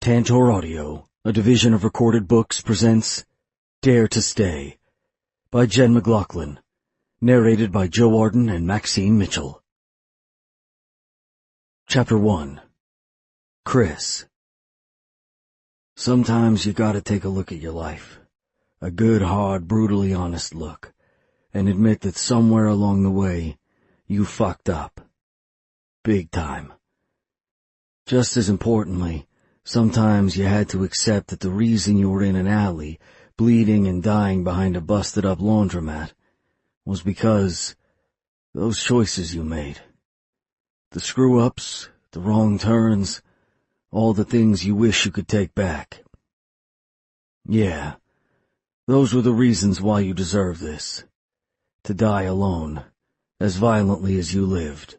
Tantor Audio, a division of Recorded Books, presents Dare to Stay by Jen McLaughlin, narrated by Joe Arden and Maxine Mitchell. Chapter 1. Chris. Sometimes you gotta take a look at your life. A good, hard, brutally honest look, and admit that somewhere along the way, you fucked up. Big time. Just as importantly, sometimes you had to accept that the reason you were in an alley, bleeding and dying behind a busted-up laundromat, was because those choices you made. The screw-ups, the wrong turns, all the things you wish you could take back. Yeah, those were the reasons why you deserve this. To die alone, as violently as you lived.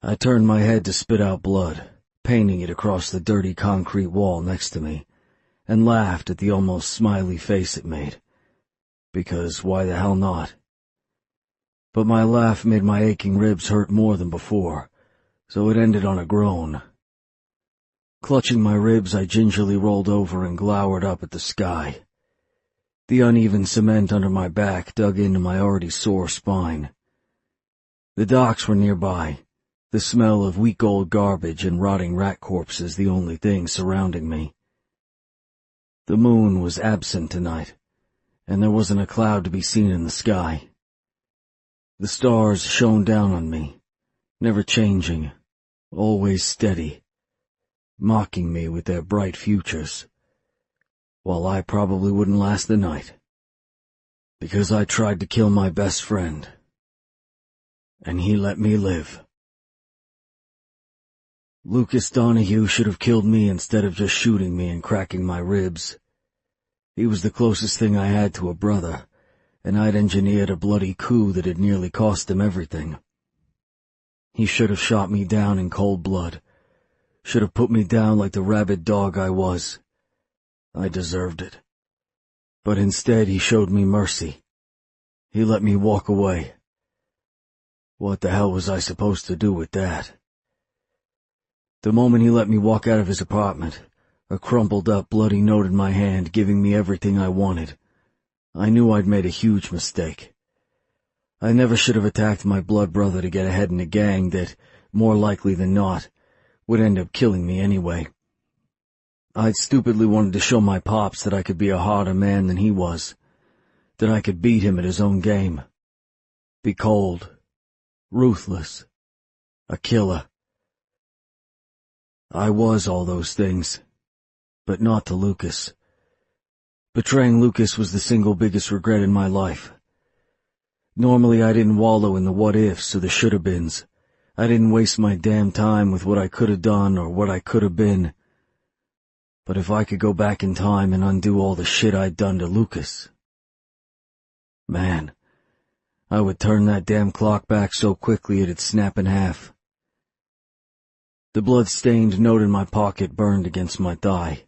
I turned my head to spit out blood, painting it across the dirty concrete wall next to me, and laughed at the almost smiley face it made. Because why the hell not? But my laugh made my aching ribs hurt more than before, so it ended on a groan. Clutching my ribs, I gingerly rolled over and glowered up at the sky. The uneven cement under my back dug into my already sore spine. The docks were nearby, the smell of week-old garbage and rotting rat corpses the only thing surrounding me. The moon was absent tonight, and there wasn't a cloud to be seen in the sky. The stars shone down on me, never changing, always steady, mocking me with their bright futures, while I probably wouldn't last the night, because I tried to kill my best friend, and he let me live. Lucas Donahue should have killed me instead of just shooting me and cracking my ribs. He was the closest thing I had to a brother, and I'd engineered a bloody coup that had nearly cost him everything. He should have shot me down in cold blood, should have put me down like the rabid dog I was. I deserved it. But instead he showed me mercy. He let me walk away. What the hell was I supposed to do with that? The moment he let me walk out of his apartment, a crumpled-up, bloody note in my hand giving me everything I wanted, I knew I'd made a huge mistake. I never should have attacked my blood brother to get ahead in a gang that, more likely than not, would end up killing me anyway. I'd stupidly wanted to show my pops that I could be a harder man than he was, that I could beat him at his own game. Be cold, ruthless, a killer. I was all those things, but not to Lucas. Betraying Lucas was the single biggest regret in my life. Normally I didn't wallow in the what-ifs or the should-have-beens. I didn't waste my damn time with what I could have done or what I could have been. But if I could go back in time and undo all the shit I'd done to Lucas, man, I would turn that damn clock back so quickly it'd snap in half. The blood-stained note in my pocket burned against my thigh.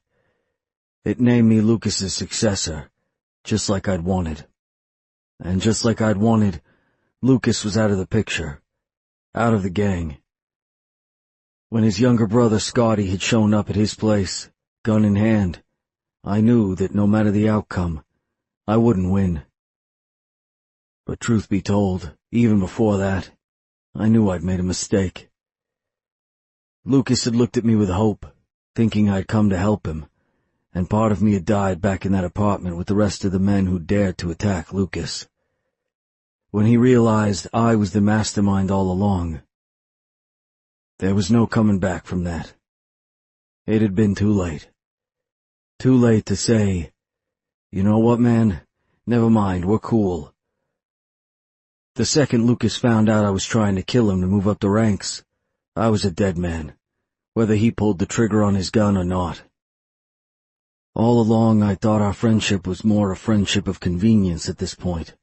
It named me Lucas's successor, just like I'd wanted. And just like I'd wanted, Lucas was out of the picture, out of the gang. When his younger brother Scotty had shown up at his place, gun in hand, I knew that no matter the outcome, I wouldn't win. But truth be told, even before that, I knew I'd made a mistake. Lucas had looked at me with hope, thinking I'd come to help him, and part of me had died back in that apartment with the rest of the men who dared to attack Lucas. When he realized I was the mastermind all along, there was no coming back from that. It had been too late. Too late to say, you know what, man, never mind, we're cool. The second Lucas found out I was trying to kill him to move up the ranks, I was a dead man, whether he pulled the trigger on his gun or not. All along I thought our friendship was more a friendship of convenience at this point,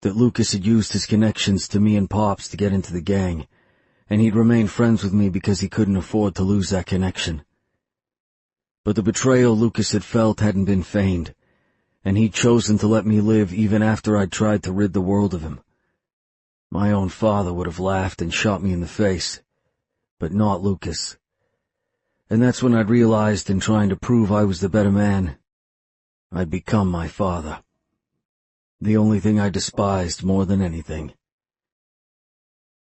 that Lucas had used his connections to me and Pops to get into the gang, and he'd remained friends with me because he couldn't afford to lose that connection. But the betrayal Lucas had felt hadn't been feigned, and he'd chosen to let me live even after I'd tried to rid the world of him. My own father would have laughed and shot me in the face, but not Lucas. And that's when I'd realized, in trying to prove I was the better man, I'd become my father. The only thing I despised more than anything.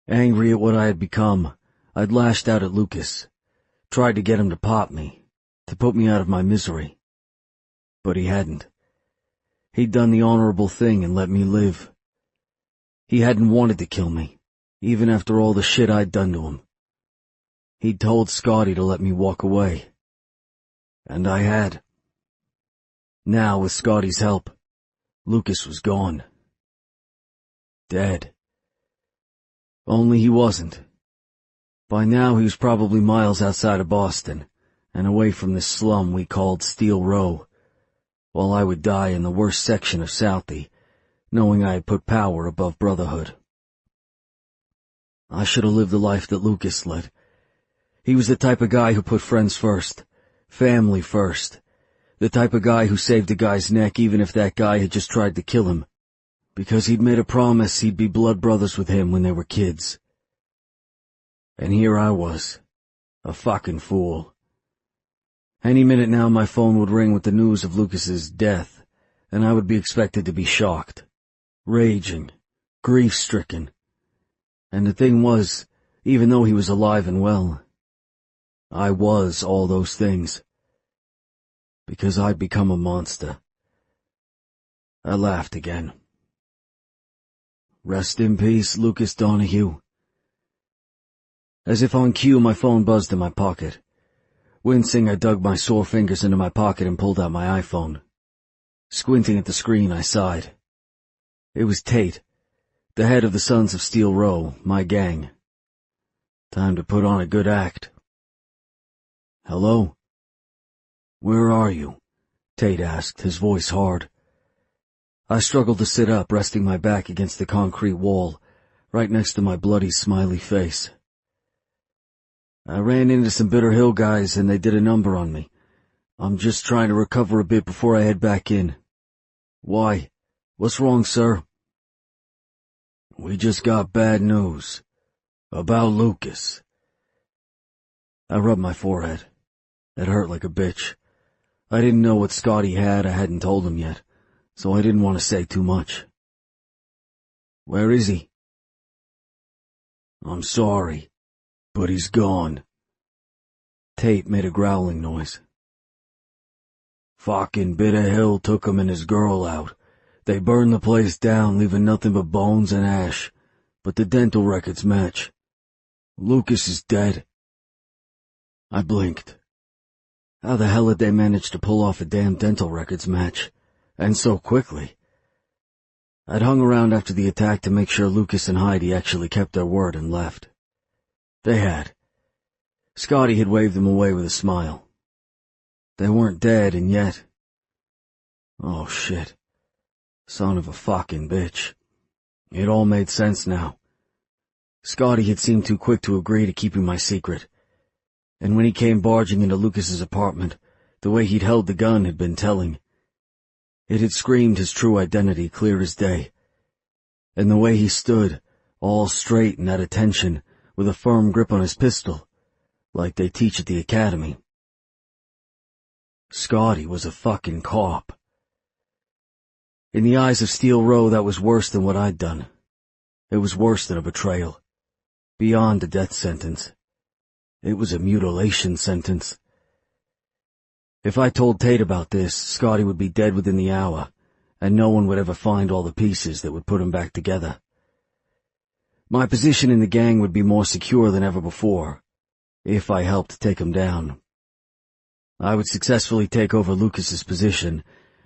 Angry at what I had become, I'd lashed out at Lucas, tried to get him to pop me, to put me out of my misery. But he hadn't. He'd done the honorable thing and let me live. He hadn't wanted to kill me, even after all the shit I'd done to him. He'd told Scotty to let me walk away. And I had. Now, with Scotty's help, Lucas was gone. Dead. Only he wasn't. By now he was probably miles outside of Boston, and away from this slum we called Steel Row, while I would die in the worst section of Southie, knowing I had put power above brotherhood. I should have lived the life that Lucas led. He was the type of guy who put friends first, family first, the type of guy who saved a guy's neck even if that guy had just tried to kill him, because he'd made a promise he'd be blood brothers with him when they were kids. And here I was, a fucking fool. Any minute now my phone would ring with the news of Lucas's death, and I would be expected to be shocked, raging, grief-stricken. And the thing was, even though he was alive and well, I was all those things. Because I'd become a monster. I laughed again. Rest in peace, Lucas Donahue. As if on cue, my phone buzzed in my pocket. Wincing, I dug my sore fingers into my pocket and pulled out my iPhone. Squinting at the screen, I sighed. It was Tate, the head of the Sons of Steel Row, my gang. Time to put on a good act. Hello? Where are you? Tate asked, his voice hard. I struggled to sit up, resting my back against the concrete wall, right next to my bloody, smiley face. I ran into some Bitter Hill guys and they did a number on me. I'm just trying to recover a bit before I head back in. Why? What's wrong, sir? We just got bad news. About Lucas. I rubbed my forehead. It hurt like a bitch. I didn't know what Scotty had, I hadn't told him yet, so I didn't want to say too much. Where is he? I'm sorry, but he's gone. Tate made a growling noise. Fucking Bitter Hill took him and his girl out. They burned the place down, leaving nothing but bones and ash, but the dental records match. Lucas is dead. I blinked. How the hell had they managed to pull off a damn dental records match? And so quickly. I'd hung around after the attack to make sure Lucas and Heidi actually kept their word and left. They had. Scotty had waved them away with a smile. They weren't dead, and yet... Oh, shit. Son of a fucking bitch. It all made sense now. Scotty had seemed too quick to agree to keeping my secret. And when he came barging into Lucas's apartment, the way he'd held the gun had been telling. It had screamed his true identity clear as day. And the way he stood, all straight and at attention, with a firm grip on his pistol, like they teach at the academy. Scotty was a fucking cop. In the eyes of Steel Row, that was worse than what I'd done. It was worse than a betrayal. Beyond a death sentence. It was a mutilation sentence. If I told Tate about this, Scotty would be dead within the hour, and no one would ever find all the pieces that would put him back together. My position in the gang would be more secure than ever before, if I helped take him down. I would successfully take over Lucas's position,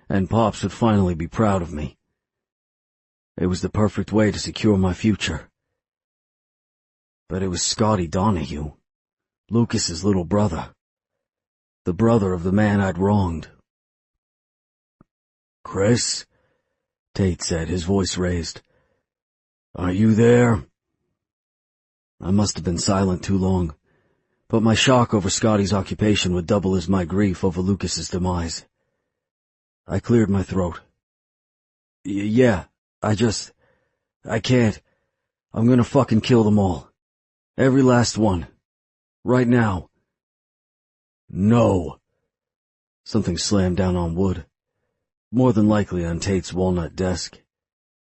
and Pops would finally be proud of me. It was the perfect way to secure my future. But it was Scotty Donahue. Lucas's little brother. The brother of the man I'd wronged. Chris? Tate said, his voice raised. Are you there? I must have been silent too long, but my shock over Scotty's occupation would double as my grief over Lucas's demise. I cleared my throat. Yeah, I can't. I'm gonna fucking kill them all. Every last one. Right now. No. Something slammed down on wood, more than likely on Tate's walnut desk.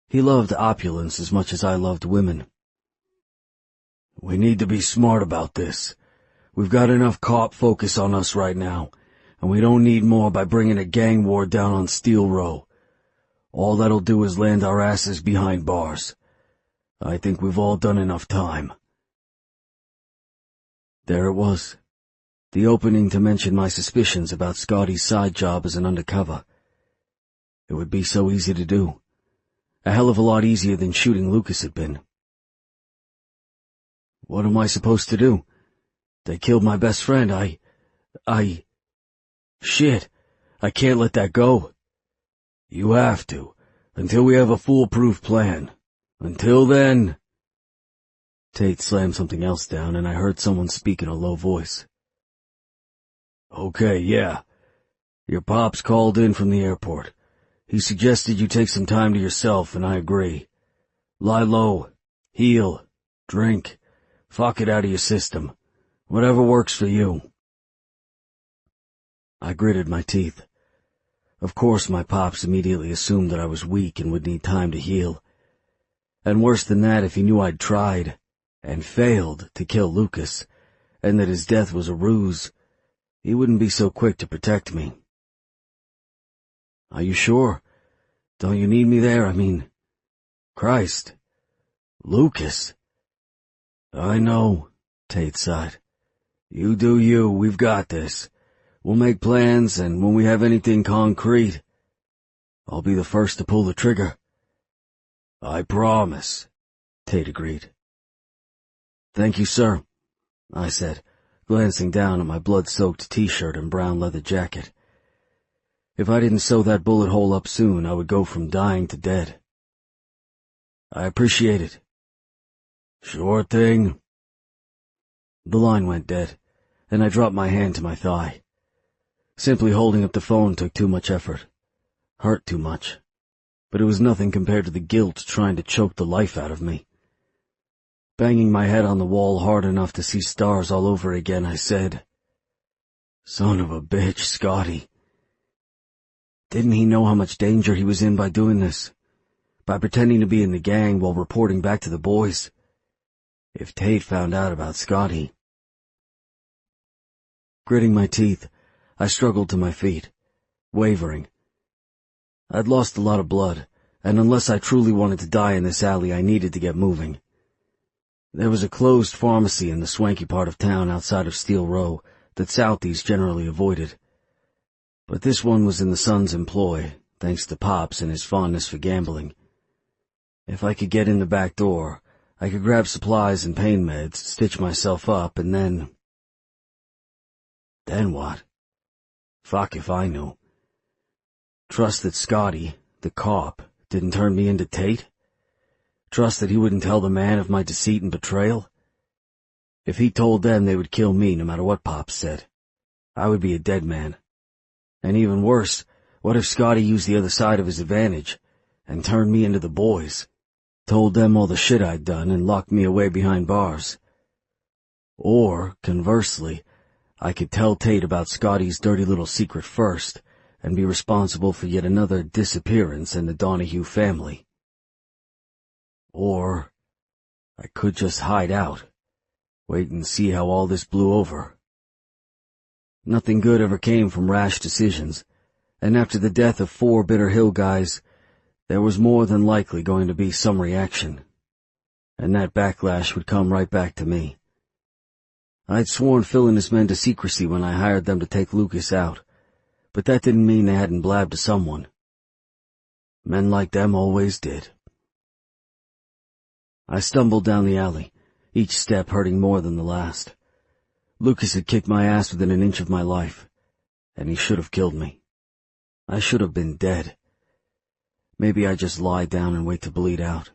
He loved opulence as much as I loved women. We need to be smart about this. We've got enough cop focus on us right now, and we don't need more by bringing a gang war down on Steel Row. All that'll do is land our asses behind bars. I think we've all done enough time. There it was, the opening to mention my suspicions about Scotty's side job as an undercover. It would be so easy to do. A hell of a lot easier than shooting Lucas had been. What am I supposed to do? They killed my best friend. Shit, I can't let that go. You have to, until we have a foolproof plan. Until then... Tate slammed something else down, and I heard someone speak in a low voice. Okay, yeah. Your pops called in from the airport. He suggested you take some time to yourself, and I agree. Lie low, heal, drink, fuck it out of your system. Whatever works for you. I gritted my teeth. Of course my pops immediately assumed that I was weak and would need time to heal. And worse than that, if he knew I'd tried, and failed, to kill Lucas, and that his death was a ruse, he wouldn't be so quick to protect me. Are you sure? Don't you need me there? I mean, Christ. Lucas. I know, Tate sighed. You do you, we've got this. We'll make plans, and when we have anything concrete, I'll be the first to pull the trigger. I promise, Tate agreed. Thank you, sir, I said, glancing down at my blood-soaked t-shirt and brown leather jacket. If I didn't sew that bullet hole up soon, I would go from dying to dead. I appreciate it. Sure thing. The line went dead, and I dropped my hand to my thigh. Simply holding up the phone took too much effort. Hurt too much. But it was nothing compared to the guilt trying to choke the life out of me. Banging my head on the wall hard enough to see stars all over again, I said, Son of a bitch, Scotty. Didn't he know how much danger he was in by doing this? By pretending to be in the gang while reporting back to the boys? If Tate found out about Scotty... Gritting my teeth, I struggled to my feet, wavering. I'd lost a lot of blood, and unless I truly wanted to die in this alley, I needed to get moving. There was a closed pharmacy in the swanky part of town outside of Steel Row that Southies generally avoided. But this one was in the son's employ, thanks to Pops and his fondness for gambling. If I could get in the back door, I could grab supplies and pain meds, stitch myself up, and then... Then what? Fuck if I knew. Trust that Scotty, the cop, didn't turn me into Tate? Trust that he wouldn't tell the man of my deceit and betrayal? If he told them, they would kill me no matter what Pops said. I would be a dead man. And even worse, what if Scotty used the other side of his advantage and turned me into the boys, told them all the shit I'd done and locked me away behind bars? Or, conversely, I could tell Tate about Scotty's dirty little secret first and be responsible for yet another disappearance in the Donahue family. Or I could just hide out, wait and see how all this blew over. Nothing good ever came from rash decisions, and after the death of 4 Bitter Hill guys, there was more than likely going to be some reaction. And that backlash would come right back to me. I'd sworn Phil and his men to secrecy when I hired them to take Lucas out, but that didn't mean they hadn't blabbed to someone. Men like them always did. I stumbled down the alley, each step hurting more than the last. Lucas had kicked my ass within an inch of my life, and he should have killed me. I should have been dead. Maybe I'd just lie down and wait to bleed out.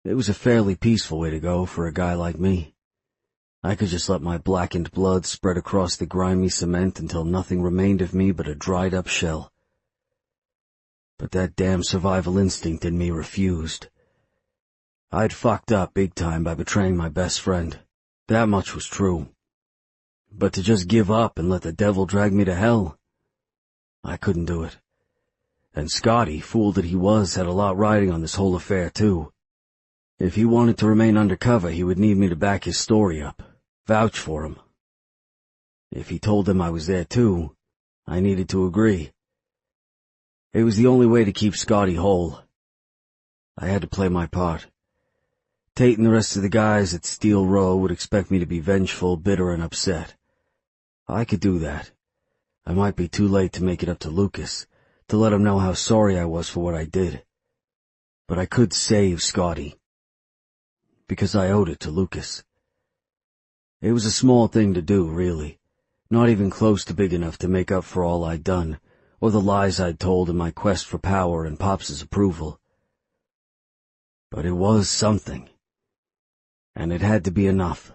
It was a fairly peaceful way to go for a guy like me. I could just let my blackened blood spread across the grimy cement until nothing remained of me but a dried-up shell. But that damn survival instinct in me refused. I'd fucked up big time by betraying my best friend. That much was true. But to just give up and let the devil drag me to hell? I couldn't do it. And Scotty, fool that he was, had a lot riding on this whole affair, too. If he wanted to remain undercover, he would need me to back his story up, vouch for him. If he told them I was there, too, I needed to agree. It was the only way to keep Scotty whole. I had to play my part. Tate and the rest of the guys at Steel Row would expect me to be vengeful, bitter, and upset. I could do that. I might be too late to make it up to Lucas, to let him know how sorry I was for what I did. But I could save Scotty. Because I owed it to Lucas. It was a small thing to do, really. Not even close to big enough to make up for all I'd done, or the lies I'd told in my quest for power and Pops's approval. But it was something. And it had to be enough.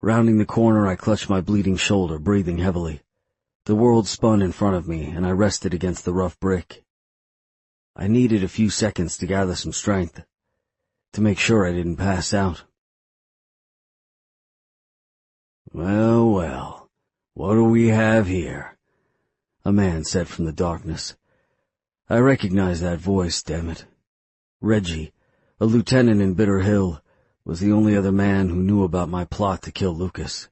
Rounding the corner, I clutched my bleeding shoulder, breathing heavily. The world spun in front of me, and I rested against the rough brick. I needed a few seconds to gather some strength, to make sure I didn't pass out. Well, well, what do we have here? A man said from the darkness. I recognized that voice, damn it. Reggie, a lieutenant in Bitter Hill, was the only other man who knew about my plot to kill Lucas.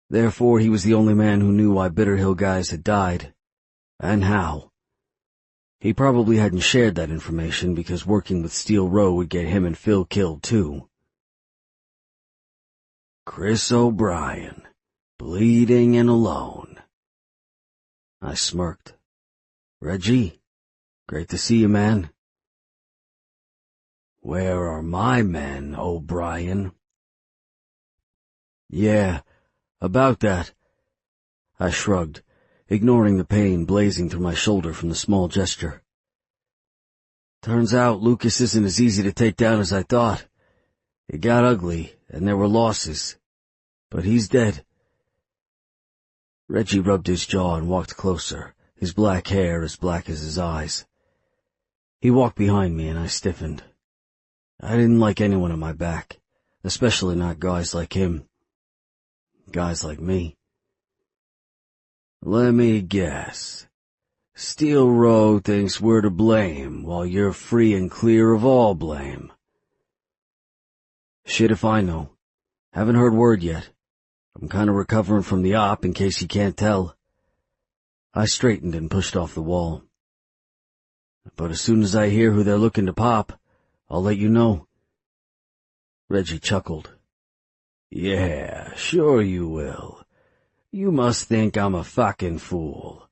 Therefore, he was the only man who knew why Bitter Hill guys had died, and how. He probably hadn't shared that information because working with Steel Row would get him and Phil killed too. Chris O'Brien, bleeding and alone. I smirked. Reggie, great to see you, man. Where are my men, O'Brien? Yeah, about that. I shrugged, ignoring the pain blazing through my shoulder from the small gesture. Turns out Lucas isn't as easy to take down as I thought. It got ugly, and there were losses. But he's dead. Reggie rubbed his jaw and walked closer, his black hair as black as his eyes. He walked behind me, and I stiffened. I didn't like anyone at my back, especially not guys like him. Guys like me. Let me guess. Steel Row thinks we're to blame, while you're free and clear of all blame. Shit if I know. Haven't heard word yet. I'm kinda recovering from the op, in case you can't tell. I straightened and pushed off the wall. But as soon as I hear who they're looking to pop, I'll let you know. Reggie chuckled. Yeah, sure you will. You must think I'm a fucking fool.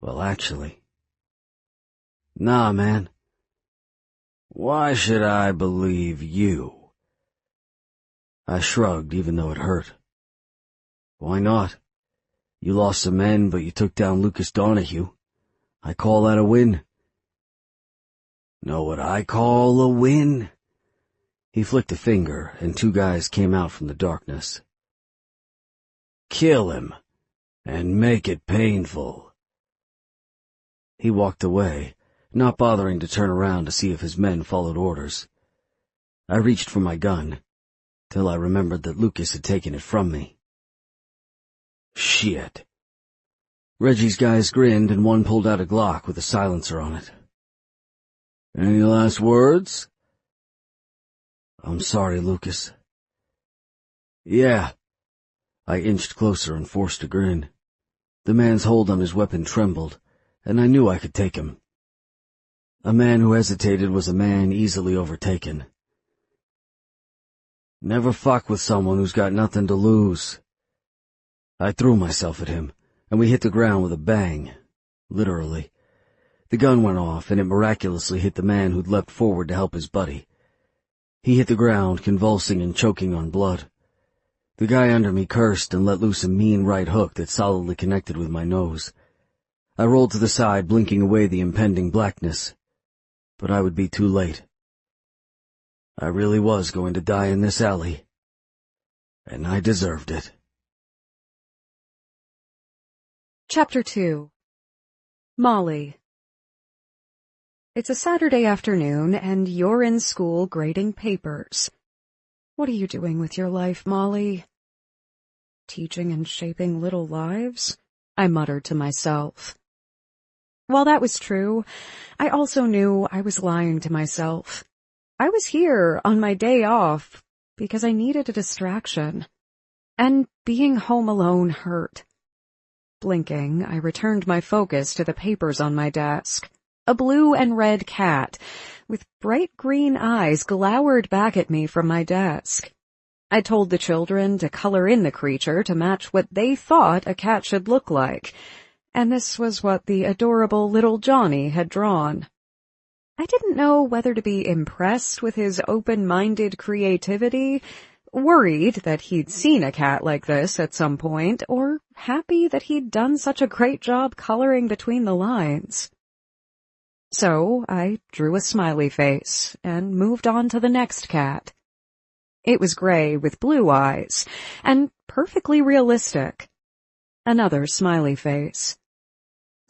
Well, actually. Nah, man. Why should I believe you? I shrugged, even though it hurt. Why not? You lost some men, but you took down Lucas Donahue. I call that a win. Know what I call a win? He flicked a finger, and two guys came out from the darkness. Kill him, and make it painful. He walked away, not bothering to turn around to see if his men followed orders. I reached for my gun, till I remembered that Lucas had taken it from me. Shit. Reggie's guys grinned, and one pulled out a Glock with a silencer on it. Any last words? I'm sorry, Lucas. Yeah. I inched closer and forced a grin. The man's hold on his weapon trembled, and I knew I could take him. A man who hesitated was a man easily overtaken. Never fuck with someone who's got nothing to lose. I threw myself at him, and we hit the ground with a bang. Literally. The gun went off, and it miraculously hit the man who'd leapt forward to help his buddy. He hit the ground, convulsing and choking on blood. The guy under me cursed and let loose a mean right hook that solidly connected with my nose. I rolled to the side, blinking away the impending blackness. But I would be too late. I really was going to die in this alley. And I deserved it. Chapter 2. Molly. It's a Saturday afternoon, and you're in school grading papers. What are you doing with your life, Molly? Teaching and shaping little lives? I muttered to myself. While that was true, I also knew I was lying to myself. I was here on my day off because I needed a distraction. And being home alone hurt. Blinking, I returned my focus to the papers on my desk. A blue and red cat, with bright green eyes, glowered back at me from my desk. I told the children to color in the creature to match what they thought a cat should look like, and this was what the adorable little Johnny had drawn. I didn't know whether to be impressed with his open-minded creativity, worried that he'd seen a cat like this at some point, or happy that he'd done such a great job coloring between the lines. So I drew a smiley face and moved on to the next cat. It was gray with blue eyes, and perfectly realistic. Another smiley face.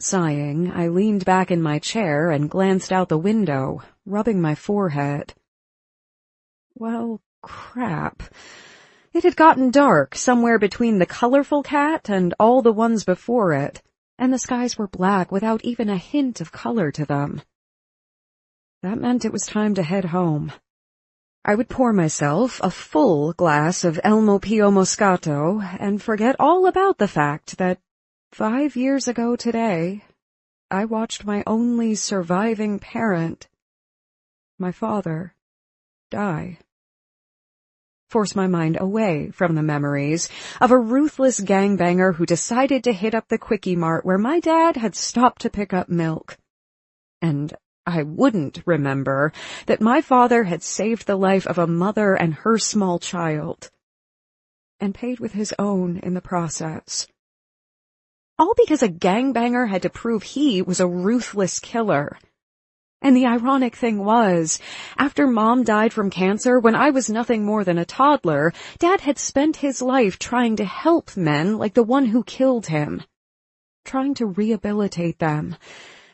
Sighing, I leaned back in my chair and glanced out the window, rubbing my forehead. Well, crap. It had gotten dark somewhere between the colorful cat and all the ones before it, and the skies were black without even a hint of color to them. That meant it was time to head home. I would pour myself a full glass of Elmo Pio Moscato and forget all about the fact that 5 years ago today, I watched my only surviving parent, my father, die. Force my mind away from the memories of a ruthless gangbanger who decided to hit up the Quickie Mart where my dad had stopped to pick up milk. And I wouldn't remember that my father had saved the life of a mother and her small child, and paid with his own in the process. All because a gangbanger had to prove he was a ruthless killer. And the ironic thing was, after Mom died from cancer when I was nothing more than a toddler, Dad had spent his life trying to help men like the one who killed him. Trying to rehabilitate them,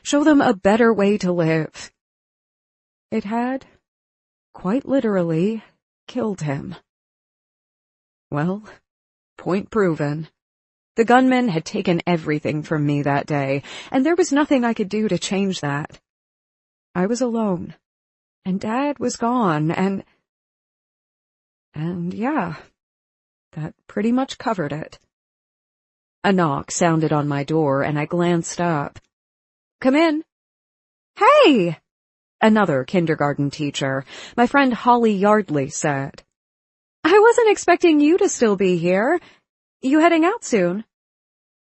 show them a better way to live. It had, quite literally, killed him. Well, point proven. The gunman had taken everything from me that day, and there was nothing I could do to change that. I was alone, and Dad was gone, and yeah, that pretty much covered it. A knock sounded on my door, and I glanced up. Come in. Hey! Another kindergarten teacher, my friend Holly Yardley, said. I wasn't expecting you to still be here. You heading out soon?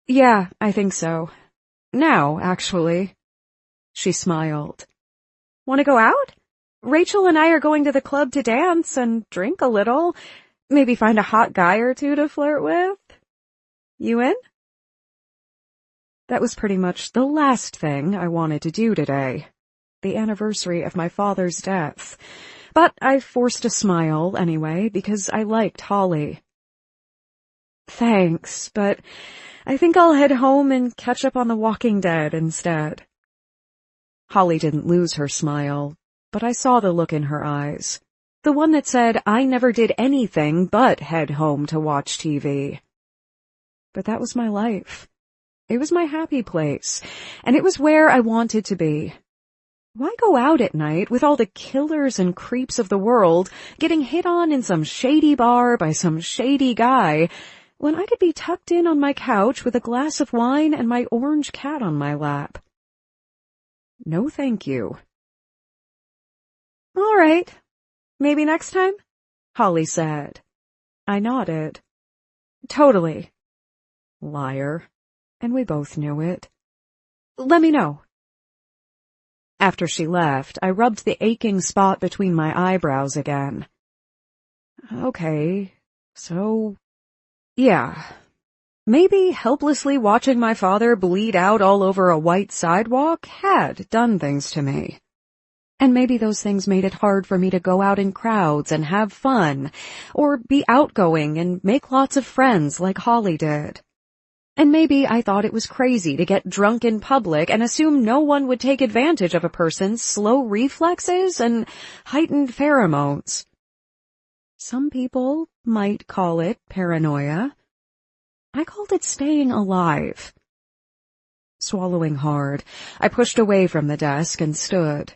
Yeah, I think so. Now, actually. She smiled. Want to go out? Rachel and I are going to the club to dance and drink a little. Maybe find a hot guy or two to flirt with. You in? That was pretty much the last thing I wanted to do today. The anniversary of my father's death. But I forced a smile anyway because I liked Holly. Thanks, but I think I'll head home and catch up on The Walking Dead instead. Holly didn't lose her smile, but I saw the look in her eyes. The one that said I never did anything but head home to watch TV. But that was my life. It was my happy place, and it was where I wanted to be. Why go out at night with all the killers and creeps of the world getting hit on in some shady bar by some shady guy, when I could be tucked in on my couch with a glass of wine and my orange cat on my lap? No, thank you. All right. Maybe next time? Holly said. I nodded. Totally. Liar. And we both knew it. Let me know. After she left, I rubbed the aching spot between my eyebrows again. Okay, so, yeah. Maybe helplessly watching my father bleed out all over a white sidewalk had done things to me. And maybe those things made it hard for me to go out in crowds and have fun, or be outgoing and make lots of friends like Holly did. And maybe I thought it was crazy to get drunk in public and assume no one would take advantage of a person's slow reflexes and heightened pheromones. Some people might call it paranoia. I called it staying alive. Swallowing hard, I pushed away from the desk and stood.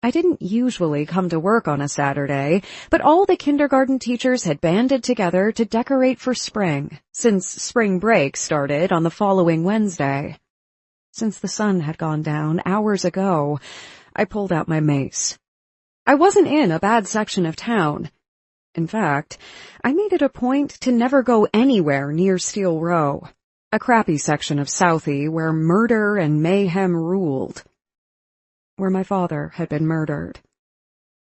I didn't usually come to work on a Saturday, but all the kindergarten teachers had banded together to decorate for spring, since spring break started on the following Wednesday. Since the sun had gone down hours ago, I pulled out my mace. I wasn't in a bad section of town. In fact, I made it a point to never go anywhere near Steel Row, a crappy section of Southie where murder and mayhem ruled, where my father had been murdered.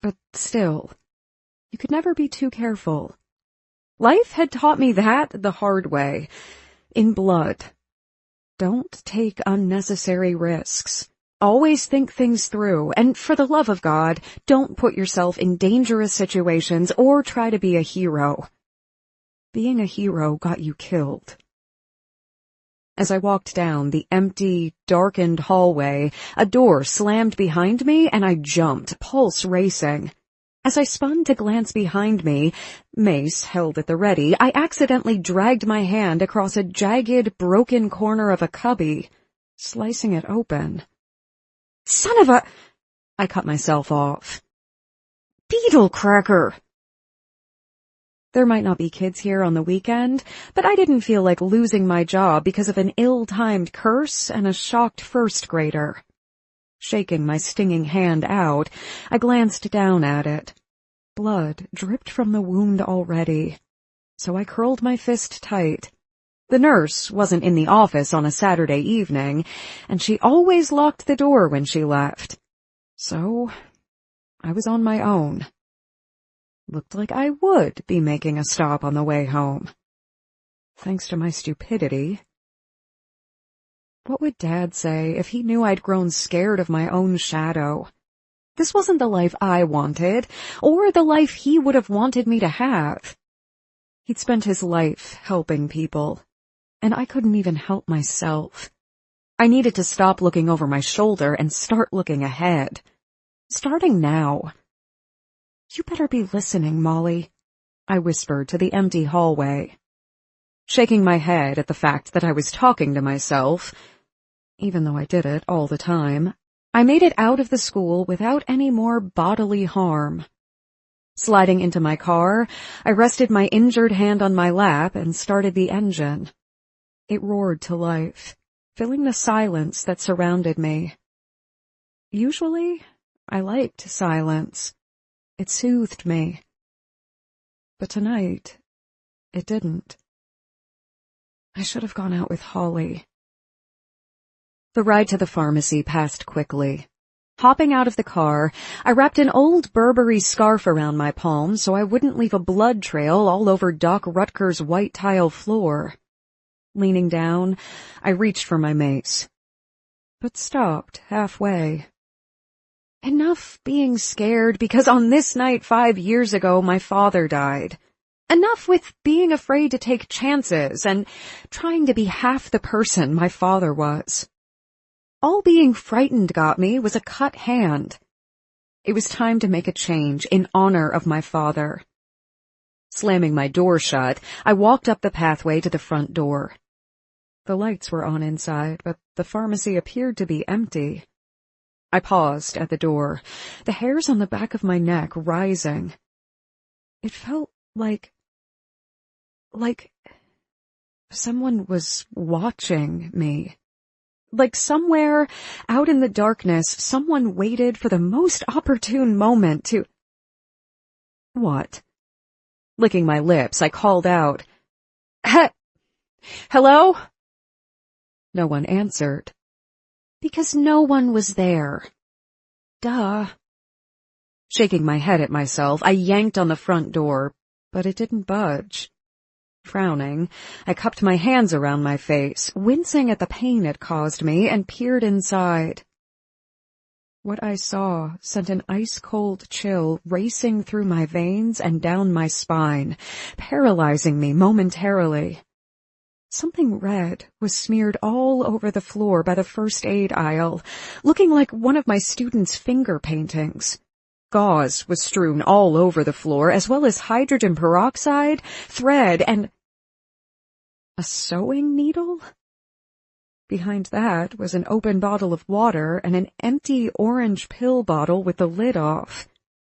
But still, you could never be too careful. Life had taught me that the hard way, in blood. Don't take unnecessary risks. Always think things through, and for the love of God, don't put yourself in dangerous situations or try to be a hero. Being a hero got you killed. As I walked down the empty, darkened hallway, a door slammed behind me and I jumped, pulse racing. As I spun to glance behind me, mace held at the ready, I accidentally dragged my hand across a jagged, broken corner of a cubby, slicing it open. Son of a... I cut myself off. Beetle cracker! There might not be kids here on the weekend, but I didn't feel like losing my job because of an ill-timed curse and a shocked first grader. Shaking my stinging hand out, I glanced down at it. Blood dripped from the wound already, so I curled my fist tight. The nurse wasn't in the office on a Saturday evening, and she always locked the door when she left. So, I was on my own. Looked like I would be making a stop on the way home. Thanks to my stupidity. What would Dad say if he knew I'd grown scared of my own shadow? This wasn't the life I wanted, or the life he would have wanted me to have. He'd spent his life helping people, and I couldn't even help myself. I needed to stop looking over my shoulder and start looking ahead. Starting now. You better be listening, Molly, I whispered to the empty hallway. Shaking my head at the fact that I was talking to myself, even though I did it all the time, I made it out of the school without any more bodily harm. Sliding into my car, I rested my injured hand on my lap and started the engine. It roared to life, filling the silence that surrounded me. Usually, I liked silence. It soothed me. But tonight, it didn't. I should have gone out with Holly. The ride to the pharmacy passed quickly. Hopping out of the car, I wrapped an old Burberry scarf around my palm so I wouldn't leave a blood trail all over Doc Rutger's white tile floor. Leaning down, I reached for my mace, but stopped halfway. Enough being scared because on this night 5 years ago my father died. Enough with being afraid to take chances and trying to be half the person my father was. All being frightened got me was a cut hand. It was time to make a change in honor of my father. Slamming my door shut, I walked up the pathway to the front door. The lights were on inside, but the pharmacy appeared to be empty. I paused at the door, the hairs on the back of my neck rising. It felt like someone was watching me. Like somewhere out in the darkness, someone waited for the most opportune moment to... What? Licking my lips, I called out, Hello? No one answered. Because no one was there. Duh. Shaking my head at myself, I yanked on the front door, but it didn't budge. Frowning, I cupped my hands around my face, wincing at the pain it caused me, and peered inside. What I saw sent an ice-cold chill racing through my veins and down my spine, paralyzing me momentarily. Something red was smeared all over the floor by the first aid aisle, looking like one of my students' finger paintings. Gauze was strewn all over the floor, as well as hydrogen peroxide, thread, and a sewing needle? Behind that was an open bottle of water and an empty orange pill bottle with the lid off.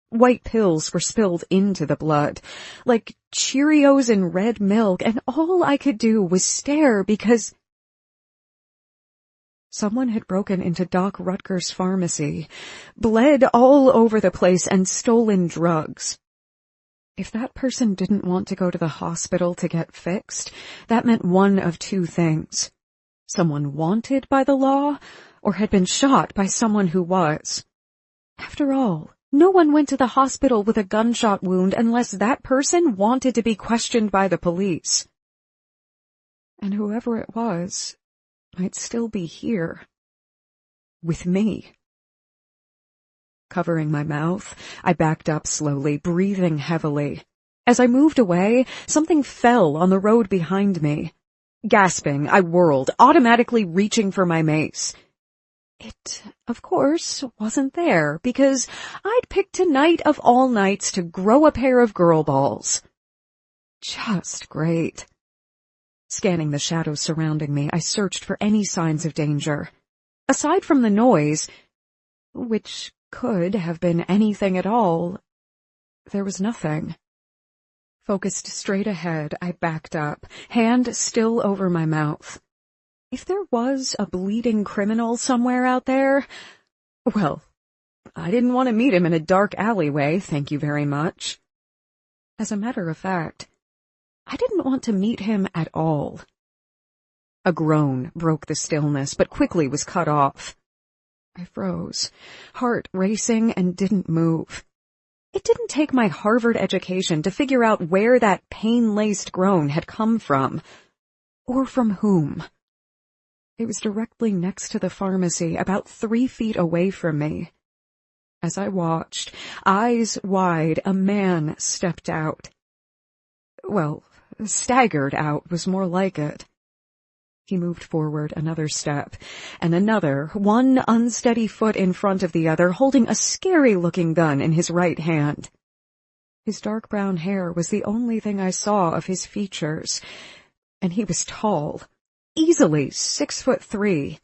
White pills were spilled into the blood, like Cheerios in red milk, and all I could do was stare because someone had broken into Doc Rutger's pharmacy, bled all over the place, and stolen drugs. If that person didn't want to go to the hospital to get fixed, that meant one of two things. Someone wanted by the law, or had been shot by someone who was. After all, no one went to the hospital with a gunshot wound unless that person wanted to be questioned by the police. And whoever it was might still be here. With me. Covering my mouth, I backed up slowly, breathing heavily. As I moved away, something fell on the road behind me. Gasping, I whirled, automatically reaching for my mace. It, of course, wasn't there, because I'd picked tonight of all nights to grow a pair of girl balls. Just great. Scanning the shadows surrounding me, I searched for any signs of danger. Aside from the noise, which could have been anything at all, there was nothing. Focused straight ahead, I backed up, hand still over my mouth. If there was a bleeding criminal somewhere out there, well, I didn't want to meet him in a dark alleyway, thank you very much. As a matter of fact, I didn't want to meet him at all. A groan broke the stillness, but quickly was cut off. I froze, heart racing, and didn't move. It didn't take my Harvard education to figure out where that pain-laced groan had come from, or from whom. It was directly next to the pharmacy, about 3 feet away from me. As I watched, eyes wide, a man stepped out. Well, staggered out was more like it. He moved forward another step, and another, one unsteady foot in front of the other, holding a scary-looking gun in his right hand. His dark brown hair was the only thing I saw of his features, and he was tall, easily 6'3",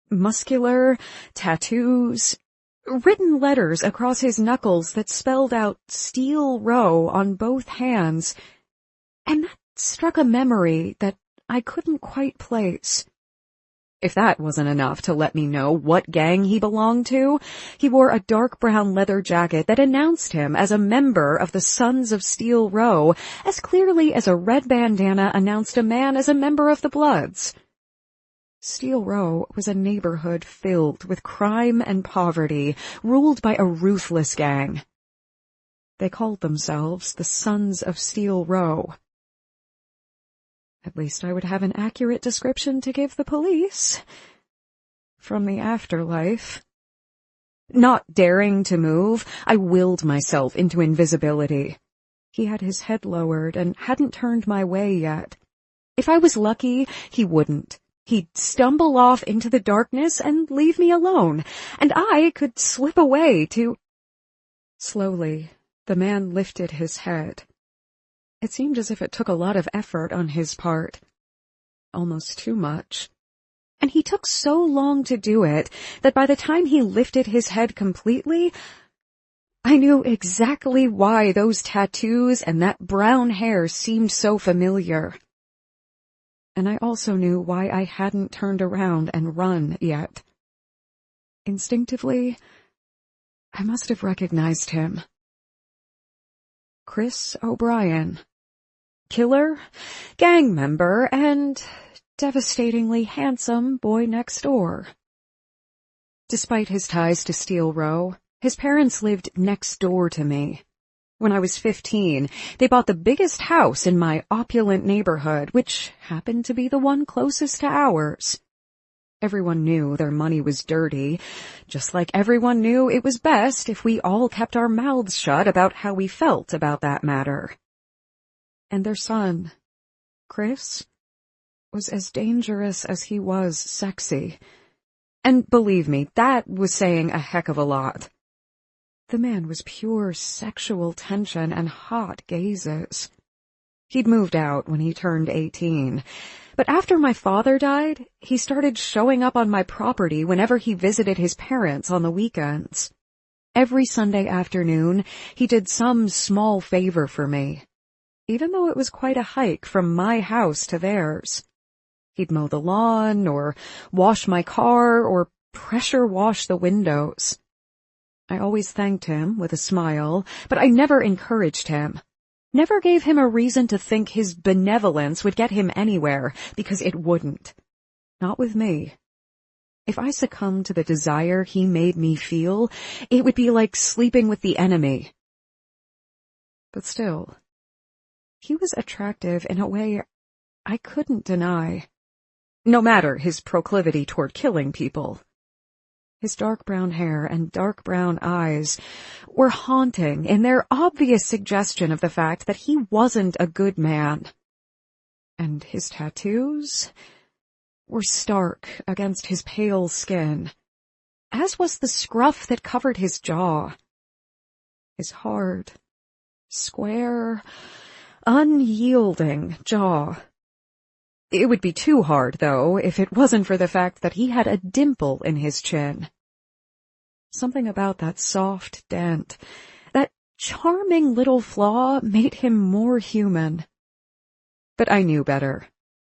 muscular, tattoos, written letters across his knuckles that spelled out Steel Row on both hands, and that struck a memory that I couldn't quite place. If that wasn't enough to let me know what gang he belonged to, he wore a dark brown leather jacket that announced him as a member of the Sons of Steel Row, as clearly as a red bandana announced a man as a member of the Bloods. Steel Row was a neighborhood filled with crime and poverty, ruled by a ruthless gang. They called themselves the Sons of Steel Row. At least I would have an accurate description to give the police. From the afterlife. Not daring to move, I willed myself into invisibility. He had his head lowered and hadn't turned my way yet. If I was lucky, he wouldn't. He'd stumble off into the darkness and leave me alone, and I could slip away to... Slowly, the man lifted his head. It seemed as if it took a lot of effort on his part. Almost too much. And he took so long to do it that by the time he lifted his head completely, I knew exactly why those tattoos and that brown hair seemed so familiar. And I also knew why I hadn't turned around and run yet. Instinctively, I must have recognized him. Chris O'Brien. Killer, gang member, and devastatingly handsome boy next door. Despite his ties to Steel Row, his parents lived next door to me. When I was 15, they bought the biggest house in my opulent neighborhood, which happened to be the one closest to ours. Everyone knew their money was dirty, just like everyone knew it was best if we all kept our mouths shut about how we felt about that matter. And their son, Chris, was as dangerous as he was sexy. And believe me, that was saying a heck of a lot. The man was pure sexual tension and hot gazes. He'd moved out when he turned 18, but after my father died, he started showing up on my property whenever he visited his parents on the weekends. Every Sunday afternoon, he did some small favor for me, even though it was quite a hike from my house to theirs. He'd mow the lawn, or wash my car, or pressure wash the windows. I always thanked him with a smile, but I never encouraged him. Never gave him a reason to think his benevolence would get him anywhere, because it wouldn't. Not with me. If I succumbed to the desire he made me feel, it would be like sleeping with the enemy. But still, he was attractive in a way I couldn't deny, no matter his proclivity toward killing people. His dark brown hair and dark brown eyes were haunting in their obvious suggestion of the fact that he wasn't a good man. And his tattoos were stark against his pale skin, as was the scruff that covered his jaw. His hard, square, unyielding jaw. It would be too hard, though, if it wasn't for the fact that he had a dimple in his chin. Something about that soft dent, that charming little flaw, made him more human. But I knew better.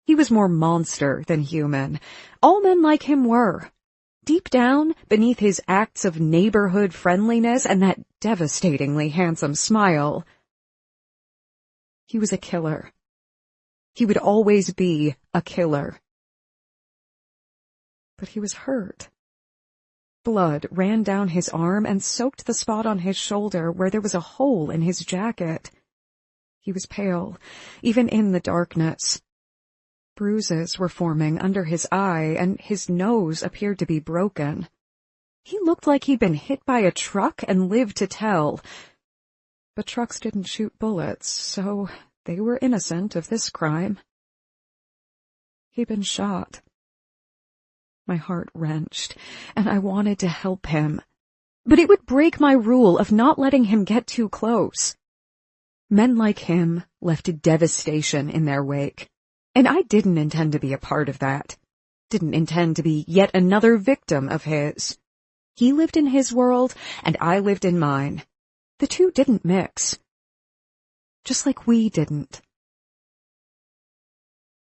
He was more monster than human. All men like him were. Deep down, beneath his acts of neighborhood friendliness and that devastatingly handsome smile, he was a killer. He would always be a killer. But he was hurt. Blood ran down his arm and soaked the spot on his shoulder where there was a hole in his jacket. He was pale, even in the darkness. Bruises were forming under his eye, and his nose appeared to be broken. He looked like he'd been hit by a truck and lived to tell. But trucks didn't shoot bullets, so they were innocent of this crime. He'd been shot. My heart wrenched, and I wanted to help him. But it would break my rule of not letting him get too close. Men like him left devastation in their wake, and I didn't intend to be a part of that. Didn't intend to be yet another victim of his. He lived in his world, and I lived in mine. The two didn't mix. Just like we didn't.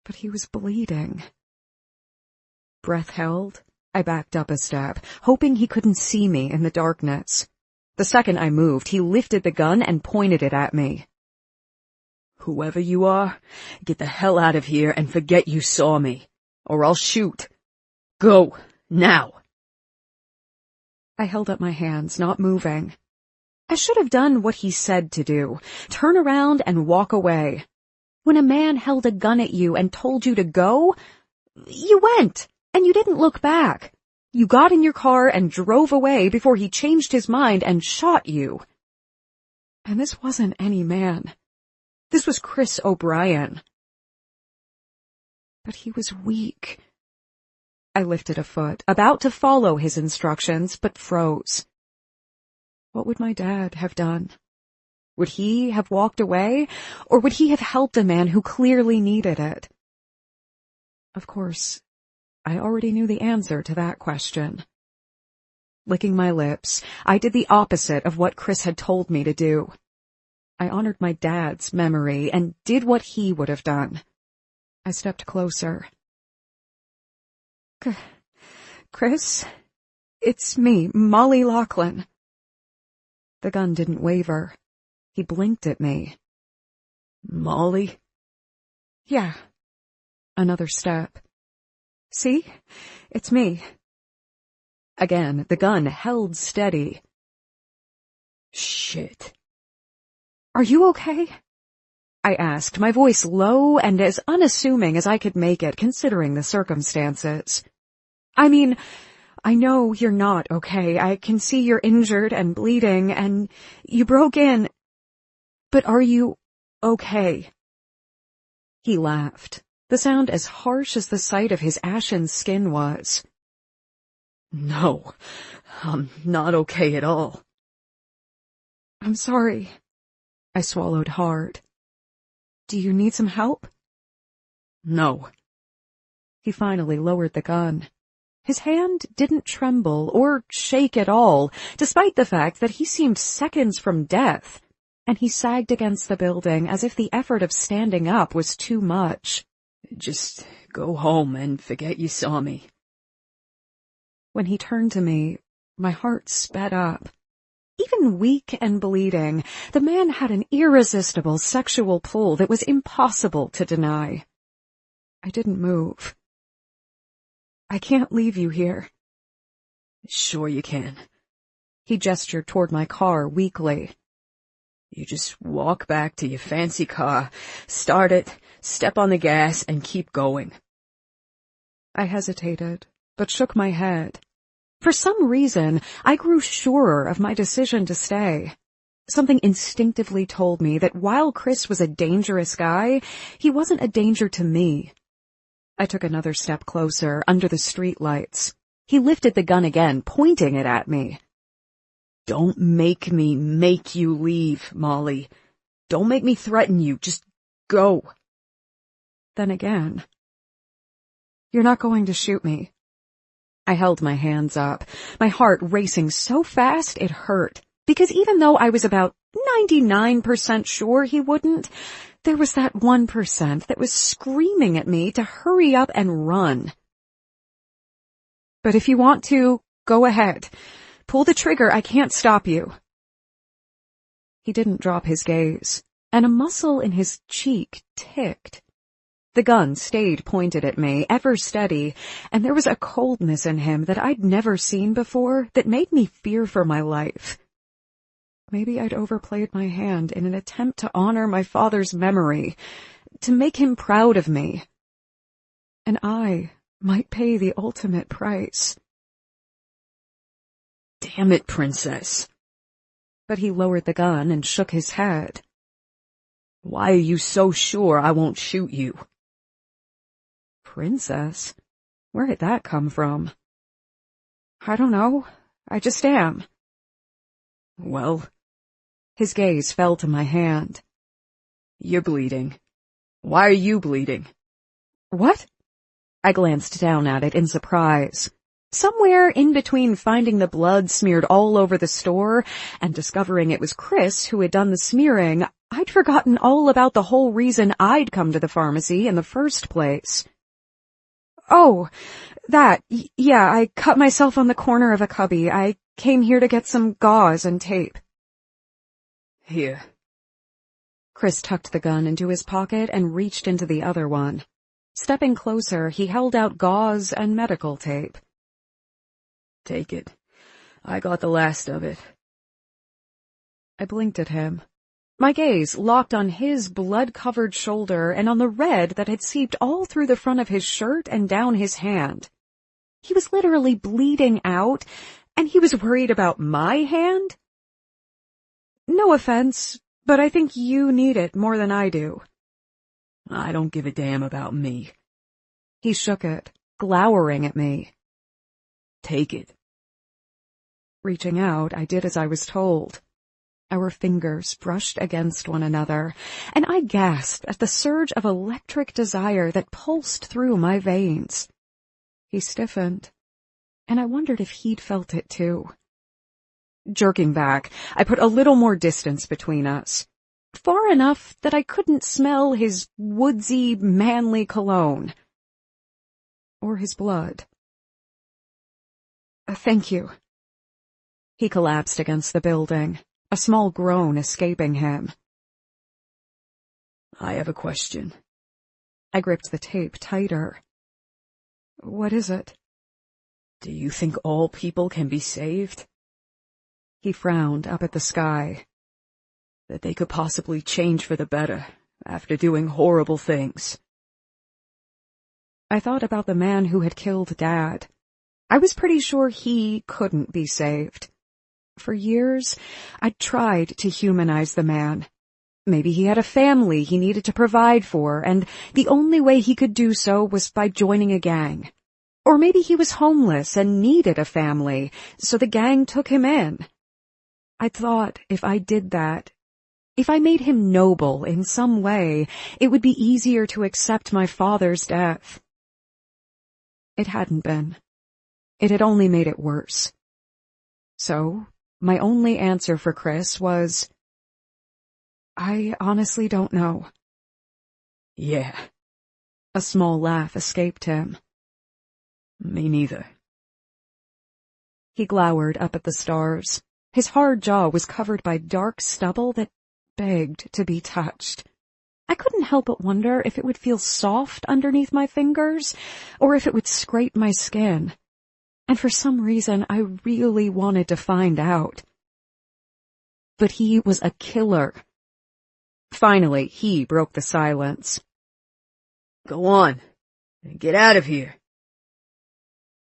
But he was bleeding. Breath held, I backed up a step, hoping he couldn't see me in the darkness. The second I moved, he lifted the gun and pointed it at me. Whoever you are, get the hell out of here and forget you saw me, or I'll shoot. Go, now. I held up my hands, not moving. I should have done what he said to do, turn around and walk away. When a man held a gun at you and told you to go, you went, and you didn't look back. You got in your car and drove away before he changed his mind and shot you. And this wasn't any man. This was Chris O'Brien. But he was weak. I lifted a foot, about to follow his instructions, but froze. What would my dad have done? Would he have walked away, or would he have helped a man who clearly needed it? Of course, I already knew the answer to that question. Licking my lips, I did the opposite of what Chris had told me to do. I honored my dad's memory and did what he would have done. I stepped closer. Chris, it's me, Molly Laughlin. The gun didn't waver. He blinked at me. Molly? Yeah. Another step. See? It's me. Again, the gun held steady. Shit. Are you okay? I asked, my voice low and as unassuming as I could make it, considering the circumstances. I mean, I know you're not okay. I can see you're injured and bleeding, and you broke in. But are you okay? He laughed, the sound as harsh as the sight of his ashen skin was. No, I'm not okay at all. I'm sorry. I swallowed hard. Do you need some help? No. He finally lowered the gun. His hand didn't tremble or shake at all, despite the fact that he seemed seconds from death, and he sagged against the building as if the effort of standing up was too much. Just go home and forget you saw me. When he turned to me, my heart sped up. Even weak and bleeding, the man had an irresistible sexual pull that was impossible to deny. I didn't move. I can't leave you here. Sure you can. He gestured toward my car weakly. You just walk back to your fancy car, start it, step on the gas, and keep going. I hesitated, but shook my head. For some reason, I grew surer of my decision to stay. Something instinctively told me that while Chris was a dangerous guy, he wasn't a danger to me. I took another step closer, under the streetlights. He lifted the gun again, pointing it at me. Don't make me make you leave, Molly. Don't make me threaten you. Just go. Then again. You're not going to shoot me. I held my hands up, my heart racing so fast it hurt, because even though I was about 99% sure he wouldn't, there was that 1% that was screaming at me to hurry up and run. But if you want to, go ahead. Pull the trigger, I can't stop you. He didn't drop his gaze, and a muscle in his cheek ticked. The gun stayed pointed at me, ever steady, and there was a coldness in him that I'd never seen before that made me fear for my life. Maybe I'd overplayed my hand in an attempt to honor my father's memory, to make him proud of me. And I might pay the ultimate price. Damn it, Princess. But he lowered the gun and shook his head. Why are you so sure I won't shoot you? Princess? Where did that come from? I don't know. I just am. Well, his gaze fell to my hand. You're bleeding. Why are you bleeding? What? I glanced down at it in surprise. Somewhere in between finding the blood smeared all over the store and discovering it was Chris who had done the smearing, I'd forgotten all about the whole reason I'd come to the pharmacy in the first place. Oh, that, yeah, I cut myself on the corner of a cubby. I came here to get some gauze and tape. Here. Chris tucked the gun into his pocket and reached into the other one. Stepping closer, he held out gauze and medical tape. Take it. I got the last of it. I blinked at him. My gaze locked on his blood-covered shoulder and on the red that had seeped all through the front of his shirt and down his hand. He was literally bleeding out, and he was worried about my hand? No offense, but I think you need it more than I do. I don't give a damn about me. He shook it, glowering at me. Take it. Reaching out, I did as I was told. Our fingers brushed against one another, and I gasped at the surge of electric desire that pulsed through my veins. He stiffened, and I wondered if he'd felt it too. Jerking back, I put a little more distance between us, far enough that I couldn't smell his woodsy, manly cologne. Or his blood. Thank you. He collapsed against the building, a small groan escaping him. I have a question. I gripped the tape tighter. What is it? Do you think all people can be saved? He frowned up at the sky. That they could possibly change for the better after doing horrible things. I thought about the man who had killed Dad. I was pretty sure he couldn't be saved. For years, I'd tried to humanize the man. Maybe he had a family he needed to provide for, and the only way he could do so was by joining a gang. Or maybe he was homeless and needed a family, so the gang took him in. I thought if I did that, if I made him noble in some way, it would be easier to accept my father's death. It hadn't been. It had only made it worse. So, my only answer for Chris was, I honestly don't know. Yeah. A small laugh escaped him. Me neither. He glowered up at the stars. His hard jaw was covered by dark stubble that begged to be touched. I couldn't help but wonder if it would feel soft underneath my fingers, or if it would scrape my skin. And for some reason, I really wanted to find out. But he was a killer. Finally, he broke the silence. Go on. Get out of here.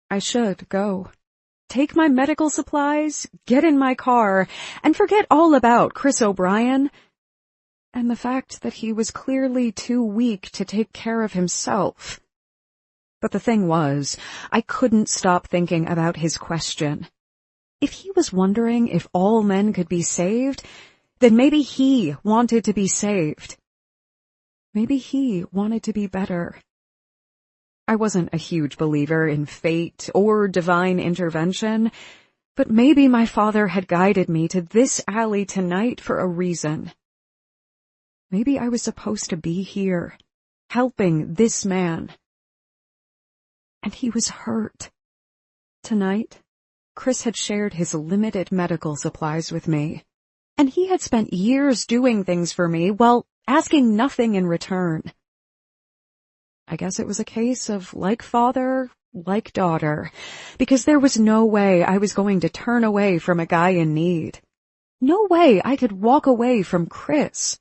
I should go. Take my medical supplies, get in my car, and forget all about Chris O'Brien, and the fact that he was clearly too weak to take care of himself. But the thing was, I couldn't stop thinking about his question. If he was wondering if all men could be saved, then maybe he wanted to be saved. Maybe he wanted to be better. I wasn't a huge believer in fate or divine intervention, but maybe my father had guided me to this alley tonight for a reason. Maybe I was supposed to be here, helping this man. And he was hurt. Tonight, Chris had shared his limited medical supplies with me, and he had spent years doing things for me while asking nothing in return. I guess it was a case of like father, like daughter, because there was no way I was going to turn away from a guy in need. No way I could walk away from Chris.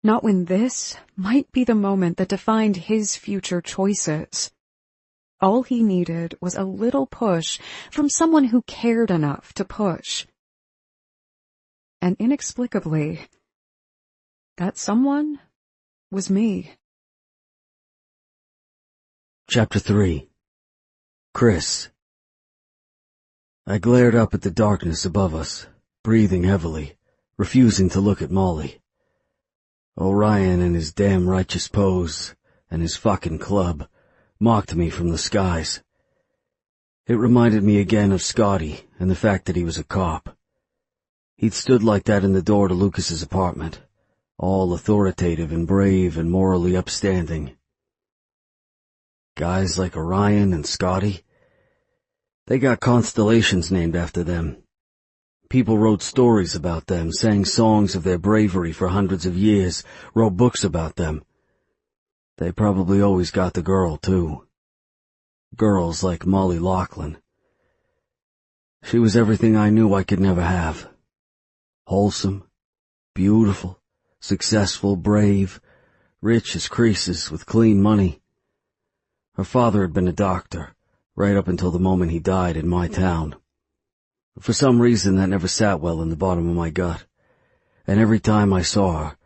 Not when this might be the moment that defined his future choices. All he needed was a little push from someone who cared enough to push. And inexplicably, that someone was me. Chapter 3. Chris. I glared up at the darkness above us, breathing heavily, refusing to look at Molly. Orion and his damn righteous pose, and his fucking club, mocked me from the skies. It reminded me again of Scotty and the fact that he was a cop. He'd stood like that in the door to Lucas's apartment, all authoritative and brave and morally upstanding. Guys like Orion and Scotty, they got constellations named after them. People wrote stories about them, sang songs of their bravery for hundreds of years, wrote books about them. They probably always got the girl, too. Girls like McLaughlin. She was everything I knew I could never have. Wholesome, beautiful, successful, brave, rich as Croesus with clean money. Her father had been a doctor, right up until the moment he died in my town. For some reason that never sat well in the bottom of my gut, and every time I saw her,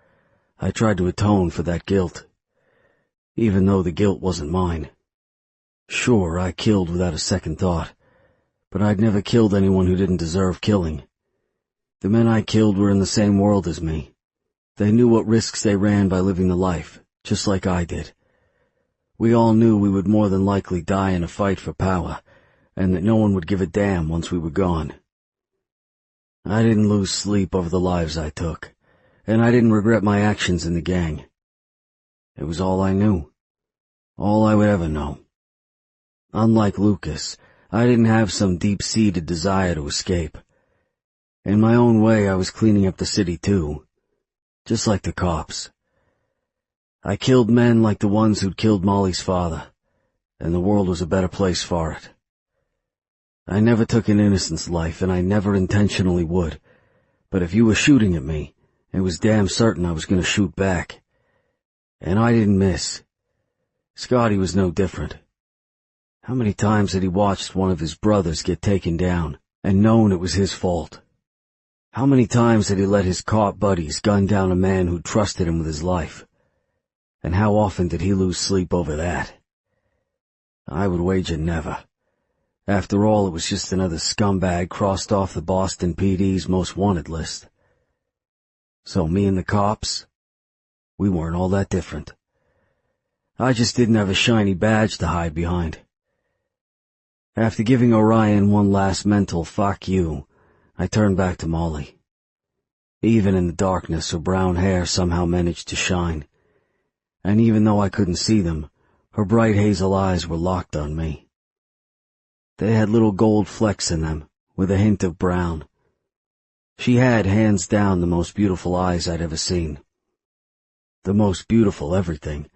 I tried to atone for that guilt, even though the guilt wasn't mine. Sure, I killed without a second thought, but I'd never killed anyone who didn't deserve killing. The men I killed were in the same world as me. They knew what risks they ran by living the life, just like I did. We all knew we would more than likely die in a fight for power, and that no one would give a damn once we were gone. I didn't lose sleep over the lives I took, and I didn't regret my actions in the gang. It was all I knew. All I would ever know. Unlike Lucas, I didn't have some deep-seated desire to escape. In my own way, I was cleaning up the city too, just like the cops. I killed men like the ones who'd killed Molly's father, and the world was a better place for it. I never took an innocent's life, and I never intentionally would, but if you were shooting at me, it was damn certain I was going to shoot back. And I didn't miss. Scotty was no different. How many times had he watched one of his brothers get taken down, and known it was his fault? How many times had he let his cop buddies gun down a man who trusted him with his life? And how often did he lose sleep over that? I would wager never. After all, it was just another scumbag crossed off the Boston PD's most wanted list. So me and the cops, we weren't all that different. I just didn't have a shiny badge to hide behind. After giving Orion one last mental fuck you, I turned back to Molly. Even in the darkness, her brown hair somehow managed to shine. And even though I couldn't see them, her bright hazel eyes were locked on me. They had little gold flecks in them, with a hint of brown. She had, hands down, the most beautiful eyes I'd ever seen. The most beautiful everything.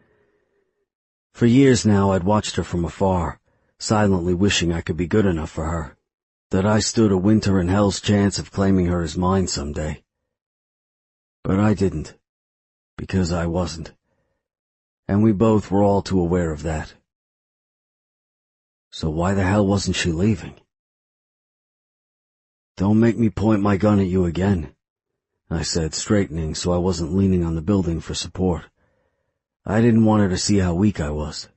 For years now I'd watched her from afar, silently wishing I could be good enough for her, that I stood a winter in hell's chance of claiming her as mine someday. But I didn't, because I wasn't. And we both were all too aware of that. So why the hell wasn't she leaving? "Don't make me point my gun at you again," I said, straightening so I wasn't leaning on the building for support. I didn't want her to see how weak I was.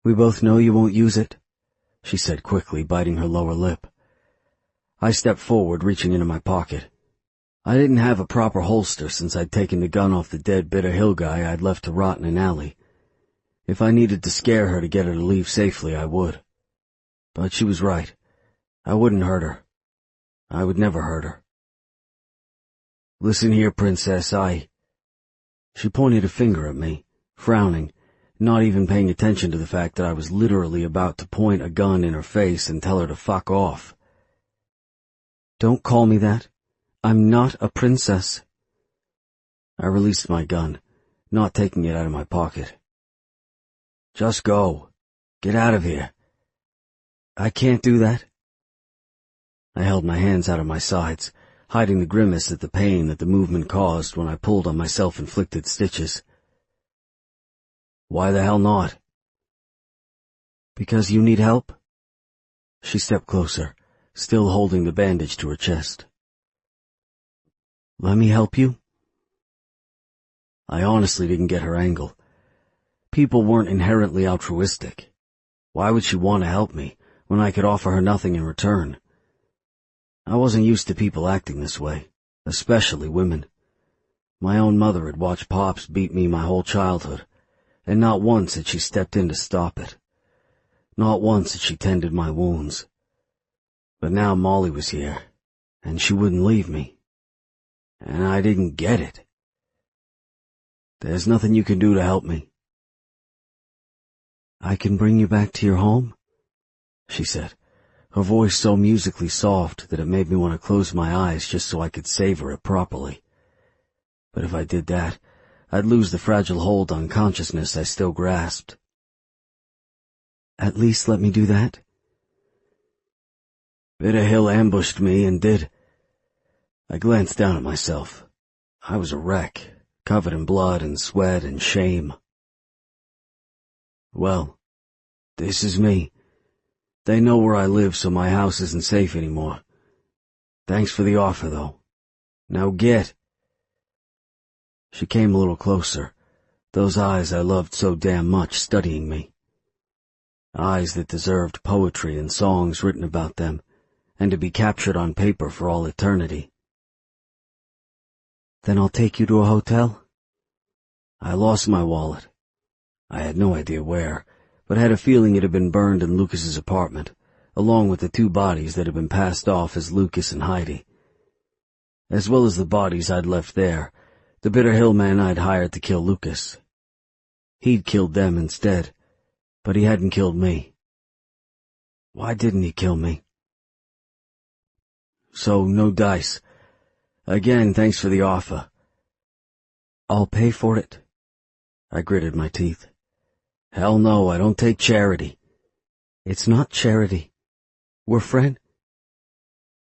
"We both know you won't use it," she said quickly, biting her lower lip. I stepped forward, reaching into my pocket. I didn't have a proper holster since I'd taken the gun off the dead Bitter Hill guy I'd left to rot in an alley. If I needed to scare her to get her to leave safely, I would. But she was right. I wouldn't hurt her. I would never hurt her. "Listen here, Princess, She pointed a finger at me, frowning, not even paying attention to the fact that I was literally about to point a gun in her face and tell her to fuck off. "Don't call me that. I'm not a princess." I released my gun, not taking it out of my pocket. "Just go. Get out of here." "I can't do that." I held my hands out of my sides, hiding the grimace at the pain that the movement caused when I pulled on my self-inflicted stitches. "Why the hell not?" "Because you need help?" She stepped closer, still holding the bandage to her chest. "Let me help you?" I honestly didn't get her angle. People weren't inherently altruistic. Why would she want to help me when I could offer her nothing in return? I wasn't used to people acting this way, especially women. My own mother had watched Pops beat me my whole childhood, and not once had she stepped in to stop it. Not once had she tended my wounds. But now Molly was here, and she wouldn't leave me. And I didn't get it. "There's nothing you can do to help me." "I can bring you back to your home," she said, her voice so musically soft that it made me want to close my eyes just so I could savor it properly. But if I did that, I'd lose the fragile hold on consciousness I still grasped. "At least let me do that." Bitter Hill ambushed me and did. I glanced down at myself. I was a wreck, covered in blood and sweat and shame. "Well, this is me. They know where I live, so my house isn't safe anymore. Thanks for the offer, though. Now get." She came a little closer, those eyes I loved so damn much studying me. Eyes that deserved poetry and songs written about them, and to be captured on paper for all eternity. "Then I'll take you to a hotel?" I lost my wallet. I had no idea where, but had a feeling it had been burned in Lucas's apartment, along with the two bodies that had been passed off as Lucas and Heidi. As well as the bodies I'd left there, the Bitter Hill men I'd hired to kill Lucas. He'd killed them instead, but he hadn't killed me. Why didn't he kill me? So, no dice. Again, thanks for the offer. "I'll pay for it." I gritted my teeth. "Hell no, I don't take charity." "It's not charity. We're friends."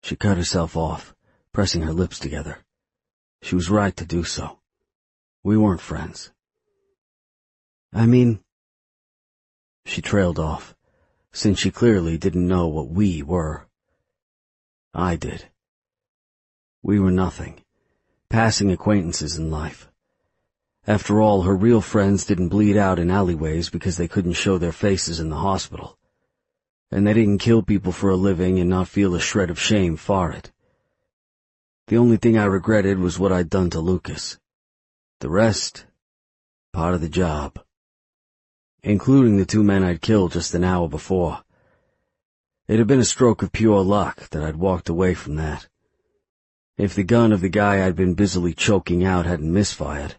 She cut herself off, pressing her lips together. She was right to do so. We weren't friends. "I mean—" She trailed off, since she clearly didn't know what we were. I did. We were nothing, passing acquaintances in life. After all, her real friends didn't bleed out in alleyways because they couldn't show their faces in the hospital. and they didn't kill people for a living and not feel a shred of shame for it. The only thing I regretted was what I'd done to Lucas. The rest, part of the job. Including the 2 men I'd killed just an hour before. It had been a stroke of pure luck that I'd walked away from that. If the gun of the guy I'd been busily choking out hadn't misfired,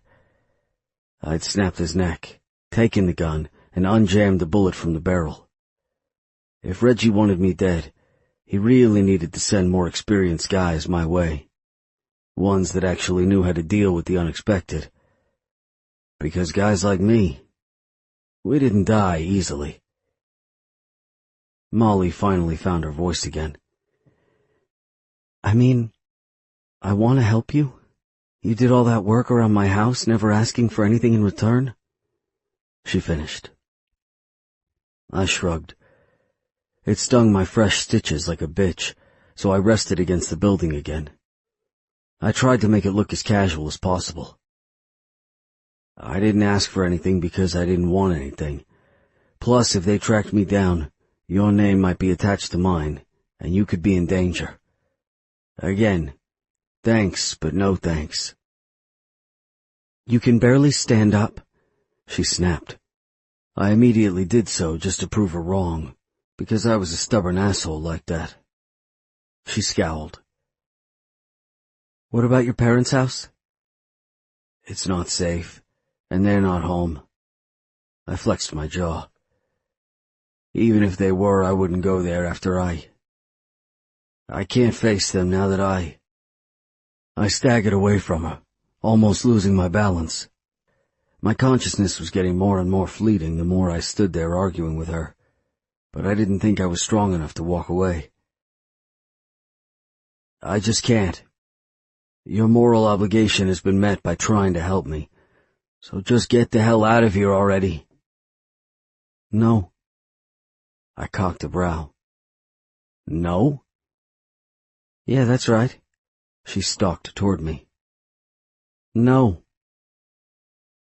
I'd snapped his neck, taken the gun, and unjammed the bullet from the barrel. If Reggie wanted me dead, he really needed to send more experienced guys my way. Ones that actually knew how to deal with the unexpected. Because guys like me, we didn't die easily. Molly finally found her voice again. I mean, I want to help you. You did all that work around my house, never asking for anything in return? She finished. I shrugged. It stung my fresh stitches like a bitch, so I rested against the building again. I tried to make it look as casual as possible. I didn't ask for anything because I didn't want anything. Plus, if they tracked me down, your name might be attached to mine, and you could be in danger. Again, thanks, but no thanks. You can barely stand up, she snapped. I immediately did so just to prove her wrong, because I was a stubborn asshole like that. She scowled. What about your parents' house? It's not safe, and they're not home. I flexed my jaw. Even if they were, I wouldn't go there after I can't face them now that I staggered away from her, almost losing my balance. My consciousness was getting more and more fleeting the more I stood there arguing with her, but I didn't think I was strong enough to walk away. I just can't. Your moral obligation has been met by trying to help me, so just get the hell out of here already. No. I cocked a brow. No? Yeah, that's right. She stalked toward me. No.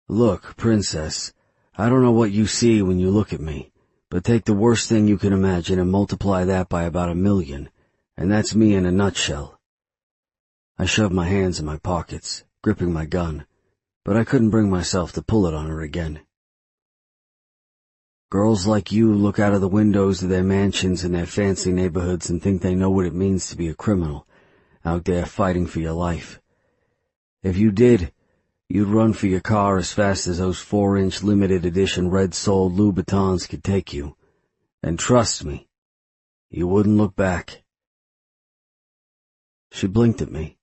Look, Princess, I don't know what you see when you look at me, but take the worst thing you can imagine and multiply that by about 1,000,000, and that's me in a nutshell. I shoved my hands in my pockets, gripping my gun, but I couldn't bring myself to pull it on her again. Girls like you look out of the windows of their mansions in their fancy neighborhoods and think they know what it means to be a criminal, out there fighting for your life. If you did, you'd run for your car as fast as those 4-inch limited edition red-soled Louboutins could take you. And trust me, you wouldn't look back. She blinked at me,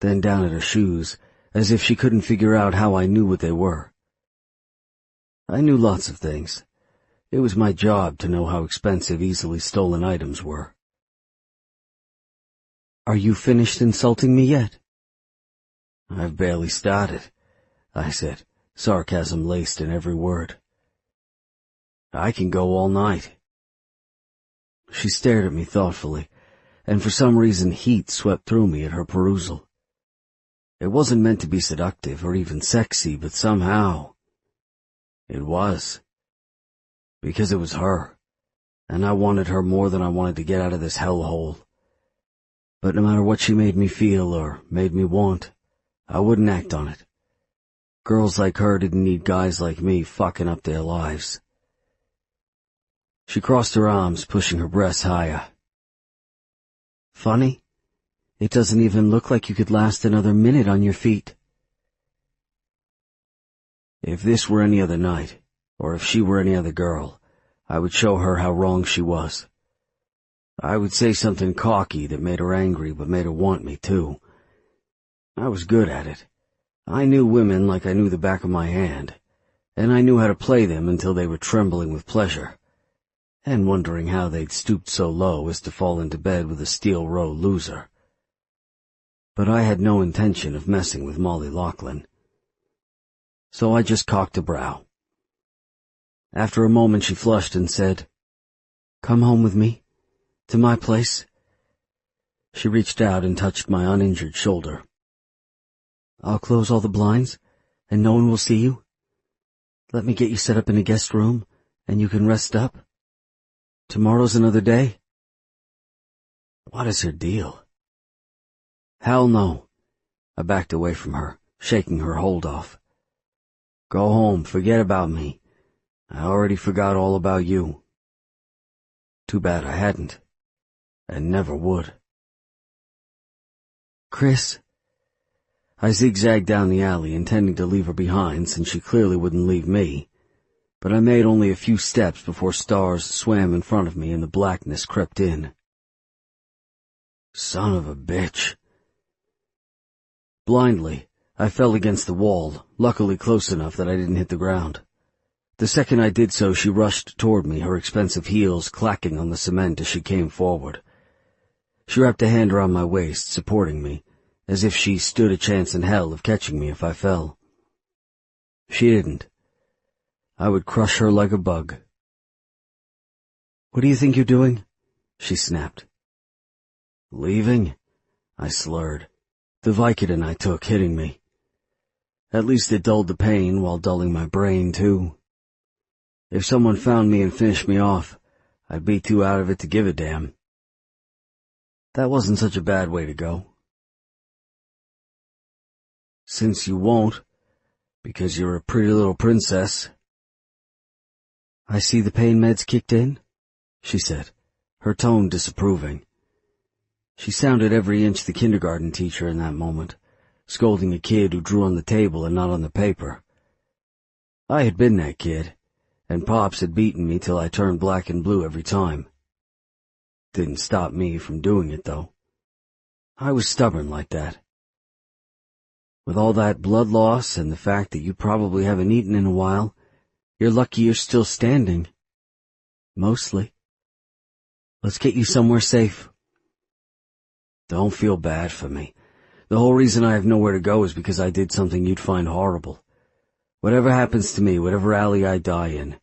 then down at her shoes, as if she couldn't figure out how I knew what they were. I knew lots of things. It was my job to know how expensive easily stolen items were. Are you finished insulting me yet? I've barely started, I said, sarcasm laced in every word. I can go all night. She stared at me thoughtfully, and for some reason heat swept through me at her perusal. It wasn't meant to be seductive or even sexy, but somehow it was. Because it was her, and I wanted her more than I wanted to get out of this hellhole. But no matter what she made me feel or made me want, I wouldn't act on it. Girls like her didn't need guys like me fucking up their lives. She crossed her arms, pushing her breasts higher. Funny, it doesn't even look like you could last another minute on your feet. If this were any other night, or if she were any other girl, I would show her how wrong she was. I would say something cocky that made her angry but made her want me too. I was good at it. I knew women like I knew the back of my hand, and I knew how to play them until they were trembling with pleasure, and wondering how they'd stooped so low as to fall into bed with a Steel Row loser. But I had no intention of messing with Molly Laughlin. So I just cocked a brow. After a moment she flushed and said, Come home with me, to my place. She reached out and touched my uninjured shoulder. I'll close all the blinds, and no one will see you. Let me get you set up in a guest room, and you can rest up. Tomorrow's another day? What is her deal? Hell no. I backed away from her, shaking her hold off. Go home, forget about me. I already forgot all about you. Too bad I hadn't, and never would. Chris. I zigzagged down the alley, intending to leave her behind since she clearly wouldn't leave me, but I made only a few steps before stars swam in front of me and the blackness crept in. Son of a bitch. Blindly, I fell against the wall, luckily close enough that I didn't hit the ground. The second I did so, she rushed toward me, her expensive heels clacking on the cement as she came forward. She wrapped a hand around my waist, supporting me, as if she stood a chance in hell of catching me if I fell. She didn't. I would crush her like a bug. What do you think you're doing? She snapped. Leaving? I slurred. The Vicodin I took hitting me. At least it dulled the pain while dulling my brain, too. If someone found me and finished me off, I'd be too out of it to give a damn. That wasn't such a bad way to go. Since you won't, because you're a pretty little princess. I see the pain meds kicked in, she said, her tone disapproving. She sounded every inch the kindergarten teacher in that moment, scolding a kid who drew on the table and not on the paper. I had been that kid, and Pops had beaten me till I turned black and blue every time. Didn't stop me from doing it, though. I was stubborn like that. With all that blood loss and the fact that you probably haven't eaten in a while, you're lucky you're still standing. Mostly. Let's get you somewhere safe. Don't feel bad for me. The whole reason I have nowhere to go is because I did something you'd find horrible. Whatever happens to me, whatever alley I die in,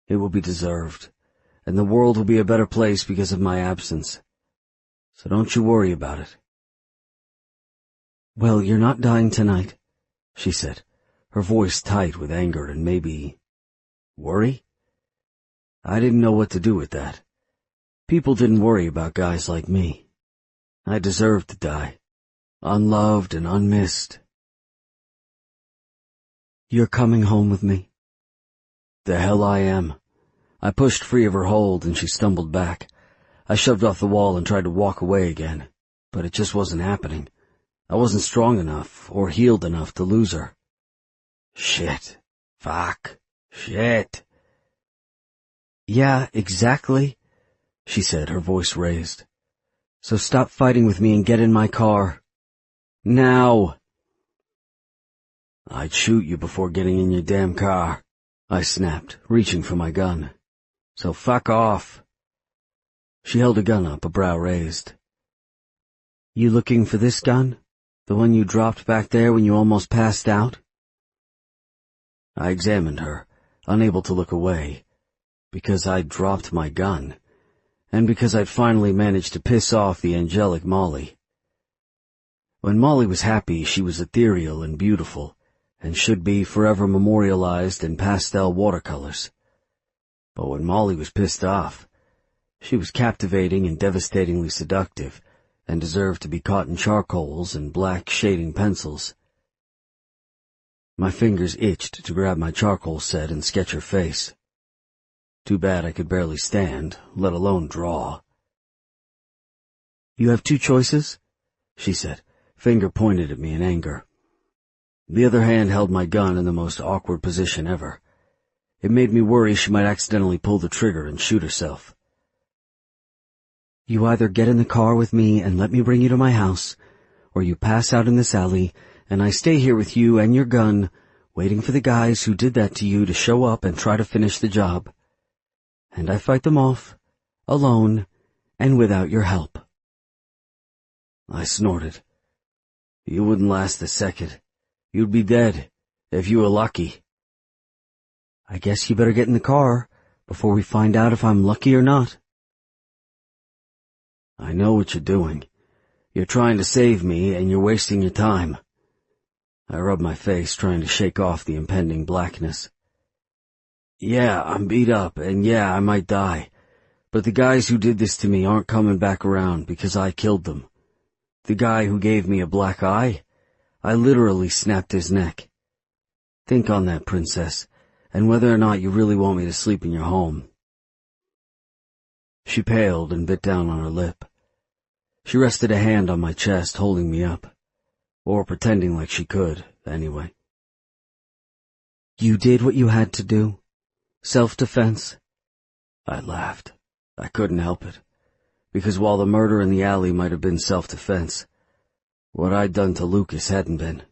it will be deserved, and the world will be a better place because of my absence. So don't you worry about it. Well, you're not dying tonight, she said, her voice tight with anger and maybe worry? I didn't know what to do with that. People didn't worry about guys like me. I deserved to die, unloved and unmissed. You're coming home with me? The hell I am. I pushed free of her hold and she stumbled back. I shoved off the wall and tried to walk away again, but it just wasn't happening. I wasn't strong enough or healed enough to lose her. Shit. Fuck. Shit. Yeah, exactly, she said, her voice raised. So stop fighting with me and get in my car. Now. I'd shoot you before getting in your damn car, I snapped, reaching for my gun. So fuck off. She held a gun up, a brow raised. You looking for this gun? The one you dropped back there when you almost passed out? I examined her, unable to look away, because I'd dropped my gun, and because I'd finally managed to piss off the angelic Molly. When Molly was happy, she was ethereal and beautiful, and should be forever memorialized in pastel watercolors. But when Molly was pissed off, she was captivating and devastatingly seductive, and deserved to be caught in charcoals and black shading pencils. My fingers itched to grab my charcoal set and sketch her face. Too bad I could barely stand, let alone draw. You have two choices, she said, finger pointed at me in anger. The other hand held my gun in the most awkward position ever. It made me worry she might accidentally pull the trigger and shoot herself. You either get in the car with me and let me bring you to my house, or you pass out in this alley, and I stay here with you and your gun, waiting for the guys who did that to you to show up and try to finish the job. And I fight them off, alone, and without your help. I snorted. You wouldn't last a second. You'd be dead, if you were lucky. I guess you better get in the car, before we find out if I'm lucky or not. I know what you're doing. You're trying to save me, and you're wasting your time. I rubbed my face, trying to shake off the impending blackness. Yeah, I'm beat up, and yeah, I might die. But the guys who did this to me aren't coming back around because I killed them. The guy who gave me a black eye, I literally snapped his neck. Think on that, princess, and whether or not you really want me to sleep in your home." She paled and bit down on her lip. She rested a hand on my chest, holding me up. Or pretending like she could, anyway. "You did what you had to do? Self-defense?" I laughed. I couldn't help it. Because while the murder in the alley might have been self-defense, what I'd done to Lucas hadn't been.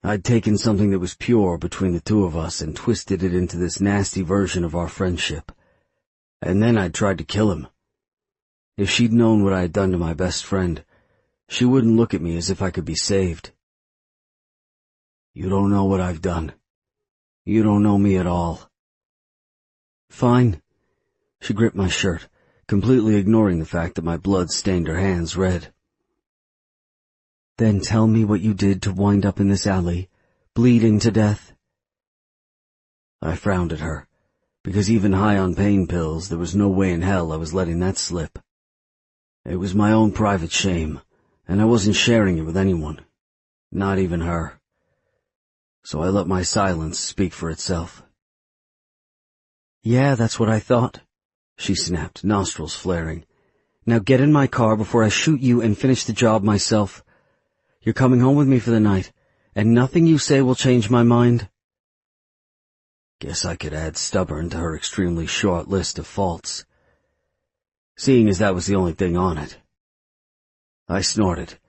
I'd taken something that was pure between the two of us and twisted it into this nasty version of our friendship. And then I'd tried to kill him. If she'd known what I had done to my best friend, she wouldn't look at me as if I could be saved. "You don't know what I've done. You don't know me at all." "Fine." She gripped my shirt, completely ignoring the fact that my blood stained her hands red. "Then tell me what you did to wind up in this alley, bleeding to death." I frowned at her, because even high on pain pills, there was no way in hell I was letting that slip. It was my own private shame, and I wasn't sharing it with anyone, not even her. So I let my silence speak for itself. "Yeah, that's what I thought," she snapped, nostrils flaring. "Now get in my car before I shoot you and finish the job myself. You're coming home with me for the night, and nothing you say will change my mind." Guess I could add stubborn to her extremely short list of faults, seeing as that was the only thing on it. I snorted.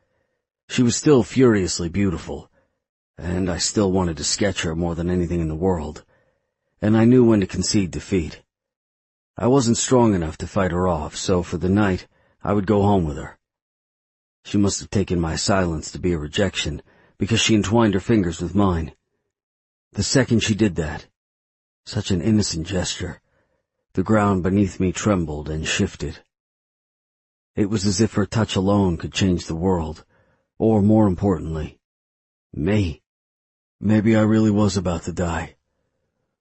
She was still furiously beautiful, and I still wanted to sketch her more than anything in the world, and I knew when to concede defeat. I wasn't strong enough to fight her off, so for the night, I would go home with her. She must have taken my silence to be a rejection, because she entwined her fingers with mine. The second she did that, such an innocent gesture, the ground beneath me trembled and shifted. It was as if her touch alone could change the world, or more importantly, me. Maybe I really was about to die,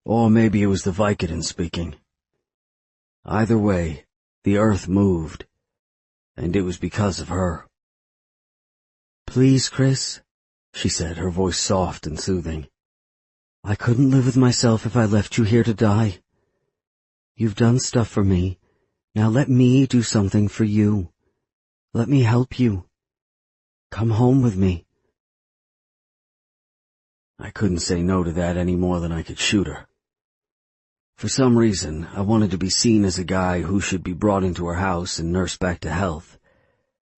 or maybe it was the Vicodin speaking. Either way, the earth moved, and it was because of her. "Please, Chris," she said, her voice soft and soothing. "I couldn't live with myself if I left you here to die. You've done stuff for me. Now let me do something for you. Let me help you. Come home with me." I couldn't say no to that any more than I could shoot her. For some reason, I wanted to be seen as a guy who should be brought into her house and nursed back to health.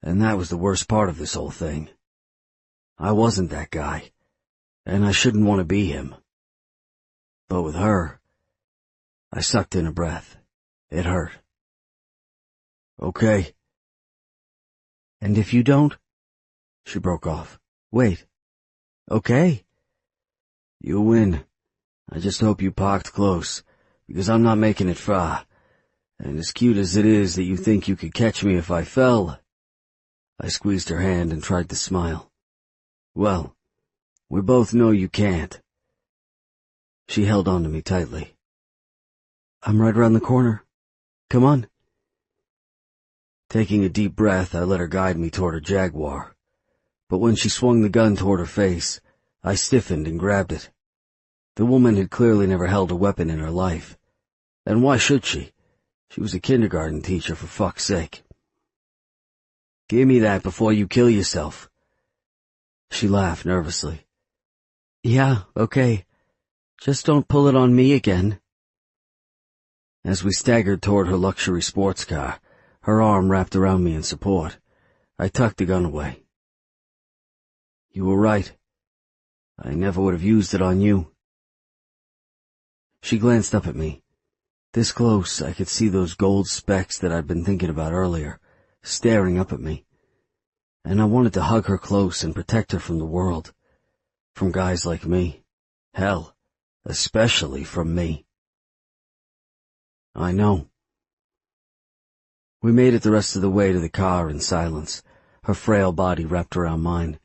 And that was the worst part of this whole thing. I wasn't that guy, and I shouldn't want to be him. But with her, I sucked in a breath. It hurt. "Okay." "And if you don't?" She broke off. "Wait. Okay." "You win. I just hope you parked close, because I'm not making it far. And as cute as it is that you think you could catch me if I fell..." I squeezed her hand and tried to smile. "Well, we both know you can't." She held on to me tightly. "I'm right around the corner. Come on." Taking a deep breath, I let her guide me toward her Jaguar. But when she swung the gun toward her face, I stiffened and grabbed it. The woman had clearly never held a weapon in her life. And why should she? She was a kindergarten teacher, for fuck's sake. "Give me that before you kill yourself." She laughed nervously. "Yeah, okay. Just don't pull it on me again." As we staggered toward her luxury sports car, her arm wrapped around me in support, I tucked the gun away. "You were right. I never would have used it on you." She glanced up at me. This close, I could see those gold specks that I'd been thinking about earlier, staring up at me. And I wanted to hug her close and protect her from the world. From guys like me. Hell, especially from me. I know. We made it the rest of the way to the car in silence, her frail body wrapped around mine.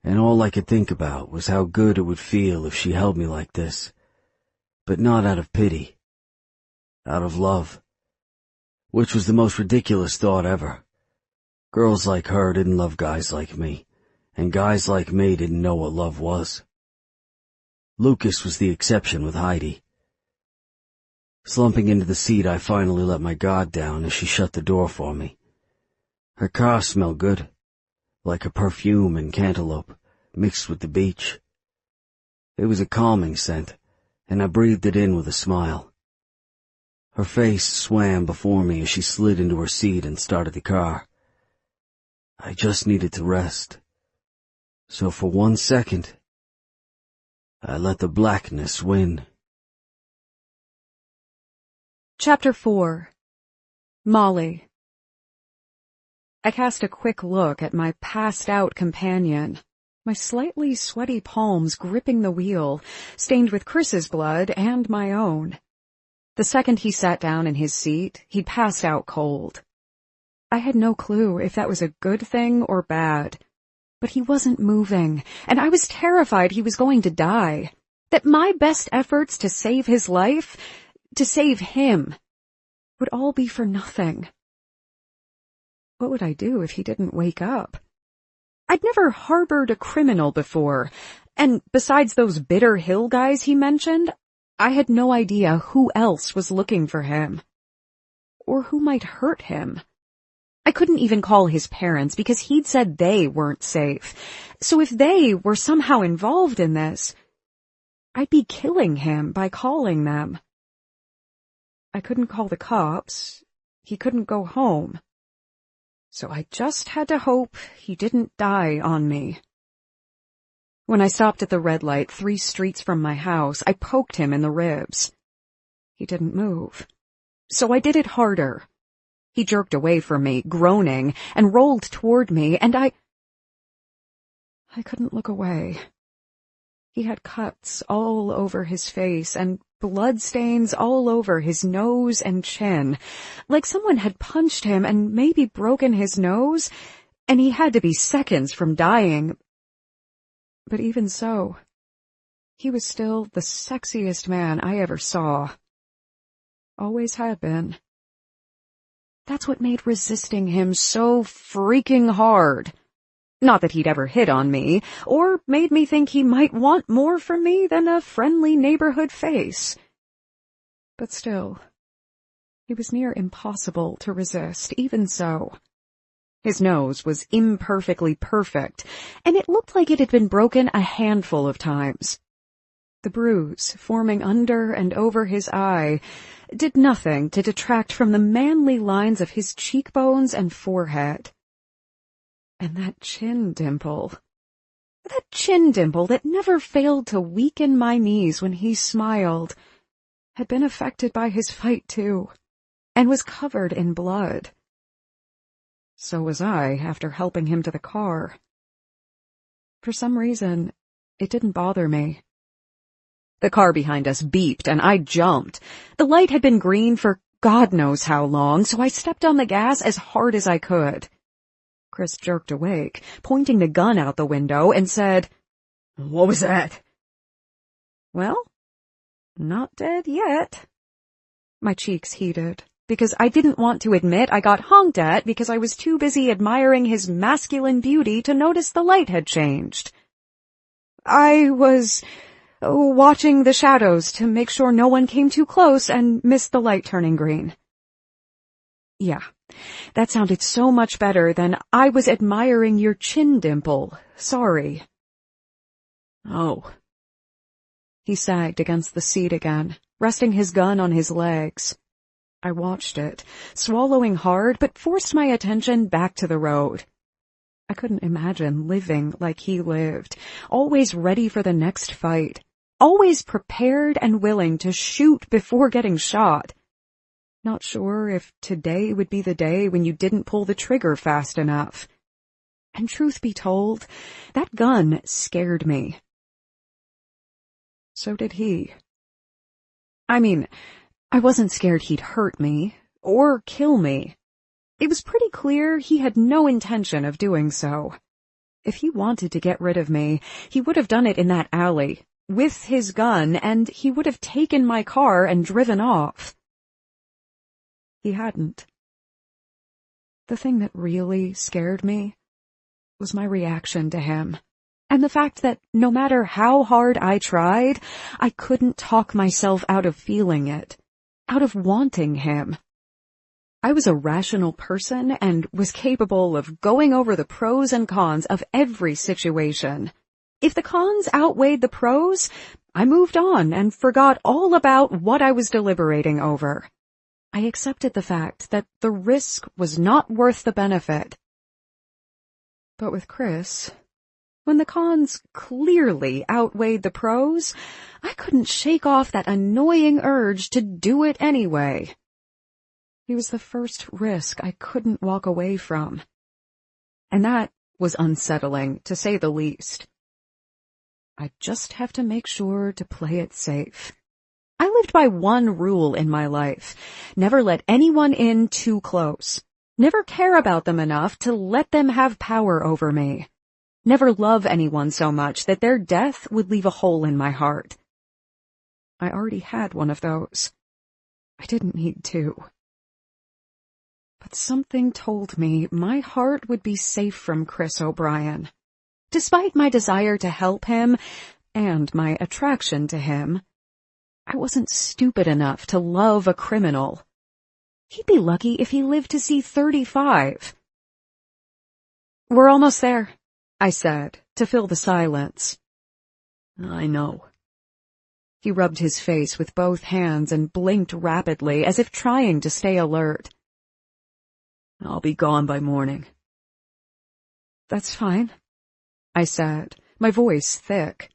And all I could think about was how good it would feel if she held me like this. But not out of pity. Out of love. which was the most ridiculous thought ever. Girls like her didn't love guys like me, and guys like me didn't know what love was. Lucas was the exception with Heidi. Slumping into the seat, I finally let my guard down as she shut the door for me. Her car smelled good, like a perfume and cantaloupe, mixed with the beach. It was a calming scent, and I breathed it in with a smile. Her face swam before me as she slid into her seat and started the car. I just needed to rest. So for 1 second, I let the blackness win. Chapter 4. Molly. I cast a quick look at my passed-out companion, my slightly sweaty palms gripping the wheel, stained with Chris's blood and my own. The second he sat down in his seat, he'd passed out cold. I had no clue if that was a good thing or bad, but he wasn't moving, and I was terrified he was going to die, that my best efforts to save his life, to save him, would all be for nothing. What would I do if he didn't wake up? I'd never harbored a criminal before, and besides those bitter hill guys he mentioned, I had no idea who else was looking for him, or who might hurt him. I couldn't even call his parents because he'd said they weren't safe, so if they were somehow involved in this, I'd be killing him by calling them. I couldn't call the cops, he couldn't go home. So I just had to hope he didn't die on me. When I stopped at the red light 3 streets from my house, I poked him in the ribs. He didn't move. So I did it harder. He jerked away from me, groaning, and rolled toward me, and I couldn't look away. He had cuts all over his face and bloodstains all over his nose and chin, like someone had punched him and maybe broken his nose, and he had to be seconds from dying. But even so, he was still the sexiest man I ever saw. Always had been. That's what made resisting him so freaking hard. Not that he'd ever hit on me, or made me think he might want more from me than a friendly neighborhood face. But still, he was near impossible to resist, even so. His nose was imperfectly perfect, and it looked like it had been broken a handful of times. The bruise forming under and over his eye did nothing to detract from the manly lines of his cheekbones and forehead. And that chin dimple that never failed to weaken my knees when he smiled, had been affected by his fight too, and was covered in blood. So was I after helping him to the car. For some reason, it didn't bother me. The car behind us beeped and I jumped. The light had been green for God knows how long, so I stepped on the gas as hard as I could. Chris jerked awake, pointing the gun out the window, and said, "What was that?" "Well, not dead yet." My cheeks heated, because I didn't want to admit I got honked at because I was too busy admiring his masculine beauty to notice the light had changed. "I was watching the shadows to make sure no one came too close and missed the light turning green." Yeah, that sounded so much better than "I was admiring your chin dimple. Sorry." "Oh." He sagged against the seat again, resting his gun on his legs. I watched it, swallowing hard, but forced my attention back to the road. I couldn't imagine living like he lived, always ready for the next fight, always prepared and willing to shoot before getting shot. Not sure if today would be the day when you didn't pull the trigger fast enough. And truth be told, that gun scared me. So did he. I mean, I wasn't scared he'd hurt me, or kill me. It was pretty clear he had no intention of doing so. If he wanted to get rid of me, he would have done it in that alley, with his gun, and he would have taken my car and driven off. He hadn't. The thing that really scared me was my reaction to him, and the fact that no matter how hard I tried, I couldn't talk myself out of feeling it, out of wanting him. I was a rational person and was capable of going over the pros and cons of every situation. If the cons outweighed the pros, I moved on and forgot all about what I was deliberating over. I accepted the fact that the risk was not worth the benefit. But with Chris, when the cons clearly outweighed the pros, I couldn't shake off that annoying urge to do it anyway. He was the first risk I couldn't walk away from. And that was unsettling, to say the least. I just have to make sure to play it safe. I lived by one rule in my life: never let anyone in too close. Never care about them enough to let them have power over me. Never love anyone so much that their death would leave a hole in my heart. I already had one of those. I didn't need two. But something told me my heart would be safe from Chris O'Brien. Despite my desire to help him and my attraction to him, I wasn't stupid enough to love a criminal. He'd be lucky if he lived to see 35. "We're almost there," I said, to fill the silence. I know. He rubbed his face with both hands and blinked rapidly, as if trying to stay alert. I'll be gone by morning. "That's fine," I said, my voice thick.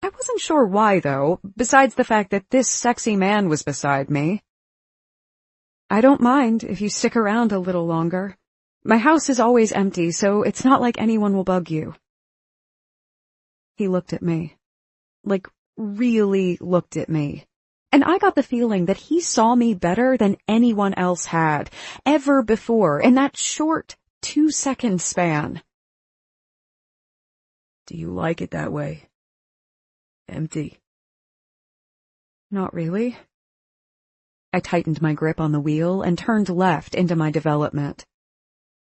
I wasn't sure why, though, besides the fact that this sexy man was beside me. "I don't mind if you stick around a little longer. My house is always empty, so it's not like anyone will bug you." He looked at me. Like, really looked at me. And I got the feeling that he saw me better than anyone else had, ever before, in that short 2-second span. Do you like it that way? Empty? Not really. I tightened my grip on the wheel and turned left into my development.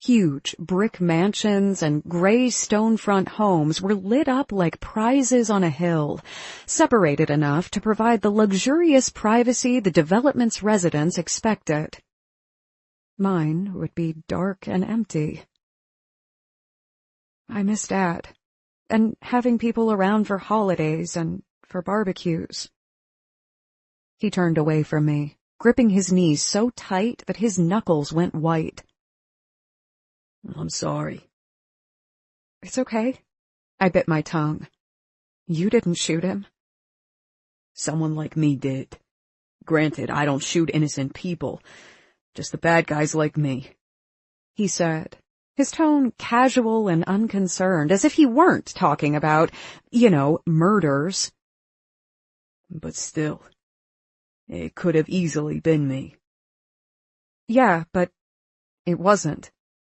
Huge brick mansions and gray stone-front homes were lit up like prizes on a hill, separated enough to provide the luxurious privacy the development's residents expected. Mine would be dark and empty. I miss Dad, and having people around for holidays and for barbecues. He turned away from me, gripping his knees so tight that his knuckles went white. I'm sorry. It's okay. I bit my tongue. You didn't shoot him. Someone like me did. Granted, I don't shoot innocent people, just the bad guys like me, he said, his tone casual and unconcerned, as if he weren't talking about, murders. But still, it could have easily been me. Yeah, but it wasn't,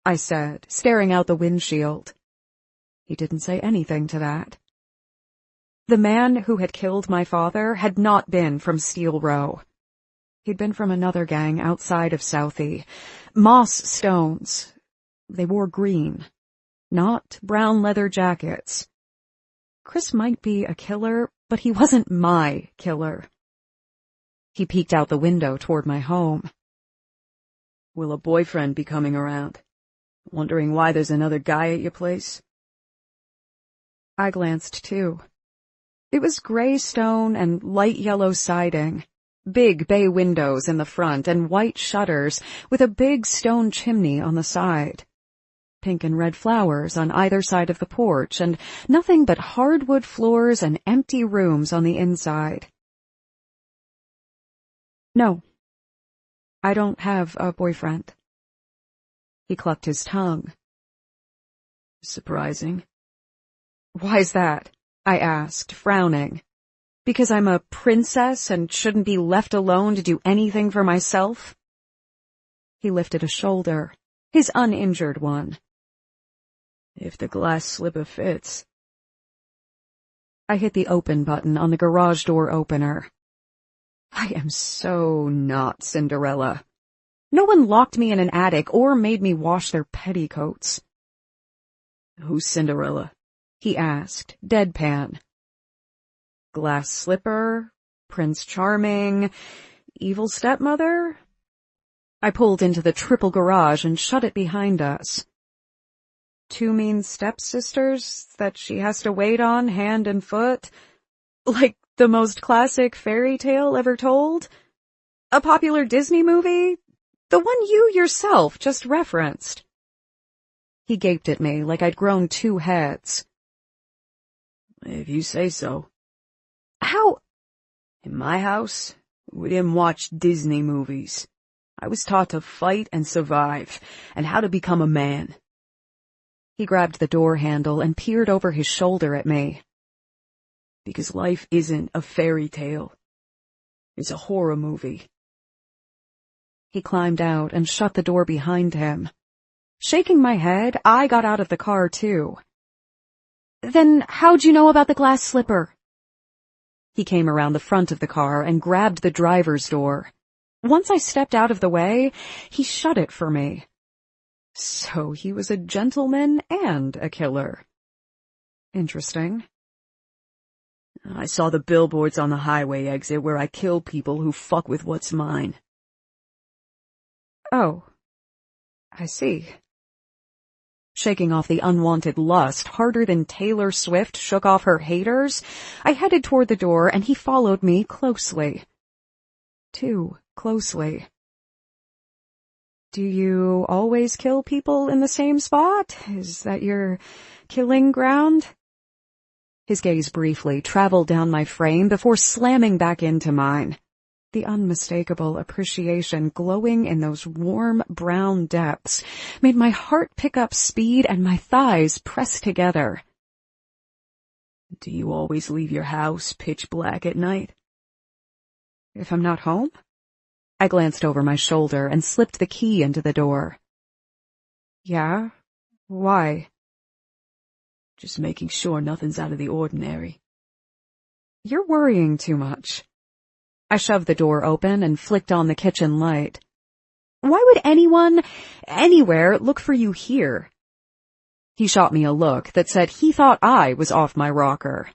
I said, staring out the windshield. He didn't say anything to that. The man who had killed my father had not been from Steel Row. He'd been from another gang outside of Southie. Moss Stones. They wore green, not brown leather jackets. Chris might be a killer, but he wasn't my killer. He peeked out the window toward my home. Will a boyfriend be coming around? Wondering why there's another guy at your place? I glanced too. It was gray stone and light yellow siding, big bay windows in the front and white shutters with a big stone chimney on the side. Pink and red flowers on either side of the porch and nothing but hardwood floors and empty rooms on the inside. No, I don't have a boyfriend. He clucked his tongue. Surprising. Why's that? I asked, frowning. Because I'm a princess and shouldn't be left alone to do anything for myself? He lifted a shoulder, his uninjured one. If the glass slipper fits. I hit the open button on the garage door opener. I am so not Cinderella. No one locked me in an attic or made me wash their petticoats. Who's Cinderella? He asked, deadpan. Glass slipper, Prince Charming, evil stepmother? I pulled into the triple garage and shut it behind us. 2 mean stepsisters that she has to wait on hand and foot? Like the most classic fairy tale ever told? A popular Disney movie? The one you yourself just referenced. He gaped at me like I'd grown 2 heads. If you say so. How? In my house, we didn't watch Disney movies. I was taught to fight and survive, and how to become a man. He grabbed the door handle and peered over his shoulder at me. Because life isn't a fairy tale. It's a horror movie. He climbed out and shut the door behind him. Shaking my head, I got out of the car too. Then how'd you know about the glass slipper? He came around the front of the car and grabbed the driver's door. Once I stepped out of the way, he shut it for me. So he was a gentleman and a killer. Interesting. I saw the billboards on the highway exit where I kill people who fuck with what's mine. Oh, I see. Shaking off the unwanted lust harder than Taylor Swift shook off her haters, I headed toward the door and he followed me closely. Too closely. Do you always kill people in the same spot? Is that your killing ground? His gaze briefly traveled down my frame before slamming back into mine. The unmistakable appreciation glowing in those warm brown depths made my heart pick up speed and my thighs press together. Do you always leave your house pitch black at night? If I'm not home? I glanced over my shoulder and slipped the key into the door. Yeah? Why? Just making sure nothing's out of the ordinary. You're worrying too much. I shoved the door open and flicked on the kitchen light. Why would anyone, anywhere, look for you here? He shot me a look that said he thought I was off my rocker.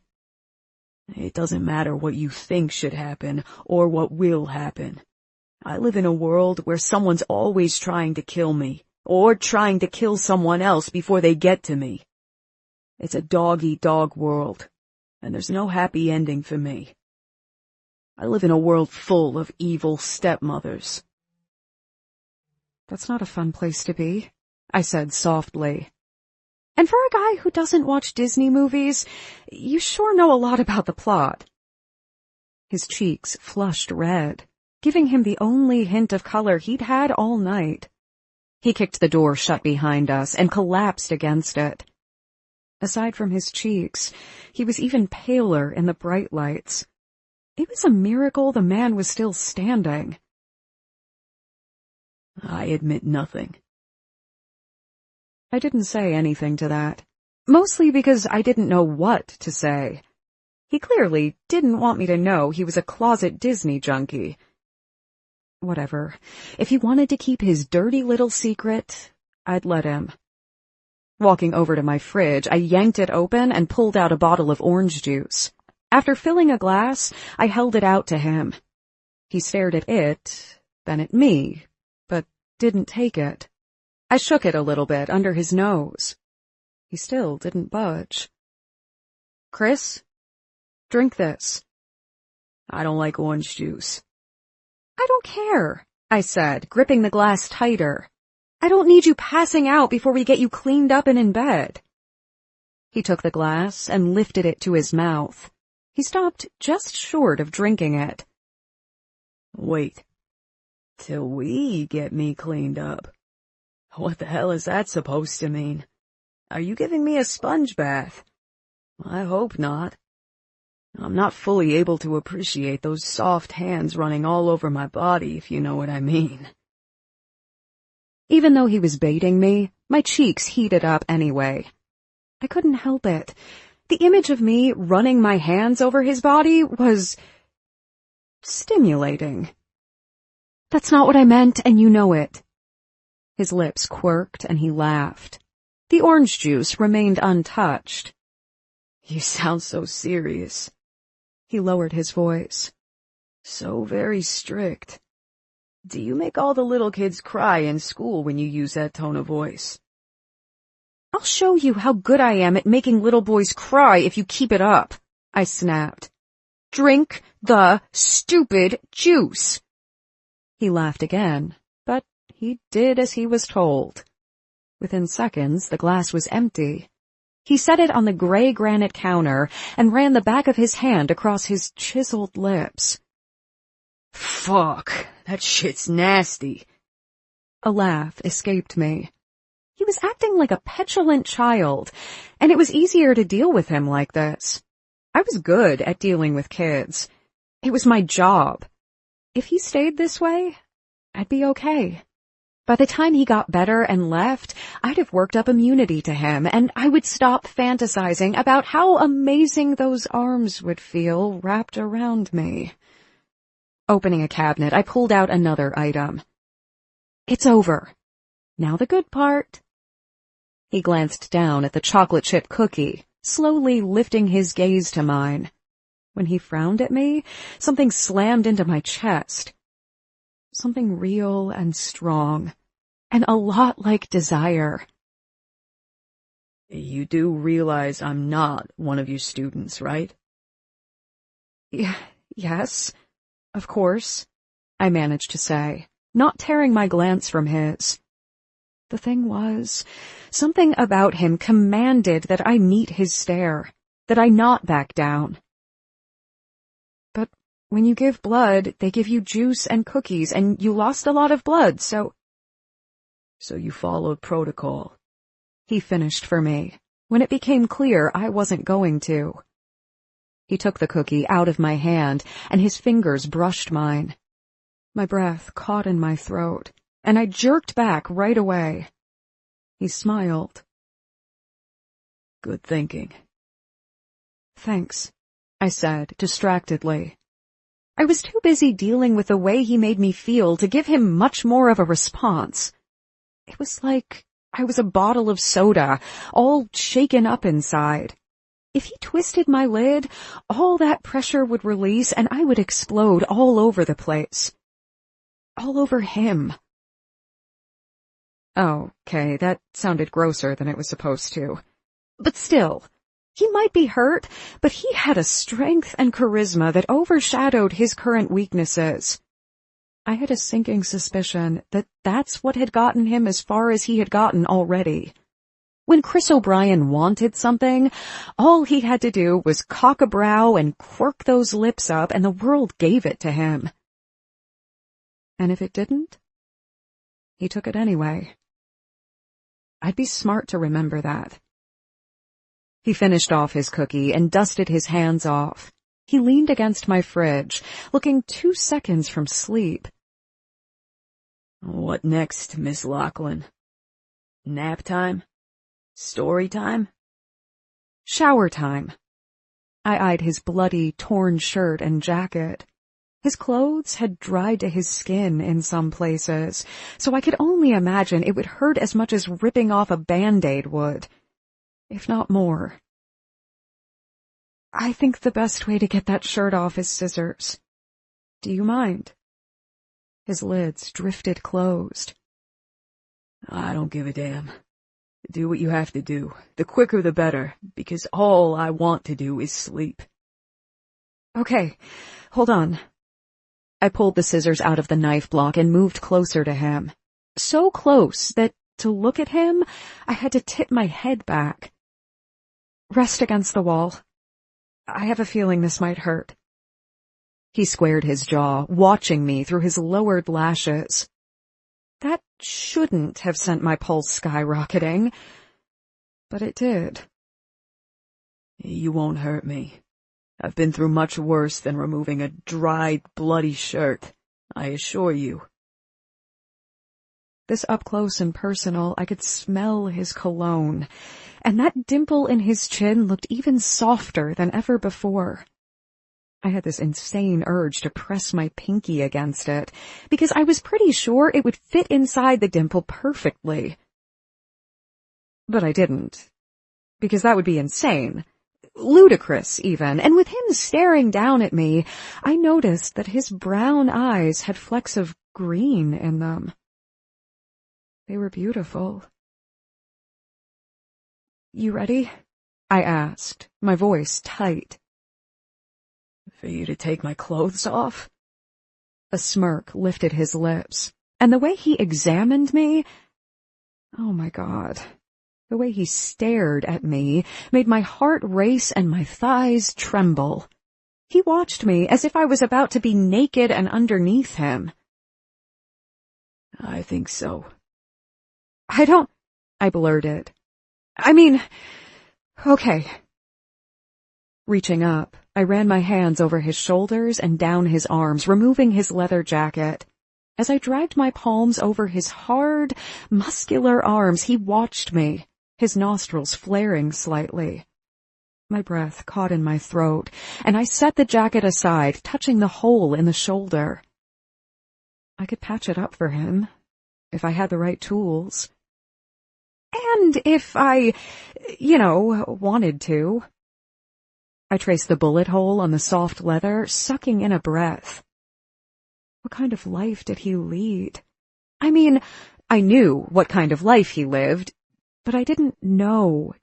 It doesn't matter what you think should happen or what will happen. I live in a world where someone's always trying to kill me or trying to kill someone else before they get to me. It's a dog-eat-dog world, and there's no happy ending for me. I live in a world full of evil stepmothers. That's not a fun place to be, I said softly. And for a guy who doesn't watch Disney movies, you sure know a lot about the plot. His cheeks flushed red, giving him the only hint of color he'd had all night. He kicked the door shut behind us and collapsed against it. Aside from his cheeks, he was even paler in the bright lights. It was a miracle the man was still standing. I admit nothing. I didn't say anything to that, mostly because I didn't know what to say. He clearly didn't want me to know he was a closet Disney junkie. Whatever. If he wanted to keep his dirty little secret, I'd let him. Walking over to my fridge, I yanked it open and pulled out a bottle of orange juice. After filling a glass, I held it out to him. He stared at it, then at me, but didn't take it. I shook it a little bit under his nose. He still didn't budge. Chris, drink this. I don't like orange juice. I don't care, I said, gripping the glass tighter. I don't need you passing out before we get you cleaned up and in bed. He took the glass and lifted it to his mouth. He stopped just short of drinking it. Wait. Till we get me cleaned up. What the hell is that supposed to mean? Are you giving me a sponge bath? I hope not. I'm not fully able to appreciate those soft hands running all over my body, if you know what I mean. Even though he was baiting me, my cheeks heated up anyway. I couldn't help it. The image of me running my hands over his body was stimulating. That's not what I meant, and you know it. His lips quirked and he laughed. The orange juice remained untouched. You sound so serious. He lowered his voice. So very strict. Do you make all the little kids cry in school when you use that tone of voice? I'll show you how good I am at making little boys cry if you keep it up, I snapped. Drink the stupid juice. He laughed again, but he did as he was told. Within seconds, the glass was empty. He set it on the gray granite counter and ran the back of his hand across his chiseled lips. Fuck, that shit's nasty. A laugh escaped me. He was acting like a petulant child, and it was easier to deal with him like this. I was good at dealing with kids. It was my job. If he stayed this way, I'd be okay. By the time he got better and left, I'd have worked up immunity to him, and I would stop fantasizing about how amazing those arms would feel wrapped around me. Opening a cabinet, I pulled out another item. It's over. Now the good part. He glanced down at the chocolate chip cookie, slowly lifting his gaze to mine. When he frowned at me, something slammed into my chest. Something real and strong, and a lot like desire. You do realize I'm not one of your students, right? Yes, of course, I managed to say, not tearing my glance from his. The thing was, something about him commanded that I meet his stare, that I not back down. But when you give blood, they give you juice and cookies, and you lost a lot of blood, so... So you followed protocol. He finished for me, when it became clear I wasn't going to. He took the cookie out of my hand, and his fingers brushed mine. My breath caught in my throat, and I jerked back right away. He smiled. Good thinking. Thanks, I said distractedly. I was too busy dealing with the way he made me feel to give him much more of a response. It was like I was a bottle of soda, all shaken up inside. If he twisted my lid, all that pressure would release and I would explode all over the place. All over him. Okay, that sounded grosser than it was supposed to. But still, he might be hurt, but he had a strength and charisma that overshadowed his current weaknesses. I had a sinking suspicion that that's what had gotten him as far as he had gotten already. When Chris O'Brien wanted something, all he had to do was cock a brow and quirk those lips up, and the world gave it to him. And if it didn't, he took it anyway. I'd be smart to remember that. He finished off his cookie and dusted his hands off. He leaned against my fridge, looking 2 seconds from sleep. What next, Miss Lachlan? Nap time? Story time? Shower time. I eyed his bloody, torn shirt and jacket. His clothes had dried to his skin in some places, so I could only imagine it would hurt as much as ripping off a Band-Aid would, if not more. I think the best way to get that shirt off is scissors. Do you mind? His lids drifted closed. I don't give a damn. Do what you have to do. The quicker the better, because all I want to do is sleep. Okay, hold on. I pulled the scissors out of the knife block and moved closer to him. So close that, to look at him, I had to tip my head back. Rest against the wall. I have a feeling this might hurt. He squared his jaw, watching me through his lowered lashes. That shouldn't have sent my pulse skyrocketing, but it did. You won't hurt me. I've been through much worse than removing a dried, bloody shirt, I assure you. This up close and personal, I could smell his cologne, and that dimple in his chin looked even softer than ever before. I had this insane urge to press my pinky against it, because I was pretty sure it would fit inside the dimple perfectly. But I didn't, because that would be insane. Ludicrous, even, and with him staring down at me, I noticed that his brown eyes had flecks of green in them. They were beautiful. "You ready?" I asked, my voice tight. "For you to take my clothes off?" A smirk lifted his lips, and the way he examined me, oh my God, the way he stared at me made my heart race and my thighs tremble. He watched me as if I was about to be naked and underneath him. "I think so." I blurted. "I mean, okay." Reaching up, I ran my hands over his shoulders and down his arms, removing his leather jacket. As I dragged my palms over his hard, muscular arms, he watched me, his nostrils flaring slightly. My breath caught in my throat, and I set the jacket aside, touching the hole in the shoulder. I could patch it up for him, if I had the right tools. And if I, wanted to. I traced the bullet hole on the soft leather, sucking in a breath. What kind of life did he lead? I mean, I knew what kind of life he lived, but I didn't know.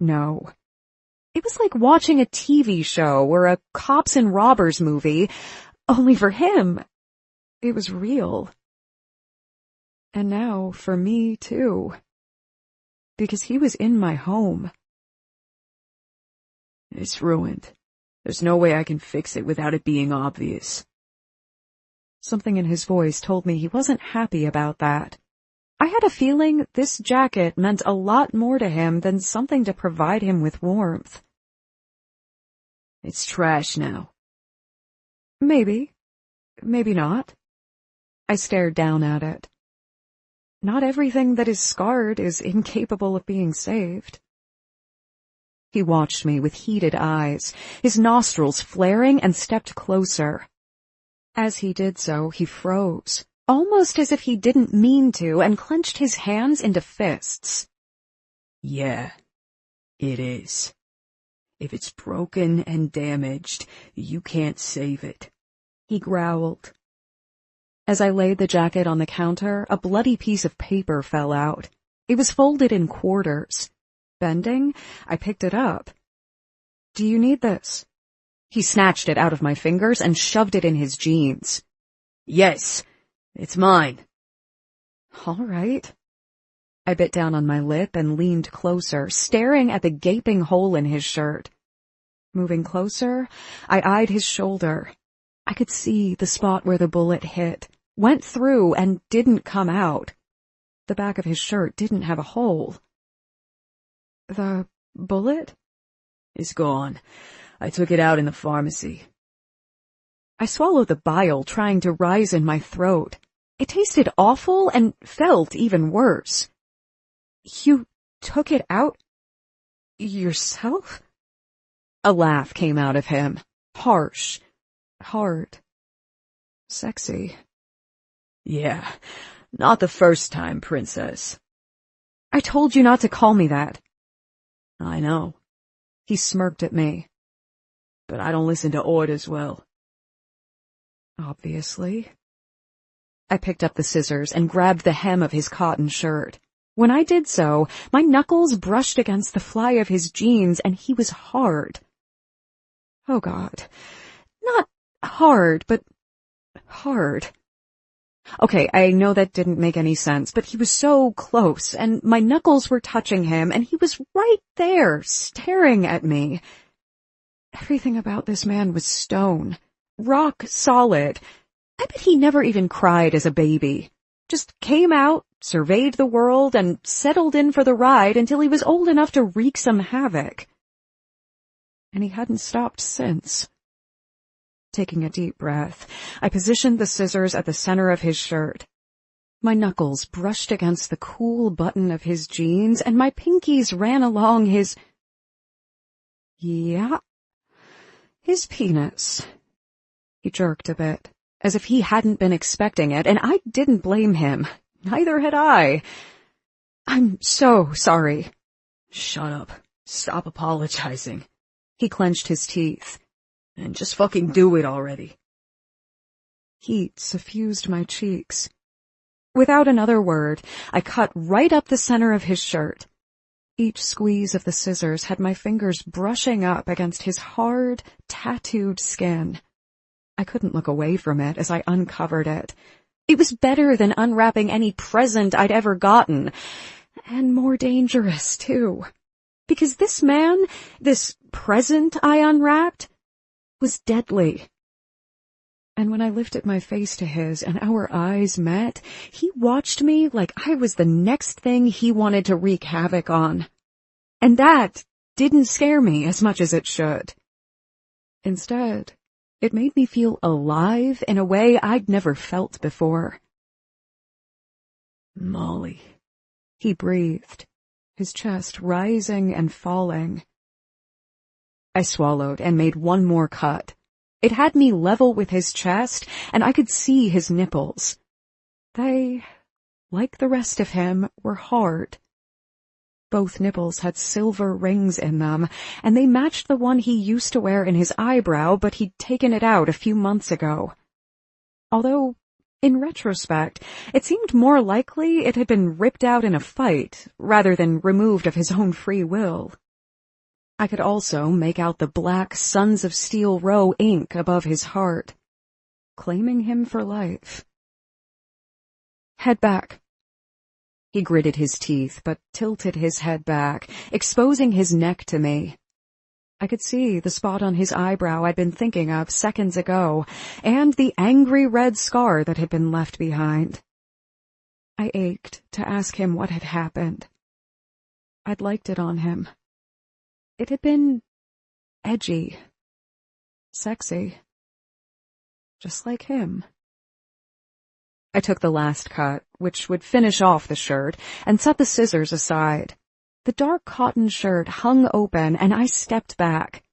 It was like watching a TV show or a cops and robbers movie, only for him, it was real. And now for me, too. Because he was in my home. "It's ruined. There's no way I can fix it without it being obvious." Something in his voice told me he wasn't happy about that. I had a feeling this jacket meant a lot more to him than something to provide him with warmth. "It's trash now." Maybe. Maybe not. I stared down at it. Not everything that is scarred is incapable of being saved. He watched me with heated eyes, his nostrils flaring, and stepped closer. As he did so, he froze, almost as if he didn't mean to, and clenched his hands into fists. "Yeah, it is. If it's broken and damaged, you can't save it," he growled. As I laid the jacket on the counter, a bloody piece of paper fell out. It was folded in quarters. Bending, I picked it up. "Do you need this?" He snatched it out of my fingers and shoved it in his jeans. "Yes, it's mine." "All right." I bit down on my lip and leaned closer, staring at the gaping hole in his shirt. Moving closer, I eyed his shoulder. I could see the spot where the bullet hit, went through, and didn't come out. The back of his shirt didn't have a hole. "The bullet?" "It's gone. I took it out in the pharmacy." I swallowed the bile trying to rise in my throat. It tasted awful and felt even worse. "You took it out yourself?" A laugh came out of him, harsh, hard, sexy. "Yeah, not the first time, Princess." "I told you not to call me that." "I know." He smirked at me. "But I don't listen to orders well." "Obviously." I picked up the scissors and grabbed the hem of his cotton shirt. When I did so, my knuckles brushed against the fly of his jeans, and he was hard. Oh, God. Not hard, but hard. Okay, I know that didn't make any sense, but he was so close, and my knuckles were touching him, and he was right there, staring at me. Everything about this man was stone, rock solid. I bet he never even cried as a baby. Just came out, surveyed the world, and settled in for the ride until he was old enough to wreak some havoc. And he hadn't stopped since. Taking a deep breath, I positioned the scissors at the center of his shirt. My knuckles brushed against the cool button of his jeans, and my pinkies ran along his... Yeah, his penis. He jerked a bit, as if he hadn't been expecting it, and I didn't blame him. Neither had I. I'm so sorry. Shut up. Stop apologizing. He clenched his teeth. And just fucking do it already. Heat suffused my cheeks. Without another word, I cut right up the center of his shirt. Each squeeze of the scissors had my fingers brushing up against his hard, tattooed skin. I couldn't look away from it as I uncovered it. It was better than unwrapping any present I'd ever gotten. And more dangerous, too. Because this man, this present I unwrapped, was deadly. And when I lifted my face to his and our eyes met, he watched me like I was the next thing he wanted to wreak havoc on. And that didn't scare me as much as it should. Instead, it made me feel alive in a way I'd never felt before. Molly, he breathed, his chest rising and falling. I swallowed and made one more cut. It had me level with his chest, and I could see his nipples. They, like the rest of him, were hard. Both nipples had silver rings in them, and they matched the one he used to wear in his eyebrow, but he'd taken it out a few months ago. Although, in retrospect, it seemed more likely it had been ripped out in a fight, rather than removed of his own free will. I could also make out the black Sons of Steel Row ink above his heart, claiming him for life. Head back. He gritted his teeth, but tilted his head back, exposing his neck to me. I could see the spot on his eyebrow I'd been thinking of seconds ago, and the angry red scar that had been left behind. I ached to ask him what had happened. I'd liked it on him. It had been edgy, sexy, just like him. I took the last cut, which would finish off the shirt, and set the scissors aside. The dark cotton shirt hung open, and I stepped back.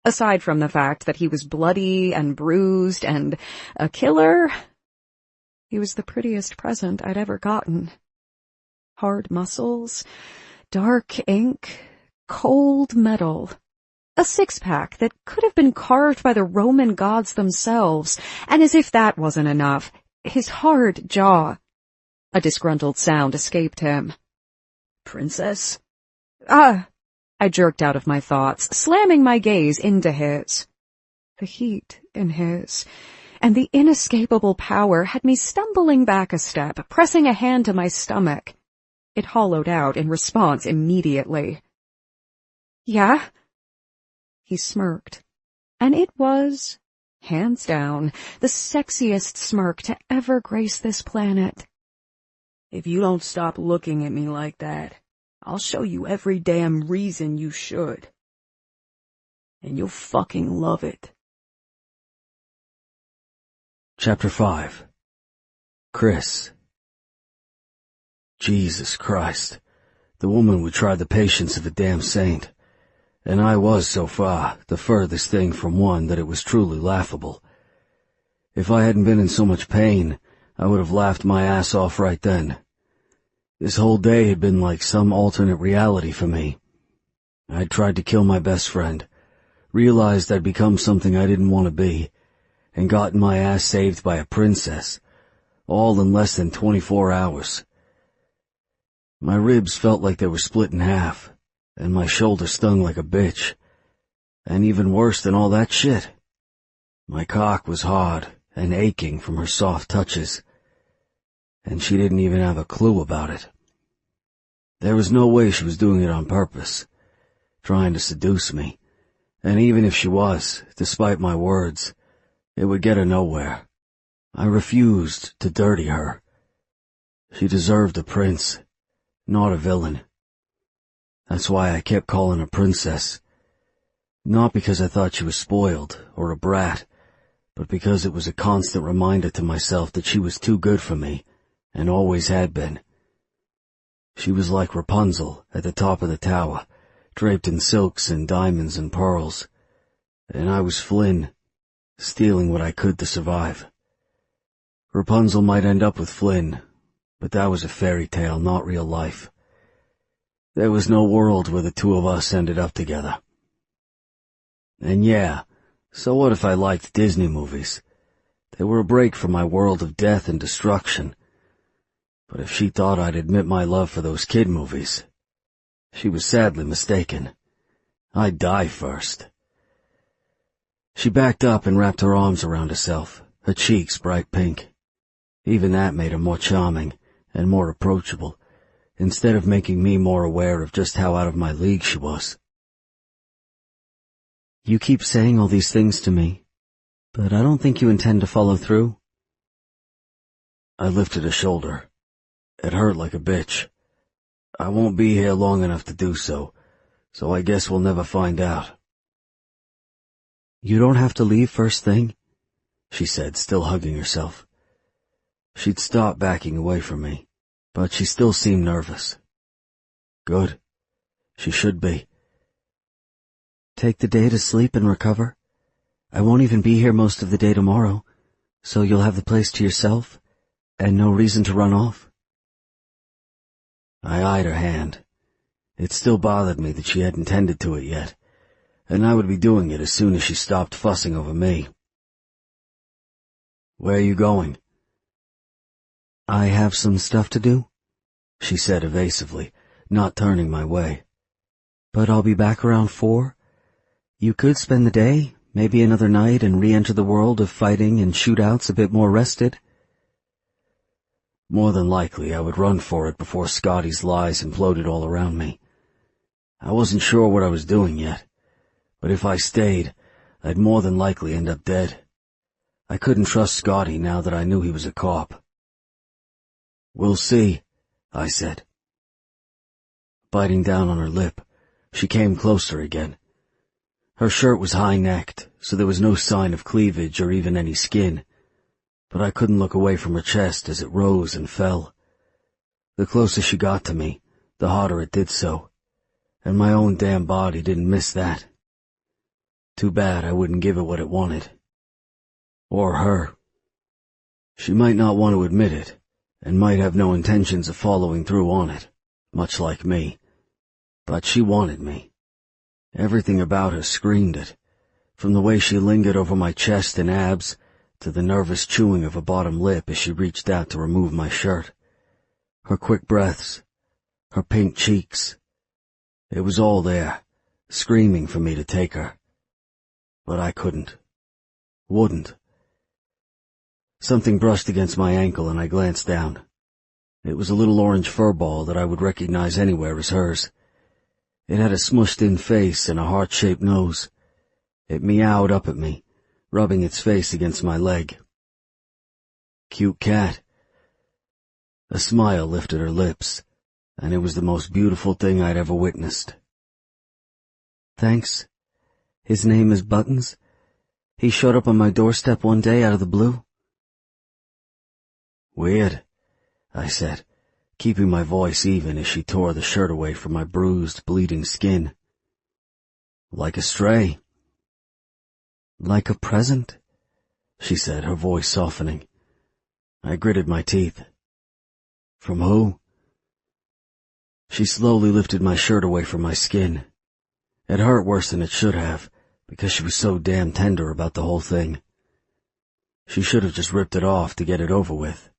Aside from the fact that he was bloody and bruised and a killer, he was the prettiest present I'd ever gotten. Hard muscles, dark ink, cold metal. A six-pack that could have been carved by the Roman gods themselves, and as if that wasn't enough, his hard jaw. A disgruntled sound escaped him. Princess? I jerked out of my thoughts, slamming my gaze into his. The heat in his, and the inescapable power had me stumbling back a step, pressing a hand to my stomach. It hollowed out in response immediately. Yeah? He smirked, and it was, hands down, the sexiest smirk to ever grace this planet. If you don't stop looking at me like that, I'll show you every damn reason you should. And you'll fucking love it. Chapter 5. Chris. Jesus Christ. The woman would try the patience of a damn saint. And I was, so far, the furthest thing from one that it was truly laughable. If I hadn't been in so much pain, I would have laughed my ass off right then. This whole day had been like some alternate reality for me. I'd tried to kill my best friend, realized I'd become something I didn't want to be, and gotten my ass saved by a princess, all in less than 24 hours. My ribs felt like they were split in half, and my shoulder stung like a bitch. And even worse than all that shit, my cock was hard and aching from her soft touches, and she didn't even have a clue about it. There was no way she was doing it on purpose, trying to seduce me, and even if she was, despite my words, it would get her nowhere. I refused to dirty her. She deserved a prince, not a villain. That's why I kept calling her princess. Not because I thought she was spoiled or a brat, but because it was a constant reminder to myself that she was too good for me, and always had been. She was like Rapunzel at the top of the tower, draped in silks and diamonds and pearls. And I was Flynn, stealing what I could to survive. Rapunzel might end up with Flynn, but that was a fairy tale, not real life. There was no world where the two of us ended up together. And yeah, so what if I liked Disney movies? They were a break from my world of death and destruction. But if she thought I'd admit my love for those kid movies, she was sadly mistaken. I'd die first. She backed up and wrapped her arms around herself, her cheeks bright pink. Even that made her more charming and more approachable, instead of making me more aware of just how out of my league she was. You keep saying all these things to me, but I don't think you intend to follow through. I lifted a shoulder. It hurt like a bitch. I won't be here long enough to do so I guess we'll never find out. You don't have to leave first thing, she said, still hugging herself. She'd stopped backing away from me, but she still seemed nervous. Good. She should be. Take the day to sleep and recover. I won't even be here most of the day tomorrow, so you'll have the place to yourself, and no reason to run off. I eyed her hand. It still bothered me that she hadn't tended to it yet, and I would be doing it as soon as she stopped fussing over me. Where are you going? I have some stuff to do, she said evasively, not turning my way. But I'll be back around 4. You could spend the day, maybe another night, and re-enter the world of fighting and shootouts a bit more rested. More than likely I would run for it before Scotty's lies imploded all around me. I wasn't sure what I was doing yet, but if I stayed, I'd more than likely end up dead. I couldn't trust Scotty now that I knew he was a cop. We'll see, I said. Biting down on her lip, she came closer again. Her shirt was high-necked, so there was no sign of cleavage or even any skin, but I couldn't look away from her chest as it rose and fell. The closer she got to me, the harder it did so, and my own damn body didn't miss that. Too bad I wouldn't give it what it wanted. Or her. She might not want to admit it, and might have no intentions of following through on it, much like me. But she wanted me. Everything about her screamed it, from the way she lingered over my chest and abs, to the nervous chewing of her bottom lip as she reached out to remove my shirt. Her quick breaths, her pink cheeks. It was all there, screaming for me to take her. But I couldn't. Wouldn't. Something brushed against my ankle and I glanced down. It was a little orange fur ball that I would recognize anywhere as hers. It had a smushed-in face and a heart-shaped nose. It meowed up at me, rubbing its face against my leg. Cute cat. A smile lifted her lips, and it was the most beautiful thing I'd ever witnessed. Thanks. His name is Buttons. He showed up on my doorstep one day out of the blue. Weird, I said, keeping my voice even as she tore the shirt away from my bruised, bleeding skin. Like a stray. Like a present, she said, her voice softening. I gritted my teeth. From who? She slowly lifted my shirt away from my skin. It hurt worse than it should have, because she was so damn tender about the whole thing. She should have just ripped it off to get it over with,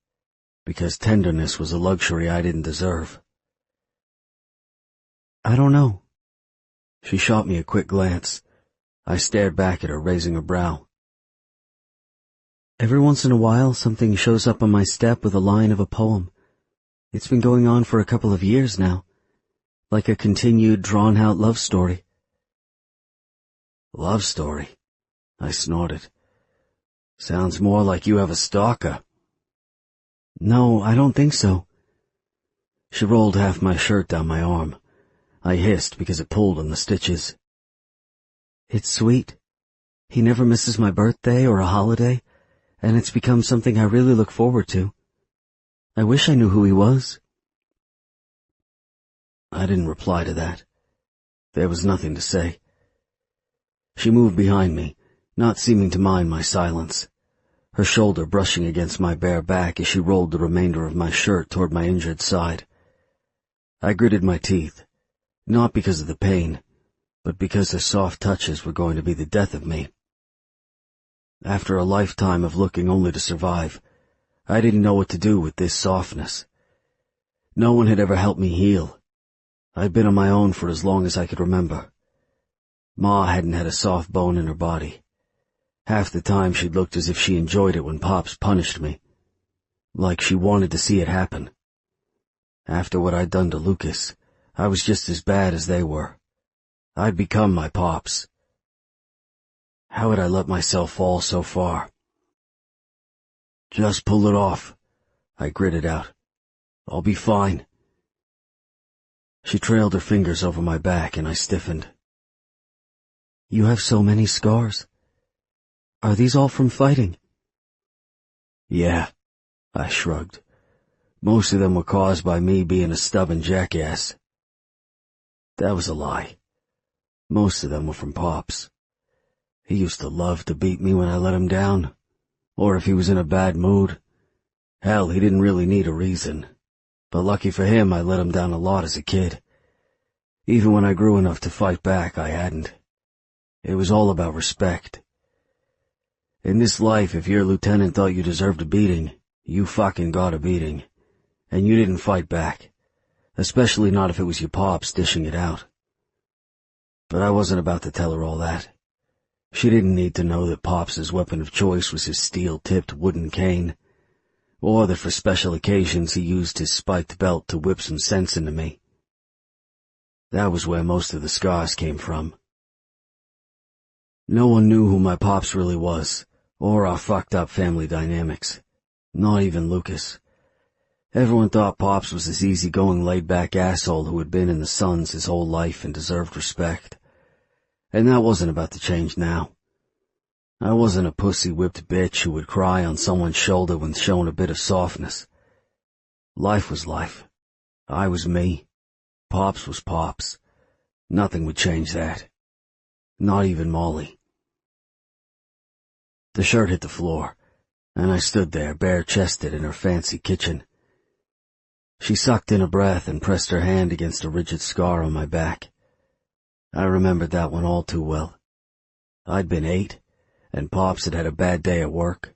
because tenderness was a luxury I didn't deserve. I don't know. She shot me a quick glance. I stared back at her, raising her brow. Every once in a while, something shows up on my step with a line of a poem. It's been going on for a couple of years now, like a continued, drawn-out love story. Love story? I snorted. Sounds more like you have a stalker. No, I don't think so. She rolled half my shirt down my arm. I hissed because it pulled on the stitches. It's sweet. He never misses my birthday or a holiday, and it's become something I really look forward to. I wish I knew who he was. I didn't reply to that. There was nothing to say. She moved behind me, not seeming to mind my silence, her shoulder brushing against my bare back as she rolled the remainder of my shirt toward my injured side. I gritted my teeth, not because of the pain, but because her soft touches were going to be the death of me. After a lifetime of looking only to survive, I didn't know what to do with this softness. No one had ever helped me heal. I'd been on my own for as long as I could remember. Ma hadn't had a soft bone in her body. Half the time she'd looked as if she enjoyed it when Pops punished me, like she wanted to see it happen. After what I'd done to Lucas, I was just as bad as they were. I'd become my Pops. How had I let myself fall so far? Just pull it off, I gritted out. I'll be fine. She trailed her fingers over my back and I stiffened. You have so many scars. Are these all from fighting? Yeah, I shrugged. Most of them were caused by me being a stubborn jackass. That was a lie. Most of them were from Pops. He used to love to beat me when I let him down, or if he was in a bad mood. Hell, he didn't really need a reason. But lucky for him, I let him down a lot as a kid. Even when I grew enough to fight back, I hadn't. It was all about respect. In this life, if your lieutenant thought you deserved a beating, you fucking got a beating. And you didn't fight back. Especially not if it was your Pops dishing it out. But I wasn't about to tell her all that. She didn't need to know that Pops' weapon of choice was his steel-tipped wooden cane, or that for special occasions he used his spiked belt to whip some sense into me. That was where most of the scars came from. No one knew who my Pops really was, or our fucked-up family dynamics. Not even Lucas. Everyone thought Pops was this easygoing, laid-back asshole who had been in the Suns his whole life and deserved respect. And that wasn't about to change now. I wasn't a pussy-whipped bitch who would cry on someone's shoulder when shown a bit of softness. Life was life. I was me. Pops was Pops. Nothing would change that. Not even Molly. The shirt hit the floor, and I stood there bare-chested in her fancy kitchen. She sucked in a breath and pressed her hand against a rigid scar on my back. I remembered that one all too well. I'd been 8, and Pops had had a bad day at work.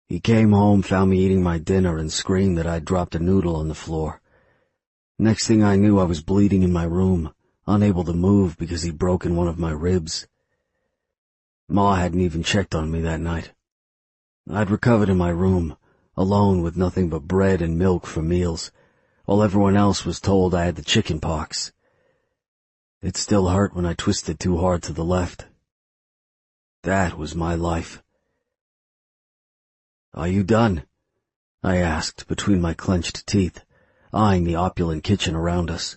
He came home, found me eating my dinner, and screamed that I'd dropped a noodle on the floor. Next thing I knew, I was bleeding in my room, unable to move because he'd broken one of my ribs. Ma hadn't even checked on me that night. I'd recovered in my room, alone with nothing but bread and milk for meals, while everyone else was told I had the chicken pox. It still hurt when I twisted too hard to the left. That was my life. Are you done? I asked between my clenched teeth, eyeing the opulent kitchen around us.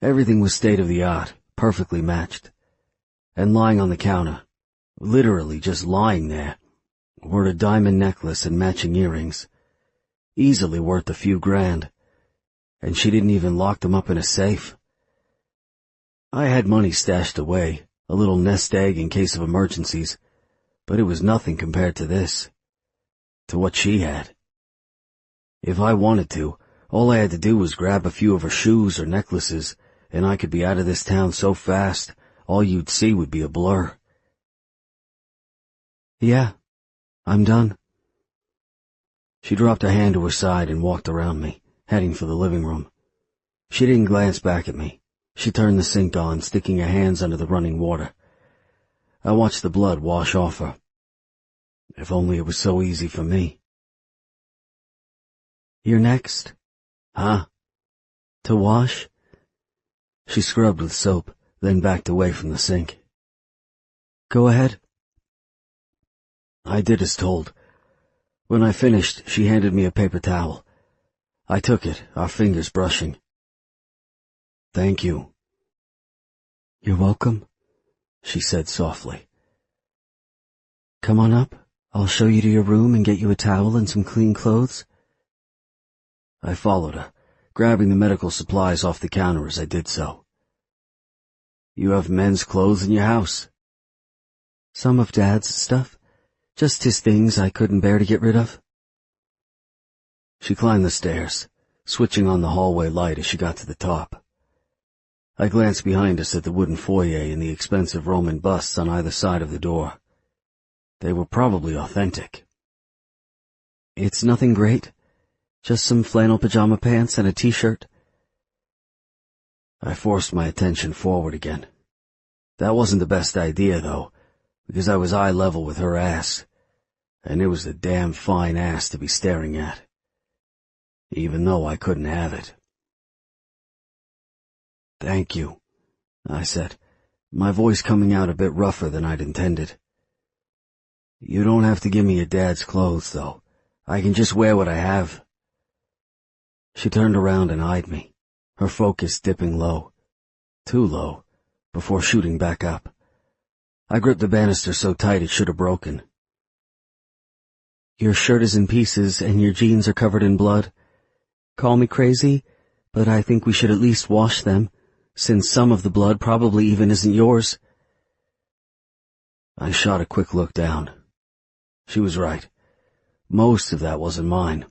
Everything was state-of-the-art, perfectly matched. And lying on the counter, literally just lying there, were a diamond necklace and matching earrings, easily worth a few grand, and she didn't even lock them up in a safe. I had money stashed away, a little nest egg in case of emergencies, but it was nothing compared to this, to what she had. If I wanted to, all I had to do was grab a few of her shoes or necklaces, and I could be out of this town so fast, all you'd see would be a blur. Yeah, I'm done. She dropped a hand to her side and walked around me, heading for the living room. She didn't glance back at me. She turned the sink on, sticking her hands under the running water. I watched the blood wash off her. If only it was so easy for me. You're next. Huh? To wash? She scrubbed with soap, then backed away from the sink. Go ahead. I did as told. When I finished, she handed me a paper towel. I took it, our fingers brushing. Thank you. You're welcome, she said softly. Come on up. I'll show you to your room and get you a towel and some clean clothes. I followed her, grabbing the medical supplies off the counter as I did so. You have men's clothes in your house? Some of Dad's stuff. Just his things I couldn't bear to get rid of. She climbed the stairs, switching on the hallway light as she got to the top. I glanced behind us at the wooden foyer and the expensive Roman busts on either side of the door. They were probably authentic. It's nothing great. Just some flannel pajama pants and a t-shirt. I forced my attention forward again. That wasn't the best idea, though, because I was eye level with her ass, and it was a damn fine ass to be staring at, even though I couldn't have it. Thank you, I said, my voice coming out a bit rougher than I'd intended. You don't have to give me your dad's clothes, though. I can just wear what I have. She turned around and eyed me, her focus dipping low, too low, before shooting back up. I gripped the banister so tight it should have broken. Your shirt is in pieces and your jeans are covered in blood. Call me crazy, but I think we should at least wash them, since some of the blood probably even isn't yours. I shot a quick look down. She was right. Most of that wasn't mine.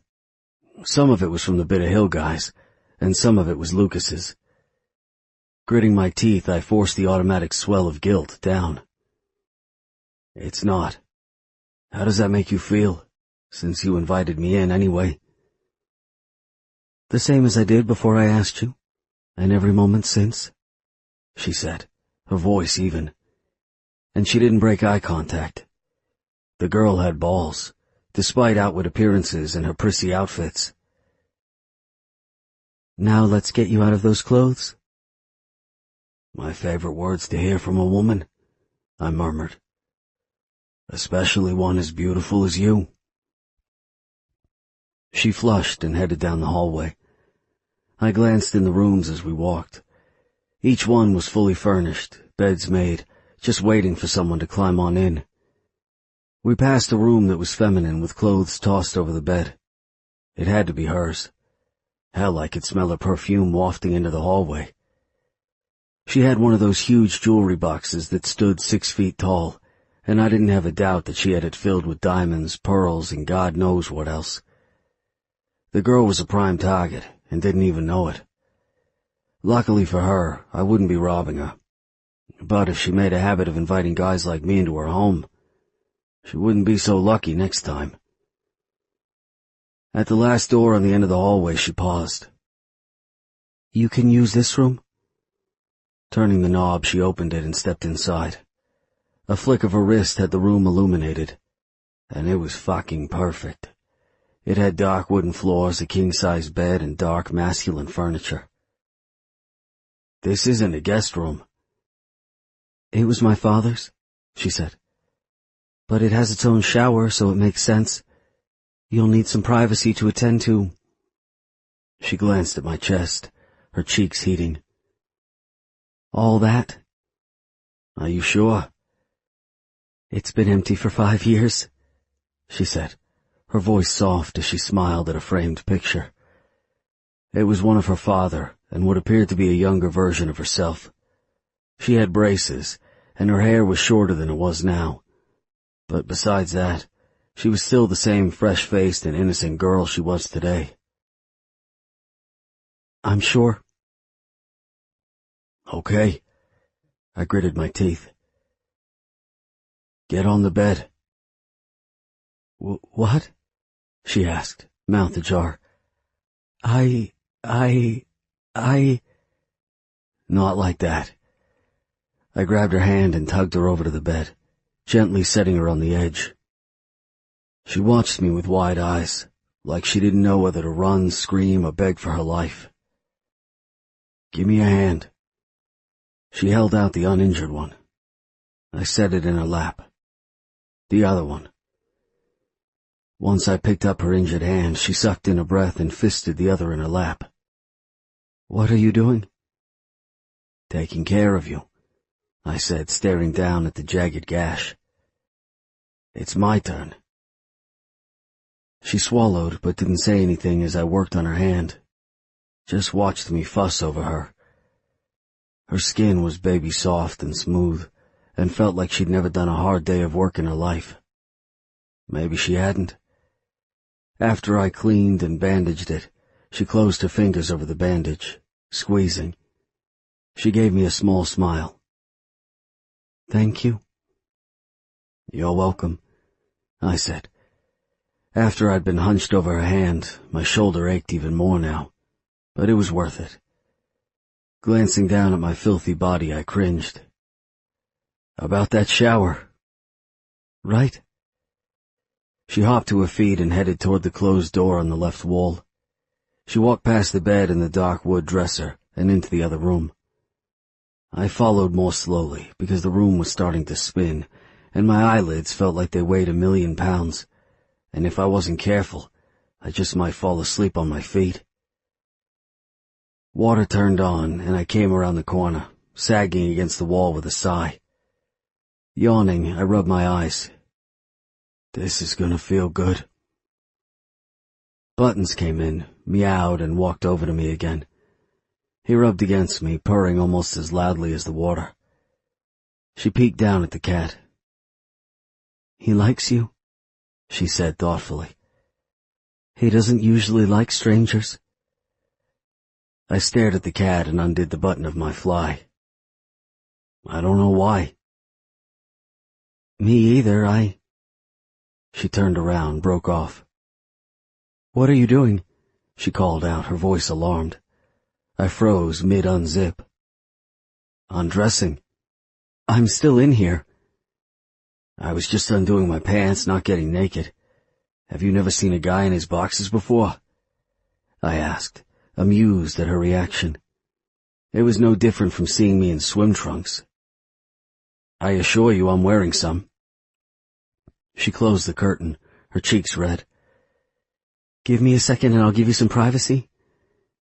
Some of it was from the Bit of Hill guys, and some of it was Lucas's. Gritting my teeth, I forced the automatic swell of guilt down. It's not. How does that make you feel, since you invited me in anyway? The same as I did before I asked you, and every moment since, she said, her voice even. And she didn't break eye contact. The girl had balls, despite outward appearances and her prissy outfits. Now let's get you out of those clothes. My favorite words to hear from a woman, I murmured. Especially one as beautiful as you. She flushed and headed down the hallway. I glanced in the rooms as we walked. Each one was fully furnished, beds made, just waiting for someone to climb on in. We passed a room that was feminine with clothes tossed over the bed. It had to be hers. Hell, I could smell her perfume wafting into the hallway. She had one of those huge jewelry boxes that stood 6 feet tall, and I didn't have a doubt that she had it filled with diamonds, pearls, and God knows what else. The girl was a prime target, and didn't even know it. Luckily for her, I wouldn't be robbing her. But if she made a habit of inviting guys like me into her home, she wouldn't be so lucky next time. At the last door on the end of the hallway, she paused. You can use this room? Turning the knob, she opened it and stepped inside. A flick of her wrist had the room illuminated, and it was fucking perfect. It had dark wooden floors, a king-size bed, and dark masculine furniture. This isn't a guest room. It was my father's, she said. But it has its own shower, so it makes sense. You'll need some privacy to attend to. She glanced at my chest, her cheeks heating. All that? Are you sure? It's been empty for 5 years, she said, her voice soft as she smiled at a framed picture. It was one of her father, and what appeared to be a younger version of herself. She had braces, and her hair was shorter than it was now. But besides that, she was still the same fresh-faced and innocent girl she was today. I'm sure. Okay. I gritted my teeth. Get on the bed. What? She asked, mouth ajar. I... Not like that. I grabbed her hand and tugged her over to the bed, gently setting her on the edge. She watched me with wide eyes, like she didn't know whether to run, scream, or beg for her life. Give me a hand. She held out the uninjured one. I set it in her lap. The other one. Once I picked up her injured hand, she sucked in a breath and fisted the other in her lap. What are you doing? Taking care of you, I said, staring down at the jagged gash. It's my turn. She swallowed, but didn't say anything as I worked on her hand. Just watched me fuss over her. Her skin was baby soft and smooth, and felt like she'd never done a hard day of work in her life. Maybe she hadn't. After I cleaned and bandaged it, she closed her fingers over the bandage, squeezing. She gave me a small smile. "Thank you." "You're welcome," I said. After I'd been hunched over her hand, my shoulder ached even more now, but it was worth it. Glancing down at my filthy body, I cringed. "About that shower." "Right." She hopped to her feet and headed toward the closed door on the left wall. She walked past the bed and the dark wood dresser and into the other room. I followed more slowly because the room was starting to spin, and my eyelids felt like they weighed 1,000,000 pounds, and if I wasn't careful, I just might fall asleep on my feet. Water turned on, and I came around the corner, sagging against the wall with a sigh. Yawning, I rubbed my eyes. This is gonna feel good. Buttons came in, meowed, and walked over to me again. He rubbed against me, purring almost as loudly as the water. She peeked down at the cat. "He likes you," she said thoughtfully. "He doesn't usually like strangers." I stared at the cat and undid the button of my fly. "I don't know why." "Me either, She turned around, broke off. "What are you doing?" she called out, her voice alarmed. I froze mid-unzip. "Undressing." "I'm still in here." "I was just undoing my pants, not getting naked. Have you never seen a guy in his boxes before?" I asked, amused at her reaction. It was no different from seeing me in swim trunks. "I assure you I'm wearing some." She closed the curtain, her cheeks red. "Give me a second and I'll give you some privacy.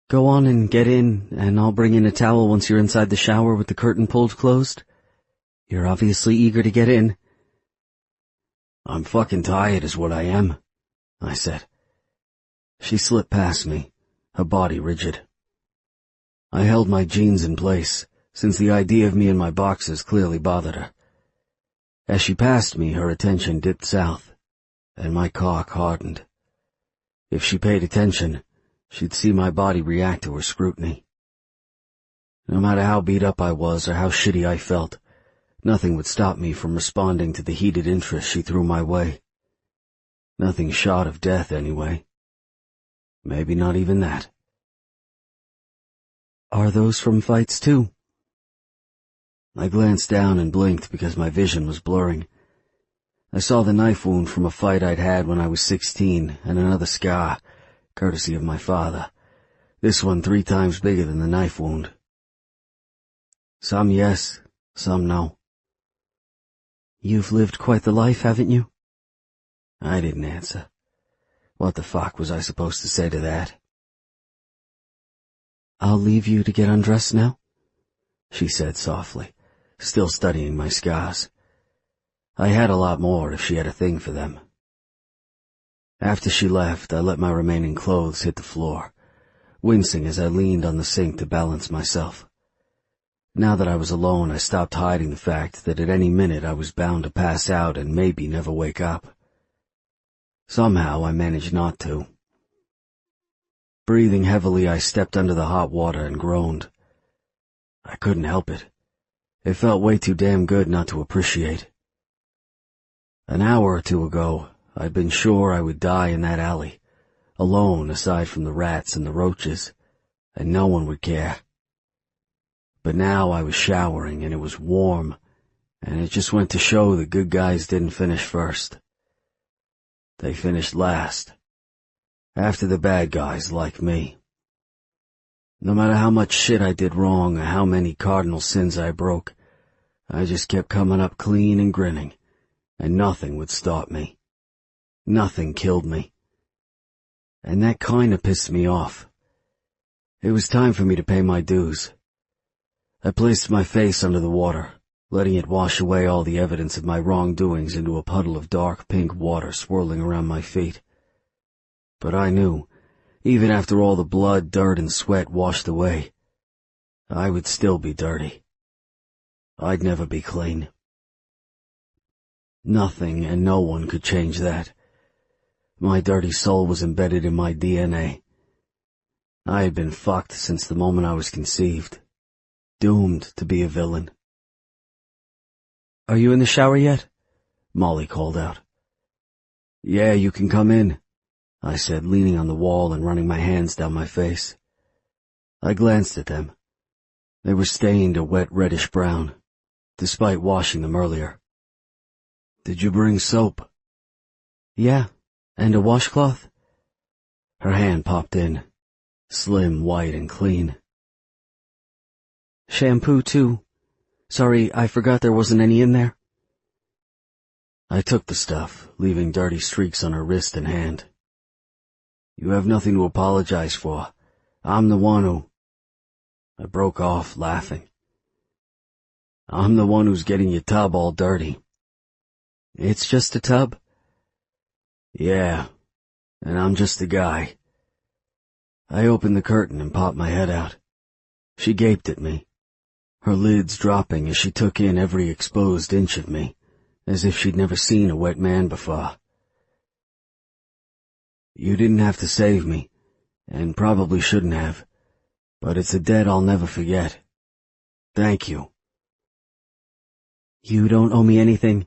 Go on and get in, and I'll bring in a towel once you're inside the shower with the curtain pulled closed. You're obviously eager to get in." "I'm fucking tired is what I am," I said. She slipped past me, her body rigid. I held my jeans in place, since the idea of me in my boxers clearly bothered her. As she passed me, her attention dipped south, and my cock hardened. If she paid attention, she'd see my body react to her scrutiny. No matter how beat up I was or how shitty I felt, nothing would stop me from responding to the heated interest she threw my way. Nothing short of death, anyway. Maybe not even that. "Are those from fights, too?" I glanced down and blinked because my vision was blurring. I saw the knife wound from a fight I'd had when I was 16, and another scar, courtesy of my father. This one 3 times bigger than the knife wound. "Some yes, some no." "You've lived quite the life, haven't you?" I didn't answer. What the fuck was I supposed to say to that? "I'll leave you to get undressed now," she said softly, still studying my scars. I had a lot more if she had a thing for them. After she left, I let my remaining clothes hit the floor, wincing as I leaned on the sink to balance myself. Now that I was alone, I stopped hiding the fact that at any minute I was bound to pass out and maybe never wake up. Somehow I managed not to. Breathing heavily, I stepped under the hot water and groaned. I couldn't help it. It felt way too damn good not to appreciate. An hour or two ago, I'd been sure I would die in that alley, alone aside from the rats and the roaches, and no one would care. But now I was showering and it was warm, and it just went to show the good guys didn't finish first. They finished last, after the bad guys like me. No matter how much shit I did wrong or how many cardinal sins I broke, I just kept coming up clean and grinning, and nothing would stop me. Nothing killed me. And that kinda pissed me off. It was time for me to pay my dues. I placed my face under the water, letting it wash away all the evidence of my wrongdoings into a puddle of dark pink water swirling around my feet. But I knew, even after all the blood, dirt, and sweat washed away, I would still be dirty. I'd never be clean. Nothing and no one could change that. My dirty soul was embedded in my DNA. I had been fucked since the moment I was conceived, doomed to be a villain. "Are you in the shower yet?" Molly called out. "Yeah, you can come in," I said, leaning on the wall and running my hands down my face. I glanced at them. They were stained a wet reddish brown, despite washing them earlier. "Did you bring soap?" "Yeah, and a washcloth?" Her hand popped in, slim, white, and clean. "Shampoo, too. Sorry, I forgot there wasn't any in there." I took the stuff, leaving dirty streaks on her wrist and hand. "You have nothing to apologize for. I'm the one who—" I broke off, laughing. "I'm the one who's getting your tub all dirty." "It's just a tub?" "Yeah, and I'm just a guy." I opened the curtain and popped my head out. She gaped at me, her lids dropping as she took in every exposed inch of me, as if she'd never seen a wet man before. "You didn't have to save me, and probably shouldn't have, but it's a debt I'll never forget. Thank you." "You don't owe me anything,"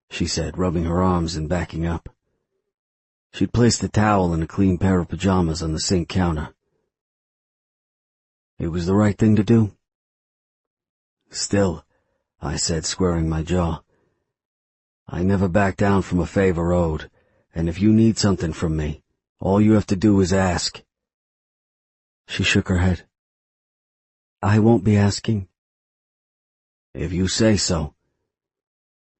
she said, rubbing her arms and backing up. She'd placed a towel and a clean pair of pajamas on the sink counter. "It was the right thing to do." "Still," I said, squaring my jaw, "I never back down from a favor owed, and if you need something from me, all you have to do is ask." She shook her head. "I won't be asking." "If you say so."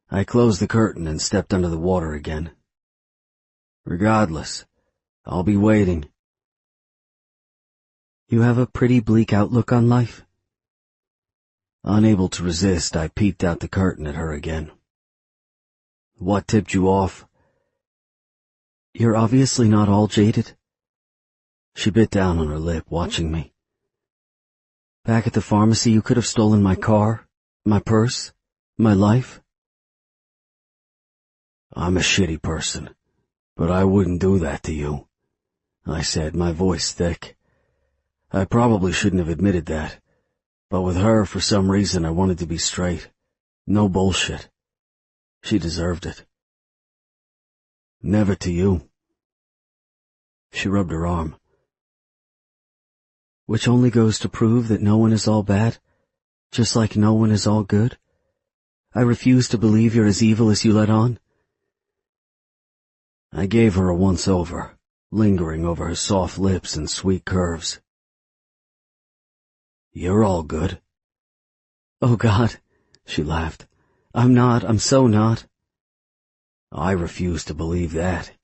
I closed the curtain and stepped under the water again. "Regardless, I'll be waiting." "You have a pretty bleak outlook on life." Unable to resist, I peeked out the curtain at her again. "What tipped you off?" "You're obviously not all jaded." She bit down on her lip, watching me. "Back at the pharmacy you could have stolen my car, my purse, my life." "I'm a shitty person, but I wouldn't do that to you," I said, my voice thick. I probably shouldn't have admitted that, but with her, for some reason, I wanted to be straight. No bullshit. She deserved it. "Never to you." She rubbed her arm. "Which only goes to prove that no one is all bad, just like no one is all good. I refuse to believe you're as evil as you let on." I gave her a once-over, lingering over her soft lips and sweet curves. "You're all good." "Oh, God," she laughed. I'm so not." "I refuse to believe that,"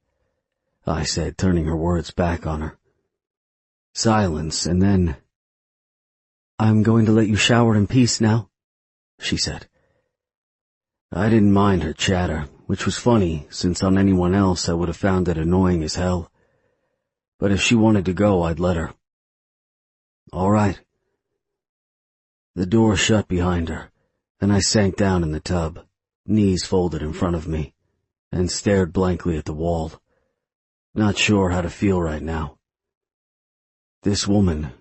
I said, turning her words back on her. Silence, and then, "I'm going to let you shower in peace now," she said. I didn't mind her chatter, which was funny, since on anyone else I would have found it annoying as hell. But if she wanted to go, I'd let her. "All right." The door shut behind her, and I sank down in the tub, knees folded in front of me, and stared blankly at the wall, not sure how to feel right now. This woman,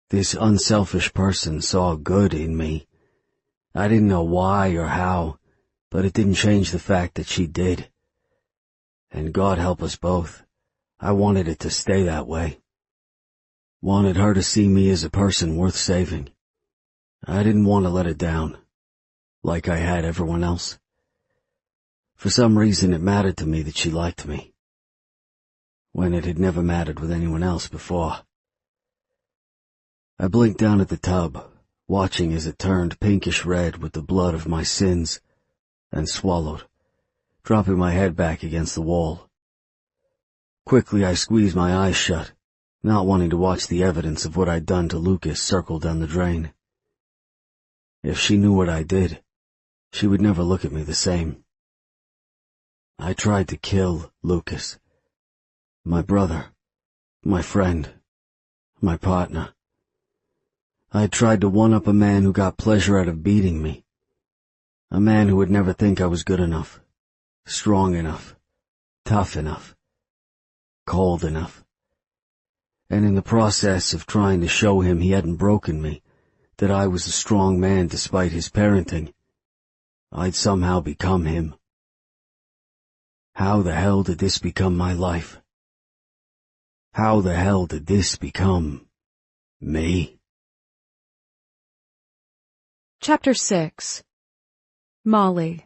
this unselfish person, saw good in me. I didn't know why or how, but it didn't change the fact that she did. And God help us both, I wanted it to stay that way. Wanted her to see me as a person worth saving. I didn't want to let her down, like I had everyone else. For some reason it mattered to me that she liked me, when it had never mattered with anyone else before. I blinked down at the tub, watching as it turned pinkish red with the blood of my sins, and swallowed, dropping my head back against the wall. Quickly I squeezed my eyes shut, not wanting to watch the evidence of what I'd done to Lucas circle down the drain. If she knew what I did, she would never look at me the same. I tried to kill Lucas, my brother, my friend, my partner. I had tried to one-up a man who got pleasure out of beating me, a man who would never think I was good enough, strong enough, tough enough, cold enough. And in the process of trying to show him he hadn't broken me, that I was a strong man despite his parenting, I'd somehow become him. How the hell did this become my life? How the hell did this become me? Chapter 6. Molly.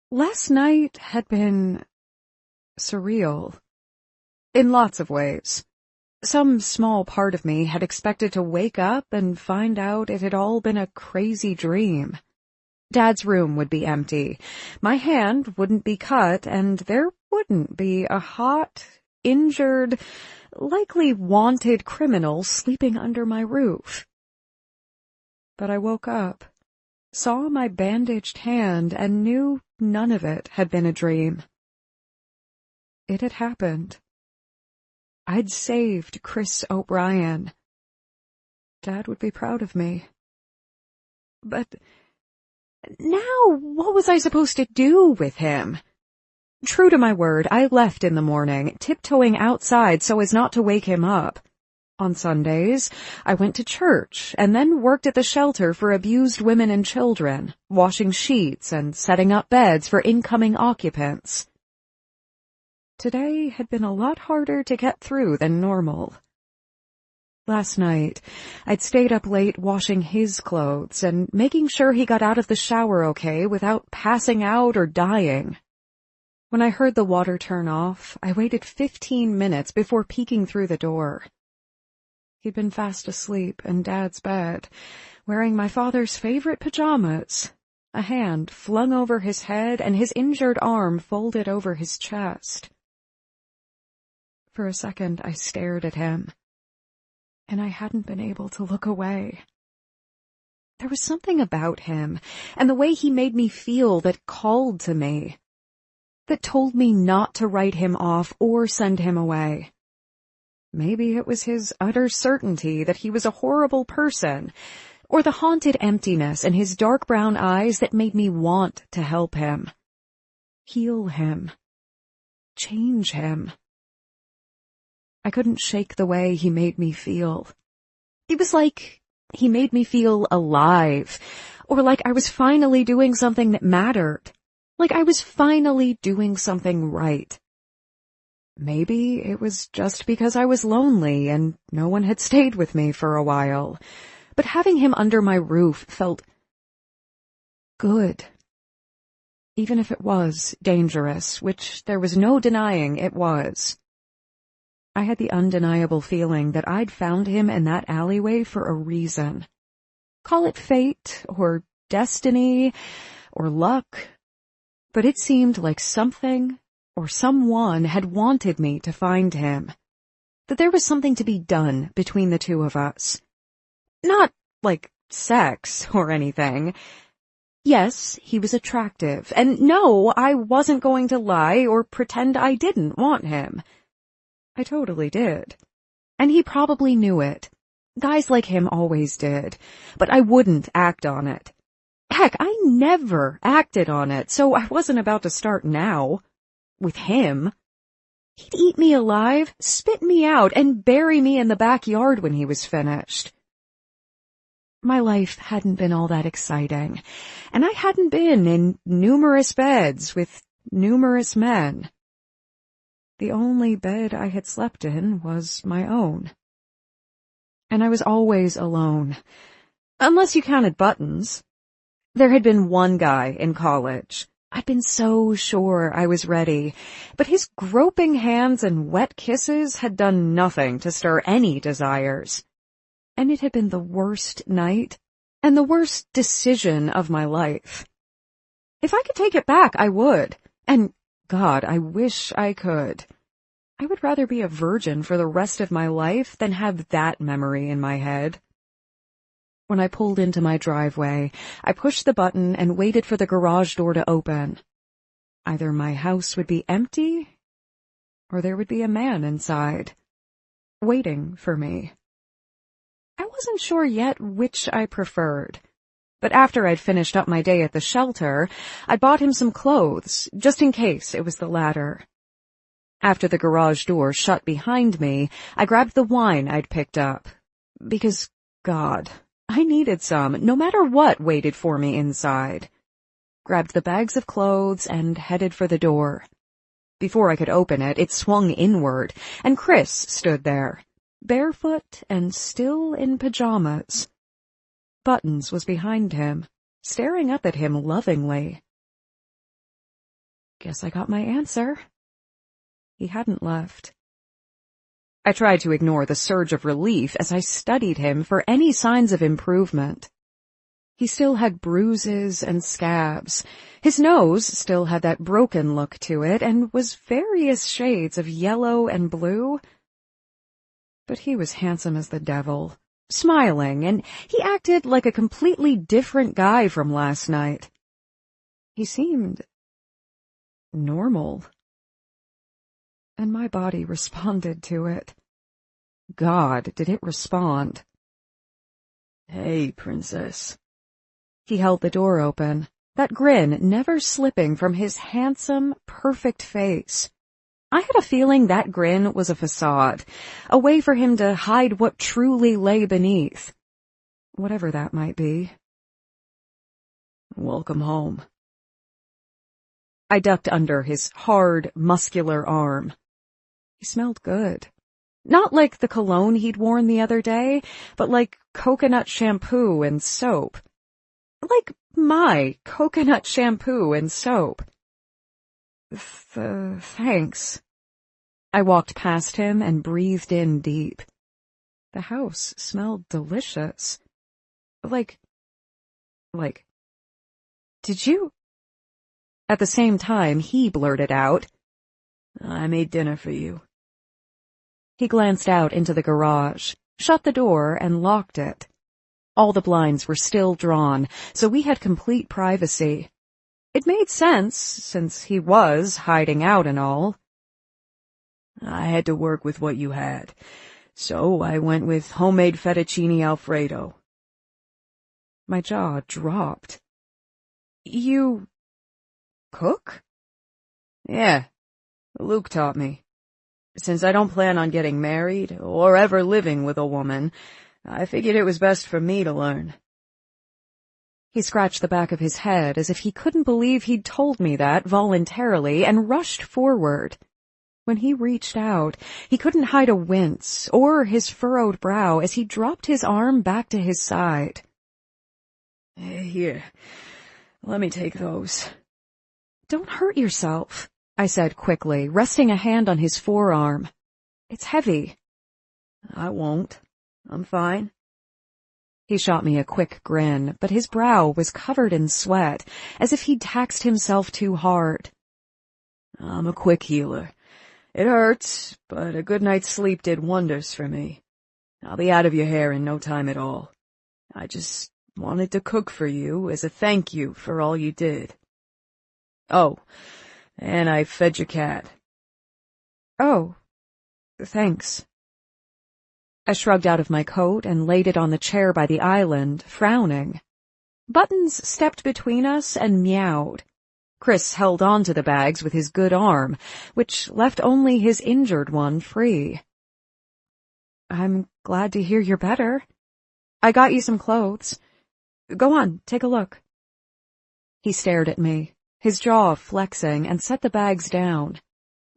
Last night had been surreal. In lots of ways. Some small part of me had expected to wake up and find out it had all been a crazy dream. Dad's room would be empty, my hand wouldn't be cut, and there wouldn't be a hot, injured, likely wanted criminal sleeping under my roof. But I woke up, saw my bandaged hand, and knew none of it had been a dream. It had happened. I'd saved Chris O'Brien. Dad would be proud of me. But now, what was I supposed to do with him? True to my word, I left in the morning, tiptoeing outside so as not to wake him up. On Sundays, I went to church and then worked at the shelter for abused women and children, washing sheets and setting up beds for incoming occupants. Today had been a lot harder to get through than normal. Last night, I'd stayed up late washing his clothes and making sure he got out of the shower okay without passing out or dying. When I heard the water turn off, I waited 15 minutes before peeking through the door. He'd been fast asleep in Dad's bed, wearing my father's favorite pajamas, a hand flung over his head and his injured arm folded over his chest. For a second, I stared at him, and I hadn't been able to look away. There was something about him, and the way he made me feel, that called to me, that told me not to write him off or send him away. Maybe it was his utter certainty that he was a horrible person, or the haunted emptiness in his dark brown eyes that made me want to help him, heal him, change him. I couldn't shake the way he made me feel. It was like he made me feel alive, or like I was finally doing something that mattered, like I was finally doing something right. Maybe it was just because I was lonely and no one had stayed with me for a while, but having him under my roof felt good. Even if it was dangerous, which there was no denying it was. I had the undeniable feeling that I'd found him in that alleyway for a reason. Call it fate, or destiny, or luck, but it seemed like something or someone had wanted me to find him, that there was something to be done between the two of us. Not like sex or anything. Yes, he was attractive, and no, I wasn't going to lie or pretend I didn't want him. I totally did. And he probably knew it. Guys like him always did. But I wouldn't act on it. Heck, I never acted on it, so I wasn't about to start now. With him. He'd eat me alive, spit me out, and bury me in the backyard when he was finished. My life hadn't been all that exciting, and I hadn't been in numerous beds with numerous men. The only bed I had slept in was my own. And I was always alone, unless you counted Buttons. There had been one guy in college. I'd been so sure I was ready, but his groping hands and wet kisses had done nothing to stir any desires. And it had been the worst night and the worst decision of my life. If I could take it back, I would. And God, I wish I could. I would rather be a virgin for the rest of my life than have that memory in my head. When I pulled into my driveway, I pushed the button and waited for the garage door to open. Either my house would be empty, or there would be a man inside, waiting for me. I wasn't sure yet which I preferred, But after I'd finished up my day at the shelter, I bought him some clothes, just in case it was the latter. After the garage door shut behind me, I grabbed the wine I'd picked up. Because, God, I needed some, no matter what waited for me inside. Grabbed the bags of clothes and headed for the door. Before I could open it, it swung inward, and Chris stood there, barefoot and still in pajamas. Buttons was behind him, staring up at him lovingly. Guess I got my answer. He hadn't left. I tried to ignore the surge of relief as I studied him for any signs of improvement. He still had bruises and scabs. His nose still had that broken look to it and was various shades of yellow and blue. But he was handsome as the devil, smiling, and he acted like a completely different guy from last night. He seemed normal. And my body responded to it. God, did it respond. Hey, princess. He held the door open, that grin never slipping from his handsome, perfect face. I had a feeling that grin was a facade, a way for him to hide what truly lay beneath. Whatever that might be. Welcome home. I ducked under his hard, muscular arm. He smelled good. Not like the cologne he'd worn the other day, but like coconut shampoo and soap. Like my coconut shampoo and soap. Thanks. I walked past him and breathed in deep. The house smelled delicious. Like, did you? At the same time, he blurted out, I made dinner for you. He glanced out into the garage, shut the door, and locked it. All the blinds were still drawn, so we had complete privacy. It made sense, since he was hiding out and all. I had to work with what you had, so I went with homemade fettuccine Alfredo. My jaw dropped. You cook? Yeah, Luke taught me. Since I don't plan on getting married or ever living with a woman, I figured it was best for me to learn. He scratched the back of his head as if he couldn't believe he'd told me that voluntarily and rushed forward. When he reached out, he couldn't hide a wince or his furrowed brow as he dropped his arm back to his side. Here, let me take those. Don't hurt yourself, I said quickly, resting a hand on his forearm. It's heavy. I won't. I'm fine. He shot me a quick grin, but his brow was covered in sweat, as if he'd taxed himself too hard. I'm a quick healer. It hurts, but a good night's sleep did wonders for me. I'll be out of your hair in no time at all. I just wanted to cook for you as a thank you for all you did. Oh, and I fed your cat. Oh, thanks. I shrugged out of my coat and laid it on the chair by the island, frowning. Buttons stepped between us and meowed. Chris held on to the bags with his good arm, which left only his injured one free. I'm glad to hear you're better. I got you some clothes. Go on, take a look. He stared at me, his jaw flexing, and set the bags down.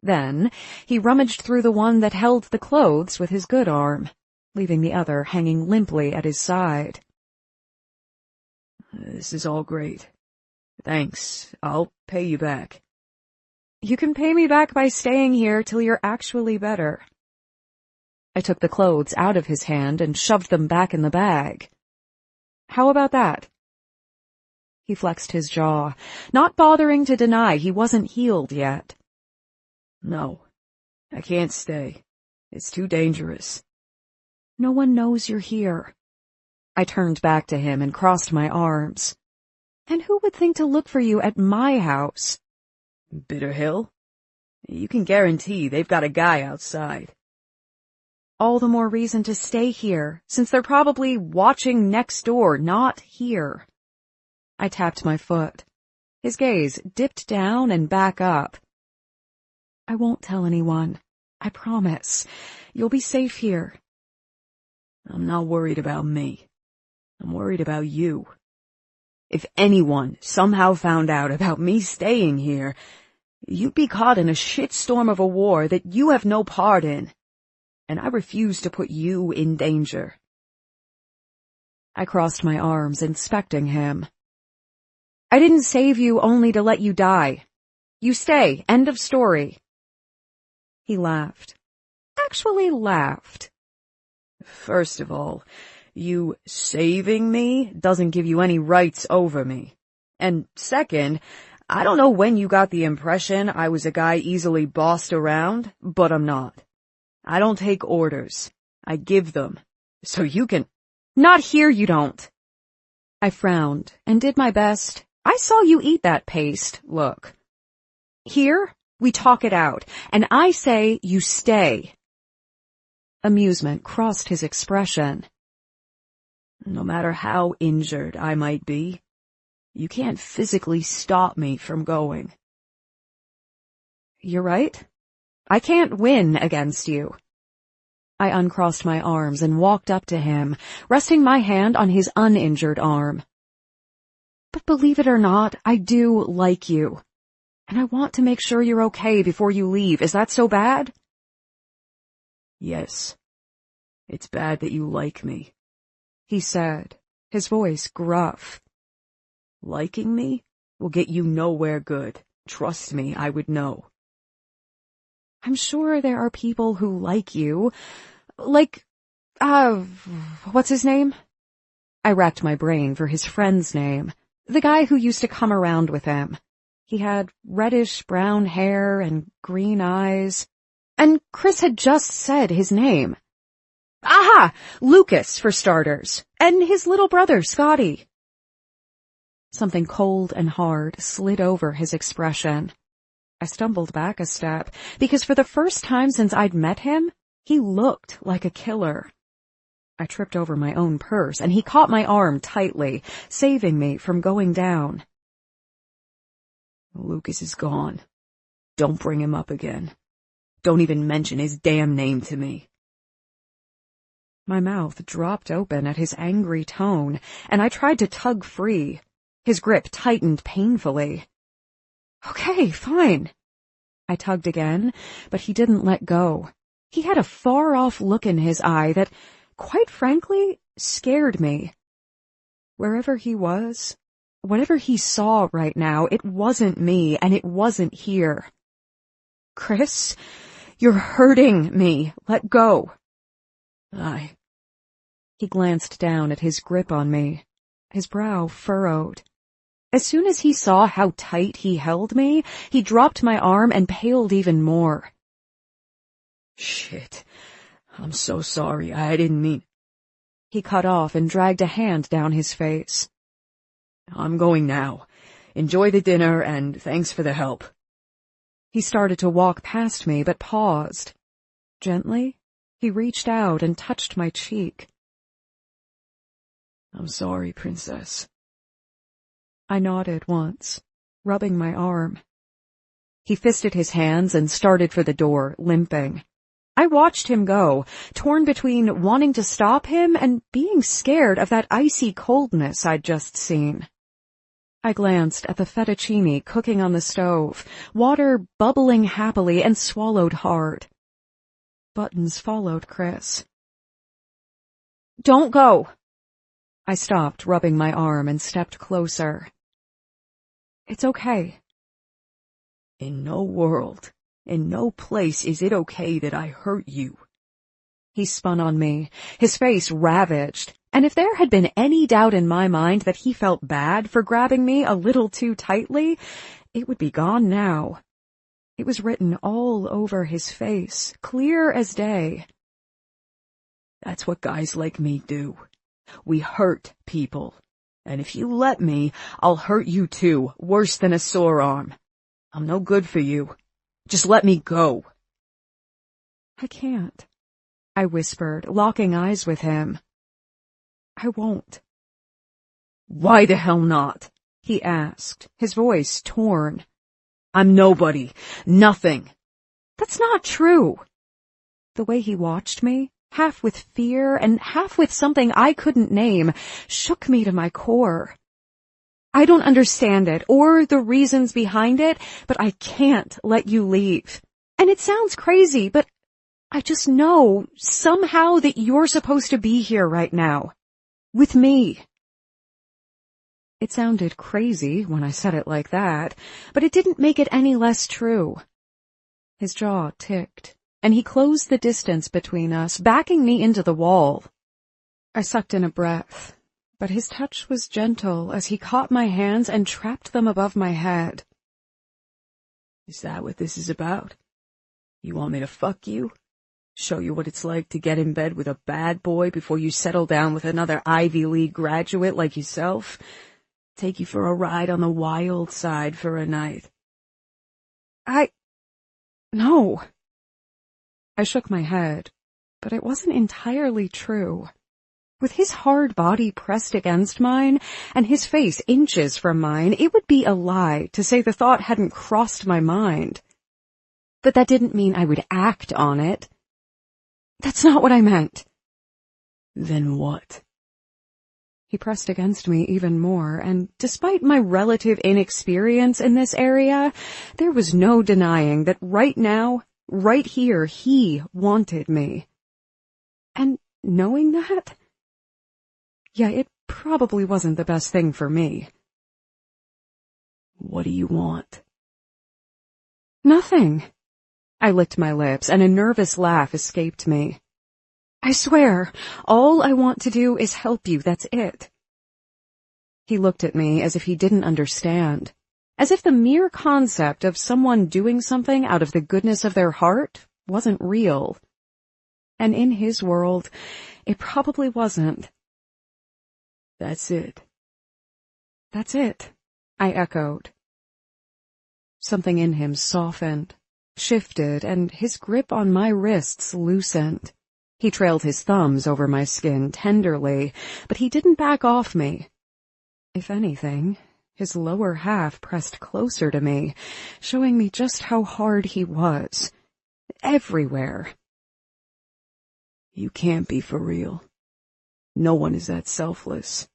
Then he rummaged through the one that held the clothes with his good arm, leaving the other hanging limply at his side. This is all great. Thanks. I'll pay you back. You can pay me back by staying here till you're actually better. I took the clothes out of his hand and shoved them back in the bag. How about that? He flexed his jaw, not bothering to deny he wasn't healed yet. No, I can't stay. It's too dangerous. No one knows you're here. I turned back to him and crossed my arms. And who would think to look for you at my house? Bitter Hill? You can guarantee they've got a guy outside. All the more reason to stay here, since they're probably watching next door, not here. I tapped my foot. His gaze dipped down and back up. I won't tell anyone. I promise. You'll be safe here. I'm not worried about me. I'm worried about you. If anyone somehow found out about me staying here, you'd be caught in a shitstorm of a war that you have no part in, and I refuse to put you in danger. I crossed my arms, inspecting him. I didn't save you only to let you die. You stay. End of story. He laughed. Actually laughed. First of all, you saving me doesn't give you any rights over me. And second, I don't know when you got the impression I was a guy easily bossed around, but I'm not. I don't take orders. I give them. So you can— Not here, you don't. I frowned and did my best. I saw you eat that paste. Look. Here, we talk it out, and I say you stay. Amusement crossed his expression. No matter how injured I might be, you can't physically stop me from going. You're right. I can't win against you. I uncrossed my arms and walked up to him, resting my hand on his uninjured arm. But believe it or not, I do like you. And I want to make sure you're okay before you leave. Is that so bad? Yes. It's bad that you like me, he said, his voice gruff. Liking me will get you nowhere good. Trust me, I would know. I'm sure there are people who like you. Like, what's his name? I racked my brain for his friend's name. The guy who used to come around with him. He had reddish-brown hair and green eyes. And Chris had just said his name. Aha! Lucas, for starters. And his little brother, Scotty. Something cold and hard slid over his expression. I stumbled back a step, because for the first time since I'd met him, he looked like a killer. I tripped over my own purse, and he caught my arm tightly, saving me from going down. Lucas is gone. Don't bring him up again. Don't even mention his damn name to me. My mouth dropped open at his angry tone, and I tried to tug free. His grip tightened painfully. Okay, fine. I tugged again, but he didn't let go. He had a far-off look in his eye that, quite frankly, scared me. Wherever he was, whatever he saw right now, it wasn't me, and it wasn't here. Chris, you're hurting me. Let go. He glanced down at his grip on me. His brow furrowed. As soon as he saw how tight he held me, he dropped my arm and paled even more. Shit. I'm so sorry. I didn't mean— He cut off and dragged a hand down his face. I'm going now. Enjoy the dinner, and thanks for the help. He started to walk past me, but paused. Gently, he reached out and touched my cheek. I'm sorry, Princess. I nodded once, rubbing my arm. He fisted his hands and started for the door, limping. I watched him go, torn between wanting to stop him and being scared of that icy coldness I'd just seen. I glanced at the fettuccine cooking on the stove, water bubbling happily, and swallowed hard. Buttons followed Chris. Don't go! I stopped rubbing my arm and stepped closer. It's okay. In no world, in no place is it okay that I hurt you. He spun on me, his face ravaged, and if there had been any doubt in my mind that he felt bad for grabbing me a little too tightly, it would be gone now. It was written all over his face, clear as day. That's what guys like me do. We hurt people. And if you let me, I'll hurt you too, worse than a sore arm. I'm no good for you. Just let me go. I can't, I whispered, locking eyes with him. I won't. Why the hell not? he asked, his voice torn. I'm nobody. Nothing. That's not true. The way he watched me, half with fear and half with something I couldn't name, shook me to my core. I don't understand it or the reasons behind it, but I can't let you leave. And it sounds crazy, but I just know somehow that you're supposed to be here right now. With me. It sounded crazy when I said it like that, but it didn't make it any less true. His jaw ticked, and he closed the distance between us, backing me into the wall. I sucked in a breath, but his touch was gentle as he caught my hands and trapped them above my head. Is that what this is about? You want me to fuck you? Show you what it's like to get in bed with a bad boy before you settle down with another Ivy League graduate like yourself? Take you for a ride on the wild side for a night? No. I shook my head, but it wasn't entirely true. With his hard body pressed against mine, and his face inches from mine, it would be a lie to say the thought hadn't crossed my mind. But that didn't mean I would act on it. That's not what I meant. Then what? He pressed against me even more, and despite my relative inexperience in this area, there was no denying that right now, right here, he wanted me. And knowing that, yeah, it probably wasn't the best thing for me. What do you want? Nothing. I licked my lips, and a nervous laugh escaped me. I swear, all I want to do is help you, that's it. He looked at me as if he didn't understand, as if the mere concept of someone doing something out of the goodness of their heart wasn't real. And in his world, it probably wasn't. That's it. That's it, I echoed. Something in him softened, shifted, and his grip on my wrists loosened. He trailed his thumbs over my skin tenderly, but he didn't back off me. If anything, his lower half pressed closer to me, showing me just how hard he was. Everywhere. You can't be for real. No one is that selfless.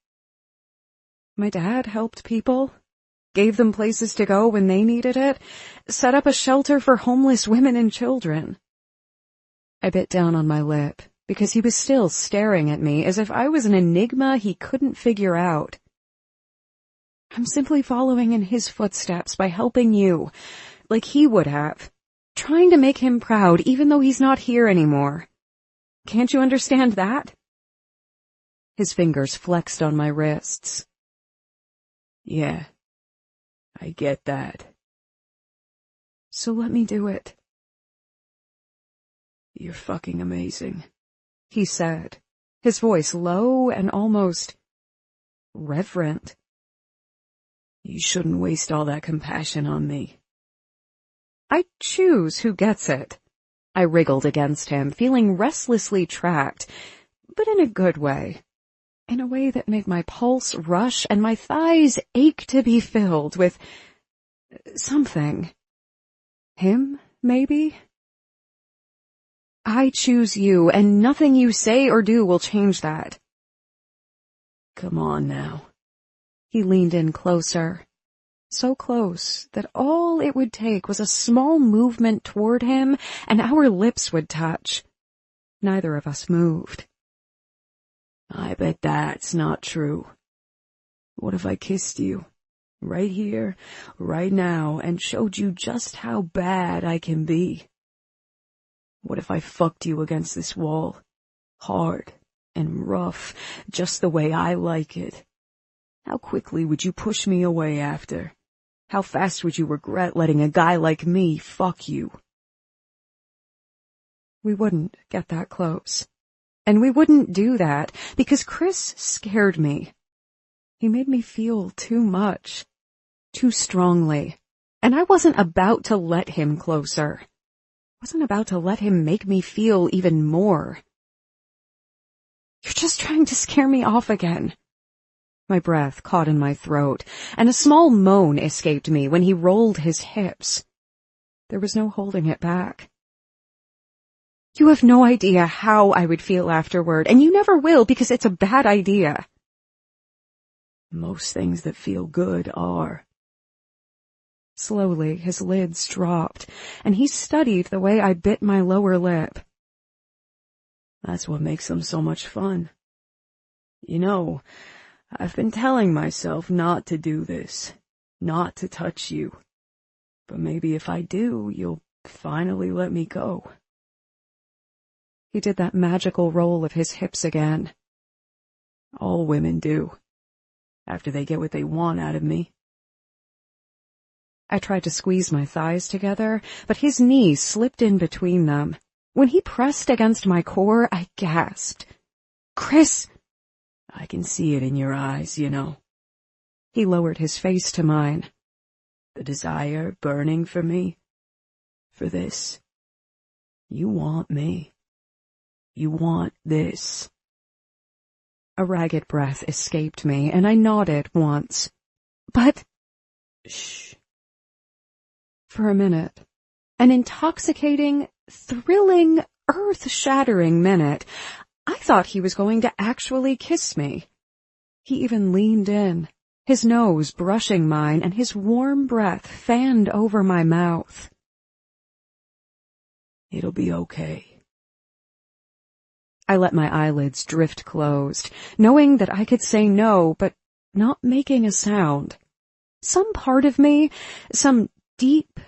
My dad helped people, gave them places to go when they needed it, set up a shelter for homeless women and children. I bit down on my lip, because he was still staring at me as if I was an enigma he couldn't figure out. I'm simply following in his footsteps by helping you, like he would have, trying to make him proud even though he's not here anymore. Can't you understand that? His fingers flexed on my wrists. Yeah, I get that. So let me do it. You're fucking amazing, he said, his voice low and almost reverent. You shouldn't waste all that compassion on me. I choose who gets it. I wriggled against him, feeling restlessly trapped, but in a good way. In a way that made my pulse rush and my thighs ache to be filled with something. Him, maybe? I choose you, and nothing you say or do will change that. Come on now. He leaned in closer, so close that all it would take was a small movement toward him and our lips would touch. Neither of us moved. I bet that's not true. What if I kissed you, right here, right now, and showed you just how bad I can be? What if I fucked you against this wall, hard and rough, just the way I like it? How quickly would you push me away after? How fast would you regret letting a guy like me fuck you? We wouldn't get that close. And we wouldn't do that because Chris scared me. He made me feel too much, too strongly, and I wasn't about to let him closer. Wasn't about to let him make me feel even more. You're just trying to scare me off again. My breath caught in my throat, and a small moan escaped me when he rolled his hips. There was no holding it back. You have no idea how I would feel afterward, and you never will because it's a bad idea. Most things that feel good are. Slowly, his lids dropped, and he studied the way I bit my lower lip. That's what makes them so much fun. You know, I've been telling myself not to do this, not to touch you. But maybe if I do, you'll finally let me go. He did that magical roll of his hips again. All women do, after they get what they want out of me. I tried to squeeze my thighs together, but his knees slipped in between them. When he pressed against my core, I gasped. Chris! I can see it in your eyes, you know. He lowered his face to mine. The desire burning for me. For this. You want me. You want this. A ragged breath escaped me, and I nodded once. But... Shh. For a minute, an intoxicating, thrilling, earth-shattering minute, I thought he was going to actually kiss me. He even leaned in, his nose brushing mine, and his warm breath fanned over my mouth. It'll be okay. I let my eyelids drift closed, knowing that I could say no, but not making a sound. Some part of me, some deep,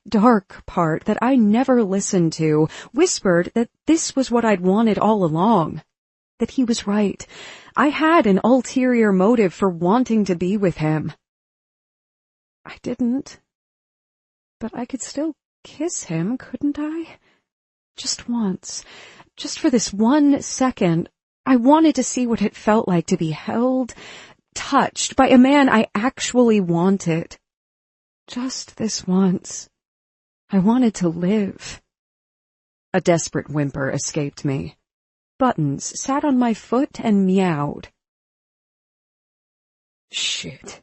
dark part that I never listened to, whispered that this was what I'd wanted all along. That he was right. I had an ulterior motive for wanting to be with him. I didn't. But I could still kiss him, couldn't I? Just once. Just for this 1 second. I wanted to see what it felt like to be held, touched by a man I actually wanted. Just this once. I wanted to live. A desperate whimper escaped me. Buttons sat on my foot and meowed. Shit.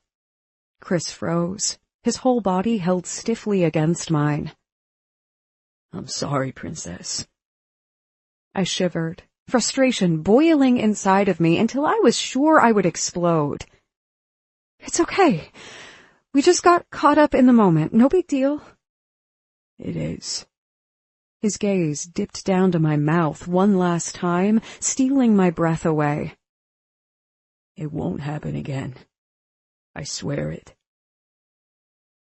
Chris froze, his whole body held stiffly against mine. I'm sorry, Princess. I shivered, frustration boiling inside of me until I was sure I would explode. It's okay. We just got caught up in the moment. No big deal. It is. His gaze dipped down to my mouth one last time, stealing my breath away. It won't happen again. I swear it.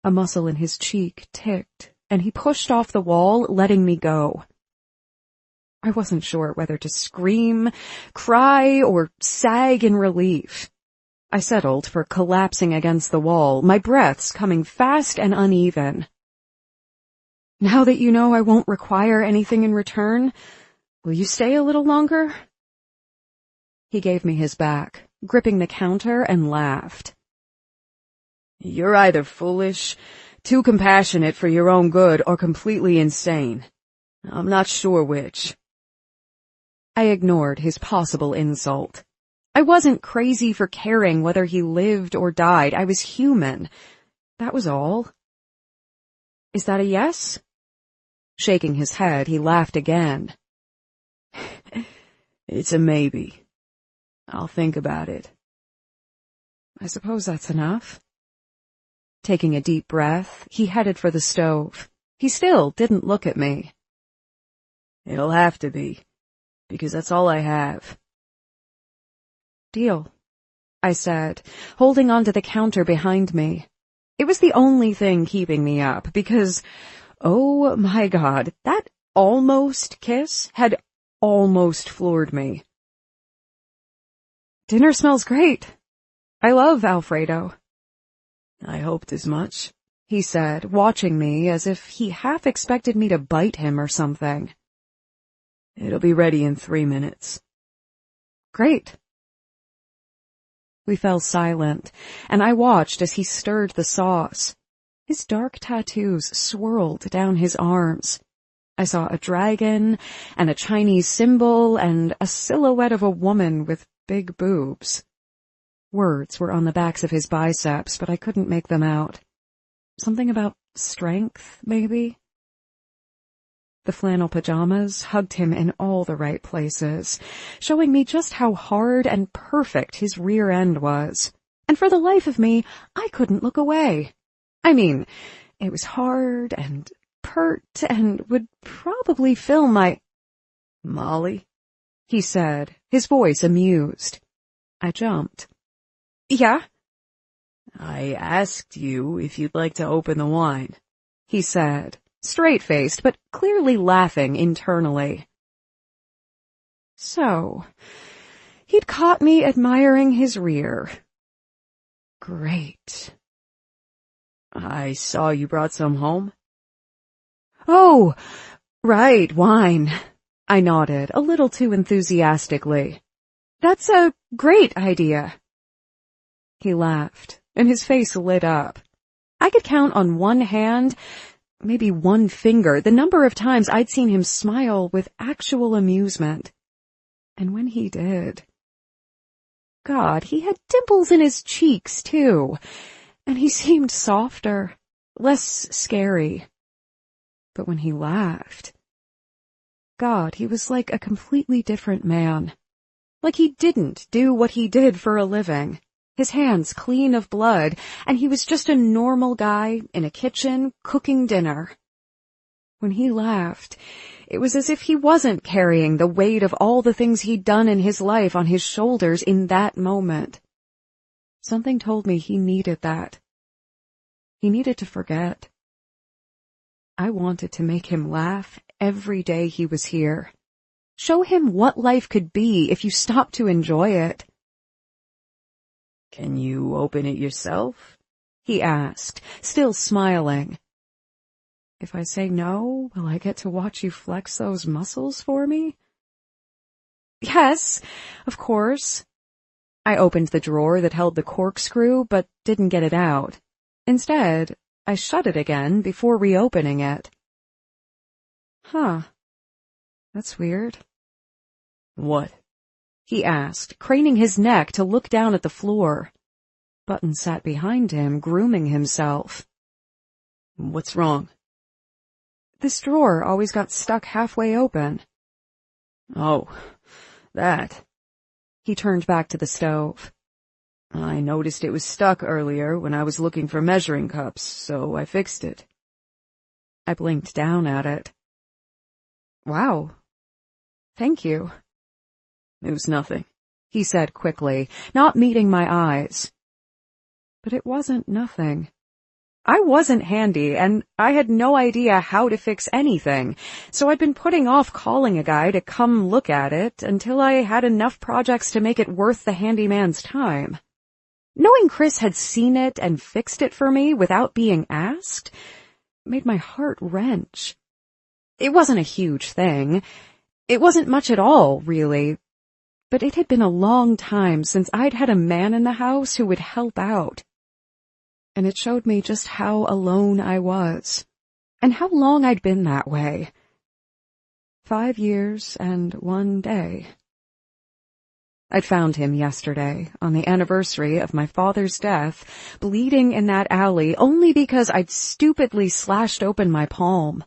A muscle in his cheek ticked, and he pushed off the wall, letting me go. I wasn't sure whether to scream, cry, or sag in relief. I settled for collapsing against the wall, my breaths coming fast and uneven. Now that you know I won't require anything in return, will you stay a little longer? He gave me his back, gripping the counter, and laughed. You're either foolish, too compassionate for your own good, or completely insane. I'm not sure which. I ignored his possible insult. I wasn't crazy for caring whether he lived or died. I was human. That was all. Is that a yes? Shaking his head, he laughed again. It's a maybe. I'll think about it. I suppose that's enough. Taking a deep breath, he headed for the stove. He still didn't look at me. It'll have to be, because that's all I have. Deal, I said, holding onto the counter behind me. It was the only thing keeping me up, because, oh my God, that almost kiss had almost floored me. Dinner smells great. I love Alfredo. I hoped as much, he said, watching me as if he half expected me to bite him or something. It'll be ready in 3 minutes. Great. We fell silent, and I watched as he stirred the sauce. His dark tattoos swirled down his arms. I saw a dragon, and a Chinese symbol, and a silhouette of a woman with big boobs. Words were on the backs of his biceps, but I couldn't make them out. Something about strength, maybe? The flannel pajamas hugged him in all the right places, showing me just how hard and perfect his rear end was. And for the life of me, I couldn't look away. I mean, it was hard and pert and would probably fill my— "Molly?" he said, his voice amused. I jumped. "Yeah?" "I asked you if you'd like to open the wine," he said, straight-faced but clearly laughing internally. So, he'd caught me admiring his rear. Great. "I saw you brought some home." "Oh, right, wine." I nodded, a little too enthusiastically. "That's a great idea." He laughed, and his face lit up. I could count on one hand, maybe one finger, the number of times I'd seen him smile with actual amusement. And when he did— God, he had dimples in his cheeks, too, and he seemed softer, less scary. But when he laughed— God, he was like a completely different man. Like he didn't do what he did for a living. His hands clean of blood, and he was just a normal guy in a kitchen cooking dinner. When he laughed, it was as if he wasn't carrying the weight of all the things he'd done in his life on his shoulders in that moment. Something told me he needed that. He needed to forget. I wanted to make him laugh every day he was here. Show him what life could be if you stopped to enjoy it. "Can you open it yourself?" he asked, still smiling. If I say no, will I get to watch you flex those muscles for me? Yes, of course. I opened the drawer that held the corkscrew, but didn't get it out. Instead, I shut it again before reopening it. Huh. That's weird. "What?" he asked, craning his neck to look down at the floor. Button sat behind him, grooming himself. "What's wrong?" This drawer always got stuck halfway open. "Oh, that." He turned back to the stove. "I noticed it was stuck earlier when I was looking for measuring cups, so I fixed it." I blinked down at it. Wow. Thank you. "It was nothing," he said quickly, not meeting my eyes. But it wasn't nothing. I wasn't handy, and I had no idea how to fix anything, so I'd been putting off calling a guy to come look at it until I had enough projects to make it worth the handyman's time. Knowing Chris had seen it and fixed it for me without being asked made my heart wrench. It wasn't a huge thing. It wasn't much at all, really. But it had been a long time since I'd had a man in the house who would help out. And it showed me just how alone I was, and how long I'd been that way. 5 years and 1 day. I'd found him yesterday, on the anniversary of my father's death, bleeding in that alley only because I'd stupidly slashed open my palm.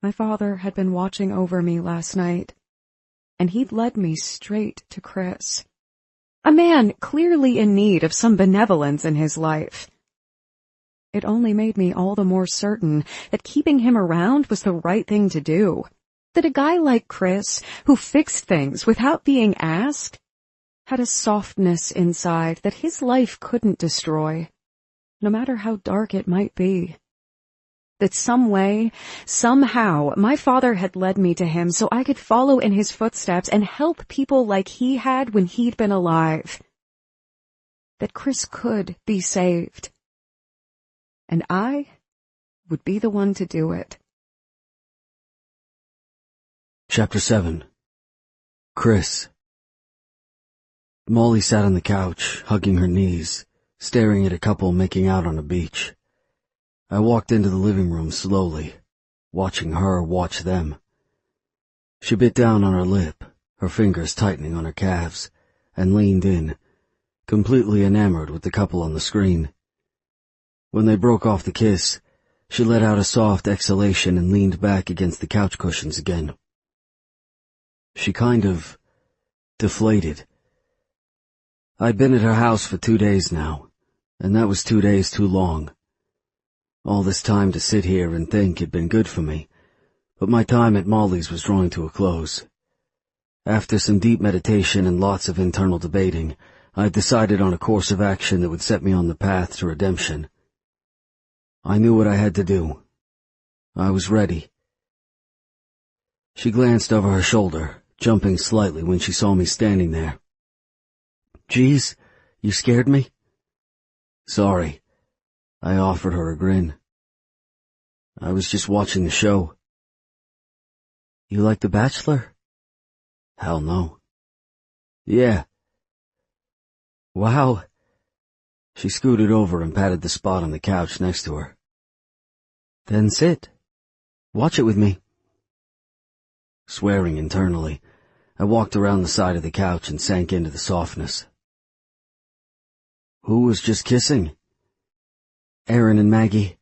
My father had been watching over me last night, and he'd led me straight to Chris. A man clearly in need of some benevolence in his life. It only made me all the more certain that keeping him around was the right thing to do. That a guy like Chris, who fixed things without being asked, had a softness inside that his life couldn't destroy, no matter how dark it might be. That some way, somehow, my father had led me to him so I could follow in his footsteps and help people like he had when he'd been alive. That Chris could be saved. And I would be the one to do it. Chapter 7. Chris. Molly sat on the couch, hugging her knees, staring at a couple making out on a beach. I walked into the living room slowly, watching her watch them. She bit down on her lip, her fingers tightening on her calves, and leaned in, completely enamored with the couple on the screen. When they broke off the kiss, she let out a soft exhalation and leaned back against the couch cushions again. She kind of deflated. I'd been at her house for 2 days now, and that was 2 days too long. All this time to sit here and think had been good for me, but my time at Molly's was drawing to a close. After some deep meditation and lots of internal debating, I decided on a course of action that would set me on the path to redemption. I knew what I had to do. I was ready. She glanced over her shoulder, jumping slightly when she saw me standing there. "Geez, you scared me?" "Sorry." I offered her a grin. "I was just watching the show." "You like The Bachelor?" "Hell no." "Yeah." "Wow." She scooted over and patted the spot on the couch next to her. "Then sit. Watch it with me." Swearing internally, I walked around the side of the couch and sank into the softness. "Who was just kissing?" "Aaron and Maggie."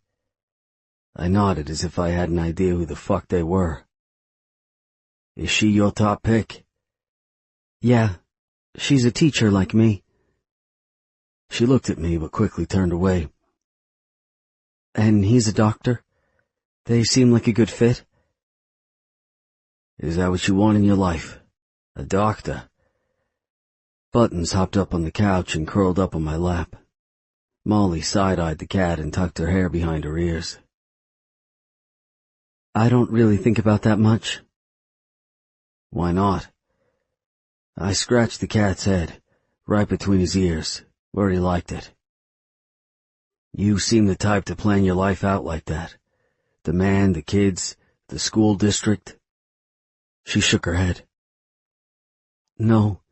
I nodded as if I had an idea who the fuck they were. "Is she your top pick?" "Yeah, she's a teacher like me." She looked at me but quickly turned away. "And he's a doctor? They seem like a good fit." "Is that what you want in your life? A doctor?" Buttons hopped up on the couch and curled up on my lap. Molly side-eyed the cat and tucked her hair behind her ears. "I don't really think about that much." "Why not?" I scratched the cat's head, right between his ears, where he liked it. "You seem the type to plan your life out like that. The man, the kids, the school district." She shook her head. "No.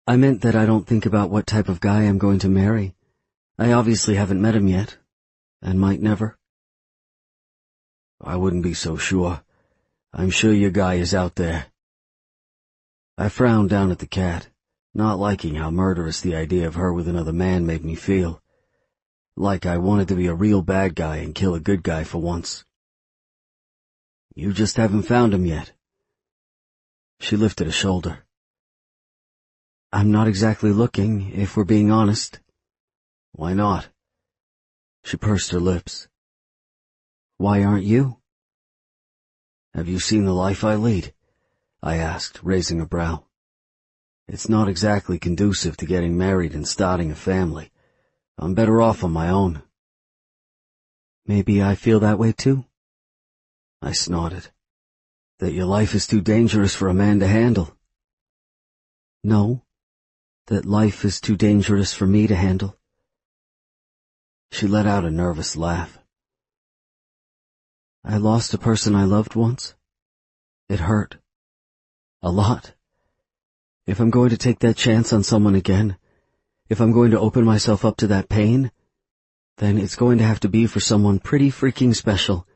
I meant that I don't think about what type of guy I'm going to marry. I obviously haven't met him yet, and might never." "I wouldn't be so sure. I'm sure your guy is out there." I frowned down at the cat, not liking how murderous the idea of her with another man made me feel. Like I wanted to be a real bad guy and kill a good guy for once. "You just haven't found him yet." She lifted a shoulder. "I'm not exactly looking, if we're being honest." "Why not?" She pursed her lips. "Why aren't you?" "Have you seen the life I lead?" I asked, raising a brow. "It's not exactly conducive to getting married and starting a family. I'm better off on my own." "Maybe I feel that way too." I snorted. "That your life is too dangerous for a man to handle." "No, that life is too dangerous for me to handle." She let out a nervous laugh. "I lost a person I loved once. It hurt. A lot. If I'm going to take that chance on someone again, if I'm going to open myself up to that pain, then it's going to have to be for someone pretty freaking special.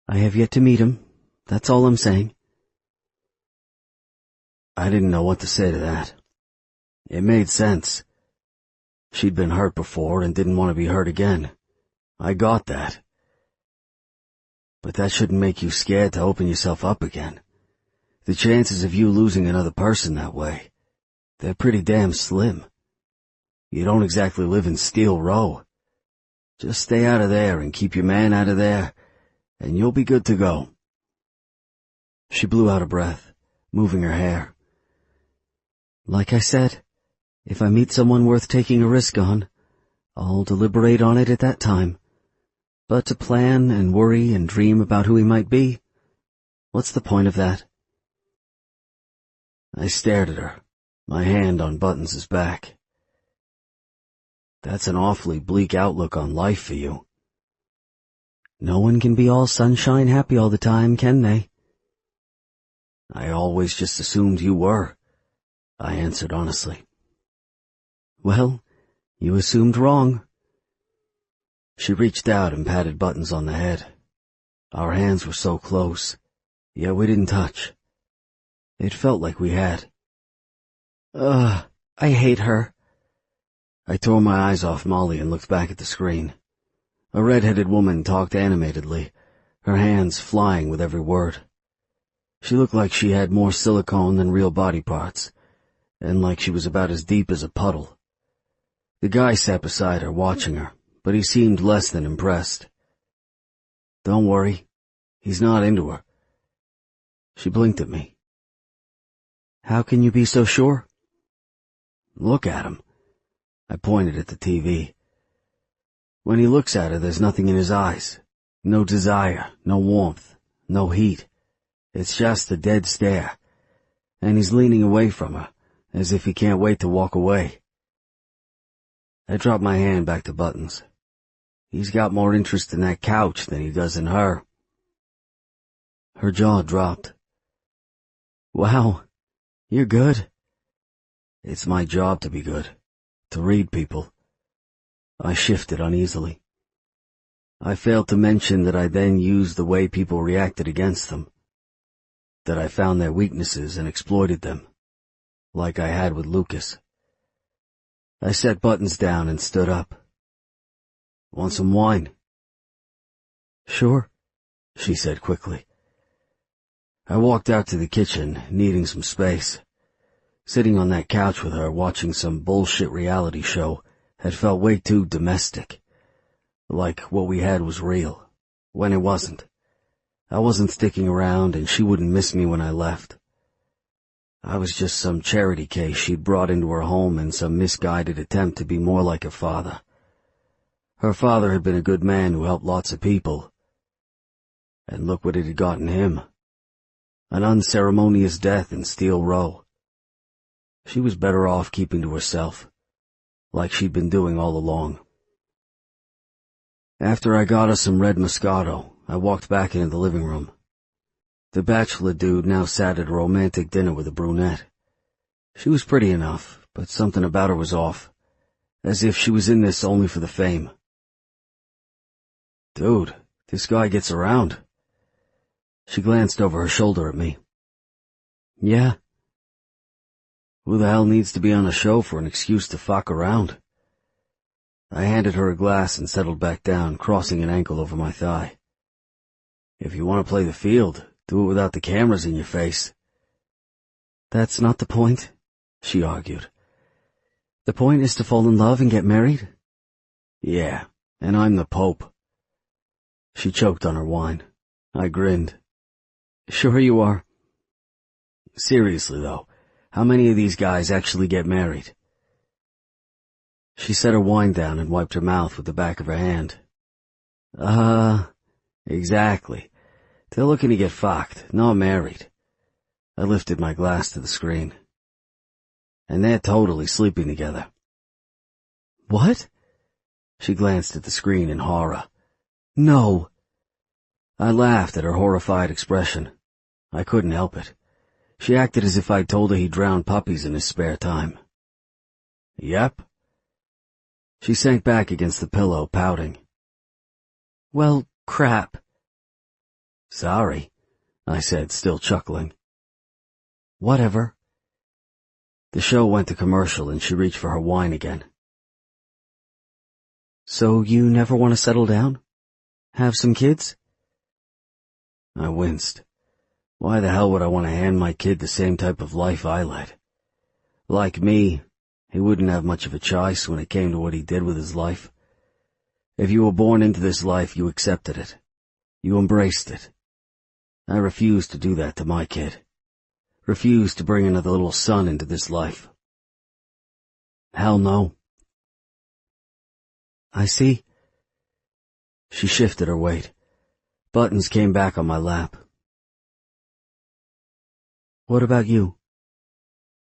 I have yet to meet him, that's all I'm saying." I didn't know what to say to that. It made sense. She'd been hurt before and didn't want to be hurt again. I got that. But that shouldn't make you scared to open yourself up again. The chances of you losing another person that way, they're pretty damn slim. You don't exactly live in Steel Row. Just stay out of there and keep your man out of there, and you'll be good to go. She blew out a breath, moving her hair. "Like I said, if I meet someone worth taking a risk on, I'll deliberate on it at that time. But to plan and worry and dream about who he might be, what's the point of that?" I stared at her, my hand on Buttons' back. "That's an awfully bleak outlook on life for you." "No one can be all sunshine happy all the time, can they?" "I always just assumed you were," I answered honestly. "Well, you assumed wrong." She reached out and patted Buttons on the head. Our hands were so close, yet we didn't touch. It felt like we had. I hate her," I tore my eyes off Molly and looked back at the screen. A red-headed woman talked animatedly, her hands flying with every word. She looked like she had more silicone than real body parts, and like she was about as deep as a puddle. The guy sat beside her, watching her, but he seemed less than impressed. "Don't worry, he's not into her." She blinked at me. "How can you be so sure?" "Look at him." I pointed at the TV. When he looks at her, there's nothing in his eyes. No desire, no warmth, no heat. It's just a dead stare. And he's leaning away from her, as if he can't wait to walk away. I dropped my hand back to Buttons. He's got more interest in that couch than he does in her. Her jaw dropped. "Wow, you're good." "It's my job to be good, to read people." I shifted uneasily. I failed to mention that I then used the way people reacted against them, that I found their weaknesses and exploited them, like I had with Lucas. I set Buttons down and stood up. "Want some wine?" "Sure," she said quickly. I walked out to the kitchen, needing some space. Sitting on that couch with her, watching some bullshit reality show, had felt way too domestic. Like what we had was real, when it wasn't. I wasn't sticking around, and she wouldn't miss me when I left. I was just some charity case she'd brought into her home in some misguided attempt to be more like her father. Her father had been a good man who helped lots of people. And look what it had gotten him. An unceremonious death in Steel Row. She was better off keeping to herself, like she'd been doing all along. After I got her some red Moscato, I walked back into the living room. The bachelor dude now sat at a romantic dinner with a brunette. She was pretty enough, but something about her was off, as if she was in this only for the fame. "Dude, this guy gets around." She glanced over her shoulder at me. "Yeah." "Who the hell needs to be on a show for an excuse to fuck around?" I handed her a glass and settled back down, crossing an ankle over my thigh. "If you want to play the field, do it without the cameras in your face." "That's not the point," she argued. "The point is to fall in love and get married?" "Yeah, and I'm the Pope." She choked on her wine. I grinned. "Sure you are." "Seriously, though, how many of these guys actually get married?" She set her wine down and wiped her mouth with the back of her hand. Exactly. They're looking to get fucked, not married." I lifted my glass to the screen. "And they're totally sleeping together." "What?" She glanced at the screen in horror. "No." I laughed at her horrified expression. I couldn't help it. She acted as if I'd told her he drowned puppies in his spare time. "Yep." She sank back against the pillow, pouting. "Well, crap." "Sorry," I said, still chuckling. "Whatever." The show went to commercial and she reached for her wine again. "So you never want to settle down? Have some kids?" I winced. Why the hell would I want to hand my kid the same type of life I led? Like me, he wouldn't have much of a choice when it came to what he did with his life. If you were born into this life, you accepted it. You embraced it. I refused to do that to my kid. Refused to bring another little son into this life. Hell no. "I see." She shifted her weight. Buttons came back on my lap. "What about you?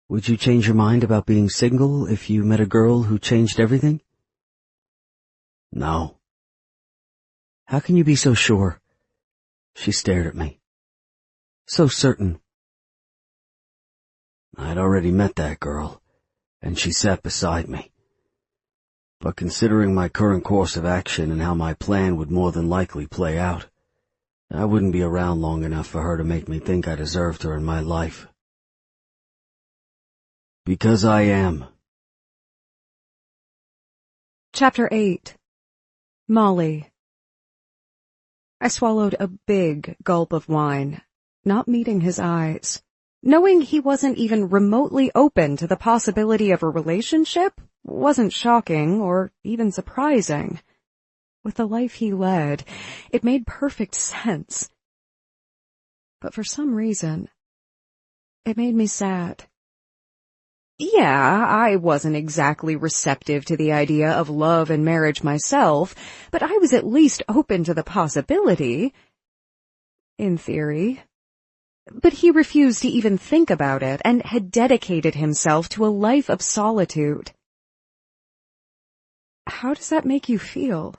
Would you change your mind about being single if you met a girl who changed everything?" "No." "How can you be so sure?" She stared at me. "So certain." I'd already met that girl, and she sat beside me. But considering my current course of action and how my plan would more than likely play out, I wouldn't be around long enough for her to make me think I deserved her in my life. Because I am. Chapter 8. Molly. I swallowed a big gulp of wine, not meeting his eyes. Knowing he wasn't even remotely open to the possibility of a relationship wasn't shocking or even surprising. With the life he led, it made perfect sense. But for some reason, it made me sad. Yeah, I wasn't exactly receptive to the idea of love and marriage myself, but I was at least open to the possibility. In theory. But he refused to even think about it and had dedicated himself to a life of solitude. How does that make you feel?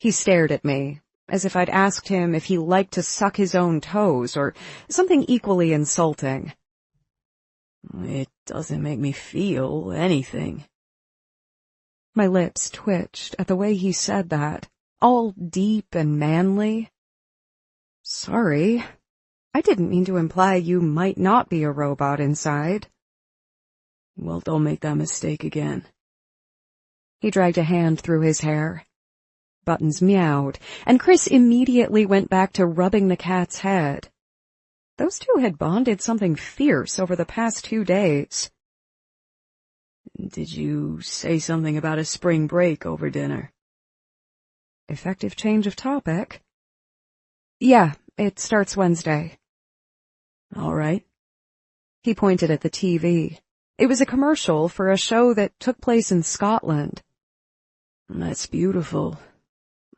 He stared at me, as if I'd asked him if he liked to suck his own toes or something equally insulting. It doesn't make me feel anything. My lips twitched at the way he said that, all deep and manly. Sorry, I didn't mean to imply you might not be a robot inside. Well, don't make that mistake again. He dragged a hand through his hair. Buttons meowed, and Chris immediately went back to rubbing the cat's head. Those two had bonded something fierce over the past 2 days. Did you say something about a spring break over dinner? Effective change of topic. Yeah, it starts Wednesday. All right. He pointed at the TV. It was a commercial for a show that took place in Scotland. That's beautiful.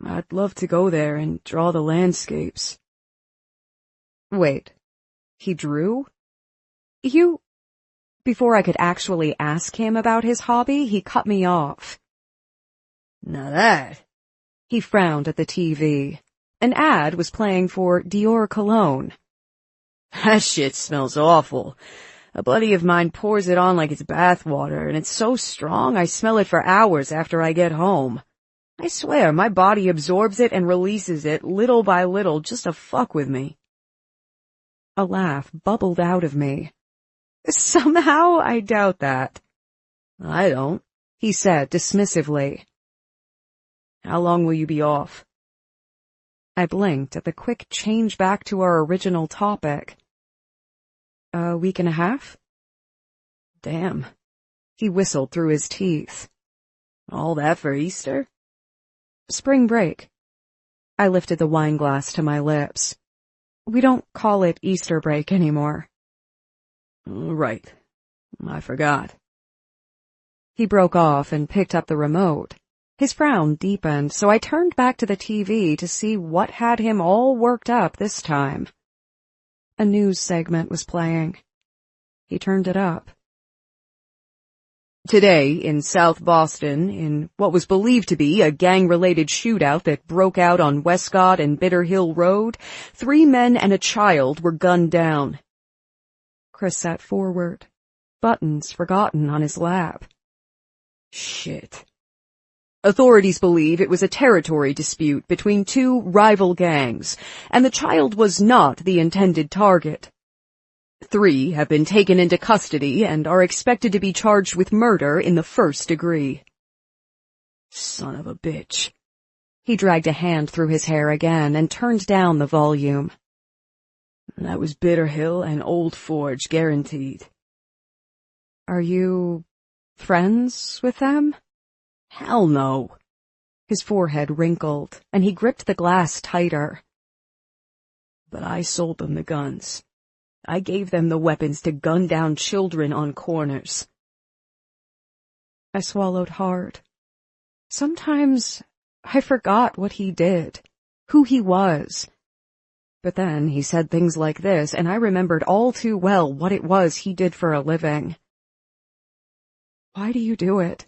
I'd love to go there and draw the landscapes. Wait, he drew? Before I could actually ask him about his hobby, he cut me off. Now that... He frowned at the TV. An ad was playing for Dior cologne. That shit smells awful. A buddy of mine pours it on like it's bathwater, and it's so strong I smell it for hours after I get home. I swear, my body absorbs it and releases it little by little just to fuck with me. A laugh bubbled out of me. Somehow I doubt that. I don't, he said dismissively. How long will you be off? I blinked at the quick change back to our original topic. A week and a half? Damn. He whistled through his teeth. All that for Easter? Spring break. I lifted the wine glass to my lips. We don't call it Easter break anymore. Right. I forgot. He broke off and picked up the remote. His frown deepened, so I turned back to the TV to see what had him all worked up this time. A news segment was playing. He turned it up. Today, in South Boston, in what was believed to be a gang-related shootout that broke out on Westcott and Bitter Hill Road, 3 men and a child were gunned down. Chris sat forward, buttons forgotten on his lap. Shit. Authorities believe it was a territory dispute between 2 rival gangs, and the child was not the intended target. 3 have been taken into custody and are expected to be charged with murder in the 1st degree. Son of a bitch. He dragged a hand through his hair again and turned down the volume. That was Bitter Hill and Old Forge, guaranteed. Are you friends with them? Hell no. His forehead wrinkled, and he gripped the glass tighter. But I sold them the guns. I gave them the weapons to gun down children on corners. I swallowed hard. Sometimes I forgot what he did, who he was. But then he said things like this, and I remembered all too well what it was he did for a living. Why do you do it?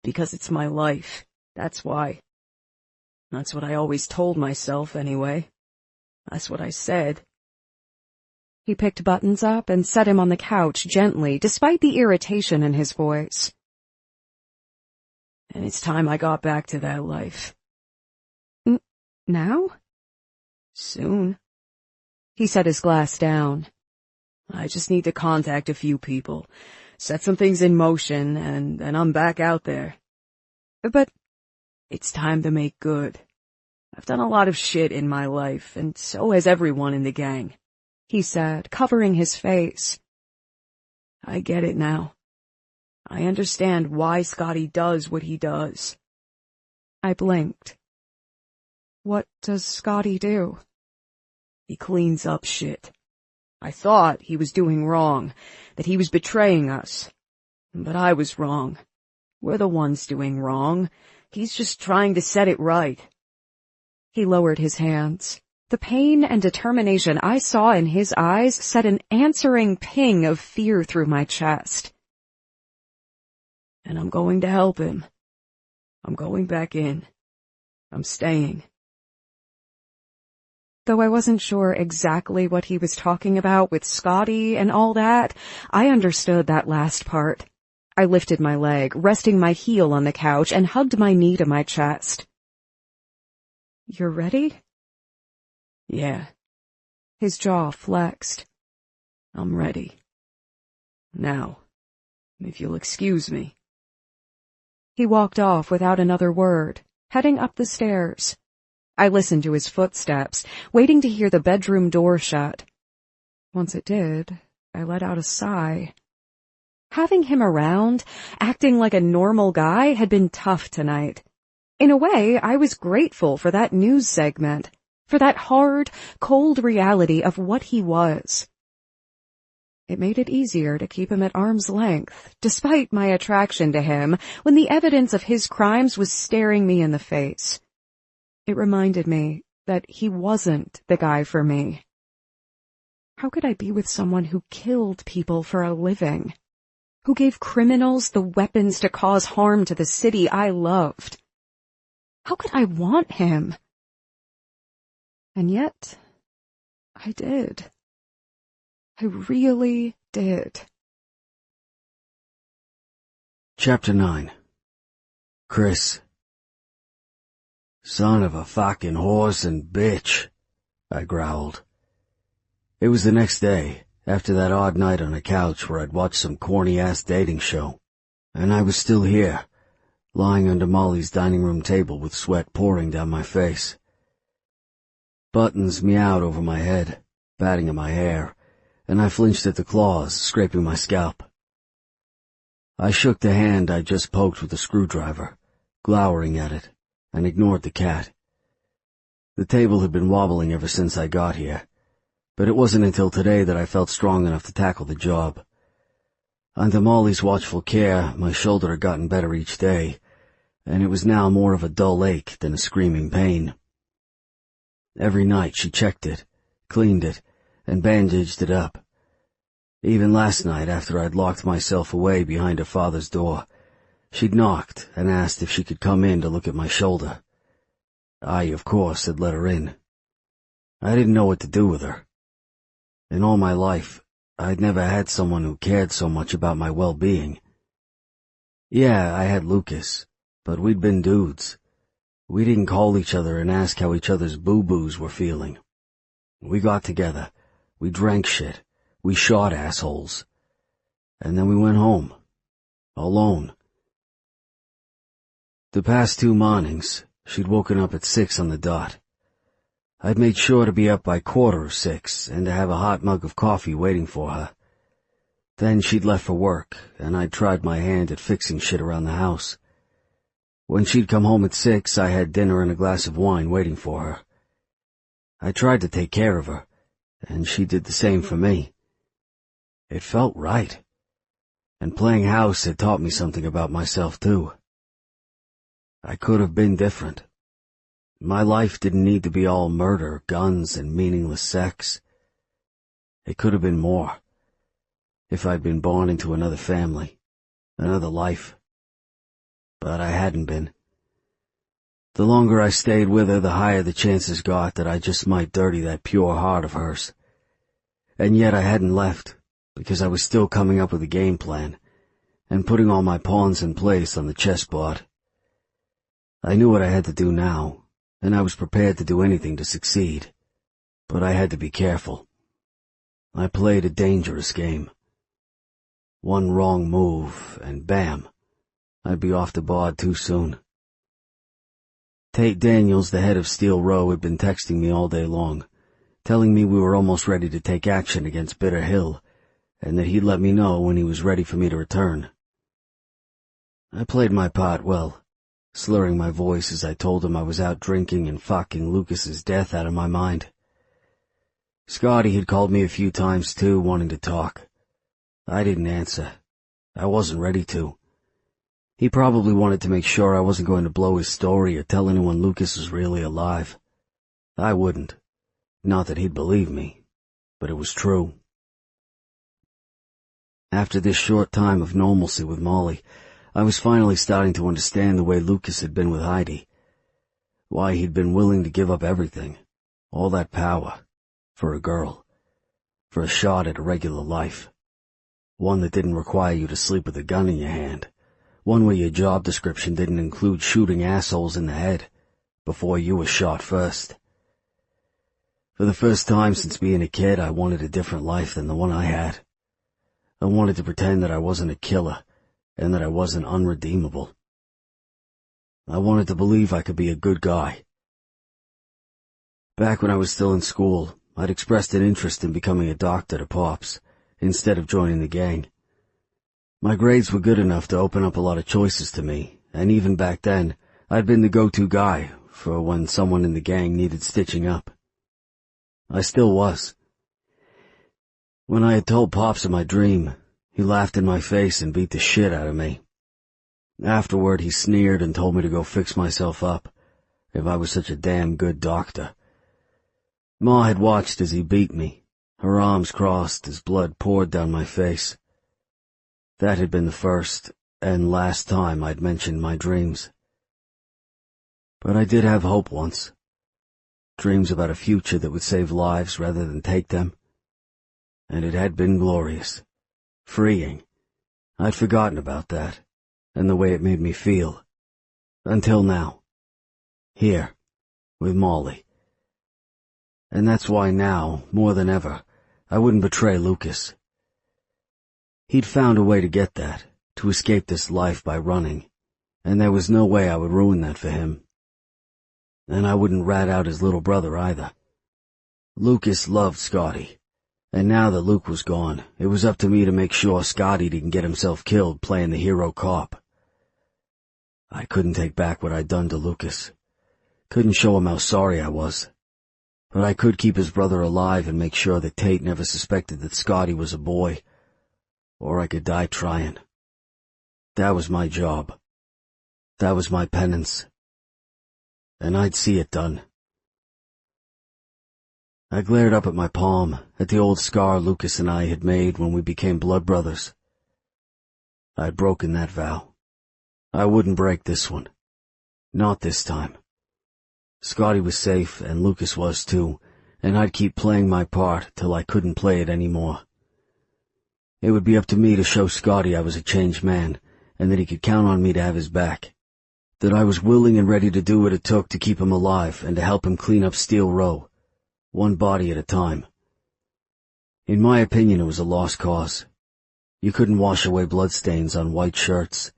Because it's my life. That's why. That's what I always told myself, anyway. That's what I said. He picked Buttons up and set him on the couch gently, despite the irritation in his voice. And it's time I got back to that life. Now? Soon. He set his glass down. I just need to contact a few people, set some things in motion, and then I'm back out there. But It's time to make good. I've done a lot of shit in my life, and so has everyone in the gang, he said, covering his face. I get it now. I understand why Scotty does what he does. I blinked. What does Scotty do? He cleans up shit. I thought he was doing wrong, that he was betraying us. But I was wrong. We're the ones doing wrong. He's just trying to set it right. He lowered his hands. The pain and determination I saw in his eyes set an answering ping of fear through my chest. And I'm going to help him. I'm going back in. I'm staying. Though I wasn't sure exactly what he was talking about with Scotty and all that, I understood that last part. I lifted my leg, resting my heel on the couch, and hugged my knee to my chest. You're ready? Yeah. His jaw flexed. I'm ready. Now, if you'll excuse me. He walked off without another word, heading up the stairs. I listened to his footsteps, waiting to hear the bedroom door shut. Once it did, I let out a sigh. Having him around, acting like a normal guy, had been tough tonight. In a way, I was grateful for that news segment, for that hard, cold reality of what he was. It made it easier to keep him at arm's length, despite my attraction to him, when the evidence of his crimes was staring me in the face. It reminded me that he wasn't the guy for me. How could I be with someone who killed people for a living? Who gave criminals the weapons to cause harm to the city I loved? How could I want him? And yet, I did. I really did. Chapter 9. Chris. Son of a fucking horse and bitch, I growled. It was the next day, after that odd night on a couch where I'd watched some corny-ass dating show, and I was still here, lying under Molly's dining room table with sweat pouring down my face. Buttons meowed over my head, batting at my hair, and I flinched at the claws, scraping my scalp. I shook the hand I'd just poked with a screwdriver, glowering at it, and ignored the cat. The table had been wobbling ever since I got here, but it wasn't until today that I felt strong enough to tackle the job. Under Molly's watchful care, my shoulder had gotten better each day, and it was now more of a dull ache than a screaming pain. Every night she checked it, cleaned it, and bandaged it up. Even last night, after I'd locked myself away behind her father's door, she'd knocked and asked if she could come in to look at my shoulder. I, of course, had let her in. I didn't know what to do with her. In all my life, I'd never had someone who cared so much about my well-being. Yeah, I had Lucas, but we'd been dudes. We didn't call each other and ask how each other's boo-boos were feeling. We got together, we drank shit, we shot assholes, and then we went home, alone. The past 2 mornings, she'd woken up at 6 on the dot. I'd made sure to be up by 5:45 and to have a hot mug of coffee waiting for her. Then she'd left for work, and I'd tried my hand at fixing shit around the house. When she'd come home at 6, I had dinner and a glass of wine waiting for her. I tried to take care of her, and she did the same for me. It felt right. And playing house had taught me something about myself, too. I could have been different. My life didn't need to be all murder, guns, and meaningless sex. It could have been more. If I'd been born into another family, another life. But I hadn't been. The longer I stayed with her, the higher the chances got that I just might dirty that pure heart of hers. And yet I hadn't left, because I was still coming up with a game plan, and putting all my pawns in place on the chessboard. I knew what I had to do now, and I was prepared to do anything to succeed. But I had to be careful. I played a dangerous game. One wrong move, and bam, I'd be off the board too soon. Tate Daniels, the head of Steel Row, had been texting me all day long, telling me we were almost ready to take action against Bitter Hill, and that he'd let me know when he was ready for me to return. I played my part well, slurring my voice as I told him I was out drinking and fucking Lucas's death out of my mind. Scotty had called me a few times too, wanting to talk. I didn't answer. I wasn't ready to. He probably wanted to make sure I wasn't going to blow his story or tell anyone Lucas was really alive. I wouldn't. Not that he'd believe me, but it was true. After this short time of normalcy with Molly, I was finally starting to understand the way Lucas had been with Heidi. Why he'd been willing to give up everything, all that power, for a girl, for a shot at a regular life. One that didn't require you to sleep with a gun in your hand. One where your job description didn't include shooting assholes in the head before you were shot first. For the first time since being a kid, I wanted a different life than the one I had. I wanted to pretend that I wasn't a killer and that I wasn't unredeemable. I wanted to believe I could be a good guy. Back when I was still in school, I'd expressed an interest in becoming a doctor to Pops, instead of joining the gang. My grades were good enough to open up a lot of choices to me, and even back then, I'd been the go-to guy for when someone in the gang needed stitching up. I still was. When I had told Pops of my dream, he laughed in my face and beat the shit out of me. Afterward, he sneered and told me to go fix myself up, if I was such a damn good doctor. Ma had watched as he beat me, her arms crossed as blood poured down my face. That had been the first and last time I'd mentioned my dreams. But I did have hope once. Dreams about a future that would save lives rather than take them. And it had been glorious. Freeing. I'd forgotten about that, and the way it made me feel. Until now. Here, with Molly. And that's why now, more than ever, I wouldn't betray Lucas. He'd found a way to get that, to escape this life by running, and there was no way I would ruin that for him. And I wouldn't rat out his little brother either. Lucas loved Scotty, and now that Luke was gone, it was up to me to make sure Scotty didn't get himself killed playing the hero cop. I couldn't take back what I'd done to Lucas. Couldn't show him how sorry I was. But I could keep his brother alive and make sure that Tate never suspected that Scotty was a boy. Or I could die trying. That was my job. That was my penance. And I'd see it done. I glared up at my palm, at the old scar Lucas and I had made when we became blood brothers. I'd broken that vow. I wouldn't break this one. Not this time. Scotty was safe, and Lucas was too, and I'd keep playing my part till I couldn't play it anymore. It would be up to me to show Scotty I was a changed man, and that he could count on me to have his back. That I was willing and ready to do what it took to keep him alive and to help him clean up Steel Row, one body at a time. In my opinion, it was a lost cause. You couldn't wash away bloodstains on white shirts,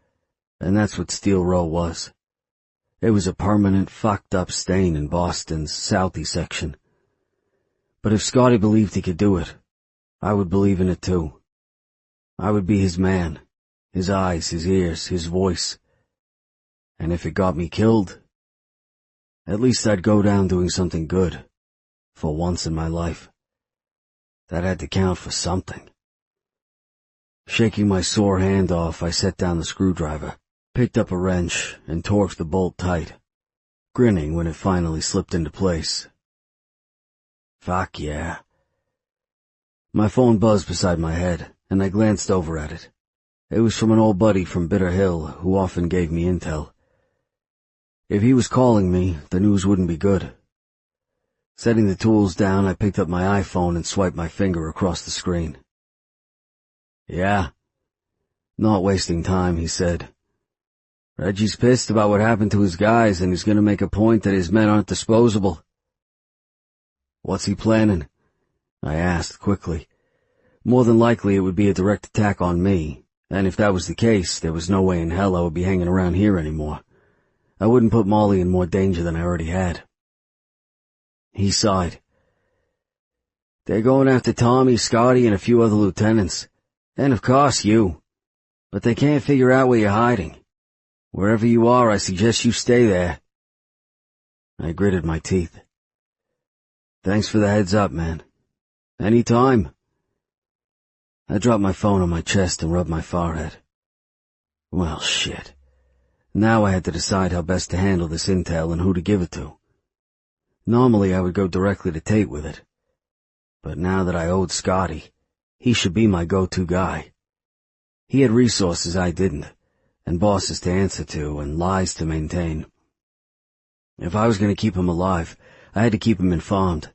and that's what Steel Row was. It was a permanent, fucked-up stain in Boston's Southie section. But if Scotty believed he could do it, I would believe in it too. I would be his man, his eyes, his ears, his voice. And if it got me killed, at least I'd go down doing something good, for once in my life. That had to count for something. Shaking my sore hand off, I set down the screwdriver, picked up a wrench, and torqued the bolt tight, grinning when it finally slipped into place. Fuck yeah. My phone buzzed beside my head, and I glanced over at it. It was from an old buddy from Bitter Hill who often gave me intel. If he was calling me, the news wouldn't be good. Setting the tools down, I picked up my iPhone and swiped my finger across the screen. Yeah. Not wasting time, he said. Reggie's pissed about what happened to his guys, and he's going to make a point that his men aren't disposable. What's he planning? I asked quickly. More than likely it would be a direct attack on me, and if that was the case, there was no way in hell I would be hanging around here anymore. I wouldn't put Molly in more danger than I already had. He sighed. They're going after Tommy, Scotty, and a few other lieutenants. And of course you. But they can't figure out where you're hiding. Wherever you are, I suggest you stay there. I gritted my teeth. Thanks for the heads up, man. Any time. I dropped my phone on my chest and rubbed my forehead. Well, shit. Now I had to decide how best to handle this intel and who to give it to. Normally I would go directly to Tate with it. But now that I owed Scotty, he should be my go-to guy. He had resources I didn't, and bosses to answer to, and lies to maintain. If I was going to keep him alive, I had to keep him informed.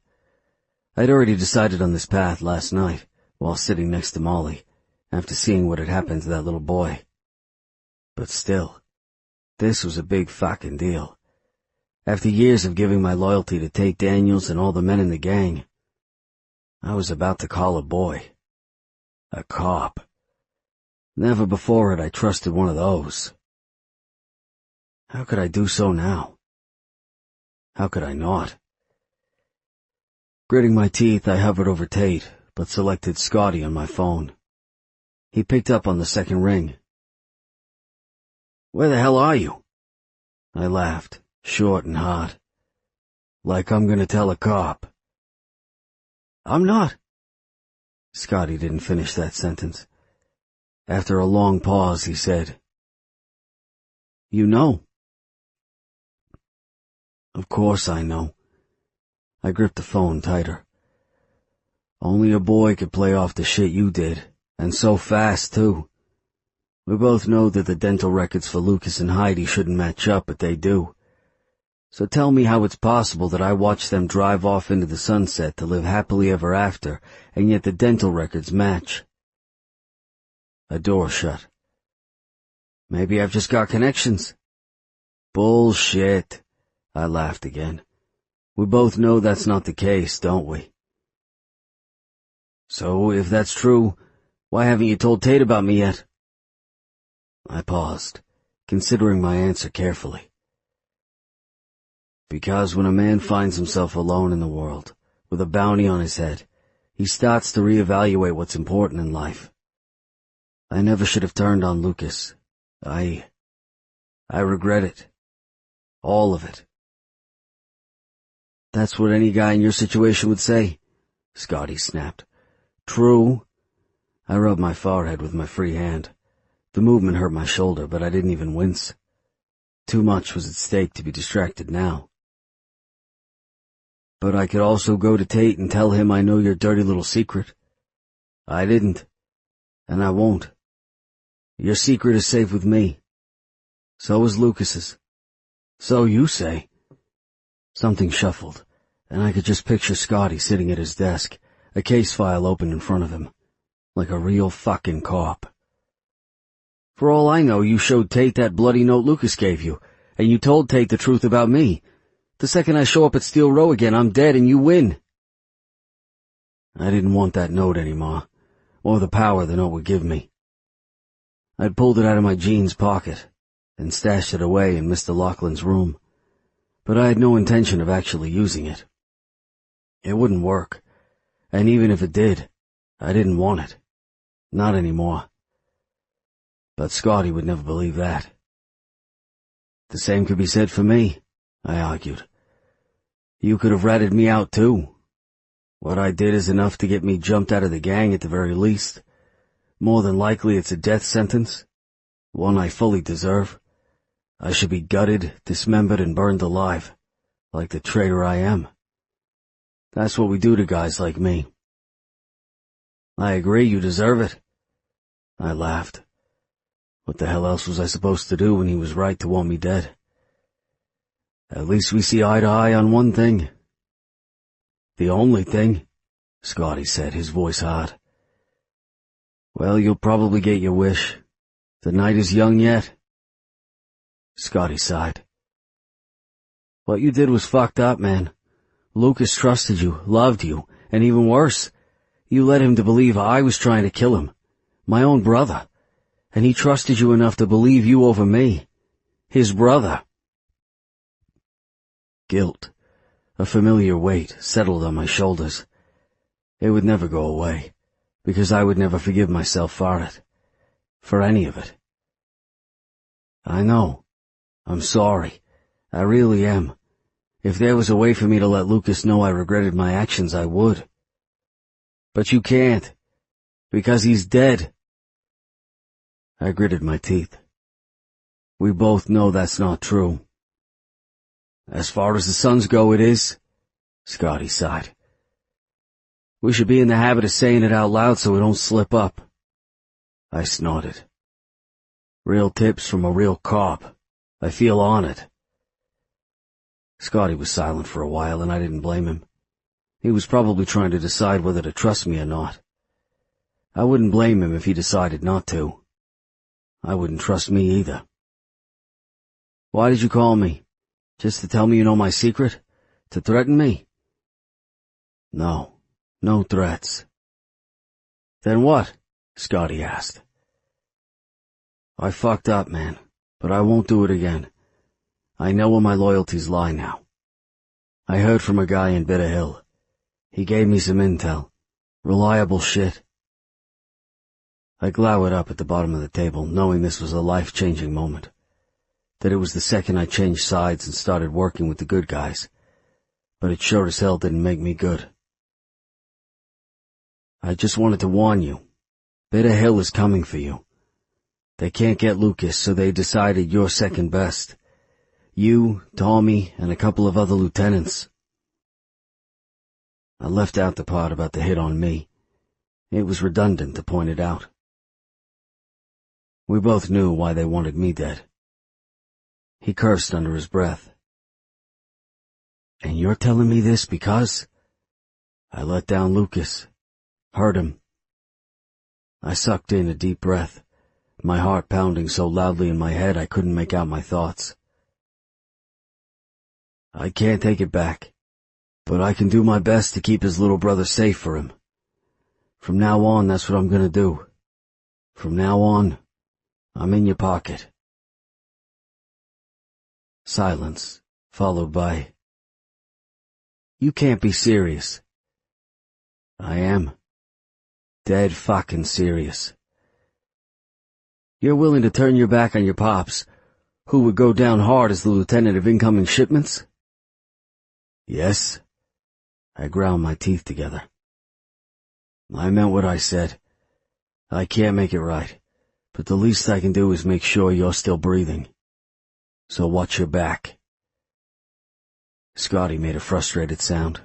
I'd already decided on this path last night, while sitting next to Molly, after seeing what had happened to that little boy. But still, this was a big fucking deal. After years of giving my loyalty to Tate Daniels and all the men in the gang, I was about to call a boy. A cop. Never before had I trusted one of those. How could I do so now? How could I not? Gritting my teeth, I hovered over Tate, but selected Scotty on my phone. He picked up on the second ring. Where the hell are you? I laughed, short and hard. Like I'm gonna tell a cop. I'm not. Scotty didn't finish that sentence. After a long pause, he said, You know. Of course I know. I gripped the phone tighter. Only a boy could play off the shit you did, and so fast, too. We both know that the dental records for Lucas and Heidi shouldn't match up, but they do. So tell me how it's possible that I watched them drive off into the sunset to live happily ever after, and yet the dental records match. A door shut. Maybe I've just got connections. Bullshit. I laughed again. We both know that's not the case, don't we? So, if that's true, why haven't you told Tate about me yet? I paused, considering my answer carefully. Because when a man finds himself alone in the world, with a bounty on his head, he starts to reevaluate what's important in life. I never should have turned on Lucas. I regret it. All of it. That's what any guy in your situation would say, Scotty snapped. True. I rubbed my forehead with my free hand. The movement hurt my shoulder, but I didn't even wince. Too much was at stake to be distracted now. But I could also go to Tate and tell him I know your dirty little secret. I didn't. And I won't. Your secret is safe with me. So is Lucas's. So you say. Something shuffled, and I could just picture Scotty sitting at his desk, a case file open in front of him, like a real fucking cop. For all I know, you showed Tate that bloody note Lucas gave you, and you told Tate the truth about me. The second I show up at Steel Row again, I'm dead and you win. I didn't want that note anymore, or the power the note would give me. I'd pulled it out of my jeans pocket and stashed it away in Mr. Laughlin's room, but I had no intention of actually using it. It wouldn't work, and even if it did, I didn't want it. Not anymore. But Scotty would never believe that. The same could be said for me, I argued. You could have ratted me out too. What I did is enough to get me jumped out of the gang at the very least. More than likely it's a death sentence, one I fully deserve. I should be gutted, dismembered, and burned alive, like the traitor I am. That's what we do to guys like me. I agree, you deserve it. I laughed. What the hell else was I supposed to do when he was right to want me dead? At least we see eye to eye on one thing. The only thing, Scotty said, his voice hard. Well, you'll probably get your wish. The night is young yet. Scotty sighed. What you did was fucked up, man. Lucas trusted you, loved you, and even worse, you led him to believe I was trying to kill him, my own brother, and he trusted you enough to believe you over me, his brother. Guilt, a familiar weight, settled on my shoulders. It would never go away, because I would never forgive myself for it. For any of it. I know. I'm sorry. I really am. If there was a way for me to let Lucas know I regretted my actions, I would. But you can't, because he's dead. I gritted my teeth. We both know that's not true. As far as the suns go, it is, Scotty sighed. We should be in the habit of saying it out loud so we don't slip up. I snorted. Real tips from a real cop. I feel honored. Scotty was silent for a while, and I didn't blame him. He was probably trying to decide whether to trust me or not. I wouldn't blame him if he decided not to. I wouldn't trust me either. Why did you call me? Just to tell me you know my secret? To threaten me? No threats. Then what? Scotty asked. I fucked up, man, but I won't do it again. I know where my loyalties lie now. I heard from a guy in Bitter Hill. He gave me some intel. Reliable shit. I glowered up at the bottom of the table, knowing this was a life-changing moment. That it was the second I changed sides and started working with the good guys. But it sure as hell didn't make me good. I just wanted to warn you. Bitter Hill is coming for you. They can't get Lucas, so they decided you're second best. You, Tommy, and a couple of other lieutenants. I left out the part about the hit on me. It was redundant to point it out. We both knew why they wanted me dead. He cursed under his breath. And you're telling me this because? I let down Lucas. Hurt him. I sucked in a deep breath, my heart pounding so loudly in my head I couldn't make out my thoughts. I can't take it back, but I can do my best to keep his little brother safe for him. From now on, that's what I'm gonna do. From now on, I'm in your pocket. Silence, followed by, You can't be serious. I am. Dead fucking serious. You're willing to turn your back on your pops, who would go down hard as the lieutenant of incoming shipments? Yes. I ground my teeth together. I meant what I said. I can't make it right, but the least I can do is make sure you're still breathing. So watch your back. Scotty made a frustrated sound.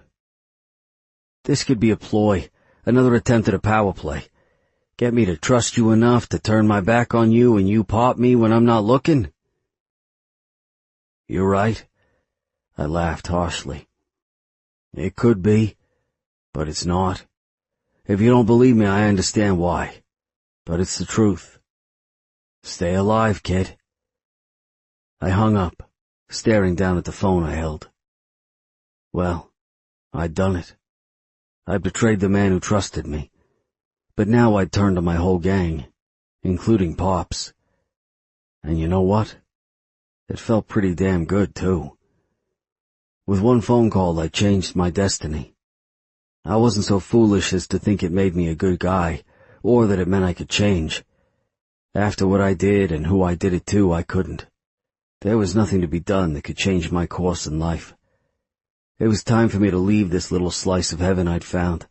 This could be a ploy, another attempt at a power play. Get me to trust you enough to turn my back on you and you pop me when I'm not looking? You're right. I laughed harshly. It could be, but it's not. If you don't believe me, I understand why. But it's the truth. Stay alive, kid. I hung up, staring down at the phone I held. Well, I'd done it. I betrayed the man who trusted me. But now I'd turned to my whole gang, including Pops. And you know what? It felt pretty damn good, too. With one phone call, I changed my destiny. I wasn't so foolish as to think it made me a good guy, or that it meant I could change. After what I did and who I did it to, I couldn't. There was nothing to be done that could change my course in life. It was time for me to leave this little slice of heaven I'd found,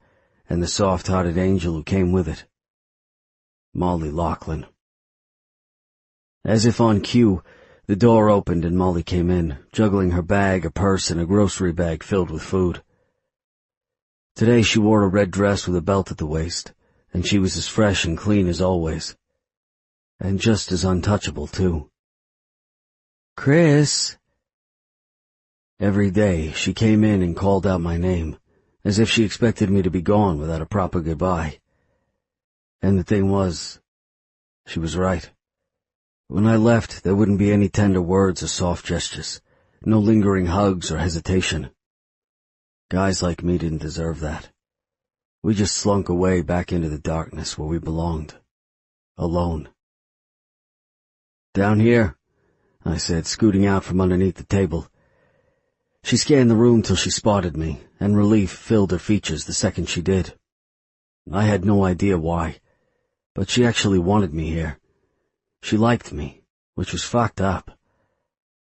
and the soft-hearted angel who came with it. Molly Loughlin. As if on cue, the door opened and Molly came in, juggling her bag, a purse, and a grocery bag filled with food. Today she wore a red dress with a belt at the waist, and she was as fresh and clean as always. And just as untouchable, too. Chris! Every day she came in and called out my name, as if she expected me to be gone without a proper goodbye. And the thing was, she was right. When I left, there wouldn't be any tender words or soft gestures, no lingering hugs or hesitation. Guys like me didn't deserve that. We just slunk away back into the darkness where we belonged. Alone. Down here, I said, scooting out from underneath the table. She scanned the room till she spotted me, and relief filled her features the second she did. I had no idea why, but she actually wanted me here. She liked me, which was fucked up.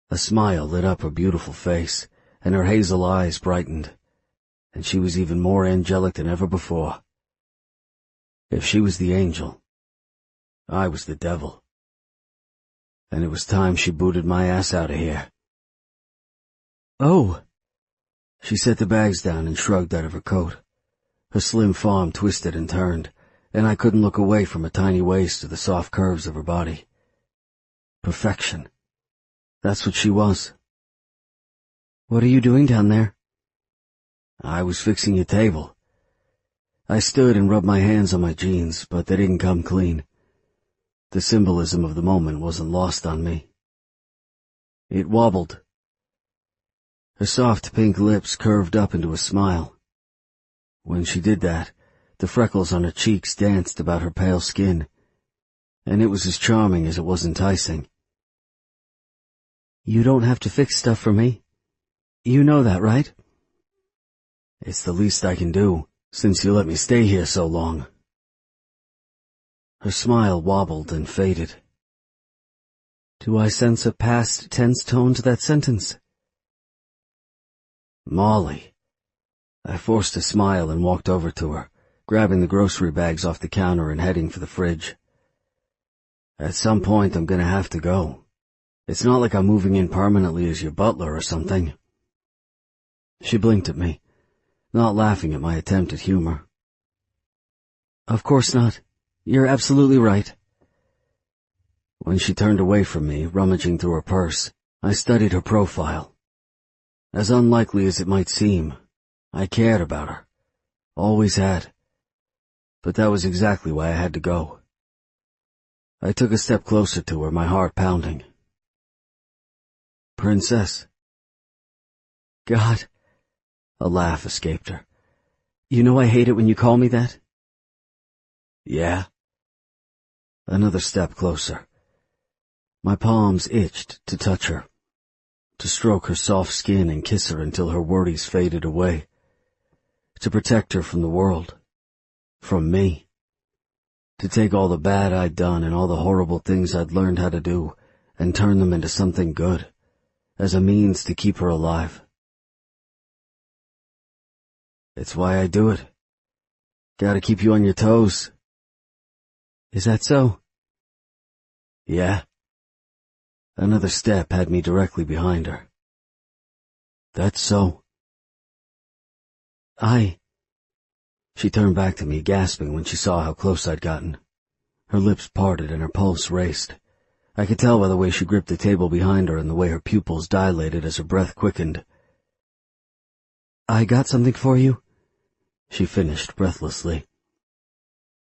A smile lit up her beautiful face, and her hazel eyes brightened, and she was even more angelic than ever before. If she was the angel, I was the devil. And it was time she booted my ass out of here. "Oh!" She set the bags down and shrugged out of her coat. Her slim form twisted and turned, and I couldn't look away from her tiny waist to the soft curves of her body. Perfection. That's what she was. "What are you doing down there?" "I was fixing your table." I stood and rubbed my hands on my jeans, but they didn't come clean. The symbolism of the moment wasn't lost on me. It wobbled. Her soft pink lips curved up into a smile. When she did that, the freckles on her cheeks danced about her pale skin, and it was as charming as it was enticing. "You don't have to fix stuff for me. You know that, right?" "It's the least I can do, since you let me stay here so long." Her smile wobbled and faded. Do I sense a past tense tone to that sentence? "Molly." I forced a smile and walked over to her, grabbing the grocery bags off the counter and heading for the fridge. "At some point I'm gonna have to go. It's not like I'm moving in permanently as your butler or something." She blinked at me, not laughing at my attempt at humor. "Of course not. You're absolutely right." When she turned away from me, rummaging through her purse, I studied her profile. As unlikely as it might seem, I cared about her. Always had. But that was exactly why I had to go. I took a step closer to her, my heart pounding. "Princess." "God." A laugh escaped her. "You know I hate it when you call me that." "Yeah?" Another step closer. My palms itched to touch her, to stroke her soft skin and kiss her until her worries faded away, to protect her from the world, from me, to take all the bad I'd done and all the horrible things I'd learned how to do and turn them into something good, as a means to keep her alive. It's why I do it. Gotta keep you on your toes. Is that so? Yeah. Another step had me directly behind her. That's so. She turned back to me, gasping when she saw how close I'd gotten. Her lips parted and her pulse raced. I could tell by the way she gripped the table behind her and the way her pupils dilated as her breath quickened. "I got something for you," she finished breathlessly.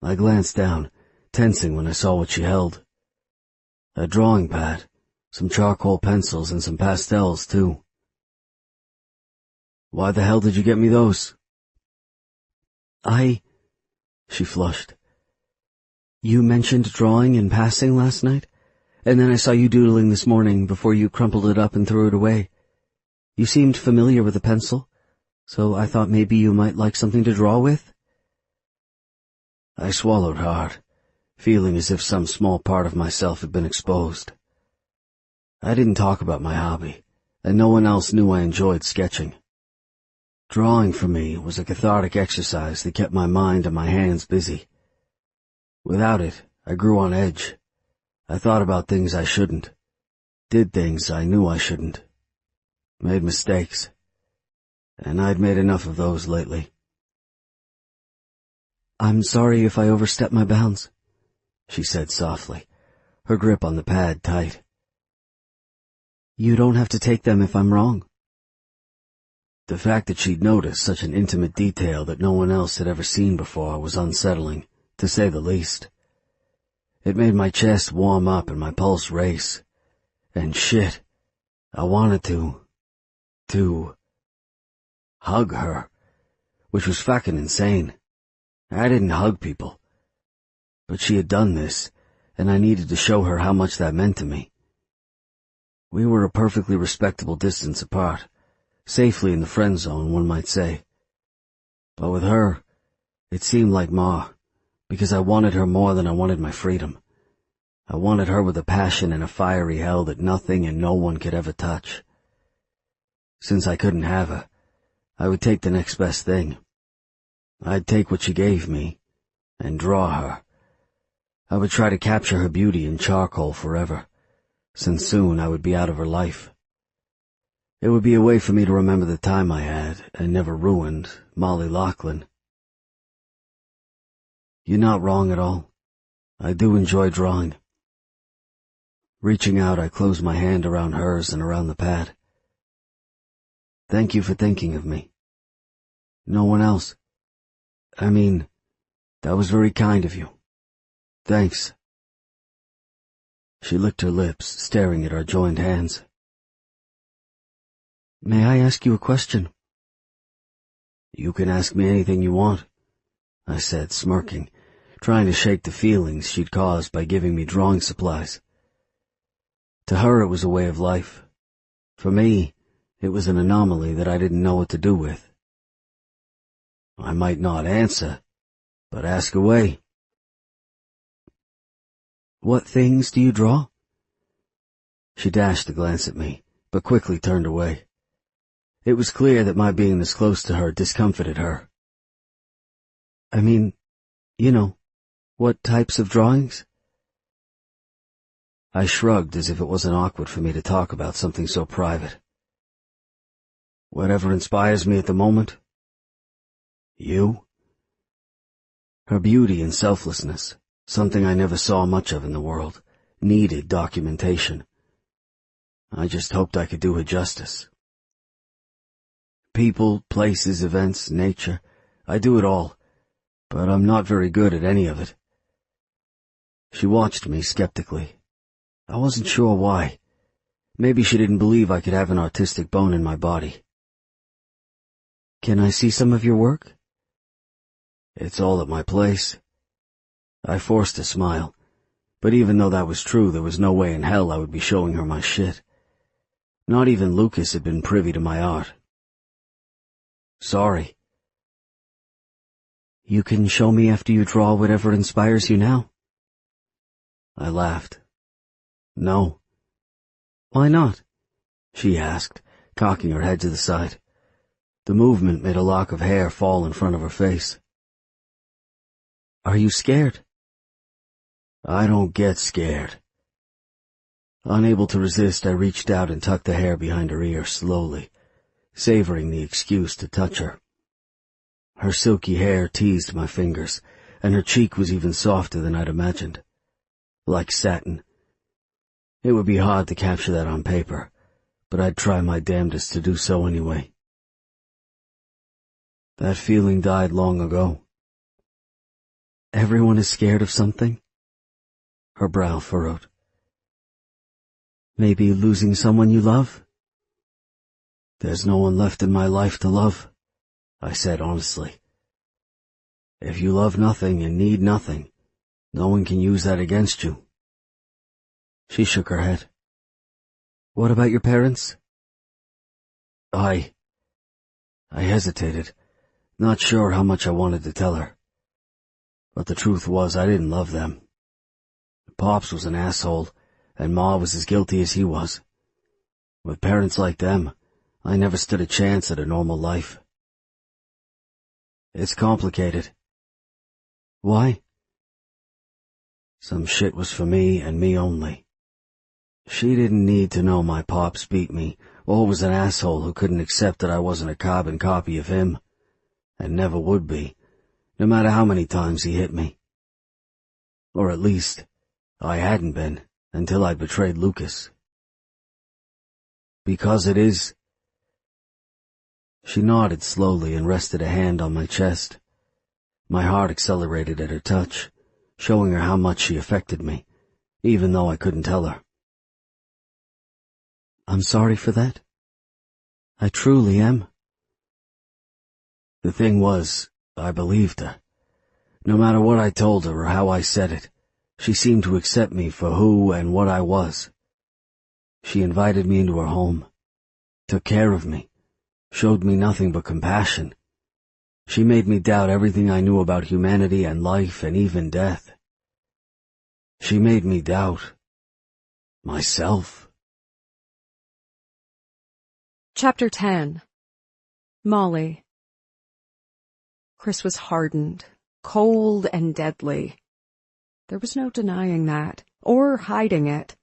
I glanced down, tensing when I saw what she held. A drawing pad, some charcoal pencils, and some pastels, too. "Why the hell did you get me those?" She flushed. "You mentioned drawing in passing last night, and then I saw you doodling this morning before you crumpled it up and threw it away. You seemed familiar with a pencil, so I thought maybe you might like something to draw with." I swallowed hard, feeling as if some small part of myself had been exposed. I didn't talk about my hobby, and no one else knew I enjoyed sketching. Drawing for me was a cathartic exercise that kept my mind and my hands busy. Without it, I grew on edge. I thought about things I shouldn't, did things I knew I shouldn't, made mistakes, and I'd made enough of those lately. "I'm sorry if I overstepped my bounds," she said softly, her grip on the pad tight. "You don't have to take them if I'm wrong." The fact that she'd noticed such an intimate detail that no one else had ever seen before was unsettling, to say the least. It made my chest warm up and my pulse race. And shit, I wanted to hug her, which was fucking insane. I didn't hug people. But she had done this, and I needed to show her how much that meant to me. We were a perfectly respectable distance apart, Safely in the friend zone, one might say. But with her, it seemed like Ma, because I wanted her more than I wanted my freedom. I wanted her with a passion and a fiery hell that nothing and no one could ever touch. Since I couldn't have her, I would take the next best thing. I'd take what she gave me and draw her. I would try to capture her beauty in charcoal forever, since soon I would be out of her life. It would be a way for me to remember the time I had and never ruined Molly Loughlin. You're not wrong at all. I do enjoy drawing. Reaching out, I closed my hand around hers and around the pad. Thank you for thinking of me. No one else. I mean, that was very kind of you. Thanks. She licked her lips, staring at our joined hands. May I ask you a question? You can ask me anything you want, I said, smirking, trying to shake the feelings she'd caused by giving me drawing supplies. To her it was a way of life. For me, it was an anomaly that I didn't know what to do with. I might not answer, but ask away. What things do you draw? She dashed a glance at me, but quickly turned away. It was clear that my being this close to her discomfited her. I mean, you know, what types of drawings? I shrugged as if it wasn't awkward for me to talk about something so private. Whatever inspires me at the moment. You? Her beauty and selflessness, something I never saw much of in the world, needed documentation. I just hoped I could do her justice. People, places, events, nature, I do it all, but I'm not very good at any of it. She watched me skeptically. I wasn't sure why. Maybe she didn't believe I could have an artistic bone in my body. Can I see some of your work? It's all at my place. I forced a smile, but even though that was true, there was no way in hell I would be showing her my shit. Not even Lucas had been privy to my art. Sorry. You can show me after you draw whatever inspires you now. I laughed. No. Why not? She asked, cocking her head to the side. The movement made a lock of hair fall in front of her face. Are you scared? I don't get scared. Unable to resist, I reached out and tucked the hair behind her ear slowly, savoring the excuse to touch her. Her silky hair teased my fingers, and her cheek was even softer than I'd imagined. Like satin. It would be hard to capture that on paper, but I'd try my damnedest to do so anyway. That feeling died long ago. Everyone is scared of something? Her brow furrowed. Maybe losing someone you love? There's no one left in my life to love, I said honestly. If you love nothing and need nothing, no one can use that against you. She shook her head. What about your parents? I hesitated, not sure how much I wanted to tell her. But the truth was I didn't love them. Pops was an asshole, and Ma was as guilty as he was. With parents like them, I never stood a chance at a normal life. It's complicated. Why? Some shit was for me and me only. She didn't need to know my pops beat me, or was an asshole who couldn't accept that I wasn't a carbon copy of him, and never would be, no matter how many times he hit me. Or at least, I hadn't been, until I'd betrayed Lucas. Because it is. She nodded slowly and rested a hand on my chest. My heart accelerated at her touch, showing her how much she affected me, even though I couldn't tell her. I'm sorry for that. I truly am. The thing was, I believed her. No matter what I told her or how I said it, she seemed to accept me for who and what I was. She invited me into her home, took care of me, showed me nothing but compassion. She made me doubt everything I knew about humanity and life and even death. She made me doubt myself. Chapter 10. Molly. Chris was hardened, cold and deadly. There was no denying that, or hiding it.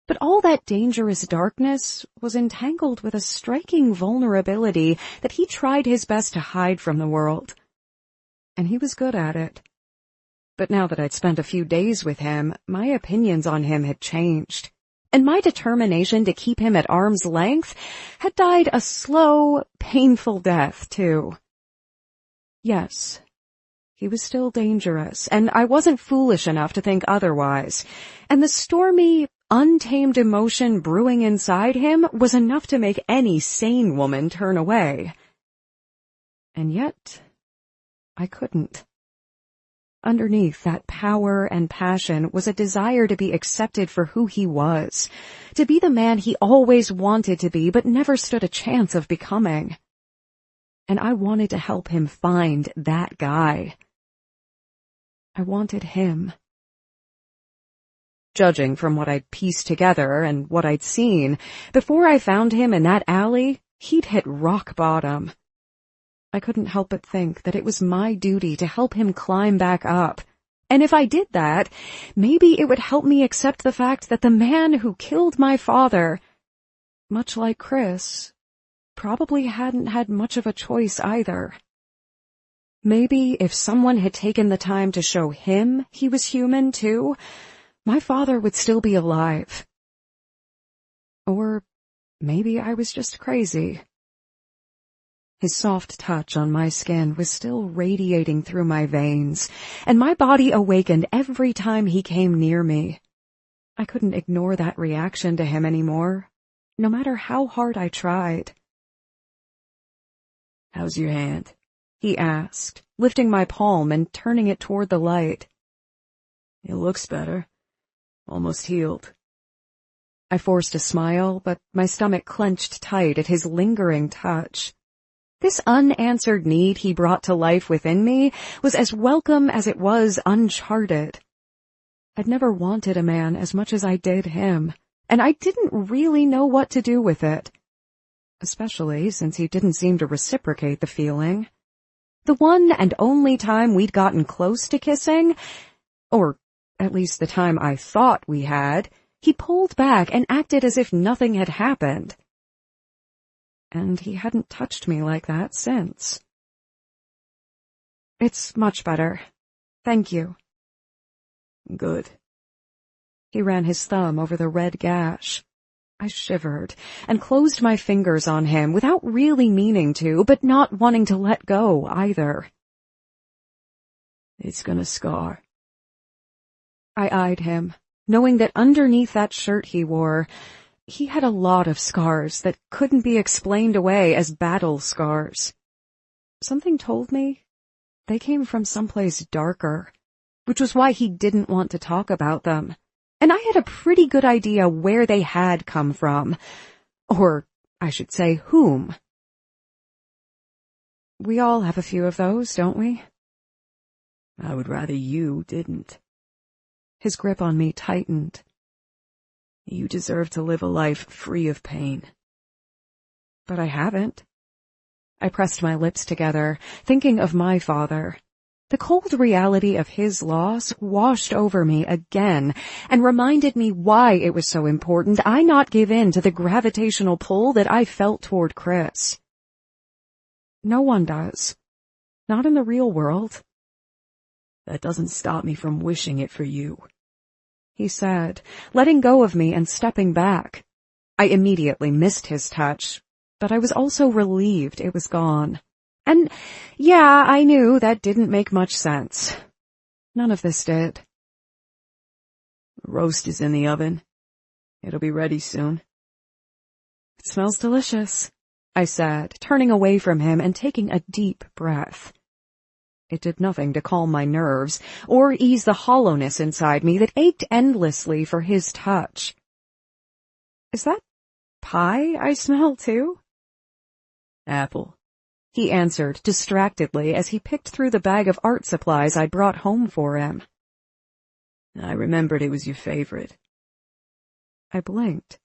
But all that dangerous darkness was entangled with a striking vulnerability that he tried his best to hide from the world. And he was good at it. But now that I'd spent a few days with him, my opinions on him had changed. And my determination to keep him at arm's length had died a slow, painful death, too. Yes, he was still dangerous, and I wasn't foolish enough to think otherwise. And the stormy, untamed emotion brewing inside him was enough to make any sane woman turn away. And yet, I couldn't. Underneath that power and passion was a desire to be accepted for who he was, to be the man he always wanted to be but never stood a chance of becoming. And I wanted to help him find that guy. I wanted him. Judging from what I'd pieced together and what I'd seen, before I found him in that alley, he'd hit rock bottom. I couldn't help but think that it was my duty to help him climb back up. And if I did that, maybe it would help me accept the fact that the man who killed my father, much like Chris, probably hadn't had much of a choice either. Maybe if someone had taken the time to show him he was human too, my father would still be alive. Or maybe I was just crazy. His soft touch on my skin was still radiating through my veins, and my body awakened every time he came near me. I couldn't ignore that reaction to him anymore, no matter how hard I tried. "How's your hand?" he asked, lifting my palm and turning it toward the light. "It looks better. Almost healed." I forced a smile, but my stomach clenched tight at his lingering touch. This unanswered need he brought to life within me was as welcome as it was uncharted. I'd never wanted a man as much as I did him, and I didn't really know what to do with it, especially since he didn't seem to reciprocate the feeling. The one and only time we'd gotten close to kissing, or at least the time I thought we had, he pulled back and acted as if nothing had happened. And he hadn't touched me like that since. "It's much better. Thank you." "Good." He ran his thumb over the red gash. I shivered and closed my fingers on him without really meaning to, but not wanting to let go either. "It's gonna scar." I eyed him, knowing that underneath that shirt he wore, he had a lot of scars that couldn't be explained away as battle scars. Something told me they came from someplace darker, which was why he didn't want to talk about them. And I had a pretty good idea where they had come from. Or, I should say, whom. We all have a few of those, don't we? I would rather you didn't. His grip on me tightened. You deserve to live a life free of pain. But I haven't. I pressed my lips together, thinking of my father. The cold reality of his loss washed over me again and reminded me why it was so important I not give in to the gravitational pull that I felt toward Chris. No one does. Not in the real world. That doesn't stop me from wishing it for you, he said, letting go of me and stepping back. I immediately missed his touch, but I was also relieved it was gone. And, yeah, I knew that didn't make much sense. None of this did. Roast is in the oven. It'll be ready soon. It smells delicious, I said, turning away from him and taking a deep breath. It did nothing to calm my nerves or ease the hollowness inside me that ached endlessly for his touch. Is that pie I smell too? Apple. He answered distractedly as he picked through the bag of art supplies I'd brought home for him. I remembered it was your favorite. I blinked.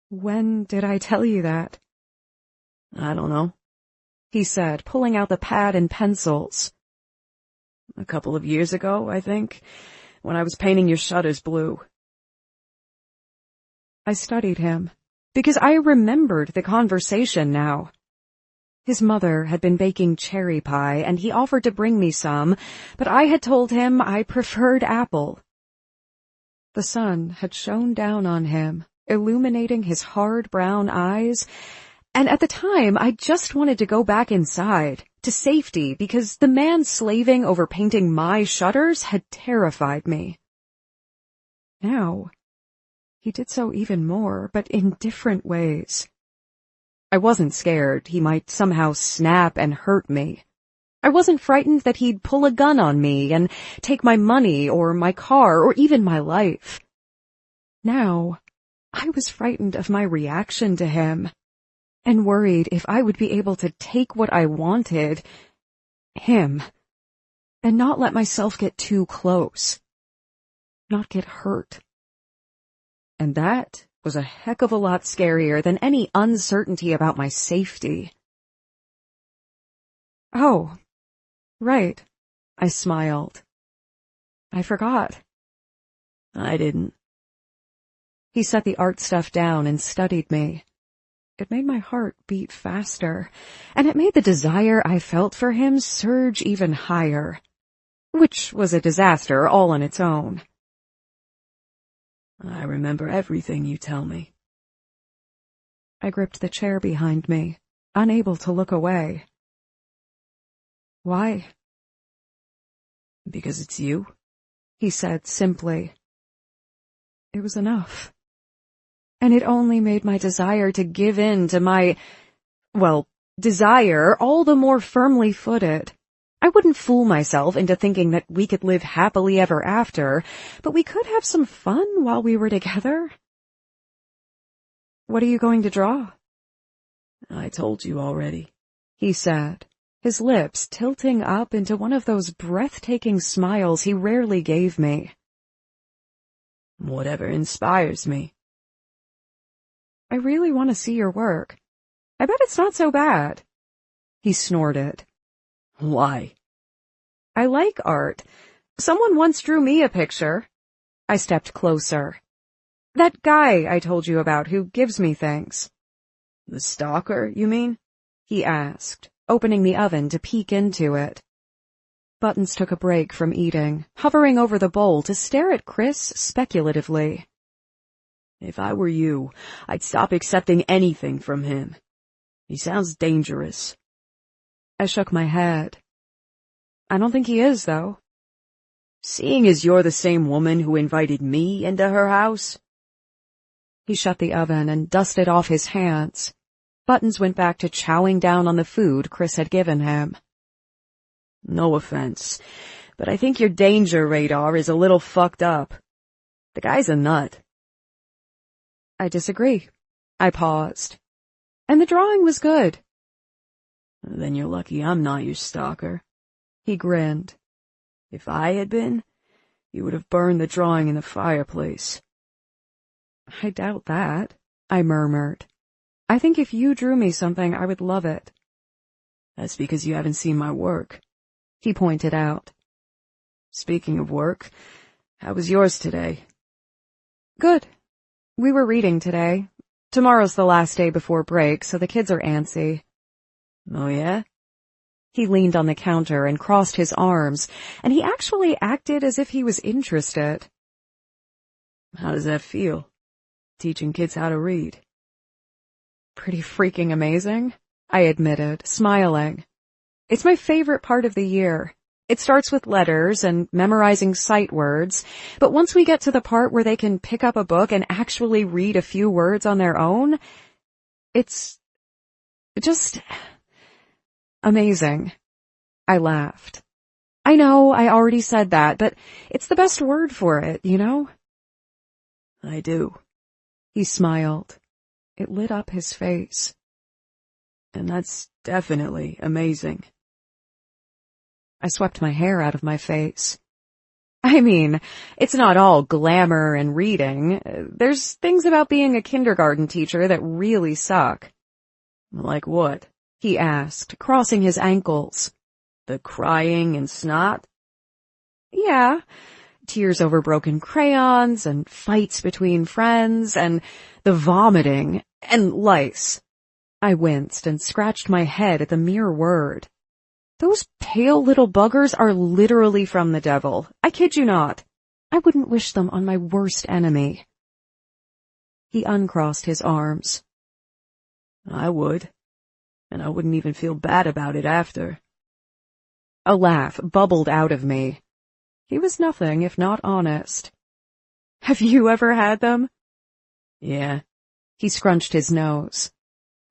When did I tell you that? I don't know, he said, pulling out the pad and pencils. A couple of years ago, I think, when I was painting your shutters blue. I studied him, because I remembered the conversation now. His mother had been baking cherry pie, and he offered to bring me some, but I had told him I preferred apple. The sun had shone down on him, illuminating his hard brown eyes, and at the time I just wanted to go back inside, to safety, because the man slaving over painting my shutters had terrified me. Now, he did so even more, but in different ways. I wasn't scared he might somehow snap and hurt me. I wasn't frightened that he'd pull a gun on me and take my money or my car or even my life. Now, I was frightened of my reaction to him, and worried if I would be able to take what I wanted, him, and not let myself get too close, not get hurt. And that was a heck of a lot scarier than any uncertainty about my safety. Oh, right, I smiled. I forgot. I didn't. He set the art stuff down and studied me. It made my heart beat faster, and it made the desire I felt for him surge even higher, which was a disaster all on its own. I remember everything you tell me. I gripped the chair behind me, unable to look away. Why? Because it's you, he said simply. It was enough. And it only made my desire to give in to my, desire all the more firmly footed. I wouldn't fool myself into thinking that we could live happily ever after, but we could have some fun while we were together. What are you going to draw? I told you already, he said, his lips tilting up into one of those breathtaking smiles he rarely gave me. Whatever inspires me. I really want to see your work. I bet it's not so bad. He snorted. Why? I like art. Someone once drew me a picture. I stepped closer. That guy I told you about who gives me things. The stalker, you mean? He asked, opening the oven to peek into it. Buttons took a break from eating, hovering over the bowl to stare at Chris speculatively. If I were you, I'd stop accepting anything from him. He sounds dangerous. I shook my head. I don't think he is, though. Seeing as you're the same woman who invited me into her house. He shut the oven and dusted off his hands. Buttons went back to chowing down on the food Chris had given him. No offense, but I think your danger radar is a little fucked up. The guy's a nut. I disagree. I paused. And the drawing was good. Then you're lucky I'm not your stalker. He grinned. If I had been, you would have burned the drawing in the fireplace. I doubt that, I murmured. I think if you drew me something, I would love it. That's because you haven't seen my work, he pointed out. Speaking of work, how was yours today? Good. We were reading today. Tomorrow's the last day before break, so the kids are antsy. Oh, yeah? He leaned on the counter and crossed his arms, and he actually acted as if he was interested. How does that feel, teaching kids how to read? Pretty freaking amazing, I admitted, smiling. It's my favorite part of the year. It starts with letters and memorizing sight words, but once we get to the part where they can pick up a book and actually read a few words on their own, it's just amazing. I laughed. I know I already said that, but it's the best word for it, you know? I do. He smiled. It lit up his face. And that's definitely amazing. I swept my hair out of my face. I mean, it's not all glamour and reading. There's things about being a kindergarten teacher that really suck. Like what? He asked, crossing his ankles. The crying and snot? Yeah. Tears over broken crayons, and fights between friends, and the vomiting, and lice. I winced and scratched my head at the mere word. Those pale little buggers are literally from the devil. I kid you not. I wouldn't wish them on my worst enemy. He uncrossed his arms. I would. And I wouldn't even feel bad about it after. A laugh bubbled out of me. He was nothing if not honest. Have you ever had them? Yeah. He scrunched his nose.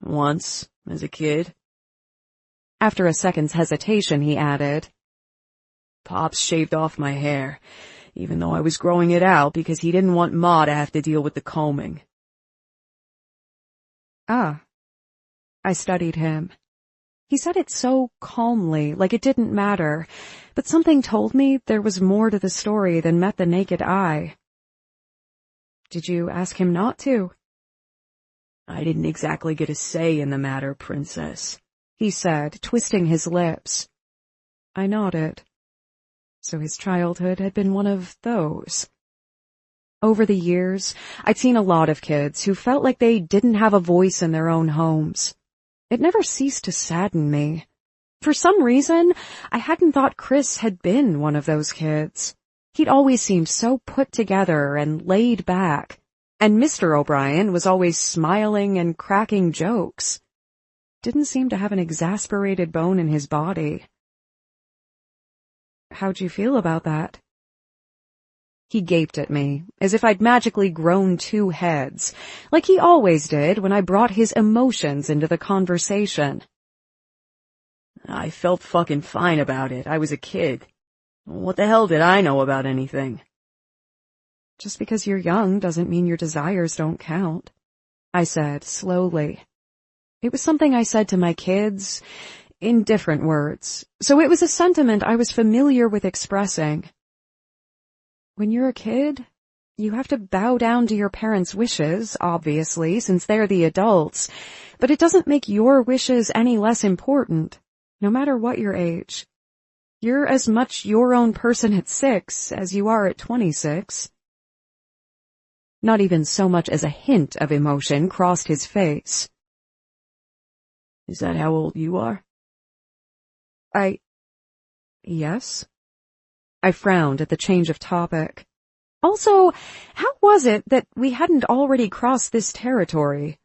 Once, as a kid. After a second's hesitation, he added, Pops shaved off my hair, even though I was growing it out because he didn't want Ma to have to deal with the combing. Ah. I studied him. He said it so calmly, like it didn't matter, but something told me there was more to the story than met the naked eye. Did you ask him not to? I didn't exactly get a say in the matter, Princess, he said, twisting his lips. I nodded. So his childhood had been one of those. Over the years, I'd seen a lot of kids who felt like they didn't have a voice in their own homes. It never ceased to sadden me. For some reason, I hadn't thought Chris had been one of those kids. He'd always seemed so put together and laid back, and Mr. O'Brien was always smiling and cracking jokes. Didn't seem to have an exasperated bone in his body. How'd you feel about that? He gaped at me, as if I'd magically grown 2 heads, like he always did when I brought his emotions into the conversation. I felt fucking fine about it. I was a kid. What the hell did I know about anything? Just because you're young doesn't mean your desires don't count, I said slowly. It was something I said to my kids, in different words, so it was a sentiment I was familiar with expressing. When you're a kid, you have to bow down to your parents' wishes, obviously, since they're the adults, but it doesn't make your wishes any less important, no matter what your age. You're as much your own person at 6 as you are at 26. Not even so much as a hint of emotion crossed his face. Is that how old you are? Yes. I frowned at the change of topic. Also, how was it that we hadn't already crossed this territory?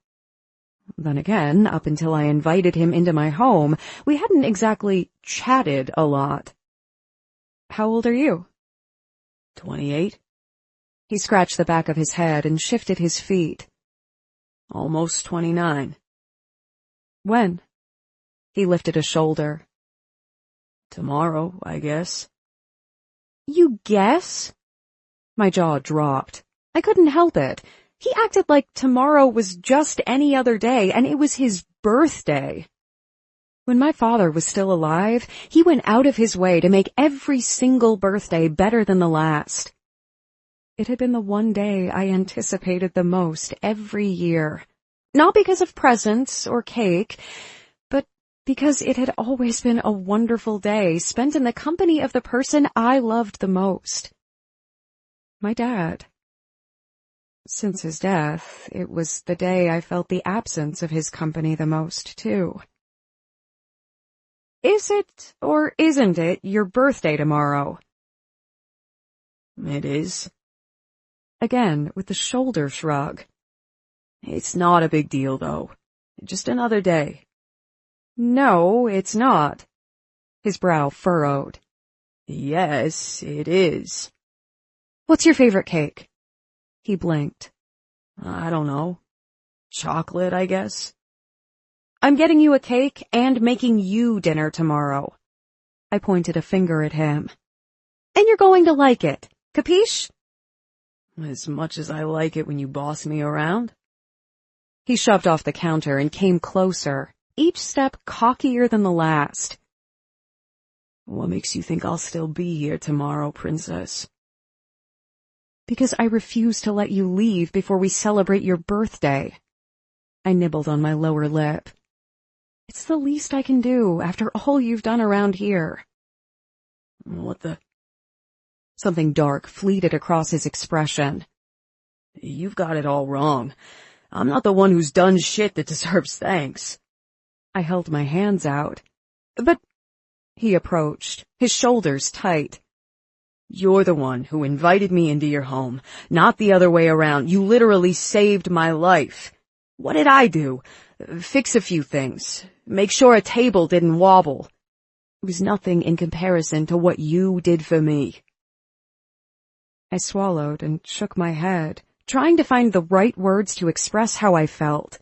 Then again, up until I invited him into my home, we hadn't exactly chatted a lot. How old are you? 28. He scratched the back of his head and shifted his feet. Almost 29. When? He lifted a shoulder. Tomorrow, I guess. You guess? My jaw dropped. I couldn't help it. He acted like tomorrow was just any other day, and it was his birthday. When my father was still alive, he went out of his way to make every single birthday better than the last. It had been the one day I anticipated the most every year. Not because of presents or cake, but because it had always been a wonderful day spent in the company of the person I loved the most. My dad. Since his death, it was the day I felt the absence of his company the most, too. Is it, or isn't it, your birthday tomorrow? It is. Again, with the shoulder shrug. It's not a big deal, though. Just another day. No, it's not. His brow furrowed. Yes, it is. What's your favorite cake? He blinked. I don't know. Chocolate, I guess. I'm getting you a cake and making you dinner tomorrow. I pointed a finger at him. And you're going to like it. Capiche? As much as I like it when you boss me around. He shoved off the counter and came closer, each step cockier than the last. What makes you think I'll still be here tomorrow, Princess? Because I refuse to let you leave before we celebrate your birthday. I nibbled on my lower lip. It's the least I can do after all you've done around here. What the? Something dark fleeted across his expression. You've got it all wrong. I'm not the one who's done shit that deserves thanks. I held my hands out. But he approached, his shoulders tight. You're the one who invited me into your home, not the other way around. You literally saved my life. What did I do? Fix a few things. Make sure a table didn't wobble. It was nothing in comparison to what you did for me. I swallowed and shook my head, trying to find the right words to express how I felt.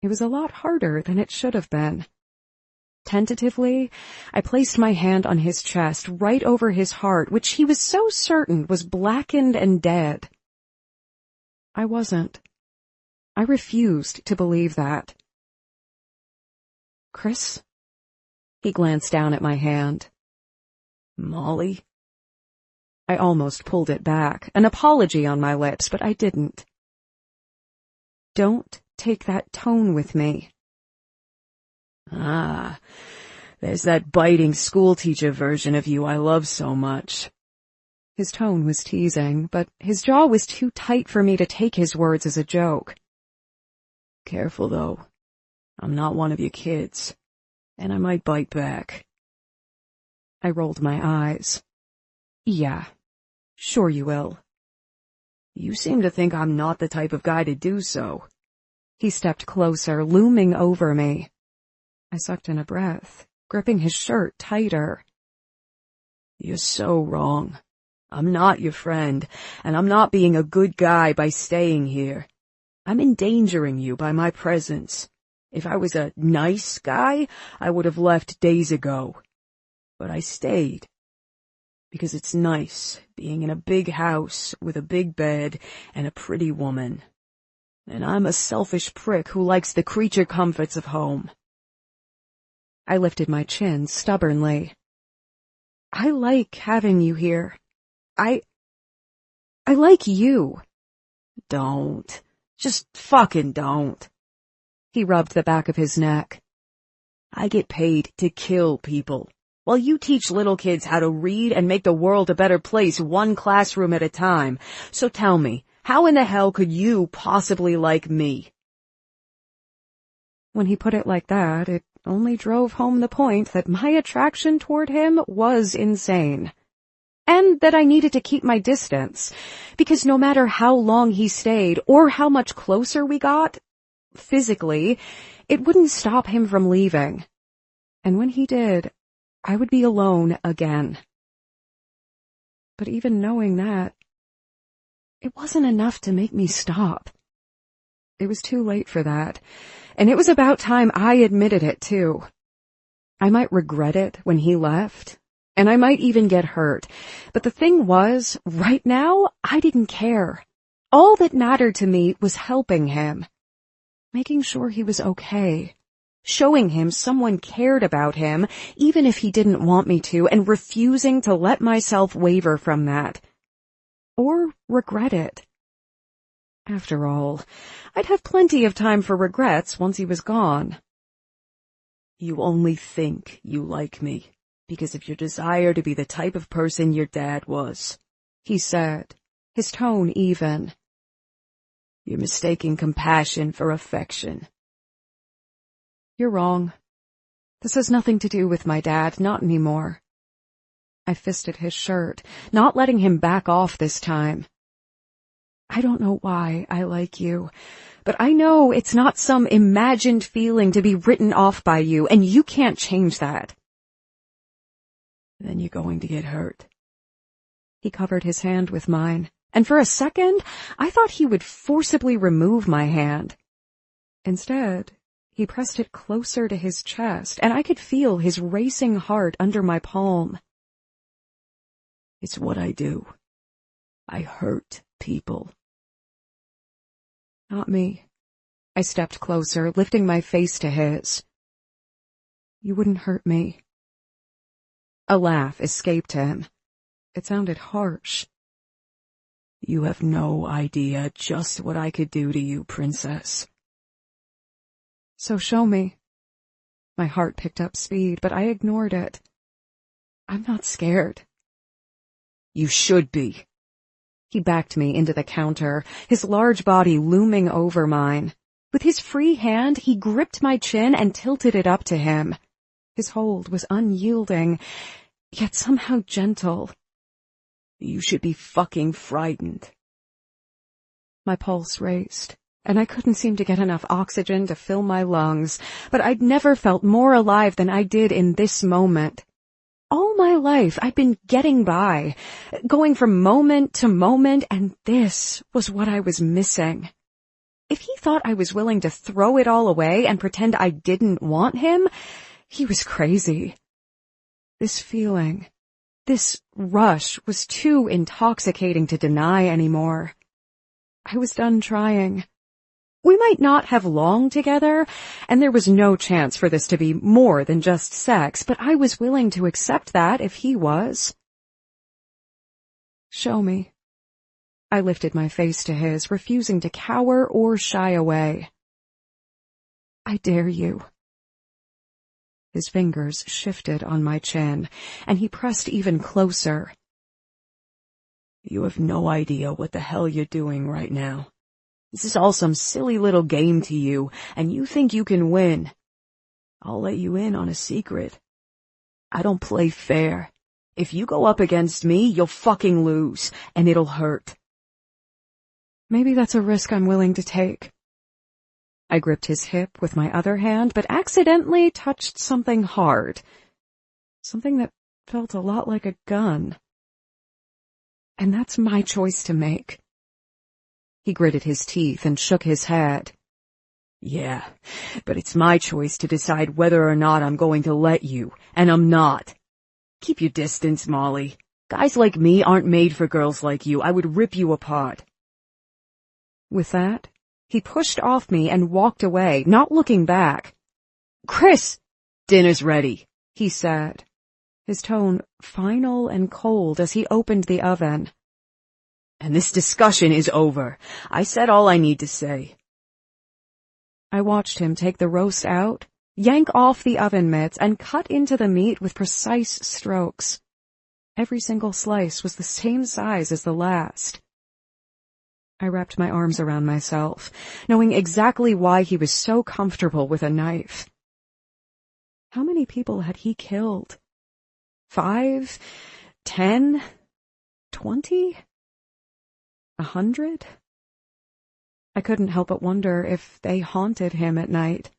It was a lot harder than it should have been. Tentatively, I placed my hand on his chest, right over his heart, which he was so certain was blackened and dead. I wasn't. I refused to believe that. Chris? He glanced down at my hand. Molly? I almost pulled it back, an apology on my lips, but I didn't. Don't take that tone with me. Ah, there's that biting schoolteacher version of you I love so much. His tone was teasing, but his jaw was too tight for me to take his words as a joke. Careful, though. I'm not one of your kids, and I might bite back. I rolled my eyes. Yeah, sure you will. You seem to think I'm not the type of guy to do so. He stepped closer, looming over me. I sucked in a breath, gripping his shirt tighter. You're so wrong. I'm not your friend, and I'm not being a good guy by staying here. I'm endangering you by my presence. If I was a nice guy, I would have left days ago. But I stayed. Because it's nice being in a big house with a big bed and a pretty woman. And I'm a selfish prick who likes the creature comforts of home. I lifted my chin stubbornly. I like having you here. I like you. Don't. Just fucking don't. He rubbed the back of his neck. I get paid to kill people, while you teach little kids how to read and make the world a better place one classroom at a time. So tell me, how in the hell could you possibly like me? When he put it like that, it only drove home the point that my attraction toward him was insane. And that I needed to keep my distance, because no matter how long he stayed or how much closer we got, physically, it wouldn't stop him from leaving. And when he did, I would be alone again. But even knowing that, it wasn't enough to make me stop. It was too late for that, and it was about time I admitted it too. I might regret it when he left, and I might even get hurt, but the thing was, right now, I didn't care. All that mattered to me was helping him, making sure he was okay, showing him someone cared about him, even if he didn't want me to, and refusing to let myself waver from that, or regret it. After all, I'd have plenty of time for regrets once he was gone. You only think you like me because of your desire to be the type of person your dad was, he said, his tone even. You're mistaking compassion for affection. You're wrong. This has nothing to do with my dad, not anymore. I fisted his shirt, not letting him back off this time. I don't know why I like you, but I know it's not some imagined feeling to be written off by you, and you can't change that. Then you're going to get hurt. He covered his hand with mine, and for a second, I thought he would forcibly remove my hand. Instead, he pressed it closer to his chest, and I could feel his racing heart under my palm. It's what I do. I hurt people. Not me. I stepped closer, lifting my face to his. You wouldn't hurt me. A laugh escaped him. It sounded harsh. You have no idea just what I could do to you, princess. So show me. My heart picked up speed, but I ignored it. I'm not scared. You should be. He backed me into the counter, his large body looming over mine. With his free hand, he gripped my chin and tilted it up to him. His hold was unyielding, yet somehow gentle. You should be fucking frightened. My pulse raced, and I couldn't seem to get enough oxygen to fill my lungs, but I'd never felt more alive than I did in this moment. All my life, I'd been getting by, going from moment to moment, and this was what I was missing. If he thought I was willing to throw it all away and pretend I didn't want him, he was crazy. This feeling, this rush was too intoxicating to deny anymore. I was done trying. We might not have long together, and there was no chance for this to be more than just sex, but I was willing to accept that if he was. Show me. I lifted my face to his, refusing to cower or shy away. I dare you. His fingers shifted on my chin, and he pressed even closer. You have no idea what the hell you're doing right now. This is all some silly little game to you, and you think you can win. I'll let you in on a secret. I don't play fair. If you go up against me, you'll fucking lose, and it'll hurt. Maybe that's a risk I'm willing to take. I gripped his hip with my other hand, but accidentally touched something hard. Something that felt a lot like a gun. And that's my choice to make. He gritted his teeth and shook his head. Yeah, but it's my choice to decide whether or not I'm going to let you, and I'm not. Keep your distance, Molly. Guys like me aren't made for girls like you. I would rip you apart. With that, he pushed off me and walked away, not looking back. Chris! Dinner's ready, he said, his tone final and cold as he opened the oven. And this discussion is over. I said all I need to say. I watched him take the roast out, yank off the oven mitts, and cut into the meat with precise strokes. Every single slice was the same size as the last. I wrapped my arms around myself, knowing exactly why he was so comfortable with a knife. How many people had he killed? 5? 10? 20? 100? I couldn't help but wonder if they haunted him at night.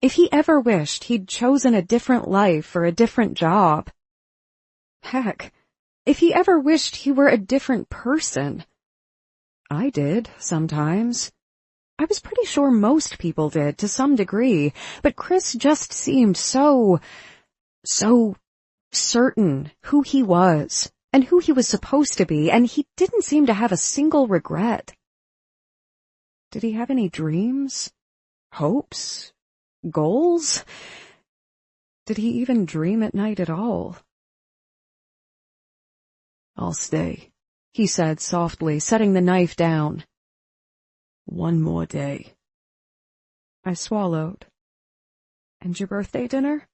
If he ever wished he'd chosen a different life or a different job. Heck, if he ever wished he were a different person. I did, sometimes. I was pretty sure most people did, to some degree, but Chris just seemed so certain who he was and who he was supposed to be, and he didn't seem to have a single regret. Did he have any dreams? Hopes? Goals? Did he even dream at night at all? I'll stay, he said softly, setting the knife down. One more day. I swallowed. And your birthday dinner?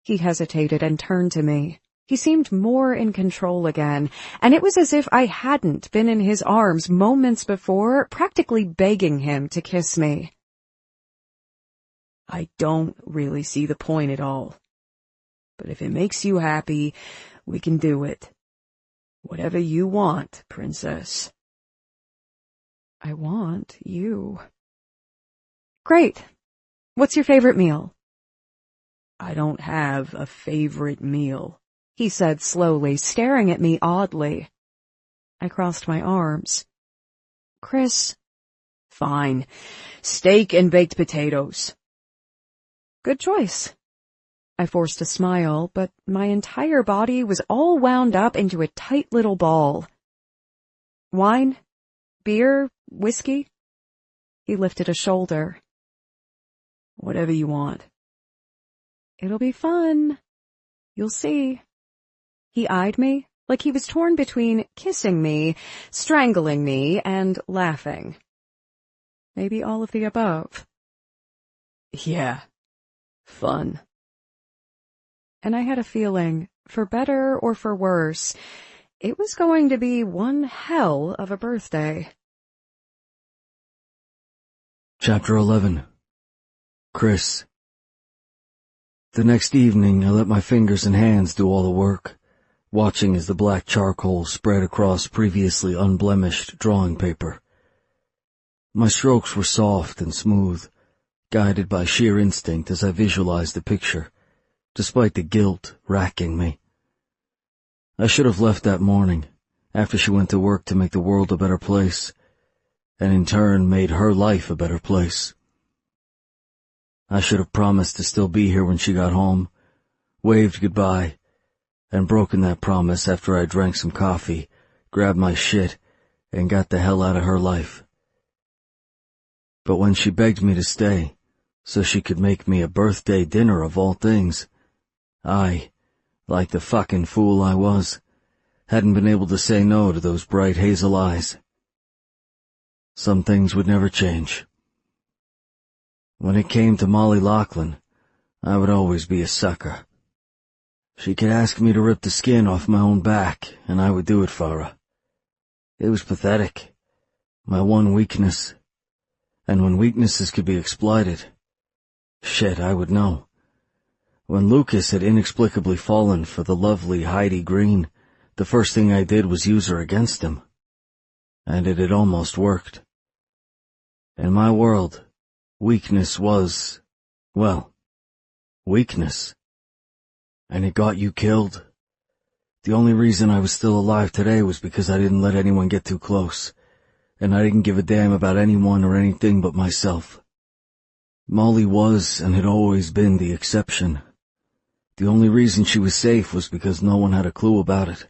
He hesitated and turned to me. He seemed more in control again, and it was as if I hadn't been in his arms moments before, practically begging him to kiss me. I don't really see the point at all. But if it makes you happy, we can do it. Whatever you want, princess. I want you. Great. What's your favorite meal? I don't have a favorite meal, he said slowly, staring at me oddly. I crossed my arms. Chris. Fine. Steak and baked potatoes. Good choice. I forced a smile, but my entire body was all wound up into a tight little ball. Wine? Beer? Whiskey? He lifted a shoulder. Whatever you want. It'll be fun. You'll see. He eyed me like he was torn between kissing me, strangling me, and laughing. Maybe all of the above. Yeah. Fun. And I had a feeling, for better or for worse, it was going to be one hell of a birthday. Chapter 11. Chris. The next evening, I let my fingers and hands do all the work, watching as the black charcoal spread across previously unblemished drawing paper. My strokes were soft and smooth, guided by sheer instinct as I visualized the picture, despite the guilt racking me. I should have left that morning, after she went to work to make the world a better place, and in turn made her life a better place. I should have promised to still be here when she got home, waved goodbye, and broken that promise after I drank some coffee, grabbed my shit, and got the hell out of her life. But when she begged me to stay, so she could make me a birthday dinner of all things, I, like the fucking fool I was, hadn't been able to say no to those bright hazel eyes. Some things would never change. When it came to Molly Loughlin, I would always be a sucker. She could ask me to rip the skin off my own back, and I would do it for her. It was pathetic, my one weakness. And when weaknesses could be exploited, shit, I would know. When Lucas had inexplicably fallen for the lovely Heidi Green, the first thing I did was use her against him. And it had almost worked. In my world, weakness was, well, weakness. And it got you killed. The only reason I was still alive today was because I didn't let anyone get too close, and I didn't give a damn about anyone or anything but myself. Molly was and had always been the exception. The only reason she was safe was because no one had a clue about it.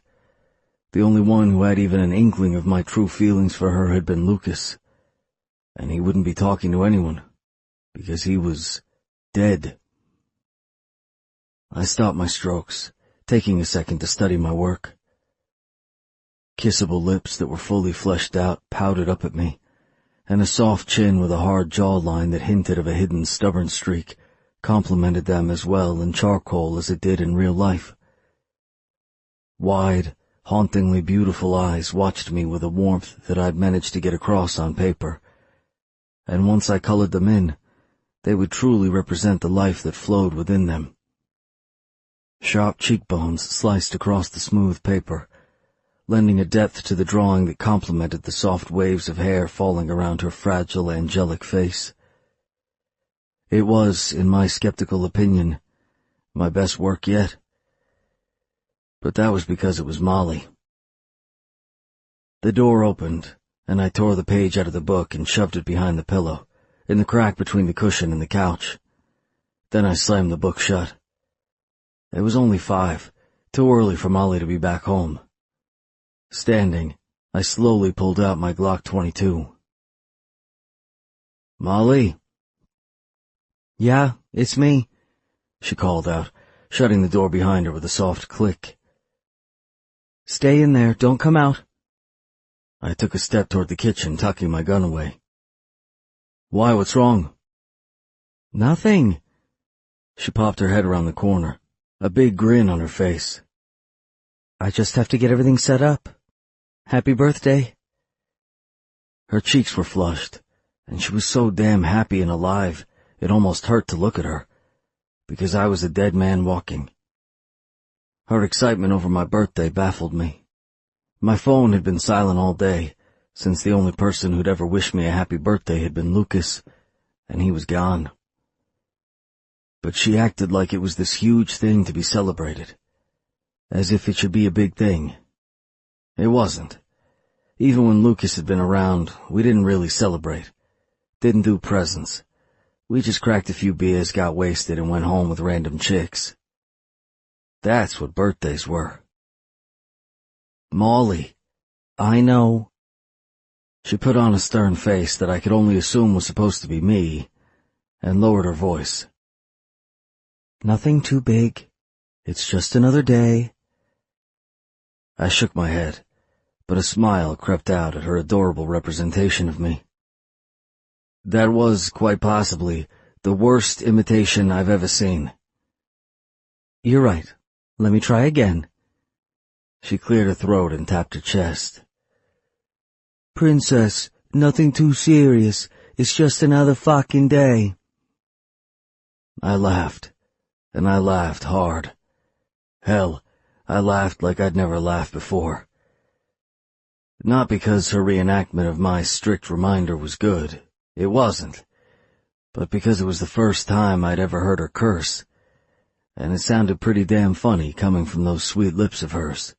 The only one who had even an inkling of my true feelings for her had been Lucas. And he wouldn't be talking to anyone, because he was dead. I stopped my strokes, taking a second to study my work. Kissable lips that were fully fleshed out pouted up at me, and a soft chin with a hard jawline that hinted of a hidden stubborn streak complemented them as well in charcoal as it did in real life. Wide, hauntingly beautiful eyes watched me with a warmth that I'd managed to get across on paper, and once I colored them in, they would truly represent the life that flowed within them. Sharp cheekbones sliced across the smooth paper, lending a depth to the drawing that complemented the soft waves of hair falling around her fragile, angelic face. It was, in my skeptical opinion, my best work yet. But that was because it was Molly. The door opened, and I tore the page out of the book and shoved it behind the pillow, in the crack between the cushion and the couch. Then I slammed the book shut. It was only 5, too early for Molly to be back home. Standing, I slowly pulled out my Glock 22. "Molly?" "Yeah, it's me," she called out, shutting the door behind her with a soft click. "Stay in there, don't come out." I took a step toward the kitchen, tucking my gun away. "Why, what's wrong?" "Nothing." She popped her head around the corner, a big grin on her face. "I just have to get everything set up. Happy birthday." Her cheeks were flushed, and she was so damn happy and alive, it almost hurt to look at her, because I was a dead man walking. Her excitement over my birthday baffled me. My phone had been silent all day, since the only person who'd ever wished me a happy birthday had been Lucas, and he was gone. But she acted like it was this huge thing to be celebrated, as if it should be a big thing. It wasn't. Even when Lucas had been around, we didn't really celebrate. Didn't do presents. We just cracked a few beers, got wasted, and went home with random chicks. That's what birthdays were. "Molly." "I know." She put on a stern face that I could only assume was supposed to be me, and lowered her voice. "Nothing too big. It's just another day." I shook my head, but a smile crept out at her adorable representation of me. That was, quite possibly, the worst imitation I've ever seen. "You're right. Let me try again." She cleared her throat and tapped her chest. "Princess, nothing too serious. It's just another fucking day." I laughed, and I laughed hard. Hell, I laughed like I'd never laughed before. Not because her reenactment of my strict reminder was good. It wasn't. But because it was the first time I'd ever heard her curse, and it sounded pretty damn funny coming from those sweet lips of hers.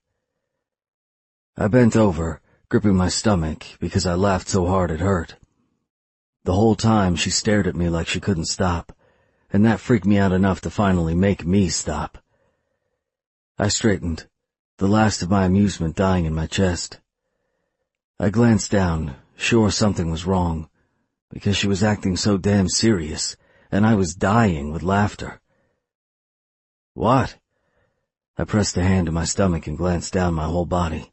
I bent over, gripping my stomach because I laughed so hard it hurt. The whole time she stared at me like she couldn't stop, and that freaked me out enough to finally make me stop. I straightened, the last of my amusement dying in my chest. I glanced down, sure something was wrong, because she was acting so damn serious, and I was dying with laughter. "What?" I pressed a hand to my stomach and glanced down my whole body.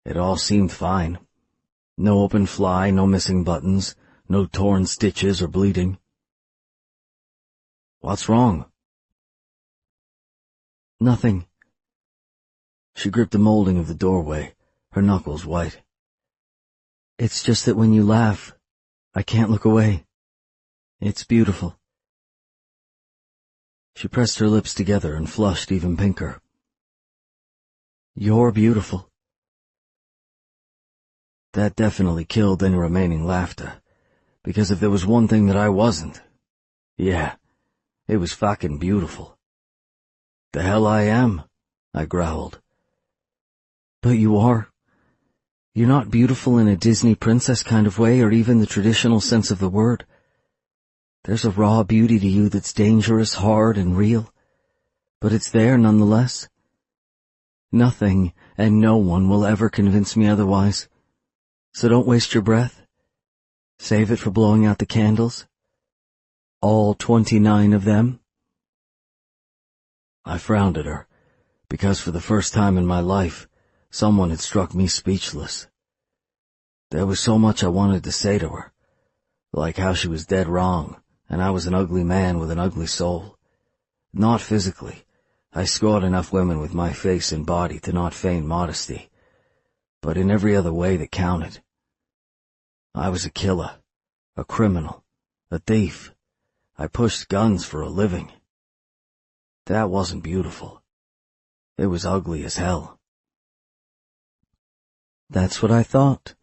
It all seemed fine. No open fly, no missing buttons, no torn stitches or bleeding. "What's wrong?" "Nothing." She gripped the molding of the doorway, her knuckles white. "It's just that when you laugh, I can't look away. It's beautiful." She pressed her lips together and flushed even pinker. "You're beautiful." That definitely killed any remaining laughter, because if there was one thing that I wasn't, yeah, it was fucking beautiful. "The hell I am," I growled. "But you are. You're not beautiful in a Disney princess kind of way or even the traditional sense of the word. There's a raw beauty to you that's dangerous, hard, and real, but it's there nonetheless. Nothing and no one will ever convince me otherwise. So don't waste your breath. Save it for blowing out the candles. All 29 of them." I frowned at her, because for the first time in my life, someone had struck me speechless. There was so much I wanted to say to her, like how she was dead wrong, and I was an ugly man with an ugly soul. Not physically. I scored enough women with my face and body to not feign modesty, but in every other way that counted. I was a killer, a criminal, a thief. I pushed guns for a living. That wasn't beautiful. It was ugly as hell. "That's what I thought."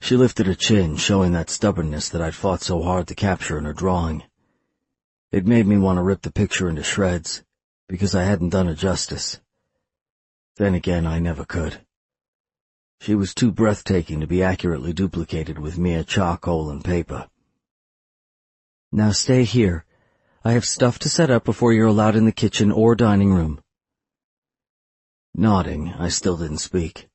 She lifted her chin, showing that stubbornness that I'd fought so hard to capture in her drawing. It made me want to rip the picture into shreds, because I hadn't done her justice. Then again, I never could. She was too breathtaking to be accurately duplicated with mere charcoal and paper. "Now stay here. I have stuff to set up before you're allowed in the kitchen or dining room." Nodding, I still didn't speak.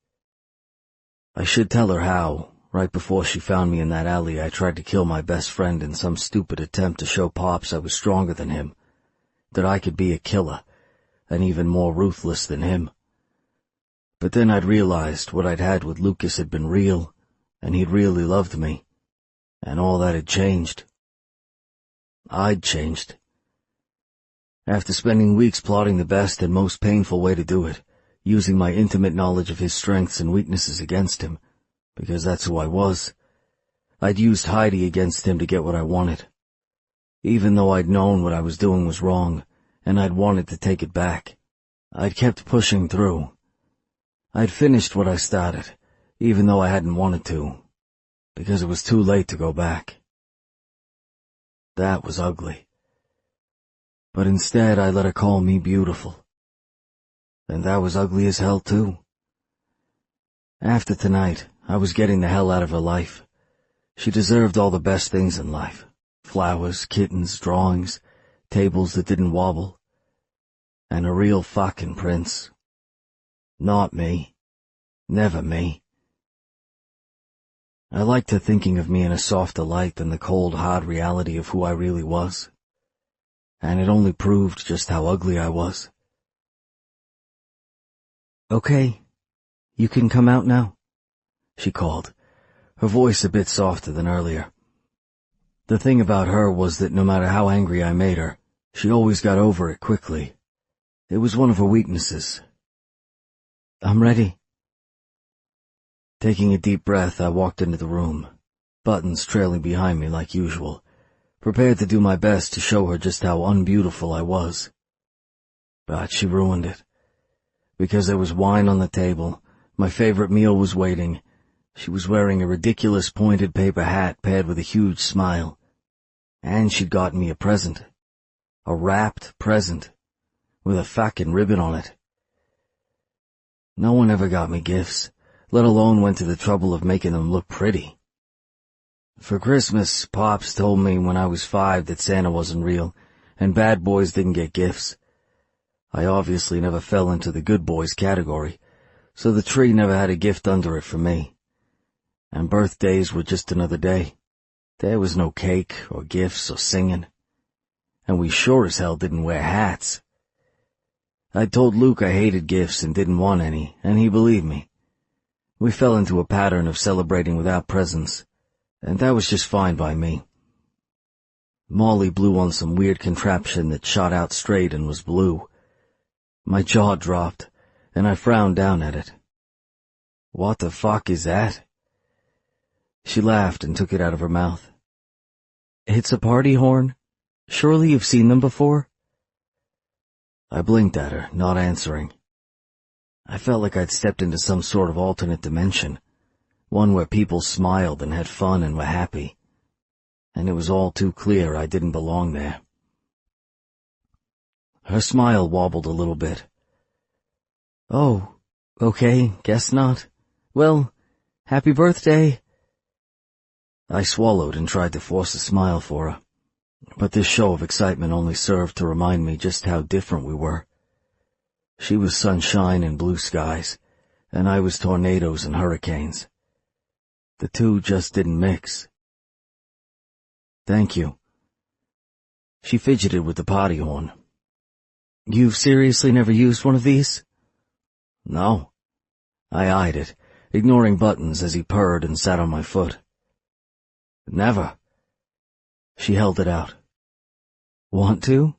I should tell her how, right before she found me in that alley, I tried to kill my best friend in some stupid attempt to show Pops I was stronger than him, that I could be a killer, and even more ruthless than him. But then I'd realized what I'd had with Lucas had been real, and he'd really loved me, and all that had changed. I'd changed. After spending weeks plotting the best and most painful way to do it, using my intimate knowledge of his strengths and weaknesses against him, because that's who I was, I'd used Heidi against him to get what I wanted. Even though I'd known what I was doing was wrong, and I'd wanted to take it back, I'd kept pushing through. I'd finished what I started, even though I hadn't wanted to, because it was too late to go back. That was ugly. But instead I let her call me beautiful. And that was ugly as hell too. After tonight, I was getting the hell out of her life. She deserved all the best things in life. Flowers, kittens, drawings, tables that didn't wobble. And a real fucking prince. Not me. Never me. I liked her thinking of me in a softer light than the cold, hard reality of who I really was. And it only proved just how ugly I was. "Okay, you can come out now," she called, her voice a bit softer than earlier. The thing about her was that no matter how angry I made her, she always got over it quickly. It was one of her weaknesses. "I'm ready." Taking a deep breath, I walked into the room, Buttons trailing behind me like usual, prepared to do my best to show her just how unbeautiful I was. But she ruined it. Because there was wine on the table, my favorite meal was waiting. She was wearing a ridiculous pointed paper hat paired with a huge smile. And she'd gotten me a present. A wrapped present. With a fucking ribbon on it. No one ever got me gifts, let alone went to the trouble of making them look pretty. For Christmas, Pops told me when I was 5 that Santa wasn't real, and bad boys didn't get gifts. I obviously never fell into the good boys category, so the tree never had a gift under it for me. And birthdays were just another day. There was no cake or gifts or singing. And we sure as hell didn't wear hats. I told Luke I hated gifts and didn't want any, and he believed me. We fell into a pattern of celebrating without presents, and that was just fine by me. Molly blew on some weird contraption that shot out straight and was blue. My jaw dropped, and I frowned down at it. "What the fuck is that?" She laughed and took it out of her mouth. "It's a party horn. Surely you've seen them before?" I blinked at her, not answering. I felt like I'd stepped into some sort of alternate dimension, one where people smiled and had fun and were happy. And it was all too clear I didn't belong there. Her smile wobbled a little bit. "Oh, okay, guess not. Well, happy birthday." I swallowed and tried to force a smile for her, but this show of excitement only served to remind me just how different we were. She was sunshine and blue skies, and I was tornadoes and hurricanes. The two just didn't mix. "Thank you." She fidgeted with the party horn. "You've seriously never used one of these?" "No." I eyed it, ignoring Buttons as he purred and sat on my foot. "Never." She held it out. "Want to?"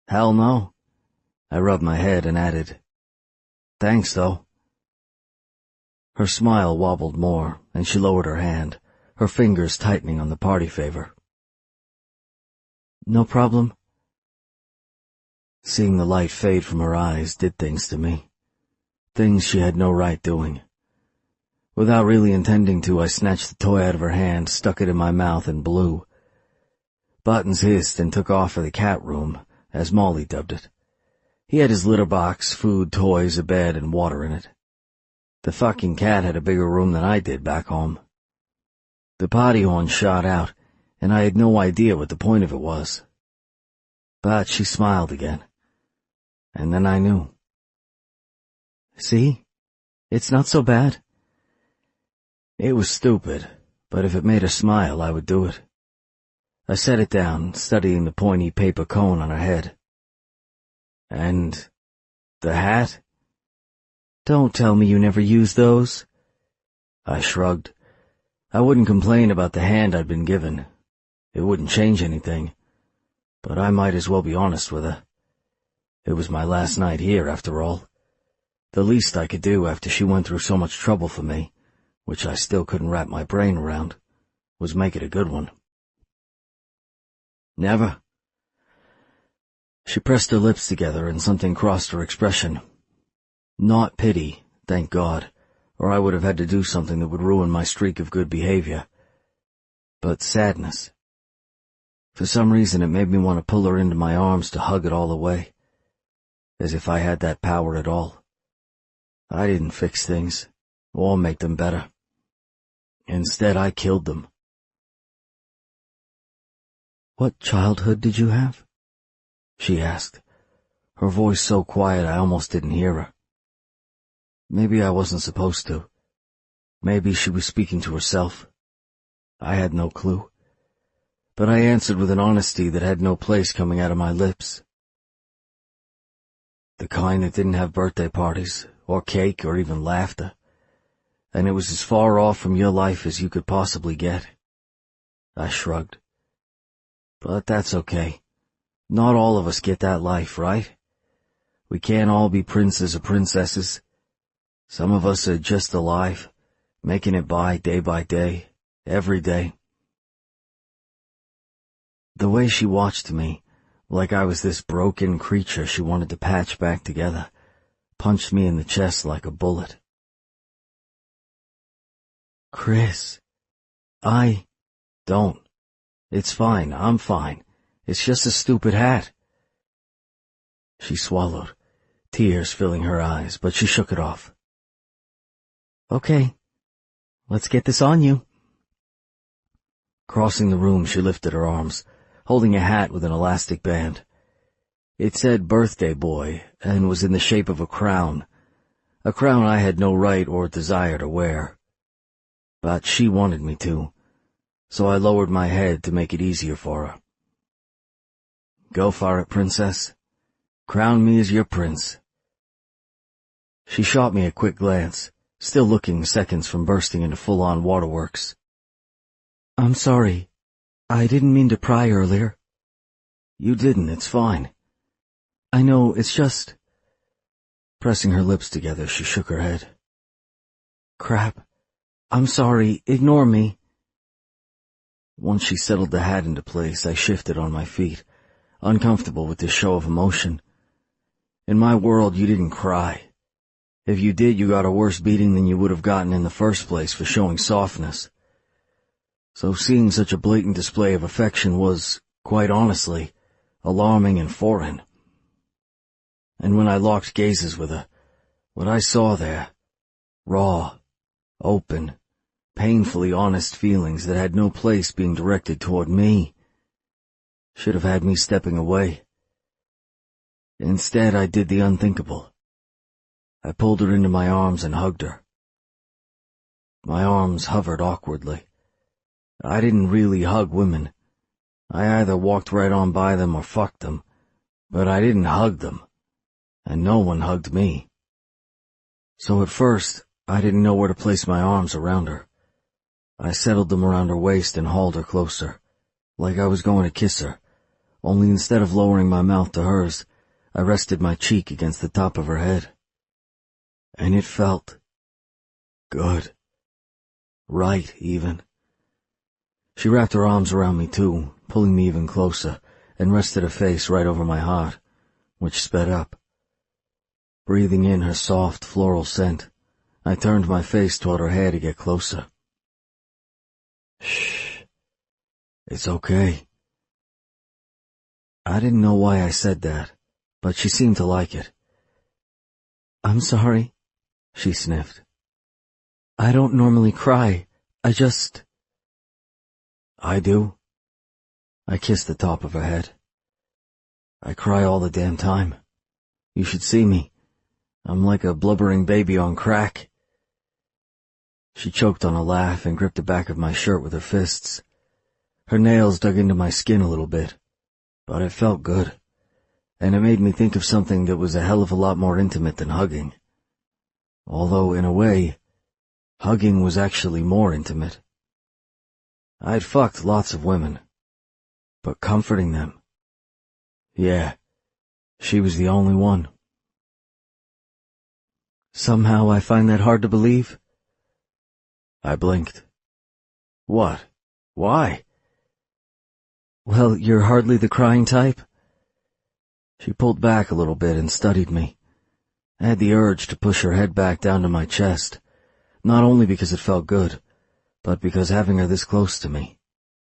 "Hell no." I rubbed my head and added, "Thanks, though." Her smile wobbled more, and she lowered her hand, her fingers tightening on the party favor. "No problem." Seeing the light fade from her eyes did things to me. Things she had no right doing. Without really intending to, I snatched the toy out of her hand, stuck it in my mouth, and blew. Buttons hissed and took off for the cat room, as Molly dubbed it. He had his litter box, food, toys, a bed, and water in it. The fucking cat had a bigger room than I did back home. The party horn shot out, and I had no idea what the point of it was. But she smiled again. And then I knew. "See? It's not so bad." It was stupid, but if it made her smile, I would do it. I set it down, studying the pointy paper cone on her head. "And the hat?" "Don't tell me you never use those." I shrugged. I wouldn't complain about the hand I'd been given. It wouldn't change anything. But I might as well be honest with her. It was my last night here, after all. The least I could do after she went through so much trouble for me, which I still couldn't wrap my brain around, was make it a good one. "Never." She pressed her lips together and something crossed her expression. Not pity, thank God, or I would have had to do something that would ruin my streak of good behavior. But sadness. For some reason it made me want to pull her into my arms to hug it all away. As if I had that power at all. I didn't fix things, or make them better. Instead, I killed them. "What childhood did you have?" she asked, her voice so quiet I almost didn't hear her. Maybe I wasn't supposed to. Maybe she was speaking to herself. I had no clue. But I answered with an honesty that had no place coming out of my lips. The kind that didn't have birthday parties, or cake, or even laughter. And it was as far off from your life as you could possibly get. I shrugged. But that's okay. Not all of us get that life, right? We can't all be princes or princesses. Some of us are just alive, making it by day, every day. The way she watched me, like I was this broken creature she wanted to patch back together, punched me in the chest like a bullet. Chris, don't. It's fine, I'm fine. It's just a stupid hat. She swallowed, tears filling her eyes, but she shook it off. Okay, let's get this on you. Crossing the room, she lifted her arms, holding a hat with an elastic band. It said birthday boy and was in the shape of a crown I had no right or desire to wear. But she wanted me to, so I lowered my head to make it easier for her. Go for it, princess. Crown me as your prince. She shot me a quick glance, still looking seconds from bursting into full-on waterworks. I'm sorry. I didn't mean to pry earlier. You didn't, it's fine. I know, it's just... Pressing her lips together, she shook her head. Crap. I'm sorry, ignore me. Once she settled the hat into place, I shifted on my feet, uncomfortable with this show of emotion. In my world, you didn't cry. If you did, you got a worse beating than you would have gotten in the first place for showing softness. So seeing such a blatant display of affection was, quite honestly, alarming and foreign. And when I locked gazes with her, what I saw there, raw, open, painfully honest feelings that had no place being directed toward me, should have had me stepping away. Instead, I did the unthinkable. I pulled her into my arms and hugged her. My arms hovered awkwardly. I didn't really hug women. I either walked right on by them or fucked them, but I didn't hug them, and no one hugged me. So at first, I didn't know where to place my arms around her. I settled them around her waist and hauled her closer, like I was going to kiss her, only instead of lowering my mouth to hers, I rested my cheek against the top of her head. And it felt good. Right, even. She wrapped her arms around me too, pulling me even closer, and rested her face right over my heart, which sped up. Breathing in her soft, floral scent, I turned my face toward her hair to get closer. Shh. It's okay. I didn't know why I said that, but she seemed to like it. I'm sorry, she sniffed. I don't normally cry. I do. I kissed the top of her head. I cry all the damn time. You should see me. I'm like a blubbering baby on crack. She choked on a laugh and gripped the back of my shirt with her fists. Her nails dug into my skin a little bit, but it felt good, and it made me think of something that was a hell of a lot more intimate than hugging. Although, in a way, hugging was actually more intimate. I'd fucked lots of women, but comforting them, yeah, she was the only one. Somehow I find that hard to believe. I blinked. What? Why? Well, you're hardly the crying type. She pulled back a little bit and studied me. I had the urge to push her head back down to my chest, not only because it felt good, but because having her this close to me,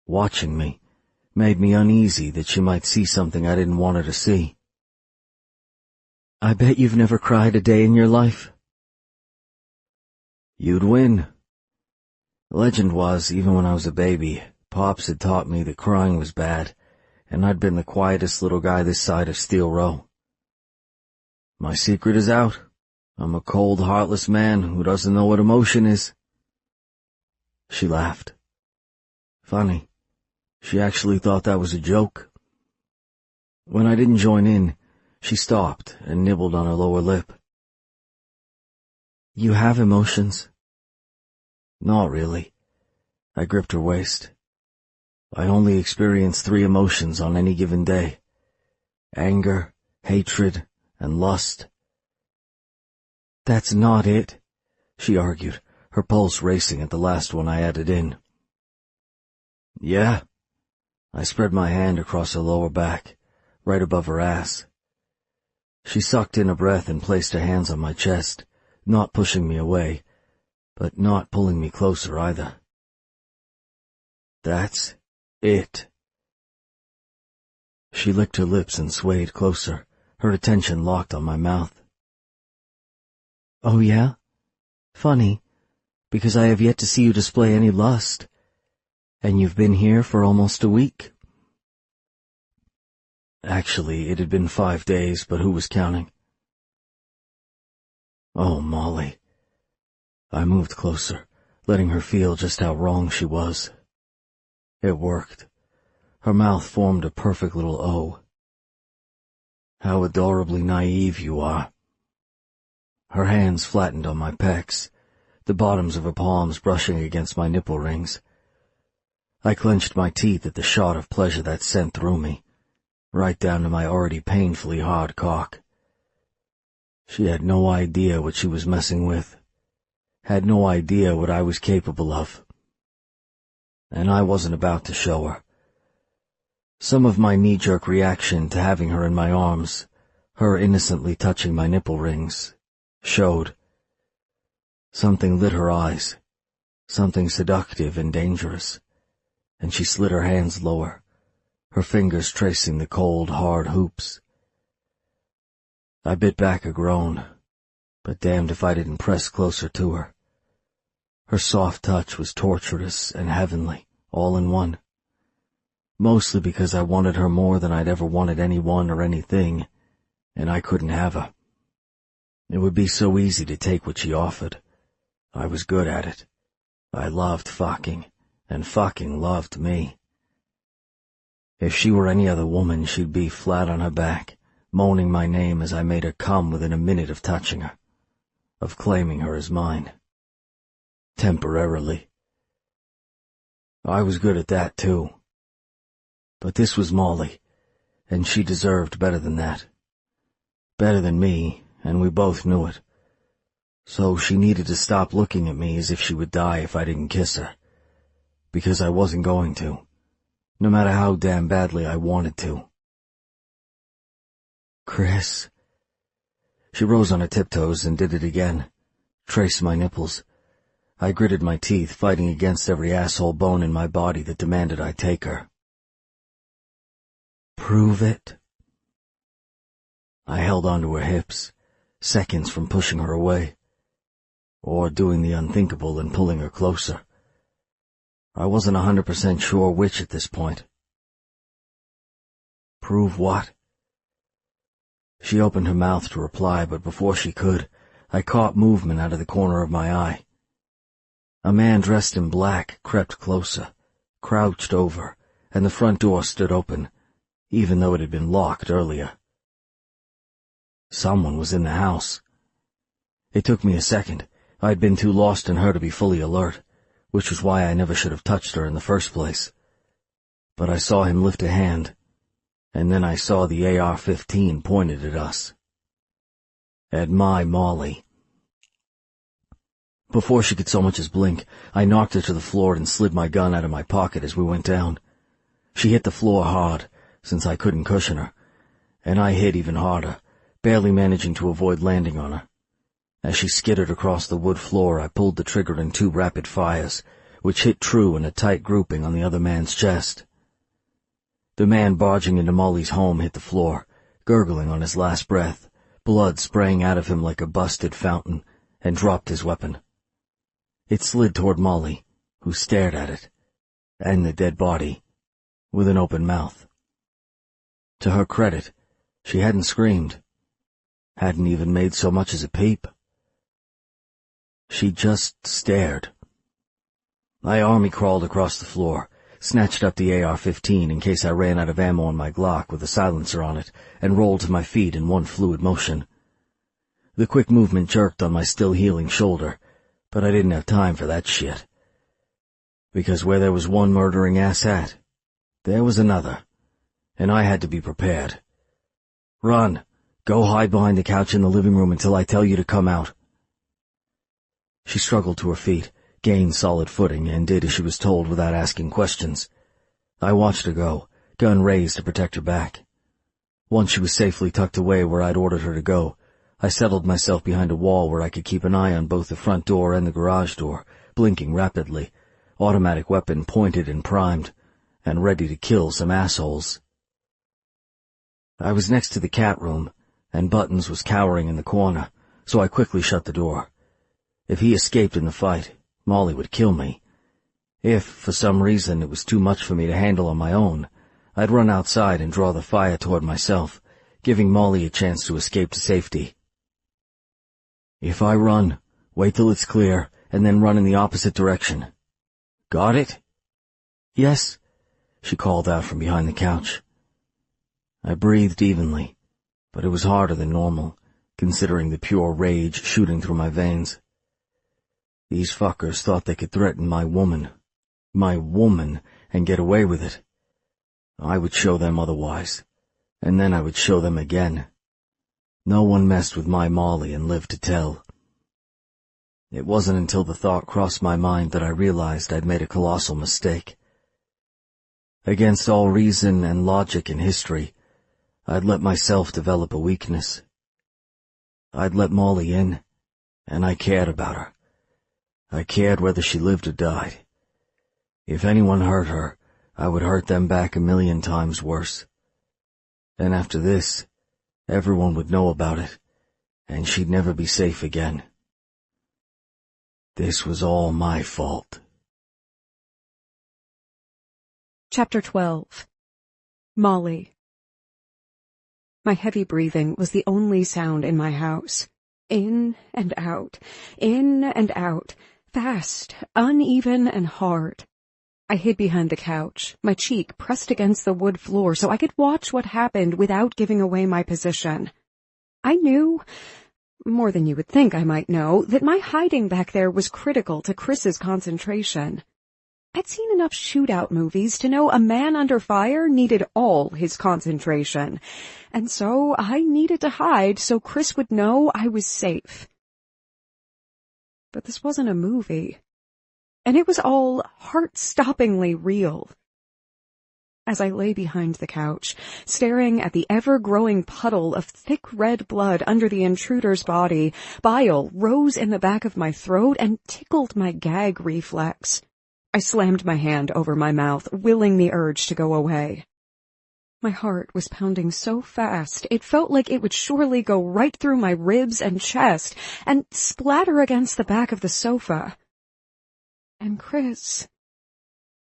watching me, made me uneasy that she might see something I didn't want her to see. I bet you've never cried a day in your life. You'd win. Legend was, even when I was a baby, Pops had taught me that crying was bad, and I'd been the quietest little guy this side of Steel Row. My secret is out. I'm a cold, heartless man who doesn't know what emotion is. She laughed. Funny, she actually thought that was a joke. When I didn't join in, she stopped and nibbled on her lower lip. You have emotions? Not really. I gripped her waist. I only experience 3 emotions on any given day. Anger, hatred, and lust. That's not it, she argued, her pulse racing at the last one I added in. Yeah. I spread my hand across her lower back, right above her ass. She sucked in a breath and placed her hands on my chest, not pushing me away, but not pulling me closer either. That's it. She licked her lips and swayed closer, her attention locked on my mouth. Oh yeah? Funny, because I have yet to see you display any lust. And you've been here for almost a week. Actually, it had been 5 days, but who was counting? Oh, Molly. I moved closer, letting her feel just how wrong she was. It worked. Her mouth formed a perfect little O. How adorably naive you are. Her hands flattened on my pecs, the bottoms of her palms brushing against my nipple rings. I clenched my teeth at the shot of pleasure that sent through me, right down to my already painfully hard cock. She had no idea what she was messing with, had no idea what I was capable of. And I wasn't about to show her. Some of my knee-jerk reaction to having her in my arms, her innocently touching my nipple rings, showed. Something lit her eyes, something seductive and dangerous, and she slid her hands lower, her fingers tracing the cold, hard hoops. I bit back a groan, but damned if I didn't press closer to her. Her soft touch was torturous and heavenly, all in one. Mostly because I wanted her more than I'd ever wanted anyone or anything, and I couldn't have her. It would be so easy to take what she offered. I was good at it. I loved fucking, and fucking loved me. If she were any other woman, she'd be flat on her back, moaning my name as I made her come within a minute of touching her, of claiming her as mine. Temporarily. I was good at that, too. But this was Molly, and she deserved better than that. Better than me, and we both knew it. So she needed to stop looking at me as if she would die if I didn't kiss her. Because I wasn't going to, no matter how damn badly I wanted to. Chris. She rose on her tiptoes and did it again, traced my nipples. I gritted my teeth, fighting against every asshole bone in my body that demanded I take her. Prove it. I held onto her hips, seconds from pushing her away, or doing the unthinkable and pulling her closer. I wasn't 100% sure which at this point. Prove what? She opened her mouth to reply, but before she could, I caught movement out of the corner of my eye. A man dressed in black crept closer, crouched over, and the front door stood open, even though it had been locked earlier. Someone was in the house. It took me a second. I'd been too lost in her to be fully alert, which was why I never should have touched her in the first place. But I saw him lift a hand, and then I saw the AR-15 pointed at us. At my Molly. Before she could so much as blink, I knocked her to the floor and slid my gun out of my pocket as we went down. She hit the floor hard, since I couldn't cushion her, and I hit even harder, barely managing to avoid landing on her. As she skittered across the wood floor, I pulled the trigger in 2 rapid fires, which hit true in a tight grouping on the other man's chest. The man barging into Molly's home hit the floor, gurgling on his last breath, blood spraying out of him like a busted fountain, and dropped his weapon. It slid toward Molly, who stared at it, and the dead body, with an open mouth. To her credit, she hadn't screamed, hadn't even made so much as a peep. She just stared. I army crawled across the floor, snatched up the AR-15 in case I ran out of ammo on my Glock with a silencer on it, and rolled to my feet in one fluid motion. The quick movement jerked on my still-healing shoulder, but I didn't have time for that shit. Because where there was one murdering asshat, there was another, and I had to be prepared. Run! Go hide behind the couch in the living room until I tell you to come out. She struggled to her feet, gained solid footing, and did as she was told without asking questions. I watched her go, gun raised to protect her back. Once she was safely tucked away where I'd ordered her to go, I settled myself behind a wall where I could keep an eye on both the front door and the garage door, blinking rapidly, automatic weapon pointed and primed, and ready to kill some assholes. I was next to the cat room, and Buttons was cowering in the corner, so I quickly shut the door. If he escaped in the fight, Molly would kill me. If, for some reason, it was too much for me to handle on my own, I'd run outside and draw the fire toward myself, giving Molly a chance to escape to safety. If I run, wait till it's clear, and then run in the opposite direction. Got it? Yes, she called out from behind the couch. I breathed evenly, but it was harder than normal, considering the pure rage shooting through my veins. These fuckers thought they could threaten my woman, and get away with it. I would show them otherwise, and then I would show them again. No one messed with my Molly and lived to tell. It wasn't until the thought crossed my mind that I realized I'd made a colossal mistake. Against all reason and logic in history, I'd let myself develop a weakness. I'd let Molly in, and I cared about her. I cared whether she lived or died. If anyone hurt her, I would hurt them back 1,000,000 times worse. And after this, everyone would know about it, and she'd never be safe again. This was all my fault. Chapter 12. Molly. My heavy breathing was the only sound in my house. In and out, fast, uneven, and hard. I hid behind the couch, my cheek pressed against the wood floor so I could watch what happened without giving away my position. I knew, more than you would think I might know, that my hiding back there was critical to Chris's concentration. I'd seen enough shootout movies to know a man under fire needed all his concentration, and so I needed to hide so Chris would know I was safe. But this wasn't a movie, and it was all heart-stoppingly real. As I lay behind the couch, staring at the ever-growing puddle of thick red blood under the intruder's body, bile rose in the back of my throat and tickled my gag reflex. I slammed my hand over my mouth, willing the urge to go away. My heart was pounding so fast, it felt like it would surely go right through my ribs and chest and splatter against the back of the sofa. And Chris.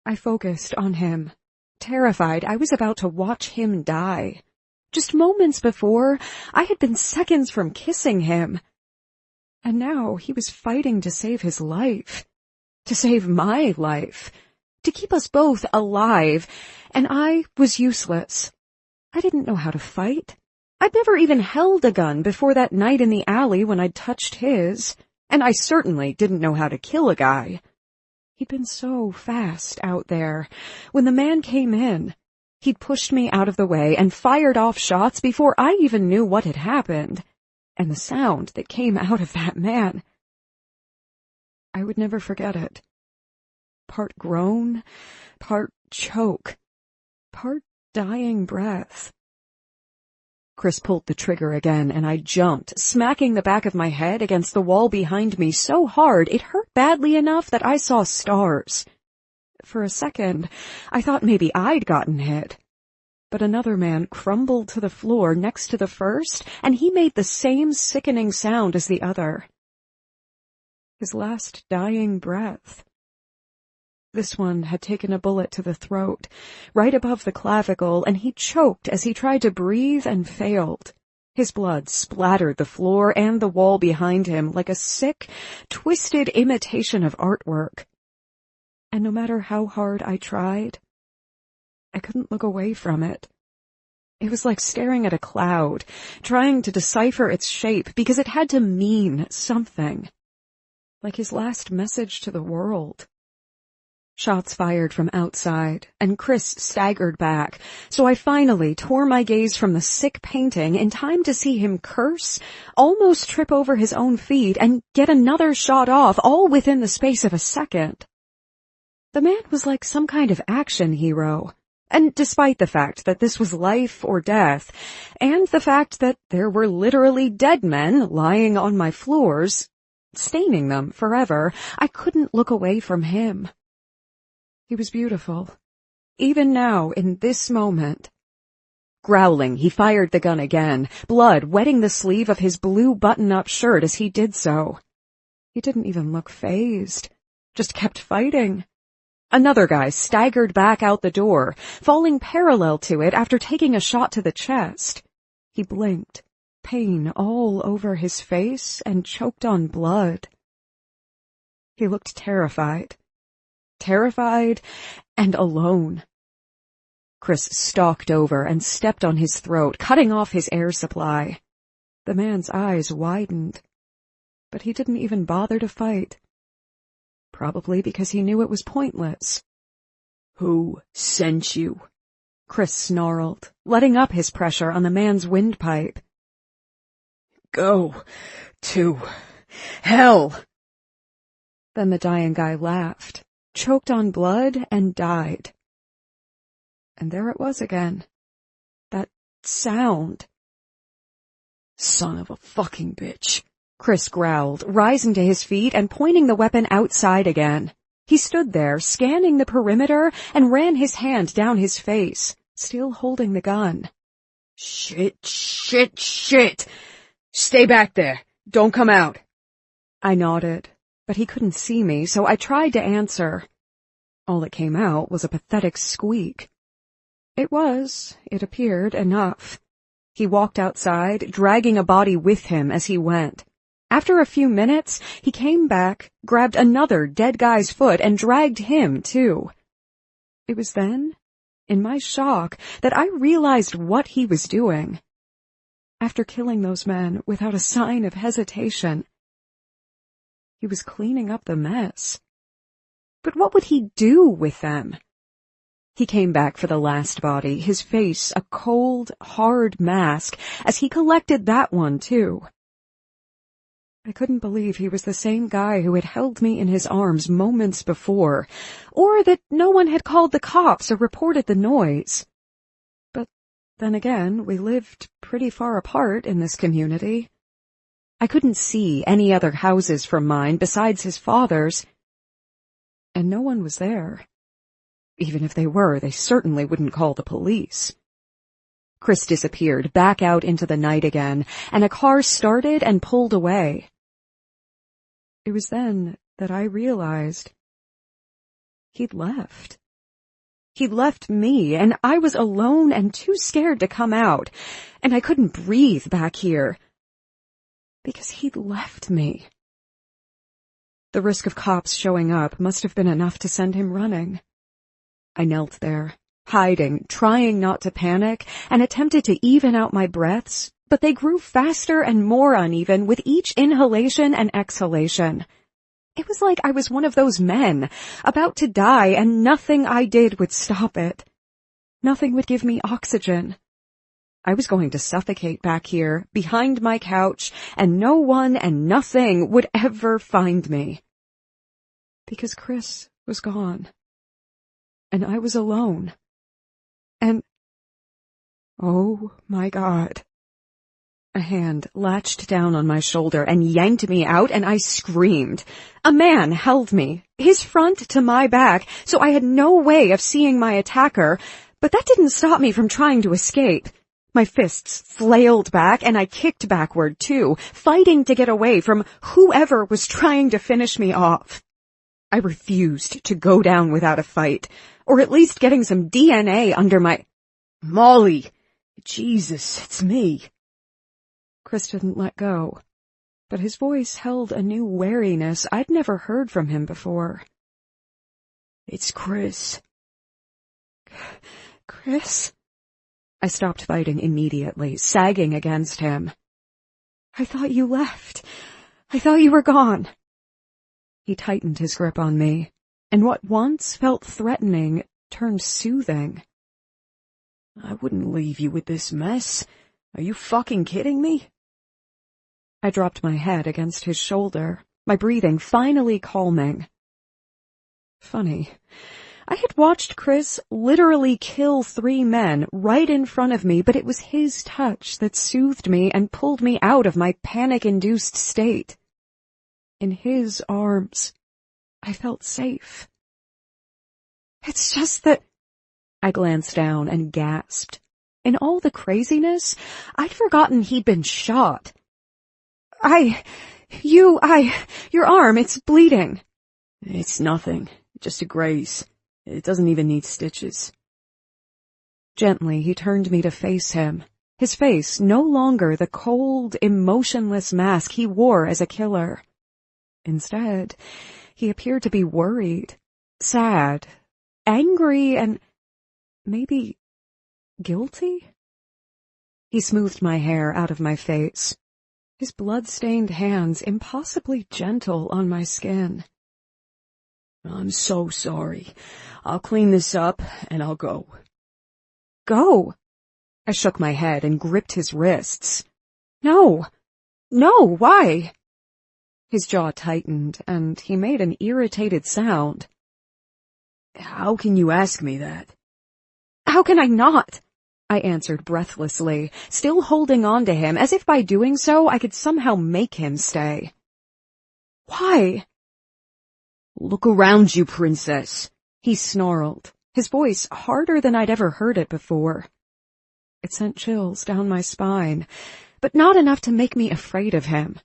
I focused on him, terrified I was about to watch him die. Just moments before, I had been seconds from kissing him. And now he was fighting to save his life. To save my life, to keep us both alive, and I was useless. I didn't know how to fight. I'd never even held a gun before that night in the alley when I'd touched his, and I certainly didn't know how to kill a guy. He'd been so fast out there. When the man came in, he'd pushed me out of the way and fired off shots before I even knew what had happened, and the sound that came out of that man, I would never forget it. Part groan, part choke, part dying breath. Chris pulled the trigger again, and I jumped, smacking the back of my head against the wall behind me so hard it hurt badly enough that I saw stars. For a second, I thought maybe I'd gotten hit. But another man crumbled to the floor next to the first, and he made the same sickening sound as the other. His last dying breath. This one had taken a bullet to the throat, right above the clavicle, and he choked as he tried to breathe and failed. His blood splattered the floor and the wall behind him like a sick, twisted imitation of artwork. and no matter how hard I tried, I couldn't look away from it. It was like staring at a cloud, trying to decipher its shape because it had to mean something. Like his last message to the world. Shots fired from outside, and Chris staggered back, so I finally tore my gaze from the sick painting in time to see him curse, almost trip over his own feet, and get another shot off, all within the space of a second. The man was like some kind of action hero. And despite the fact that this was life or death, and the fact that there were literally dead men lying on my floors, staining them forever, I couldn't look away from him. He was beautiful, even now in this moment. Growling, he fired the gun again, blood wetting the sleeve of his blue button-up shirt as he did so. He didn't even look fazed, just kept fighting. Another guy staggered back out the door, falling parallel to it after taking a shot to the chest. He blinked, pain all over his face, and choked on blood. He looked terrified. Terrified and alone. Chris stalked over and stepped on his throat, cutting off his air supply. The man's eyes widened, but he didn't even bother to fight. Probably because he knew it was pointless. "Who sent you?" Chris snarled, letting up his pressure on the man's windpipe. "Go to hell." Then the dying guy laughed, choked on blood, and died. And there it was again. That sound. "Son of a fucking bitch," Chris growled, rising to his feet and pointing the weapon outside again. He stood there, scanning the perimeter, and ran his hand down his face, still holding the gun. Shit. Stay back there. Don't come out." I nodded, but he couldn't see me, so I tried to answer. All that came out was a pathetic squeak. It was, it appeared, enough. He walked outside, dragging a body with him as he went. After a few minutes, he came back, grabbed another dead guy's foot, and dragged him, too. It was then, in my shock, that I realized what he was doing. After killing those men without a sign of hesitation, he was cleaning up the mess. But what would he do with them? He came back for the last body, his face a cold, hard mask, as he collected that one, too. I couldn't believe he was the same guy who had held me in his arms moments before, or that no one had called the cops or reported the noise. But then again, we lived pretty far apart in this community. I couldn't see any other houses from mine besides his father's, and no one was there. Even if they were, they certainly wouldn't call the police. Chris disappeared back out into the night again, and a car started and pulled away. It was then that I realized he'd left. He'd left me, and I was alone and too scared to come out, and I couldn't breathe back here, because he'd left me. The risk of cops showing up must have been enough to send him running. I knelt there, hiding, trying not to panic, and attempted to even out my breaths, but they grew faster and more uneven with each inhalation and exhalation. It was like I was one of those men, about to die, and nothing I did would stop it. Nothing would give me oxygen. I was going to suffocate back here, behind my couch, and no one and nothing would ever find me. Because Chris was gone. And I was alone. And, oh my God. A hand latched down on my shoulder and yanked me out, and I screamed. A man held me, his front to my back, so I had no way of seeing my attacker, but that didn't stop me from trying to escape. My fists flailed back, and I kicked backward, too, fighting to get away from whoever was trying to finish me off. I refused to go down without a fight, or at least getting some DNA under my— "Molly! Jesus, it's me." Chris didn't let go, but his voice held a new wariness I'd never heard from him before. It's Chris. Chris? I stopped fighting immediately, sagging against him. I thought you left. I thought you were gone. He tightened his grip on me, and what once felt threatening turned soothing. I wouldn't leave you with this mess. Are you fucking kidding me? I dropped my head against his shoulder, my breathing finally calming. Funny. I had watched Chris literally kill 3 men right in front of me, but it was his touch that soothed me and pulled me out of my panic-induced state. In his arms, I felt safe. It's just that... I glanced down and gasped. In all the craziness, I'd forgotten he'd been shot. Your arm, it's bleeding. It's nothing, just a graze. It doesn't even need stitches. Gently, he turned me to face him, his face no longer the cold, emotionless mask he wore as a killer. Instead, he appeared to be worried, sad, angry, and maybe guilty? He smoothed my hair out of my face, his blood-stained hands impossibly gentle on my skin. I'm so sorry. I'll clean this up, and I'll go. Go? I shook my head and gripped his wrists. No, why? His jaw tightened, and he made an irritated sound. How can you ask me that? How can I not? I answered breathlessly, still holding on to him, as if by doing so I could somehow make him stay. Why? Look around you, princess, he snarled, his voice harder than I'd ever heard it before. It sent chills down my spine, but not enough to make me afraid of him.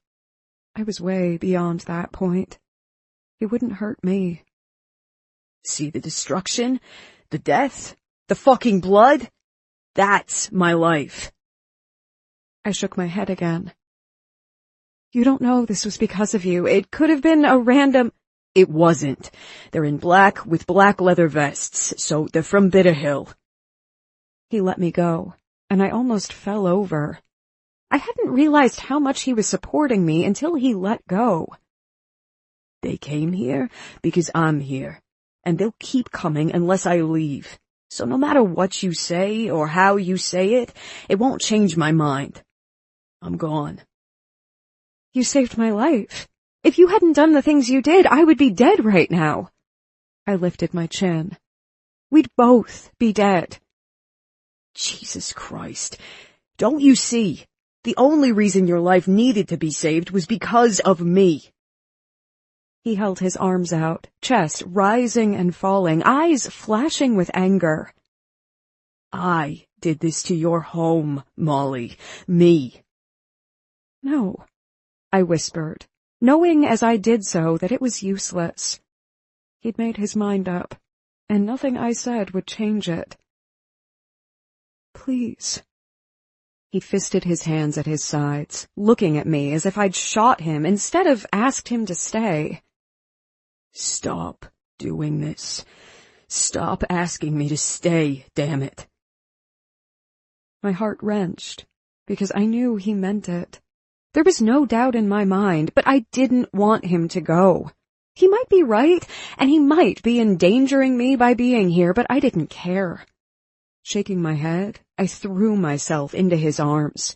I was way beyond that point. He wouldn't hurt me. See the destruction, the death, the fucking blood? That's my life. I shook my head again. You don't know this was because of you. It could have been a random... It wasn't. They're in black with black leather vests, so they're from Bitter Hill. He let me go, and I almost fell over. I hadn't realized how much he was supporting me until he let go. They came here because I'm here, and they'll keep coming unless I leave. So no matter what you say or how you say it, it won't change my mind. I'm gone. You saved my life. If you hadn't done the things you did, I would be dead right now. I lifted my chin. We'd both be dead. Jesus Christ. Don't you see? The only reason your life needed to be saved was because of me. He held his arms out, chest rising and falling, eyes flashing with anger. I did this to your home, Molly. Me. No, I whispered, knowing as I did so that it was useless. He'd made his mind up, and nothing I said would change it. Please. He fisted his hands at his sides, looking at me as if I'd shot him instead of asked him to stay. Stop doing this. Stop asking me to stay, damn it. My heart wrenched, because I knew he meant it. There was no doubt in my mind, but I didn't want him to go. He might be right, and he might be endangering me by being here, but I didn't care. Shaking my head, I threw myself into his arms.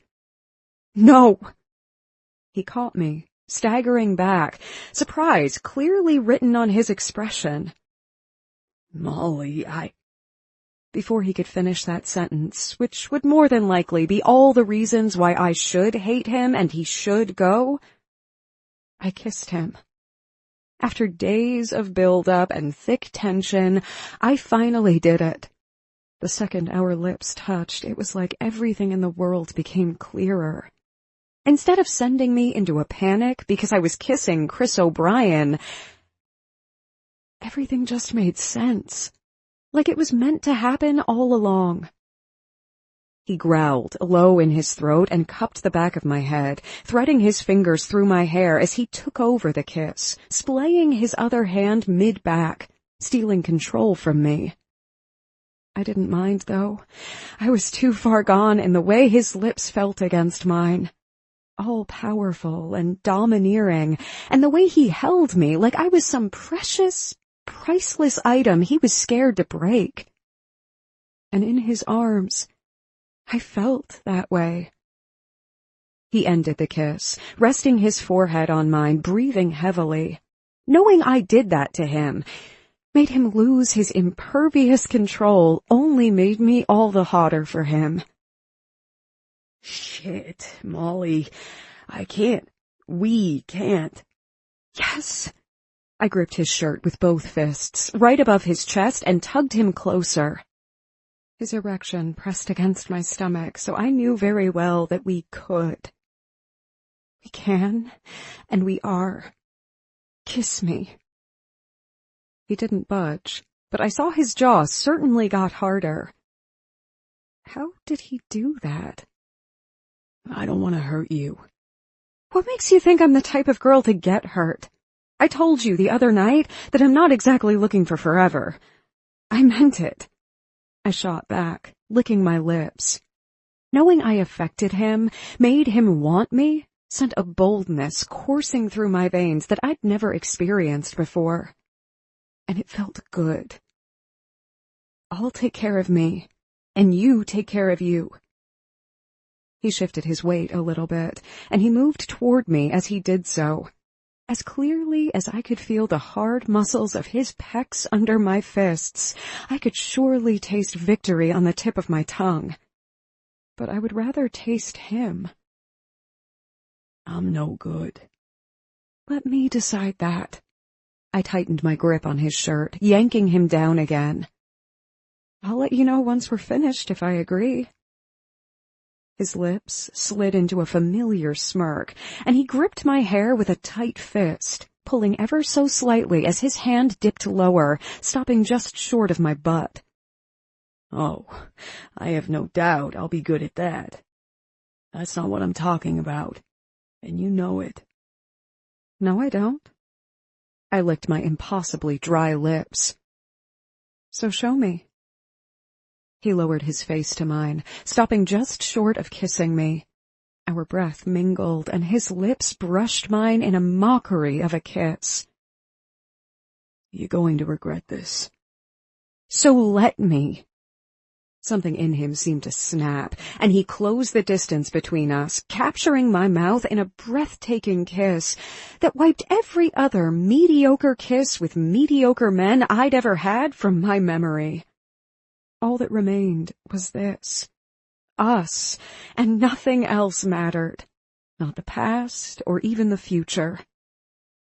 No! He caught me, staggering back, surprise clearly written on his expression. Molly, Before he could finish that sentence, which would more than likely be all the reasons why I should hate him and he should go, I kissed him. After days of build-up and thick tension, I finally did it. The second our lips touched, it was like everything in the world became clearer. Instead of sending me into a panic because I was kissing Chris O'Brien, everything just made sense. Like it was meant to happen all along. He growled, low in his throat, and cupped the back of my head, threading his fingers through my hair as he took over the kiss, splaying his other hand mid-back, stealing control from me. I didn't mind, though. I was too far gone in the way his lips felt against mine. All-powerful and domineering, and the way he held me like I was some precious, priceless item he was scared to break. And in his arms, I felt that way. He ended the kiss, resting his forehead on mine, breathing heavily. Knowing I did that to him made him lose his impervious control, only made me all the hotter for him. Shit, Molly. I can't. We can't. Yes. I gripped his shirt with both fists, right above his chest, and tugged him closer. His erection pressed against my stomach, so I knew very well that we could. We can, and we are. Kiss me. He didn't budge, but I saw his jaw certainly got harder. How did he do that? I don't want to hurt you. What makes you think I'm the type of girl to get hurt? I told you the other night that I'm not exactly looking for forever. I meant it. I shot back, licking my lips. Knowing I affected him, made him want me, sent a boldness coursing through my veins that I'd never experienced before. And it felt good. I'll take care of me, and you take care of you. He shifted his weight a little bit, and he moved toward me as he did so. As clearly as I could feel the hard muscles of his pecs under my fists, I could surely taste victory on the tip of my tongue. But I would rather taste him. I'm no good. Let me decide that. I tightened my grip on his shirt, yanking him down again. I'll let you know once we're finished if I agree. His lips slid into a familiar smirk, and he gripped my hair with a tight fist, pulling ever so slightly as his hand dipped lower, stopping just short of my butt. Oh, I have no doubt I'll be good at that. That's not what I'm talking about, and you know it. No, I don't. I licked my impossibly dry lips. So show me. He lowered his face to mine, stopping just short of kissing me. Our breath mingled, and his lips brushed mine in a mockery of a kiss. You're going to regret this. So let me. Something in him seemed to snap, and he closed the distance between us, capturing my mouth in a breathtaking kiss that wiped every other mediocre kiss with mediocre men I'd ever had from my memory. All that remained was this. Us, and nothing else mattered. Not the past, or even the future.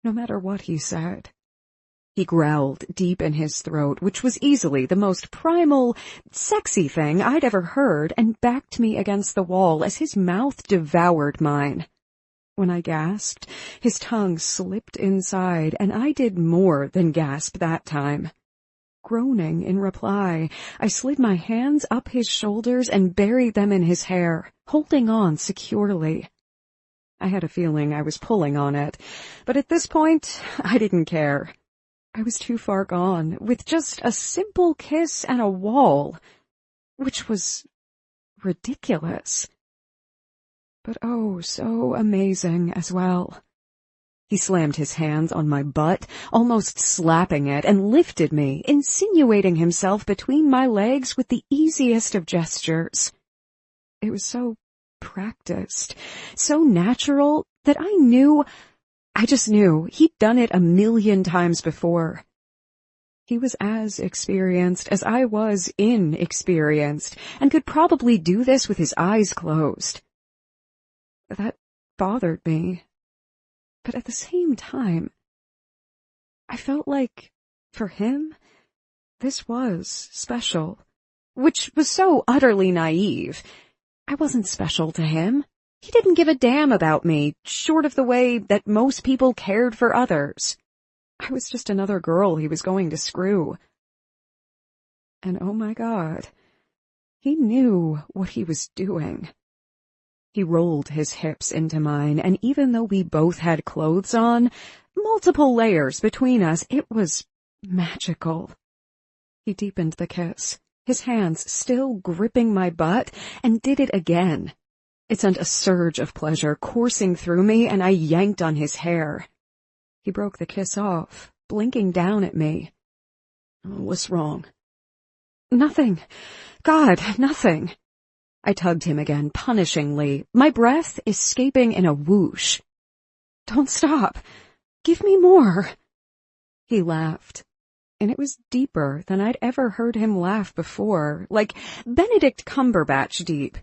No matter what he said. He growled deep in his throat, which was easily the most primal, sexy thing I'd ever heard, and backed me against the wall as his mouth devoured mine. When I gasped, his tongue slipped inside, and I did more than gasp that time. Groaning in reply, I slid my hands up his shoulders and buried them in his hair, holding on securely. I had a feeling I was pulling on it, but at this point, I didn't care. I was too far gone, with just a simple kiss and a wall, which was ridiculous. But oh, so amazing as well. He slammed his hands on my butt, almost slapping it, and lifted me, insinuating himself between my legs with the easiest of gestures. It was so practiced, so natural, that I just knew he'd done it 1,000,000 times before. He was as experienced as I was inexperienced, and could probably do this with his eyes closed. That bothered me. But at the same time, I felt like, for him, this was special, which was so utterly naive. I wasn't special to him. He didn't give a damn about me, short of the way that most people cared for others. I was just another girl he was going to screw. And oh my God, he knew what he was doing. He rolled his hips into mine, and even though we both had clothes on, multiple layers between us, it was magical. He deepened the kiss, his hands still gripping my butt, and did it again. It sent a surge of pleasure coursing through me, and I yanked on his hair. He broke the kiss off, blinking down at me. What's wrong? Nothing. God, nothing. I tugged him again, punishingly, my breath escaping in a whoosh. Don't stop. Give me more. He laughed, and it was deeper than I'd ever heard him laugh before, like Benedict Cumberbatch deep.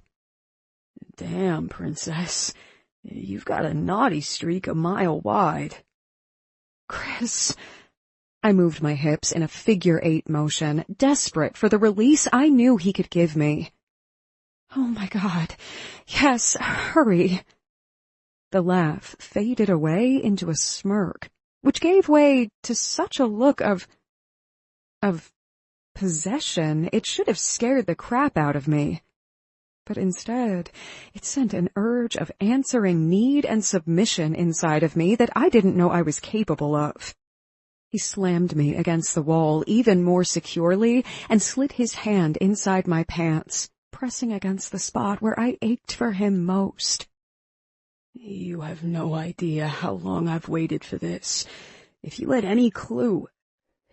Damn, princess. You've got a naughty streak a mile wide. Chris. I moved my hips in a figure-8 motion, desperate for the release I knew he could give me. Oh my God. Yes, hurry. The laugh faded away into a smirk, which gave way to such a look of possession it should have scared the crap out of me. But instead, it sent an urge of answering need and submission inside of me that I didn't know I was capable of. He slammed me against the wall even more securely and slid his hand inside my pants, pressing against the spot where I ached for him most. You have no idea how long I've waited for this. If you had any clue,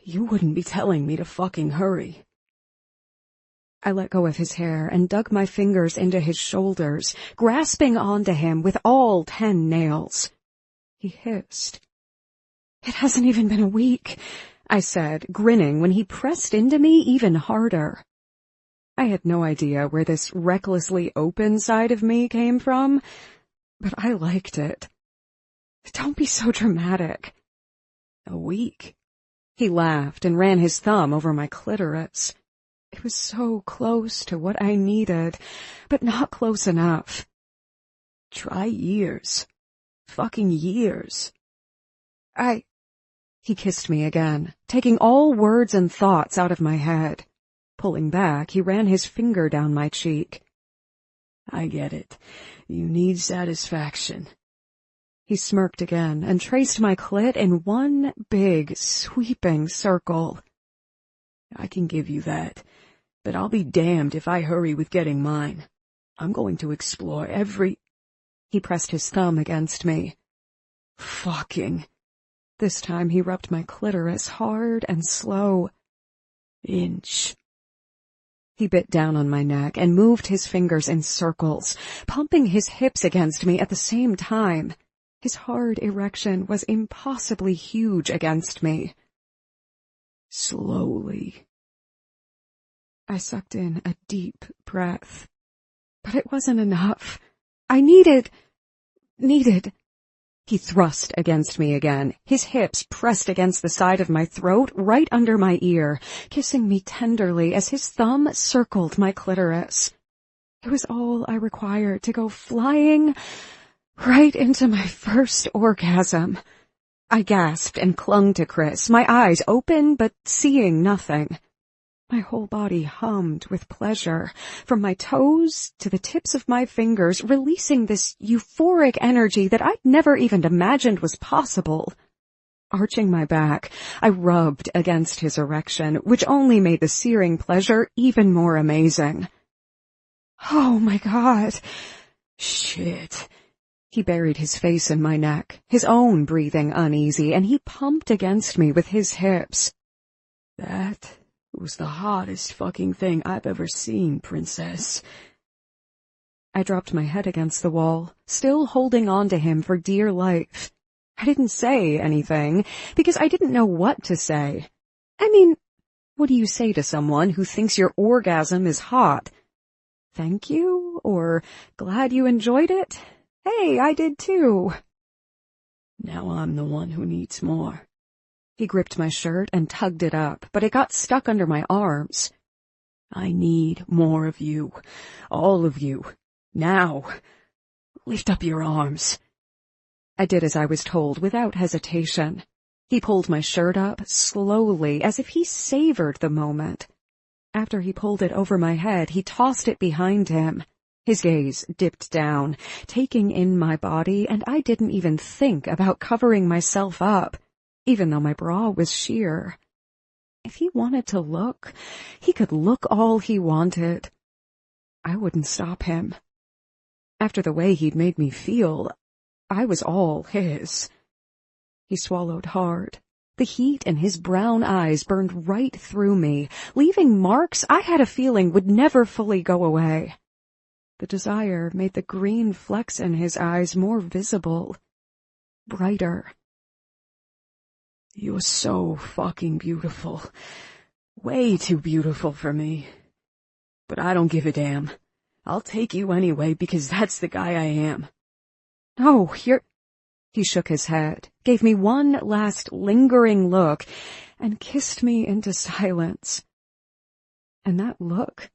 you wouldn't be telling me to fucking hurry. I let go of his hair and dug my fingers into his shoulders, grasping onto him with all 10 nails. He hissed. It hasn't even been a week, I said, grinning when he pressed into me even harder. I had no idea where this recklessly open side of me came from, but I liked it. Don't be so dramatic. A week? He laughed and ran his thumb over my clitoris. It was so close to what I needed, but not close enough. Try years. Fucking years. He kissed me again, taking all words and thoughts out of my head. Pulling back, he ran his finger down my cheek. I get it. You need satisfaction. He smirked again and traced my clit in one big, sweeping circle. I can give you that, but I'll be damned if I hurry with getting mine. I'm going to explore every... He pressed his thumb against me. Fucking... This time he rubbed my clitoris hard and slow. Inch. He bit down on my neck and moved his fingers in circles, pumping his hips against me at the same time. His hard erection was impossibly huge against me. Slowly. I sucked in a deep breath. But it wasn't enough. I needed... He thrust against me again, his hips pressed against the side of my throat right under my ear, kissing me tenderly as his thumb circled my clitoris. It was all I required to go flying right into my first orgasm. I gasped and clung to Chris, my eyes open but seeing nothing. My whole body hummed with pleasure, from my toes to the tips of my fingers, releasing this euphoric energy that I'd never even imagined was possible. Arching my back, I rubbed against his erection, which only made the searing pleasure even more amazing. Oh my God! Shit. He buried his face in my neck, his own breathing uneasy, and he pumped against me with his hips. That was the hottest fucking thing I've ever seen, princess. I dropped my head against the wall, still holding on to him for dear life. I didn't say anything, because I didn't know what to say. I mean, what do you say to someone who thinks your orgasm is hot? Thank you? Or glad you enjoyed it? Hey, I did too. Now I'm the one who needs more. He gripped my shirt and tugged it up, but it got stuck under my arms. I need more of you. All of you. Now. Lift up your arms. I did as I was told without hesitation. He pulled my shirt up slowly, as if he savored the moment. After he pulled it over my head, he tossed it behind him. His gaze dipped down, taking in my body, and I didn't even think about covering myself up, even though my bra was sheer. If he wanted to look, he could look all he wanted. I wouldn't stop him. After the way he'd made me feel, I was all his. He swallowed hard. The heat in his brown eyes burned right through me, leaving marks I had a feeling would never fully go away. The desire made the green flecks in his eyes more visible, brighter. You're so fucking beautiful. Way too beautiful for me. But I don't give a damn. I'll take you anyway because that's the guy I am. No, He shook his head, gave me one last lingering look, and kissed me into silence. And that look,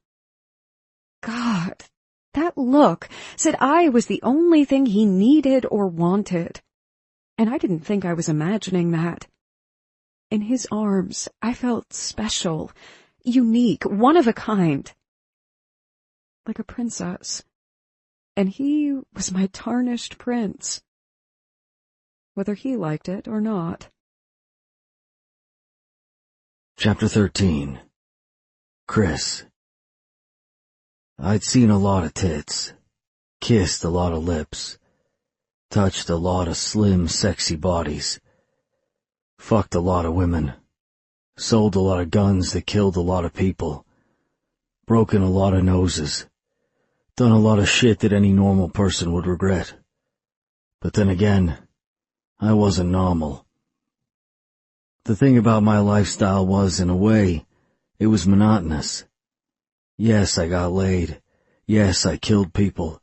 God, that look said I was the only thing he needed or wanted. And I didn't think I was imagining that. In his arms, I felt special, unique, one of a kind. Like a princess. And he was my tarnished prince. Whether he liked it or not. Chapter 13. Chris. I'd seen a lot of tits, kissed a lot of lips, touched a lot of slim, sexy bodies, fucked a lot of women, sold a lot of guns that killed a lot of people, broken a lot of noses, done a lot of shit that any normal person would regret. But then again, I wasn't normal. The thing about my lifestyle was, in a way, it was monotonous. Yes, I got laid. Yes, I killed people.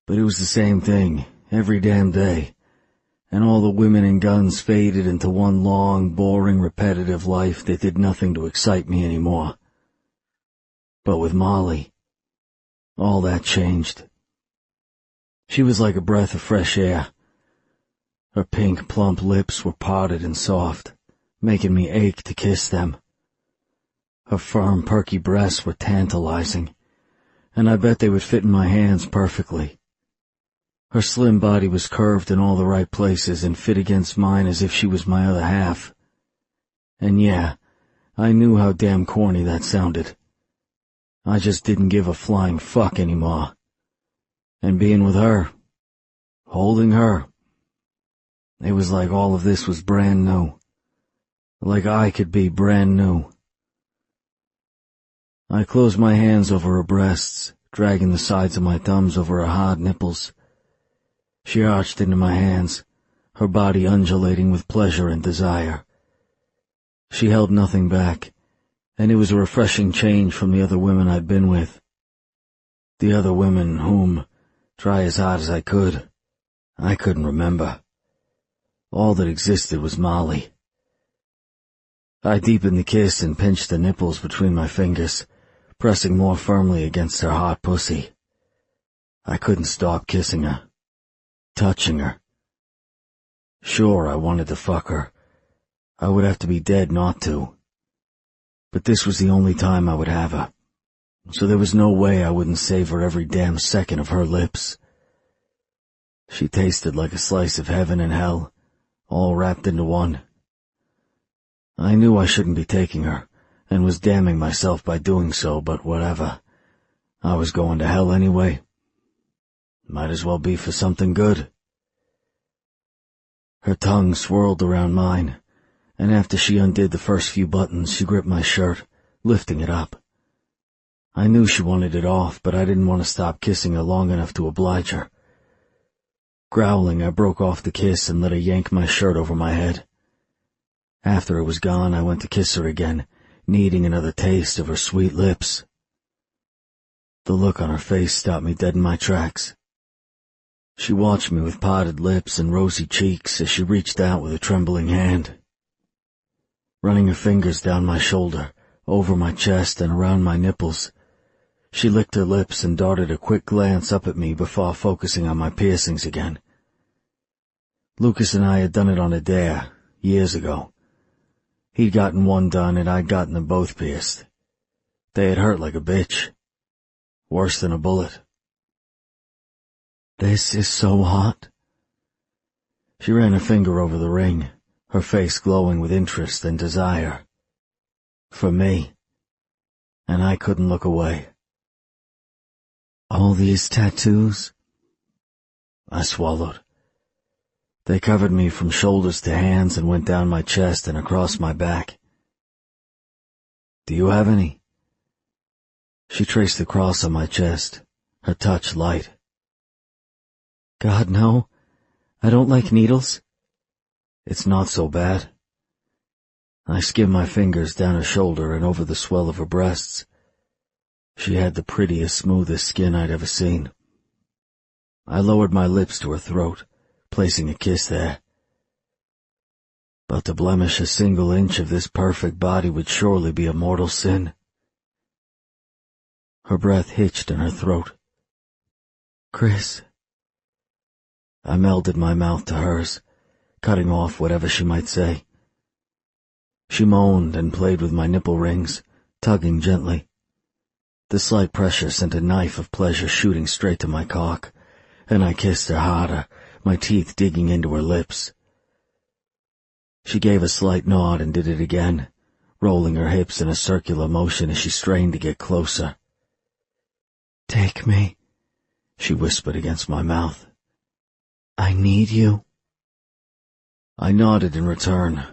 But it was the same thing, every damn day. And all the women and guns faded into one long, boring, repetitive life that did nothing to excite me anymore. But with Molly, all that changed. She was like a breath of fresh air. Her pink, plump lips were parted and soft, making me ache to kiss them. Her firm, perky breasts were tantalizing, and I bet they would fit in my hands perfectly. Her slim body was curved in all the right places and fit against mine as if she was my other half. And yeah, I knew how damn corny that sounded. I just didn't give a flying fuck anymore. And being with her, holding her, it was like all of this was brand new. Like I could be brand new. I closed my hands over her breasts, dragging the sides of my thumbs over her hard nipples. She arched into my hands, her body undulating with pleasure and desire. She held nothing back, and it was a refreshing change from the other women I'd been with. The other women whom, try as hard as I couldn't remember. All that existed was Molly. I deepened the kiss and pinched the nipples between my fingers, pressing more firmly against her hot pussy. I couldn't stop kissing her, touching her. Sure, I wanted to fuck her. I would have to be dead not to. But this was the only time I would have her, so there was no way I wouldn't savor every damn second of her lips. She tasted like a slice of heaven and hell, all wrapped into one. I knew I shouldn't be taking her, and was damning myself by doing so, but whatever. I was going to hell anyway. Might as well be for something good. Her tongue swirled around mine, and after she undid the first few buttons, she gripped my shirt, lifting it up. I knew she wanted it off, but I didn't want to stop kissing her long enough to oblige her. Growling, I broke off the kiss and let her yank my shirt over my head. After it was gone, I went to kiss her again, needing another taste of her sweet lips. The look on her face stopped me dead in my tracks. She watched me with parted lips and rosy cheeks as she reached out with a trembling hand. Running her fingers down my shoulder, over my chest and around my nipples, she licked her lips and darted a quick glance up at me before focusing on my piercings again. Lucas and I had done it on a dare, years ago. He'd gotten one done and I'd gotten them both pierced. They had hurt like a bitch. Worse than a bullet. "This is so hot." She ran her finger over the ring, her face glowing with interest and desire. for me, and I couldn't look away. All these tattoos? I swallowed. They covered me from shoulders to hands and went down my chest and across my back. Do you have any? She traced the cross on my chest, her touch light. God, no. I don't like needles. It's not so bad. I skimmed my fingers down her shoulder and over the swell of her breasts. She had the prettiest, smoothest skin I'd ever seen. I lowered my lips to her throat, placing a kiss there. But to blemish a single inch of this perfect body would surely be a mortal sin. Her breath hitched in her throat. Chris. I melded my mouth to hers, cutting off whatever she might say. She moaned and played with my nipple rings, tugging gently. The slight pressure sent a knife of pleasure shooting straight to my cock, and I kissed her harder, my teeth digging into her lips. She gave a slight nod and did it again, rolling her hips in a circular motion as she strained to get closer. Take me, she whispered against my mouth. I need you. I nodded in return,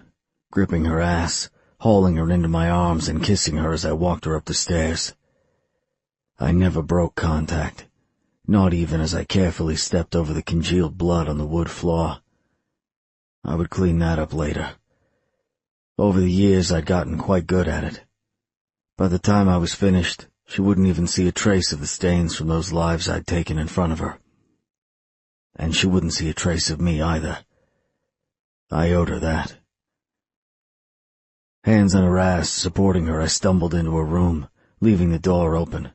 gripping her ass, hauling her into my arms and kissing her as I walked her up the stairs. I never broke contact, not even as I carefully stepped over the congealed blood on the wood floor. I would clean that up later. Over the years I'd gotten quite good at it. By the time I was finished, she wouldn't even see a trace of the stains from those lives I'd taken in front of her. And she wouldn't see a trace of me either. I owed her that. Hands on her ass, supporting her, I stumbled into her room, leaving the door open.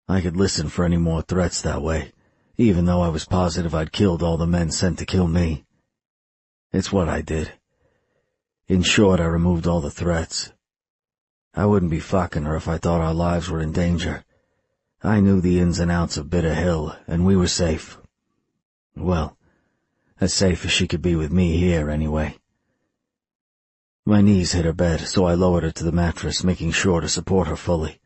I could listen for any more threats that way, even though I was positive I'd killed all the men sent to kill me. It's what I did. In short, I removed all the threats. I wouldn't be fucking her if I thought our lives were in danger. I knew the ins and outs of Bitter Hill, and we were safe. Well, as safe as she could be with me here, anyway. My knees hit her bed, so I lowered her to the mattress, making sure to support her fully.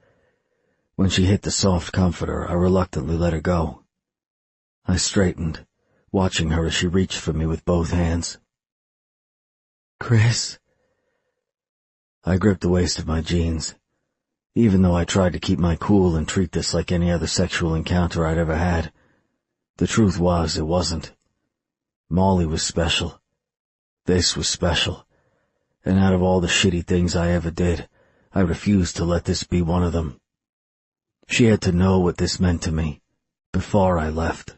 When she hit the soft comforter, I reluctantly let her go. I straightened, watching her as she reached for me with both hands. Chris. I gripped the waist of my jeans. Even though I tried to keep my cool and treat this like any other sexual encounter I'd ever had, the truth was it wasn't. Molly was special. This was special. And out of all the shitty things I ever did, I refused to let this be one of them. She had to know what this meant to me, before I left.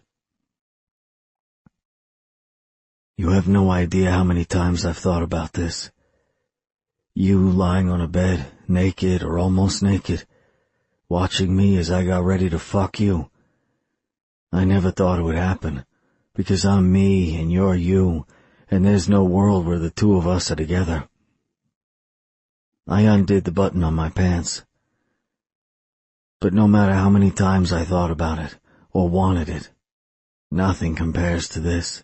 You have no idea how many times I've thought about this. You lying on a bed, naked or almost naked, watching me as I got ready to fuck you. I never thought it would happen, because I'm me and you're you, and there's no world where the two of us are together. I undid the button on my pants. But no matter how many times I thought about it, or wanted it, nothing compares to this.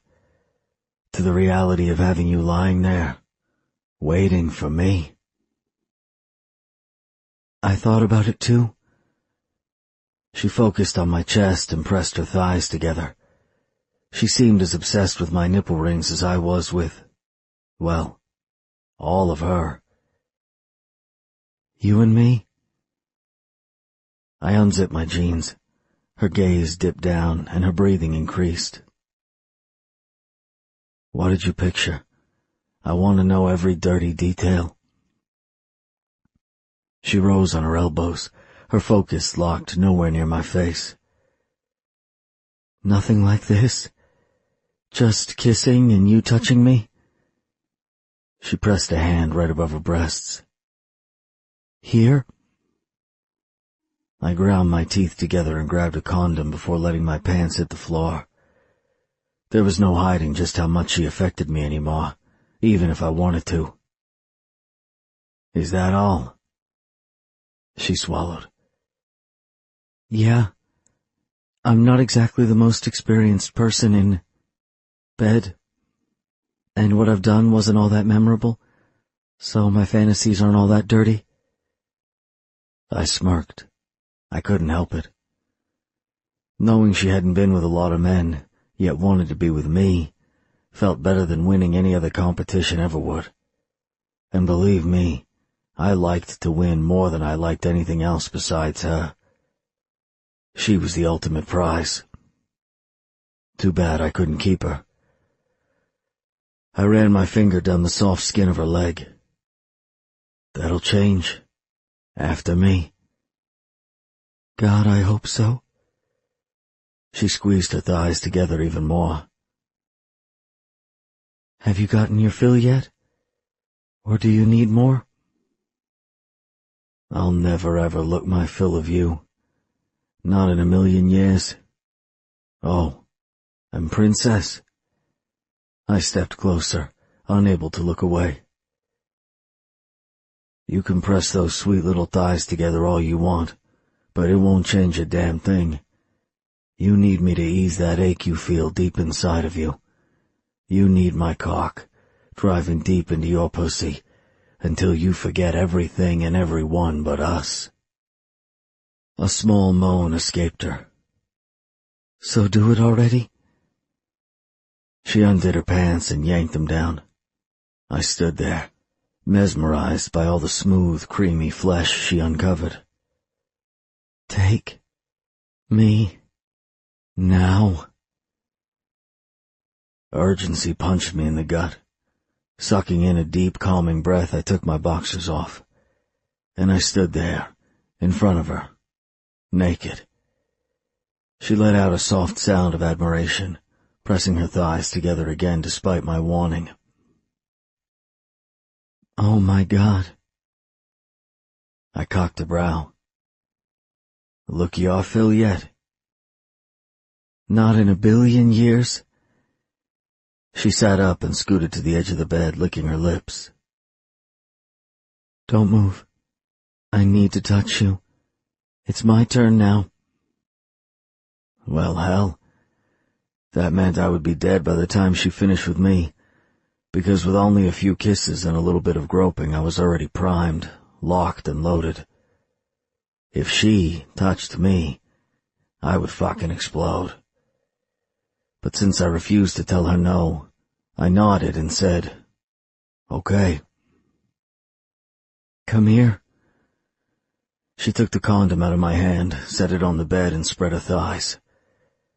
To the reality of having you lying there, waiting for me. I thought about it too. She focused on my chest and pressed her thighs together. She seemed as obsessed with my nipple rings as I was with, well, all of her. You and me? I unzipped my jeans. Her gaze dipped down and her breathing increased. What did you picture? I want to know every dirty detail. She rose on her elbows, her focus locked nowhere near my face. Nothing like this? Just kissing and you touching me? She pressed a hand right above her breasts. Here? I ground my teeth together and grabbed a condom before letting my pants hit the floor. There was no hiding just how much she affected me anymore, even if I wanted to. Is that all? She swallowed. Yeah. I'm not exactly the most experienced person in bed. And what I've done wasn't all that memorable, so my fantasies aren't all that dirty. I smirked. I couldn't help it. Knowing she hadn't been with a lot of men, yet wanted to be with me, felt better than winning any other competition ever would. And believe me, I liked to win more than I liked anything else besides her. She was the ultimate prize. Too bad I couldn't keep her. I ran my finger down the soft skin of her leg. That'll change. After me. God, I hope so. She squeezed her thighs together even more. Have you gotten your fill yet? Or do you need more? I'll never ever look my fill of you. Not in a million years. Oh, and Princess? I stepped closer, unable to look away. You can press those sweet little thighs together all you want, but it won't change a damn thing. You need me to ease that ache you feel deep inside of you. You need my cock, driving deep into your pussy, until you forget everything and everyone but us. A small moan escaped her. So do it already? She undid her pants and yanked them down. I stood there, mesmerized by all the smooth, creamy flesh she uncovered. Take me now. Urgency punched me in the gut. Sucking in a deep, calming breath, I took my boxers off. And I stood there, in front of her, naked. She let out a soft sound of admiration, pressing her thighs together again despite my warning. Oh my God. I cocked a brow. Look your fill yet? Not in a billion years? She sat up and scooted to the edge of the bed, licking her lips. Don't move. I need to touch you. It's my turn now. Well, hell. That meant I would be dead by the time she finished with me, because with only a few kisses and a little bit of groping I was already primed, locked and loaded. If she touched me, I would fucking explode. But since I refused to tell her no, I nodded and said, okay. Come here. She took the condom out of my hand, set it on the bed and spread her thighs.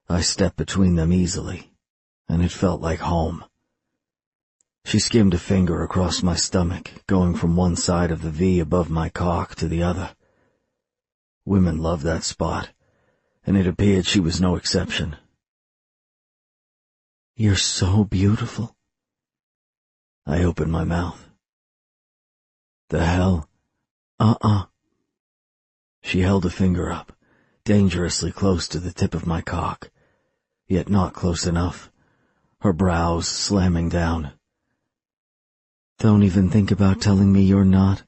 I stepped between them easily, and it felt like home. She skimmed a finger across my stomach, going from one side of the V above my cock to the other. Women love that spot, and it appeared she was no exception. You're so beautiful. I opened my mouth. The hell? She held a finger up, dangerously close to the tip of my cock, yet not close enough, her brows slamming down. Don't even think about telling me you're not,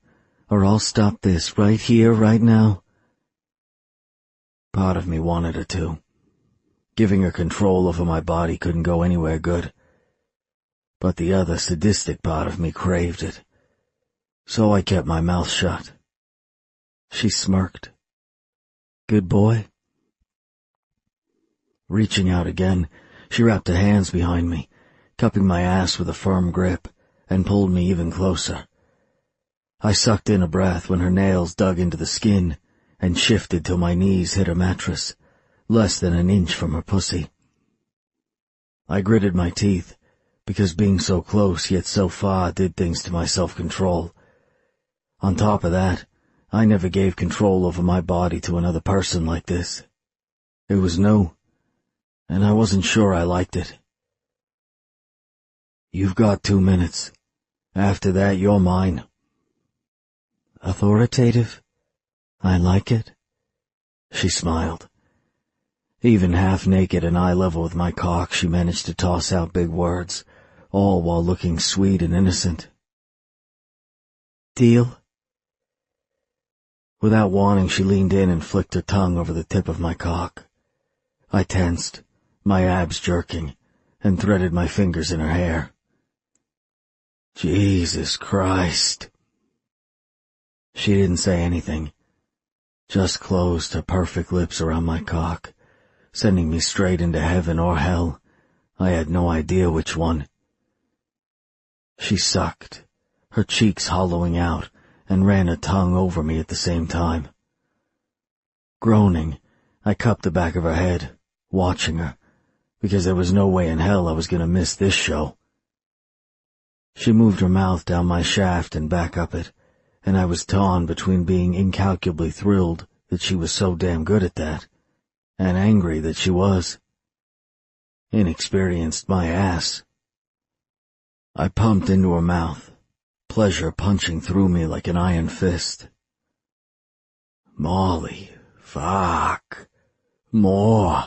or I'll stop this right here, right now. Part of me wanted her to. Giving her control over my body couldn't go anywhere good. But the other sadistic part of me craved it. So I kept my mouth shut. She smirked. Good boy. Reaching out again, she wrapped her hands behind me, cupping my ass with a firm grip, and pulled me even closer. I sucked in a breath when her nails dug into the skin and shifted till my knees hit her mattress, less than an inch from her pussy. I gritted my teeth, because being so close yet so far did things to my self-control. On top of that, I never gave control over my body to another person like this. It was new, and I wasn't sure I liked it. You've got 2 minutes. After that, you're mine. Authoritative? I like it. She smiled. Even half naked and eye level with my cock, she managed to toss out big words, all while looking sweet and innocent. Deal? Without warning, she leaned in and flicked her tongue over the tip of my cock. I tensed, my abs jerking, and threaded my fingers in her hair. Jesus Christ. She didn't say anything, just closed her perfect lips around my cock, sending me straight into heaven or hell. I had no idea which one. She sucked, her cheeks hollowing out, and ran a tongue over me at the same time. Groaning, I cupped the back of her head, watching her, because there was no way in hell I was going to miss this show. She moved her mouth down my shaft and back up it, and I was torn between being incalculably thrilled that she was so damn good at that, and angry that she was. Inexperienced my ass. I pumped into her mouth, pleasure punching through me like an iron fist. Molly, fuck, more.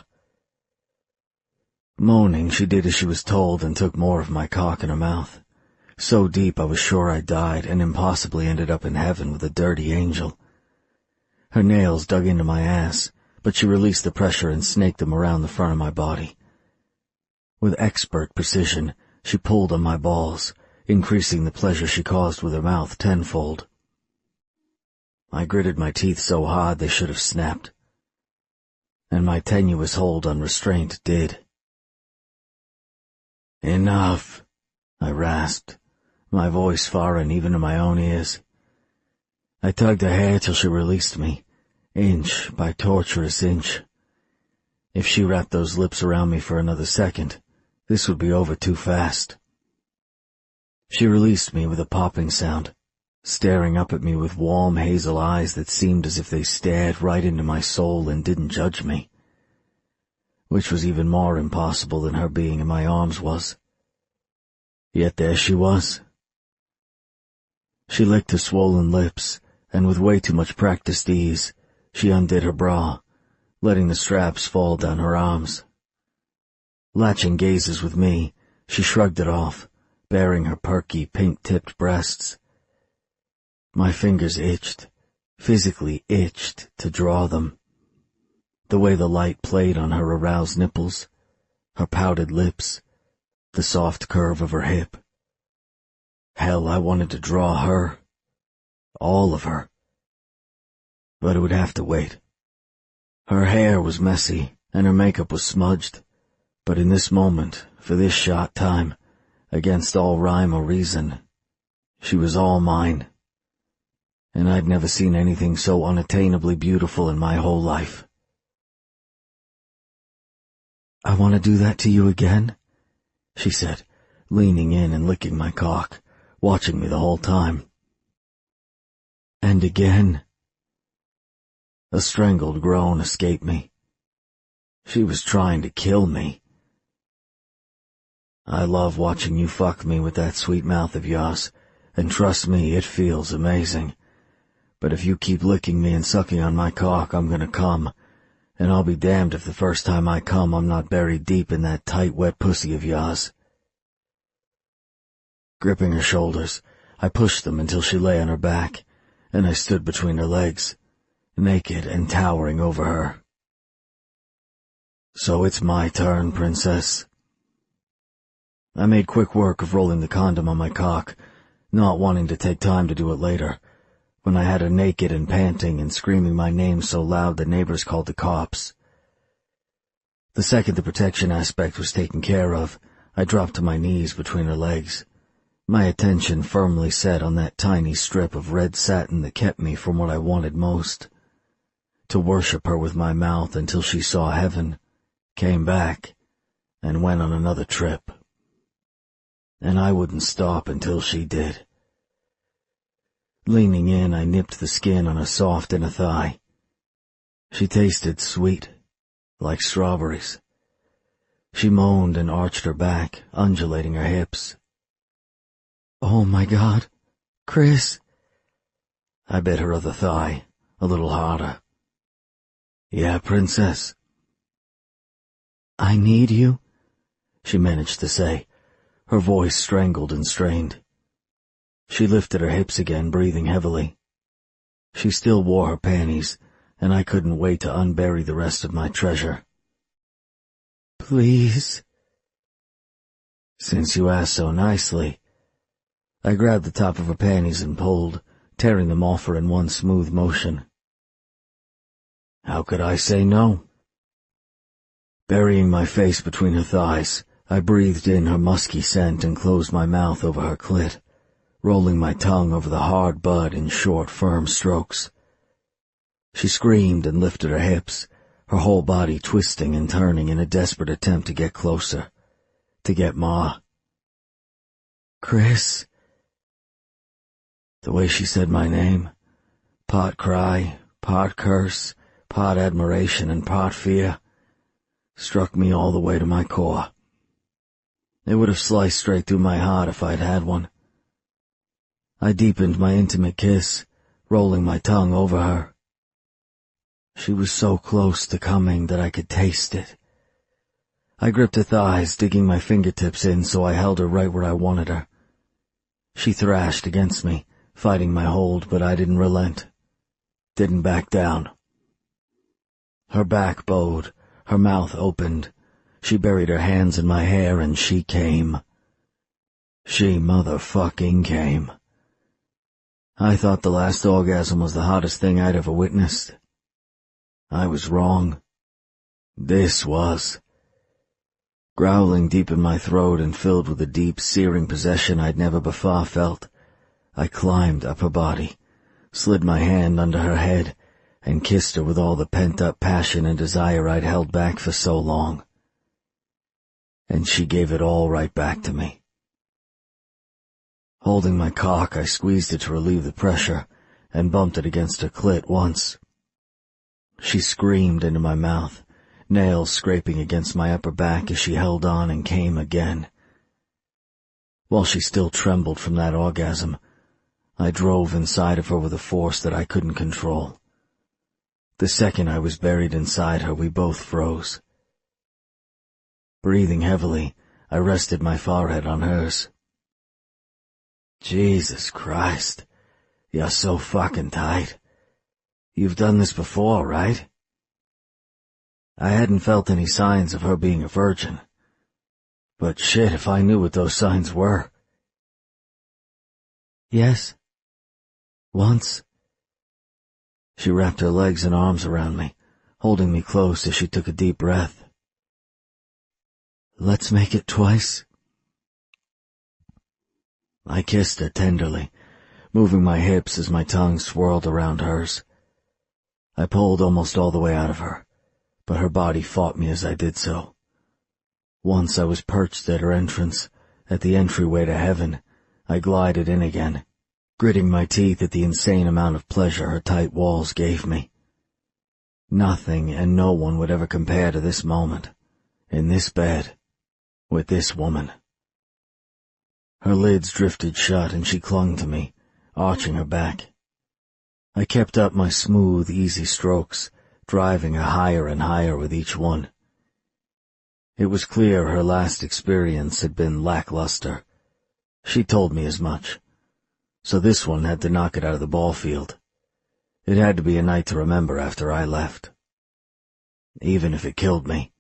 Moaning, she did as she was told and took more of my cock in her mouth. So deep I was sure I died and impossibly ended up in heaven with a dirty angel. Her nails dug into my ass, but she released the pressure and snaked them around the front of my body. With expert precision, she pulled on my balls, increasing the pleasure she caused with her mouth tenfold. I gritted my teeth so hard they should have snapped, and my tenuous hold on restraint did. Enough, I rasped, my voice foreign even to my own ears. I tugged her hair till she released me, inch by torturous inch. If she wrapped those lips around me for another second, this would be over too fast. She released me with a popping sound, staring up at me with warm hazel eyes that seemed as if they stared right into my soul and didn't judge me, which was even more impossible than her being in my arms was. Yet there she was. She licked her swollen lips, and with way too much practiced ease, she undid her bra, letting the straps fall down her arms. Latching gazes with me, she shrugged it off, baring her perky, pink-tipped breasts. My fingers itched, physically itched to draw them. The way the light played on her aroused nipples, her pouted lips, the soft curve of her hip. Hell, I wanted to draw her. All of her. But it would have to wait. Her hair was messy, and her makeup was smudged. But in this moment, for this short time, against all rhyme or reason, she was all mine. And I'd never seen anything so unattainably beautiful in my whole life. I want to do that to you again, she said, leaning in and licking my cock, watching me the whole time. And again. A strangled groan escaped me. She was trying to kill me. I love watching you fuck me with that sweet mouth of yours, and trust me, it feels amazing. But if you keep licking me and sucking on my cock, I'm gonna come, and I'll be damned if the first time I come I'm not buried deep in that tight, wet pussy of yours. Gripping her shoulders, I pushed them until she lay on her back, and I stood between her legs, naked and towering over her. So it's my turn, princess. I made quick work of rolling the condom on my cock, not wanting to take time to do it later, when I had her naked and panting and screaming my name so loud the neighbors called the cops. The second the protection aspect was taken care of, I dropped to my knees between her legs, my attention firmly set on that tiny strip of red satin that kept me from what I wanted most, to worship her with my mouth until she saw heaven, came back, and went on another trip. And I wouldn't stop until she did. Leaning in, I nipped the skin on her soft inner thigh. She tasted sweet, like strawberries. She moaned and arched her back, undulating her hips. Oh my God, Chris. I bit her other thigh, a little harder. Yeah, princess. I need you, she managed to say, her voice strangled and strained. She lifted her hips again, breathing heavily. She still wore her panties, and I couldn't wait to unbury the rest of my treasure. Please. Since you asked so nicely. I grabbed the top of her panties and pulled, tearing them off her in one smooth motion. How could I say no? Burying my face between her thighs, I breathed in her musky scent and closed my mouth over her clit, rolling my tongue over the hard bud in short, firm strokes. She screamed and lifted her hips, her whole body twisting and turning in a desperate attempt to get closer, to get Ma. Chris. The way she said my name, part cry, part curse, part admiration and part fear, struck me all the way to my core. It would have sliced straight through my heart if I'd had one. I deepened my intimate kiss, rolling my tongue over her. She was so close to coming that I could taste it. I gripped her thighs, digging my fingertips in so I held her right where I wanted her. She thrashed against me, fighting my hold, but I didn't relent. Didn't back down. Her back bowed, her mouth opened. She buried her hands in my hair and she came. She motherfucking came. I thought the last orgasm was the hottest thing I'd ever witnessed. I was wrong. This was. Growling deep in my throat and filled with a deep, searing possession I'd never before felt, I climbed up her body, slid my hand under her head, and kissed her with all the pent-up passion and desire I'd held back for so long. And she gave it all right back to me. Holding my cock, I squeezed it to relieve the pressure and bumped it against her clit once. She screamed into my mouth, nails scraping against my upper back as she held on and came again. While she still trembled from that orgasm, I drove inside of her with a force that I couldn't control. The second I was buried inside her, we both froze. Breathing heavily, I rested my forehead on hers. Jesus Christ, you're so fucking tight. You've done this before, right? I hadn't felt any signs of her being a virgin. But shit, if I knew what those signs were. Yes. Once. She wrapped her legs and arms around me, holding me close as she took a deep breath. Let's make it twice. I kissed her tenderly, moving my hips as my tongue swirled around hers. I pulled almost all the way out of her, but her body fought me as I did so. Once I was perched at her entrance, at the entryway to heaven, I glided in again, gritting my teeth at the insane amount of pleasure her tight walls gave me. Nothing and no one would ever compare to this moment, in this bed, with this woman. Her lids drifted shut and she clung to me, arching her back. I kept up my smooth, easy strokes, driving her higher and higher with each one. It was clear her last experience had been lackluster. She told me as much. So this one had to knock it out of the ball field. It had to be a night to remember after I left. Even if it killed me.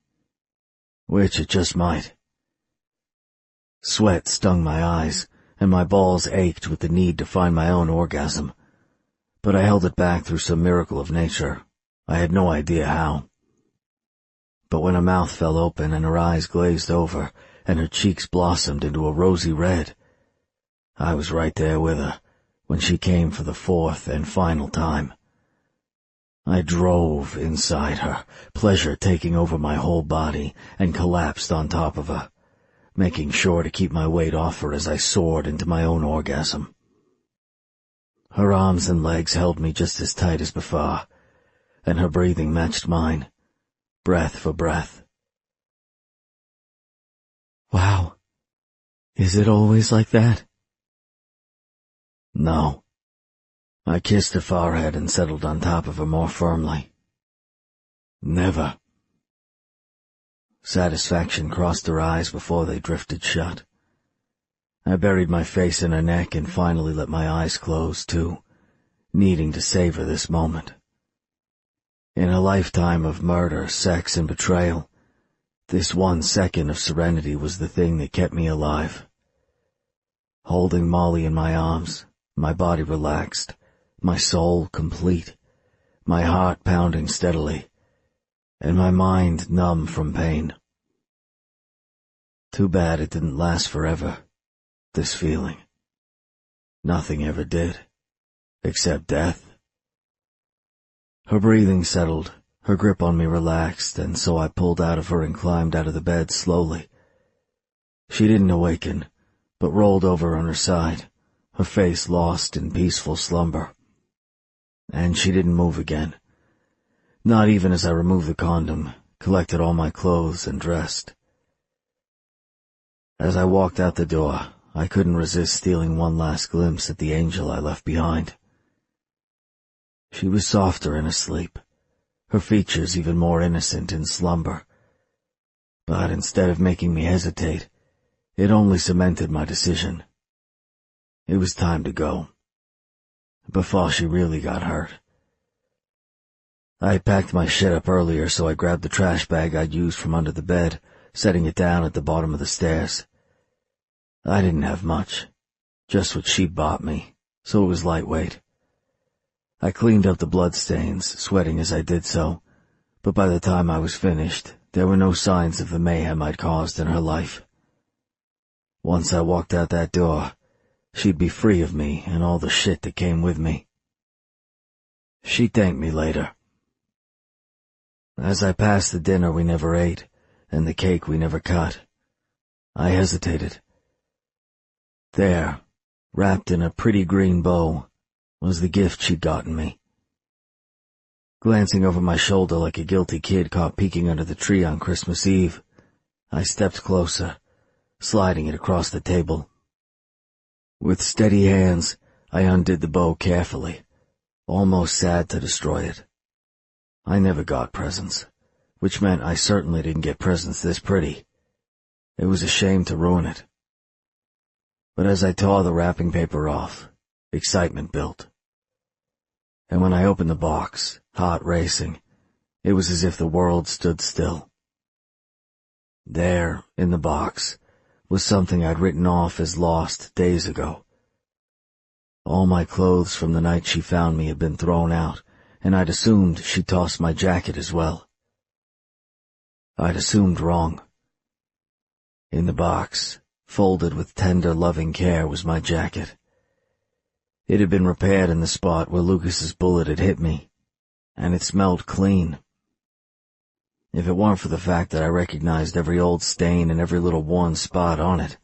Which it just might. Sweat stung my eyes, and my balls ached with the need to find my own orgasm. But I held it back through some miracle of nature. I had no idea how. But when her mouth fell open and her eyes glazed over and her cheeks blossomed into a rosy red, I was right there with her when she came for the fourth and final time. I drove inside her, pleasure taking over my whole body, and collapsed on top of her, making sure to keep my weight off her as I soared into my own orgasm. Her arms and legs held me just as tight as before, and her breathing matched mine, breath for breath. Wow. Is it always like that? No. I kissed her forehead and settled on top of her more firmly. Never. Satisfaction crossed her eyes before they drifted shut. I buried my face in her neck and finally let my eyes close, too, needing to savor this moment. In a lifetime of murder, sex, and betrayal, this 1 second of serenity was the thing that kept me alive. Holding Molly in my arms, my body relaxed, my soul complete, my heart pounding steadily, and my mind numb from pain. Too bad it didn't last forever, this feeling. Nothing ever did, except death. Her breathing settled, her grip on me relaxed, and so I pulled out of her and climbed out of the bed slowly. She didn't awaken, but rolled over on her side, her face lost in peaceful slumber. And she didn't move again, not even as I removed the condom, collected all my clothes, and dressed. As I walked out the door, I couldn't resist stealing one last glimpse at the angel I left behind. She was softer in her sleep, her features even more innocent in slumber. But instead of making me hesitate, it only cemented my decision. It was time to go, before she really got hurt. I had packed my shit up earlier, so I grabbed the trash bag I'd used from under the bed, setting it down at the bottom of the stairs. I didn't have much, just what she bought me, so it was lightweight. I cleaned up the bloodstains, sweating as I did so, but by the time I was finished, there were no signs of the mayhem I'd caused in her life. Once I walked out that door, she'd be free of me and all the shit that came with me. She'd thank me later. As I passed the dinner we never ate, and the cake we never cut, I hesitated. There, wrapped in a pretty green bow, was the gift she'd gotten me. Glancing over my shoulder like a guilty kid caught peeking under the tree on Christmas Eve, I stepped closer, sliding it across the table. With steady hands, I undid the bow carefully, almost sad to destroy it. I never got presents, which meant I certainly didn't get presents this pretty. It was a shame to ruin it. But as I tore the wrapping paper off, excitement built. And when I opened the box, heart racing, it was as if the world stood still. There, in the box, was something I'd written off as lost days ago. All my clothes from the night she found me had been thrown out, and I'd assumed she'd tossed my jacket as well. I'd assumed wrong. In the box, folded with tender, loving care, was my jacket. It had been repaired in the spot where Lucas's bullet had hit me, and it smelled clean. If it weren't for the fact that I recognized every old stain and every little worn spot on it,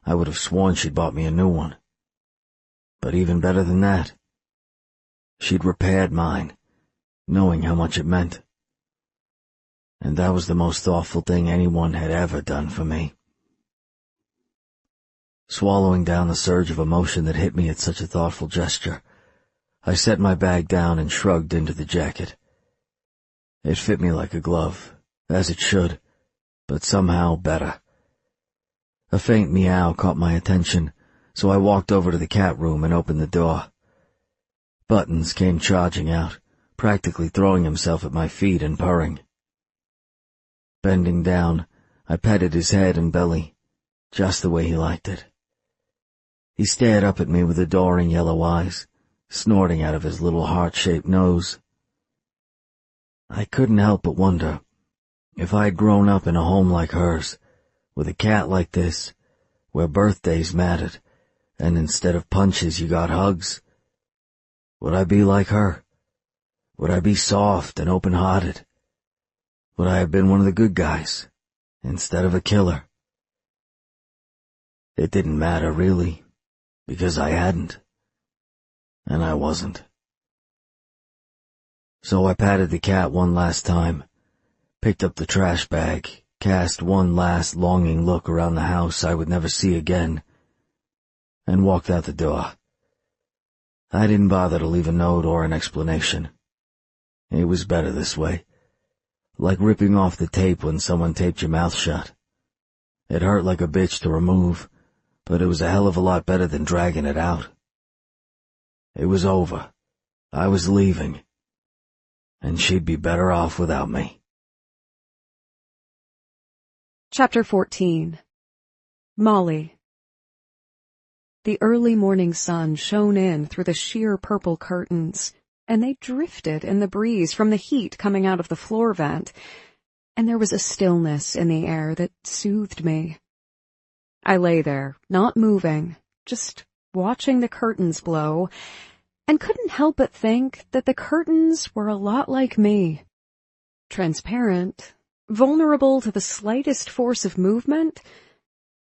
I would have sworn she'd bought me a new one. But even better than that, she'd repaired mine, knowing how much it meant. And that was the most thoughtful thing anyone had ever done for me. Swallowing down the surge of emotion that hit me at such a thoughtful gesture, I set my bag down and shrugged into the jacket. It fit me like a glove, as it should, but somehow better. A faint meow caught my attention, so I walked over to the cat room and opened the door. Buttons came charging out, practically throwing himself at my feet and purring. Bending down, I petted his head and belly, just the way he liked it. He stared up at me with adoring yellow eyes, snorting out of his little heart-shaped nose. I couldn't help but wonder, if I'd grown up in a home like hers, with a cat like this, where birthdays mattered, and instead of punches you got hugs, would I be like her? Would I be soft and open-hearted? Would I have been one of the good guys, instead of a killer? It didn't matter, really, because I hadn't, and I wasn't. So I patted the cat one last time, picked up the trash bag, cast one last longing look around the house I would never see again, and walked out the door. I didn't bother to leave a note or an explanation. It was better this way, like ripping off the tape when someone taped your mouth shut. It hurt like a bitch to remove, but it was a hell of a lot better than dragging it out. It was over. I was leaving, and she'd be better off without me. Chapter 14. Molly. The early morning sun shone in through the sheer purple curtains, and they drifted in the breeze from the heat coming out of the floor vent, and there was a stillness in the air that soothed me. I lay there, not moving, just watching the curtains blow, and couldn't help but think that the curtains were a lot like me. Transparent, vulnerable to the slightest force of movement,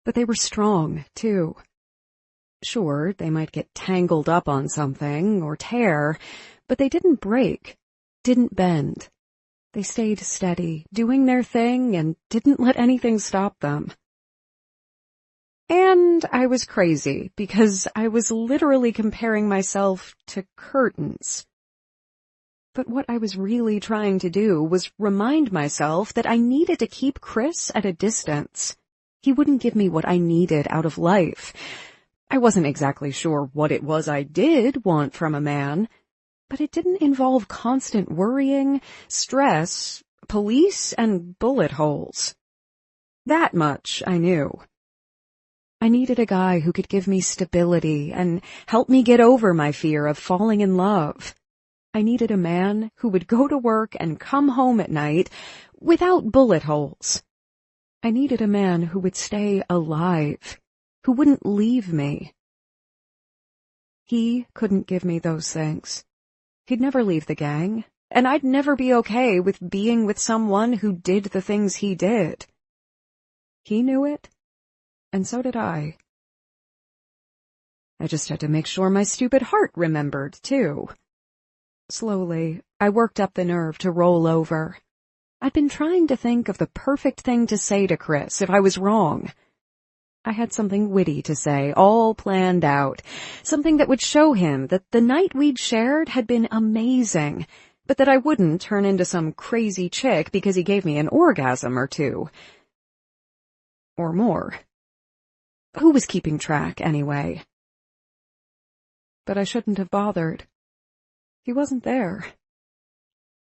but they were strong, too. Sure, they might get tangled up on something or tear, but they didn't break, didn't bend. They stayed steady, doing their thing, and didn't let anything stop them. And I was crazy, because I was literally comparing myself to curtains. But what I was really trying to do was remind myself that I needed to keep Chris at a distance. He wouldn't give me what I needed out of life. I wasn't exactly sure what it was I did want from a man, but it didn't involve constant worrying, stress, police, and bullet holes. That much I knew. I needed a guy who could give me stability and help me get over my fear of falling in love. I needed a man who would go to work and come home at night without bullet holes. I needed a man who would stay alive, who wouldn't leave me. He couldn't give me those things. He'd never leave the gang, and I'd never be okay with being with someone who did the things he did. He knew it, and so did I. I just had to make sure my stupid heart remembered, too. Slowly, I worked up the nerve to roll over. I'd been trying to think of the perfect thing to say to Chris if I was wrong. I had something witty to say, all planned out, something that would show him that the night we'd shared had been amazing, but that I wouldn't turn into some crazy chick because he gave me an orgasm or two. Or more. Who was keeping track, anyway? But I shouldn't have bothered. He wasn't there.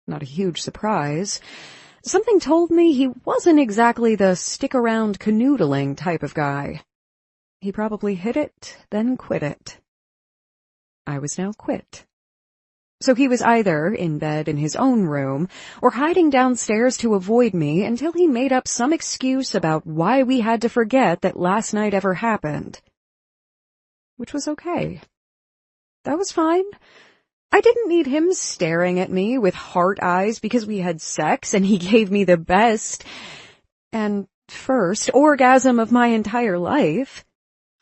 Not a huge surprise. Something told me he wasn't exactly the stick-around canoodling type of guy. He probably hit it, then quit it. I was now quit. So he was either in bed in his own room or hiding downstairs to avoid me until he made up some excuse about why we had to forget that last night ever happened. Which was okay. That was fine. I didn't need him staring at me with heart eyes because we had sex and he gave me the best and first orgasm of my entire life.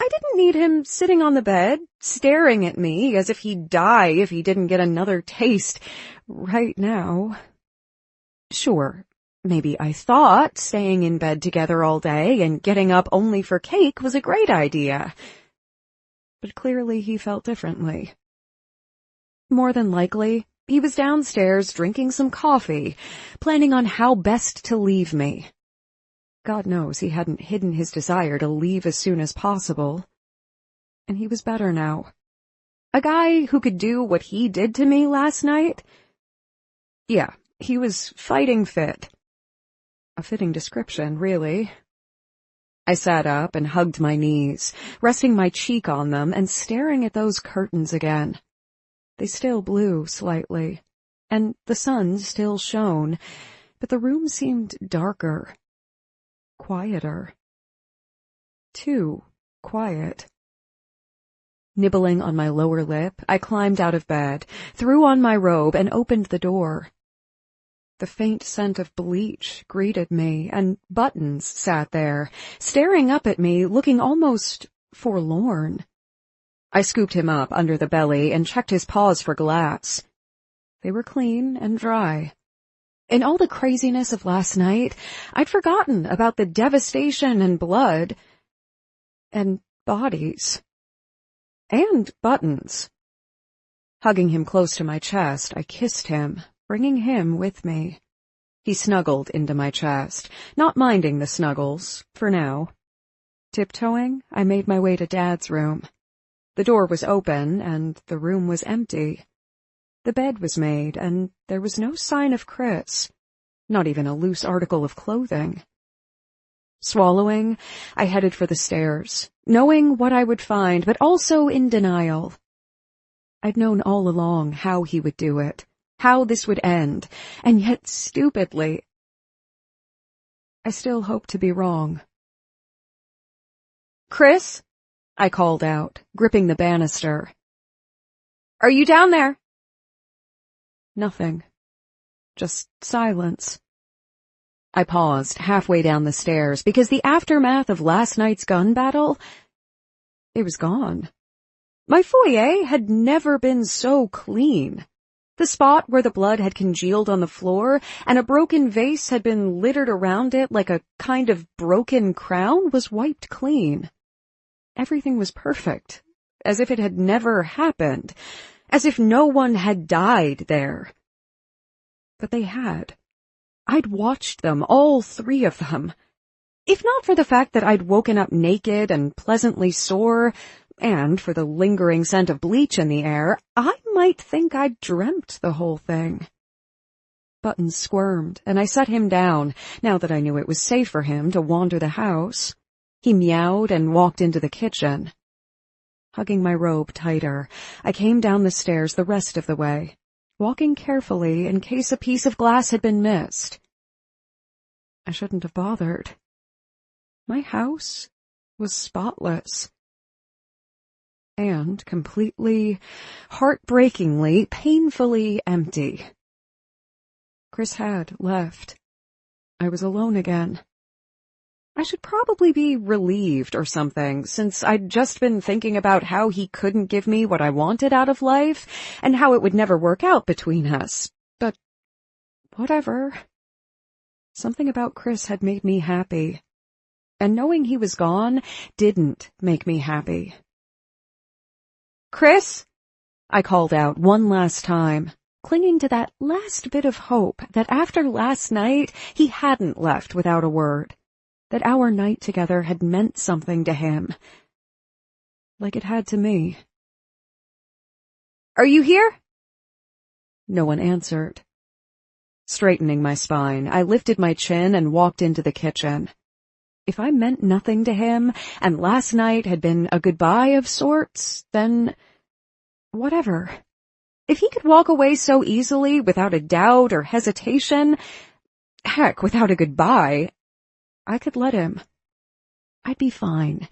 I didn't need him sitting on the bed, staring at me as if he'd die if he didn't get another taste right now. Sure, maybe I thought staying in bed together all day and getting up only for cake was a great idea. But clearly he felt differently. More than likely, he was downstairs drinking some coffee, planning on how best to leave me. God knows he hadn't hidden his desire to leave as soon as possible. And he was better now. A guy who could do what he did to me last night? Yeah, he was fighting fit. A fitting description, really. I sat up and hugged my knees, resting my cheek on them and staring at those curtains again. They still blew slightly, and the sun still shone, but the room seemed darker, quieter. Too quiet. Nibbling on my lower lip, I climbed out of bed, threw on my robe, and opened the door. The faint scent of bleach greeted me, and Buttons sat there, staring up at me, looking almost forlorn. I scooped him up under the belly and checked his paws for glass. They were clean and dry. In all the craziness of last night, I'd forgotten about the devastation and blood. And bodies. And Buttons. Hugging him close to my chest, I kissed him, bringing him with me. He snuggled into my chest, not minding the snuggles, for now. Tiptoeing, I made my way to Dad's room. The door was open, and the room was empty. The bed was made, and there was no sign of Chris, not even a loose article of clothing. Swallowing, I headed for the stairs, knowing what I would find, but also in denial. I'd known all along how he would do it, how this would end, and yet stupidly, I still hoped to be wrong. "Chris," I called out, gripping the banister. "Are you down there?" Nothing. Just silence. I paused halfway down the stairs because the aftermath of last night's gun battle, it was gone. My foyer had never been so clean. The spot where the blood had congealed on the floor and a broken vase had been littered around it like a kind of broken crown was wiped clean. Everything was perfect, as if it had never happened, as if no one had died there. But they had. I'd watched them, all three of them. If not for the fact that I'd woken up naked and pleasantly sore, and for the lingering scent of bleach in the air, I might think I'd dreamt the whole thing. Buttons squirmed, and I set him down, now that I knew it was safe for him to wander the house. He meowed and walked into the kitchen. Hugging my robe tighter, I came down the stairs the rest of the way, walking carefully in case a piece of glass had been missed. I shouldn't have bothered. My house was spotless. And completely, heartbreakingly, painfully empty. Chris had left. I was alone again. I should probably be relieved or something, since I'd just been thinking about how he couldn't give me what I wanted out of life, and how it would never work out between us. But whatever. Something about Chris had made me happy, and knowing he was gone didn't make me happy. "Chris," I called out one last time, clinging to that last bit of hope that after last night he hadn't left without a word, that our night together had meant something to him, like it had to me. "Are you here?" No one answered. Straightening my spine, I lifted my chin and walked into the kitchen. If I meant nothing to him, and last night had been a goodbye of sorts, then whatever. If he could walk away so easily, without a doubt or hesitation, heck, without a goodbye, I could let him. I'd be fine.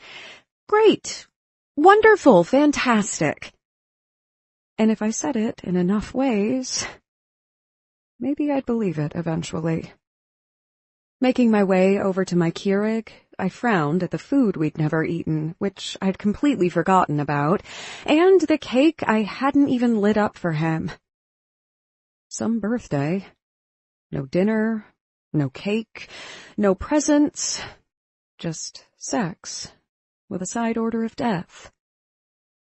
Great. Wonderful. Fantastic. And if I said it in enough ways, maybe I'd believe it eventually. Making my way over to my Keurig, I frowned at the food we'd never eaten, which I'd completely forgotten about, and the cake I hadn't even lit up for him. Some birthday. No dinner, no cake, no presents, just sex, with a side order of death.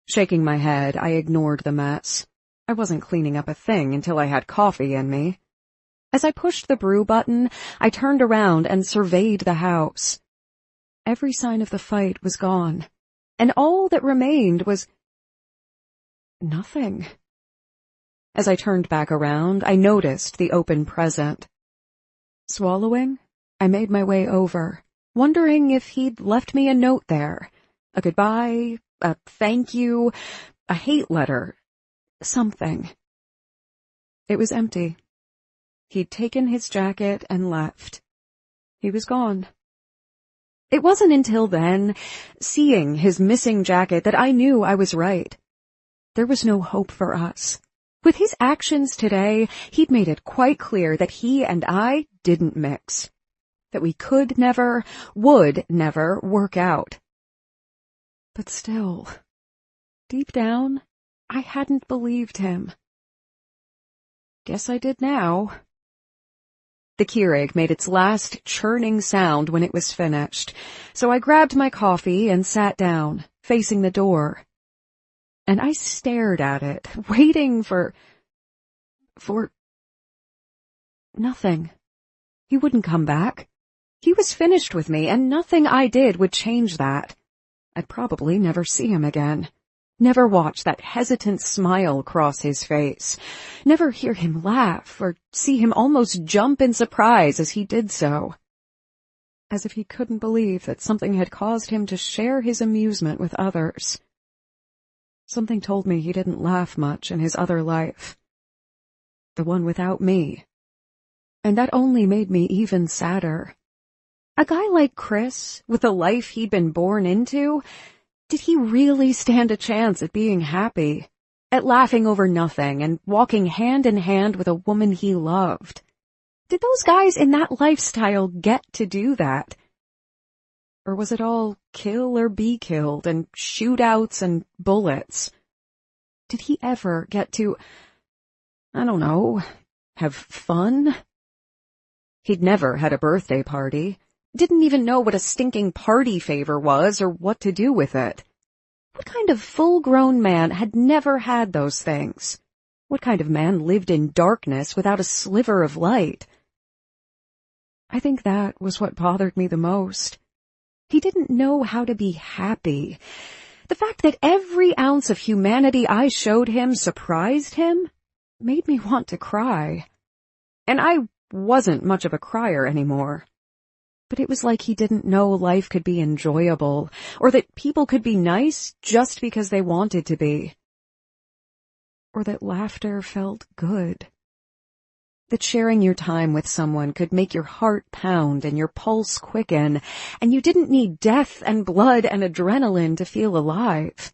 Shaking my head, I ignored the mess. I wasn't cleaning up a thing until I had coffee in me. As I pushed the brew button, I turned around and surveyed the house. Every sign of the fight was gone, and all that remained was nothing. As I turned back around, I noticed the open present. Swallowing, I made my way over, wondering if he'd left me a note there, a goodbye, a thank you, a hate letter, something. It was empty. He'd taken his jacket and left. He was gone. It wasn't until then, seeing his missing jacket, that I knew I was right. There was no hope for us. With his actions today, he'd made it quite clear that he and I didn't mix. That we could never, would never work out. But still, deep down, I hadn't believed him. Guess I did now. The Keurig made its last churning sound when it was finished, so I grabbed my coffee and sat down, facing the door. And I stared at it, waiting for nothing. He wouldn't come back. He was finished with me, and nothing I did would change that. I'd probably never see him again. Never watch that hesitant smile cross his face. Never hear him laugh or see him almost jump in surprise as he did so. As if he couldn't believe that something had caused him to share his amusement with others. Something told me he didn't laugh much in his other life. The one without me. And that only made me even sadder. A guy like Chris, with the life he'd been born into, did he really stand a chance at being happy? At laughing over nothing and walking hand in hand with a woman he loved? Did those guys in that lifestyle get to do that? Or was it all kill or be killed and shootouts and bullets? Did he ever get to, I don't know, have fun? He'd never had a birthday party, didn't even know what a stinking party favor was or what to do with it. What kind of full-grown man had never had those things? What kind of man lived in darkness without a sliver of light? I think that was what bothered me the most. He didn't know how to be happy. The fact that every ounce of humanity I showed him surprised him made me want to cry. And I wasn't much of a crier anymore. But it was like he didn't know life could be enjoyable, or that people could be nice just because they wanted to be. Or that laughter felt good. That sharing your time with someone could make your heart pound and your pulse quicken, and you didn't need death and blood and adrenaline to feel alive.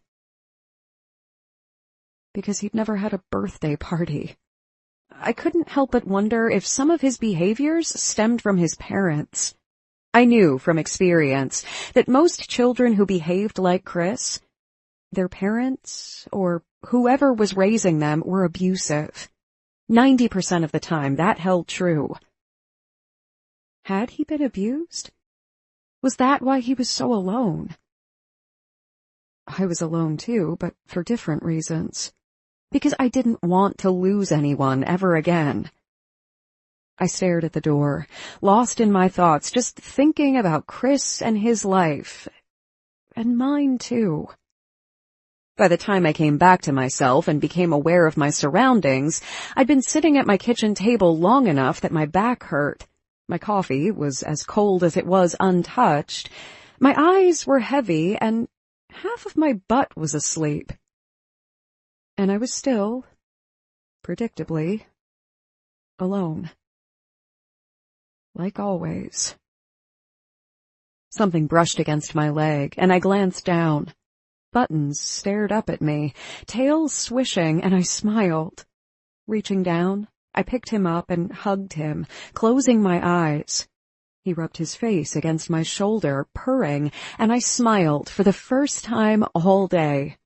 Because he'd never had a birthday party. I couldn't help but wonder if some of his behaviors stemmed from his parents. I knew from experience that most children who behaved like Chris, their parents or whoever was raising them were abusive. 90% of the time that held true. Had he been abused? Was that why he was so alone? I was alone too, but for different reasons. Because I didn't want to lose anyone ever again. I stared at the door, lost in my thoughts, just thinking about Chris and his life. And mine too. By the time I came back to myself and became aware of my surroundings, I'd been sitting at my kitchen table long enough that my back hurt. My coffee was as cold as it was untouched. My eyes were heavy, and half of my butt was asleep. And I was still, predictably, alone. Like always. Something brushed against my leg, and I glanced down. Buttons stared up at me, tails swishing, and I smiled. Reaching down, I picked him up and hugged him, closing my eyes. He rubbed his face against my shoulder, purring, and I smiled for the first time all day.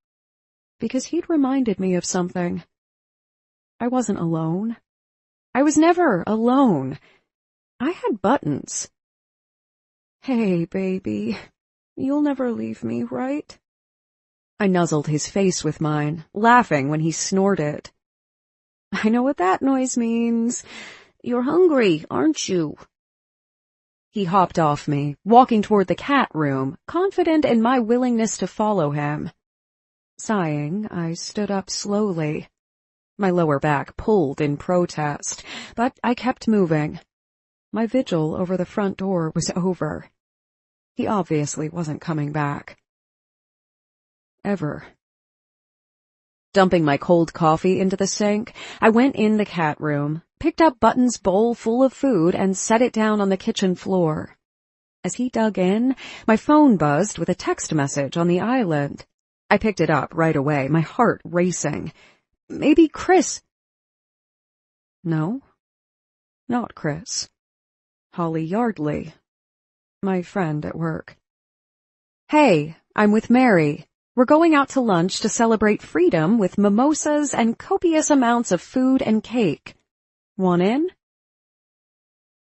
Because he'd reminded me of something. I wasn't alone. I was never alone. I had Buttons. Hey, baby, you'll never leave me, right? I nuzzled his face with mine, laughing when he snorted. I know what that noise means. You're hungry, aren't you? He hopped off me, walking toward the cat room, confident in my willingness to follow him. Sighing, I stood up slowly. My lower back pulled in protest, but I kept moving. My vigil over the front door was over. He obviously wasn't coming back. Ever. Dumping my cold coffee into the sink, I went in the cat room, picked up Button's bowl full of food, and set it down on the kitchen floor. As he dug in, my phone buzzed with a text message on the island. I picked it up right away, my heart racing. Maybe Chris. No, not Chris. Holly Yardley, my friend at work. Hey, I'm with Mary. We're going out to lunch to celebrate freedom with mimosas and copious amounts of food and cake. Want in?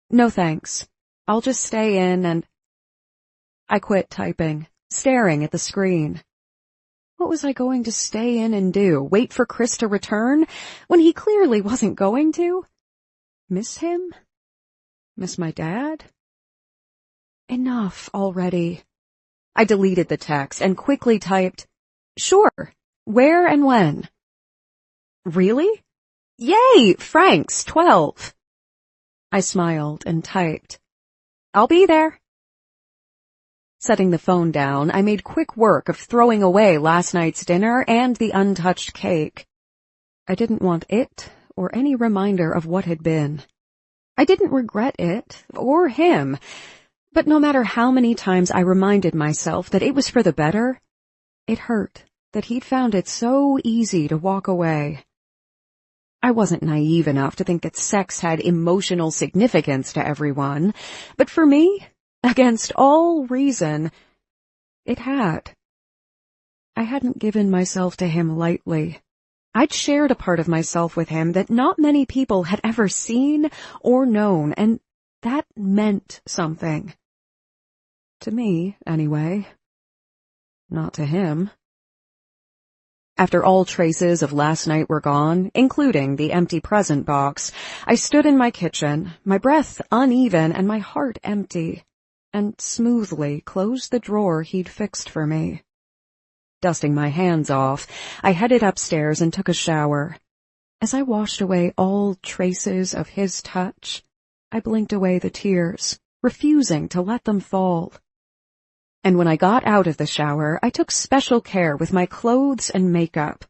No thanks. I'll just stay in and... I quit typing, staring at the screen. What was I going to stay in and do? Wait for Chris to return when he clearly wasn't going to? Miss him? Miss my dad? Enough already. I deleted the text and quickly typed, Sure, where and when? Really? Yay, Frank's 12. I smiled and typed, I'll be there. Setting the phone down, I made quick work of throwing away last night's dinner and the untouched cake. I didn't want it or any reminder of what had been. I didn't regret it or him, but no matter how many times I reminded myself that it was for the better, it hurt that he'd found it so easy to walk away. I wasn't naive enough to think that sex had emotional significance to everyone, but for me, against all reason, it had. I hadn't given myself to him lightly. I'd shared a part of myself with him that not many people had ever seen or known, and that meant something. To me, anyway. Not to him. After all traces of last night were gone, including the empty present box, I stood in my kitchen, my breath uneven and my heart empty, and smoothly closed the drawer he'd fixed for me. Dusting my hands off, I headed upstairs and took a shower. As I washed away all traces of his touch, I blinked away the tears, refusing to let them fall. And when I got out of the shower, I took special care with my clothes and makeup.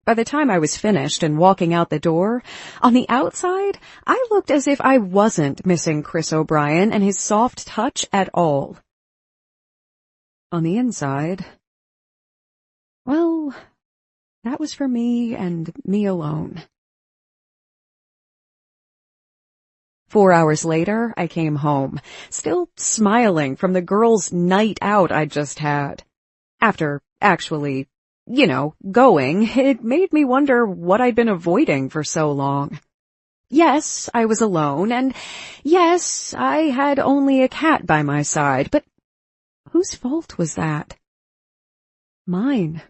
By the time I was finished and walking out the door, on the outside, I looked as if I wasn't missing Chris O'Brien and his soft touch at all. On the inside, well, that was for me and me alone. 4 hours later, I came home, still smiling from the girls' night out I'd just had. After actually, going, it made me wonder what I'd been avoiding for so long. Yes, I was alone, and yes, I had only a cat by my side, but whose fault was that? Mine.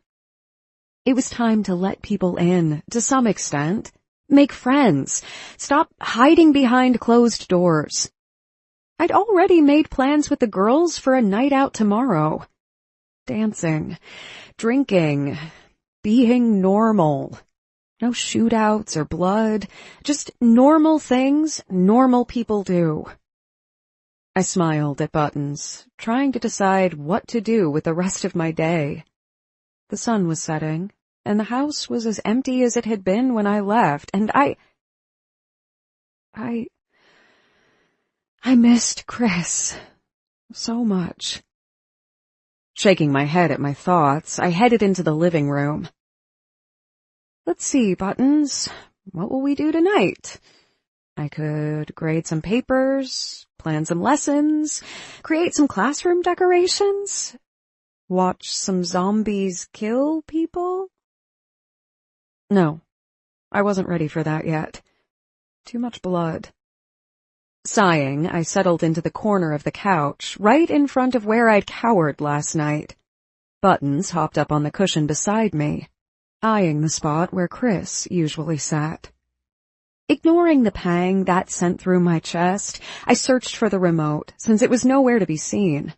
It was time to let people in, to some extent. Make friends. Stop hiding behind closed doors. I'd already made plans with the girls for a night out tomorrow. Dancing, drinking, being normal. No shootouts or blood, just normal things normal people do. I smiled at Buttons, trying to decide what to do with the rest of my day. The sun was setting, and the house was as empty as it had been when I left, and I missed Chris so much. Shaking my head at my thoughts, I headed into the living room. Let's see, Buttons, what will we do tonight? I could grade some papers, plan some lessons, create some classroom decorations, watch some zombies kill people. No, I wasn't ready for that yet. Too much blood. Sighing, I settled into the corner of the couch, right in front of where I'd cowered last night. Buttons hopped up on the cushion beside me, eyeing the spot where Chris usually sat. Ignoring the pang that sent through my chest, I searched for the remote, since it was nowhere to be seen.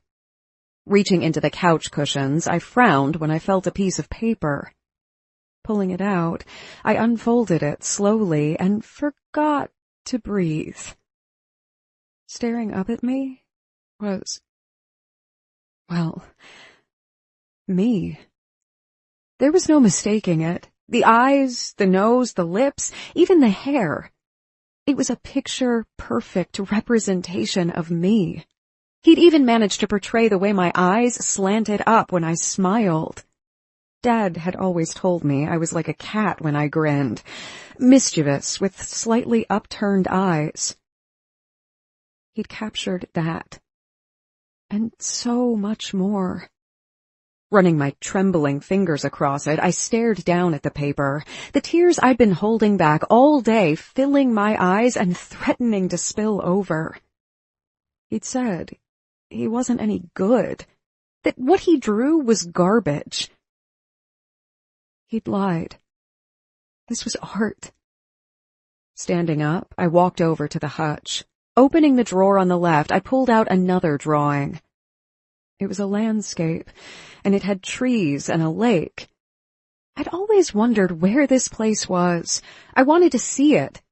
Reaching into the couch cushions, I frowned when I felt a piece of paper. Pulling it out, I unfolded it slowly and forgot to breathe. Staring up at me was, well, me. There was no mistaking it. The eyes, the nose, the lips, even the hair. It was a picture-perfect representation of me. He'd even managed to portray the way my eyes slanted up when I smiled. Dad had always told me I was like a cat when I grinned, mischievous with slightly upturned eyes. He'd captured that, and so much more. Running my trembling fingers across it, I stared down at the paper, the tears I'd been holding back all day filling my eyes and threatening to spill over. He'd said he wasn't any good, that what he drew was garbage. He'd lied. This was art. Standing up, I walked over to the hutch. Opening the drawer on the left, I pulled out another drawing. It was a landscape, and it had trees and a lake. I'd always wondered where this place was. I wanted to see it.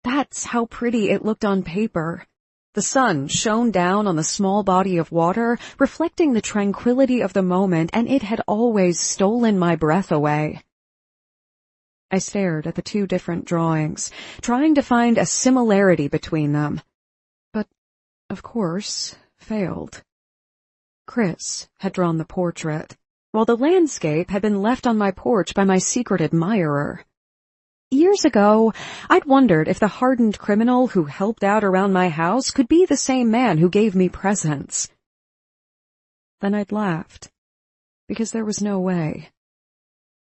That's how pretty it looked on paper. The sun shone down on the small body of water, reflecting the tranquility of the moment, and it had always stolen my breath away. I stared at the two different drawings, trying to find a similarity between them, but, of course, failed. Chris had drawn the portrait, while the landscape had been left on my porch by my secret admirer. Years ago, I'd wondered if the hardened criminal who helped out around my house could be the same man who gave me presents. Then I'd laughed, because there was no way.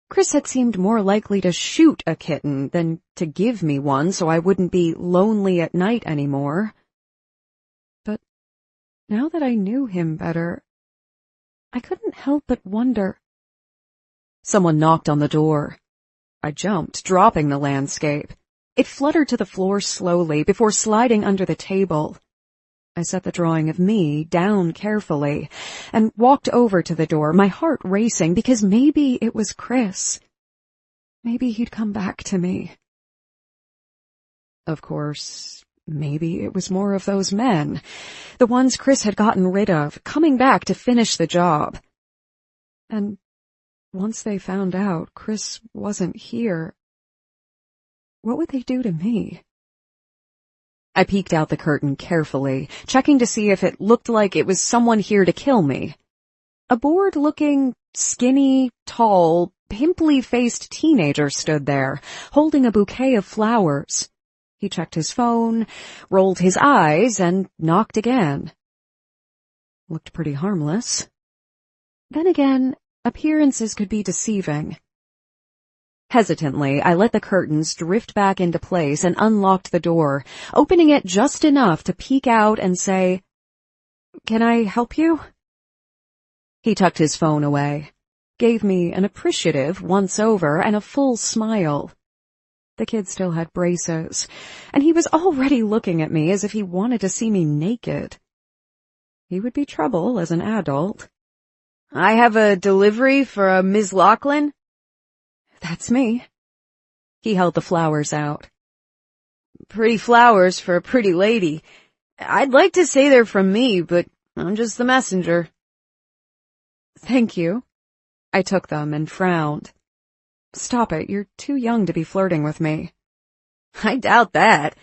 Chris had seemed more likely to shoot a kitten than to give me one so I wouldn't be lonely at night anymore. But now that I knew him better, I couldn't help but wonder. Someone knocked on the door. I jumped, dropping the landscape. It fluttered to the floor slowly before sliding under the table. I set the drawing of me down carefully and walked over to the door, my heart racing because maybe it was Chris. Maybe he'd come back to me. Of course, maybe it was more of those men, the ones Chris had gotten rid of, coming back to finish the job. And once they found out Chris wasn't here, what would they do to me? I peeked out the curtain carefully, checking to see if it looked like it was someone here to kill me. A bored-looking, skinny, tall, pimply-faced teenager stood there, holding a bouquet of flowers. He checked his phone, rolled his eyes, and knocked again. Looked pretty harmless. Then again, appearances could be deceiving. Hesitantly, I let the curtains drift back into place and unlocked the door, opening it just enough to peek out and say, "Can I help you?" He tucked his phone away, gave me an appreciative once-over and a full smile. The kid still had braces, and he was already looking at me as if he wanted to see me naked. He would be trouble as an adult. "I have a delivery for a McLaughlin." "That's me." He held the flowers out. "Pretty flowers for a pretty lady. I'd like to say they're from me, but I'm just the messenger." "Thank you." I took them and frowned. "Stop it, you're too young to be flirting with me." "I doubt that.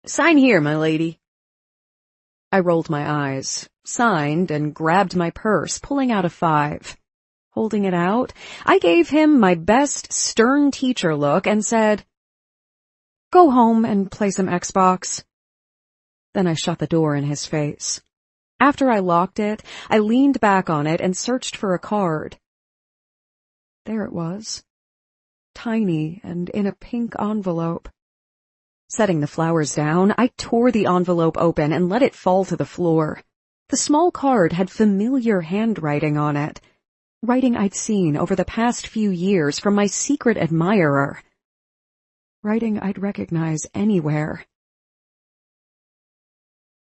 Sign here, my lady." I rolled my eyes, signed, and grabbed my purse, pulling out a 5. Holding it out, I gave him my best stern teacher look and said, "Go home and play some Xbox." Then I shut the door in his face. After I locked it, I leaned back on it and searched for a card. There it was, tiny and in a pink envelope. Setting the flowers down, I tore the envelope open and let it fall to the floor. The small card had familiar handwriting on it, writing I'd seen over the past few years from my secret admirer. Writing I'd recognize anywhere.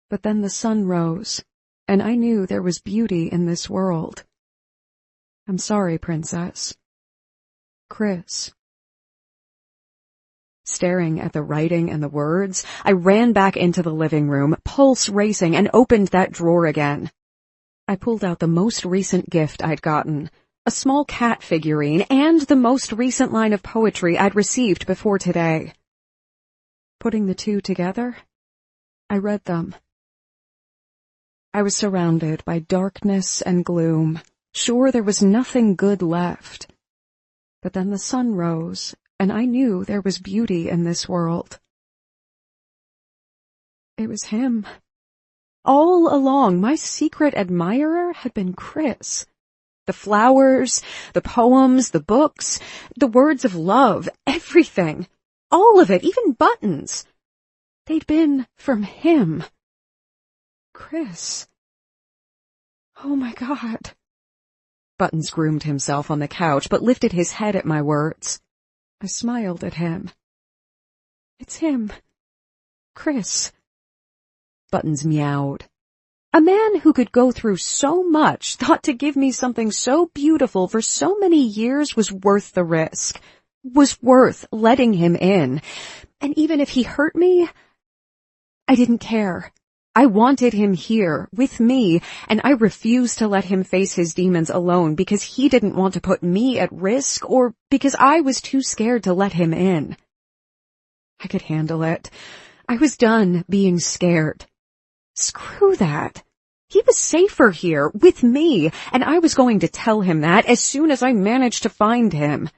But then the sun rose, and I knew there was beauty in this world. "I'm sorry, Princess. Chris." Staring at the writing and the words, I ran back into the living room, pulse racing, and opened that drawer again. I pulled out the most recent gift I'd gotten, a small cat figurine, and the most recent line of poetry I'd received before today. Putting the two together, I read them. I was surrounded by darkness and gloom, sure there was nothing good left. But then the sun rose, and I knew there was beauty in this world. It was him. All along, my secret admirer had been Chris. The flowers, the poems, the books, the words of love, everything. All of it, even buttons. They'd been from him. Chris. Oh my God. Buttons groomed himself on the couch, but lifted his head at my words. I smiled at him. It's him. Chris. Buttons meowed. A man who could go through so much thought to give me something so beautiful for so many years was worth the risk, was worth letting him in. And even if he hurt me, I didn't care. I wanted him here, with me, and I refused to let him face his demons alone because he didn't want to put me at risk or because I was too scared to let him in. I could handle it. I was done being scared. Screw that. He was safer here, with me, and I was going to tell him that as soon as I managed to find him.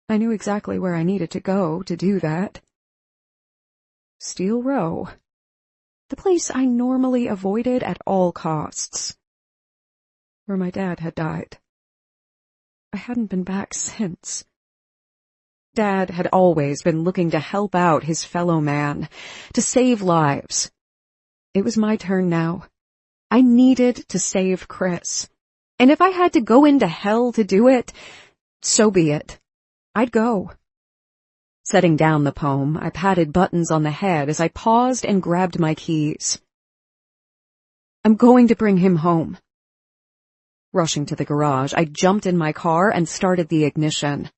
I knew exactly where I needed to go to do that. Steel Row. The place I normally avoided at all costs. Where my dad had died. I hadn't been back since. Dad had always been looking to help out his fellow man, to save lives. It was my turn now. I needed to save Chris. And if I had to go into hell to do it, so be it. I'd go. Setting down the poem, I patted Buttons on the head as I paused and grabbed my keys. I'm going to bring him home. Rushing to the garage, I jumped in my car and started the ignition.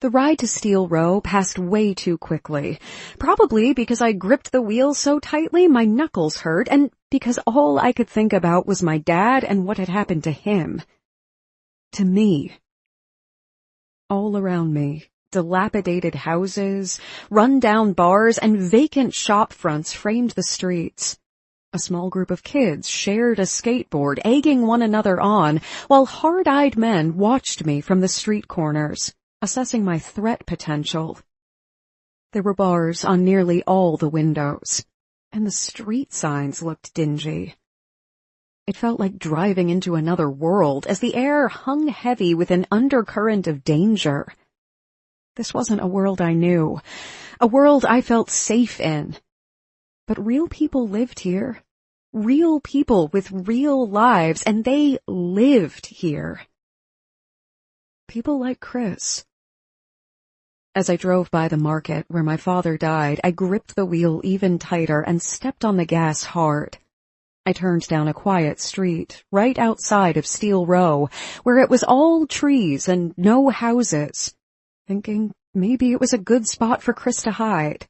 The ride to Steel Row passed way too quickly, probably because I gripped the wheel so tightly my knuckles hurt and because all I could think about was my dad and what had happened to him. To me. All around me. Dilapidated houses, run-down bars, and vacant shop fronts framed the streets. A small group of kids shared a skateboard, egging one another on, while hard-eyed men watched me from the street corners, assessing my threat potential. There were bars on nearly all the windows, and the street signs looked dingy. It felt like driving into another world as the air hung heavy with an undercurrent of danger. This wasn't a world I knew, a world I felt safe in. But real people lived here. Real people with real lives, and they lived here. People like Chris. As I drove by the market where my father died, I gripped the wheel even tighter and stepped on the gas hard. I turned down a quiet street, right outside of Steel Row, where it was all trees and no houses, thinking maybe it was a good spot for Chris to hide.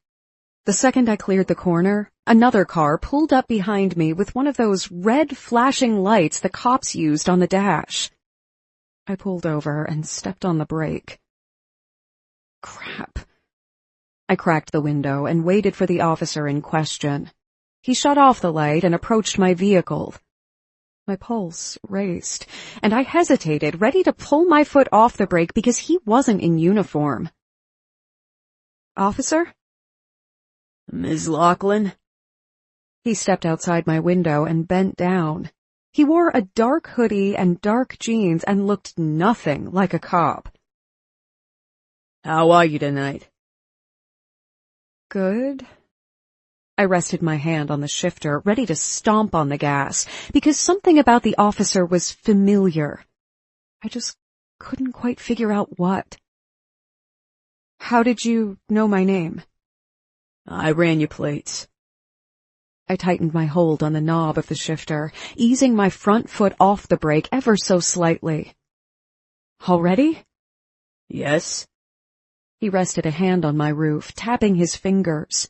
The second I cleared the corner, another car pulled up behind me with one of those red flashing lights the cops used on the dash. I pulled over and stepped on the brake. Crap. I cracked the window and waited for the officer in question. He shut off the light and approached my vehicle. My pulse raced, and I hesitated, ready to pull my foot off the brake because he wasn't in uniform. Officer? Ms. Lachlan? He stepped outside my window and bent down. He wore a dark hoodie and dark jeans and looked nothing like a cop. How are you tonight? Good. I rested my hand on the shifter, ready to stomp on the gas, because something about the officer was familiar. I just couldn't quite figure out what. How did you know my name? I ran your plates. I tightened my hold on the knob of the shifter, easing my front foot off the brake ever so slightly. Already? Yes. He rested a hand on my roof, tapping his fingers.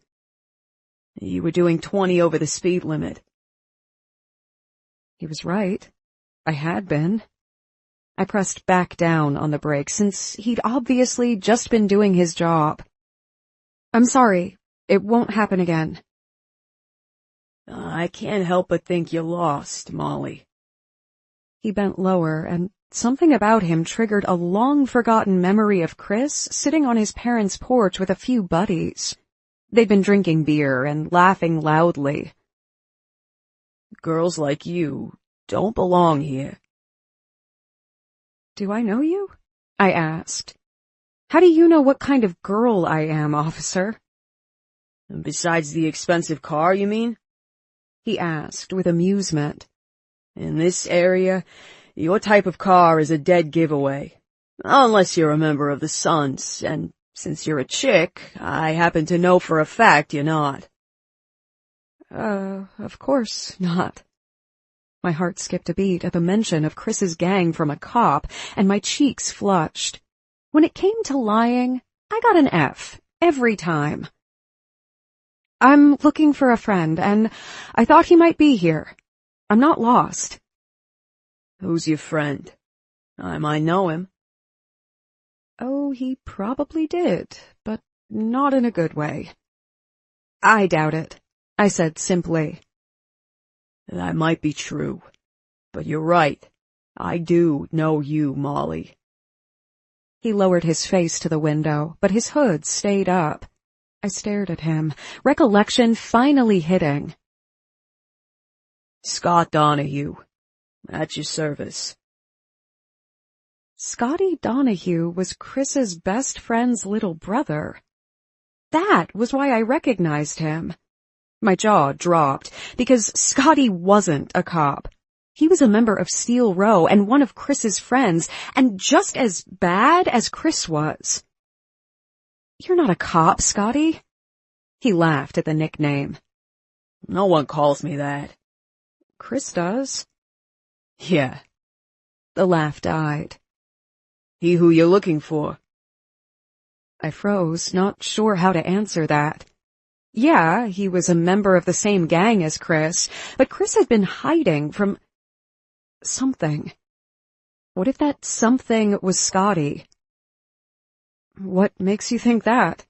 You were doing 20 over the speed limit. He was right. I had been. I pressed back down on the brake since he'd obviously just been doing his job. I'm sorry. It won't happen again. I can't help but think you're lost, Molly. He bent lower, and something about him triggered a long-forgotten memory of Chris sitting on his parents' porch with a few buddies. They'd been drinking beer and laughing loudly. Girls like you don't belong here. Do I know you? I asked. How do you know what kind of girl I am, officer? Besides the expensive car, you mean? He asked with amusement. In this area, your type of car is a dead giveaway. Unless you're a member of the Sons, and since you're a chick, I happen to know for a fact you're not. Of course not. My heart skipped a beat at the mention of Chris's gang from a cop, and my cheeks flushed. When it came to lying, I got an F every time. I'm looking for a friend, and I thought he might be here. I'm not lost. Who's your friend? I might know him. Oh, he probably did, but not in a good way. I doubt it, I said simply. That might be true, but you're right. I do know you, Molly. He lowered his face to the window, but his hood stayed up. I stared at him, recollection finally hitting. Scott Donahue, at your service. Scotty Donahue was Chris's best friend's little brother. That was why I recognized him. My jaw dropped, because Scotty wasn't a cop. He was a member of Steel Row and one of Chris's friends, and just as bad as Chris was. You're not a cop, Scotty. He laughed at the nickname. No one calls me that. Chris does. Yeah. The laugh died. He who you're looking for. I froze, not sure how to answer that. Yeah, he was a member of the same gang as Chris, but Chris had been hiding from something. What if that something was Scotty? What makes you think that?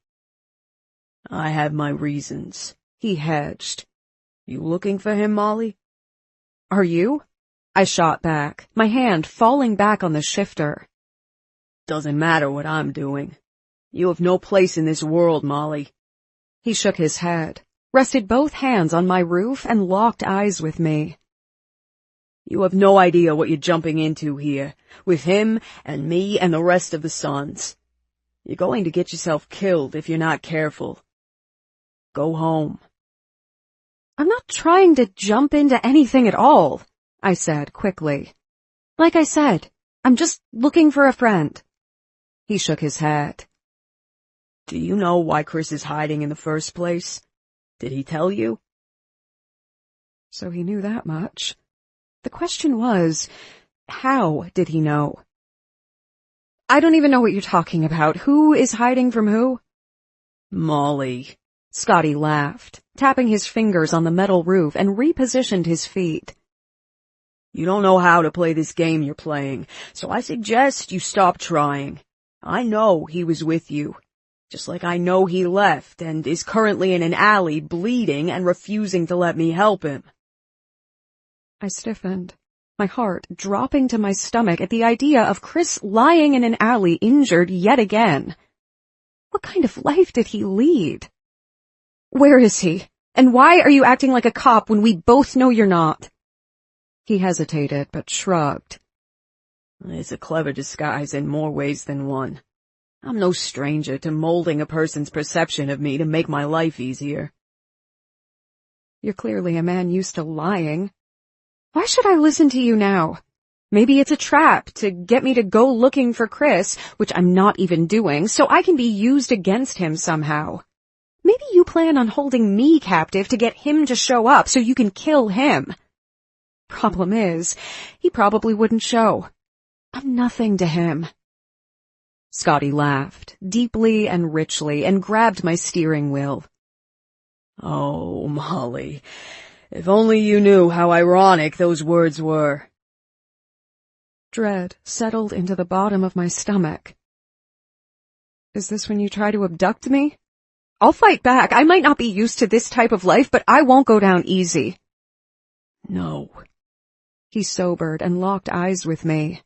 I have my reasons. He hedged. You looking for him, Molly? Are you? I shot back, my hand falling back on the shifter. Doesn't matter what I'm doing. You have no place in this world, Molly. He shook his head, rested both hands on my roof, and locked eyes with me. You have no idea what you're jumping into here, with him and me and the rest of the Sons. You're going to get yourself killed if you're not careful. Go home. I'm not trying to jump into anything at all, I said quickly. Like I said, I'm just looking for a friend. He shook his head. Do you know why Chris is hiding in the first place? Did he tell you? So he knew that much. The question was, how did he know? I don't even know what you're talking about. Who is hiding from who? Molly. Scotty laughed, tapping his fingers on the metal roof, and repositioned his feet. You don't know how to play this game you're playing, so I suggest you stop trying. I know he was with you, just like I know he left and is currently in an alley bleeding and refusing to let me help him. I stiffened, my heart dropping to my stomach at the idea of Chris lying in an alley injured yet again. What kind of life did he lead? Where is he? And why are you acting like a cop when we both know you're not? He hesitated, but shrugged. It's a clever disguise in more ways than one. I'm no stranger to molding a person's perception of me to make my life easier. You're clearly a man used to lying. Why should I listen to you now? Maybe it's a trap to get me to go looking for Chris, which I'm not even doing, so I can be used against him somehow. Maybe you plan on holding me captive to get him to show up so you can kill him. Problem is, he probably wouldn't show. I'm nothing to him. Scotty laughed, deeply and richly, and grabbed my steering wheel. Oh, Molly, if only you knew how ironic those words were. Dread settled into the bottom of my stomach. Is this when you try to abduct me? I'll fight back. I might not be used to this type of life, but I won't go down easy. No. He sobered and locked eyes with me.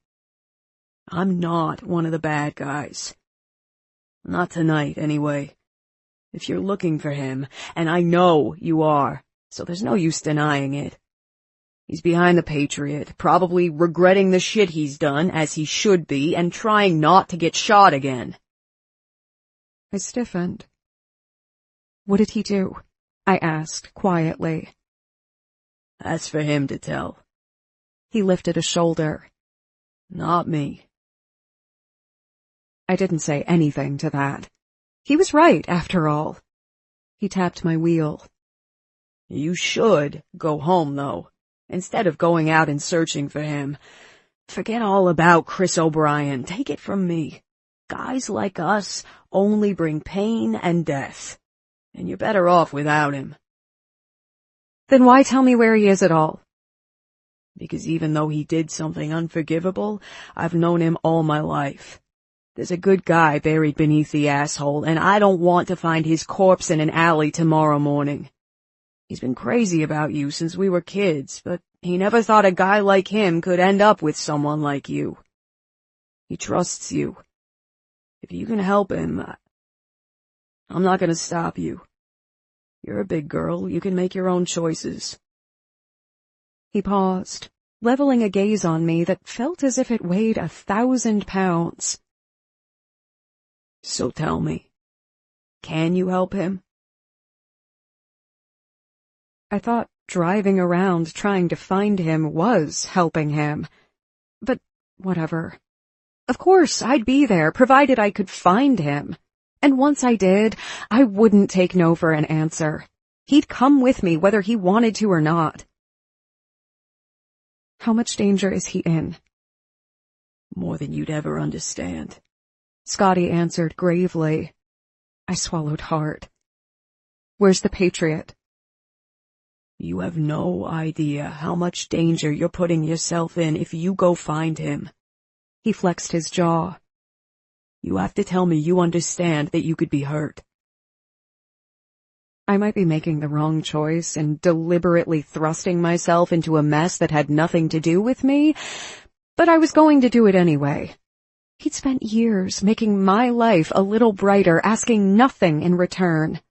I'm not one of the bad guys. Not tonight, anyway. If you're looking for him, and I know you are, so there's no use denying it. He's behind the Patriot, probably regretting the shit he's done, as he should be, and trying not to get shot again. I stiffened. What did he do? I asked quietly. That's for him to tell. He lifted a shoulder. Not me. I didn't say anything to that. He was right, after all. He tapped my wheel. You should go home, though, instead of going out and searching for him. Forget all about Chris O'Brien. Take it from me. Guys like us only bring pain and death. and you're better off without him. Then why tell me where he is at all? Because even though he did something unforgivable, I've known him all my life. There's a good guy buried beneath the asshole, and I don't want to find his corpse in an alley tomorrow morning. He's been crazy about you since we were kids, but he never thought a guy like him could end up with someone like you. He trusts you. If you can help him, I'm not going to stop you. You're a big girl. You can make your own choices. He paused, leveling a gaze on me that felt as if it weighed 1,000 pounds. So tell me, can you help him? I thought driving around trying to find him was helping him. But whatever. Of course, I'd be there, provided I could find him. And once I did, I wouldn't take no for an answer. He'd come with me whether he wanted to or not. How much danger is he in? More than you'd ever understand. Scotty answered gravely. I swallowed hard. Where's the Patriot? You have no idea how much danger you're putting yourself in if you go find him. He flexed his jaw. You have to tell me you understand that you could be hurt. I might be making the wrong choice and deliberately thrusting myself into a mess that had nothing to do with me, but I was going to do it anyway. He'd spent years making my life a little brighter, asking nothing in return.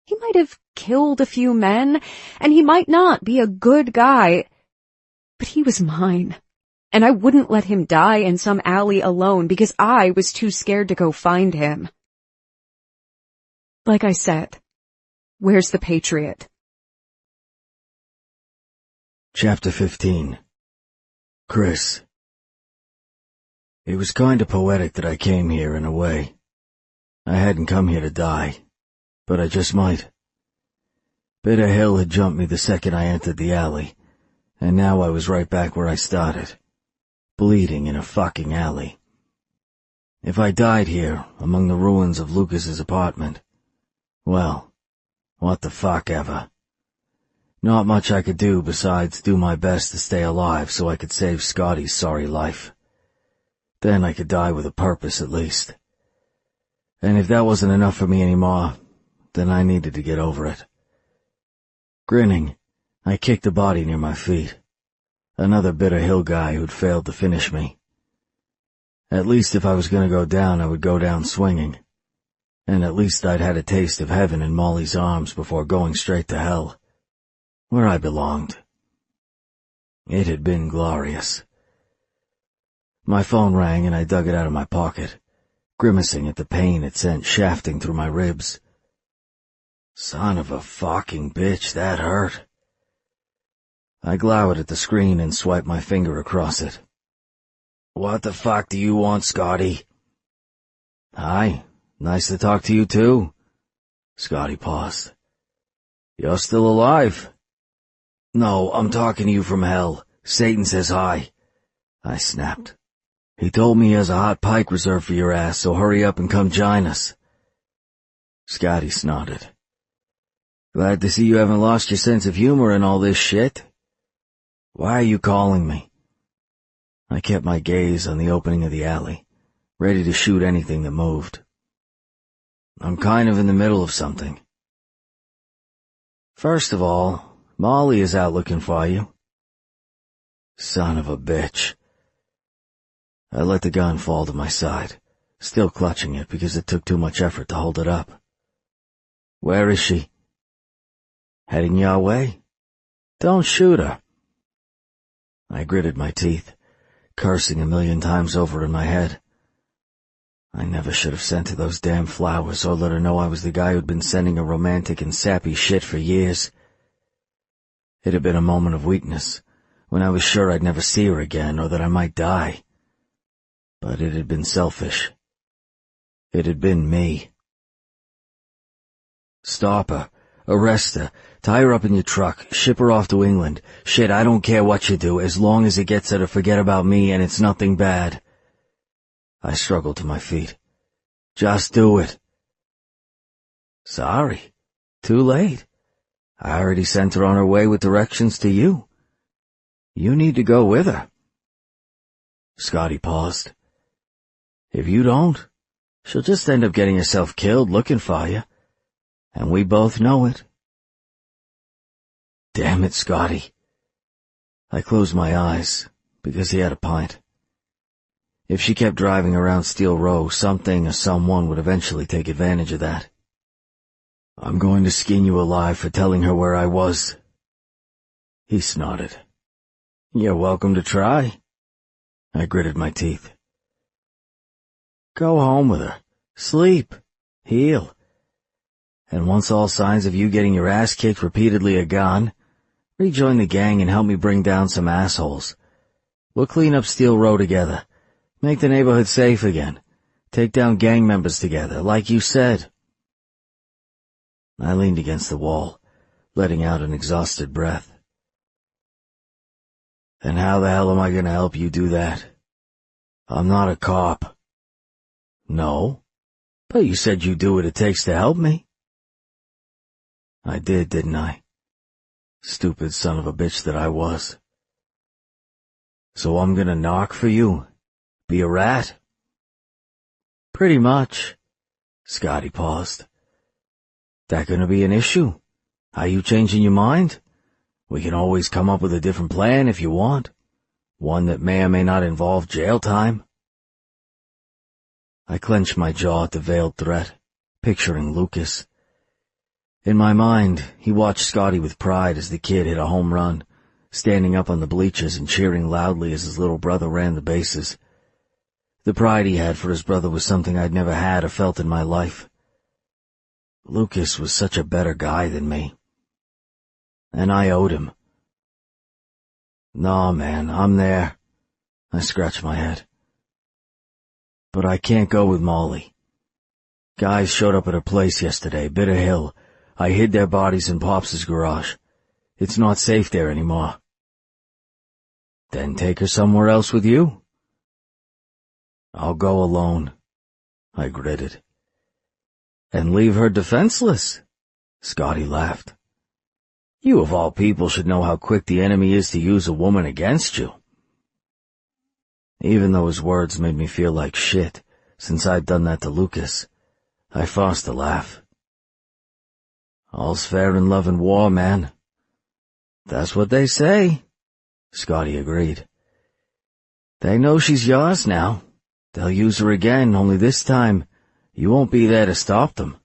He might have killed a few men, and he might not be a good guy, but he was mine, and I wouldn't let him die in some alley alone because I was too scared to go find him. Like I said, where's the Patriot? Chapter 15. Chris. It was kinda poetic that I came here in a way. I hadn't come here to die, but I just might. Bit of hell had jumped me the second I entered the alley, and now I was right back where I started, bleeding in a fucking alley. If I died here, among the ruins of Lucas's apartment, well, what the fuck ever. Not much I could do besides do my best to stay alive so I could save Scotty's sorry life. Then I could die with a purpose at least. And if that wasn't enough for me anymore, then I needed to get over it. Grinning, I kicked a body near my feet. Another bitter hill guy who'd failed to finish me. At least if I was gonna go down, I would go down swinging. And at least I'd had a taste of heaven in Molly's arms before going straight to hell, where I belonged. It had been glorious. My phone rang and I dug it out of my pocket, grimacing at the pain it sent shafting through my ribs. Son of a fucking bitch, that hurt. I glowered at the screen and swiped my finger across it. What the fuck do you want, Scotty? Hi, nice to talk to you too. Scotty paused. You're still alive? No, I'm talking to you from hell. Satan says hi. I snapped. He told me he has a hot pike reserved for your ass, so hurry up and come join us. Scotty snorted. Glad to see you haven't lost your sense of humor in all this shit. Why are you calling me? I kept my gaze on the opening of the alley, ready to shoot anything that moved. I'm kind of in the middle of something. First of all, Molly is out looking for you. Son of a bitch. I let the gun fall to my side, still clutching it because it took too much effort to hold it up. Where is she? Heading your way? Don't shoot her. I gritted my teeth, cursing 1,000,000 times over in my head. I never should have sent her those damn flowers or let her know I was the guy who'd been sending her romantic and sappy shit for years. It had been a moment of weakness, when I was sure I'd never see her again or that I might die. But it had been selfish. It had been me. Stop her. Arrest her. Tie her up in your truck. Ship her off to England. Shit, I don't care what you do, as long as it gets her to forget about me and it's nothing bad. I struggled to my feet. Just do it. Sorry. Too late. I already sent her on her way with directions to you. You need to go with her. Scotty paused. If you don't, she'll just end up getting herself killed looking for you. And we both know it. Damn it, Scotty. I closed my eyes, because he had a pint. If she kept driving around Steel Row, something or someone would eventually take advantage of that. I'm going to skin you alive for telling her where I was. He snorted. You're welcome to try. I gritted my teeth. Go home with her. Sleep. Heal. And once all signs of you getting your ass kicked repeatedly are gone, rejoin the gang and help me bring down some assholes. We'll clean up Steel Row together. Make the neighborhood safe again. Take down gang members together, like you said. I leaned against the wall, letting out an exhausted breath. And how the hell am I going to help you do that? I'm not a cop. No, but you said you'd do what it takes to help me. I did, didn't I? Stupid son of a bitch that I was. So I'm gonna knock for you? Be a rat? Pretty much. Scotty paused. That gonna be an issue? Are you changing your mind? We can always come up with a different plan if you want. One that may or may not involve jail time. I clenched my jaw at the veiled threat, picturing Lucas. In my mind, he watched Scotty with pride as the kid hit a home run, standing up on the bleachers and cheering loudly as his little brother ran the bases. The pride he had for his brother was something I'd never had or felt in my life. Lucas was such a better guy than me. And I owed him. Nah, man, I'm there. I scratched my head. But I can't go with Molly. Guys showed up at her place yesterday, Bitter Hill. I hid their bodies in Pops's garage. It's not safe there anymore. Then take her somewhere else with you. I'll go alone. I gritted. And leave her defenseless? Scotty laughed. You of all people should know how quick the enemy is to use a woman against you. Even though his words made me feel like shit, since I'd done that to Lucas, I forced a laugh. All's fair in love and war, man. That's what they say, Scotty agreed. They know she's yours now. They'll use her again, only this time, you won't be there to stop them.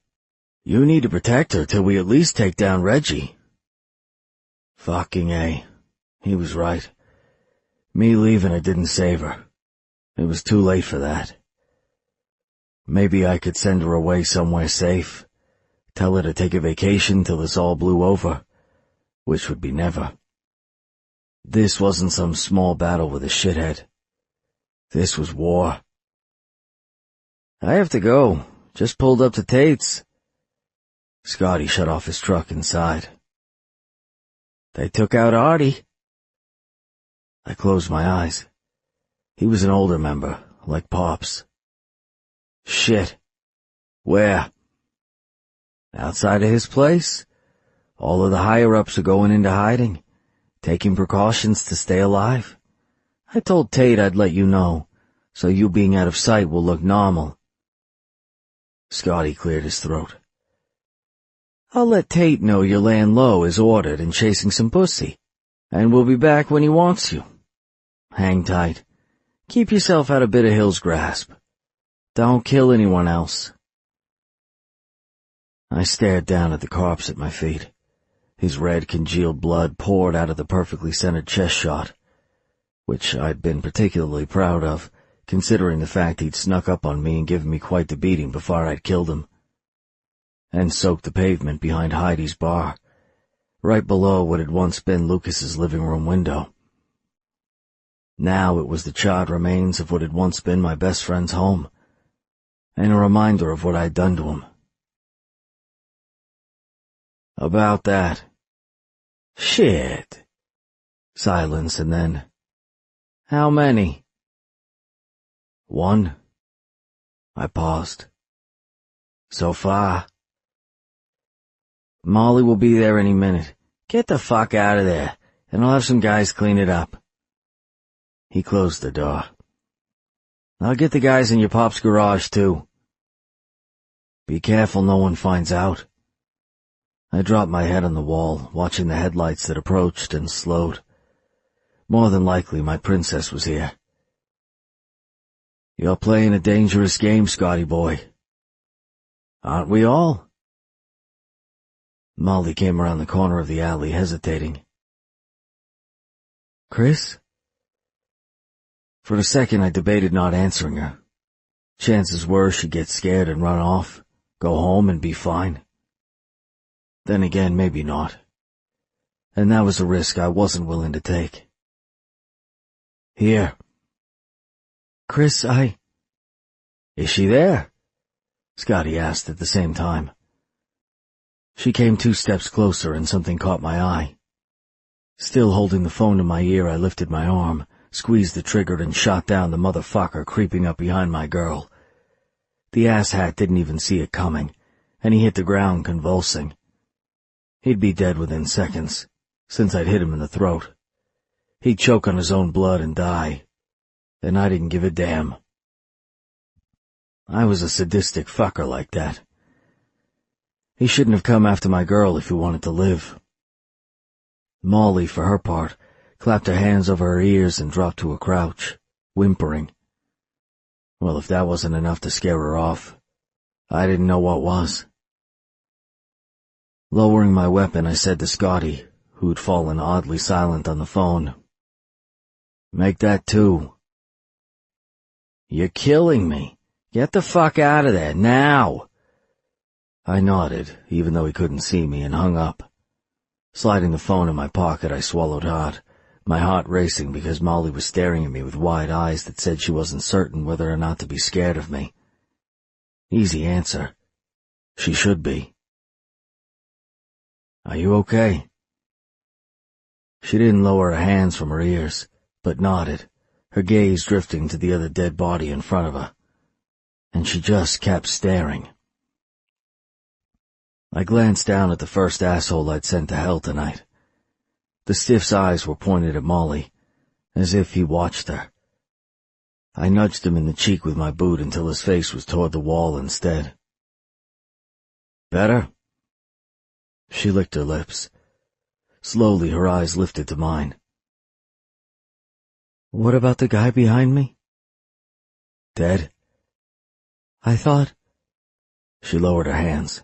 You need to protect her till we at least take down Reggie. Fucking A. He was right. Me leaving her didn't save her. It was too late for that. Maybe I could send her away somewhere safe. Tell her to take a vacation till this all blew over. Which would be never. This wasn't some small battle with a shithead. This was war. I have to go. Just pulled up to Tate's. Scotty shut off his truck inside. They took out Artie. I closed my eyes. He was an older member, like Pops. Shit. Where? Outside of his place. All of the higher-ups are going into hiding, taking precautions to stay alive. I told Tate I'd let you know, so you being out of sight will look normal. Scotty cleared his throat. I'll let Tate know you're laying low as ordered and chasing some pussy, and we'll be back when he wants you. Hang tight. Keep yourself out of Bitter Hill's grasp. Don't kill anyone else. I stared down at the corpse at my feet. His red, congealed blood poured out of the perfectly centered chest shot, which I'd been particularly proud of, considering the fact he'd snuck up on me and given me quite the beating before I'd killed him, and soaked the pavement behind Heidi's bar, right below what had once been Lucas's living room window. Now it was the charred remains of what had once been my best friend's home, and a reminder of what I'd done to him. About that. Shit. Silence, and then, how many? One. I paused. So far. Molly will be there any minute. Get the fuck out of there, and I'll have some guys clean it up. He closed the door. I'll get the guys in your pop's garage, too. Be careful no one finds out. I dropped my head on the wall, watching the headlights that approached and slowed. More than likely, my princess was here. You're playing a dangerous game, Scotty boy. Aren't we all? Molly came around the corner of the alley, hesitating. Chris? For a second, I debated not answering her. Chances were she'd get scared and run off, go home and be fine. Then again, maybe not. And that was a risk I wasn't willing to take. Here. Chris, Is she there? Scotty asked at the same time. She came 2 steps closer and something caught my eye. Still holding the phone to my ear, I lifted my arm, squeezed the trigger and shot down the motherfucker creeping up behind my girl. The asshat didn't even see it coming, and he hit the ground convulsing. He'd be dead within seconds, since I'd hit him in the throat. He'd choke on his own blood and die, and I didn't give a damn. I was a sadistic fucker like that. He shouldn't have come after my girl if he wanted to live. Molly, for her part, clapped her hands over her ears and dropped to a crouch, whimpering. Well, if that wasn't enough to scare her off, I didn't know what was. Lowering my weapon, I said to Scotty, who'd fallen oddly silent on the phone, "Make that 2. You're killing me. Get the fuck out of there, now!" I nodded, even though he couldn't see me, and hung up. Sliding the phone in my pocket, I swallowed hard, my heart racing because Molly was staring at me with wide eyes that said she wasn't certain whether or not to be scared of me. Easy answer. She should be. Are you okay? She didn't lower her hands from her ears, but nodded, her gaze drifting to the other dead body in front of her. And she just kept staring. I glanced down at the first asshole I'd sent to hell tonight. The stiff's eyes were pointed at Molly, as if he watched her. I nudged him in the cheek with my boot until his face was toward the wall instead. Better? She licked her lips. Slowly, her eyes lifted to mine. What about the guy behind me? Dead? I thought... She lowered her hands.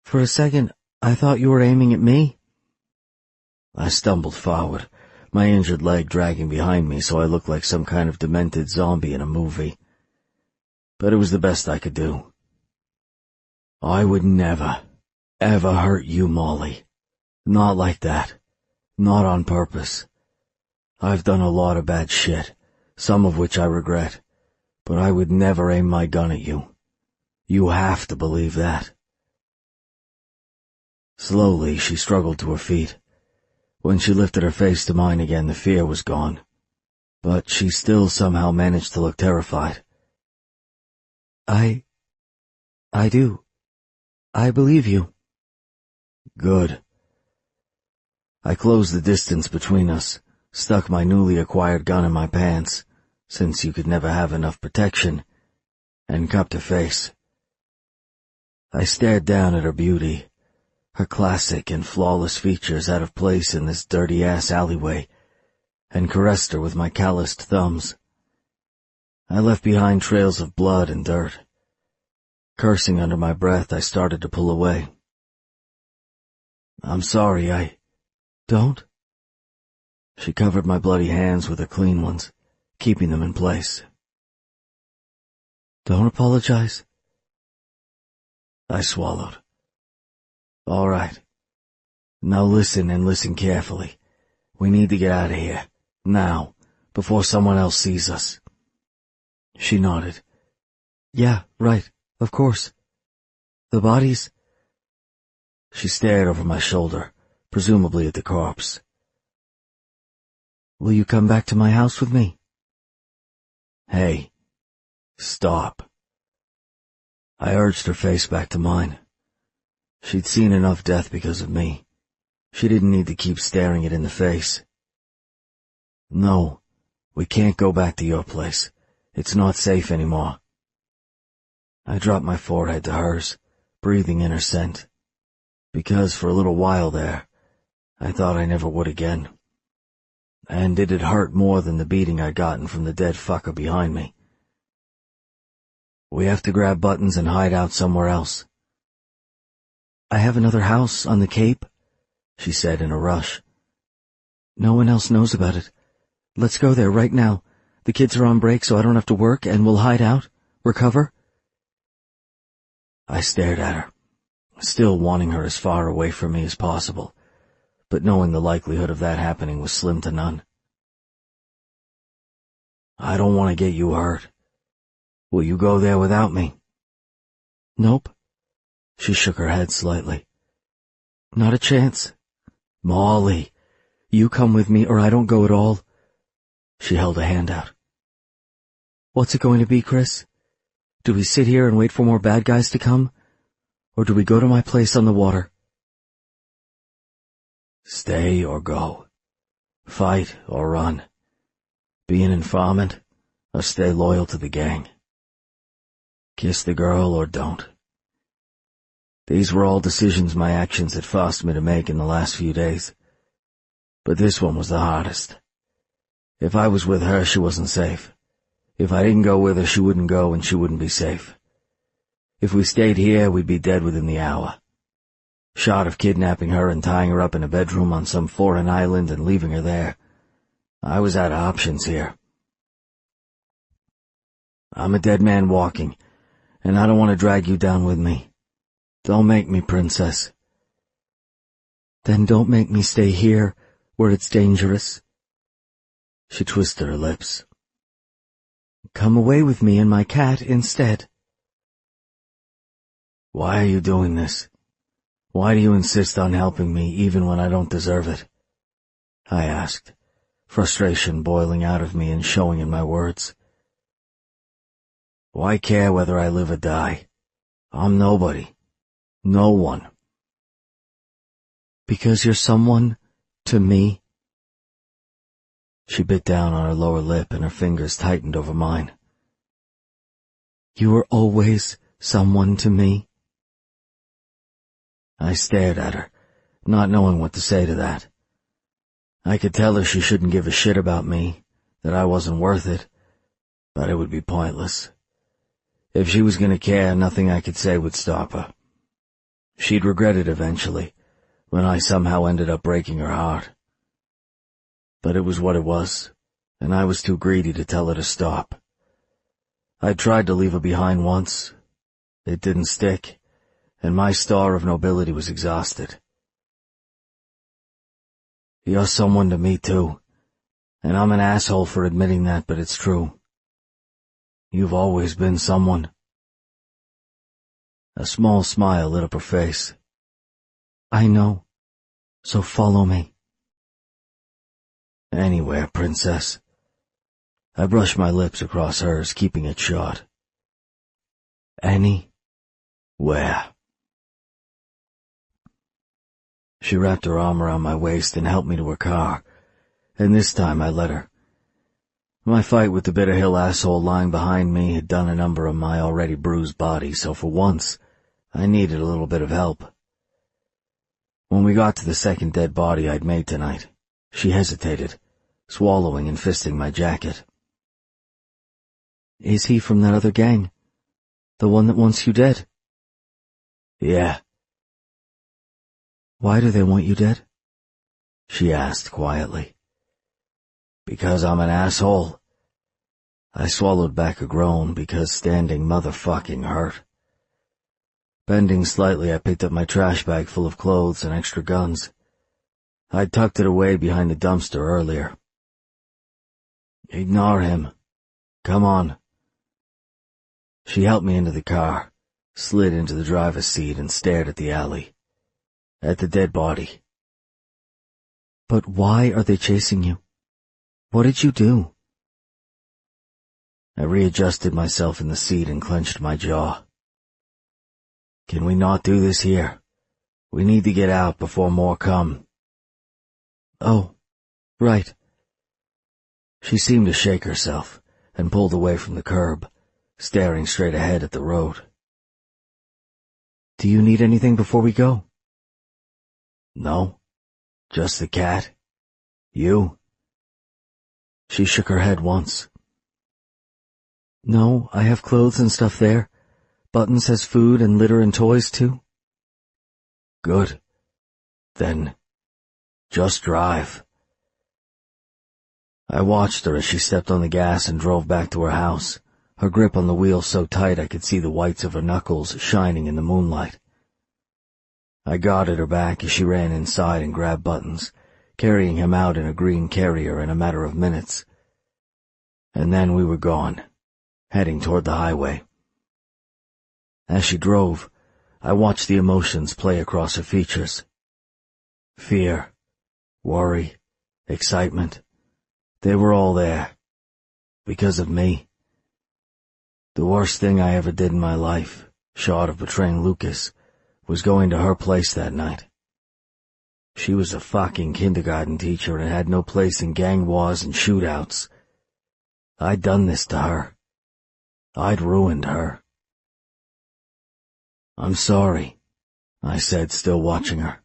For a second, I thought you were aiming at me. I stumbled forward, my injured leg dragging behind me so I looked like some kind of demented zombie in a movie. But it was the best I could do. I would never, ever hurt you, Molly. Not like that. Not on purpose. I've done a lot of bad shit, some of which I regret, but I would never aim my gun at you. You have to believe that. Slowly, she struggled to her feet. When she lifted her face to mine again, the fear was gone. But she still somehow managed to look terrified. I do. I believe you. Good. I closed the distance between us, stuck my newly acquired gun in my pants, since you could never have enough protection, and cupped her face. I stared down at her beauty, her classic and flawless features out of place in this dirty-ass alleyway, and caressed her with my calloused thumbs. I left behind trails of blood and dirt. Cursing under my breath, I started to pull away. I'm sorry, Don't? She covered my bloody hands with her clean ones, keeping them in place. Don't apologize. I swallowed. All right. Now listen, and listen carefully. We need to get out of here, now, before someone else sees us. She nodded. Yeah, right, of course. The bodies... She stared over my shoulder, presumably at the corpse. Will you come back to my house with me? Hey, stop. I urged her face back to mine. She'd seen enough death because of me. She didn't need to keep staring it in the face. No, we can't go back to your place. It's not safe anymore. I dropped my forehead to hers, breathing in her scent, because for a little while there, I thought I never would again. And it'd hurt more than the beating I'd gotten from the dead fucker behind me. We have to grab buttons and hide out somewhere else. I have another house on the Cape, she said in a rush. No one else knows about it. Let's go there right now. The kids are on break so I don't have to work, and we'll hide out, recover. I stared at her, still wanting her as far away from me as possible, but knowing the likelihood of that happening was slim to none. I don't want to get you hurt. Will you go there without me? Nope. She shook her head slightly. Not a chance. Molly, you come with me or I don't go at all. She held a hand out. What's it going to be, Chris? Do we sit here and wait for more bad guys to come? Or do we go to my place on the water? Stay or go. Fight or run. Be an informant or stay loyal to the gang. Kiss the girl or don't. These were all decisions my actions had forced me to make in the last few days. But this one was the hardest. If I was with her, she wasn't safe. If I didn't go with her, she wouldn't go and she wouldn't be safe. If we stayed here, we'd be dead within the hour. Short of kidnapping her and tying her up in a bedroom on some foreign island and leaving her there, I was out of options here. I'm a dead man walking, and I don't want to drag you down with me. Don't make me, princess. Then don't make me stay here, where it's dangerous. She twisted her lips. Come away with me and my cat instead. Why are you doing this? Why do you insist on helping me even when I don't deserve it? I asked, frustration boiling out of me and showing in my words. Why care whether I live or die? I'm nobody. No one. Because you're someone to me. She bit down on her lower lip and her fingers tightened over mine. You were always someone to me. I stared at her, not knowing what to say to that. I could tell her she shouldn't give a shit about me, that I wasn't worth it, but it would be pointless. If she was going to care, nothing I could say would stop her. She'd regret it eventually, when I somehow ended up breaking her heart. But it was what it was, and I was too greedy to tell her to stop. I tried to leave her behind once. It didn't stick, and my star of nobility was exhausted. You're someone to me too, and I'm an asshole for admitting that, but it's true. You've always been someone. A small smile lit up her face. I know, so follow me. Anywhere, princess. I brushed my lips across hers, keeping it short. Anywhere. She wrapped her arm around my waist and helped me to her car, and this time I let her. My fight with the Bitter Hill asshole lying behind me had done a number on my already bruised body, so for once, I needed a little bit of help. When we got to the second dead body I'd made tonight, she hesitated, swallowing and fisting my jacket. Is he from that other gang? The one that wants you dead? Yeah. Why do they want you dead? She asked quietly. Because I'm an asshole. I swallowed back a groan because standing motherfucking hurt. Bending slightly, I picked up my trash bag full of clothes and extra guns. I'd tucked it away behind the dumpster earlier. Ignore him. Come on. She helped me into the car, slid into the driver's seat and stared at the alley. At the dead body. But why are they chasing you? What did you do? I readjusted myself in the seat and clenched my jaw. Can we not do this here? We need to get out before more come." "Oh, right." She seemed to shake herself and pulled away from the curb, staring straight ahead at the road. "Do you need anything before we go?" "No, just the cat. You?" She shook her head once. "No, I have clothes and stuff there. Buttons has food and litter and toys, too." "Good. Then, just drive." I watched her as she stepped on the gas and drove back to her house, her grip on the wheel so tight I could see the whites of her knuckles shining in the moonlight. I guarded her back as she ran inside and grabbed Buttons, carrying him out in a green carrier in a matter of minutes. And then we were gone, heading toward the highway. As she drove, I watched the emotions play across her features. Fear, worry, excitement. They were all there. Because of me. The worst thing I ever did in my life, short of betraying Lucas, was going to her place that night. She was a fucking kindergarten teacher and had no place in gang wars and shootouts. I'd done this to her. I'd ruined her. "I'm sorry," I said, still watching her.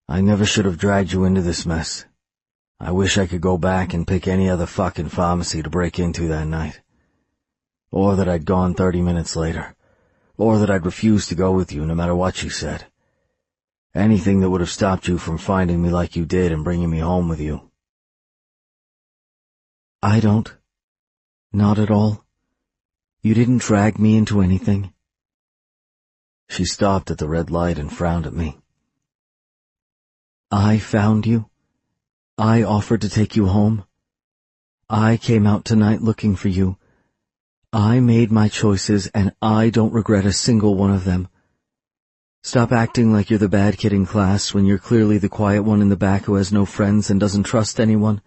"I never should have dragged you into this mess. I wish I could go back and pick any other fucking pharmacy to break into that night. Or that I'd gone 30 minutes later. Or that I'd refused to go with you no matter what you said. Anything that would have stopped you from finding me like you did and bringing me home with you." "I don't. Not at all. You didn't drag me into anything." She stopped at the red light and frowned at me. "I found you. I offered to take you home. I came out tonight looking for you. I made my choices, and I don't regret a single one of them. Stop acting like you're the bad kid in class when you're clearly the quiet one in the back who has no friends and doesn't trust anyone.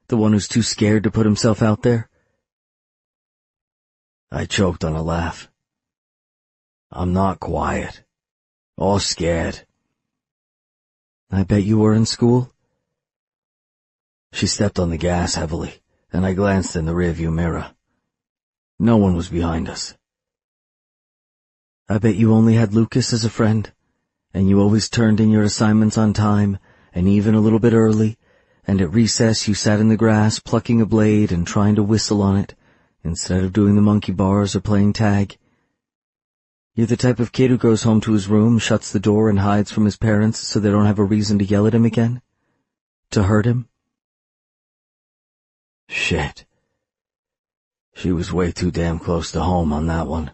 The one who's too scared to put himself out there." I choked on a laugh. "I'm not quiet. Or scared." "I bet you were in school." She stepped on the gas heavily, and I glanced in the rearview mirror. No one was behind us. "I bet you only had Lucas as a friend, and you always turned in your assignments on time, and even a little bit early, and at recess you sat in the grass plucking a blade and trying to whistle on it, instead of doing the monkey bars or playing tag. You're the type of kid who goes home to his room, shuts the door, and hides from his parents so they don't have a reason to yell at him again. To hurt him." Shit. She was way too damn close to home on that one.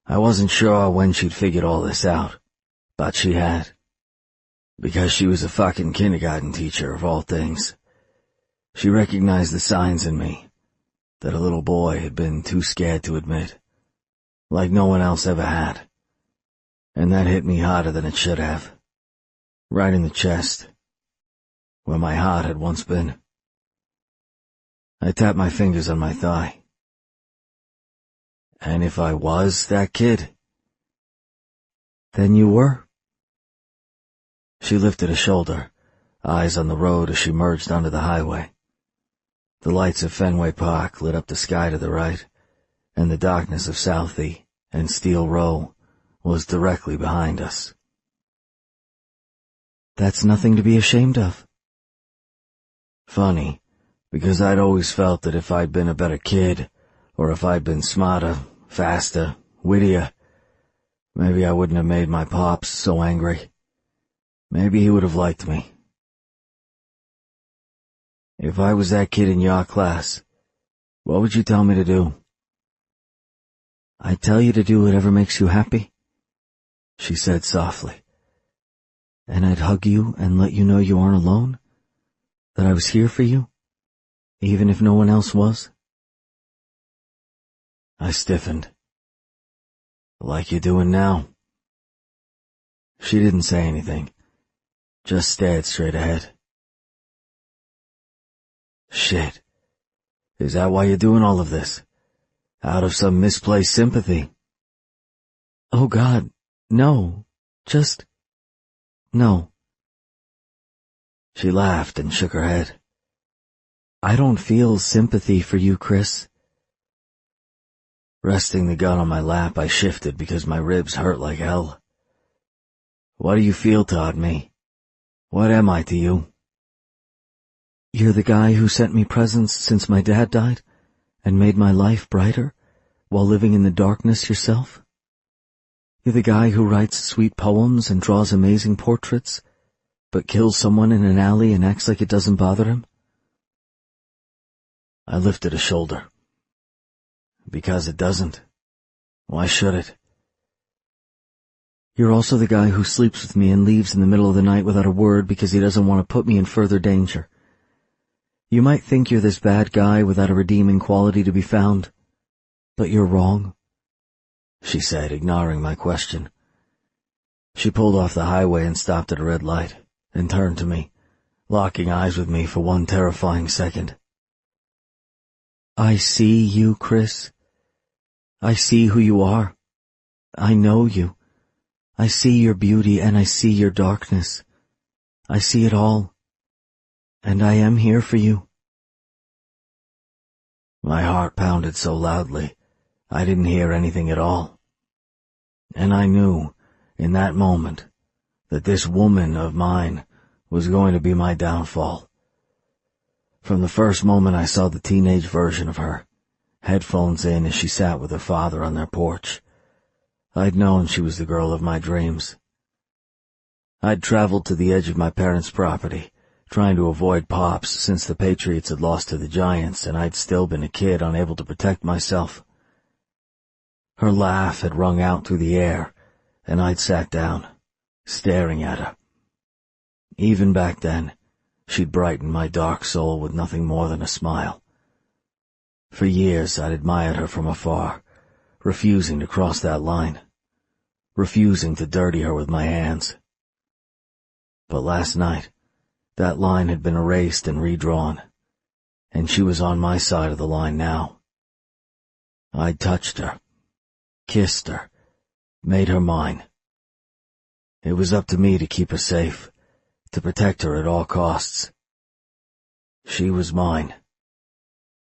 I wasn't sure when she'd figured all this out, but she had. Because she was a fucking kindergarten teacher, of all things. She recognized the signs in me that a little boy had been too scared to admit, like no one else ever had. And that hit me harder than it should have. Right in the chest, where my heart had once been. I tapped my fingers on my thigh. And if I was that kid? Then you were. She lifted a shoulder, eyes on the road as she merged onto the highway. The lights of Fenway Park lit up the sky to the right, and the darkness of Southie and Steel Row was directly behind us. That's nothing to be ashamed of. Funny, because I'd always felt that if I'd been a better kid, or if I'd been smarter, faster, wittier, maybe I wouldn't have made my pops so angry. Maybe he would have liked me. If I was that kid in your class, what would you tell me to do? I'd tell you to do whatever makes you happy, she said softly. And I'd hug you and let you know you aren't alone, that I was here for you, even if no one else was. I stiffened. Like you're doing now. She didn't say anything, just stared straight ahead. Shit. Is that why you're doing all of this? Out of some misplaced sympathy? Oh God, No, just... no. She laughed and shook her head. I don't feel sympathy for you, Chris. Resting the gun on my lap, I shifted because my ribs hurt like hell. What do you feel toward me? What am I to you? You're the guy who sent me presents since my dad died and made my life brighter while living in the darkness yourself? You're the guy who writes sweet poems and draws amazing portraits, but kills someone in an alley and acts like it doesn't bother him? I lifted a shoulder. Because it doesn't. Why should it? You're also the guy who sleeps with me and leaves in the middle of the night without a word because he doesn't want to put me in further danger. You might think you're this bad guy without a redeeming quality to be found, but you're wrong, she said, ignoring my question. She pulled off the highway and stopped at a red light, and turned to me, locking eyes with me for one terrifying second. I see you, Chris. I see who you are. I know you. I see your beauty and I see your darkness. I see it all. And I am here for you. My heart pounded so loudly, I didn't hear anything at all. And I knew, in that moment, that this woman of mine was going to be my downfall. From the first moment I saw the teenage version of her, headphones in as she sat with her father on their porch, I'd known she was the girl of my dreams. I'd traveled to the edge of my parents' property, trying to avoid Pops since the Patriots had lost to the Giants and I'd still been a kid unable to protect myself. Her laugh had rung out through the air, and I'd sat down, staring at her. Even back then, she'd brightened my dark soul with nothing more than a smile. For years I'd admired her from afar, refusing to cross that line, refusing to dirty her with my hands. But last night, that line had been erased and redrawn, and she was on my side of the line now. I'd touched her, kissed her, made her mine. It was up to me to keep her safe, to protect her at all costs. She was mine,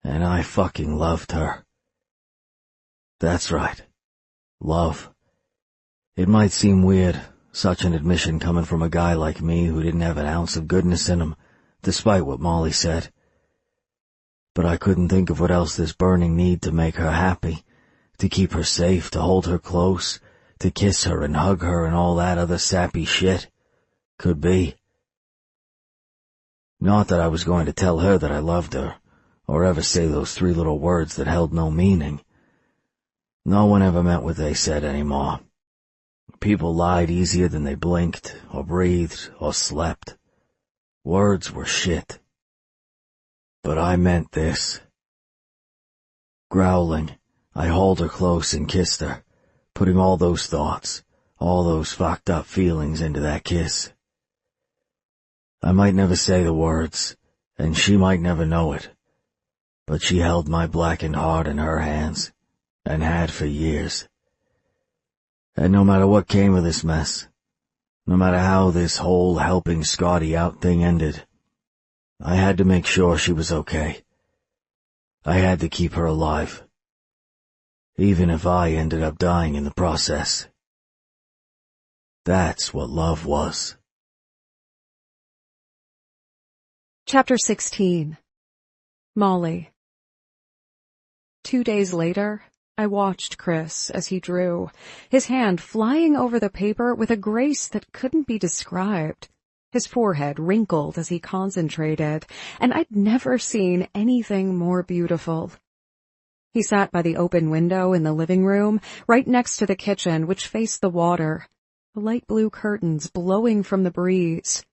and I fucking loved her. That's right, love. It might seem weird, such an admission coming from a guy like me who didn't have an ounce of goodness in him, despite what Molly said. But I couldn't think of what else this burning need to make her happy, to keep her safe, to hold her close, to kiss her and hug her and all that other sappy shit could be. Not that I was going to tell her that I loved her, or ever say those three little words that held no meaning. No one ever meant what they said anymore. People lied easier than they blinked, or breathed, or slept. Words were shit. But I meant this. Growling, I hauled her close and kissed her, putting all those thoughts, all those fucked up feelings into that kiss. I might never say the words, and she might never know it, but she held my blackened heart in her hands, and had for years. And no matter what came of this mess, no matter how this whole helping Scotty out thing ended, I had to make sure she was okay. I had to keep her alive, even if I ended up dying in the process. That's what love was. Chapter 16. Molly. 2 days later, I watched Chris as he drew, his hand flying over the paper with a grace that couldn't be described. His forehead wrinkled as he concentrated, and I'd never seen anything more beautiful. He sat by the open window in the living room, right next to the kitchen, which faced the water, the light blue curtains blowing from the breeze.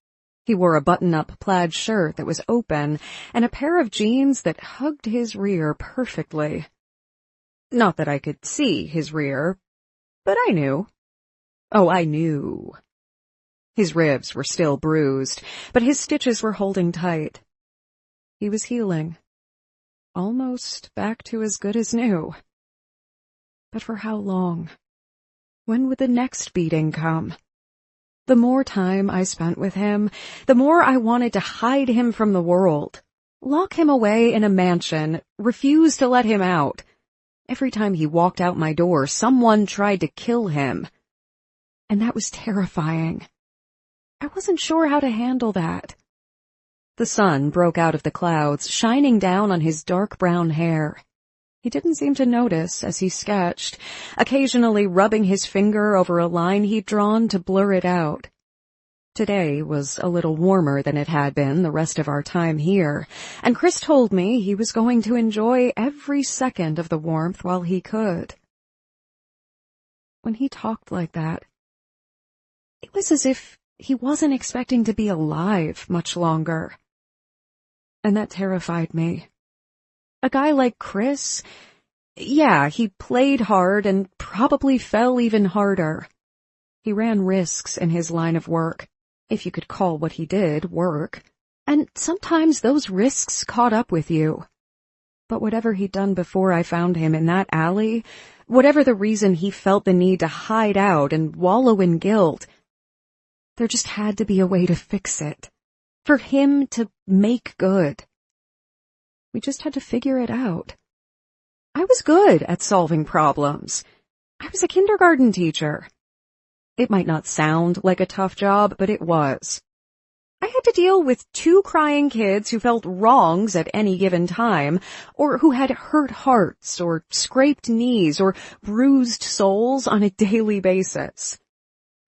He wore a button-up plaid shirt that was open and a pair of jeans that hugged his rear perfectly. Not that I could see his rear, but I knew. Oh, I knew. His ribs were still bruised, but his stitches were holding tight. He was healing. Almost back to as good as new. But for how long? When would the next beating come? The more time I spent with him, the more I wanted to hide him from the world, lock him away in a mansion, refuse to let him out. Every time he walked out my door, someone tried to kill him. And that was terrifying. I wasn't sure how to handle that. The sun broke out of the clouds, shining down on his dark brown hair. He didn't seem to notice as he sketched, occasionally rubbing his finger over a line he'd drawn to blur it out. Today was a little warmer than it had been the rest of our time here, and Chris told me he was going to enjoy every second of the warmth while he could. When he talked like that, it was as if he wasn't expecting to be alive much longer. And that terrified me. A guy like Chris, yeah, he played hard and probably fell even harder. He ran risks in his line of work, if you could call what he did work, and sometimes those risks caught up with you. But whatever he'd done before I found him in that alley, whatever the reason he felt the need to hide out and wallow in guilt, there just had to be a way to fix it, for him to make good. We just had to figure it out. I was good at solving problems. I was a kindergarten teacher. It might not sound like a tough job, but it was. I had to deal with 2 crying kids who felt wrongs at any given time, or who had hurt hearts, or scraped knees, or bruised souls on a daily basis.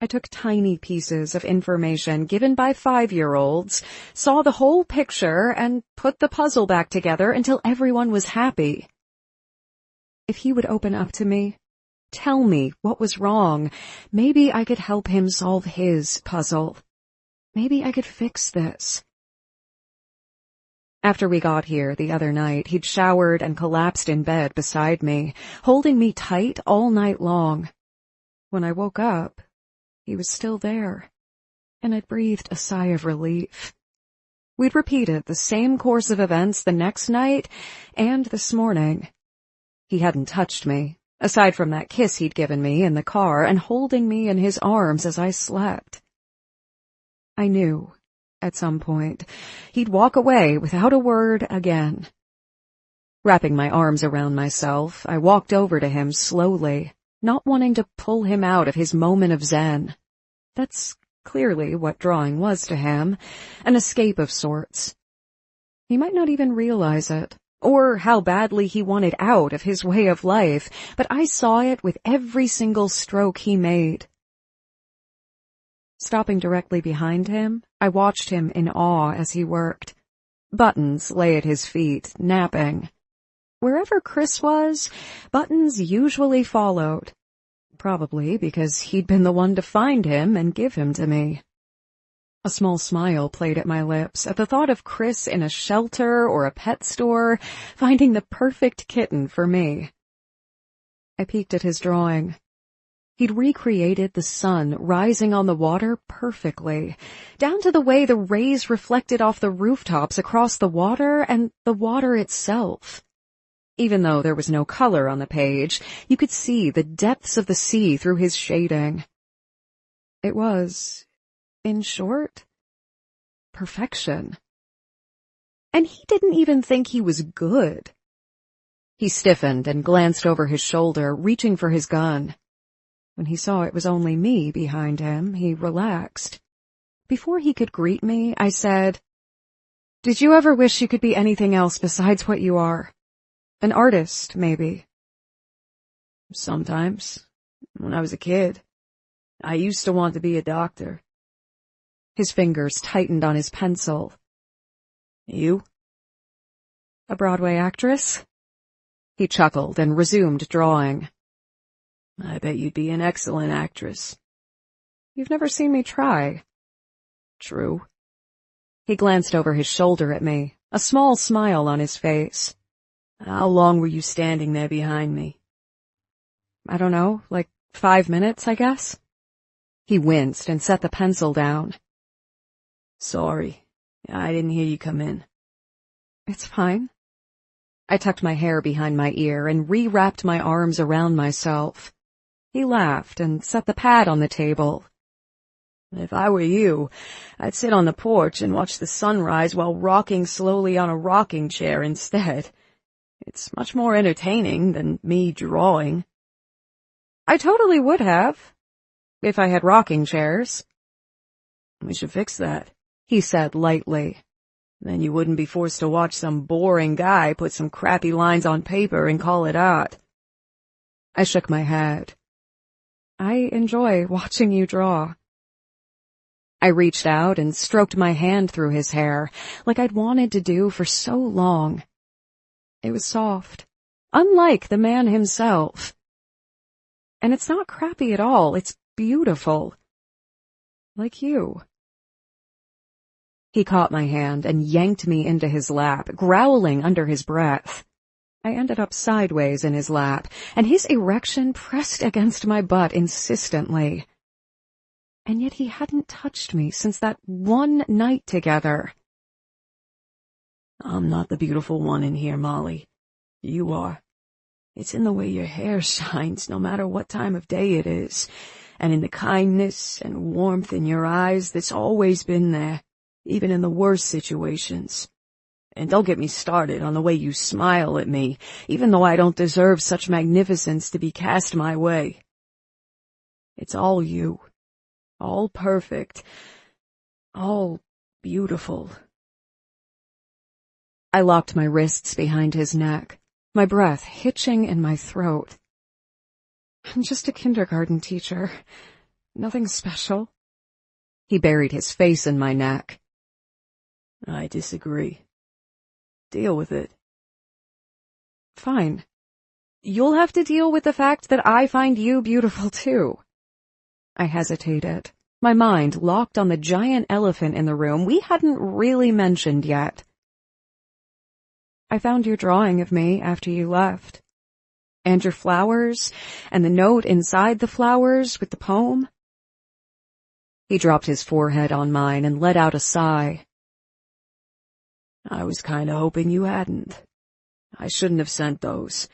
I took tiny pieces of information given by 5-year-olds, saw the whole picture, and put the puzzle back together until everyone was happy. If he would open up to me, tell me what was wrong, maybe I could help him solve his puzzle. Maybe I could fix this. After we got here the other night, he'd showered and collapsed in bed beside me, holding me tight all night long. When I woke up, he was still there, and I breathed a sigh of relief. We'd repeated the same course of events the next night and this morning. He hadn't touched me, aside from that kiss he'd given me in the car and holding me in his arms as I slept. I knew, at some point, he'd walk away without a word again. Wrapping my arms around myself, I walked over to him slowly, not wanting to pull him out of his moment of zen. That's clearly what drawing was to him, an escape of sorts. He might not even realize it, or how badly he wanted out of his way of life, but I saw it with every single stroke he made. Stopping directly behind him, I watched him in awe as he worked. Buttons lay at his feet, napping. Wherever Chris was, Buttons usually followed. Probably because he'd been the one to find him and give him to me. A small smile played at my lips at the thought of Chris in a shelter or a pet store, finding the perfect kitten for me. I peeked at his drawing. He'd recreated the sun rising on the water perfectly, down to the way the rays reflected off the rooftops across the water and the water itself. Even though there was no color on the page, you could see the depths of the sea through his shading. It was, in short, perfection. And he didn't even think he was good. He stiffened and glanced over his shoulder, reaching for his gun. When he saw it was only me behind him, he relaxed. Before he could greet me, I said, "Did you ever wish you could be anything else besides what you are? An artist, maybe?" "Sometimes. When I was a kid. I used to want to be a doctor." His fingers tightened on his pencil. "You?" "A Broadway actress?" He chuckled and resumed drawing. "I bet you'd be an excellent actress." "You've never seen me try." "True." He glanced over his shoulder at me, a small smile on his face. "How long were you standing there behind me?" "I don't know, like 5 minutes, I guess." He winced and set the pencil down. "Sorry, I didn't hear you come in." "It's fine." I tucked my hair behind my ear and re-wrapped my arms around myself. He laughed and set the pad on the table. If I were you, I'd sit on the porch and watch the sunrise while rocking slowly on a rocking chair instead. It's much more entertaining than me drawing. I totally would have, if I had rocking chairs. We should fix that, he said lightly. Then you wouldn't be forced to watch some boring guy put some crappy lines on paper and call it art. I shook my head. I enjoy watching you draw. I reached out and stroked my hand through his hair, like I'd wanted to do for so long. It was soft, unlike the man himself. And it's not crappy at all, it's beautiful. Like you. He caught my hand and yanked me into his lap, growling under his breath. I ended up sideways in his lap, and his erection pressed against my butt insistently. And yet he hadn't touched me since that one night together. I'm not the beautiful one in here, Molly. You are. It's in the way your hair shines, no matter what time of day it is, and in the kindness and warmth in your eyes that's always been there, even in the worst situations. And don't get me started on the way you smile at me, even though I don't deserve such magnificence to be cast my way. It's all you. All perfect. All beautiful. I locked my wrists behind his neck, my breath hitching in my throat. I'm just a kindergarten teacher. Nothing special. He buried his face in my neck. I disagree. Deal with it. Fine. You'll have to deal with the fact that I find you beautiful too. I hesitated, my mind locked on the giant elephant in the room we hadn't really mentioned yet. I found your drawing of me after you left. And your flowers, and the note inside the flowers with the poem. He dropped his forehead on mine and let out a sigh. I was kinda hoping you hadn't. I shouldn't have sent those.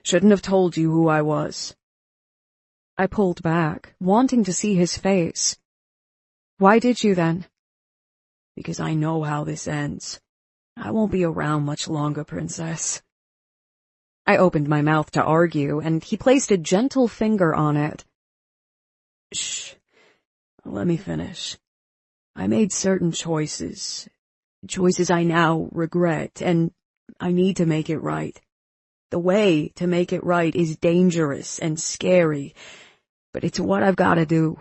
Shouldn't have told you who I was. I pulled back, wanting to see his face. Why did you then? Because I know how this ends. I won't be around much longer, Princess. I opened my mouth to argue, and he placed a gentle finger on it. Shh. Let me finish. I made certain choices I now regret, and I need to make it right. The way to make it right is dangerous and scary, but it's what I've got to do.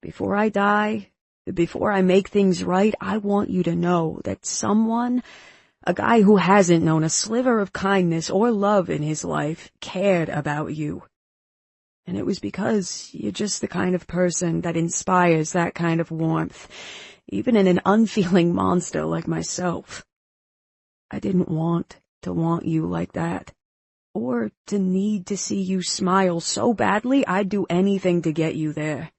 Before I die, before I make things right, I want you to know that someone, a guy who hasn't known a sliver of kindness or love in his life, cared about you. And it was because you're just the kind of person that inspires that kind of warmth, even in an unfeeling monster like myself. I didn't want to want you like that, or to need to see you smile so badly I'd do anything to get you there.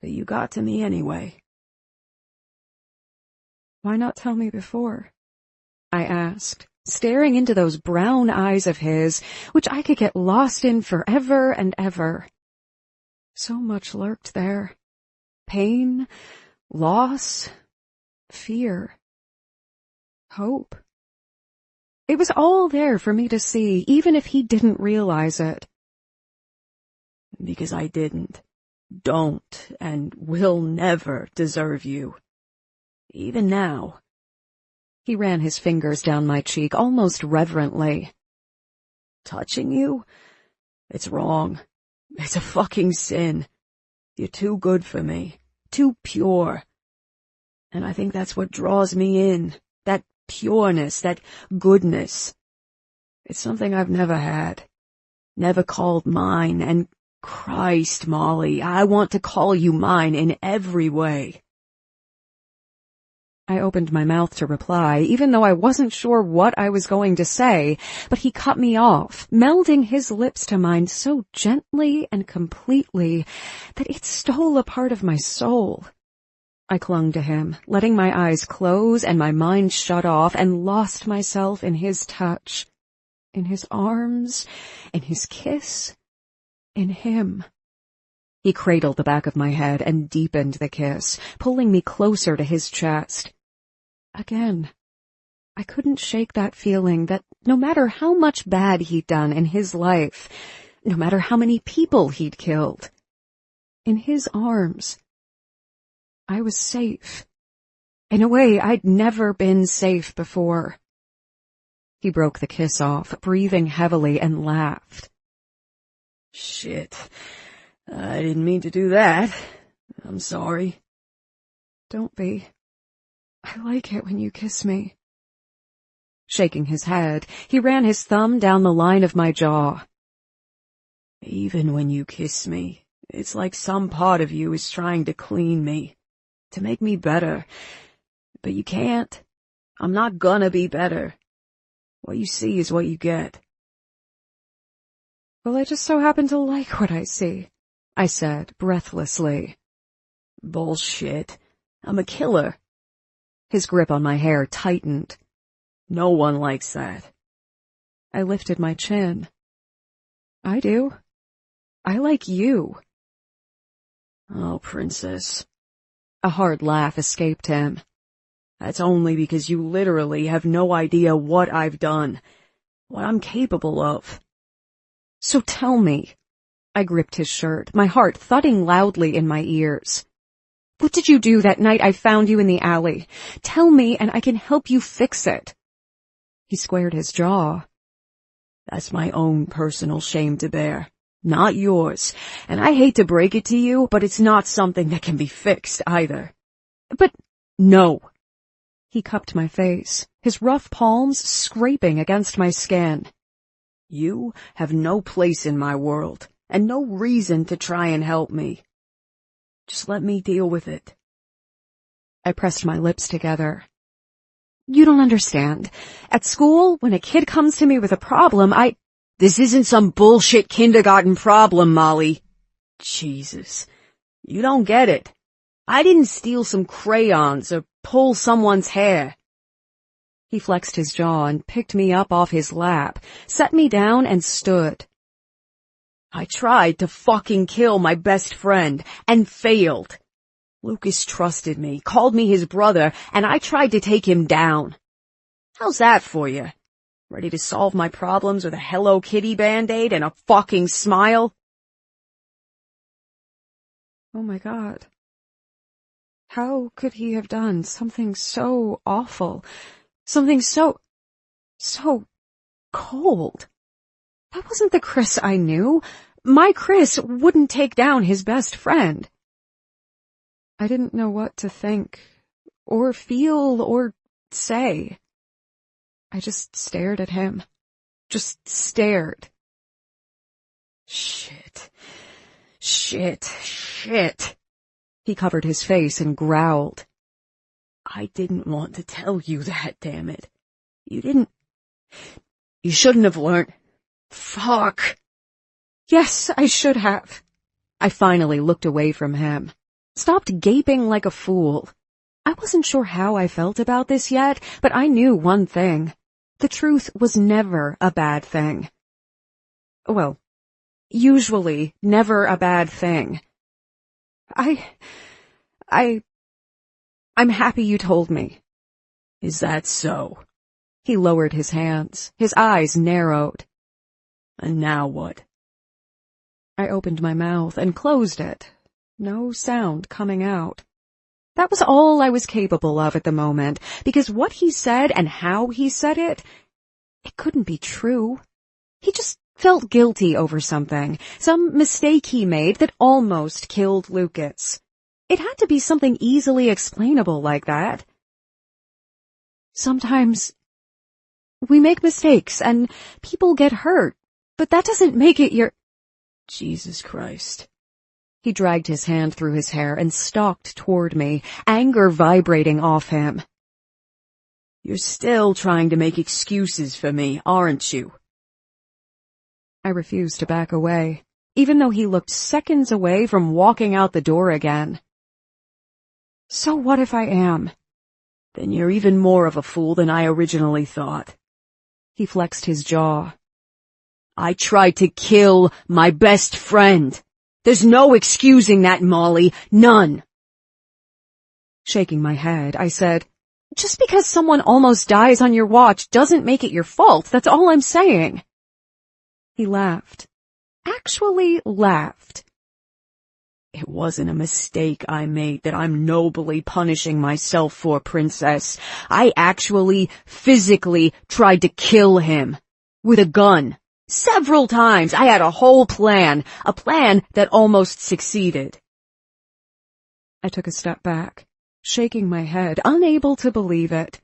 But you got to me anyway. Why not tell me before? I asked, staring into those brown eyes of his, which I could get lost in forever and ever. So much lurked there. Pain, loss, fear, hope. It was all there for me to see, even if he didn't realize it. Because I didn't, don't, and will never deserve you. Even now. He ran his fingers down my cheek almost reverently. Touching you? It's wrong. It's a fucking sin. You're too good for me. Too pure. And I think that's what draws me in. That pureness, that goodness. It's something I've never had. Never called mine, and Christ, Molly, I want to call you mine in every way. I opened my mouth to reply, even though I wasn't sure what I was going to say, but he cut me off, melding his lips to mine so gently and completely that it stole a part of my soul. I clung to him, letting my eyes close and my mind shut off, and lost myself in his touch, in his arms, in his kiss, in him. He cradled the back of my head and deepened the kiss, pulling me closer to his chest. Again, I couldn't shake that feeling that no matter how much bad he'd done in his life, no matter how many people he'd killed, in his arms, I was safe. In a way I'd never been safe before. He broke the kiss off, breathing heavily, and laughed. Shit. I didn't mean to do that. I'm sorry. Don't be. I like it when you kiss me. Shaking his head, he ran his thumb down the line of my jaw. Even when you kiss me, it's like some part of you is trying to clean me, to make me better. But you can't. I'm not gonna be better. What you see is what you get. Well, I just so happen to like what I see, I said breathlessly. Bullshit. I'm a killer. His grip on my hair tightened. No one likes that. I lifted my chin. I do. I like you. Oh, princess. A hard laugh escaped him. That's only because you literally have no idea what I've done, what I'm capable of. So tell me. I gripped his shirt, my heart thudding loudly in my ears. What did you do that night I found you in the alley? Tell me and I can help you fix it. He squared his jaw. That's my own personal shame to bear, not yours. And I hate to break it to you, but it's not something that can be fixed either. But no. He cupped my face, his rough palms scraping against my skin. You have no place in my world, and no reason to try and help me. Just let me deal with it. I pressed my lips together. You don't understand. At school, when a kid comes to me with a problem, This isn't some bullshit kindergarten problem, Molly. Jesus. You don't get it. I didn't steal some crayons or pull someone's hair. He flexed his jaw and picked me up off his lap, set me down and stood. I tried to fucking kill my best friend and failed. Lucas trusted me, called me his brother, and I tried to take him down. How's that for you? Ready to solve my problems with a Hello Kitty Band-Aid and a fucking smile? Oh my God. How could he have done something so awful? Something so cold. That wasn't the Chris I knew. My Chris wouldn't take down his best friend. I didn't know what to think, or feel, or say. I just stared at him. Just stared. Shit. He covered his face and growled. I didn't want to tell you that, damn it. You shouldn't have learned. Fuck. Yes, I should have. I finally looked away from him. Stopped gaping like a fool. I wasn't sure how I felt about this yet, but I knew one thing. The truth was never a bad thing. Well, usually never a bad thing. I'm happy you told me. Is that so? He lowered his hands. His eyes narrowed. And now what? I opened my mouth and closed it. No sound coming out. That was all I was capable of at the moment, because what he said and how he said it couldn't be true. He just felt guilty over something, some mistake he made that almost killed Lucas. It had to be something easily explainable like that. Sometimes we make mistakes and people get hurt, but that doesn't make it your... Jesus Christ. He dragged his hand through his hair and stalked toward me, anger vibrating off him. You're still trying to make excuses for me, aren't you? I refused to back away, even though he looked seconds away from walking out the door again. So what if I am? Then you're even more of a fool than I originally thought. He flexed his jaw. I tried to kill my best friend. There's no excusing that, Molly. None. Shaking my head, I said, "Just because someone almost dies on your watch doesn't make it your fault. That's all I'm saying." He laughed. Actually laughed. It wasn't a mistake I made that I'm nobly punishing myself for, Princess. I actually, physically tried to kill him. With a gun. Several times. I had a whole plan. A plan that almost succeeded. I took a step back, shaking my head, unable to believe it.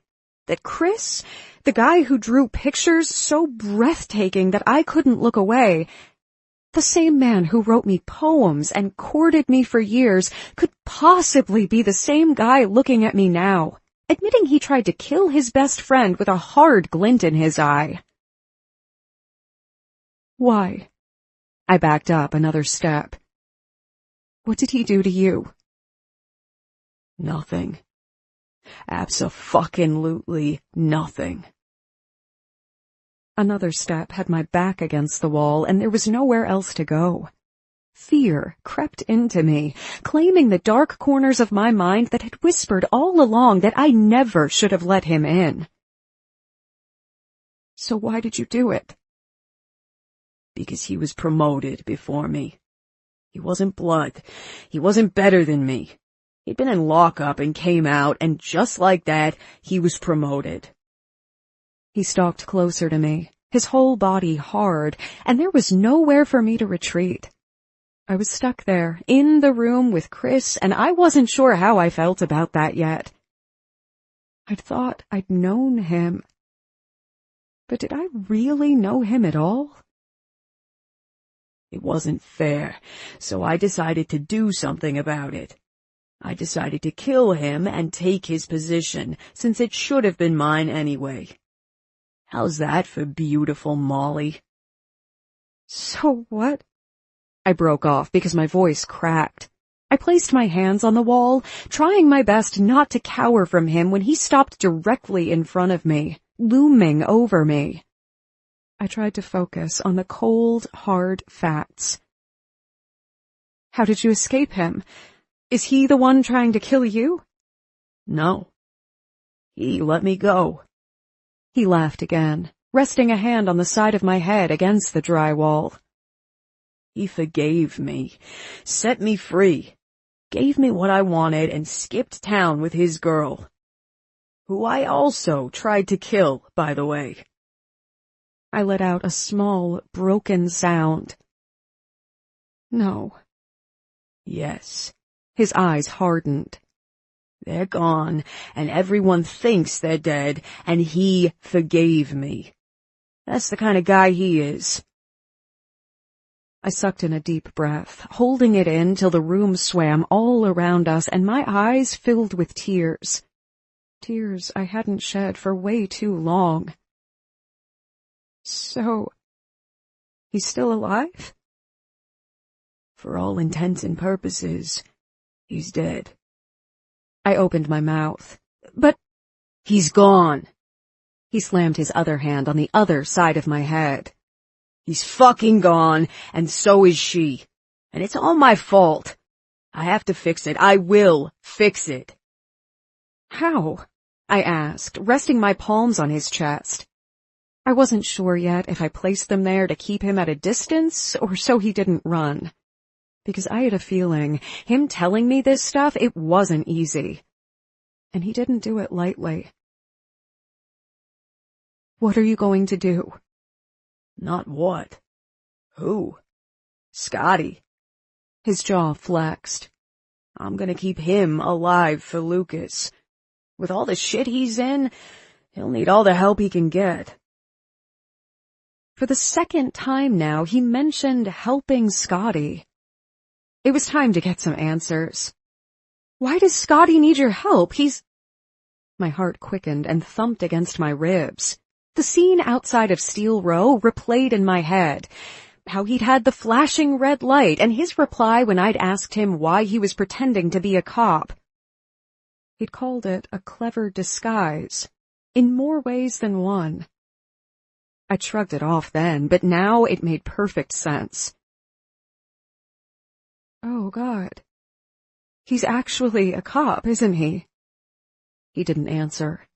That Chris, the guy who drew pictures so breathtaking that I couldn't look away, the same man who wrote me poems and courted me for years, could possibly be the same guy looking at me now, admitting he tried to kill his best friend with a hard glint in his eye. Why? I backed up another step. What did he do to you? Nothing. Abso-fucking-lutely nothing. Another step had my back against the wall, and there was nowhere else to go. Fear crept into me, claiming the dark corners of my mind that had whispered all along that I never should have let him in. So why did you do it? Because he was promoted before me. He wasn't blood. He wasn't better than me. He'd been in lockup and came out, and just like that, he was promoted. He stalked closer to me, his whole body hard, and there was nowhere for me to retreat. I was stuck there, in the room with Chris, and I wasn't sure how I felt about that yet. I'd thought I'd known him. But did I really know him at all? It wasn't fair, so I decided to do something about it. I decided to kill him and take his position, since it should have been mine anyway. How's that for beautiful, Molly? So what? I broke off because my voice cracked. I placed my hands on the wall, trying my best not to cower from him when he stopped directly in front of me, looming over me. I tried to focus on the cold, hard facts. How did you escape him? Is he the one trying to kill you? No. He let me go. He laughed again, resting a hand on the side of my head against the drywall. He forgave me, set me free, gave me what I wanted, and skipped town with his girl, who I also tried to kill, by the way. I let out a small, broken sound. No. Yes. His eyes hardened. They're gone, and everyone thinks they're dead, and he forgave me. That's the kind of guy he is. I sucked in a deep breath, holding it in till the room swam all around us and my eyes filled with tears. Tears I hadn't shed for way too long. So, he's still alive? For all intents and purposes, he's dead. I opened my mouth. But he's gone. He slammed his other hand on the other side of my head. He's fucking gone, and so is she. And it's all my fault. I have to fix it. I will fix it. How? I asked, resting my palms on his chest. I wasn't sure yet if I placed them there to keep him at a distance or so he didn't run. Because I had a feeling, him telling me this stuff, it wasn't easy. And he didn't do it lightly. What are you going to do? Not what? Who? Scotty. His jaw flexed. I'm gonna keep him alive for Lucas. With all the shit he's in, he'll need all the help he can get. For the second time now, he mentioned helping Scotty. It was time to get some answers. Why does Scotty need your help? My heart quickened and thumped against my ribs. The scene outside of Steel Row replayed in my head. How he'd had the flashing red light and his reply when I'd asked him why he was pretending to be a cop. He'd called it a clever disguise, in more ways than one. I shrugged it off then, but now it made perfect sense. Oh, God. He's actually a cop, isn't he? He didn't answer.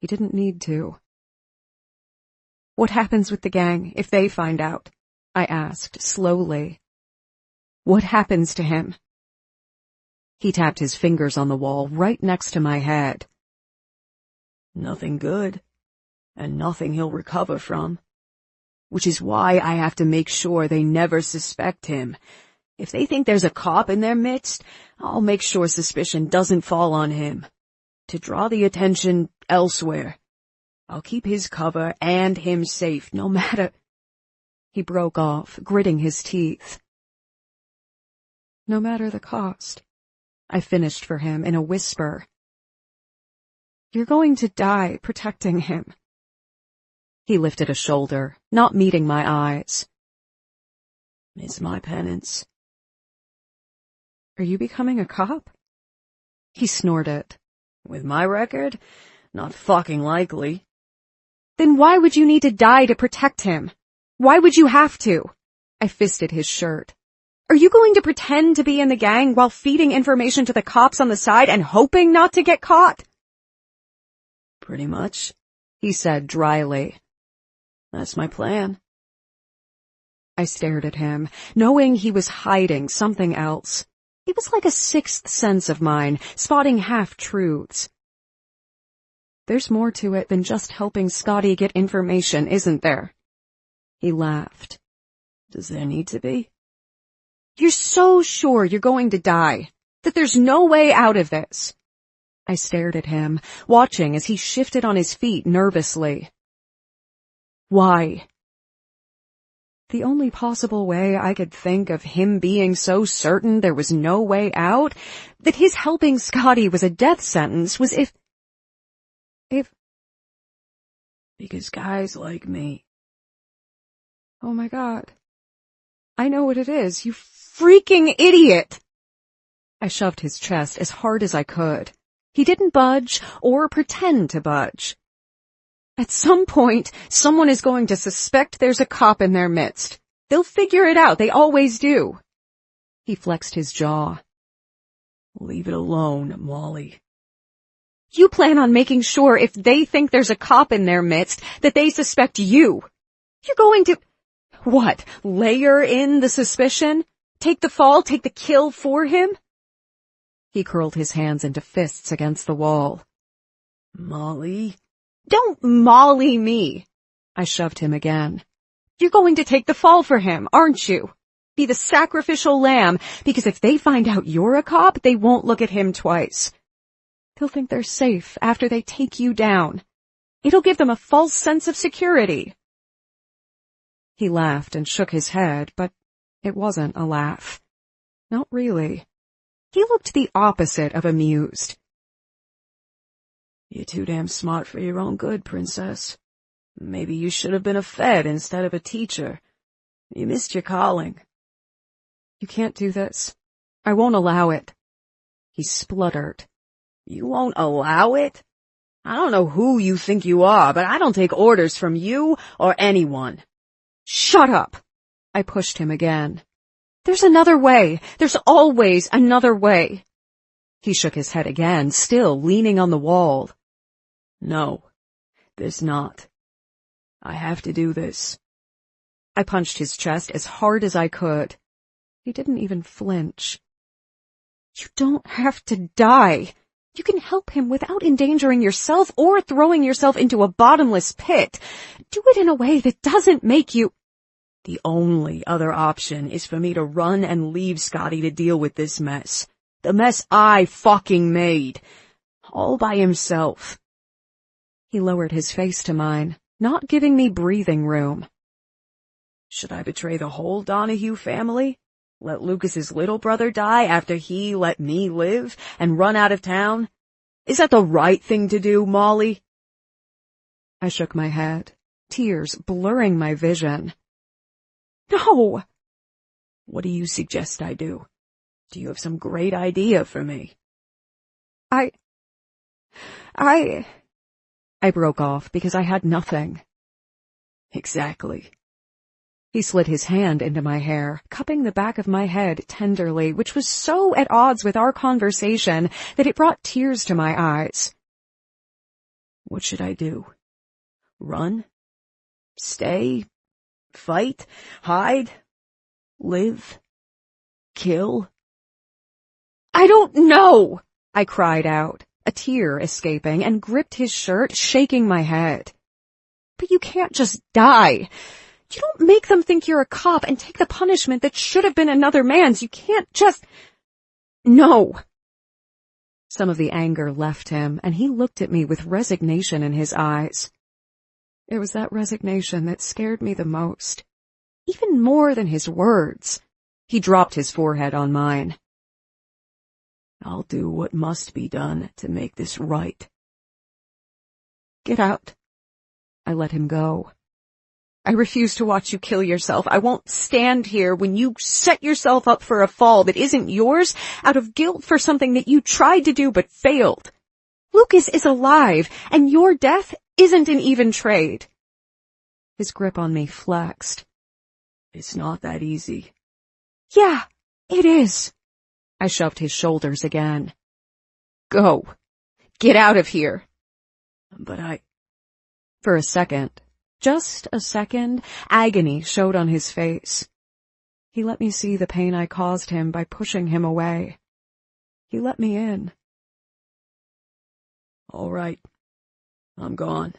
He didn't need to. What happens with the gang if they find out? I asked slowly. What happens to him? He tapped his fingers on the wall right next to my head. Nothing good, and nothing he'll recover from. Which is why I have to make sure they never suspect him. If they think there's a cop in their midst, I'll make sure suspicion doesn't fall on him. To draw the attention elsewhere. I'll keep his cover and him safe, no matter— He broke off, gritting his teeth. No matter the cost, I finished for him in a whisper. You're going to die protecting him. He lifted a shoulder, not meeting my eyes. It's my penance. Are you becoming a cop? He snorted. With my record? Not fucking likely. Then why would you need to die to protect him? Why would you have to? I fisted his shirt. Are you going to pretend to be in the gang while feeding information to the cops on the side and hoping not to get caught? Pretty much, he said dryly. That's my plan. I stared at him, knowing he was hiding something else. It was like a sixth sense of mine, spotting half-truths. There's more to it than just helping Scotty get information, isn't there? He laughed. Does there need to be? You're so sure you're going to die, that there's no way out of this. I stared at him, watching as he shifted on his feet nervously. Why? The only possible way I could think of him being so certain there was no way out, that his helping Scotty was a death sentence, was if... Because guys like me. Oh my God. I know what it is, you freaking idiot! I shoved his chest as hard as I could. He didn't budge or pretend to budge. At some point, someone is going to suspect there's a cop in their midst. They'll figure it out, they always do. He flexed his jaw. Leave it alone, Molly. You plan on making sure if they think there's a cop in their midst that they suspect you. You're going to... What, layer in the suspicion? Take the fall, take the kill for him? He curled his hands into fists against the wall. Molly? Don't Molly me. I shoved him again. You're going to take the fall for him, aren't you? Be the sacrificial lamb, because if they find out you're a cop, they won't look at him twice. They'll think they're safe after they take you down. It'll give them a false sense of security. He laughed and shook his head, but it wasn't a laugh. Not really. He looked the opposite of amused. You're too damn smart for your own good, princess. Maybe you should have been a Fed instead of a teacher. You missed your calling. You can't do this. I won't allow it. He spluttered. You won't allow it? I don't know who you think you are, but I don't take orders from you or anyone. Shut up! I pushed him again. There's another way. There's always another way. He shook his head again, still leaning on the wall. No, there's not. I have to do this. I punched his chest as hard as I could. He didn't even flinch. You don't have to die. You can help him without endangering yourself or throwing yourself into a bottomless pit. Do it in a way that doesn't make you... The only other option is for me to run and leave Scotty to deal with this mess. The mess I fucking made. All by himself. He lowered his face to mine, not giving me breathing room. Should I betray the whole Donahue family? Let Lucas's little brother die after he let me live and run out of town? Is that the right thing to do, Molly? I shook my head, tears blurring my vision. No! What do you suggest I do? Do you have some great idea for me? I broke off because I had nothing. Exactly. He slid his hand into my hair, cupping the back of my head tenderly, which was so at odds with our conversation that it brought tears to my eyes. What should I do? Run? Stay? Fight? Hide? Live? Kill? I don't know, I cried out, a tear escaping, and gripped his shirt, shaking my head. But you can't just die. You don't make them think you're a cop and take the punishment that should have been another man's. You can't just... No. Some of the anger left him, and he looked at me with resignation in his eyes. It was that resignation that scared me the most, even more than his words. He dropped his forehead on mine. I'll do what must be done to make this right. Get out. I let him go. I refuse to watch you kill yourself. I won't stand here when you set yourself up for a fall that isn't yours out of guilt for something that you tried to do but failed. Lucas is alive, and your death isn't an even trade. His grip on me flexed. It's not that easy. Yeah, it is. I shoved his shoulders again. Go. Get out of here. But For a second, just a second, agony showed on his face. He let me see the pain I caused him by pushing him away. He let me in. All right. I'm gone.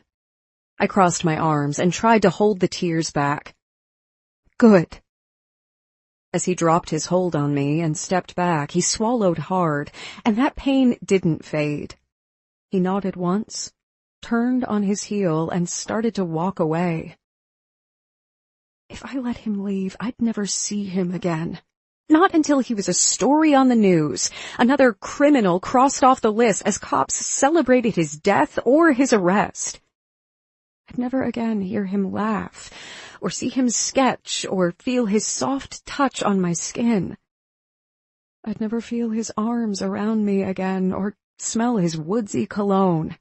I crossed my arms and tried to hold the tears back. Good. As he dropped his hold on me and stepped back, he swallowed hard, and that pain didn't fade. He nodded once, turned on his heel, and started to walk away. If I let him leave, I'd never see him again. Not until he was a story on the news, another criminal crossed off the list as cops celebrated his death or his arrest. I'd never again hear him laugh, or see him sketch, or feel his soft touch on my skin. I'd never feel his arms around me again, or smell his woodsy cologne.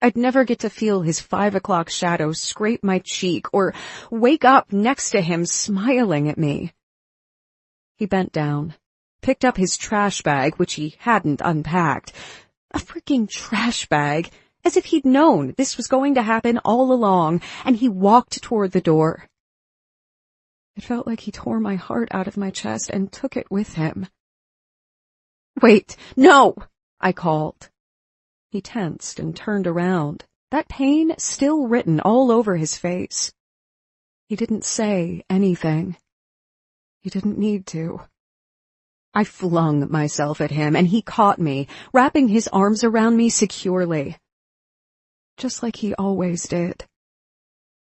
I'd never get to feel his 5 o'clock shadow scrape my cheek, or wake up next to him smiling at me. He bent down, picked up his trash bag, which he hadn't unpacked. A freaking trash bag, as if he'd known this was going to happen all along, and he walked toward the door. It felt like he tore my heart out of my chest and took it with him. Wait, no, I called. He tensed and turned around, that pain still written all over his face. He didn't say anything. He didn't need to. I flung myself at him, and he caught me, wrapping his arms around me securely. Just like he always did.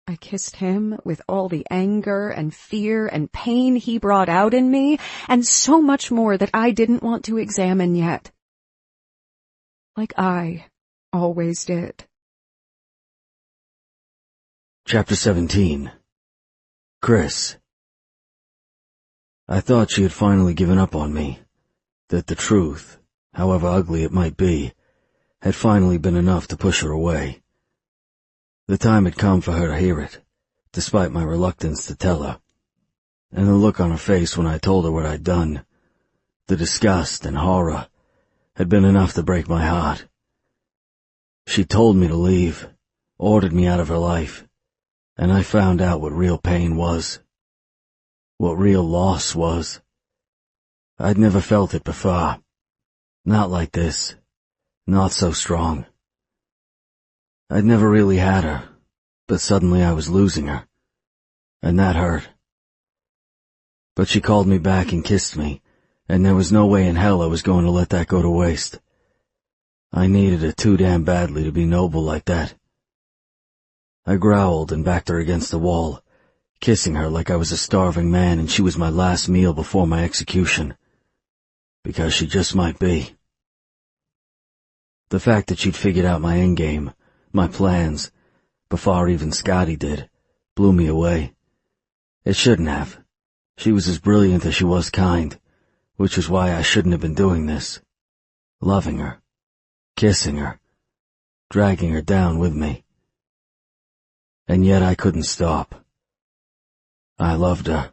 I kissed him with all the anger and fear and pain he brought out in me, and so much more that I didn't want to examine yet. Like I always did. Chapter 17. Chris. I thought she had finally given up on me, that the truth, however ugly it might be, had finally been enough to push her away. The time had come for her to hear it, despite my reluctance to tell her, and the look on her face when I told her what I'd done, the disgust and horror, had been enough to break my heart. She told me to leave, ordered me out of her life, and I found out what real pain was, what real loss was. I'd never felt it before, not like this, not so strong. I'd never really had her, but suddenly I was losing her, and that hurt. But she called me back and kissed me, and there was no way in hell I was going to let that go to waste. I needed it too damn badly to be noble like that. I growled and backed her against the wall, kissing her like I was a starving man and she was my last meal before my execution. Because she just might be. The fact that she'd figured out my endgame, my plans, before even Scotty did, blew me away. It shouldn't have. She was as brilliant as she was kind, which is why I shouldn't have been doing this. Loving her, kissing her, dragging her down with me. And yet I couldn't stop. I loved her,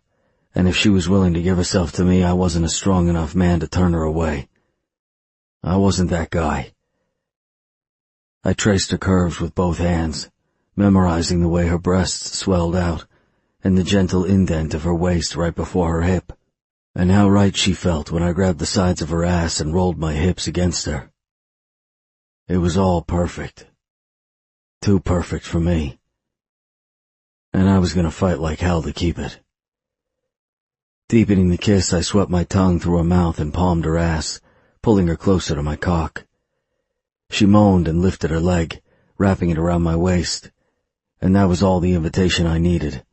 and if she was willing to give herself to me, I wasn't a strong enough man to turn her away. I wasn't that guy. I traced her curves with both hands, memorizing the way her breasts swelled out, and the gentle indent of her waist right before her hip, and how right she felt when I grabbed the sides of her ass and rolled my hips against her. It was all perfect. Too perfect for me. And I was gonna fight like hell to keep it. Deepening the kiss, I swept my tongue through her mouth and palmed her ass, pulling her closer to my cock. She moaned and lifted her leg, wrapping it around my waist, and that was all the invitation I needed.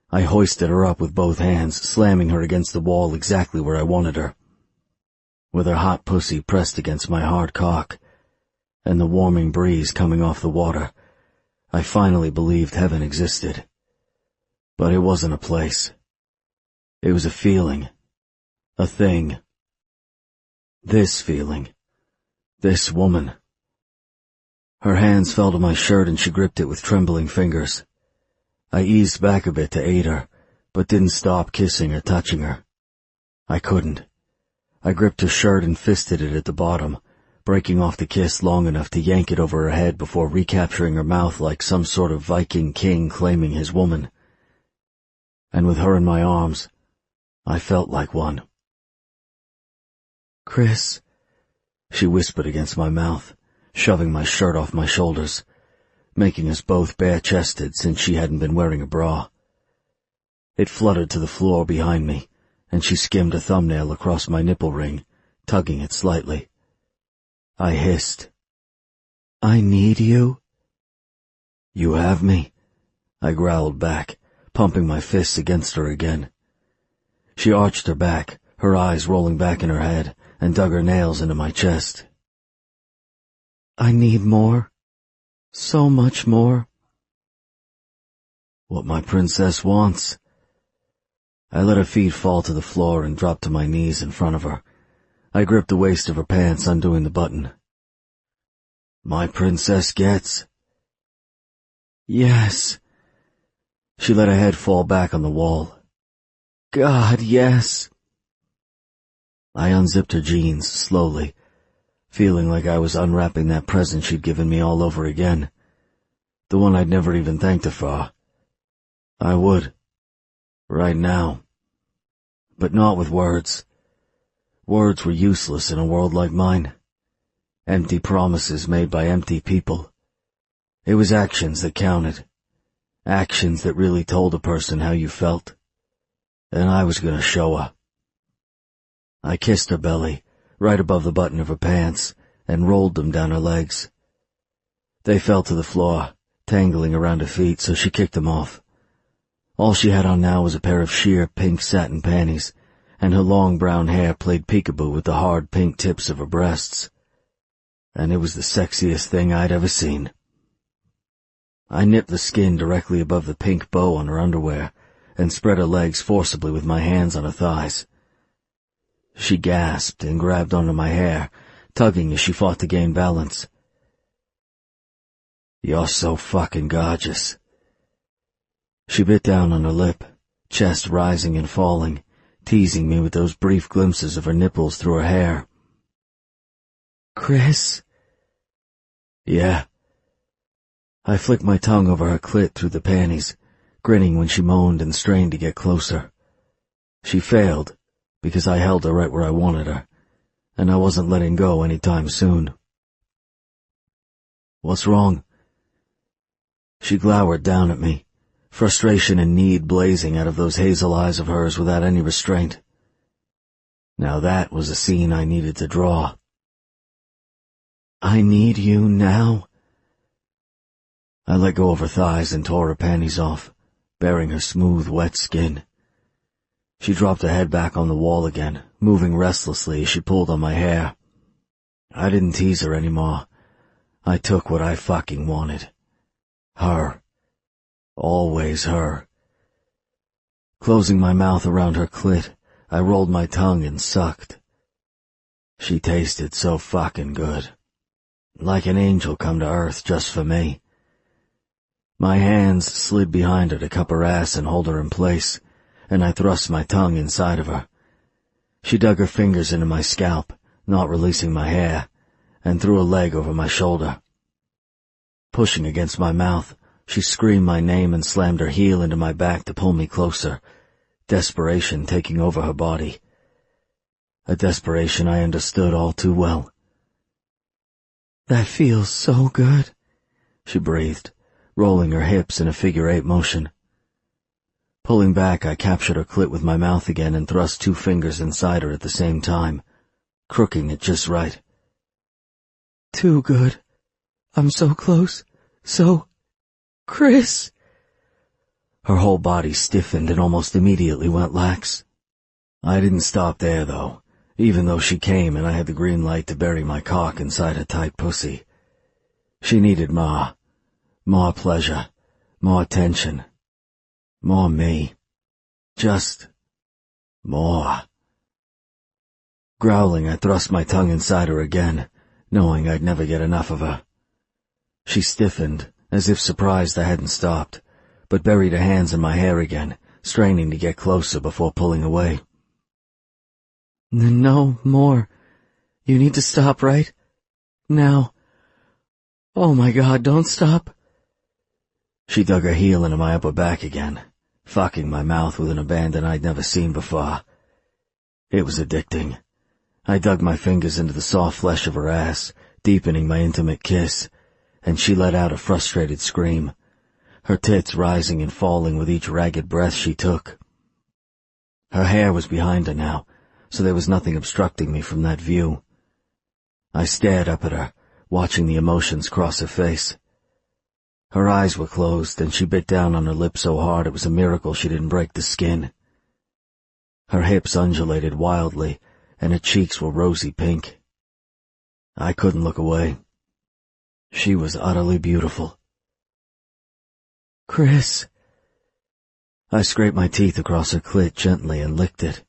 I hoisted her up with both hands, slamming her against the wall exactly where I wanted her. With her hot pussy pressed against my hard cock, and the warming breeze coming off the water, I finally believed heaven existed. But it wasn't a place. It was a feeling. A thing. This feeling. This woman. Her hands fell to my shirt and she gripped it with trembling fingers. I eased back a bit to aid her, but didn't stop kissing or touching her. I couldn't. I gripped her shirt and fisted it at the bottom, breaking off the kiss long enough to yank it over her head before recapturing her mouth like some sort of Viking king claiming his woman. And with her in my arms, I felt like one. "Chris," she whispered against my mouth, shoving my shirt off my shoulders, making us both bare-chested since she hadn't been wearing a bra. It fluttered to the floor behind me, and she skimmed a thumbnail across my nipple ring, tugging it slightly. I hissed, "I need you." "You have me," I growled back, pumping my fists against her again. She arched her back, her eyes rolling back in her head, and dug her nails into my chest. "I need more. So much more." "What my princess wants." I let her feet fall to the floor and dropped to my knees in front of her. I gripped the waist of her pants, undoing the button. "My princess gets." "Yes." She let her head fall back on the wall. "God, yes." I unzipped her jeans, slowly, feeling like I was unwrapping that present she'd given me all over again. The one I'd never even thanked her for. I would. Right now. But not with words. Words were useless in a world like mine. Empty promises made by empty people. It was actions that counted. Actions that really told a person how you felt. And I was gonna show her. I kissed her belly, right above the button of her pants, and rolled them down her legs. They fell to the floor, tangling around her feet, so she kicked them off. All she had on now was a pair of sheer pink satin panties, and her long brown hair played peekaboo with the hard pink tips of her breasts. And it was the sexiest thing I'd ever seen. I nipped the skin directly above the pink bow on her underwear, and spread her legs forcibly with my hands on her thighs. She gasped and grabbed onto my hair, tugging as she fought to gain balance. "You're so fucking gorgeous." She bit down on her lip, chest rising and falling, teasing me with those brief glimpses of her nipples through her hair. "Chris?" "Yeah." I flicked my tongue over her clit through the panties, grinning when she moaned and strained to get closer. She failed, because I held her right where I wanted her, and I wasn't letting go any time soon. "What's wrong?" She glowered down at me, frustration and need blazing out of those hazel eyes of hers without any restraint. Now that was a scene I needed to draw. "I need you now." I let go of her thighs and tore her panties off, baring her smooth, wet skin. She dropped her head back on the wall again, moving restlessly as she pulled on my hair. I didn't tease her anymore. I took what I fucking wanted. Her. Always her. Closing my mouth around her clit, I rolled my tongue and sucked. She tasted so fucking good. Like an angel come to earth just for me. My hands slid behind her to cup her ass and hold her in place, and I thrust my tongue inside of her. She dug her fingers into my scalp, not releasing my hair, and threw a leg over my shoulder. Pushing against my mouth, she screamed my name and slammed her heel into my back to pull me closer, desperation taking over her body. A desperation I understood all too well. "That feels so good," she breathed, rolling her hips in a figure-8 motion. Pulling back, I captured her clit with my mouth again and thrust 2 fingers inside her at the same time, crooking it just right. "Too good. I'm so close. So... Chris!" Her whole body stiffened and almost immediately went lax. I didn't stop there, though, even though she came and I had the green light to bury my cock inside her tight pussy. She needed more pleasure, more attention, more me. Just more. Growling, I thrust my tongue inside her again, knowing I'd never get enough of her. She stiffened, as if surprised I hadn't stopped, but buried her hands in my hair again, straining to get closer before pulling away. "No more. You need to stop, right? Now. Oh my God, don't stop." She dug her heel into my upper back again, fucking my mouth with an abandon I'd never seen before. It was addicting. I dug my fingers into the soft flesh of her ass, deepening my intimate kiss, and she let out a frustrated scream, her tits rising and falling with each ragged breath she took. Her hair was behind her now, so there was nothing obstructing me from that view. I stared up at her, watching the emotions cross her face. Her eyes were closed, and she bit down on her lip so hard it was a miracle she didn't break the skin. Her hips undulated wildly, and her cheeks were rosy pink. I couldn't look away. She was utterly beautiful. "Chris." I scraped my teeth across her clit gently and licked it.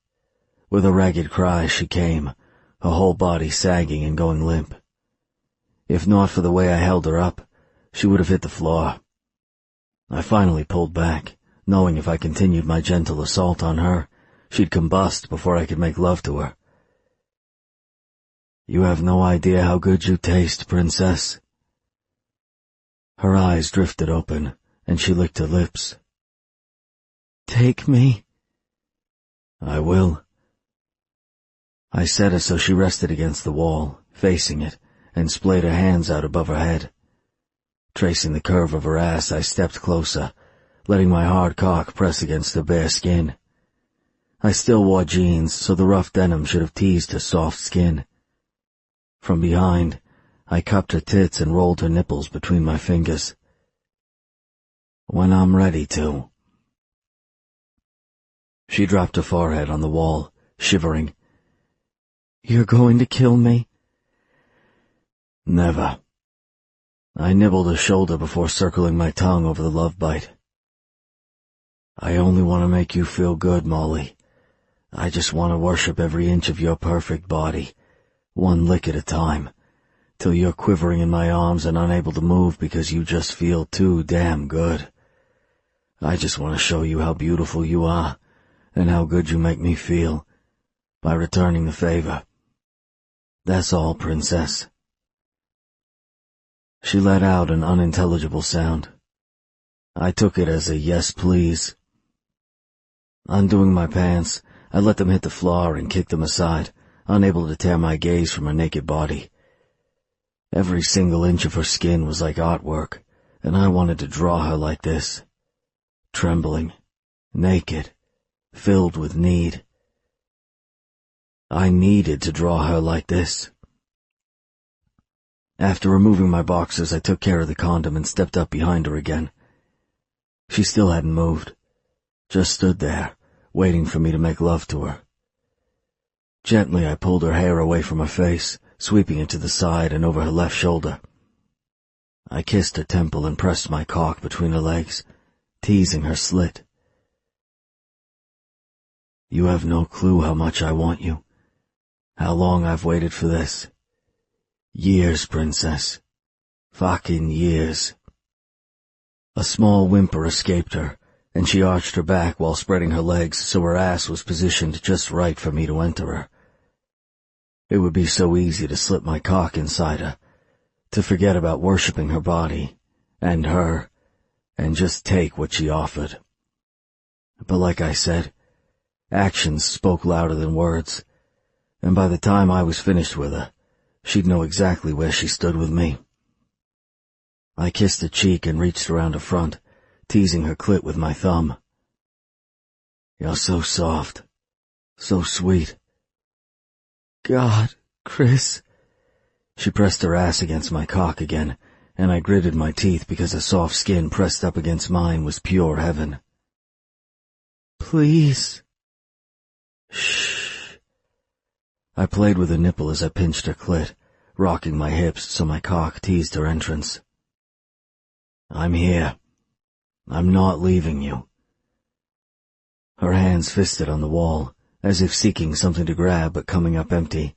With a ragged cry, she came, her whole body sagging and going limp. If not for the way I held her up, she would have hit the floor. I finally pulled back, knowing if I continued my gentle assault on her, she'd combust before I could make love to her. "You have no idea how good you taste, princess." Her eyes drifted open, and she licked her lips. "Take me." "I will." I set her so she rested against the wall, facing it, and splayed her hands out above her head. Tracing the curve of her ass, I stepped closer, letting my hard cock press against her bare skin. I still wore jeans, so the rough denim should have teased her soft skin. From behind, I cupped her tits and rolled her nipples between my fingers. "When I'm ready to." She dropped her forehead on the wall, shivering. "You're going to kill me?" "Never." I nibbled her shoulder before circling my tongue over the love bite. "I only want to make you feel good, Molly. I just want to worship every inch of your perfect body, one lick at a time, till you're quivering in my arms and unable to move because you just feel too damn good. I just want to show you how beautiful you are, and how good you make me feel, by returning the favor. That's all, princess." She let out an unintelligible sound. I took it as a yes, please. Undoing my pants, I let them hit the floor and kicked them aside, unable to tear my gaze from her naked body. Every single inch of her skin was like artwork, and I wanted to draw her like this. Trembling, naked, filled with need. I needed to draw her like this. After removing my boxers, I took care of the condom and stepped up behind her again. She still hadn't moved, just stood there, waiting for me to make love to her. Gently, I pulled her hair away from her face, sweeping it to the side and over her left shoulder. I kissed her temple and pressed my cock between her legs, teasing her slit. "You have no clue how much I want you, how long I've waited for this. Years, princess. Fucking years." A small whimper escaped her, and she arched her back while spreading her legs so her ass was positioned just right for me to enter her. It would be so easy to slip my cock inside her, to forget about worshipping her body, and her, and just take what she offered. But like I said, actions spoke louder than words, and by the time I was finished with her, she'd know exactly where she stood with me. I kissed her cheek and reached around her front, teasing her clit with my thumb. "You're so soft, so sweet." "God, Chris." She pressed her ass against my cock again, and I gritted my teeth because her soft skin pressed up against mine was pure heaven. "Please." "Shh." I played with her nipple as I pinched her clit, rocking my hips so my cock teased her entrance. "I'm here. I'm not leaving you." Her hands fisted on the wall, as if seeking something to grab but coming up empty.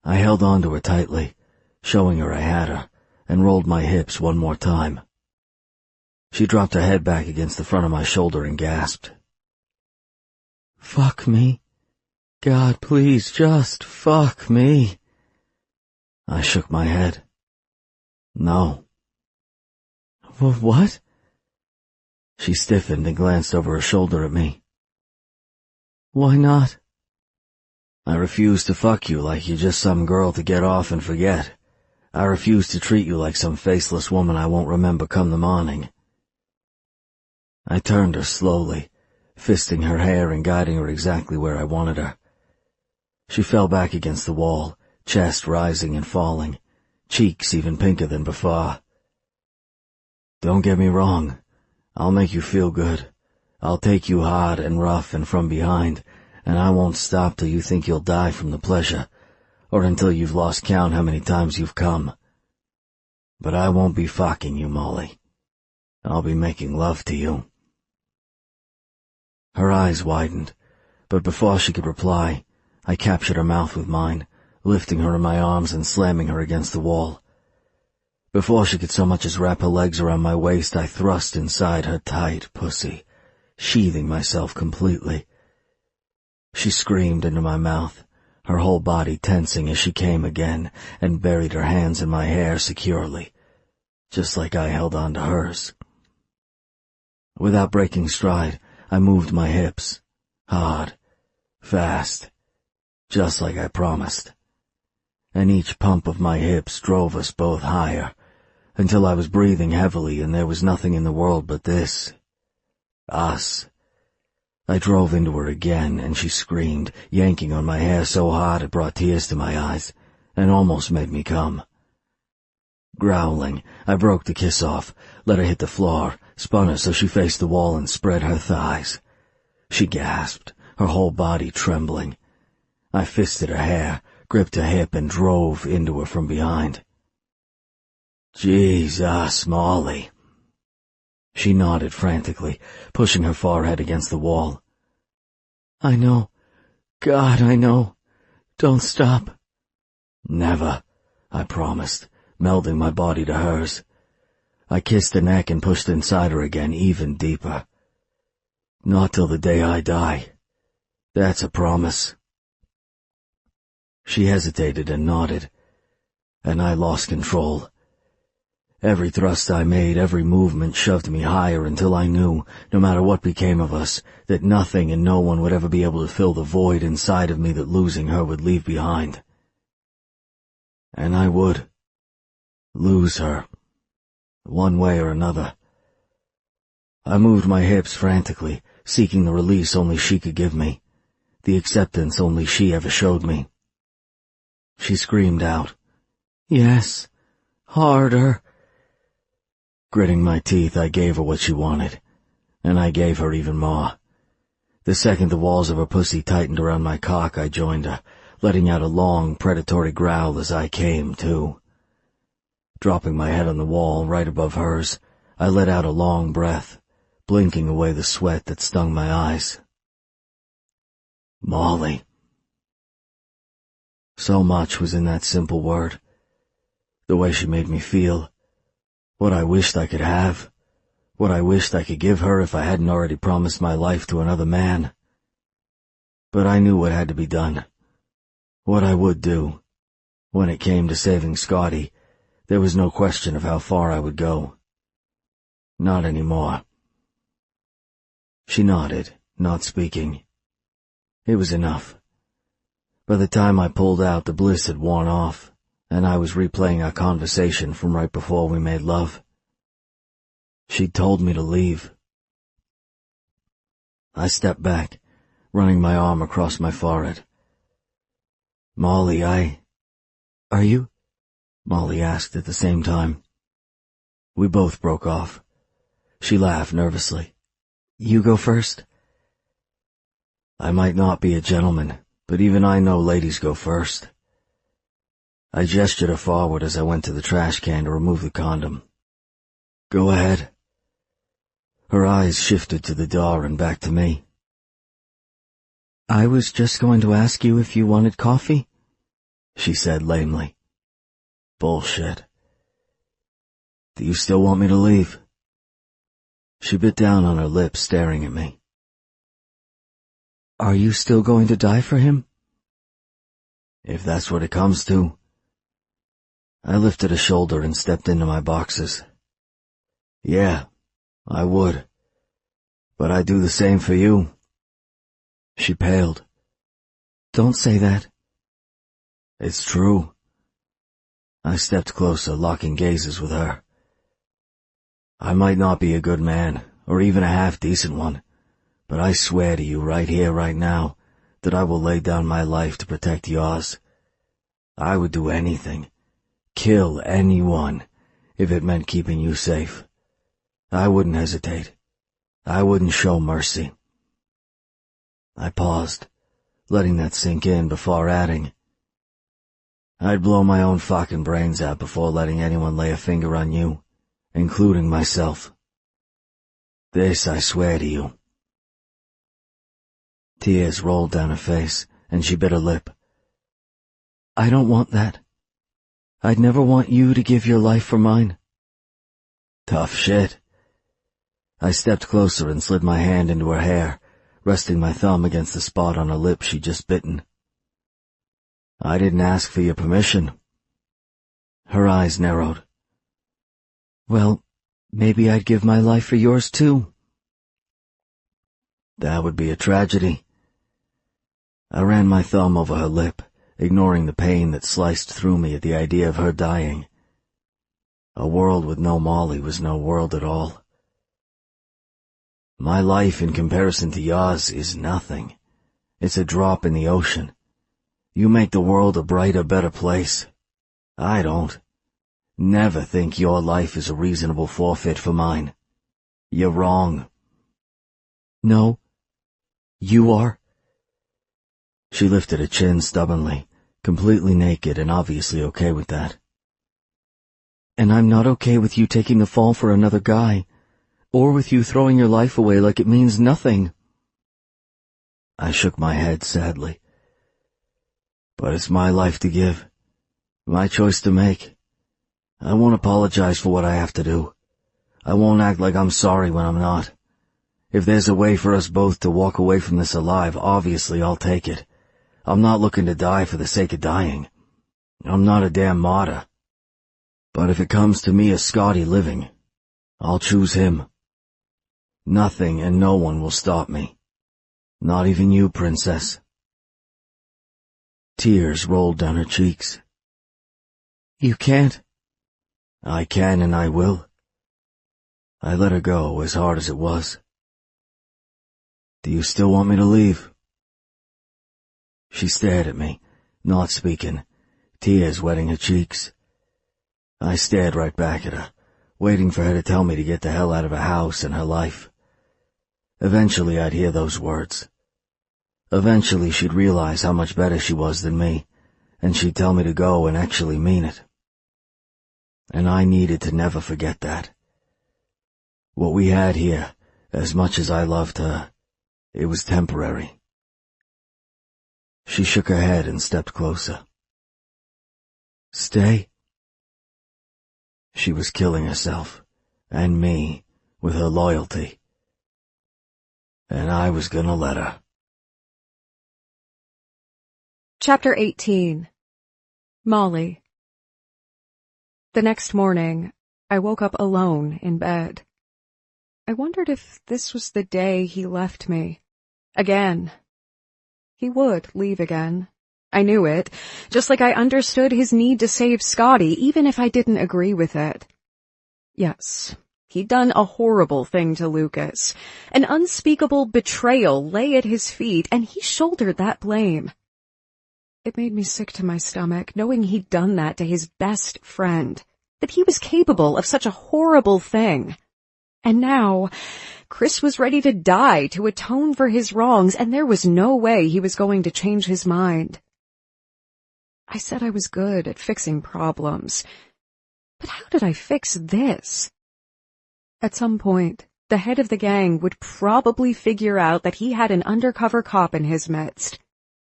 I held on to her tightly, showing her I had her, and rolled my hips one more time. She dropped her head back against the front of my shoulder and gasped. "Fuck me. God, please, just fuck me." I shook my head. "No." "What?" She stiffened and glanced over her shoulder at me. "Why not?" "I refuse to fuck you like you're just some girl to get off and forget. I refuse to treat you like some faceless woman I won't remember come the morning." I turned her slowly, fisting her hair and guiding her exactly where I wanted her. She fell back against the wall, chest rising and falling, cheeks even pinker than before. "Don't get me wrong. I'll make you feel good. I'll take you hard and rough and from behind, and I won't stop till you think you'll die from the pleasure, or until you've lost count how many times you've come. But I won't be fucking you, Molly. I'll be making love to you." Her eyes widened, but before she could reply, I captured her mouth with mine, lifting her in my arms and slamming her against the wall. Before she could so much as wrap her legs around my waist, I thrust inside her tight pussy, sheathing myself completely. She screamed into my mouth, her whole body tensing as she came again, and buried her hands in my hair securely, just like I held on to hers. Without breaking stride, I moved my hips, hard, fast, just like I promised. And each pump of my hips drove us both higher, until I was breathing heavily and there was nothing in the world but this. Us. I drove into her again, and she screamed, yanking on my hair so hard it brought tears to my eyes, and almost made me come. Growling, I broke the kiss off, let her hit the floor, spun her so she faced the wall and spread her thighs. She gasped, her whole body trembling. I fisted her hair, gripped her hip, and drove into her from behind. "Jesus, Molly." She nodded frantically, pushing her forehead against the wall. "I know. God, I know. Don't stop." "Never," I promised, melding my body to hers. I kissed her neck and pushed inside her again, even deeper. "Not till the day I die. That's a promise." She hesitated and nodded, and I lost control. Every thrust I made, every movement shoved me higher until I knew, no matter what became of us, that nothing and no one would ever be able to fill the void inside of me that losing her would leave behind. And I would lose her, one way or another. I moved my hips frantically, seeking the release only she could give me, the acceptance only she ever showed me. She screamed out, "Yes, harder." Gritting my teeth, I gave her what she wanted, and I gave her even more. The second the walls of her pussy tightened around my cock, I joined her, letting out a long, predatory growl as I came, too. Dropping my head on the wall right above hers, I let out a long breath, blinking away the sweat that stung my eyes. Molly. So much was in that simple word. The way she made me feel, what I wished I could have, what I wished I could give her if I hadn't already promised my life to another man. But I knew what had to be done, what I would do. When it came to saving Scotty, there was no question of how far I would go. Not anymore. She nodded, not speaking. It was enough. By the time I pulled out, the bliss had worn off, and I was replaying our conversation from right before we made love. She'd told me to leave. I stepped back, running my arm across my forehead. "Molly, Are you?" Molly asked at the same time. We both broke off. She laughed nervously. "You go first?" I might not be a gentleman, but even I know ladies go first. I gestured her forward as I went to the trash can to remove the condom. "Go ahead." Her eyes shifted to the door and back to me. "I was just going to ask you if you wanted coffee," she said lamely. Bullshit. "Do you still want me to leave?" She bit down on her lips, staring at me. "Are you still going to die for him?" "If that's what it comes to." I lifted a shoulder and stepped into my boxes. "Yeah, I would. But I'd do the same for you." She paled. "Don't say that." "It's true." I stepped closer, locking gazes with her. "I might not be a good man, or even a half-decent one, but I swear to you right here, right now, that I will lay down my life to protect yours. I would do anything, kill anyone, if it meant keeping you safe. I wouldn't hesitate. I wouldn't show mercy." I paused, letting that sink in before adding, "I'd blow my own fucking brains out before letting anyone lay a finger on you, including myself. This I swear to you." Tears rolled down her face, and she bit her lip. "I don't want that. I'd never want you to give your life for mine." "Tough shit." I stepped closer and slid my hand into her hair, resting my thumb against the spot on her lip she'd just bitten. "I didn't ask for your permission." Her eyes narrowed. "Well, maybe I'd give my life for yours too." "That would be a tragedy." I ran my thumb over her lip, ignoring the pain that sliced through me at the idea of her dying. A world with no Molly was no world at all. "My life in comparison to yours is nothing. It's a drop in the ocean. You make the world a brighter, better place. I don't. Never think your life is a reasonable forfeit for mine. You're wrong." "No, you are." She lifted her chin stubbornly, completely naked and obviously okay with that. "And I'm not okay with you taking the fall for another guy, or with you throwing your life away like it means nothing." I shook my head sadly. "But it's my life to give, my choice to make. I won't apologize for what I have to do. I won't act like I'm sorry when I'm not. If there's a way for us both to walk away from this alive, obviously I'll take it. I'm not looking to die for the sake of dying. I'm not a damn martyr. But if it comes to me or Scotty living, I'll choose him. Nothing and no one will stop me. Not even you, Princess." Tears rolled down her cheeks. "You can't." "I can and I will." I let her go, as hard as it was. "Do you still want me to leave?" She stared at me, not speaking, tears wetting her cheeks. I stared right back at her, waiting for her to tell me to get the hell out of her house and her life. Eventually I'd hear those words. Eventually she'd realize how much better she was than me, and she'd tell me to go and actually mean it. And I needed to never forget that. What we had here, as much as I loved her, it was temporary. She shook her head and stepped closer. "Stay." She was killing herself, and me, with her loyalty. And I was gonna let her. Chapter 18. Molly. The next morning, I woke up alone in bed. I wondered if this was the day he left me. Again. He would leave again. I knew it, just like I understood his need to save Scotty, even if I didn't agree with it. Yes, he'd done a horrible thing to Lucas. An unspeakable betrayal lay at his feet, and he shouldered that blame. It made me sick to my stomach, knowing he'd done that to his best friend, that he was capable of such a horrible thing. And now, Chris was ready to die to atone for his wrongs, and there was no way he was going to change his mind. I said I was good at fixing problems, but how did I fix this? At some point, the head of the gang would probably figure out that he had an undercover cop in his midst.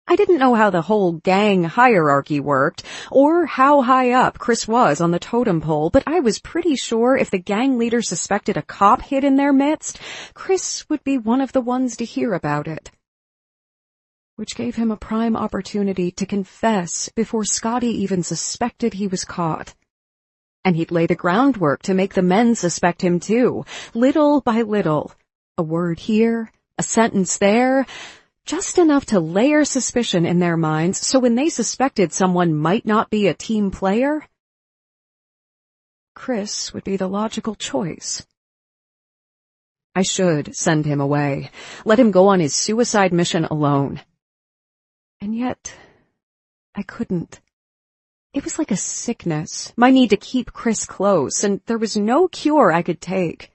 I didn't know how the whole gang hierarchy worked, or how high up Chris was on the totem pole, but I was pretty sure if the gang leader suspected a cop hid in their midst, Chris would be one of the ones to hear about it. Which gave him a prime opportunity to confess before Scotty even suspected he was caught. And he'd lay the groundwork to make the men suspect him too, little by little. A word here, a sentence there, just enough to layer suspicion in their minds so when they suspected someone might not be a team player, Chris would be the logical choice. I should send him away, let him go on his suicide mission alone. And yet, I couldn't. It was like a sickness, my need to keep Chris close, and there was no cure I could take.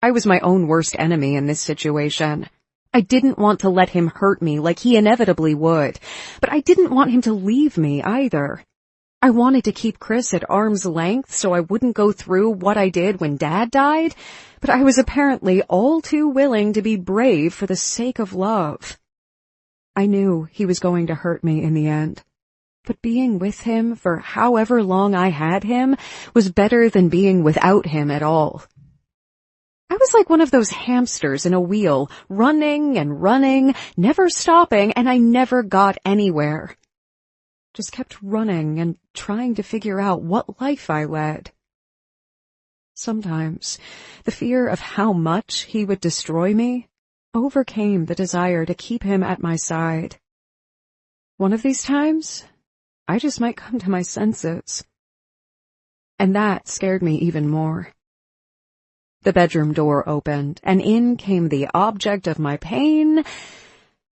I was my own worst enemy in this situation. I didn't want to let him hurt me like he inevitably would, but I didn't want him to leave me either. I wanted to keep Chris at arm's length so I wouldn't go through what I did when Dad died, but I was apparently all too willing to be brave for the sake of love. I knew he was going to hurt me in the end, but being with him for however long I had him was better than being without him at all. I was like one of those hamsters in a wheel, running and running, never stopping, and I never got anywhere. Just kept running and trying to figure out what life I led. Sometimes, the fear of how much he would destroy me overcame the desire to keep him at my side. One of these times, I just might come to my senses. And that scared me even more. The bedroom door opened, and in came the object of my pain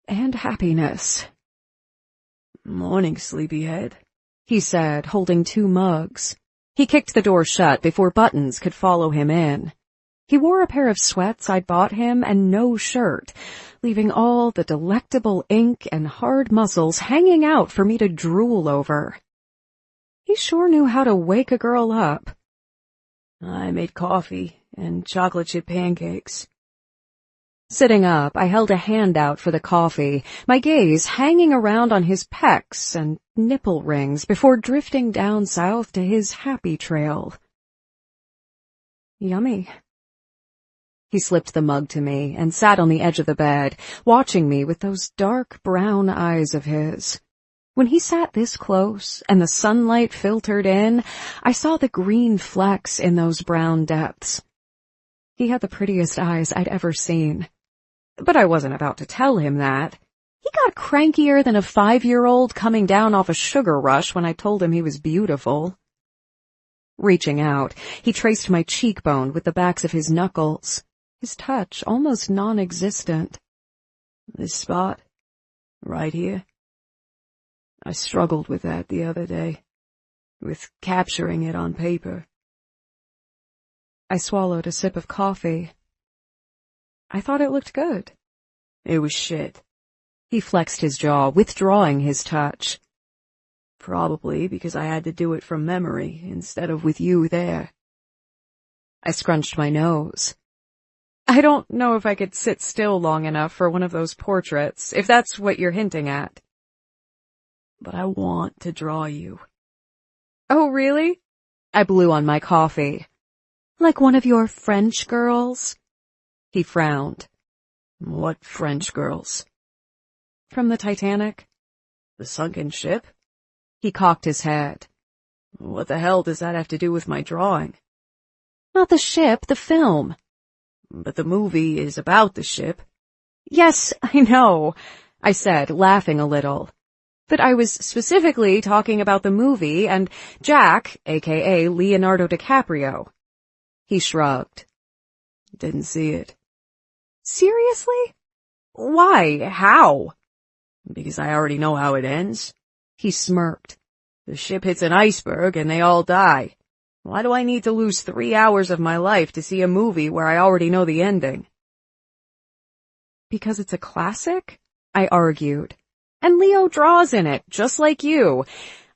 and happiness. "Morning, sleepyhead," he said, holding 2 mugs. He kicked the door shut before Buttons could follow him in. He wore a pair of sweats I'd bought him and no shirt, leaving all the delectable ink and hard muscles hanging out for me to drool over. He sure knew how to wake a girl up. "I made coffee and chocolate chip pancakes." Sitting up, I held a hand out for the coffee, my gaze hanging around on his pecs and nipple rings before drifting down south to his happy trail. Yummy. He slipped the mug to me and sat on the edge of the bed, watching me with those dark brown eyes of his. When he sat this close and the sunlight filtered in, I saw the green flecks in those brown depths. He had the prettiest eyes I'd ever seen. But I wasn't about to tell him that. He got crankier than a 5-year-old coming down off a sugar rush when I told him he was beautiful. Reaching out, he traced my cheekbone with the backs of his knuckles, his touch almost non-existent. "This spot, right here. I struggled with that the other day, with capturing it on paper." I swallowed a sip of coffee. I thought it looked good. "It was shit." He flexed his jaw, withdrawing his touch. "Probably because I had to do it from memory instead of with you there." I scrunched my nose. I don't know if I could sit still long enough for one of those portraits, if that's what you're hinting at. "But I want to draw you." Oh, really? I blew on my coffee. Like one of your French girls? He frowned. What French girls? From the Titanic? The sunken ship? He cocked his head. What the hell does that have to do with my drawing? Not the ship, the film. But the movie is about the ship. Yes, I know, I said, laughing a little. But I was specifically talking about the movie and Jack, aka Leonardo DiCaprio. He shrugged. Didn't see it. Seriously? Why? How? Because I already know how it ends. He smirked. The ship hits an iceberg and they all die. Why do I need to lose 3 hours of my life to see a movie where I already know the ending? Because it's a classic? I argued. And Leo draws in it, just like you.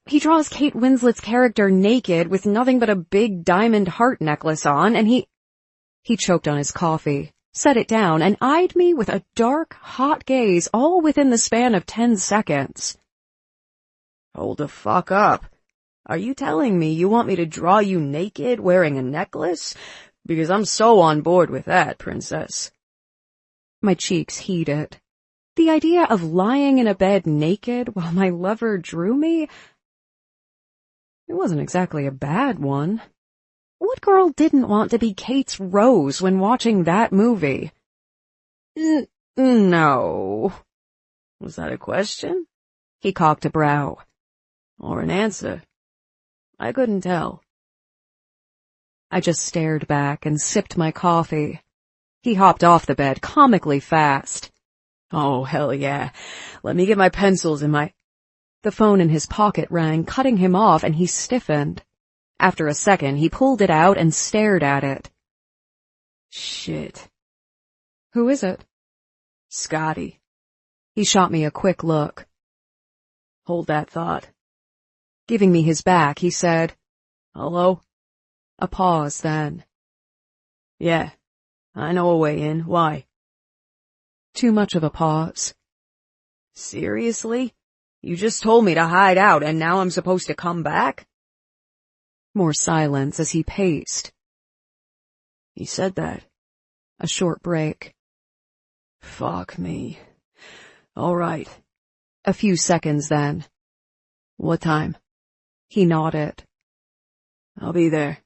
He draws Kate Winslet's character naked with nothing but a big diamond heart necklace on, and he choked on his coffee, set it down, and eyed me with a dark, hot gaze all within the span of 10 seconds. Hold the fuck up. Are you telling me you want me to draw you naked wearing a necklace? Because I'm so on board with that, princess. My cheeks heated. The idea of lying in a bed naked while my lover drew me? It wasn't exactly a bad one. What girl didn't want to be Kate's Rose when watching that movie? No. Was that a question? He cocked a brow. Or an answer? I couldn't tell. I just stared back and sipped my coffee. He hopped off the bed comically fast. Oh, hell yeah. Let me get my pencils and my... The phone in his pocket rang, cutting him off, and he stiffened. After a second, he pulled it out and stared at it. Shit. Who is it? Scotty. He shot me a quick look. Hold that thought. Giving me his back, he said, Hello? A pause then. Yeah, I know a way in. Why? Too much of a pause. Seriously? You just told me to hide out and now I'm supposed to come back? More silence as he paced. He said that. A short break. Fuck me. All right. A few seconds then. What time? He nodded. I'll be there.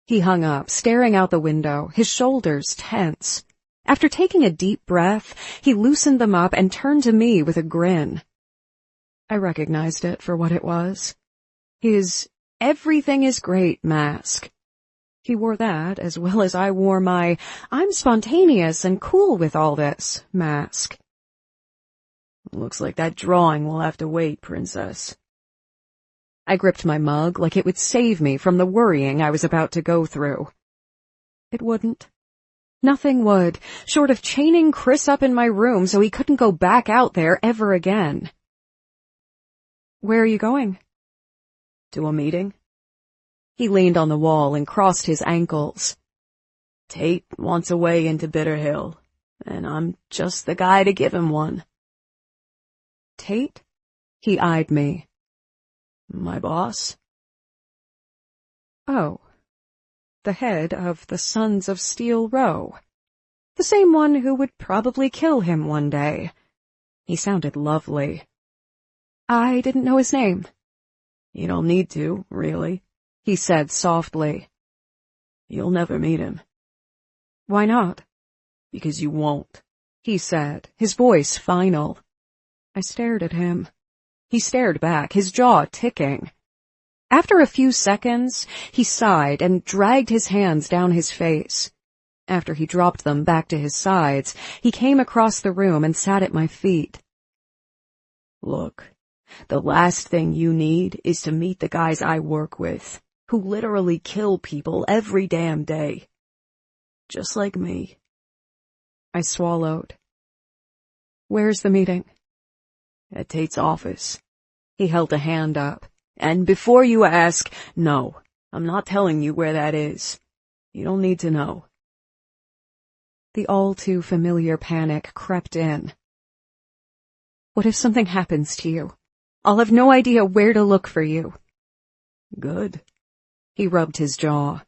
He hung up, staring out the window, his shoulders tense. After taking a deep breath, he loosened them up and turned to me with a grin. I recognized it for what it was. His "everything is great" mask. He wore that as well as I wore my "I'm spontaneous and cool with all this" mask. Looks like that drawing will have to wait, princess. I gripped my mug like it would save me from the worrying I was about to go through. It wouldn't. Nothing would, short of chaining Chris up in my room so he couldn't go back out there ever again. Where are you going? To a meeting. He leaned on the wall and crossed his ankles. Tate wants a way into Bitter Hill, and I'm just the guy to give him one. Tate? He eyed me. My boss? Oh. The head of the Sons of Steel Row. The same one who would probably kill him one day. He sounded lovely. I didn't know his name. You don't need to, really, he said softly. You'll never meet him. Why not? Because you won't, he said, his voice final. I stared at him. He stared back, his jaw ticking. After a few seconds, he sighed and dragged his hands down his face. After he dropped them back to his sides, he came across the room and sat at my feet. Look, the last thing you need is to meet the guys I work with, who literally kill people every damn day. Just like me. I swallowed. Where's the meeting? At Tate's office. He held a hand up. And before you ask, no, I'm not telling you where that is. You don't need to know. The all-too-familiar panic crept in. What if something happens to you? I'll have no idea where to look for you. Good. He rubbed his jaw.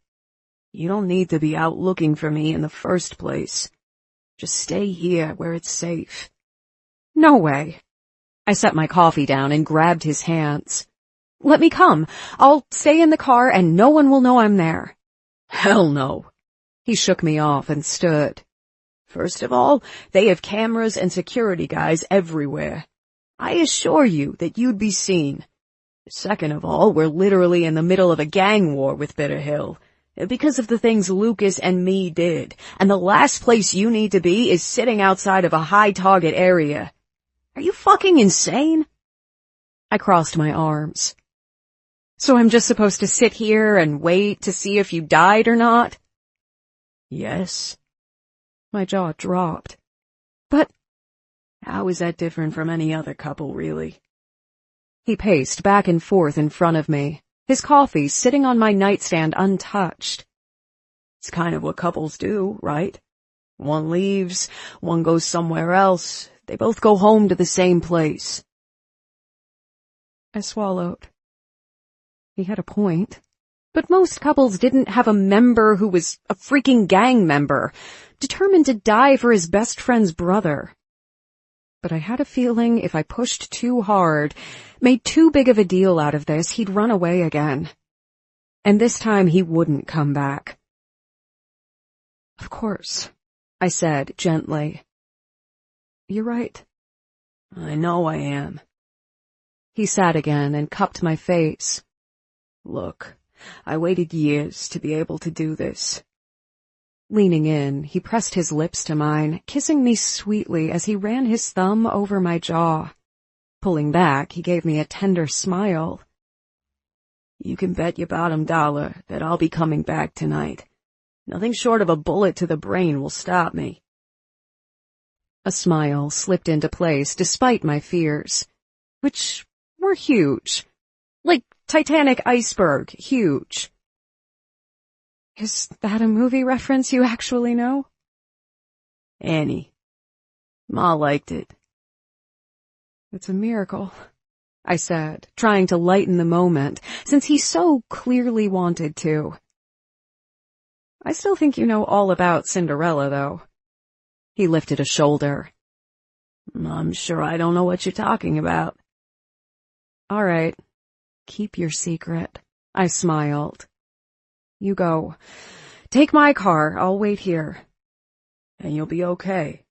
You don't need to be out looking for me in the first place. Just stay here where it's safe. No way. I set my coffee down and grabbed his hands. Let me come. I'll stay in the car and no one will know I'm there. Hell no. He shook me off and stood. First of all, they have cameras and security guys everywhere. I assure you that you'd be seen. Second of all, we're literally in the middle of a gang war with Bitter Hill, because of the things Lucas and me did, and the last place you need to be is sitting outside of a high-target area. Are you fucking insane? I crossed my arms. So I'm just supposed to sit here and wait to see if you died or not? Yes. My jaw dropped. But how is that different from any other couple, really? He paced back and forth in front of me, his coffee sitting on my nightstand untouched. It's kind of what couples do, right? One leaves, one goes somewhere else. They both go home to the same place. I swallowed. He had a point. But most couples didn't have a member who was a freaking gang member, determined to die for his best friend's brother. But I had a feeling if I pushed too hard, made too big of a deal out of this, he'd run away again. And this time he wouldn't come back. Of course, I said gently. You're right. I know I am. He sat again and cupped my face. Look, I waited years to be able to do this. Leaning in, he pressed his lips to mine, kissing me sweetly as he ran his thumb over my jaw. Pulling back, he gave me a tender smile. You can bet your bottom dollar that I'll be coming back tonight. Nothing short of a bullet to the brain will stop me. A smile slipped into place despite my fears, which were huge. Like Titanic iceberg, huge. Is that a movie reference you actually know? Annie. Ma liked it. It's a miracle, I said, trying to lighten the moment, since he so clearly wanted to. I still think you know all about Cinderella, though. He lifted a shoulder. I'm sure I don't know what you're talking about. All right. Keep your secret. I smiled. You go. Take my car. I'll wait here. And you'll be okay.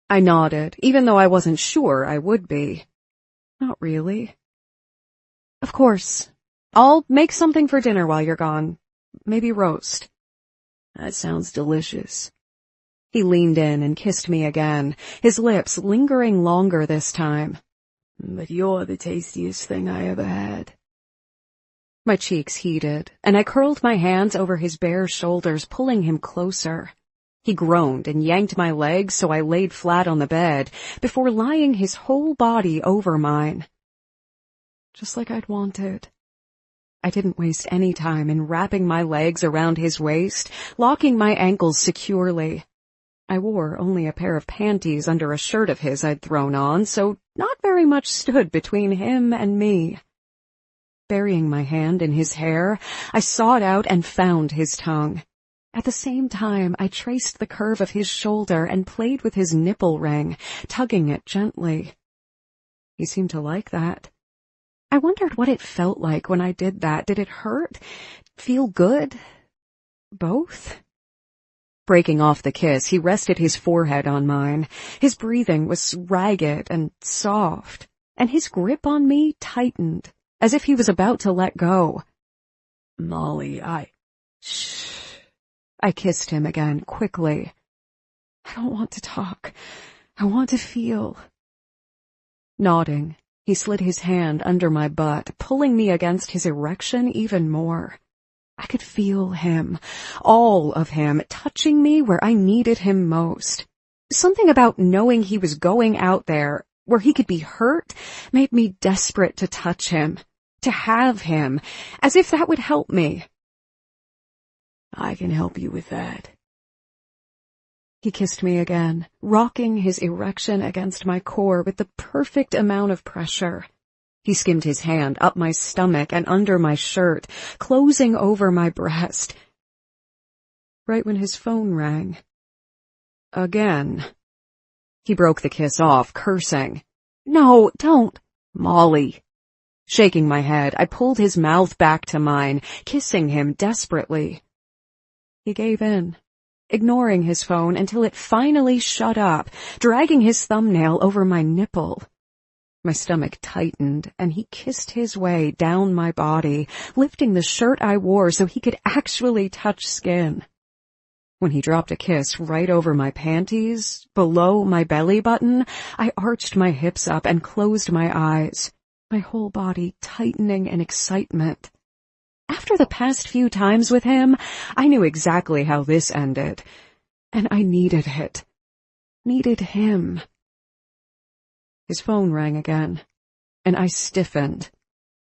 I nodded, even though I wasn't sure I would be. Not really. Of course. I'll make something for dinner while you're gone. Maybe roast. That sounds delicious. He leaned in and kissed me again, his lips lingering longer this time. But you're the tastiest thing I ever had. My cheeks heated, and I curled my hands over his bare shoulders, pulling him closer. He groaned and yanked my legs so I laid flat on the bed, before lying his whole body over mine. Just like I'd wanted. I didn't waste any time in wrapping my legs around his waist, locking my ankles securely. I wore only a pair of panties under a shirt of his I'd thrown on, so not very much stood between him and me. Burying my hand in his hair, I sawed out and found his tongue. At the same time, I traced the curve of his shoulder and played with his nipple ring, tugging it gently. He seemed to like that. I wondered what it felt like when I did that. Did it hurt? Feel good? Both? Breaking off the kiss, he rested his forehead on mine. His breathing was ragged and soft, and his grip on me tightened, as if he was about to let go. Molly, Shh. I kissed him again, quickly. I don't want to talk. I want to feel. Nodding, he slid his hand under my butt, pulling me against his erection even more. I could feel him, all of him, touching me where I needed him most. Something about knowing he was going out there, where he could be hurt, made me desperate to touch him, to have him, as if that would help me. I can help you with that. He kissed me again, rocking his erection against my core with the perfect amount of pressure. He skimmed his hand up my stomach and under my shirt, closing over my breast. right when his phone rang. Again. He broke the kiss off, cursing. "No, don't, Molly." Shaking my head, I pulled his mouth back to mine, kissing him desperately. He gave in, ignoring his phone until it finally shut up, dragging his thumbnail over my nipple. My stomach tightened, and he kissed his way down my body, lifting the shirt I wore so he could actually touch skin. When he dropped a kiss right over my panties, below my belly button, I arched my hips up and closed my eyes, my whole body tightening in excitement. After the past few times with him, I knew exactly how this ended, and I needed it. Needed him. His phone rang again, and I stiffened.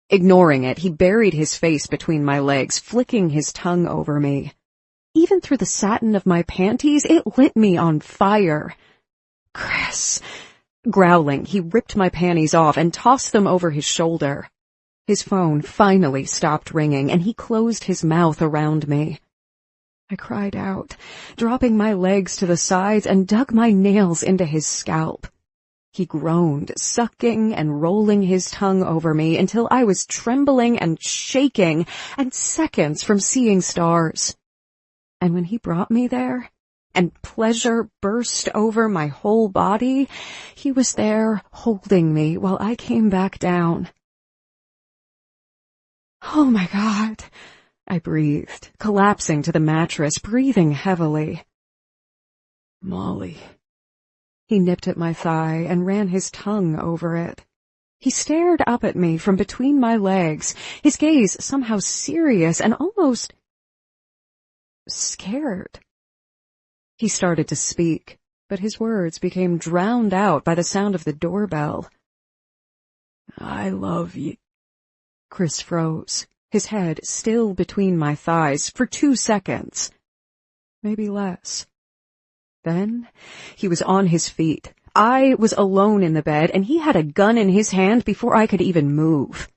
Ignoring it, he buried his face between my legs, flicking his tongue over me. Even through the satin of my panties, it lit me on fire. "Chris!" Growling, he ripped my panties off and tossed them over his shoulder. His phone finally stopped ringing, and he closed his mouth around me. I cried out, dropping my legs to the sides and dug my nails into his scalp. He groaned, sucking and rolling his tongue over me until I was trembling and shaking and seconds from seeing stars. And when he brought me there, and pleasure burst over my whole body, he was there holding me while I came back down. "Oh my God," I breathed, collapsing to the mattress, breathing heavily. "Molly." He nipped at my thigh and ran his tongue over it. He stared up at me from between my legs, his gaze somehow serious and almost scared. He started to speak, but his words became drowned out by the sound of the doorbell. "I love you." Chris froze, his head still between my thighs for 2 seconds. Maybe less. Then he was on his feet. I was alone in the bed, and he had a gun in his hand before I could even move.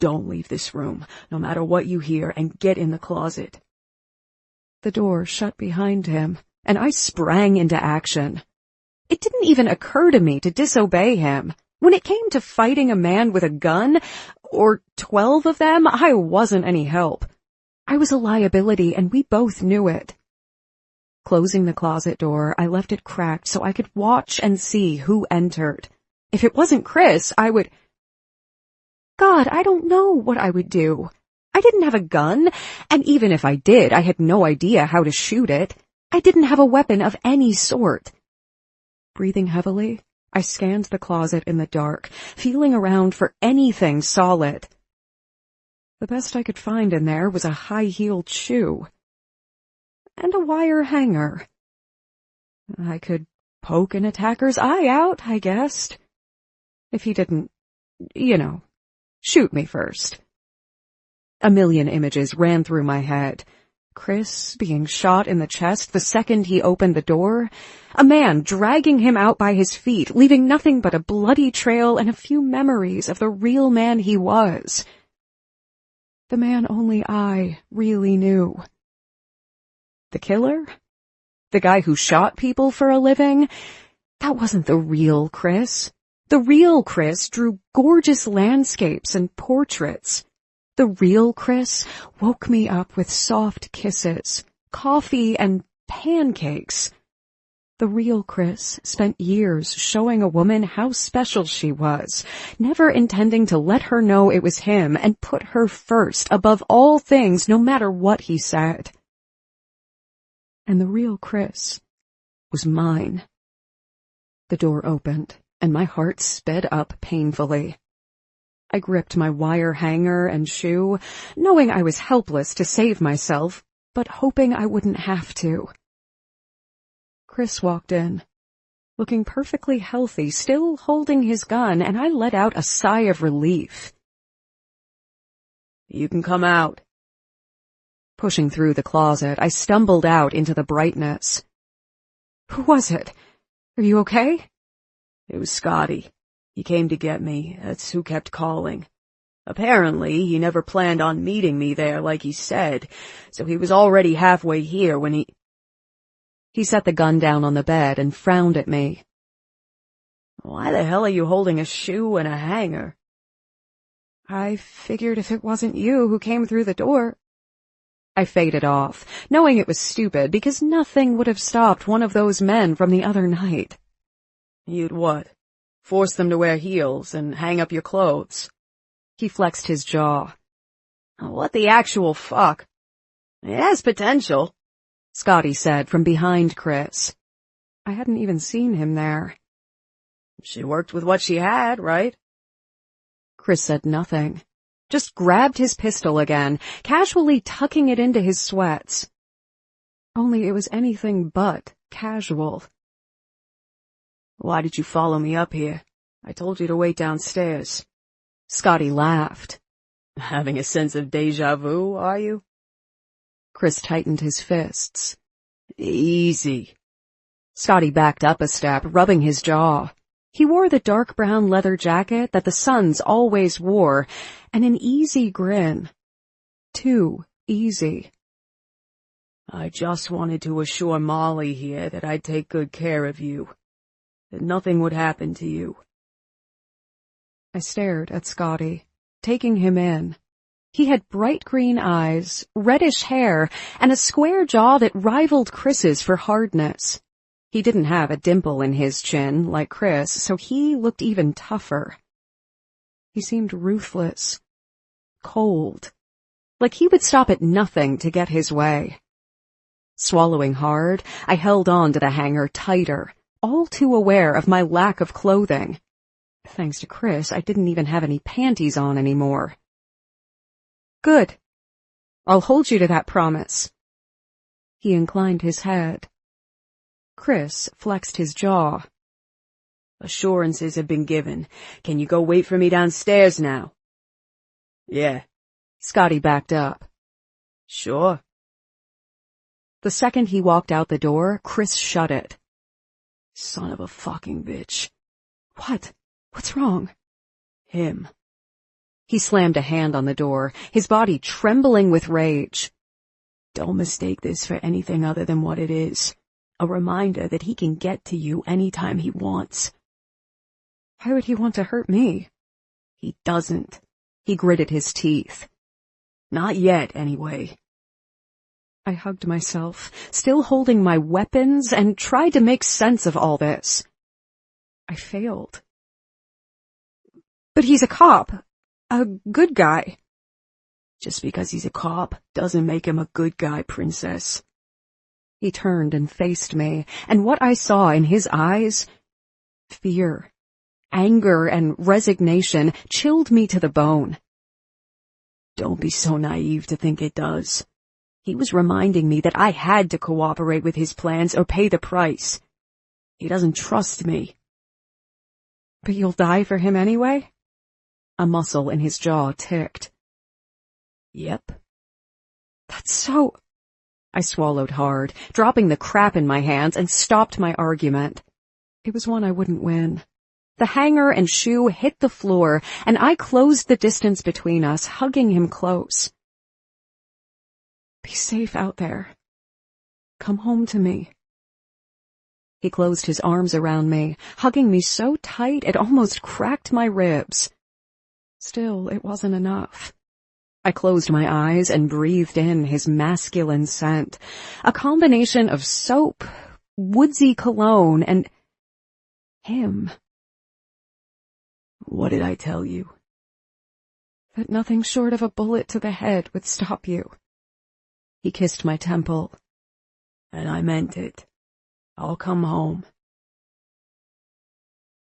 "Don't leave this room, no matter what you hear, and get in the closet." The door shut behind him, and I sprang into action. It didn't even occur to me to disobey him. When it came to fighting a man with a gun, or 12 of them, I wasn't any help. I was a liability, and we both knew it. Closing the closet door, I left it cracked so I could watch and see who entered. If it wasn't Chris, God, I don't know what I would do. I didn't have a gun, and even if I did, I had no idea how to shoot it. I didn't have a weapon of any sort. Breathing heavily, I scanned the closet in the dark, feeling around for anything solid. The best I could find in there was a high-heeled shoe. And a wire hanger. I could poke an attacker's eye out, I guessed. If he didn't, shoot me first. A million images ran through my head. Chris being shot in the chest the second he opened the door. A man dragging him out by his feet, leaving nothing but a bloody trail and a few memories of the real man he was. The man only I really knew. The killer? The guy who shot people for a living? That wasn't the real Chris. The real Chris drew gorgeous landscapes and portraits. The real Chris woke me up with soft kisses, coffee, and pancakes. The real Chris spent years showing a woman how special she was, never intending to let her know it was him, and put her first above all things, no matter what he said. And the real Chris was mine. The door opened, and my heart sped up painfully. I gripped my wire hanger and shoe, knowing I was helpless to save myself, but hoping I wouldn't have to. Chris walked in, looking perfectly healthy, still holding his gun, and I let out a sigh of relief. "You can come out." Pushing through the closet, I stumbled out into the brightness. "Who was it? Are you okay?" "It was Scotty. He came to get me. That's who kept calling." Apparently, he never planned on meeting me there like he said, so he was already halfway here when He set the gun down on the bed and frowned at me. Why the hell are you holding a shoe and a hanger? I figured if it wasn't you who came through the door. I faded off, knowing it was stupid because nothing would have stopped one of those men from the other night. You'd what? Force them to wear heels and hang up your clothes? He flexed his jaw. What the actual fuck? It has potential, Scotty said from behind Chris. I hadn't even seen him there. She worked with what she had, right? Chris said nothing, just grabbed his pistol again, casually tucking it into his sweats. Only it was anything but casual. Why did you follow me up here? I told you to wait downstairs. Scotty laughed. Having a sense of déjà vu, are you? Chris tightened his fists. Easy. Scotty backed up a step, rubbing his jaw. He wore the dark brown leather jacket that the Sons always wore, and an easy grin. Too easy. I just wanted to assure Molly here that I'd take good care of you. That nothing would happen to you. I stared at Scotty, taking him in. He had bright green eyes, reddish hair, and a square jaw that rivaled Chris's for hardness. He didn't have a dimple in his chin like Chris, so he looked even tougher. He seemed ruthless, cold, like he would stop at nothing to get his way. Swallowing hard, I held on to the hanger tighter, all too aware of my lack of clothing. Thanks to Chris, I didn't even have any panties on anymore. Good. I'll hold you to that promise. He inclined his head. Chris flexed his jaw. Assurances have been given. Can you go wait for me downstairs now? Yeah. Scotty backed up. Sure. The second he walked out the door, Chris shut it. Son of a fucking bitch. What? What's wrong? Him. He slammed a hand on the door, his body trembling with rage. Don't mistake this for anything other than what it is. A reminder that he can get to you anytime he wants. Why would he want to hurt me? He doesn't. He gritted his teeth. Not yet, anyway. I hugged myself, still holding my weapons, and tried to make sense of all this. I failed. But he's a cop. A good guy. Just because he's a cop doesn't make him a good guy, princess. He turned and faced me, and what I saw in his eyes, fear, anger, and resignation, chilled me to the bone. Don't be so naive to think it does. He was reminding me that I had to cooperate with his plans or pay the price. He doesn't trust me. But you'll die for him anyway? A muscle in his jaw ticked. Yep. That's so... I swallowed hard, dropping the crap in my hands, and stopped my argument. It was one I wouldn't win. The hanger and shoe hit the floor, and I closed the distance between us, hugging him close. Be safe out there. Come home to me. He closed his arms around me, hugging me so tight it almost cracked my ribs. Still, it wasn't enough. I closed my eyes and breathed in his masculine scent, a combination of soap, woodsy cologne, and him. What did I tell you? That nothing short of a bullet to the head would stop you. He kissed my temple. And I meant it. I'll come home.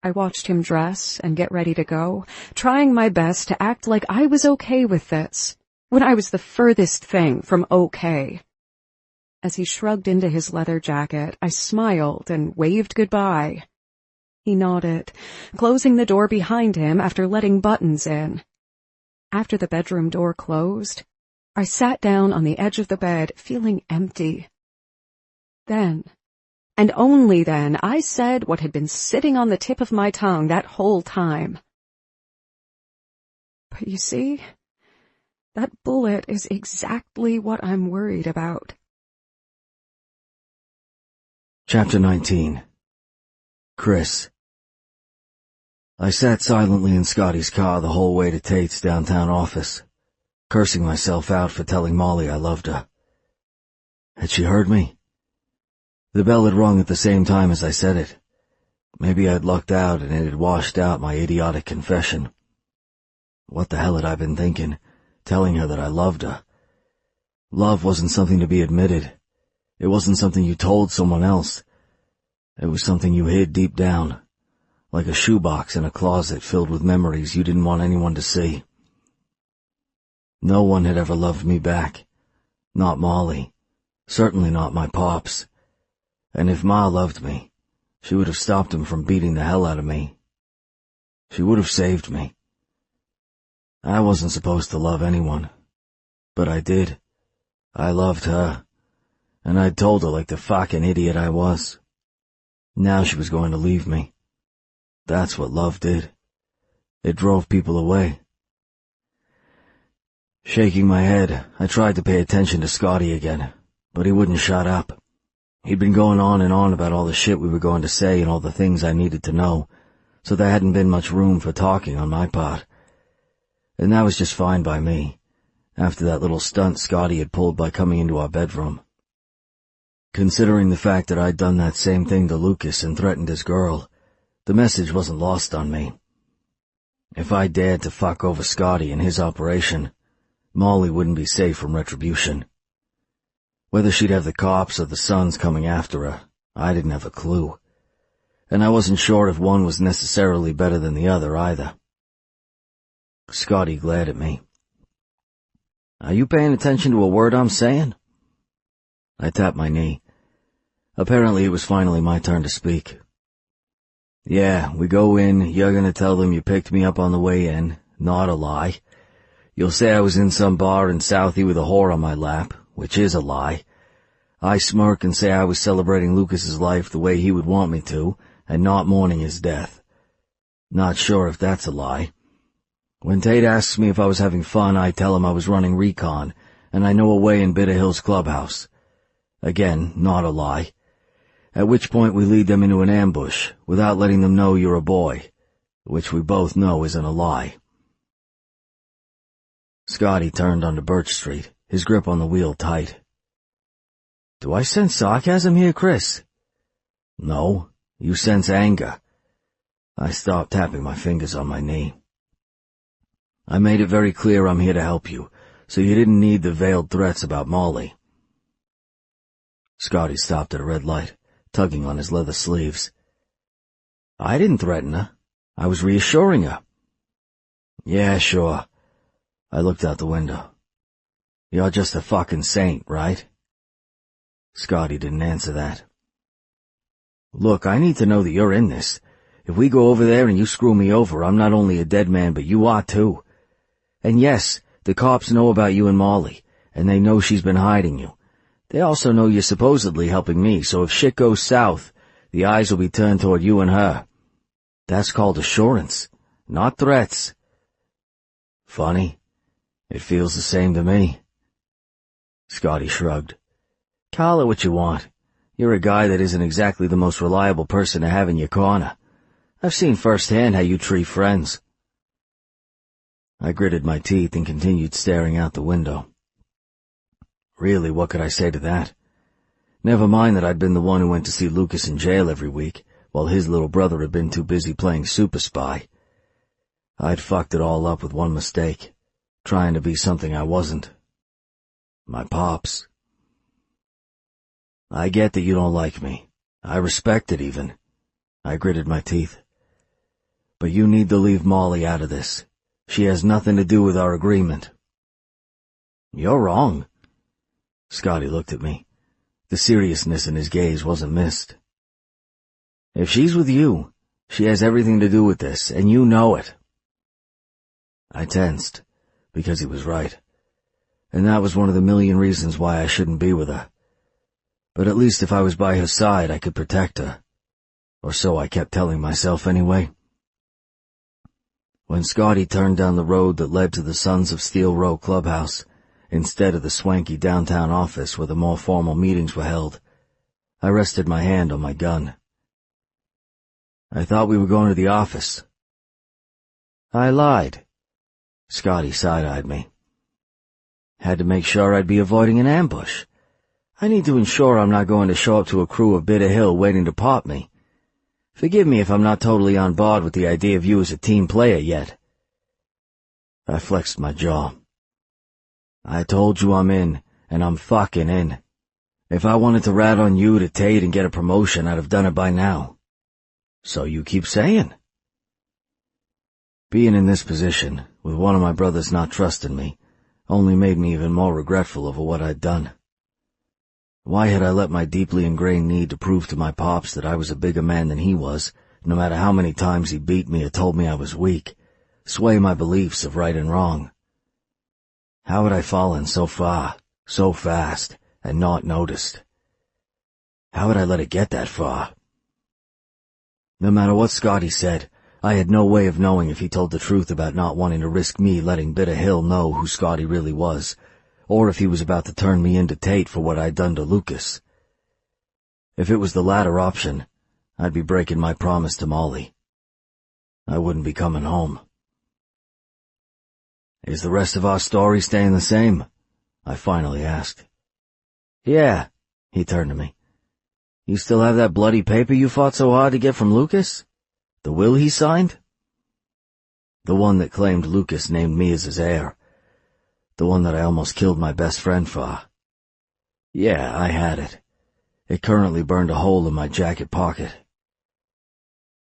I watched him dress and get ready to go, trying my best to act like I was okay with this, when I was the furthest thing from okay. As he shrugged into his leather jacket, I smiled and waved goodbye. He nodded, closing the door behind him after letting Buttons in. After the bedroom door closed, I sat down on the edge of the bed, feeling empty. Then, and only then, I said what had been sitting on the tip of my tongue that whole time. But you see, that bullet is exactly what I'm worried about. Chapter 19. Chris. I sat silently in Scotty's car the whole way to Tate's downtown office, cursing myself out for telling Molly I loved her. Had she heard me? The bell had rung at the same time as I said it. Maybe I'd lucked out and it had washed out my idiotic confession. What the hell had I been thinking, telling her that I loved her? Love wasn't something to be admitted. It wasn't something you told someone else. It was something you hid deep down, like a shoebox in a closet filled with memories you didn't want anyone to see. No one had ever loved me back. Not Molly. Certainly not my pops. And if Ma loved me, she would have stopped him from beating the hell out of me. She would have saved me. I wasn't supposed to love anyone, but I did. I loved her, and I'd told her like the fucking idiot I was. Now she was going to leave me. That's what love did. It drove people away. Shaking my head, I tried to pay attention to Scotty again, but he wouldn't shut up. He'd been going on and on about all the shit we were going to say and all the things I needed to know, so there hadn't been much room for talking on my part. And that was just fine by me, after that little stunt Scotty had pulled by coming into our bedroom. Considering the fact that I'd done that same thing to Lucas and threatened his girl, the message wasn't lost on me. If I dared to fuck over Scotty and his operation, Molly wouldn't be safe from retribution. Whether she'd have the cops or the Sons coming after her, I didn't have a clue. And I wasn't sure if one was necessarily better than the other either. Scotty glared at me. "Are you paying attention to a word I'm saying?" I tapped my knee. Apparently it was finally my turn to speak. "Yeah, we go in, you're gonna tell them you picked me up on the way in, not a lie. You'll say I was in some bar in Southie with a whore on my lap, which is a lie. I smirk and say I was celebrating Lucas's life the way he would want me to, and not mourning his death. Not sure if that's a lie. When Tate asks me if I was having fun, I tell him I was running recon, and I know a way in Bitter Hills Clubhouse. Again, not a lie. At which point we lead them into an ambush, without letting them know you're a boy, which we both know isn't a lie." Scotty turned onto Birch Street, his grip on the wheel tight. "Do I sense sarcasm here, Chris?" "No, you sense anger." I stopped tapping my fingers on my knee. "I made it very clear I'm here to help you, so you didn't need the veiled threats about Molly." Scotty stopped at a red light, tugging on his leather sleeves. "I didn't threaten her. I was reassuring her." "Yeah, sure." I looked out the window. "You're just a fucking saint, right?" Scotty didn't answer that. "Look, I need to know that you're in this. If we go over there and you screw me over, I'm not only a dead man, but you are too. And yes, the cops know about you and Molly, and they know she's been hiding you. They also know you're supposedly helping me, so if shit goes south, the eyes will be turned toward you and her. That's called assurance, not threats." "Funny. It feels the same to me." Scotty shrugged. "Call it what you want. You're a guy that isn't exactly the most reliable person to have in your corner. I've seen firsthand how you treat friends." I gritted my teeth and continued staring out the window. Really, what could I say to that? Never mind that I'd been the one who went to see Lucas in jail every week, while his little brother had been too busy playing super spy. I'd fucked it all up with one mistake, trying to be something I wasn't. My pops. "I get that you don't like me. I respect it even." I gritted my teeth. "But you need to leave Molly out of this. She has nothing to do with our agreement." "You're wrong." Scotty looked at me. The seriousness in his gaze wasn't missed. "If she's with you, she has everything to do with this, and you know it." I tensed, because he was right. And that was one of the million reasons why I shouldn't be with her. But at least if I was by her side, I could protect her. Or so I kept telling myself anyway. When Scotty turned down the road that led to the Sons of Steel Row clubhouse, instead of the swanky downtown office where the more formal meetings were held, I rested my hand on my gun. I thought we were going to the office. I lied. Scotty side-eyed me. Had to make sure I'd be avoiding an ambush. I need to ensure I'm not going to show up to a crew of Bitter Hill waiting to pop me. Forgive me if I'm not totally on board with the idea of you as a team player yet. I flexed my jaw. I told you I'm in, and I'm fucking in. If I wanted to rat on you to Tate and get a promotion, I'd have done it by now. So you keep saying. Being in this position, with one of my brothers not trusting me, only made me even more regretful over what I'd done. Why had I let my deeply ingrained need to prove to my pops that I was a bigger man than he was, no matter how many times he beat me or told me I was weak, sway my beliefs of right and wrong? How had I fallen so far, so fast, and not noticed? How had I let it get that far? No matter what Scotty said, I had no way of knowing if he told the truth about not wanting to risk me letting Bitter Hill know who Scotty really was, or if he was about to turn me into Tate for what I'd done to Lucas. If it was the latter option, I'd be breaking my promise to Molly. I wouldn't be coming home. Is the rest of our story staying the same? I finally asked. Yeah, he turned to me. You still have that bloody paper you fought so hard to get from Lucas? The will he signed? The one that claimed Lucas named me as his heir. The one that I almost killed my best friend for. Yeah, I had it. It currently burned a hole in my jacket pocket.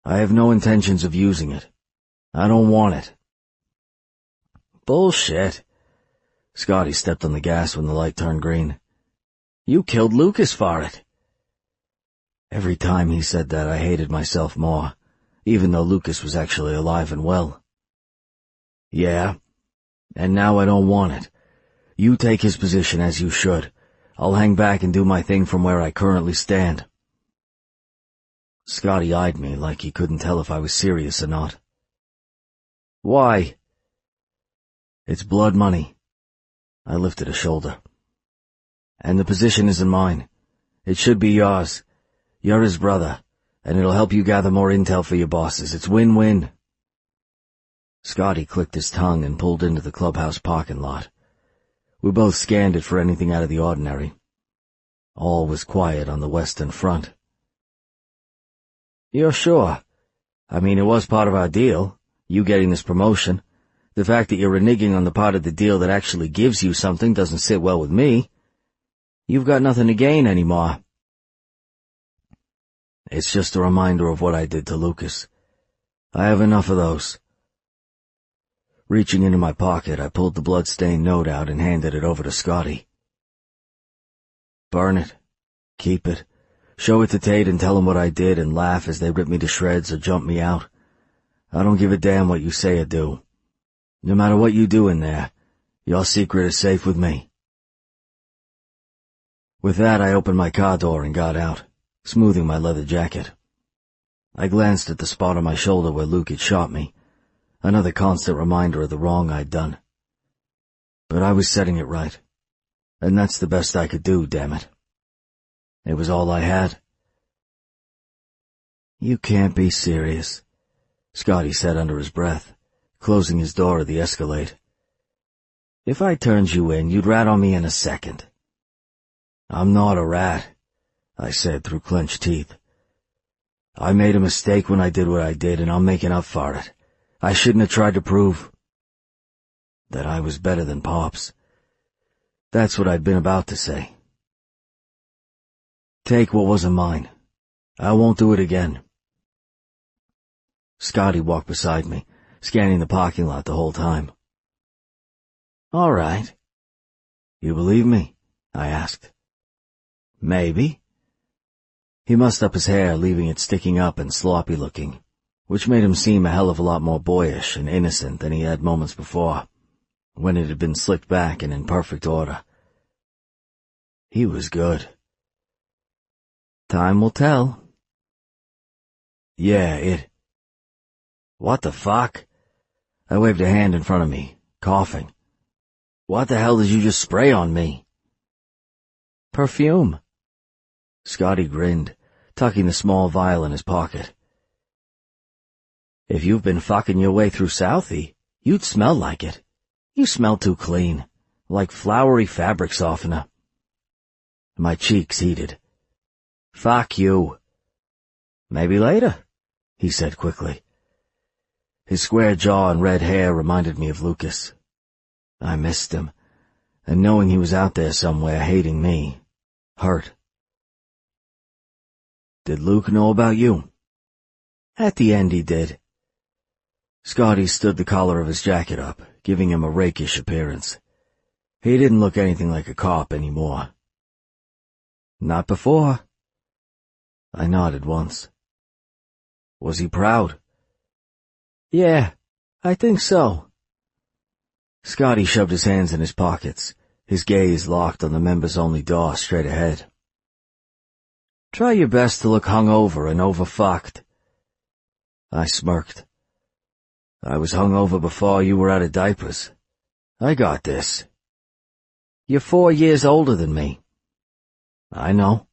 I have no intentions of using it. I don't want it. Bullshit. Scotty stepped on the gas when the light turned green. You killed Lucas for it. Every time he said that, I hated myself more, even though Lucas was actually alive and well. Yeah, and now I don't want it. You take his position as you should. I'll hang back and do my thing from where I currently stand. Scotty eyed me like he couldn't tell if I was serious or not. Why? It's blood money. I lifted a shoulder. And the position isn't mine. It should be yours. You're his brother, and it'll help you gather more intel for your bosses. It's win-win. Scotty clicked his tongue and pulled into the clubhouse parking lot. We both scanned it for anything out of the ordinary. All was quiet on the western front. You're sure? I mean, it was part of our deal, you getting this promotion. The fact that you're reneging on the part of the deal that actually gives you something doesn't sit well with me. You've got nothing to gain anymore. It's just a reminder of what I did to Lucas. I have enough of those. Reaching into my pocket, I pulled the blood-stained note out and handed it over to Scotty. Burn it. Keep it. Show it to Tate and tell him what I did and laugh as they rip me to shreds or jump me out. I don't give a damn what you say or do. No matter what you do in there, your secret is safe with me. With that, I opened my car door and got out, smoothing my leather jacket. I glanced at the spot on my shoulder where Luke had shot me, another constant reminder of the wrong I'd done. But I was setting it right, and that's the best I could do, damn it. It was all I had. You can't be serious, Scotty said under his breath, closing his door of the Escalade. If I turned you in, you'd rat on me in a second. I'm not a rat, I said through clenched teeth. I made a mistake when I did what I did, and I'm making up for it. I shouldn't have tried to prove that I was better than Pops. That's what I'd been about to say. Take what wasn't mine. I won't do it again. Scotty walked beside me, scanning the parking lot the whole time. All right. You believe me? I asked. Maybe. He mussed up his hair, leaving it sticking up and sloppy looking, which made him seem a hell of a lot more boyish and innocent than he had moments before, when it had been slicked back and in perfect order. He was good. Time will tell. Yeah, What the fuck? I waved a hand in front of me, coughing. What the hell did you just spray on me? Perfume. Scotty grinned, tucking the small vial in his pocket. If you've been fucking your way through Southie, you'd smell like it. You smell too clean, like flowery fabric softener. My cheeks heated. Fuck you. Maybe later, he said quickly. His square jaw and red hair reminded me of Lucas. I missed him, and knowing he was out there somewhere hating me, hurt. Did Luke know about you? At the end he did. Scotty stood the collar of his jacket up, giving him a rakish appearance. He didn't look anything like a cop anymore. Not before. I nodded once. Was he proud? Yeah, I think so. Scotty shoved his hands in his pockets, his gaze locked on the members-only door straight ahead. Try your best to look hungover and overfucked. I smirked. I was hungover before you were out of diapers. I got this. You're 4 years older than me. I know.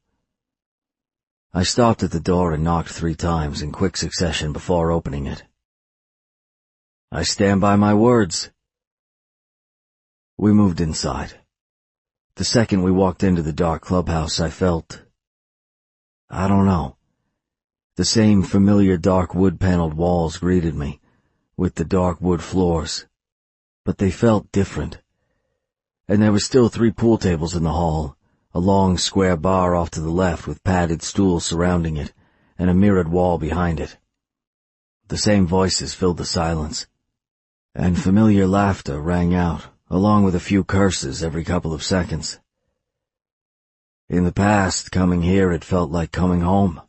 I stopped at the door and knocked 3 times in quick succession before opening it. I stand by my words. We moved inside. The second we walked into the dark clubhouse, I felt, I don't know. The same familiar dark wood-paneled walls greeted me, with the dark wood floors, but they felt different. And there were still 3 pool tables in the hall, a long square bar off to the left with padded stools surrounding it, and a mirrored wall behind it. The same voices filled the silence, and familiar laughter rang out, along with a few curses every couple of seconds. In the past, coming here had felt like coming home.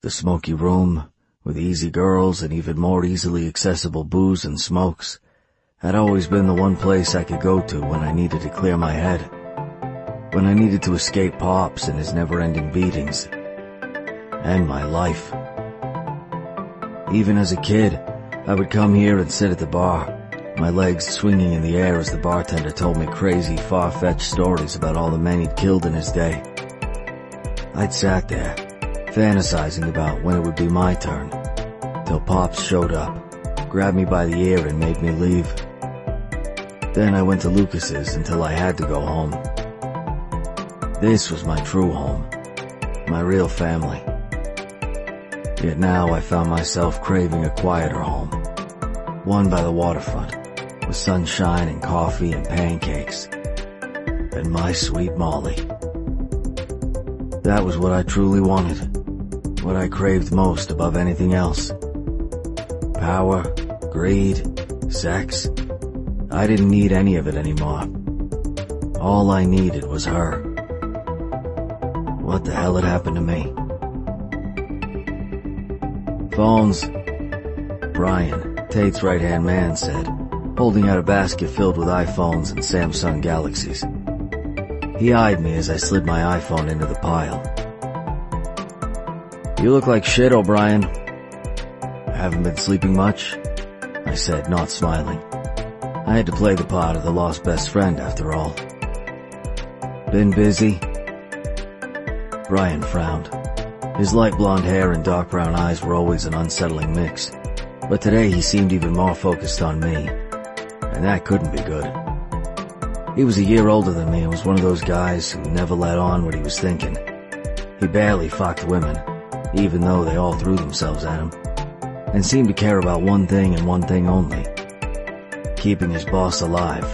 The smoky room, with easy girls and even more easily accessible booze and smokes, had always been the one place I could go to when I needed to clear my head, when I needed to escape Pops and his never-ending beatings, and my life. Even as a kid, I would come here and sit at the bar, my legs swinging in the air as the bartender told me crazy, far-fetched stories about all the men he'd killed in his day. I'd sat there, fantasizing about when it would be my turn, till Pops showed up, grabbed me by the ear and made me leave. Then I went to Lucas's until I had to go home. This was my true home, my real family. Yet now I found myself craving a quieter home, one by the waterfront, with sunshine and coffee and pancakes, and my sweet Molly. That was what I truly wanted, what I craved most above anything else. Power, greed, sex. I didn't need any of it anymore. All I needed was her. What the hell had happened to me? Phones. Brian, Tate's right-hand man, said, holding out a basket filled with iPhones and Samsung Galaxies. He eyed me as I slid my iPhone into the pile. You look like shit, O'Brien. Haven't been sleeping much? I said, not smiling. I had to play the part of the lost best friend, after all. Been busy? Brian frowned. His light blonde hair and dark brown eyes were always an unsettling mix, but today he seemed even more focused on me, and that couldn't be good. He was a year older than me and was one of those guys who never let on what he was thinking. He barely fucked women, even though they all threw themselves at him, and seemed to care about one thing and one thing only: keeping his boss alive.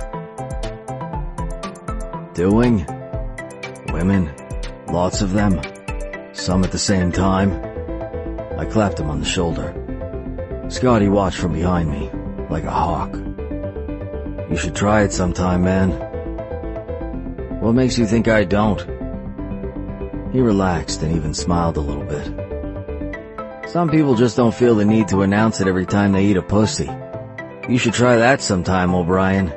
Doing? Women? Lots of them? Some at the same time? I clapped him on the shoulder. Scotty watched from behind me, like a hawk. You should try it sometime, man. What makes you think I don't? He relaxed and even smiled a little bit. Some people just don't feel the need to announce it every time they eat a pussy. You should try that sometime, O'Brien.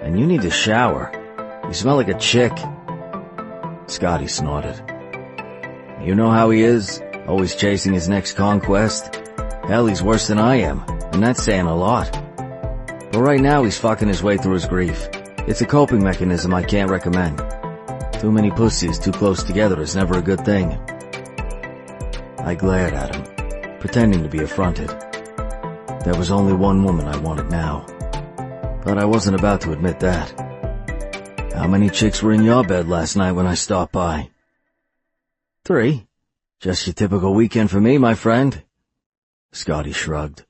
And you need to shower. You smell like a chick. Scotty snorted. You know how he is, always chasing his next conquest? Hell, he's worse than I am, and that's saying a lot. But right now he's fucking his way through his grief. It's a coping mechanism I can't recommend. Too many pussies too close together is never a good thing. I glared at him, pretending to be affronted. There was only one woman I wanted now, but I wasn't about to admit that. How many chicks were in your bed last night when I stopped by? 3. Just your typical weekend for me, my friend. Scotty shrugged,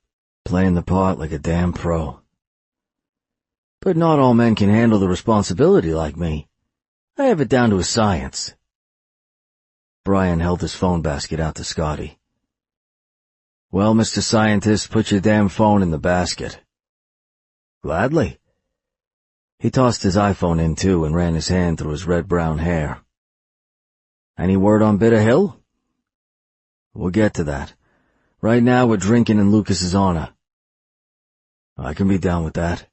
playing the part like a damn pro. But not all men can handle the responsibility like me. I have it down to a science. Brian held his phone basket out to Scotty. Well, Mr. Scientist, put your damn phone in the basket. Gladly. He tossed his iPhone in too and ran his hand through his red-brown hair. Any word on Bitter Hill? We'll get to that. Right now we're drinking in Lucas's honor. I can be down with that,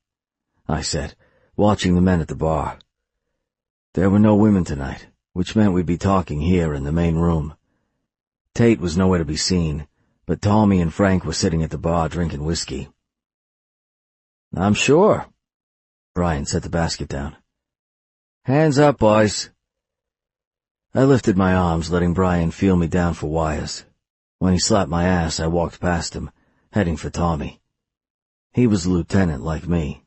I said, watching the men at the bar. There were no women tonight, which meant we'd be talking here in the main room. Tate was nowhere to be seen, but Tommy and Frank were sitting at the bar drinking whiskey. I'm sure. Brian set the basket down. Hands up, boys. I lifted my arms, letting Brian feel me down for wires. When he slapped my ass, I walked past him, heading for Tommy. He was a lieutenant like me.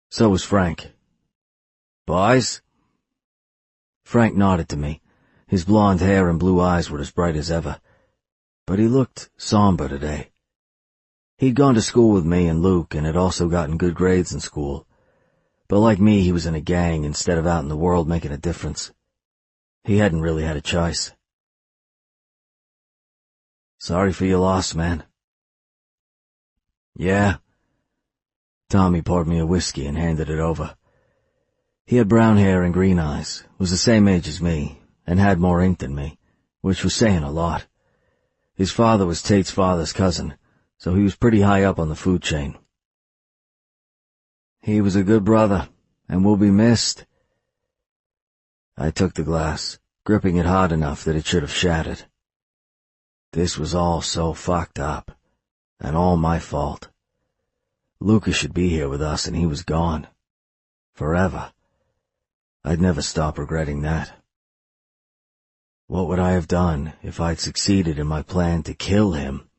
So was Frank. Boys? Frank nodded to me. His blonde hair and blue eyes were as bright as ever. But he looked somber today. He'd gone to school with me and Luke and had also gotten good grades in school. But like me, he was in a gang instead of out in the world making a difference. He hadn't really had a choice. Sorry for your loss, man. Yeah. Tommy poured me a whiskey and handed it over. He had brown hair and green eyes, was the same age as me, and had more ink than me, which was saying a lot. His father was Tate's father's cousin, so he was pretty high up on the food chain. He was a good brother, and will be missed. I took the glass, gripping it hard enough that it should have shattered. This was all so fucked up, and all my fault. Lucas should be here with us, and he was gone. Forever. I'd never stop regretting that. What would I have done if I'd succeeded in my plan to kill him?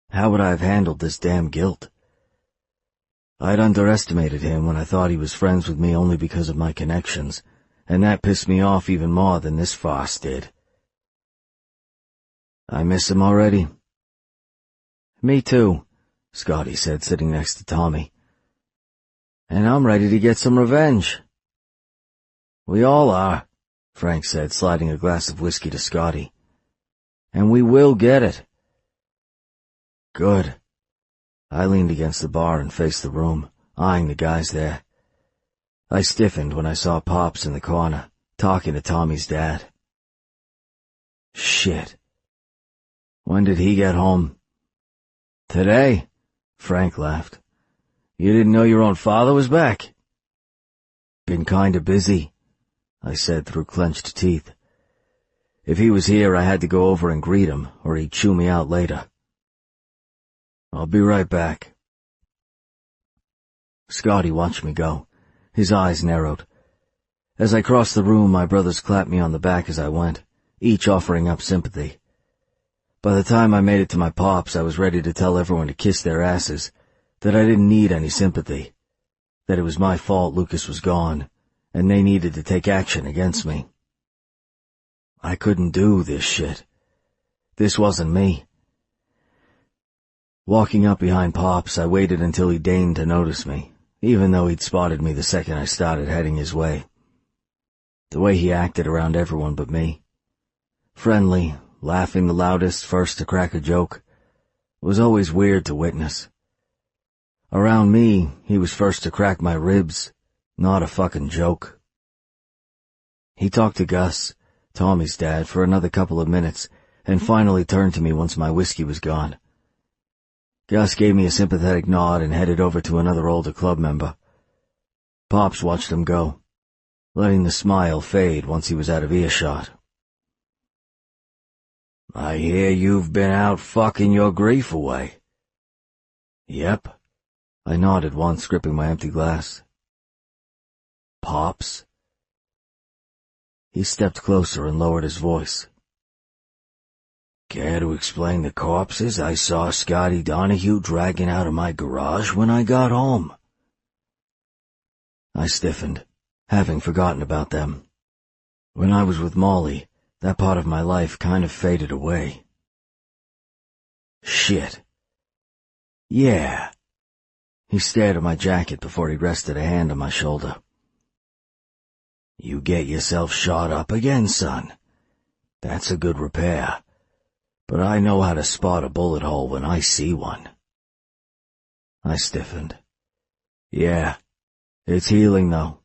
How would I have handled this damn guilt? I'd underestimated him when I thought he was friends with me only because of my connections, and that pissed me off even more than this farce did. I miss him already. Me too, Scotty said, sitting next to Tommy. And I'm ready to get some revenge. We all are, Frank said, sliding a glass of whiskey to Scotty. And we will get it. Good. I leaned against the bar and faced the room, eyeing the guys there. I stiffened when I saw Pops in the corner, talking to Tommy's dad. Shit. When did he get home? Today, Frank laughed. You didn't know your own father was back? Been kinda busy, I said through clenched teeth. If he was here, I had to go over and greet him, or he'd chew me out later. I'll be right back. Scotty watched me go. His eyes narrowed. As I crossed the room, my brothers clapped me on the back as I went, each offering up sympathy. By the time I made it to my Pops, I was ready to tell everyone to kiss their asses, that I didn't need any sympathy, that it was my fault Lucas was gone, and they needed to take action against me. I couldn't do this shit. This wasn't me. Walking up behind Pops, I waited until he deigned to notice me, even though he'd spotted me the second I started heading his way. The way he acted around everyone but me. Friendly, laughing the loudest, first to crack a joke, was always weird to witness. Around me, he was first to crack my ribs, not a fucking joke. He talked to Gus, Tommy's dad, for another couple of minutes, and finally turned to me once my whiskey was gone. Gus gave me a sympathetic nod and headed over to another older club member. Pops watched him go, letting the smile fade once he was out of earshot. I hear you've been out fucking your grief away. Yep. I nodded once, gripping my empty glass. Pops? He stepped closer and lowered his voice. Care to explain the corpses I saw Scotty Donahue dragging out of my garage when I got home? I stiffened, having forgotten about them. When I was with Molly, that part of my life kind of faded away. Shit. Yeah. He stared at my jacket before he rested a hand on my shoulder. You get yourself shot up again, son. That's a good repair. But I know how to spot a bullet hole when I see one. I stiffened. Yeah, it's healing though.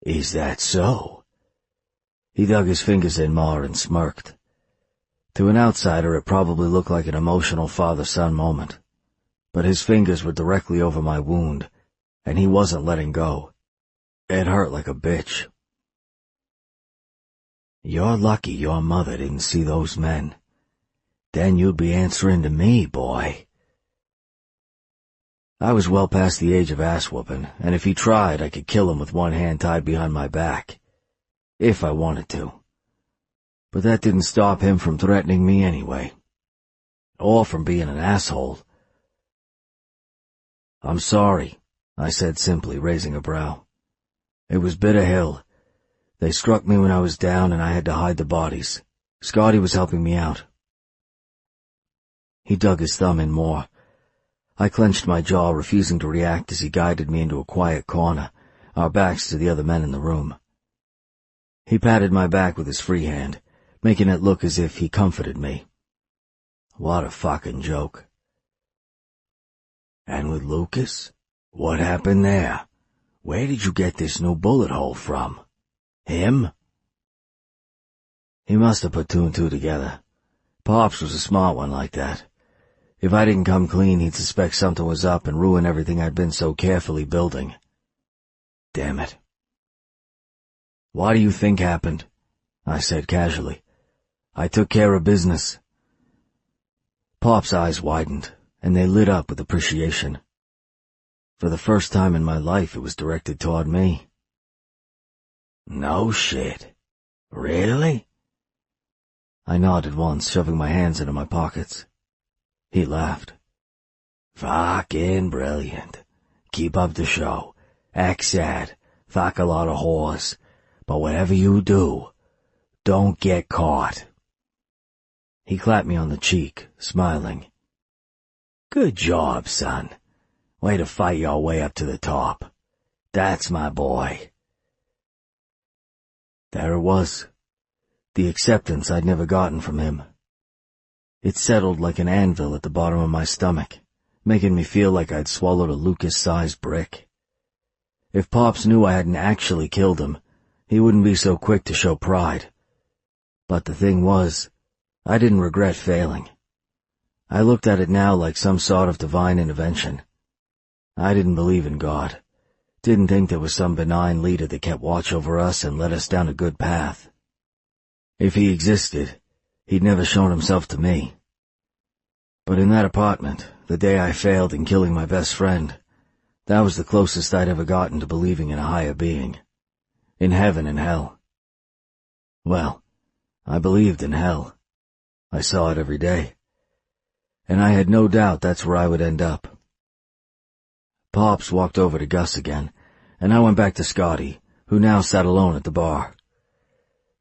Is that so? He dug his fingers in more and smirked. To an outsider, it probably looked like an emotional father-son moment. But his fingers were directly over my wound, and he wasn't letting go. It hurt like a bitch. You're lucky your mother didn't see those men. Then you'd be answering to me, boy. I was well past the age of ass-whooping, and if he tried, I could kill him with one hand tied behind my back. If I wanted to. But that didn't stop him from threatening me anyway. Or from being an asshole. I'm sorry, I said simply, raising a brow. It was Bitter Hill. They struck me when I was down and I had to hide the bodies. Scotty was helping me out. He dug his thumb in more. I clenched my jaw, refusing to react as he guided me into a quiet corner, our backs to the other men in the room. He patted my back with his free hand, making it look as if he comforted me. What a fucking joke. And with Lucas? What happened there? Where did you get this new bullet hole from? Him? He must have put two and two together. Pops was a smart one like that. If I didn't come clean, he'd suspect something was up and ruin everything I'd been so carefully building. Damn it. What do you think happened? I said casually. I took care of business. Pop's eyes widened, and they lit up with appreciation. For the first time in my life, it was directed toward me. No shit. Really? I nodded once, shoving my hands into my pockets. He laughed. Fucking brilliant. Keep up the show. Act sad. Fuck a lot of whores. But whatever you do, don't get caught. He clapped me on the cheek, smiling. Good job, son. Way to fight your way up to the top. That's my boy. There it was. The acceptance I'd never gotten from him. It settled like an anvil at the bottom of my stomach, making me feel like I'd swallowed a Lucas-sized brick. If Pops knew I hadn't actually killed him, he wouldn't be so quick to show pride. But the thing was, I didn't regret failing. I looked at it now like some sort of divine intervention. I didn't believe in God. Didn't think there was some benign leader that kept watch over us and led us down a good path. If he existed, he'd never shown himself to me. But in that apartment, the day I failed in killing my best friend, that was the closest I'd ever gotten to believing in a higher being. In heaven and hell. Well, I believed in hell. I saw it every day. And I had no doubt that's where I would end up. Pops walked over to Gus again, and I went back to Scotty, who now sat alone at the bar.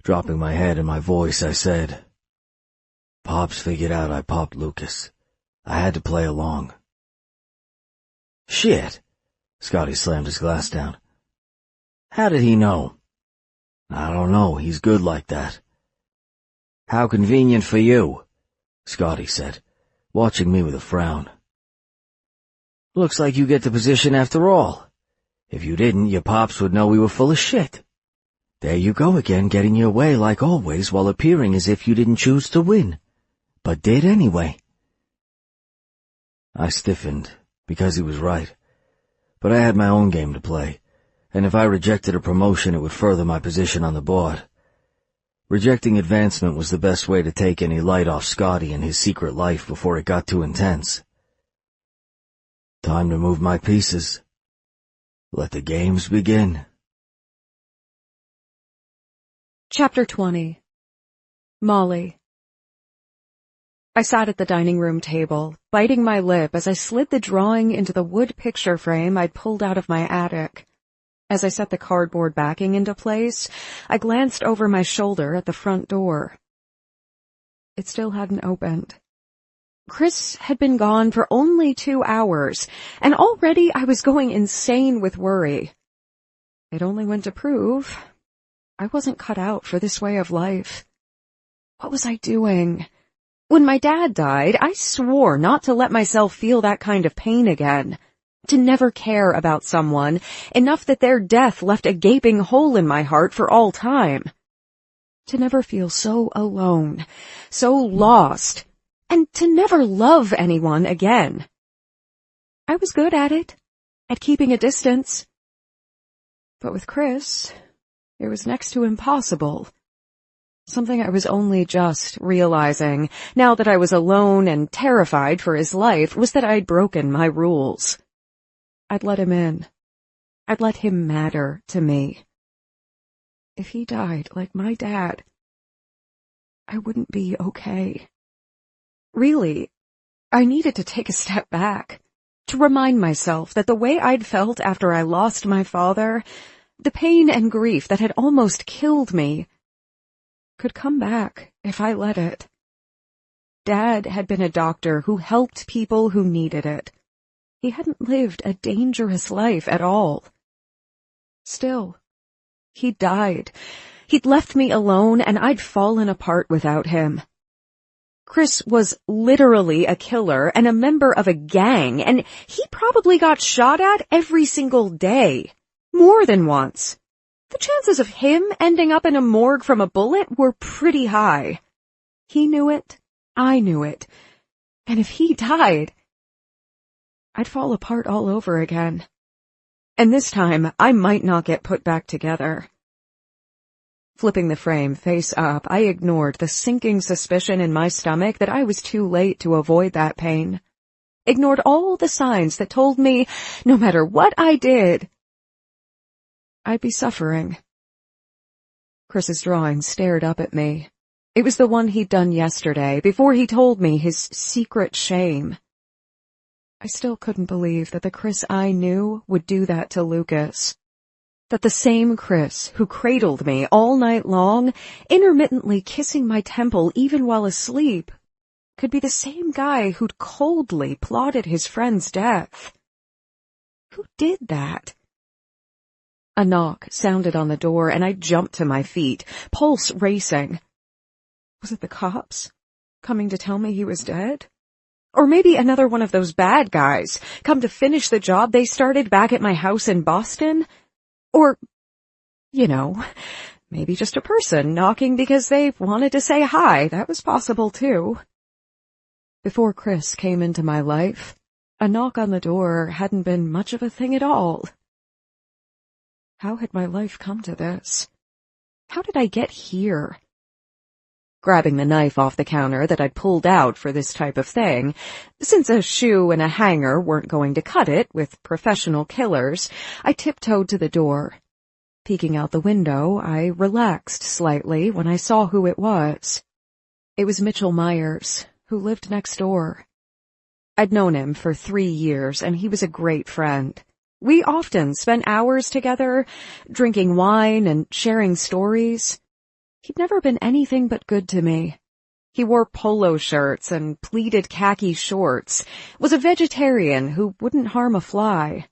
Dropping my head and my voice, I said, Pops figured out I popped Lucas. I had to play along. Shit! Scotty slammed his glass down. How did he know? I don't know, he's good like that. How convenient for you, Scotty said, watching me with a frown. Looks like you get the position after all. If you didn't, your pops would know we were full of shit. There you go again, getting your way like always while appearing as if you didn't choose to win, but did anyway. I stiffened, because he was right. But I had my own game to play, and if I rejected a promotion it would further my position on the board. Rejecting advancement was the best way to take any light off Scotty and his secret life before it got too intense. Time to move my pieces. Let the games begin. Chapter 20. Molly. I sat at the dining room table, biting my lip as I slid the drawing into the wood picture frame I'd pulled out of my attic. As I set the cardboard backing into place, I glanced over my shoulder at the front door. It still hadn't opened. Chris had been gone for only 2 hours, and already I was going insane with worry. It only went to prove I wasn't cut out for this way of life. What was I doing? When my dad died, I swore not to let myself feel that kind of pain again, to never care about someone enough that their death left a gaping hole in my heart for all time, to never feel so alone, so lost, and to never love anyone again. I was good at it, at keeping a distance. But with Chris, it was next to impossible. Something I was only just realizing, now that I was alone and terrified for his life, was that I'd broken my rules. I'd let him in. I'd let him matter to me. If he died like my dad, I wouldn't be okay. Really, I needed to take a step back, to remind myself that the way I'd felt after I lost my father, the pain and grief that had almost killed me, could come back if I let it. Dad had been a doctor who helped people who needed it. He hadn't lived a dangerous life at all. Still, he'd died. He'd left me alone, and I'd fallen apart without him. Chris was literally a killer and a member of a gang, and he probably got shot at every single day, more than once. The chances of him ending up in a morgue from a bullet were pretty high. He knew it, I knew it, and if he died, I'd fall apart all over again. And this time, I might not get put back together. Flipping the frame face up, I ignored the sinking suspicion in my stomach that I was too late to avoid that pain. Ignored all the signs that told me, no matter what I did, I'd be suffering. Chris's drawing stared up at me. It was the one he'd done yesterday, before he told me his secret shame. I still couldn't believe that the Chris I knew would do that to Lucas. That the same Chris who cradled me all night long, intermittently kissing my temple even while asleep, could be the same guy who'd coldly plotted his friend's death. Who did that? A knock sounded on the door, and I jumped to my feet, pulse racing. Was it the cops, coming to tell me he was dead? Or maybe another one of those bad guys, come to finish the job they started back at my house in Boston? Or, maybe just a person knocking because they wanted to say hi. That was possible, too. Before Chris came into my life, a knock on the door hadn't been much of a thing at all. How had my life come to this? How did I get here? Grabbing the knife off the counter that I'd pulled out for this type of thing, since a shoe and a hanger weren't going to cut it with professional killers, I tiptoed to the door. Peeking out the window, I relaxed slightly when I saw who it was. It was Mitchell Myers, who lived next door. I'd known him for 3 years, and he was a great friend. We often spent hours together, drinking wine and sharing stories. He'd never been anything but good to me. He wore polo shirts and pleated khaki shorts, was a vegetarian who wouldn't harm a fly.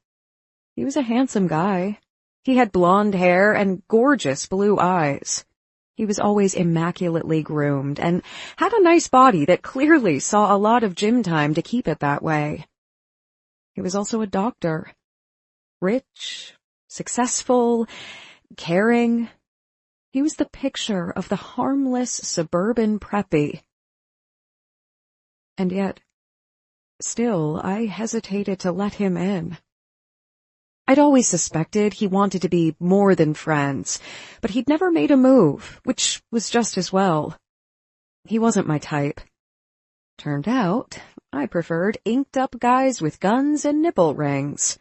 He was a handsome guy. He had blonde hair and gorgeous blue eyes. He was always immaculately groomed and had a nice body that clearly saw a lot of gym time to keep it that way. He was also a doctor. Rich, successful, caring. He was the picture of the harmless suburban preppy. And yet, still, I hesitated to let him in. I'd always suspected he wanted to be more than friends, but he'd never made a move, which was just as well. He wasn't my type. Turned out, I preferred inked-up guys with guns and nipple rings.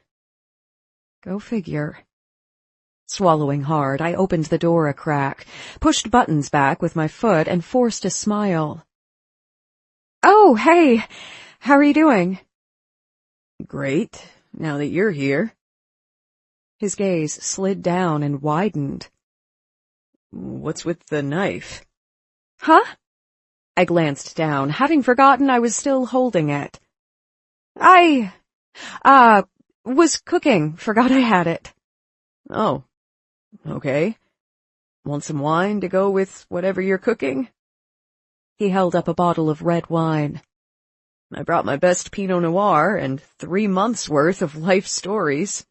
Go figure. Swallowing hard, I opened the door a crack, pushed buttons back with my foot, and forced a smile. "Oh, hey! How are you doing?" "Great, now that you're here." His gaze slid down and widened. "What's with the knife?" "Huh?" I glanced down, having forgotten I was still holding it. I was cooking. Forgot I had it." "Oh, okay. Want some wine to go with whatever you're cooking?" He held up a bottle of red wine. "I brought my best Pinot Noir and 3 months' worth of life stories."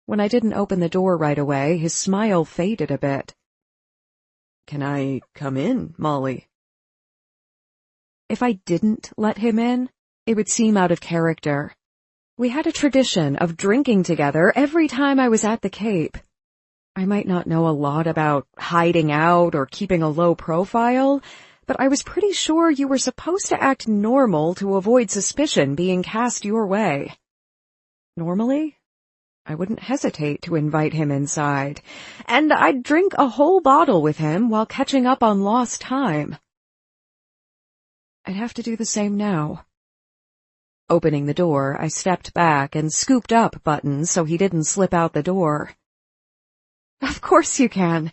When I didn't open the door right away, his smile faded a bit. "Can I come in, Molly?" If I didn't let him in, it would seem out of character. We had a tradition of drinking together every time I was at the Cape. I might not know a lot about hiding out or keeping a low profile, but I was pretty sure you were supposed to act normal to avoid suspicion being cast your way. Normally, I wouldn't hesitate to invite him inside, and I'd drink a whole bottle with him while catching up on lost time. I'd have to do the same now. Opening the door, I stepped back and scooped up Buttons so he didn't slip out the door. "Of course you can.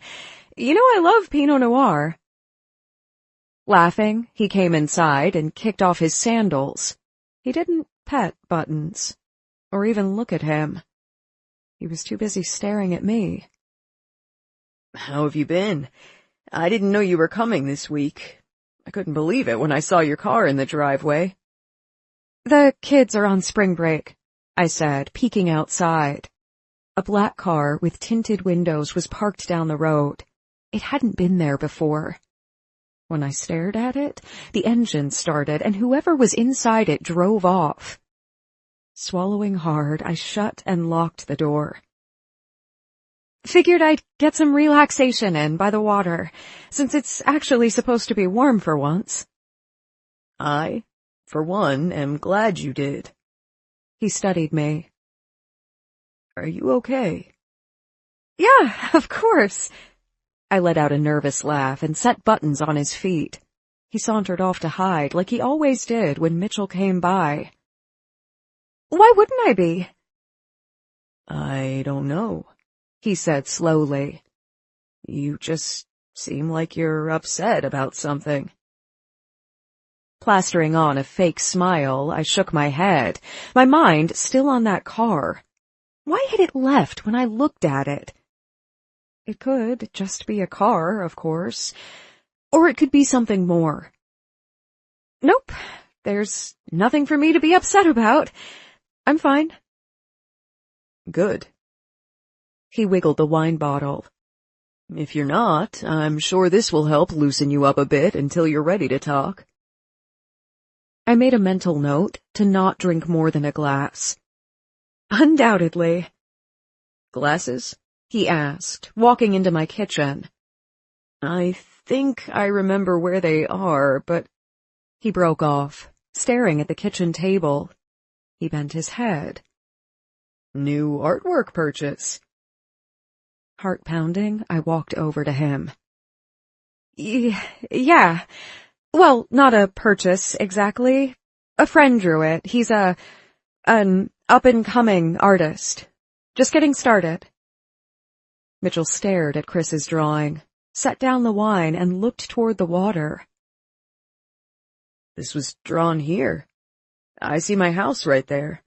You know I love Pinot Noir." Laughing, he came inside and kicked off his sandals. He didn't pet Buttons, or even look at him. He was too busy staring at me. "How have you been? I didn't know you were coming this week. I couldn't believe it when I saw your car in the driveway." "The kids are on spring break," I said, peeking outside. A black car with tinted windows was parked down the road. It hadn't been there before. When I stared at it, the engine started, and whoever was inside it drove off. Swallowing hard, I shut and locked the door. "Figured I'd get some relaxation in by the water, since it's actually supposed to be warm for once." "I, for one, am glad you did." He studied me. "Are you okay?" "Yeah, of course." I let out a nervous laugh and set Buttons on his feet. He sauntered off to hide like he always did when Mitchell came by. "Why wouldn't I be?" "I don't know," he said slowly. "You just seem like you're upset about something." Plastering on a fake smile, I shook my head, my mind still on that car. Why had it left when I looked at it? It could just be a car, of course, or it could be something more. Nope, there's nothing for me to be upset about. I'm fine. "Good." He wiggled the wine bottle. "If you're not, I'm sure this will help loosen you up a bit until you're ready to talk." I made a mental note to not drink more than a glass. "Undoubtedly." "Glasses?" he asked, walking into my kitchen. "I think I remember where they are, but—" He broke off, staring at the kitchen table. He bent his head. "New artwork purchase." Heart pounding, I walked over to him. Yeah. Well, not a purchase, exactly. A friend drew it. He's an up-and-coming artist. Just getting started." Mitchell stared at Chris's drawing, set down the wine, and looked toward the water. "This was drawn here. I see my house right there."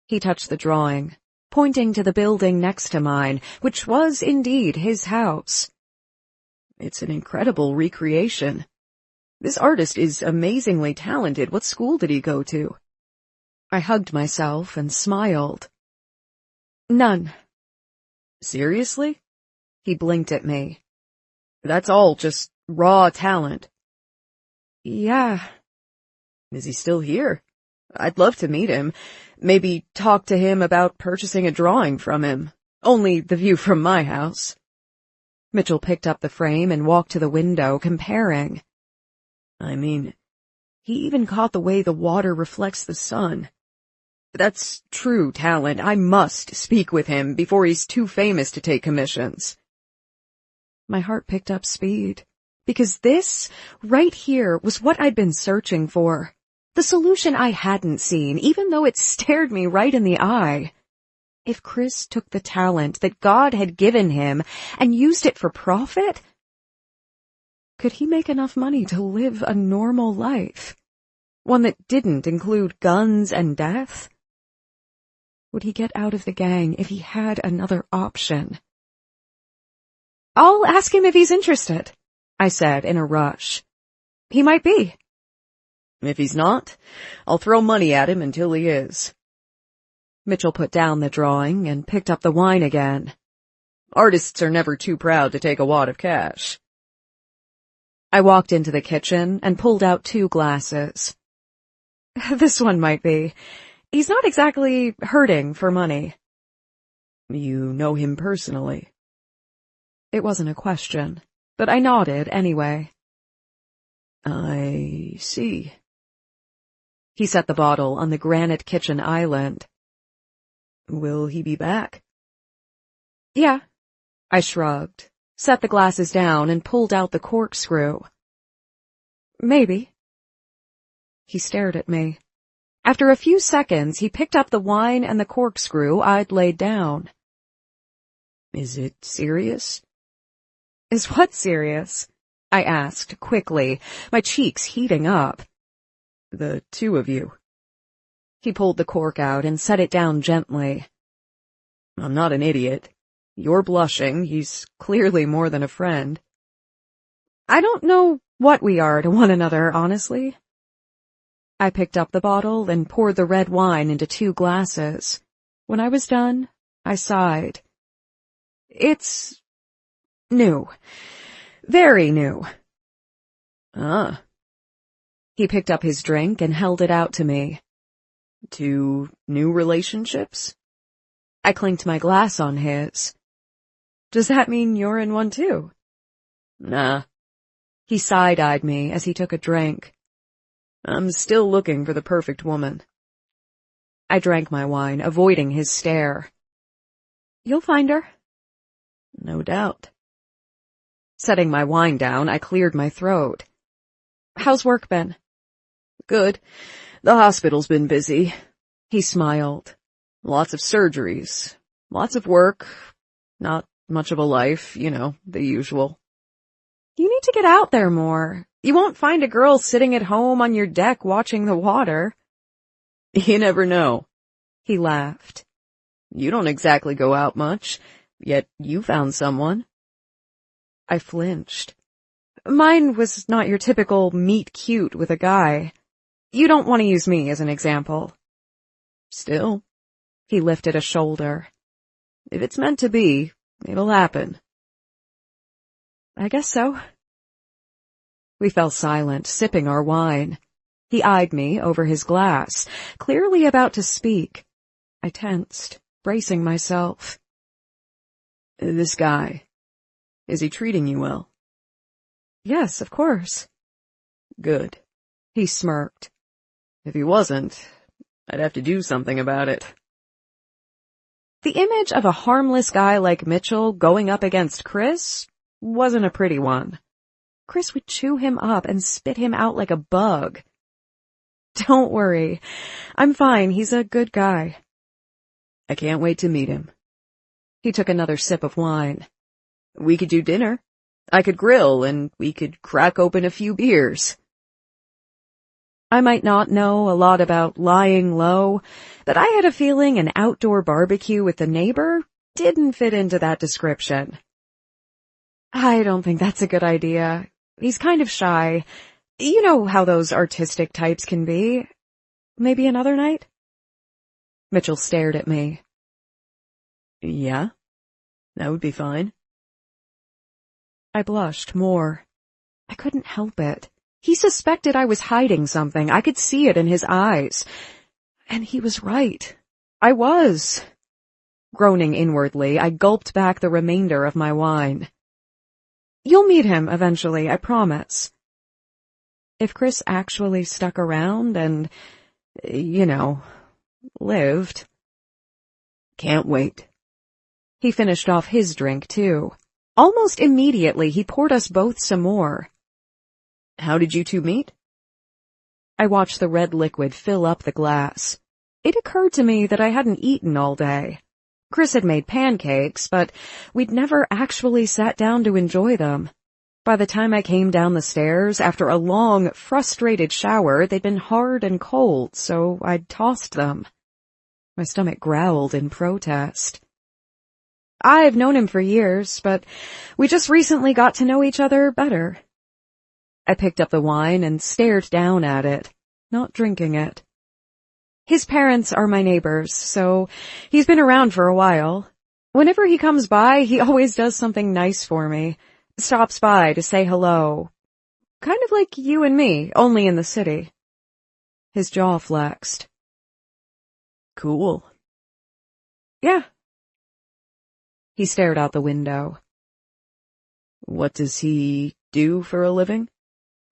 He touched the drawing, pointing to the building next to mine, which was indeed his house. "It's an incredible recreation. This artist is amazingly talented. What school did he go to?" I hugged myself and smiled. "None." "Seriously?" He blinked at me. "That's all just raw talent." "Yeah." "Is he still here? I'd love to meet him. Maybe talk to him about purchasing a drawing from him. Only the view from my house." Mitchell picked up the frame and walked to the window, comparing. "I mean, He even caught the way the water reflects the sun. That's true talent. I must speak with him before he's too famous to take commissions. My heart picked up speed, because this, right here, was what I'd been searching for. The solution I hadn't seen, even though it stared me right in the eye. If Chris took the talent that God had given him and used it for profit, could he make enough money to live a normal life? One that didn't include guns and death? Would he get out of the gang if he had another option? "I'll ask him if he's interested," I said in a rush. "He might be." If he's not, I'll throw money at him until he is. Mitchell put down the drawing and picked up the wine again. Artists are never too proud to take a wad of cash. I walked into the kitchen and pulled out 2 glasses. "This one might be. He's not exactly hurting for money." You know him personally? It wasn't a question, but I nodded anyway. I see. He set the bottle on the granite kitchen island. Will he be back? Yeah. I shrugged, set the glasses down, and pulled out the corkscrew. Maybe. He stared at me. After a few seconds, he picked up the wine and the corkscrew I'd laid down. Is it serious? Is what serious? I asked quickly, my cheeks heating up. The 2 of you. He pulled the cork out and set it down gently. I'm not an idiot. You're blushing. He's clearly more than a friend. I don't know what we are to one another, honestly. I picked up the bottle and poured the red wine into 2 glasses. When I was done, I sighed. It's new. Very new. Ah. He picked up his drink and held it out to me. 2 new relationships? I clinked my glass on his. Does that mean you're in one too? Nah. He side-eyed me as he took a drink. I'm still looking for the perfect woman. I drank my wine, avoiding his stare. You'll find her. No doubt. Setting my wine down, I cleared my throat. How's work been? Good. The hospital's been busy. He smiled. Lots of surgeries. Lots of work. Not much of a life, you know, the usual. You need to get out there more. You won't find a girl sitting at home on your deck watching the water. You never know. He laughed. You don't exactly go out much, yet you found someone. I flinched. Mine was not your typical meet cute with a guy. You don't want to use me as an example. Still. He lifted a shoulder. If it's meant to be, it'll happen. I guess so. We fell silent, sipping our wine. He eyed me over his glass, clearly about to speak. I tensed, bracing myself. This guy, is he treating you well? Yes, of course. Good. He smirked. If he wasn't, I'd have to do something about it. The image of a harmless guy like Mitchell going up against Chris wasn't a pretty one. Chris would chew him up and spit him out like a bug. Don't worry. I'm fine. He's a good guy. I can't wait to meet him. He took another sip of wine. We could do dinner. I could grill and we could crack open a few beers. I might not know a lot about lying low, but I had a feeling an outdoor barbecue with the neighbor didn't fit into that description. I don't think that's a good idea. He's kind of shy. You know how those artistic types can be. Maybe another night? Mitchell stared at me. Yeah, that would be fine. I blushed more. I couldn't help it. He suspected I was hiding something. I could see it in his eyes. And he was right. I was. Groaning inwardly, I gulped back the remainder of my wine. You'll meet him eventually, I promise. If Chris actually stuck around and, lived. Can't wait. He finished off his drink, too. Almost immediately, he poured us both some more. How did you two meet? I watched the red liquid fill up the glass. It occurred to me that I hadn't eaten all day. Chris had made pancakes, but we'd never actually sat down to enjoy them. By the time I came down the stairs, after a long, frustrated shower, they'd been hard and cold, so I'd tossed them. My stomach growled in protest. I've known him for years, but we just recently got to know each other better. I picked up the wine and stared down at it, not drinking it. His parents are my neighbors, so he's been around for a while. Whenever he comes by, he always does something nice for me. Stops by to say hello. Kind of like you and me, only in the city. His jaw flexed. Cool. Yeah. He stared out the window. What does he do for a living?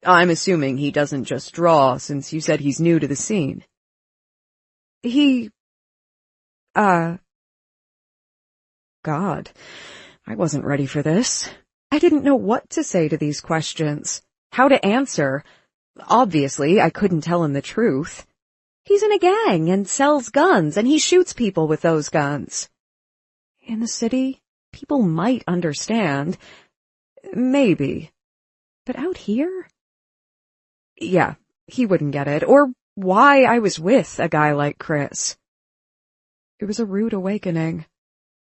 I'm assuming he doesn't just draw, since you said he's new to the scene. God, I wasn't ready for this. I didn't know what to say to these questions, how to answer. Obviously, I couldn't tell him the truth. He's in a gang and sells guns, and he shoots people with those guns. In the city, people might understand. Maybe. But out here? Yeah, he wouldn't get it, or why I was with a guy like Chris. It was a rude awakening.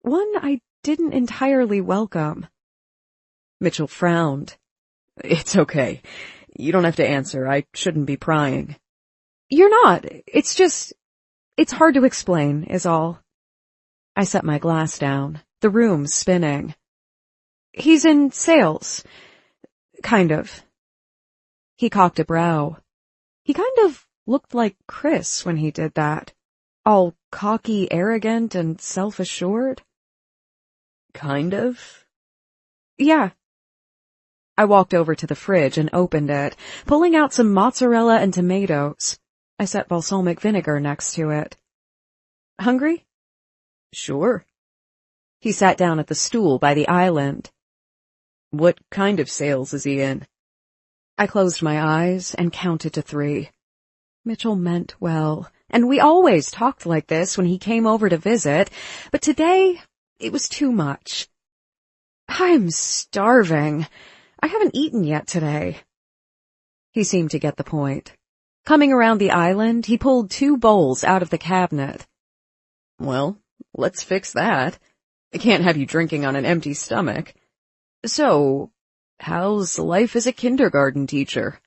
One I didn't entirely welcome. Mitchell frowned. It's okay. You don't have to answer. I shouldn't be prying. You're not. It's hard to explain, is all. I set my glass down, the room spinning. He's in sales. Kind of. He cocked a brow. He kind of looked like Chris when he did that. All cocky, arrogant, and self-assured. Kind of? Yeah. I walked over to the fridge and opened it, pulling out some mozzarella and tomatoes. I set balsamic vinegar next to it. Hungry? Sure. He sat down at the stool by the island. What kind of sales is he in? I closed my eyes and counted to 3. Mitchell meant well, and we always talked like this when he came over to visit, but today it was too much. I'm starving. I haven't eaten yet today. He seemed to get the point. Coming around the island, he pulled 2 bowls out of the cabinet. Well, let's fix that. I can't have you drinking on an empty stomach. So, how's life as a kindergarten teacher?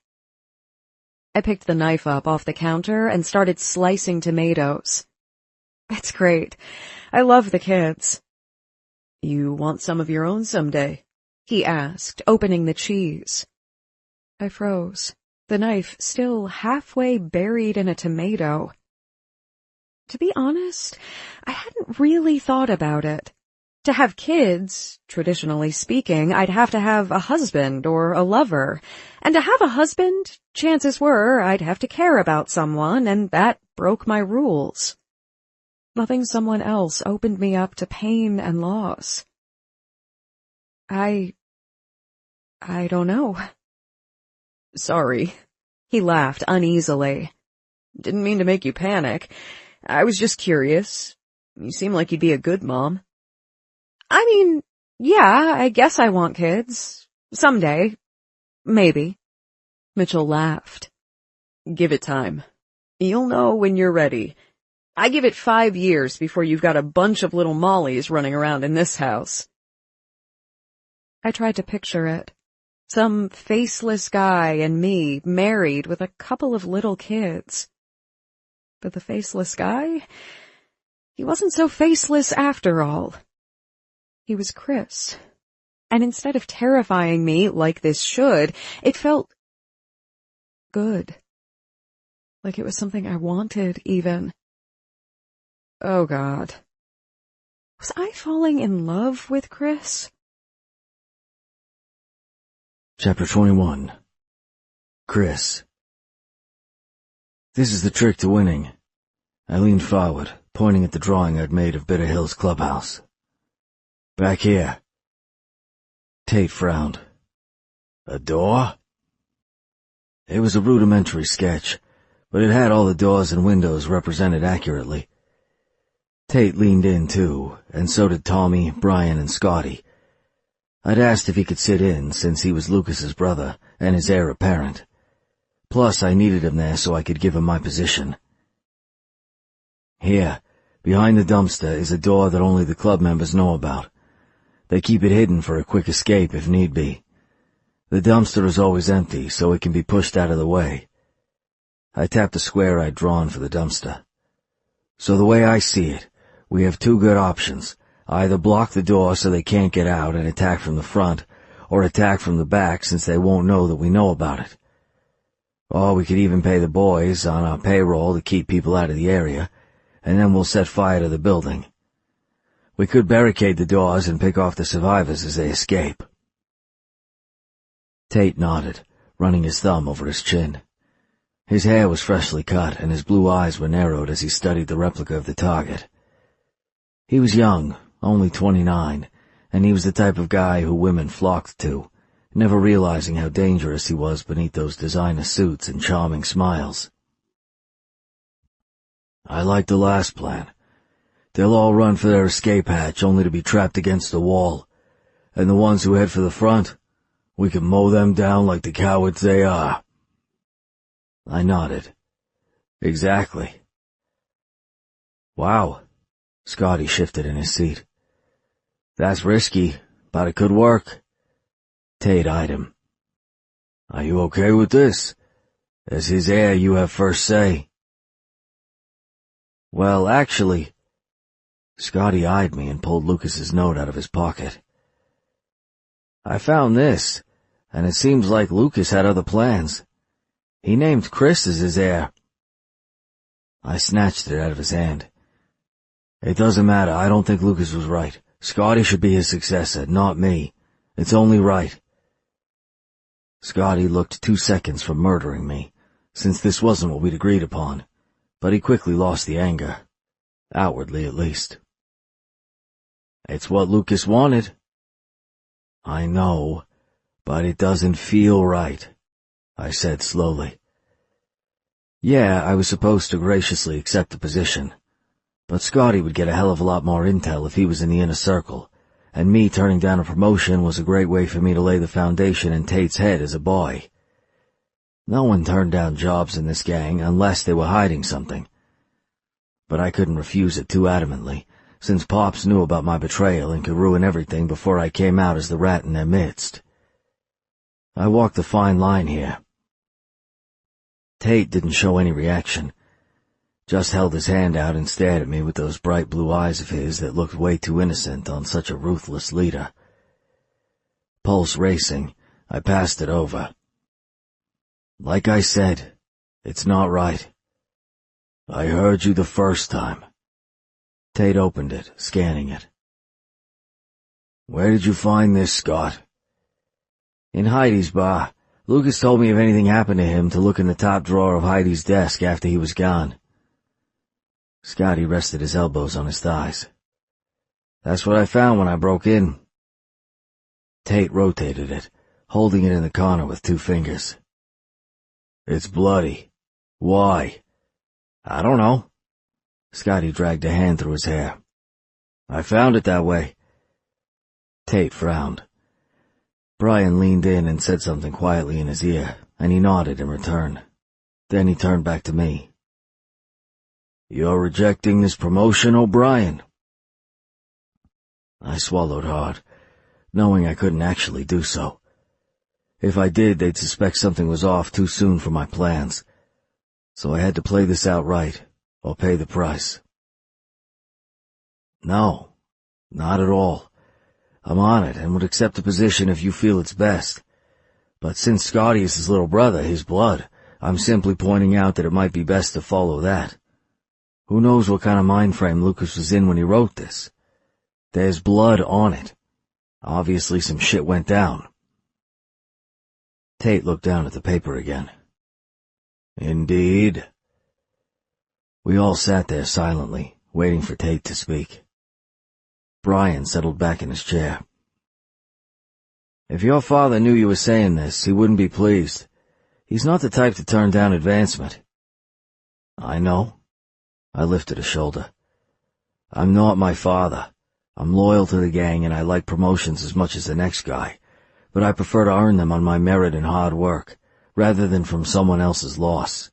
I picked the knife up off the counter and started slicing tomatoes. It's great. I love the kids. You want some of your own someday? He asked, opening the cheese. I froze, the knife still halfway buried in a tomato. To be honest, I hadn't really thought about it. To have kids, traditionally speaking, I'd have to have a husband or a lover. And to have a husband, chances were I'd have to care about someone, and that broke my rules. Loving someone else opened me up to pain and loss. I don't know. Sorry. He laughed uneasily. Didn't mean to make you panic. I was just curious. You seem like you'd be a good mom. I mean, yeah, I guess I want kids. Someday. Maybe. Mitchell laughed. Give it time. You'll know when you're ready. I give it 5 years before you've got a bunch of little Mollies running around in this house. I tried to picture it. Some faceless guy and me, married with a couple of little kids. But the faceless guy? He wasn't so faceless after all. He was Chris. And instead of terrifying me like this should, it felt good. Like it was something I wanted, even. Oh, God. Was I falling in love with Chris? Chapter 21. Chris. This is the trick to winning. I leaned forward, pointing at the drawing I'd made of Bitter Hill's clubhouse. Back here. Tate frowned. A door? It was a rudimentary sketch, but it had all the doors and windows represented accurately. Tate leaned in too, and so did Tommy, Brian, and Scotty. I'd asked if he could sit in, since he was Lucas's brother and his heir apparent. Plus, I needed him there so I could give him my position. Here, behind the dumpster, is a door that only the club members know about. They keep it hidden for a quick escape if need be. The dumpster is always empty, so it can be pushed out of the way. I tapped the square I'd drawn for the dumpster. So the way I see it, we have two good options. Either block the door so they can't get out and attack from the front, or attack from the back since they won't know that we know about it. Or we could even pay the boys on our payroll to keep people out of the area, and then we'll set fire to the building. We could barricade the doors and pick off the survivors as they escape. Tate nodded, running his thumb over his chin. His hair was freshly cut, and his blue eyes were narrowed as he studied the replica of the target. He was young, only 29, and he was the type of guy who women flocked to, never realizing how dangerous he was beneath those designer suits and charming smiles. I like the last plan. They'll all run for their escape hatch only to be trapped against the wall, and the ones who head for the front, we can mow them down like the cowards they are. I nodded. Exactly. Wow. Scotty shifted in his seat. That's risky, but it could work. Tate eyed him. Are you okay with this? As his heir, you have first say. Well, actually... Scotty eyed me and pulled Lucas's note out of his pocket. I found this, and it seems like Lucas had other plans. He named Chris as his heir. I snatched it out of his hand. It doesn't matter, I don't think Lucas was right. Scotty should be his successor, not me. It's only right. Scotty looked 2 seconds from murdering me, since this wasn't what we'd agreed upon, but he quickly lost the anger. Outwardly, at least. It's what Lucas wanted. I know, but it doesn't feel right, I said slowly. Yeah, I was supposed to graciously accept the position, but Scotty would get a hell of a lot more intel if he was in the inner circle, and me turning down a promotion was a great way for me to lay the foundation in Tate's head as a boy. No one turned down jobs in this gang unless they were hiding something. But I couldn't refuse it too adamantly, since Pops knew about my betrayal and could ruin everything before I came out as the rat in their midst. I walked a fine line here. Tate didn't show any reaction, just held his hand out and stared at me with those bright blue eyes of his that looked way too innocent on such a ruthless leader. Pulse racing, I passed it over. Like I said, it's not right. I heard you the first time. Tate opened it, scanning it. Where did you find this, Scott? In Heidi's bar. Lucas told me if anything happened to him to look in the top drawer of Heidi's desk after he was gone. Scotty rested his elbows on his thighs. That's what I found when I broke in. Tate rotated it, holding it in the corner with 2 fingers. It's bloody. Why? I don't know. Scotty dragged a hand through his hair. I found it that way. Tate frowned. Brian leaned in and said something quietly in his ear, and he nodded in return. Then he turned back to me. You're rejecting this promotion, O'Brien? I swallowed hard, knowing I couldn't actually do so. If I did, they'd suspect something was off too soon for my plans. So I had to play this out right, or pay the price. No, not at all. I'm on it and would accept the position if you feel it's best. But since Scotty is his little brother, his blood, I'm simply pointing out that it might be best to follow that. Who knows what kind of mind frame Lucas was in when he wrote this? There's blood on it. Obviously some shit went down. Tate looked down at the paper again. Indeed. We all sat there silently, waiting for Tate to speak. Brian settled back in his chair. If your father knew you were saying this, he wouldn't be pleased. He's not the type to turn down advancement. I know. I lifted a shoulder. I'm not my father. I'm loyal to the gang and I like promotions as much as the next guy, but I prefer to earn them on my merit and hard work, rather than from someone else's loss.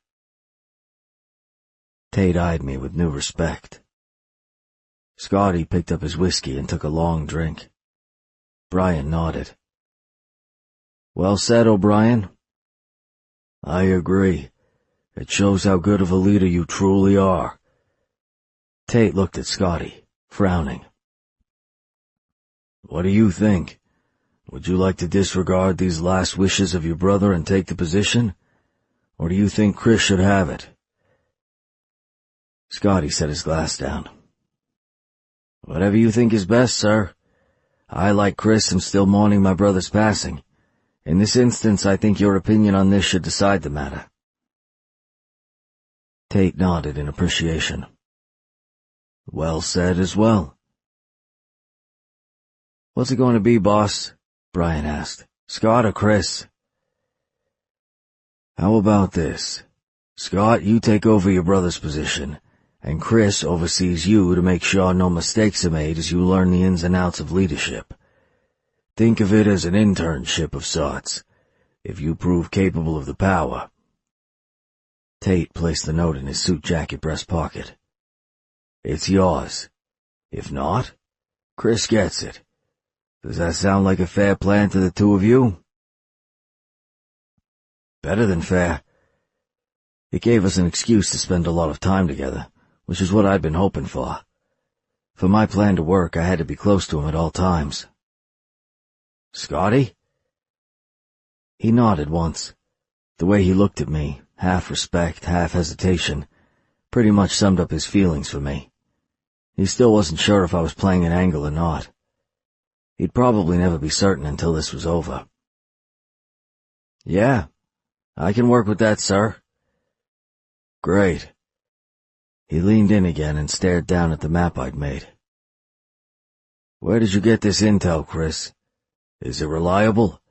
Tate eyed me with new respect. Scotty picked up his whiskey and took a long drink. Brian nodded. Well said, O'Brien. I agree. It shows how good of a leader you truly are. Tate looked at Scotty, frowning. What do you think? Would you like to disregard these last wishes of your brother and take the position? Or do you think Chris should have it? Scotty set his glass down. Whatever you think is best, sir. I, like Chris, am still mourning my brother's passing. In this instance, I think your opinion on this should decide the matter. Tate nodded in appreciation. Well said as well. What's it going to be, boss? Brian asked. Scott or Chris? How about this? Scott, you take over your brother's position, and Chris oversees you to make sure no mistakes are made as you learn the ins and outs of leadership. Think of it as an internship of sorts, if you prove capable of the power. Tate placed the note in his suit jacket breast pocket. It's yours. If not, Chris gets it. Does that sound like a fair plan to the two of you? Better than fair. It gave us an excuse to spend a lot of time together, which is what I'd been hoping for. For my plan to work, I had to be close to him at all times. Scotty? He nodded once. The way he looked at me, half respect, half hesitation, pretty much summed up his feelings for me. He still wasn't sure if I was playing an angle or not. He'd probably never be certain until this was over. Yeah, I can work with that, sir. Great. He leaned in again and stared down at the map I'd made. Where did you get this intel, Chris? Is it reliable?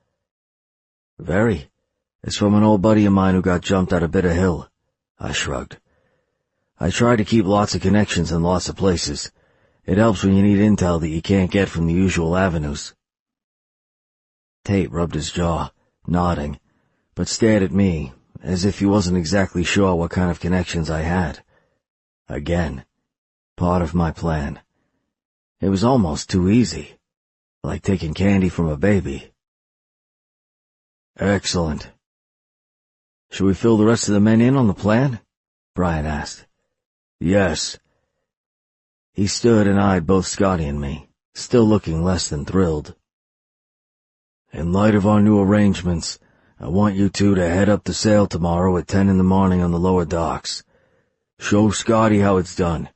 Very. It's from an old buddy of mine who got jumped out of Bitter Hill. I shrugged. I try to keep lots of connections in lots of places. It helps when you need intel that you can't get from the usual avenues. Tate rubbed his jaw, nodding, but stared at me, as if he wasn't exactly sure what kind of connections I had. Again, part of my plan. It was almost too easy, like taking candy from a baby. Excellent. Should we fill the rest of the men in on the plan? Brian asked. Yes. He stood and eyed both Scotty and me, still looking less than thrilled. In light of our new arrangements, I want you two to head up to sail tomorrow at 10 in the morning on the lower docks. Show Scotty how it's done.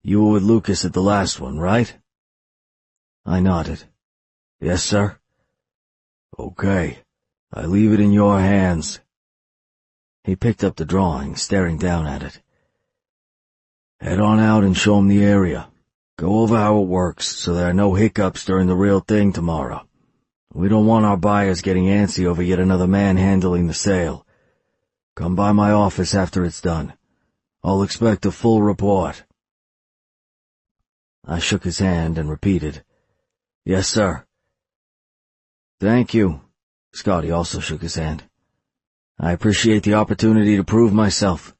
You were with Lucas at the last one, right? I nodded. Yes, sir. Okay. I leave it in your hands. He picked up the drawing, staring down at it. Head on out and show him the area. Go over how it works so there are no hiccups during the real thing tomorrow. We don't want our buyers getting antsy over yet another man handling the sale. Come by my office after it's done. I'll expect a full report. I shook his hand and repeated, Yes, sir. Thank you. Scotty also shook his hand. I appreciate the opportunity to prove myself.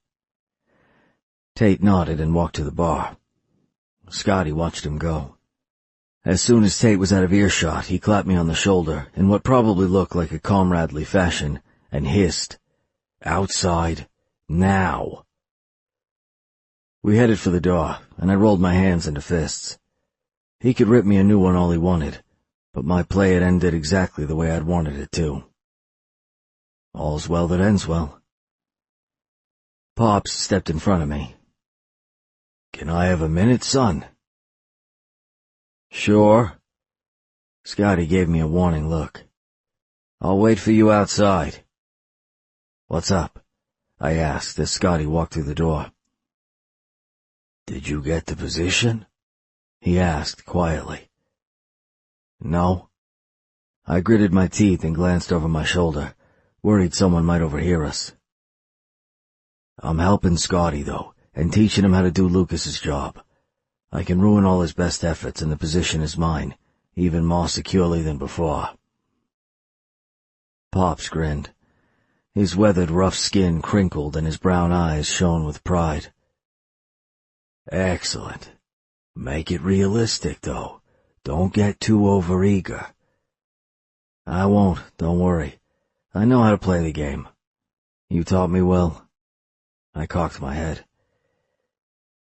Tate nodded and walked to the bar. Scotty watched him go. As soon as Tate was out of earshot, he clapped me on the shoulder in what probably looked like a comradely fashion and hissed, Outside, now. We headed for the door, and I rolled my hands into fists. He could rip me a new one all he wanted, but my play had ended exactly the way I'd wanted it to. All's well that ends well. Pops stepped in front of me. Can I have a minute, son? Sure. Scotty gave me a warning look. I'll wait for you outside. What's up? I asked as Scotty walked through the door. "Did you get the position?" he asked quietly. "No." I gritted my teeth and glanced over my shoulder, worried someone might overhear us. "I'm helping Scotty, though, and teaching him how to do Lucas's job. I can ruin all his best efforts and the position is mine, even more securely than before." Pops grinned. His weathered, rough skin crinkled and his brown eyes shone with pride. "Excellent. Make it realistic, though. Don't get too overeager." "I won't, don't worry. I know how to play the game. You taught me well." I cocked my head.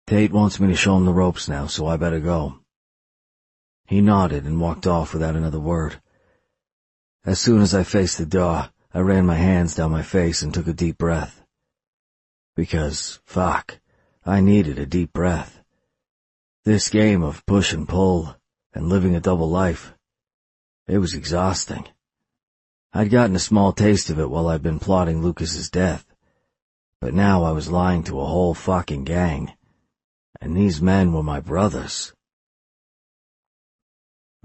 "Tate wants me to show him the ropes now, so I better go." He nodded and walked off without another word. As soon as I faced the door, I ran my hands down my face and took a deep breath. Because, fuck, I needed a deep breath. This game of push and pull, and living a double life, it was exhausting. I'd gotten a small taste of it while I'd been plotting Lucas's death, but now I was lying to a whole fucking gang, and these men were my brothers.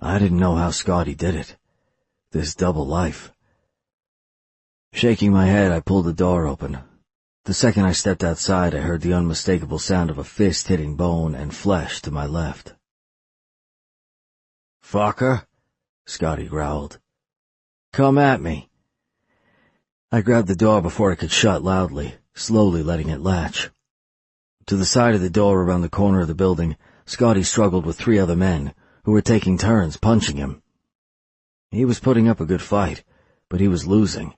I didn't know how Scotty did it, this double life. Shaking my head, I pulled the door open. The second I stepped outside, I heard the unmistakable sound of a fist hitting bone and flesh to my left. "Fucker," Scotty growled. "Come at me." I grabbed the door before it could shut loudly, slowly letting it latch. To the side of the door around the corner of the building, Scotty struggled with 3 other men, who were taking turns punching him. He was putting up a good fight, but he was losing.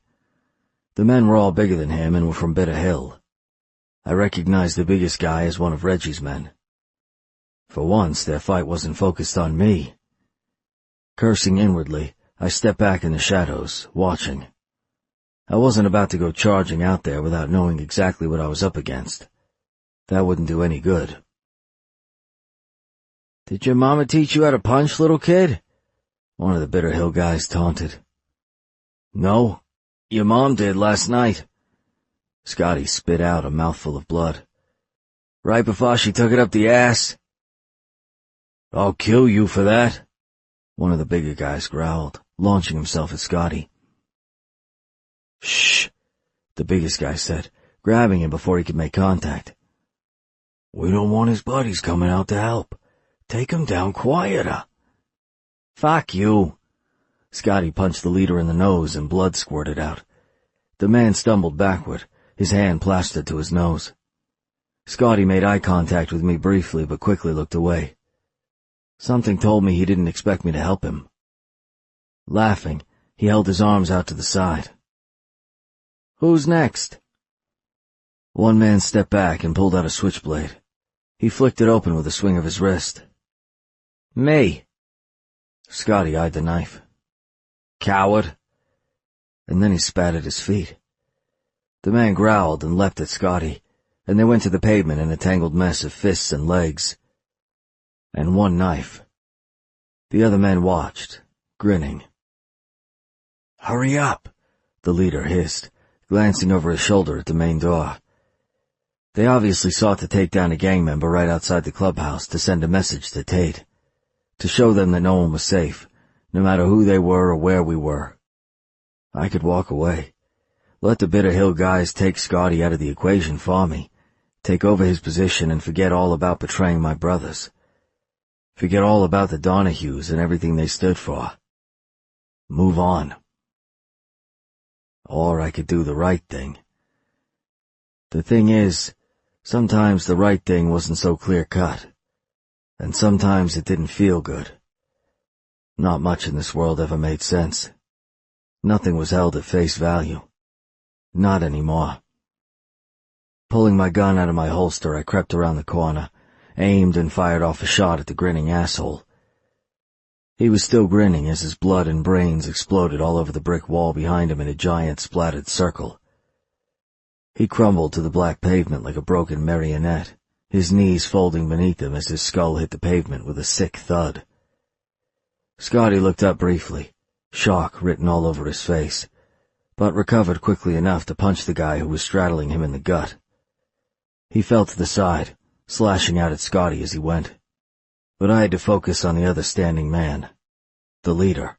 The men were all bigger than him and were from Bitter Hill. I recognized the biggest guy as one of Reggie's men. For once, their fight wasn't focused on me. Cursing inwardly, I stepped back in the shadows, watching. I wasn't about to go charging out there without knowing exactly what I was up against. That wouldn't do any good. "Did your mama teach you how to punch, little kid?" one of the Bitter Hill guys taunted. "No. Your mom did last night." Scotty spit out a mouthful of blood. "Right before she took it up the ass." "I'll kill you for that," one of the bigger guys growled, launching himself at Scotty. "Shh," the biggest guy said, grabbing him before he could make contact. "We don't want his buddies coming out to help. Take him down quieter." "Fuck you." Scotty punched the leader in the nose and blood squirted out. The man stumbled backward, his hand plastered to his nose. Scotty made eye contact with me briefly but quickly looked away. Something told me he didn't expect me to help him. Laughing, he held his arms out to the side. "Who's next?" One man stepped back and pulled out a switchblade. He flicked it open with a swing of his wrist. "Me." Scotty eyed the knife. "Coward." And then he spat at his feet. The man growled and leapt at Scotty, and they went to the pavement in a tangled mess of fists and legs. And one knife. The other men watched, grinning. "Hurry up," the leader hissed, glancing over his shoulder at the main door. They obviously sought to take down a gang member right outside the clubhouse to send a message to Tate, to show them that no one was safe, no matter who they were or where we were. I could walk away. Let the Bitter Hill guys take Scotty out of the equation for me, take over his position and forget all about betraying my brothers. Forget all about the Donahues and everything they stood for. Move on. Or I could do the right thing. The thing is, sometimes the right thing wasn't so clear-cut, and sometimes it didn't feel good. Not much in this world ever made sense. Nothing was held at face value. Not anymore. Pulling my gun out of my holster, I crept around the corner, aimed and fired off a shot at the grinning asshole. He was still grinning as his blood and brains exploded all over the brick wall behind him in a giant splattered circle. He crumbled to the black pavement like a broken marionette, his knees folding beneath him as his skull hit the pavement with a sick thud. Scotty looked up briefly, shock written all over his face, but recovered quickly enough to punch the guy who was straddling him in the gut. He fell to the side, slashing out at Scotty as he went. But I had to focus on the other standing man, the leader.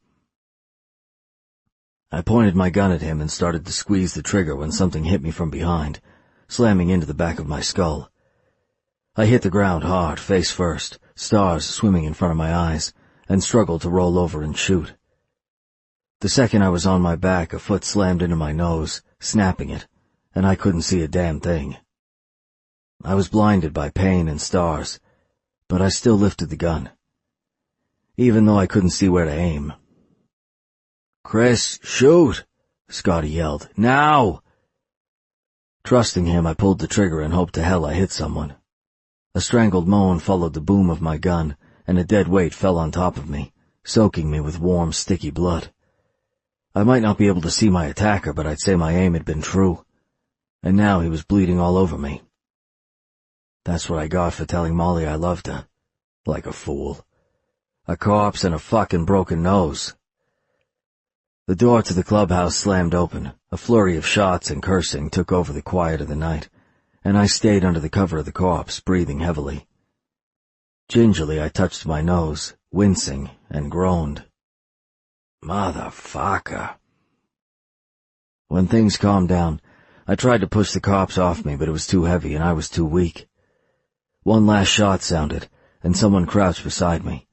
I pointed my gun at him and started to squeeze the trigger when something hit me from behind, slamming into the back of my skull. I hit the ground hard, face first, stars swimming in front of my eyes, and struggled to roll over and shoot. The second I was on my back, a foot slammed into my nose, snapping it, and I couldn't see a damn thing. I was blinded by pain and stars, but I still lifted the gun, even though I couldn't see where to aim. "Chris, shoot!" Scotty yelled. "Now!" Trusting him, I pulled the trigger and hoped to hell I hit someone. A strangled moan followed the boom of my gun, and a dead weight fell on top of me, soaking me with warm, sticky blood. I might not be able to see my attacker, but I'd say my aim had been true. And now he was bleeding all over me. That's what I got for telling Molly I loved her. Like a fool. A corpse and a fucking broken nose. The door to the clubhouse slammed open. A flurry of shots and cursing took over the quiet of the night, and I stayed under the cover of the corpse, breathing heavily. Gingerly I touched my nose, wincing, and groaned. Motherfucker. When things calmed down, I tried to push the corpse off me, but it was too heavy and I was too weak. One last shot sounded, and someone crouched beside me.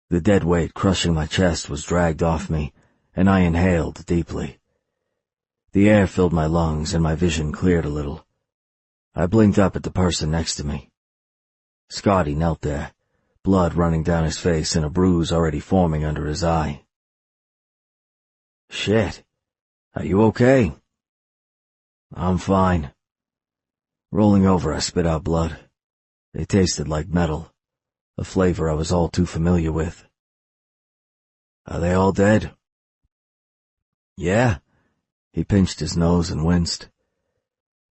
The dead weight crushing my chest was dragged off me, and I inhaled deeply. The air filled my lungs and my vision cleared a little. I blinked up at the person next to me. Scotty knelt there, blood running down his face and a bruise already forming under his eye. "Shit. Are you okay?" "I'm fine." Rolling over, I spit out blood. It tasted like metal, a flavor I was all too familiar with. "Are they all dead?" "Yeah." He pinched his nose and winced.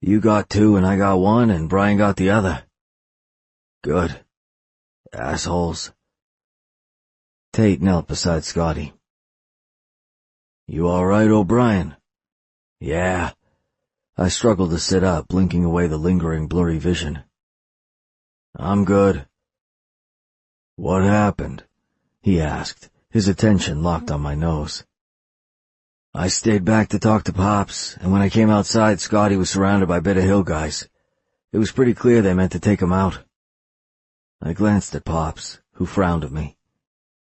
"You got 2 and I got 1 and Brian got the other." "Good. Assholes." Tate knelt beside Scotty. "You all right, O'Brien?" "Yeah." I struggled to sit up, blinking away the lingering blurry vision. "I'm good." "What happened?" he asked, his attention locked on my nose. "I stayed back to talk to Pops, and when I came outside, Scotty was surrounded by Beta Hill guys. It was pretty clear they meant to take him out." I glanced at Pops, who frowned at me.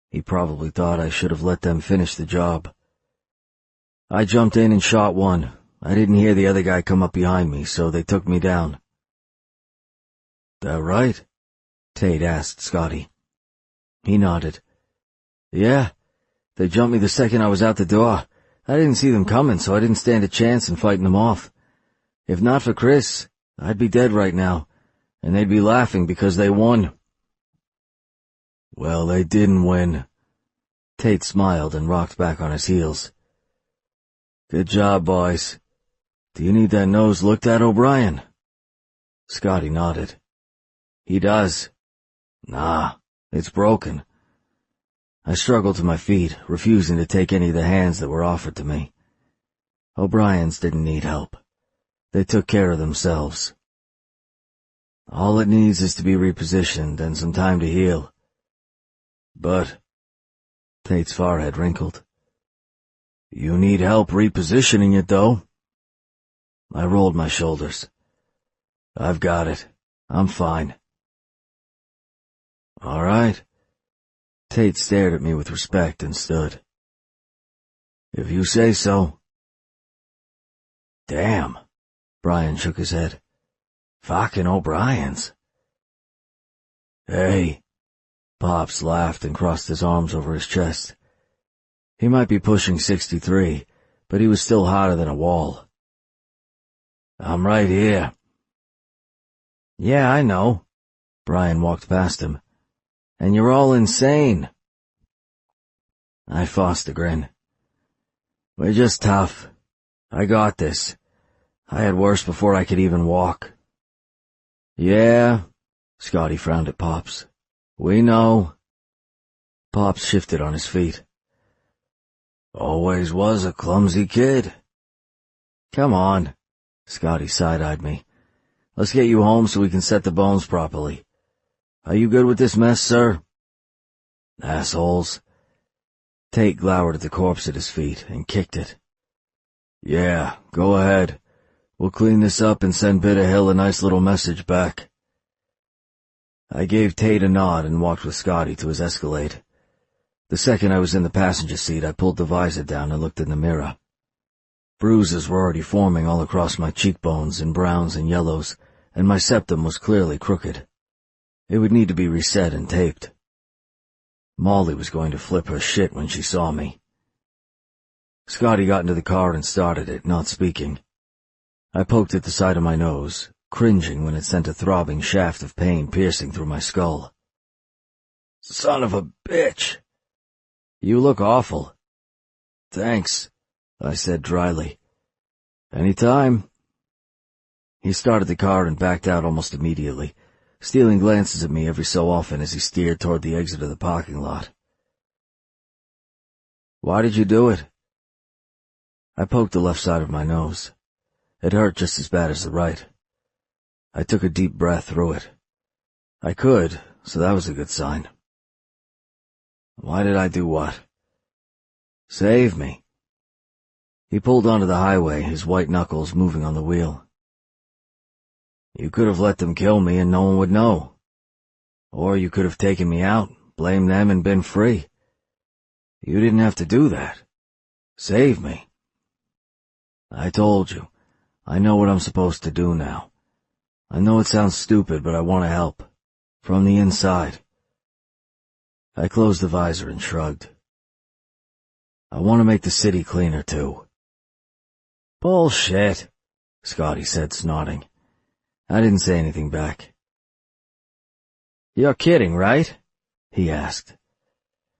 He probably thought I should have let them finish the job. I jumped in and shot one. I didn't hear the other guy come up behind me, so they took me down. "That right?" Tate asked Scotty. He nodded. "Yeah, they jumped me the second I was out the door. I didn't see them coming, so I didn't stand a chance in fighting them off. If not for Chris, I'd be dead right now, and they'd be laughing because they won." "Well, they didn't win." Tate smiled and rocked back on his heels. "Good job, boys. Do you need that nose looked at, O'Brien?" Scotty nodded. "He does." "Nah, it's broken." I struggled to my feet, refusing to take any of the hands that were offered to me. O'Brien's didn't need help. They took care of themselves. All it needs is to be repositioned and some time to heal. "But," Tate's forehead wrinkled, "you need help repositioning it, though." I rolled my shoulders. "I've got it. I'm fine." "All right." Tate stared at me with respect and stood. "If you say so." "Damn." Brian shook his head. "Fucking O'Brien's." "Hey." Pops laughed and crossed his arms over his chest. He might be pushing 63, but he was still hotter than a wall. "I'm right here." "Yeah, I know." Brian walked past him. "And you're all insane." I forced a grin. "We're just tough. I got this. I had worse before I could even walk." "Yeah," Scotty frowned at Pops. "We know." Pops shifted on his feet. "Always was a clumsy kid." Come on. Scotty side-eyed me. Let's get you home so we can set the bones properly. Are you good with this mess, sir? Assholes. Tate glowered at the corpse at his feet and kicked it. Yeah, go ahead. We'll clean this up and send Bitter Hill a nice little message back. I gave Tate a nod and walked with Scotty to his Escalade. The second I was in the passenger seat, I pulled the visor down and looked in the mirror. Bruises were already forming all across my cheekbones in browns and yellows, and my septum was clearly crooked. It would need to be reset and taped. Molly was going to flip her shit when she saw me. Scotty got into the car and started it, not speaking. I poked at the side of my nose, cringing when it sent a throbbing shaft of pain piercing through my skull. Son of a bitch! You look awful. Thanks, I said dryly. Any time. He started the car and backed out almost immediately, stealing glances at me every so often as he steered toward the exit of the parking lot. Why did you do it? I poked the left side of my nose. It hurt just as bad as the right. I took a deep breath through it. I could, so that was a good sign. Why did I do what? Save me. He pulled onto the highway, his white knuckles moving on the wheel. You could have let them kill me and no one would know. Or you could have taken me out, blamed them, and been free. You didn't have to do that. Save me. I told you. I know what I'm supposed to do now. I know it sounds stupid, but I want to help. From the inside. I closed the visor and shrugged. I want to make the city cleaner, too. Bullshit, Scotty said, snorting. I didn't say anything back. You're kidding, right? He asked.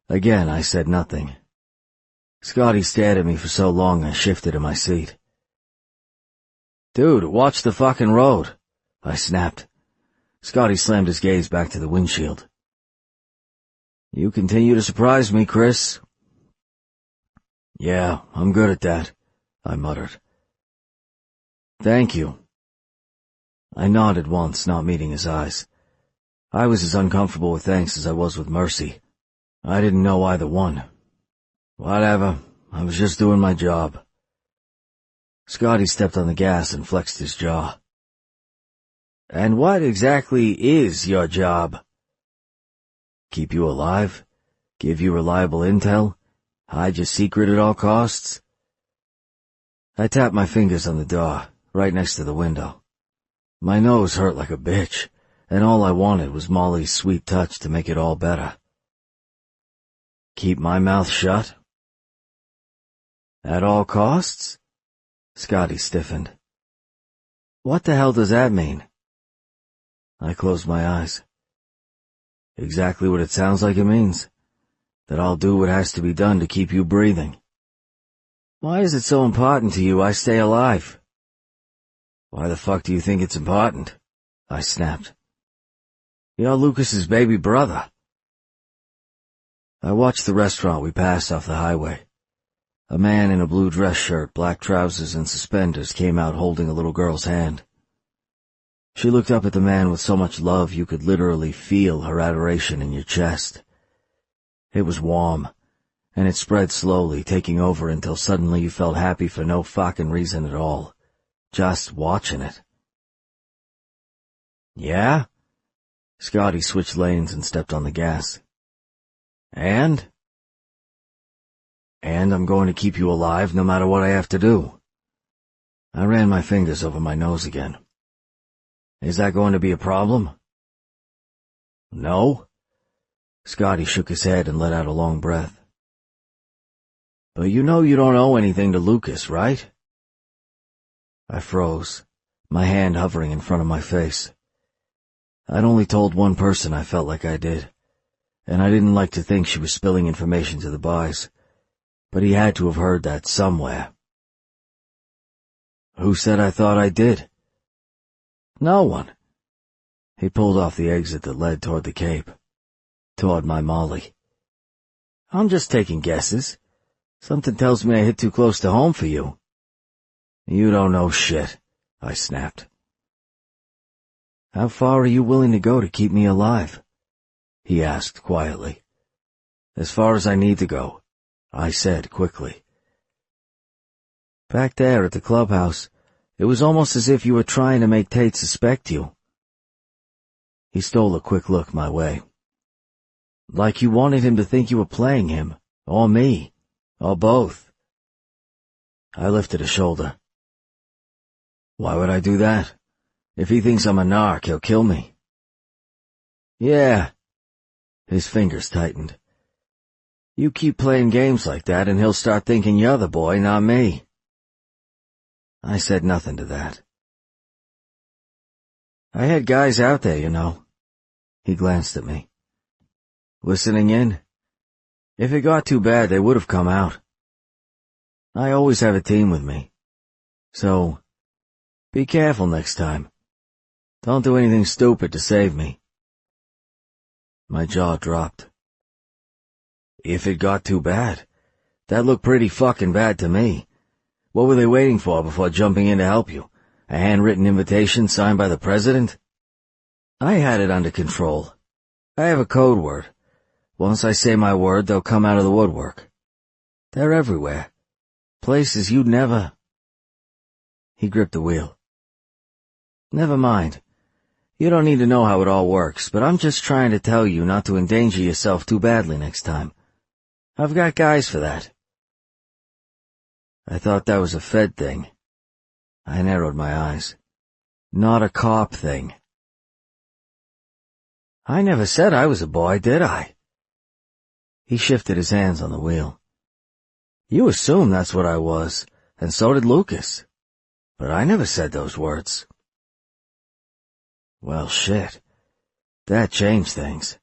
Again, I said nothing. Scotty stared at me for so long I shifted in my seat. Dude, watch the fucking road, I snapped. Scotty slammed his gaze back to the windshield. You continue to surprise me, Chris. Yeah, I'm good at that, I muttered. Thank you. I nodded once, not meeting his eyes. I was as uncomfortable with thanks as I was with mercy. I didn't know either one. Whatever, I was just doing my job. Scotty stepped on the gas and flexed his jaw. And what exactly is your job? Keep you alive? Give you reliable intel? Hide your secret at all costs? I tapped my fingers on the door, right next to the window. My nose hurt like a bitch, and all I wanted was Molly's sweet touch to make it all better. Keep my mouth shut? At all costs? Scotty stiffened. What the hell does that mean? I closed my eyes. Exactly what it sounds like it means. That I'll do what has to be done to keep you breathing. Why is it so important to you I stay alive? Why the fuck do you think it's important? I snapped. You're Lucas's baby brother. I watched the restaurant we passed off the highway. A man in a blue dress shirt, black trousers, and suspenders came out holding a little girl's hand. She looked up at the man with so much love you could literally feel her adoration in your chest. It was warm, and it spread slowly, taking over until suddenly you felt happy for no fucking reason at all. Just watching it. Yeah? Scotty switched lanes and stepped on the gas. And I'm going to keep you alive no matter what I have to do. I ran my fingers over my nose again. Is that going to be a problem? No? Scotty shook his head and let out a long breath. But you know you don't owe anything to Lucas, right? I froze, my hand hovering in front of my face. I'd only told one person I felt like I did, and I didn't like to think she was spilling information to the boys, but he had to have heard that somewhere. Who said I thought I did? No one. He pulled off the exit that led toward the Cape, toward my Molly. I'm just taking guesses. Something tells me I hit too close to home for you. You don't know shit, I snapped. How far are you willing to go to keep me alive? He asked quietly. As far as I need to go, I said quickly. Back there at the clubhouse, it was almost as if you were trying to make Tate suspect you. He stole a quick look my way. Like you wanted him to think you were playing him, or me, or both. I lifted a shoulder. Why would I do that? If he thinks I'm a narc, he'll kill me. Yeah. His fingers tightened. You keep playing games like that and he'll start thinking you're the boy, not me. I said nothing to that. I had guys out there, you know. He glanced at me. Listening in? If it got too bad, they would have come out. I always have a team with me. So, be careful next time. Don't do anything stupid to save me. My jaw dropped. If it got too bad, that looked pretty fucking bad to me. What were they waiting for before jumping in to help you? A handwritten invitation signed by the president? I had it under control. I have a code word. Once I say my word, they'll come out of the woodwork. They're everywhere. Places you'd never... He gripped the wheel. Never mind. You don't need to know how it all works, but I'm just trying to tell you not to endanger yourself too badly next time. I've got guys for that. I thought that was a Fed thing. I narrowed my eyes. Not a cop thing. I never said I was a boy, did I? He shifted his hands on the wheel. You assumed that's what I was, and so did Lucas. But I never said those words. Well, shit. That changed things.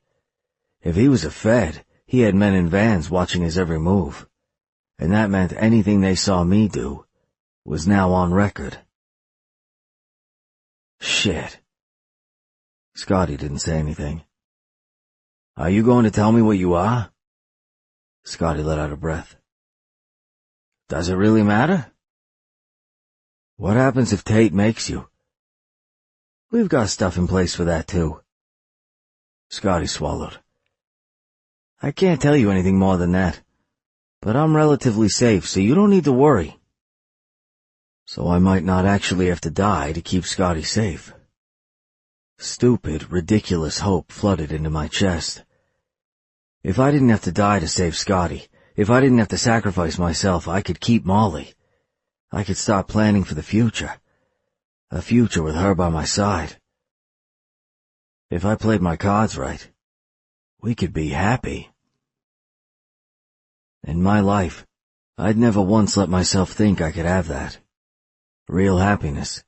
If he was a Fed, he had men in vans watching his every move. And that meant anything they saw me do was now on record. Shit. Scotty didn't say anything. Are you going to tell me what you are? Scotty let out a breath. Does it really matter? What happens if Tate makes you? We've got stuff in place for that, too. Scotty swallowed. I can't tell you anything more than that. But I'm relatively safe, so you don't need to worry. So I might not actually have to die to keep Scotty safe. Stupid, ridiculous hope flooded into my chest. If I didn't have to die to save Scotty, if I didn't have to sacrifice myself, I could keep Molly. I could start planning for the future. A future with her by my side. If I played my cards right, we could be happy. In my life, I'd never once let myself think I could have that. Real happiness.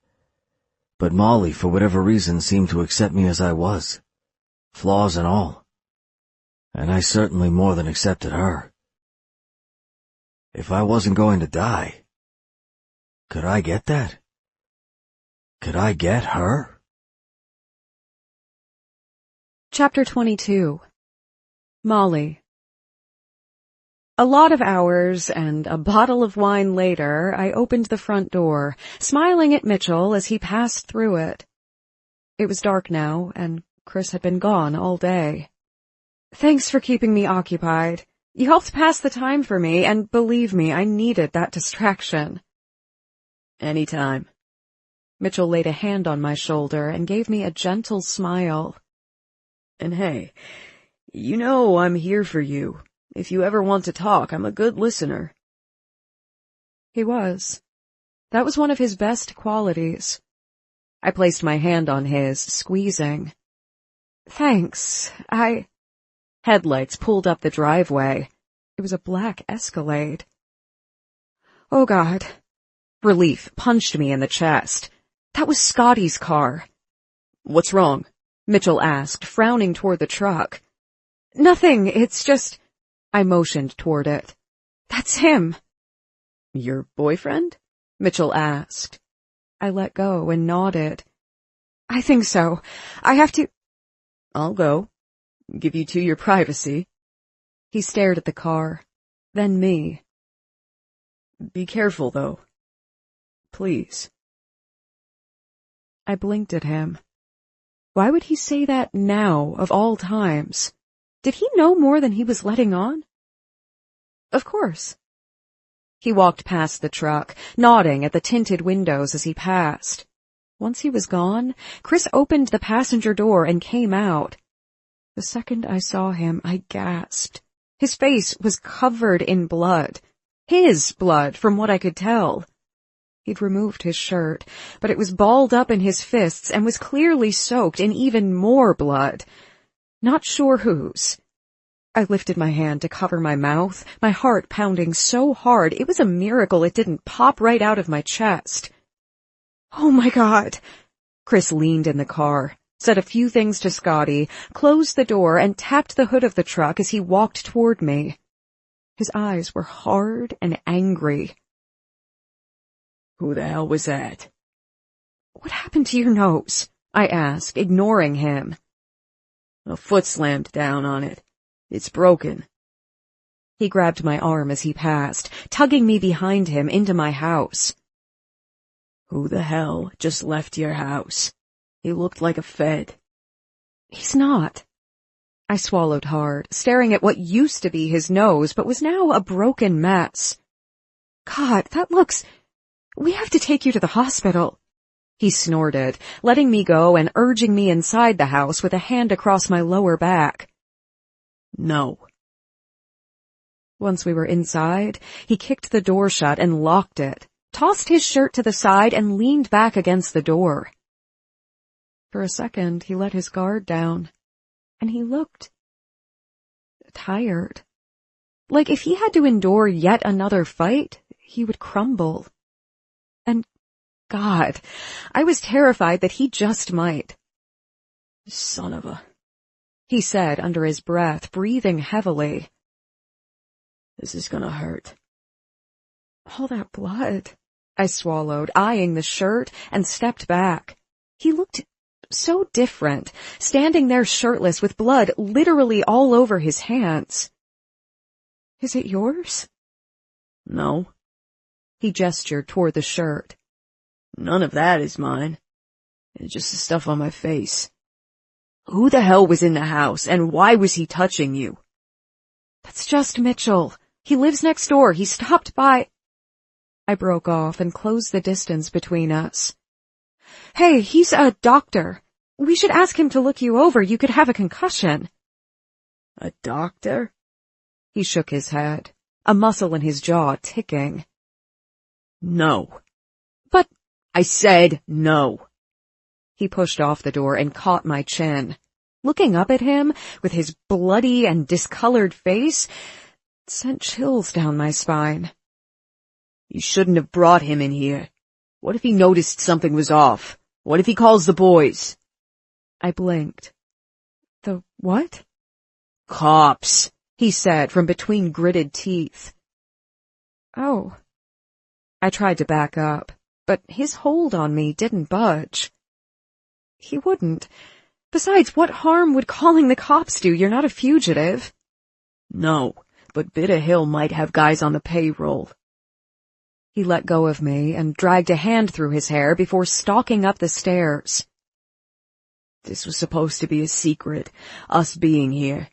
But Molly, for whatever reason, seemed to accept me as I was. Flaws and all. And I certainly more than accepted her. If I wasn't going to die, could I get that? Could I get her? Chapter 22. Molly. A lot of hours and a bottle of wine later, I opened the front door, smiling at Mitchell as he passed through it. It was dark now, and Chris had been gone all day. Thanks for keeping me occupied. You helped pass the time for me, and believe me, I needed that distraction. Anytime. Mitchell laid a hand on my shoulder and gave me a gentle smile. And hey, you know I'm here for you. If you ever want to talk, I'm a good listener. He was. That was one of his best qualities. I placed my hand on his, squeezing. Thanks, Headlights pulled up the driveway. It was a black Escalade. Oh God. Relief punched me in the chest. That was Scotty's car. What's wrong? Mitchell asked, frowning toward the truck. Nothing, it's just... I motioned toward it. That's him. Your boyfriend? Mitchell asked. I let go and nodded. I think so. I have to... I'll go. Give you to your privacy. He stared at the car, then me. Be careful, though. please. I blinked at him. Why would he say that now, of all times? Did he know more than he was letting on? Of course. He walked past the truck, nodding at the tinted windows as he passed. Once he was gone, Chris opened the passenger door and came out. The second I saw him, I gasped. His face was covered in blood. His blood, from what I could tell. He'd removed his shirt, but it was balled up in his fists and was clearly soaked in even more blood. Not sure whose. I lifted my hand to cover my mouth, my heart pounding so hard it was a miracle it didn't pop right out of my chest. Oh my God! Chris leaned in the car, said a few things to Scotty, closed the door, and tapped the hood of the truck as he walked toward me. His eyes were hard and angry. Who the hell was that? What happened to your nose? I asked, ignoring him. A foot slammed down on it. It's broken. He grabbed my arm as he passed, tugging me behind him into my house. Who the hell just left your house? He looked like a Fed. He's not. I swallowed hard, staring at what used to be his nose but was now a broken mess. God, that looks... We have to take you to the hospital. He snorted, letting me go and urging me inside the house with a hand across my lower back. No. Once we were inside, he kicked the door shut and locked it, tossed his shirt to the side and leaned back against the door. For a second, he let his guard down, and he looked tired. Like if he had to endure yet another fight, he would crumble. And God, I was terrified that he just might. Son of a... he said under his breath, breathing heavily. This is gonna hurt. All that blood. I swallowed, eyeing the shirt, and stepped back. He looked so different, standing there shirtless with blood literally all over his hands. Is it yours? No. He gestured toward the shirt. None of that is mine. It's just the stuff on my face. Who the hell was in the house, and why was he touching you? That's just Mitchell. He lives next door. He stopped by... I broke off and closed the distance between us. Hey, he's a doctor. We should ask him to look you over. You could have a concussion. A doctor? He shook his head, a muscle in his jaw ticking. No. But I said no. He pushed off the door and caught my chin. Looking up at him, with his bloody and discolored face, it sent chills down my spine. You shouldn't have brought him in here. What if he noticed something was off? What if he calls the boys? I blinked. The what? Cops, he said from between gritted teeth. Oh. I tried to back up, but his hold on me didn't budge. He wouldn't. Besides, what harm would calling the cops do? You're not a fugitive. No, but Bitter Hill might have guys on the payroll. He let go of me and dragged a hand through his hair before stalking up the stairs. This was supposed to be a secret, us being here.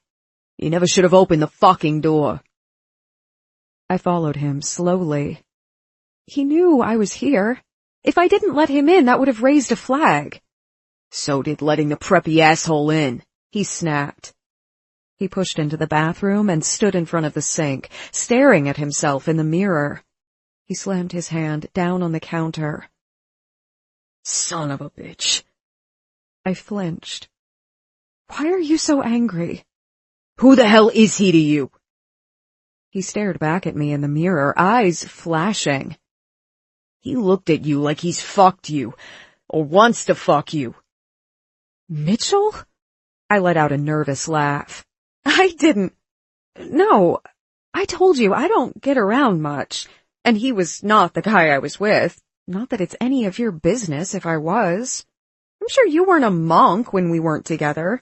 You never should have opened the fucking door. I followed him slowly. He knew I was here. If I didn't let him in, that would have raised a flag. So did letting the preppy asshole in, he snapped. He pushed into the bathroom and stood in front of the sink, staring at himself in the mirror. He slammed his hand down on the counter. Son of a bitch. I flinched. Why are you so angry? Who the hell is he to you? He stared back at me in the mirror, eyes flashing. He looked at you like he's fucked you, or wants to fuck you. Mitchell? I let out a nervous laugh. I didn't. No, I told you I don't get around much, and he was not the guy I was with. Not that it's any of your business if I was. I'm sure you weren't a monk when we weren't together.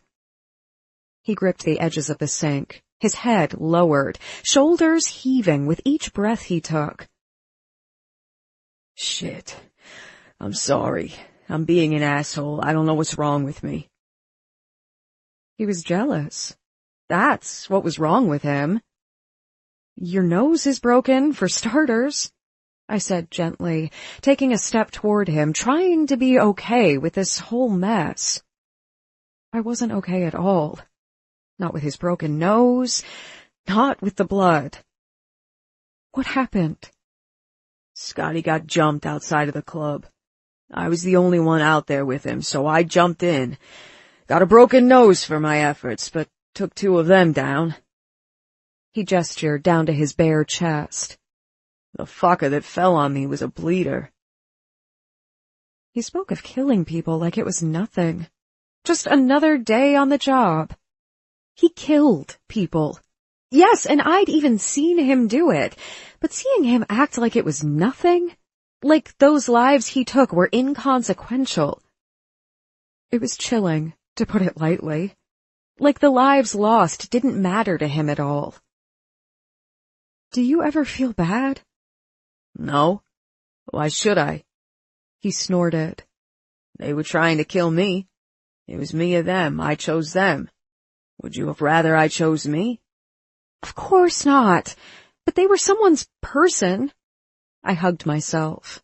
He gripped the edges of the sink, his head lowered, shoulders heaving with each breath he took. Shit, I'm sorry. I'm being an asshole. I don't know what's wrong with me. He was jealous. That's what was wrong with him. Your nose is broken, for starters, I said gently, taking a step toward him, trying to be okay with this whole mess. I wasn't okay at all. Not with his broken nose, not with the blood. What happened? Scotty got jumped outside of the club. I was the only one out there with him, so I jumped in. Got a broken nose for my efforts, but took 2 of them down. He gestured down to his bare chest. The fucker that fell on me was a bleeder. He spoke of killing people like it was nothing. Just another day on the job. He killed people. Yes, and I'd even seen him do it, but seeing him act like it was nothing, like those lives he took were inconsequential. It was chilling, to put it lightly. Like the lives lost didn't matter to him at all. Do you ever feel bad? No. Why should I? He snorted. They were trying to kill me. It was me or them. I chose them. Would you have rather I chose me? Of course not. But they were someone's person. I hugged myself.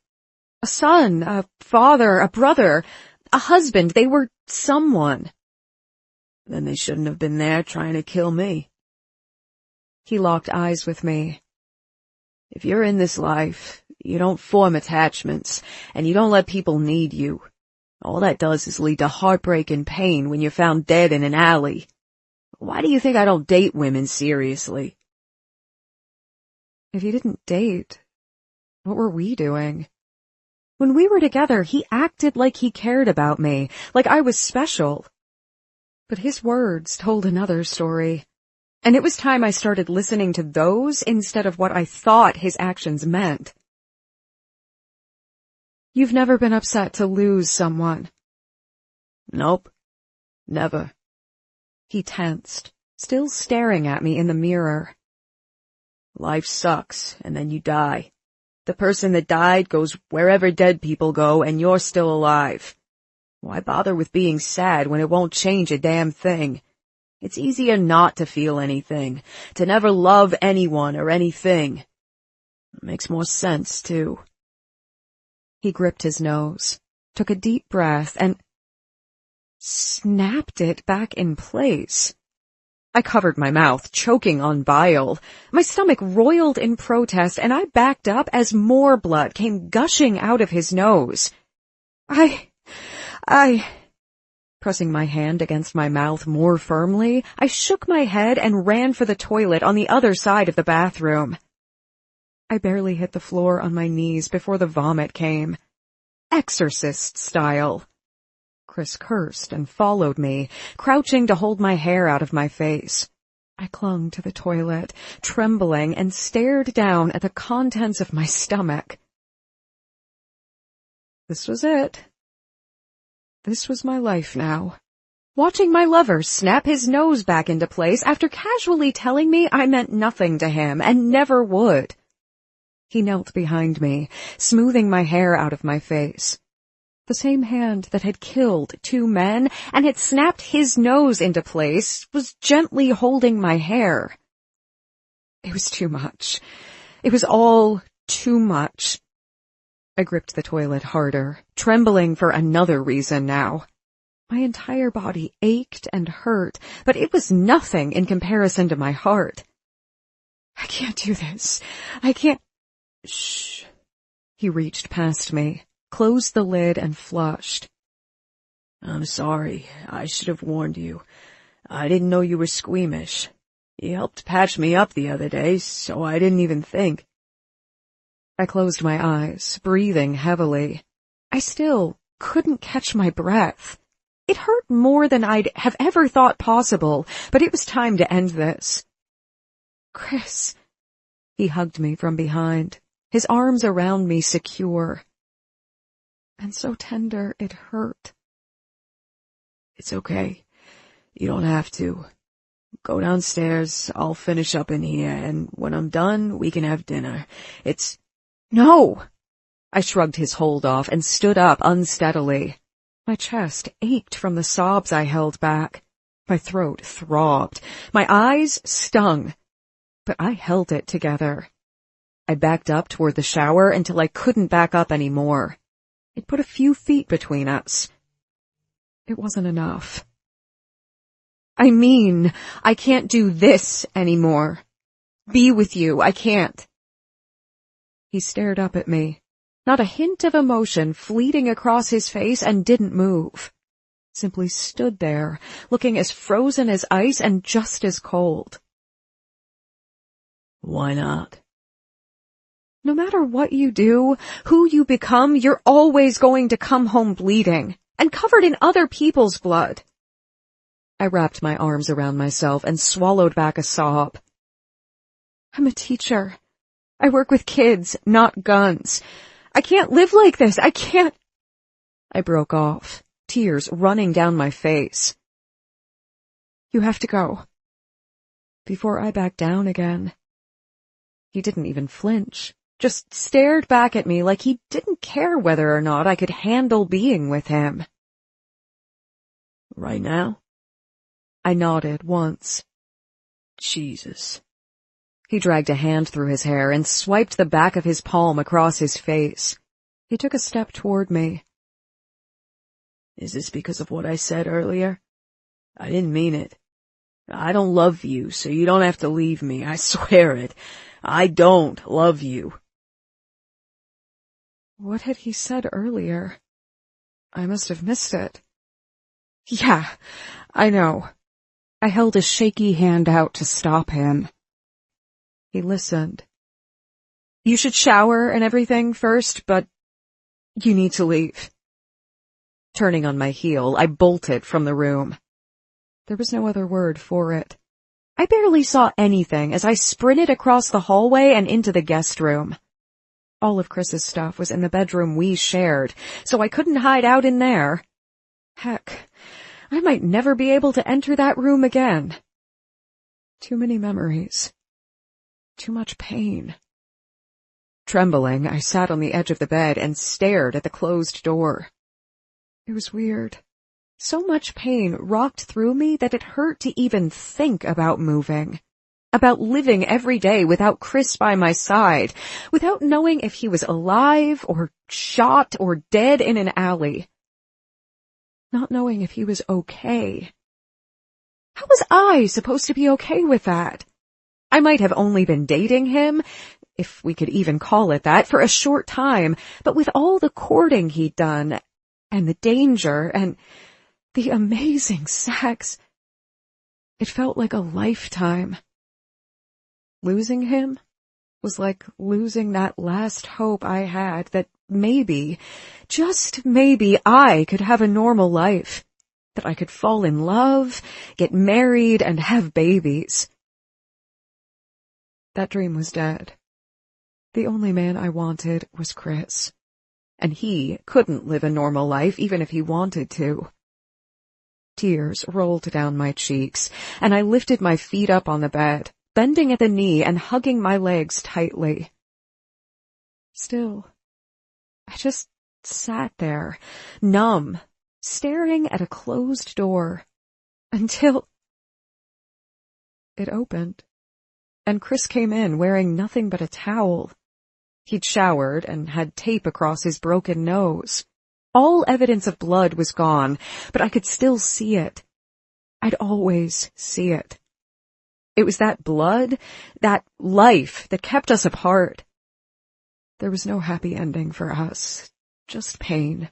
A son, a father, a brother, a husband. They were someone. Then they shouldn't have been there trying to kill me. He locked eyes with me. If you're in this life, you don't form attachments, and you don't let people need you. All that does is lead to heartbreak and pain when you're found dead in an alley. Why do you think I don't date women seriously? If you didn't date, what were we doing? When we were together, he acted like he cared about me, like I was special. But his words told another story. And it was time I started listening to those instead of what I thought his actions meant. You've never been upset to lose someone? Nope. Never. He tensed, still staring at me in the mirror. Life sucks, and then you die. The person that died goes wherever dead people go, and you're still alive. Why bother with being sad when it won't change a damn thing? It's easier not to feel anything, to never love anyone or anything. It makes more sense, too. He gripped his nose, took a deep breath, and snapped it back in place. I covered my mouth, choking on bile. My stomach roiled in protest, and I backed up as more blood came gushing out of his nose. Pressing my hand against my mouth more firmly, I shook my head and ran for the toilet on the other side of the bathroom. I barely hit the floor on my knees before the vomit came. Exorcist style. Chris cursed and followed me, crouching to hold my hair out of my face. I clung to the toilet, trembling, and stared down at the contents of my stomach. This was it. This was my life now. Watching my lover snap his nose back into place after casually telling me I meant nothing to him and never would. He knelt behind me, smoothing my hair out of my face. The same hand that had killed 2 men and had snapped his nose into place was gently holding my hair. It was too much. It was all too much. I gripped the toilet harder, trembling for another reason now. My entire body ached and hurt, but it was nothing in comparison to my heart. I can't do this. I can't. Shh. He reached past me, closed the lid, and flushed. I'm sorry. I should have warned you. I didn't know you were squeamish. You helped patch me up the other day, so I didn't even think. I closed my eyes, breathing heavily. I still couldn't catch my breath. It hurt more than I'd have ever thought possible, but it was time to end this. Chris. He hugged me from behind, his arms around me secure. And so tender it hurt. It's okay. You don't have to. Go downstairs, I'll finish up in here, and when I'm done, we can have dinner. No! I shrugged his hold off and stood up unsteadily. My chest ached from the sobs I held back. My throat throbbed. My eyes stung. But I held it together. I backed up toward the shower until I couldn't back up anymore. It put a few feet between us. It wasn't enough. I mean, I can't do this anymore. Be with you, I can't. He stared up at me, not a hint of emotion fleeting across his face, and didn't move. Simply stood there, looking as frozen as ice and just as cold. Why not? No matter what you do, who you become, you're always going to come home bleeding and covered in other people's blood. I wrapped my arms around myself and swallowed back a sob. I'm a teacher. I work with kids, not guns. I can't live like this. I can't. I broke off, tears running down my face. You have to go. Before I backed down again. He didn't even flinch, just stared back at me like he didn't care whether or not I could handle being with him. Right now? I nodded once. Jesus. He dragged a hand through his hair and swiped the back of his palm across his face. He took a step toward me. Is this because of what I said earlier? I didn't mean it. I don't love you, so you don't have to leave me. I swear it. I don't love you. What had he said earlier? I must have missed it. Yeah, I know. I held a shaky hand out to stop him. He listened. You should shower and everything first, but you need to leave. Turning on my heel, I bolted from the room. There was no other word for it. I barely saw anything as I sprinted across the hallway and into the guest room. All of Chris's stuff was in the bedroom we shared, so I couldn't hide out in there. Heck, I might never be able to enter that room again. Too many memories. Too much pain. Trembling, I sat on the edge of the bed and stared at the closed door. It was weird. So much pain rocked through me that it hurt to even think about moving. About living every day without Chris by my side, without knowing if he was alive or shot or dead in an alley. Not knowing if he was okay. How was I supposed to be okay with that? I might have only been dating him, if we could even call it that, for a short time, but with all the courting he'd done, and the danger, and the amazing sex, it felt like a lifetime. Losing him was like losing that last hope I had that maybe, just maybe, I could have a normal life, that I could fall in love, get married, and have babies. That dream was dead. The only man I wanted was Chris, and he couldn't live a normal life even if he wanted to. Tears rolled down my cheeks, and I lifted my feet up on the bed, bending at the knee and hugging my legs tightly. Still, I just sat there, numb, staring at a closed door, until it opened, and Chris came in wearing nothing but a towel. He'd showered and had tape across his broken nose. All evidence of blood was gone, but I could still see it. I'd always see it. It was that blood, that life that kept us apart. There was no happy ending for us, just pain.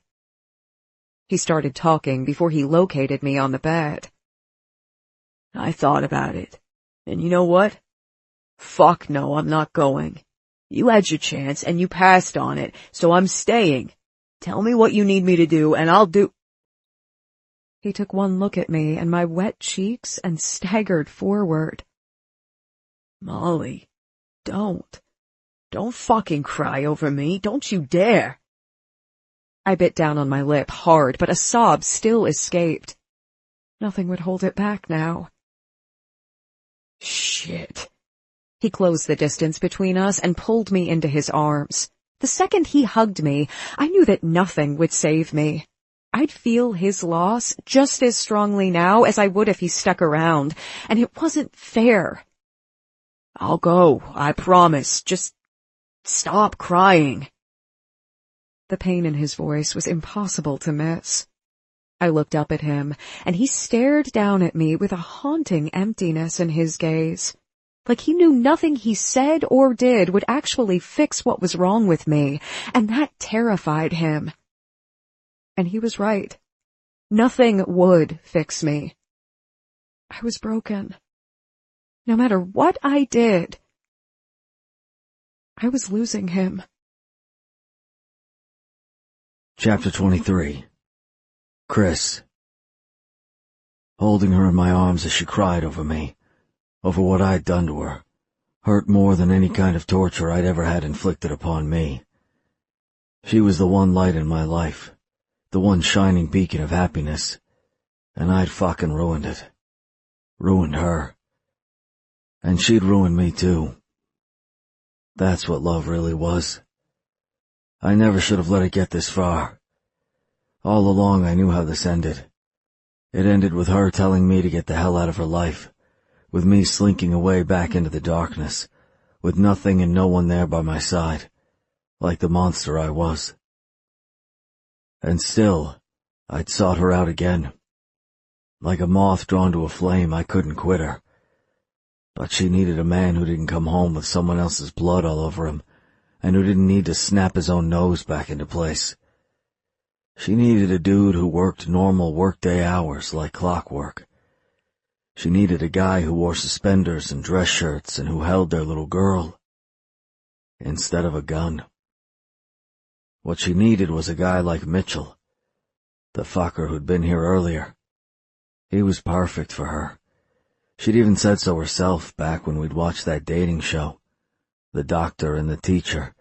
He started talking before he located me on the bed. I thought about it. And you know what? Fuck no, I'm not going. You had your chance and you passed on it, so I'm staying. Tell me what you need me to do and I'll do. He took one look at me and my wet cheeks and staggered forward. Molly, don't. Don't fucking cry over me. Don't you dare. I bit down on my lip hard, but a sob still escaped. Nothing would hold it back now. Shit. He closed the distance between us and pulled me into his arms. The second he hugged me, I knew that nothing would save me. I'd feel his loss just as strongly now as I would if he stuck around, and it wasn't fair. I'll go, I promise. Just stop crying. The pain in his voice was impossible to miss. I looked up at him, and he stared down at me with a haunting emptiness in his gaze, like he knew nothing he said or did would actually fix what was wrong with me, and that terrified him. And he was right. Nothing would fix me. I was broken. No matter what I did, I was losing him. Chapter 23. Chris. Holding her in my arms as she cried over me, over what I'd done to her, hurt more than any kind of torture I'd ever had inflicted upon me. She was the one light in my life, the one shining beacon of happiness, and I'd fucking ruined it. Ruined her. And she'd ruined me too. That's what love really was. I never should have let it get this far. All along I knew how this ended. It ended with her telling me to get the hell out of her life, with me slinking away back into the darkness, with nothing and no one there by my side, like the monster I was. And still, I'd sought her out again. Like a moth drawn to a flame, I couldn't quit her. But she needed a man who didn't come home with someone else's blood all over him, and who didn't need to snap his own nose back into place. She needed a dude who worked normal workday hours like clockwork. She needed a guy who wore suspenders and dress shirts and who held their little girl instead of a gun. What she needed was a guy like Mitchell, the fucker who'd been here earlier. He was perfect for her. She'd even said so herself back when we'd watched that dating show, The Doctor and the Teacher.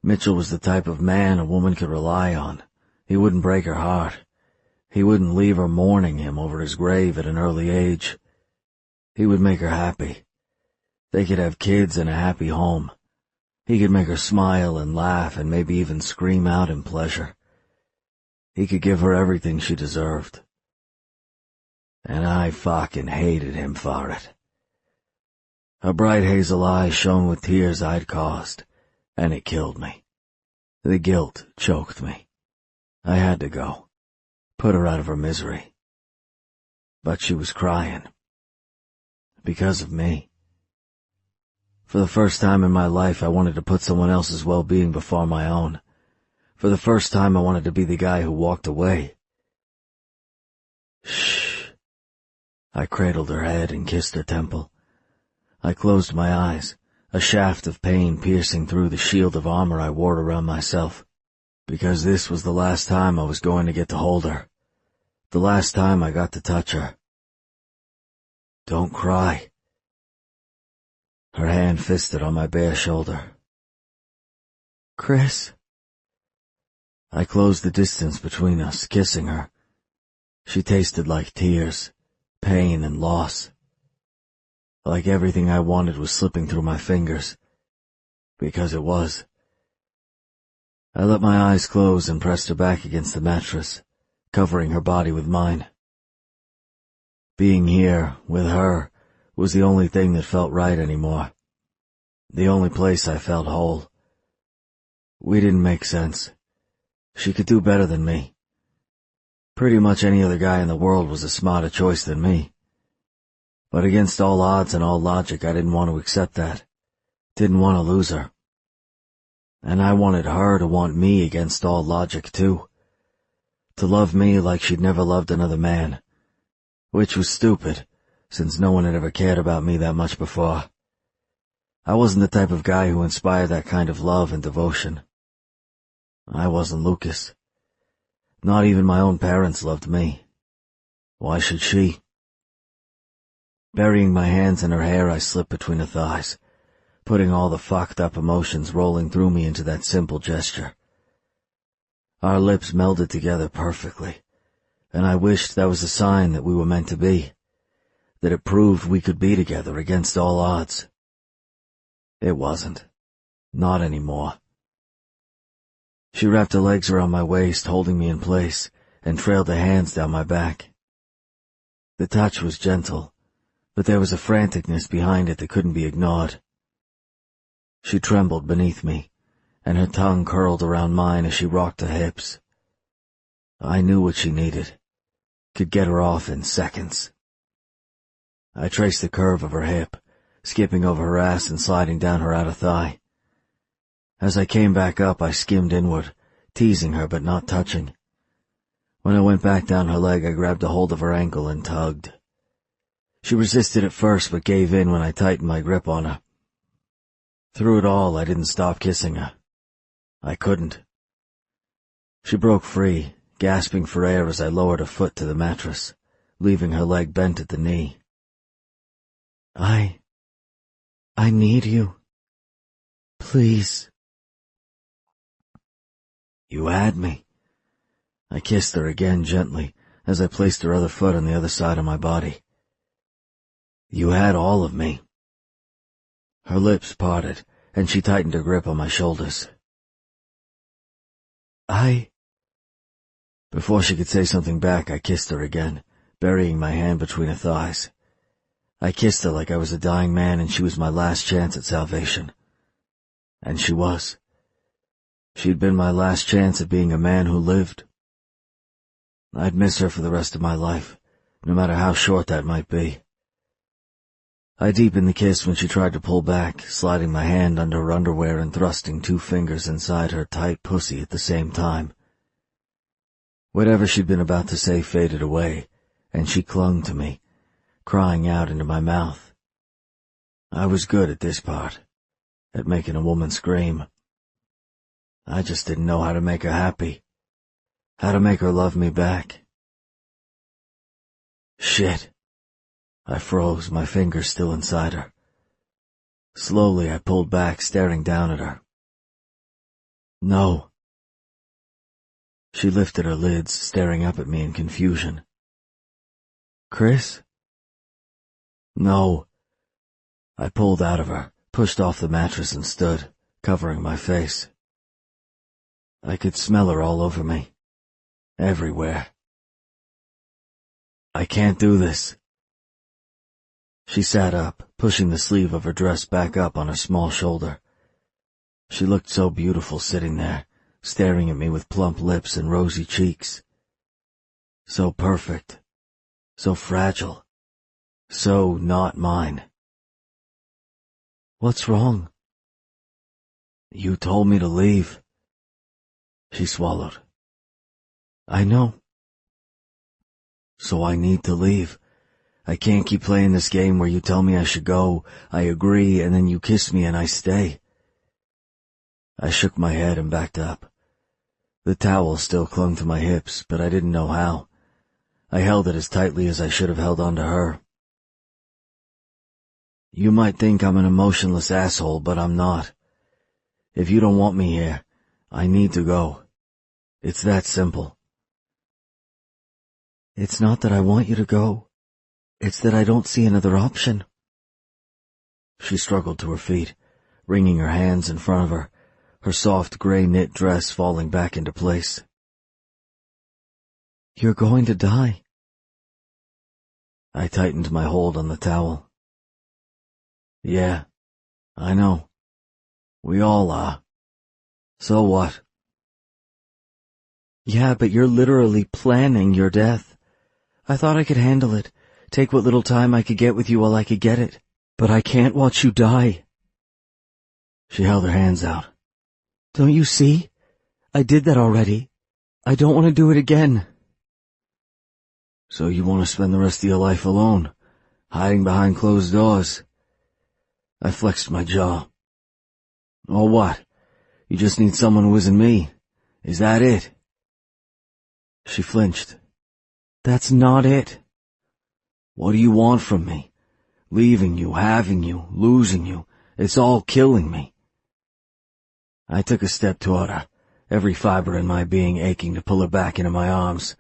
Mitchell was the type of man a woman could rely on. He wouldn't break her heart. He wouldn't leave her mourning him over his grave at an early age. He would make her happy. They could have kids and a happy home. He could make her smile and laugh and maybe even scream out in pleasure. He could give her everything she deserved. And I fucking hated him for it. Her bright hazel eyes shone with tears I'd caused, and it killed me. The guilt choked me. I had to go, put her out of her misery. But she was crying. Because of me. For the first time in my life, I wanted to put someone else's well-being before my own. For the first time, I wanted to be the guy who walked away. Shh. I cradled her head and kissed her temple. I closed my eyes, a shaft of pain piercing through the shield of armor I wore around myself. Because this was the last time I was going to get to hold her. The last time I got to touch her. Don't cry. Her hand fisted on my bare shoulder. Chris. I closed the distance between us, kissing her. She tasted like tears, pain and loss. Like everything I wanted was slipping through my fingers. Because it was. I let my eyes close and pressed her back against the mattress, covering her body with mine. Being here, with her, was the only thing that felt right anymore. The only place I felt whole. We didn't make sense. She could do better than me. Pretty much any other guy in the world was a smarter choice than me. But against all odds and all logic, I didn't want to accept that. Didn't want to lose her. And I wanted her to want me against all logic, too. To love me like she'd never loved another man. Which was stupid, since no one had ever cared about me that much before. I wasn't the type of guy who inspired that kind of love and devotion. I wasn't Lucas. Not even my own parents loved me. Why should she? Burying my hands in her hair, I slipped between her thighs, putting all the fucked up emotions rolling through me into that simple gesture. Our lips melded together perfectly, and I wished that was a sign that we were meant to be, that it proved we could be together against all odds. It wasn't. Not anymore. She wrapped her legs around my waist, holding me in place, and trailed her hands down my back. The touch was gentle, but there was a franticness behind it that couldn't be ignored. She trembled beneath me, and her tongue curled around mine as she rocked her hips. I knew what she needed, could get her off in seconds. I traced the curve of her hip, skipping over her ass and sliding down her outer thigh. As I came back up, I skimmed inward, teasing her but not touching. When I went back down her leg, I grabbed a hold of her ankle and tugged. She resisted at first but gave in when I tightened my grip on her. Through it all, I didn't stop kissing her. I couldn't. She broke free, gasping for air as I lowered her foot to the mattress, leaving her leg bent at the knee. I need you. Please. You had me. I kissed her again gently as I placed her other foot on the other side of my body. You had all of me. Her lips parted, and she tightened her grip on my shoulders. Before she could say something back, I kissed her again, burying my hand between her thighs. I kissed her like I was a dying man and she was my last chance at salvation. And she was. She'd been my last chance at being a man who lived. I'd miss her for the rest of my life, no matter how short that might be. I deepened the kiss when she tried to pull back, sliding my hand under her underwear and thrusting 2 fingers inside her tight pussy at the same time. Whatever she'd been about to say faded away, and she clung to me, crying out into my mouth. I was good at this part, at making a woman scream. I just didn't know how to make her happy, how to make her love me back. Shit. I froze, my fingers still inside her. Slowly I pulled back, staring down at her. No. She lifted her lids, staring up at me in confusion. Chris? No. I pulled out of her, pushed off the mattress and stood, covering my face. I could smell her all over me. Everywhere. I can't do this. She sat up, pushing the sleeve of her dress back up on her small shoulder. She looked so beautiful sitting there, staring at me with plump lips and rosy cheeks. So perfect. So fragile. So not mine. What's wrong? You told me to leave. She swallowed. I know. So I need to leave. I can't keep playing this game where you tell me I should go, I agree, and then you kiss me and I stay. I shook my head and backed up. The towel still clung to my hips, but I didn't know how. I held it as tightly as I should have held onto her. You might think I'm an emotionless asshole, but I'm not. If you don't want me here, I need to go. It's that simple. It's not that I want you to go. It's that I don't see another option. She struggled to her feet, wringing her hands in front of her, her soft gray knit dress falling back into place. You're going to die. I tightened my hold on the towel. Yeah, I know. We all are. So what? Yeah, but you're literally planning your death. I thought I could handle it. Take what little time I could get with you while I could get it. But I can't watch you die. She held her hands out. Don't you see? I did that already. I don't want to do it again. So you want to spend the rest of your life alone, hiding behind closed doors? I flexed my jaw. Or what? You just need someone who isn't me. Is that it? She flinched. That's not it. What do you want from me? Leaving you, having you, losing you. It's all killing me. I took a step toward her, every fiber in my being aching to pull her back into my arms,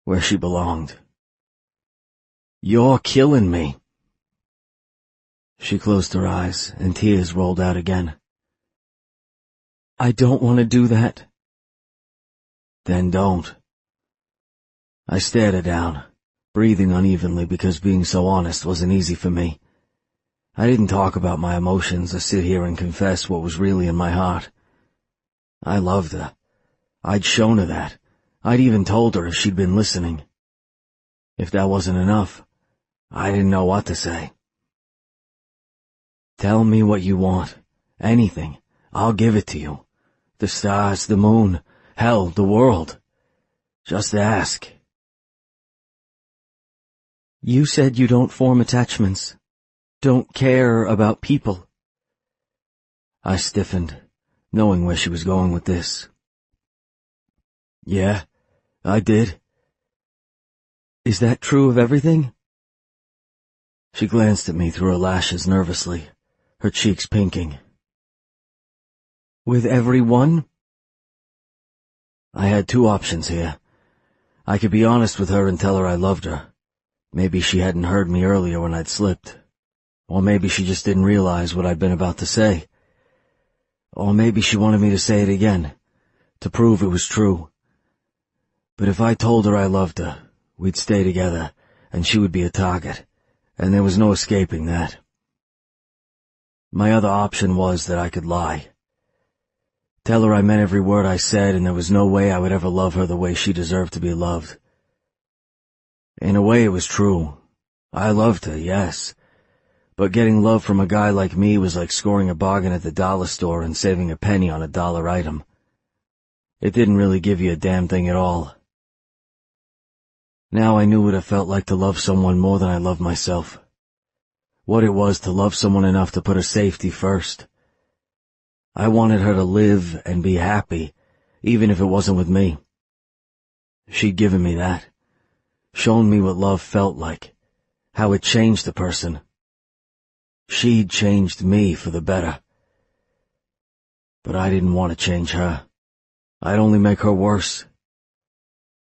where she belonged. You're killing me. She closed her eyes, and tears rolled out again. I don't want to do that. Then don't. I stared her down, breathing unevenly because being so honest wasn't easy for me. I didn't talk about my emotions or sit here and confess what was really in my heart. I loved her. I'd shown her that. I'd even told her if she'd been listening. If that wasn't enough, I didn't know what to say. Tell me what you want. Anything. I'll give it to you. The stars, the moon, hell, the world. Just ask. You said you don't form attachments. Don't care about people. I stiffened, knowing where she was going with this. Yeah, I did. Is that true of everything? She glanced at me through her lashes nervously, her cheeks pinking. With everyone? I had two options here. I could be honest with her and tell her I loved her. Maybe she hadn't heard me earlier when I'd slipped. Or maybe she just didn't realize what I'd been about to say. Or maybe she wanted me to say it again, to prove it was true. But if I told her I loved her, we'd stay together, and she would be a target, and there was no escaping that. My other option was that I could lie. Tell her I meant every word I said, and there was no way I would ever love her the way she deserved to be loved. In a way, it was true. I loved her, yes. But getting love from a guy like me was like scoring a bargain at the dollar store and saving a penny on a dollar item. It didn't really give you a damn thing at all. Now I knew what it felt like to love someone more than I loved myself. What it was to love someone enough to put her safety first. I wanted her to live and be happy, even if it wasn't with me. She'd given me that, shown me what love felt like, how it changed a person. She'd changed me for the better. But I didn't want to change her. I'd only make her worse.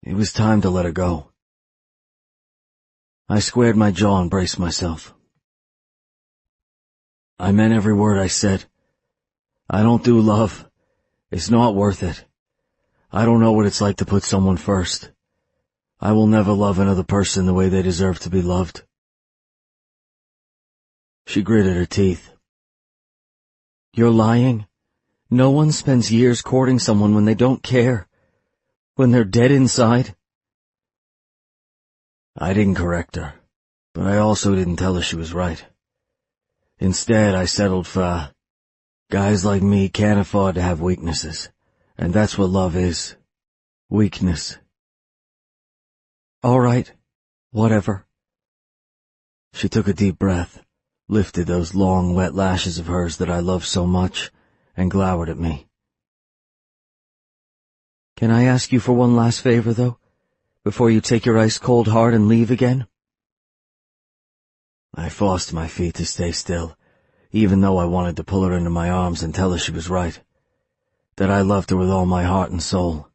It was time to let her go. I squared my jaw and braced myself. I meant every word I said. I don't do love. It's not worth it. I don't know what it's like to put someone first. I will never love another person the way they deserve to be loved. She gritted her teeth. You're lying. No one spends years courting someone when they don't care. When they're dead inside. I didn't correct her, but I also didn't tell her she was right. Instead, I settled for, guys like me can't afford to have weaknesses, and that's what love is. Weakness. All right, whatever. She took a deep breath, lifted those long, wet lashes of hers that I love so much, and glowered at me. Can I ask you for one last favor, though, before you take your ice-cold heart and leave again? I forced my feet to stay still, even though I wanted to pull her into my arms and tell her she was right, that I loved her with all my heart and soul.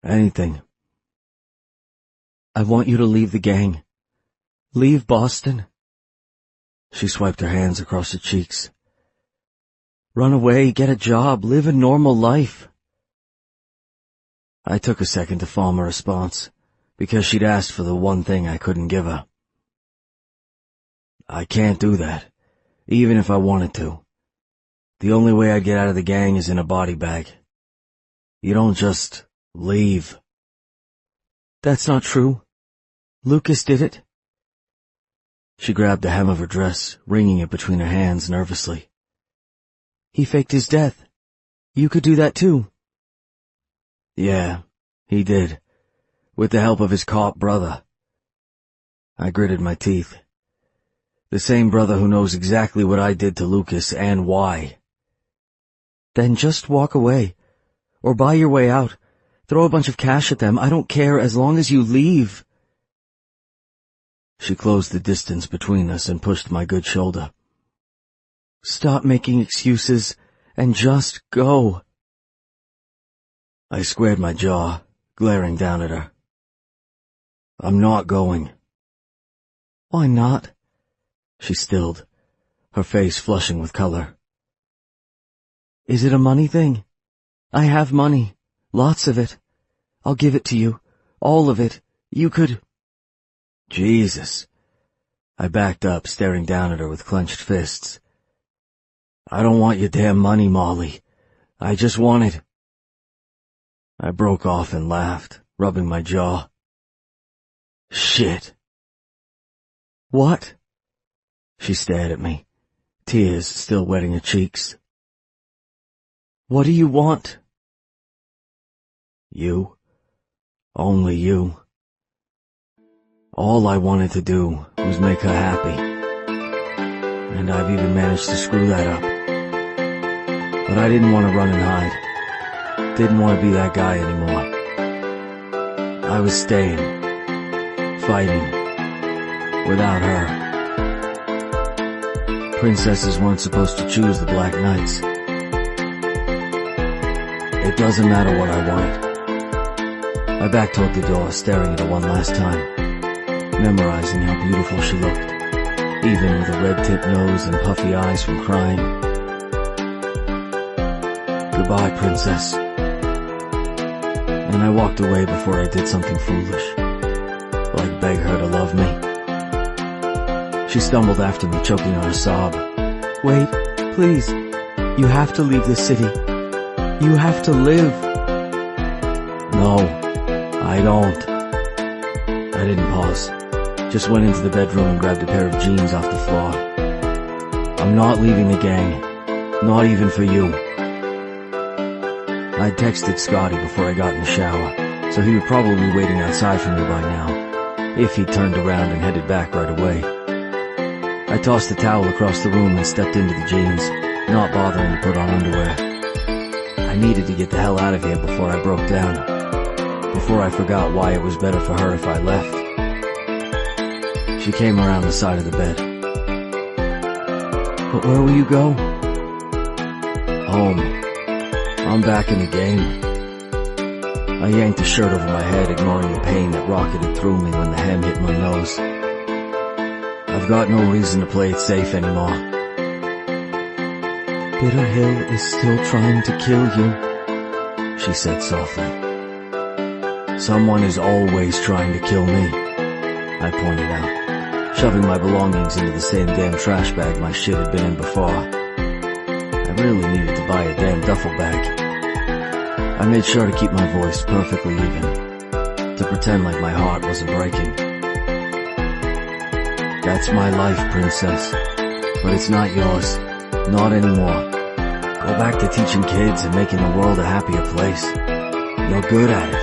Anything. I want you to leave the gang. Leave Boston. She swiped her hands across her cheeks. Run away, get a job, live a normal life. I took a second to form a response, because she'd asked for the one thing I couldn't give her. I can't do that, even if I wanted to. The only way I'd get out of the gang is in a body bag. You don't just leave. That's not true. Lucas did it. She grabbed the hem of her dress, wringing it between her hands nervously. He faked his death. You could do that too. Yeah, he did, with the help of his cop brother. I gritted my teeth. The same brother who knows exactly what I did to Lucas and why. Then just walk away, or buy your way out. Throw a bunch of cash at them. I don't care as long as you leave. She closed the distance between us and pushed my good shoulder. Stop making excuses and just go. I squared my jaw, glaring down at her. I'm not going. Why not? She stilled, her face flushing with color. Is it a money thing? I have money. Lots of it. I'll give it to you. All of it. You could—" "Jesus." I backed up, staring down at her with clenched fists. "I don't want your damn money, Molly. I just want it." I broke off and laughed, rubbing my jaw. "Shit." "What?" She stared at me, tears still wetting her cheeks. "What do you want?" "You. Only you. All I wanted to do was make her happy. And I've even managed to screw that up. But I didn't want to run and hide. Didn't want to be that guy anymore. I was staying, fighting, without her. Princesses weren't supposed to choose the Black Knights. It doesn't matter what I wanted. I backed toward the door, staring at her one last time, memorizing how beautiful she looked, even with a red-tipped nose and puffy eyes from crying. "Goodbye, Princess." And I walked away before I did something foolish, like beg her to love me. She stumbled after me, choking on a sob. "Wait, please. You have to leave this city. You have to live." "No, I don't." I didn't pause, just went into the bedroom and grabbed a pair of jeans off the floor. "I'm not leaving the gang, not even for you." I'd texted Scotty before I got in the shower, so he would probably be waiting outside for me by now, if he turned around and headed back right away. I tossed the towel across the room and stepped into the jeans, not bothering to put on underwear. I needed to get the hell out of here before I broke down, before I forgot why it was better for her if I left. She came around the side of the bed. "But where will you go?" "Home. I'm back in the game." I yanked the shirt over my head, ignoring the pain that rocketed through me when the hem hit my nose. I've got no reason to play it safe anymore. "Bitter Hill is still trying to kill you," she said softly. "Someone is always trying to kill me," I pointed out, shoving my belongings into the same damn trash bag my shit had been in before. I really needed to buy a damn duffel bag. I made sure to keep my voice perfectly even, to pretend like my heart wasn't breaking. "That's my life, Princess, but it's not yours. Not anymore. Go back to teaching kids and making the world a happier place. You're good at it."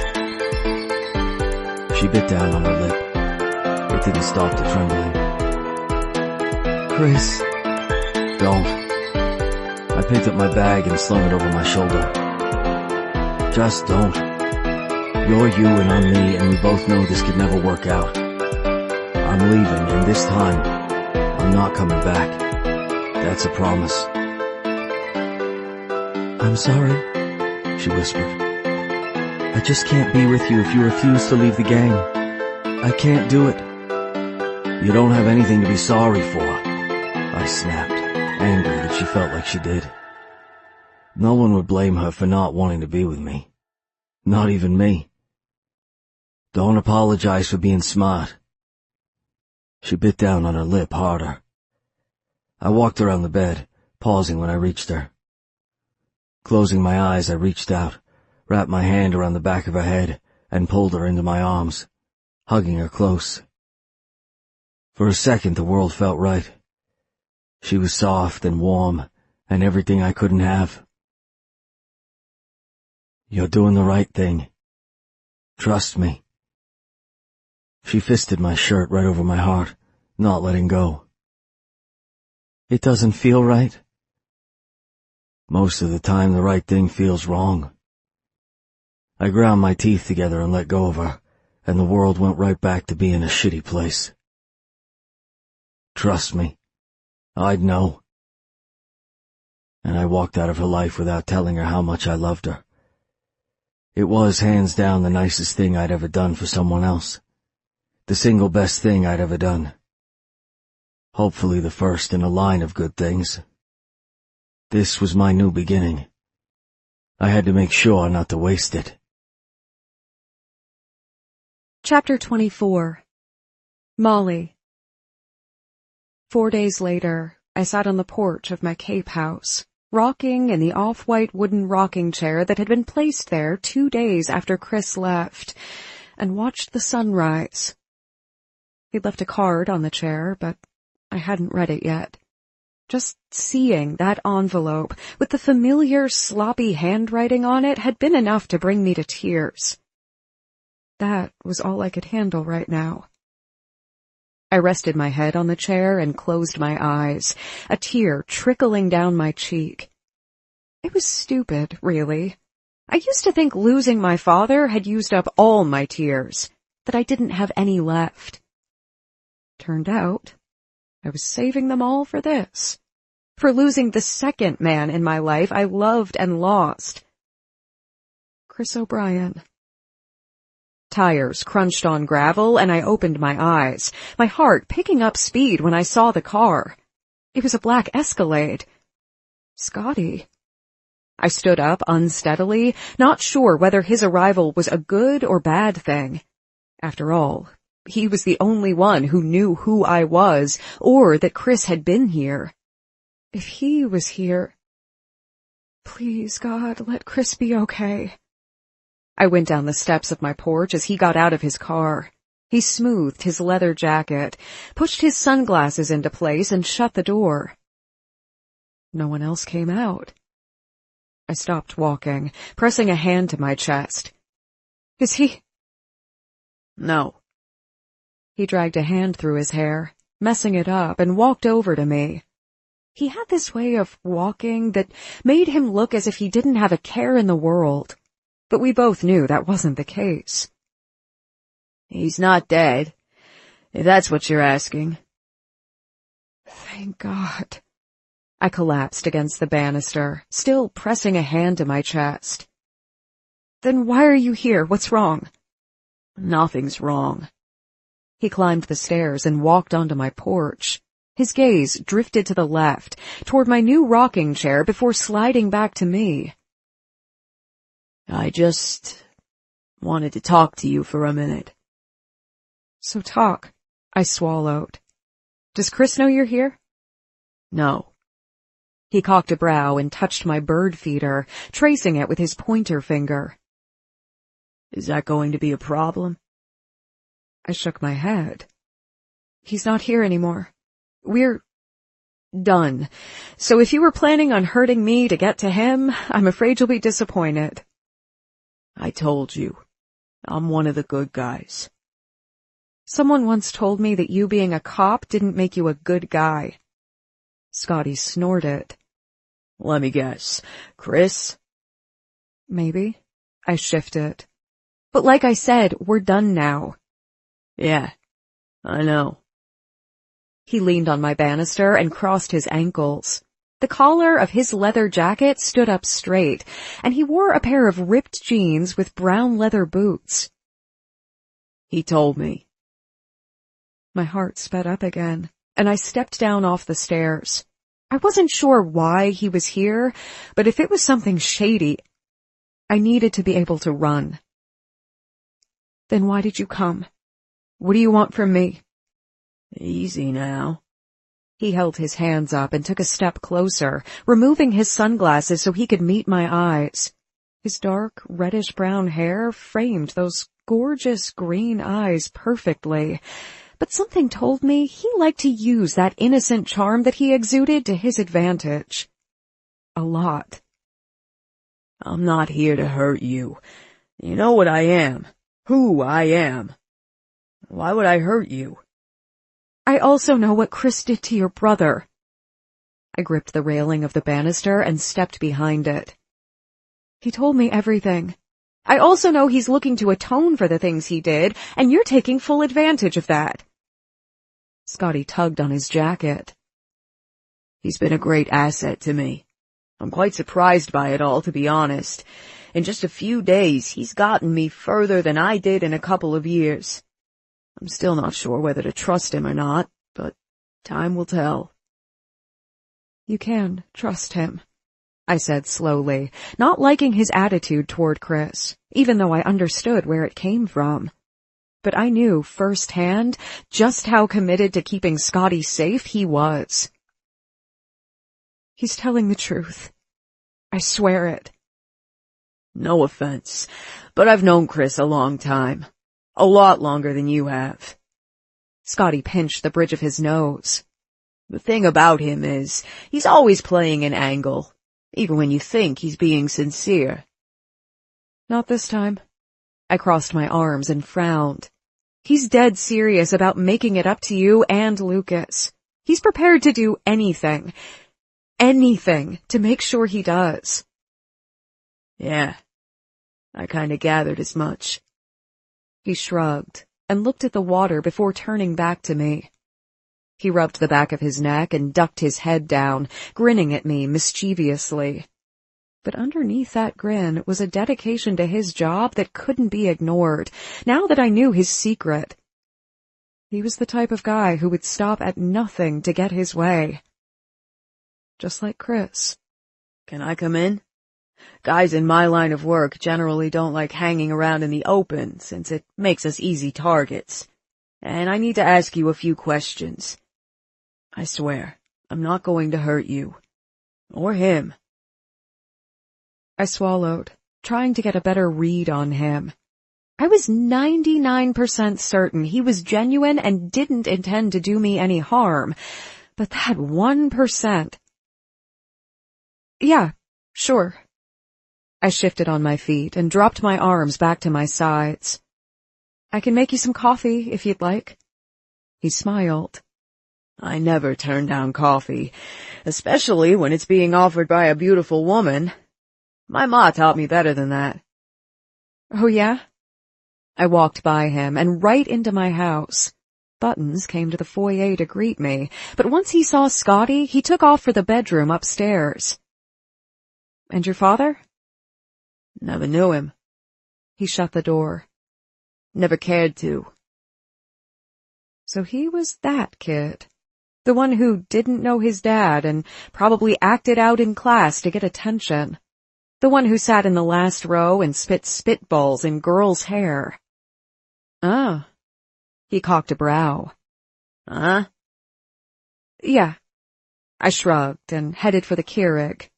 She bit down on her lip. It didn't stop the trembling. "Chris." "Don't." I picked up my bag and slung it over my shoulder. "Just don't. You're you and I'm me, and we both know this could never work out. I'm leaving, and this time, I'm not coming back. That's a promise." "I'm sorry," she whispered. "I just can't be with you if you refuse to leave the gang. I can't do it." "You don't have anything to be sorry for," I snapped, angry that she felt like she did. No one would blame her for not wanting to be with me. Not even me. "Don't apologize for being smart." She bit down on her lip harder. I walked around the bed, pausing when I reached her. Closing my eyes, I reached out, wrapped my hand around the back of her head, and pulled her into my arms, hugging her close. For a second, the world felt right. She was soft and warm, and everything I couldn't have. "You're doing the right thing. Trust me." She fisted my shirt right over my heart, not letting go. "It doesn't feel right?" "Most of the time the right thing feels wrong." I ground my teeth together and let go of her, and the world went right back to being a shitty place. "Trust me. I'd know." And I walked out of her life without telling her how much I loved her. It was hands down the nicest thing I'd ever done for someone else. The single best thing I'd ever done. Hopefully the first in a line of good things. This was my new beginning. I had to make sure not to waste it. Chapter 24. Molly. 4 days later, I sat on the porch of my Cape house, rocking in the off-white wooden rocking chair that had been placed there 2 days after Chris left, and watched the sunrise. He'd left a card on the chair, but I hadn't read it yet. Just seeing that envelope with the familiar sloppy handwriting on it had been enough to bring me to tears. That was all I could handle right now. I rested my head on the chair and closed my eyes, a tear trickling down my cheek. It was stupid, really. I used to think losing my father had used up all my tears, that I didn't have any left. Turned out, I was saving them all for this, for losing the second man in my life I loved and lost. Chris O'Brien. Tires crunched on gravel, and I opened my eyes, my heart picking up speed when I saw the car. It was a black Escalade. Scotty. I stood up unsteadily, not sure whether his arrival was a good or bad thing. After all, he was the only one who knew who I was, or that Chris had been here. If he was here... Please, God, let Chris be okay. I went down the steps of my porch as he got out of his car. He smoothed his leather jacket, pushed his sunglasses into place, and shut the door. No one else came out. I stopped walking, pressing a hand to my chest. Is he... No. He dragged a hand through his hair, messing it up, and walked over to me. He had this way of walking that made him look as if he didn't have a care in the world. But we both knew that wasn't the case. He's not dead, if that's what you're asking. Thank God. I collapsed against the banister, still pressing a hand to my chest. Then why are you here? What's wrong? Nothing's wrong. He climbed the stairs and walked onto my porch. His gaze drifted to the left, toward my new rocking chair before sliding back to me. I just wanted to talk to you for a minute. So talk, I swallowed. Does Chris know you're here? No. He cocked a brow and touched my bird feeder, tracing it with his pointer finger. Is that going to be a problem? I shook my head. He's not here anymore. We're done. So if you were planning on hurting me to get to him, I'm afraid you'll be disappointed. I told you, I'm one of the good guys. Someone once told me that you being a cop didn't make you a good guy. Scotty snorted. Let me guess. Chris? Maybe. I shifted. But like I said, we're done now. Yeah, I know. He leaned on my banister and crossed his ankles. The collar of his leather jacket stood up straight, and he wore a pair of ripped jeans with brown leather boots. He told me. My heart sped up again, and I stepped down off the stairs. I wasn't sure why he was here, but if it was something shady, I needed to be able to run. Then why did you come? What do you want from me? Easy now. He held his hands up and took a step closer, removing his sunglasses so he could meet my eyes. His dark, reddish-brown hair framed those gorgeous green eyes perfectly, but something told me he liked to use that innocent charm that he exuded to his advantage. A lot. I'm not here to hurt you. You know what I am, who I am. Why would I hurt you? I also know what Chris did to your brother. I gripped the railing of the banister and stepped behind it. He told me everything. I also know he's looking to atone for the things he did, and you're taking full advantage of that. Scotty tugged on his jacket. He's been a great asset to me. I'm quite surprised by it all, to be honest. In just a few days, he's gotten me further than I did in a couple of years. I'm still not sure whether to trust him or not, but time will tell. You can trust him. I said slowly, not liking his attitude toward Chris, even though I understood where it came from. But I knew firsthand just how committed to keeping Scotty safe he was. He's telling the truth. I swear it. No offense, but I've known Chris a long time. A lot longer than you have. Scotty pinched the bridge of his nose. The thing about him is, he's always playing an angle, even when you think he's being sincere. Not this time. I crossed my arms and frowned. He's dead serious about making it up to you and Lucas. He's prepared to do anything to make sure he does. Yeah, I kinda gathered as much. He shrugged and looked at the water before turning back to me. He rubbed the back of his neck and ducked his head down, grinning at me mischievously. But underneath that grin was a dedication to his job that couldn't be ignored, now that I knew his secret. He was the type of guy who would stop at nothing to get his way. Just like Chris. Can I come in? Guys in my line of work generally don't like hanging around in the open, since it makes us easy targets. And I need to ask you a few questions. I swear, I'm not going to hurt you. Or him. I swallowed, trying to get a better read on him. I was 99% certain he was genuine and didn't intend to do me any harm, but that 1%. Yeah, sure. I shifted on my feet and dropped my arms back to my sides. I can make you some coffee if you'd like. He smiled. I never turn down coffee, especially when it's being offered by a beautiful woman. My ma taught me better than that. Oh yeah? I walked by him and right into my house. Buttons came to the foyer to greet me, but once he saw Scotty, he took off for the bedroom upstairs. And your father? Never knew him. He shut the door. Never cared to. So he was that kid. The one who didn't know his dad and probably acted out in class to get attention. The one who sat in the last row and spit spitballs in girls' hair. Ah. He cocked a brow. Huh? Yeah. I shrugged and headed for the Keurig.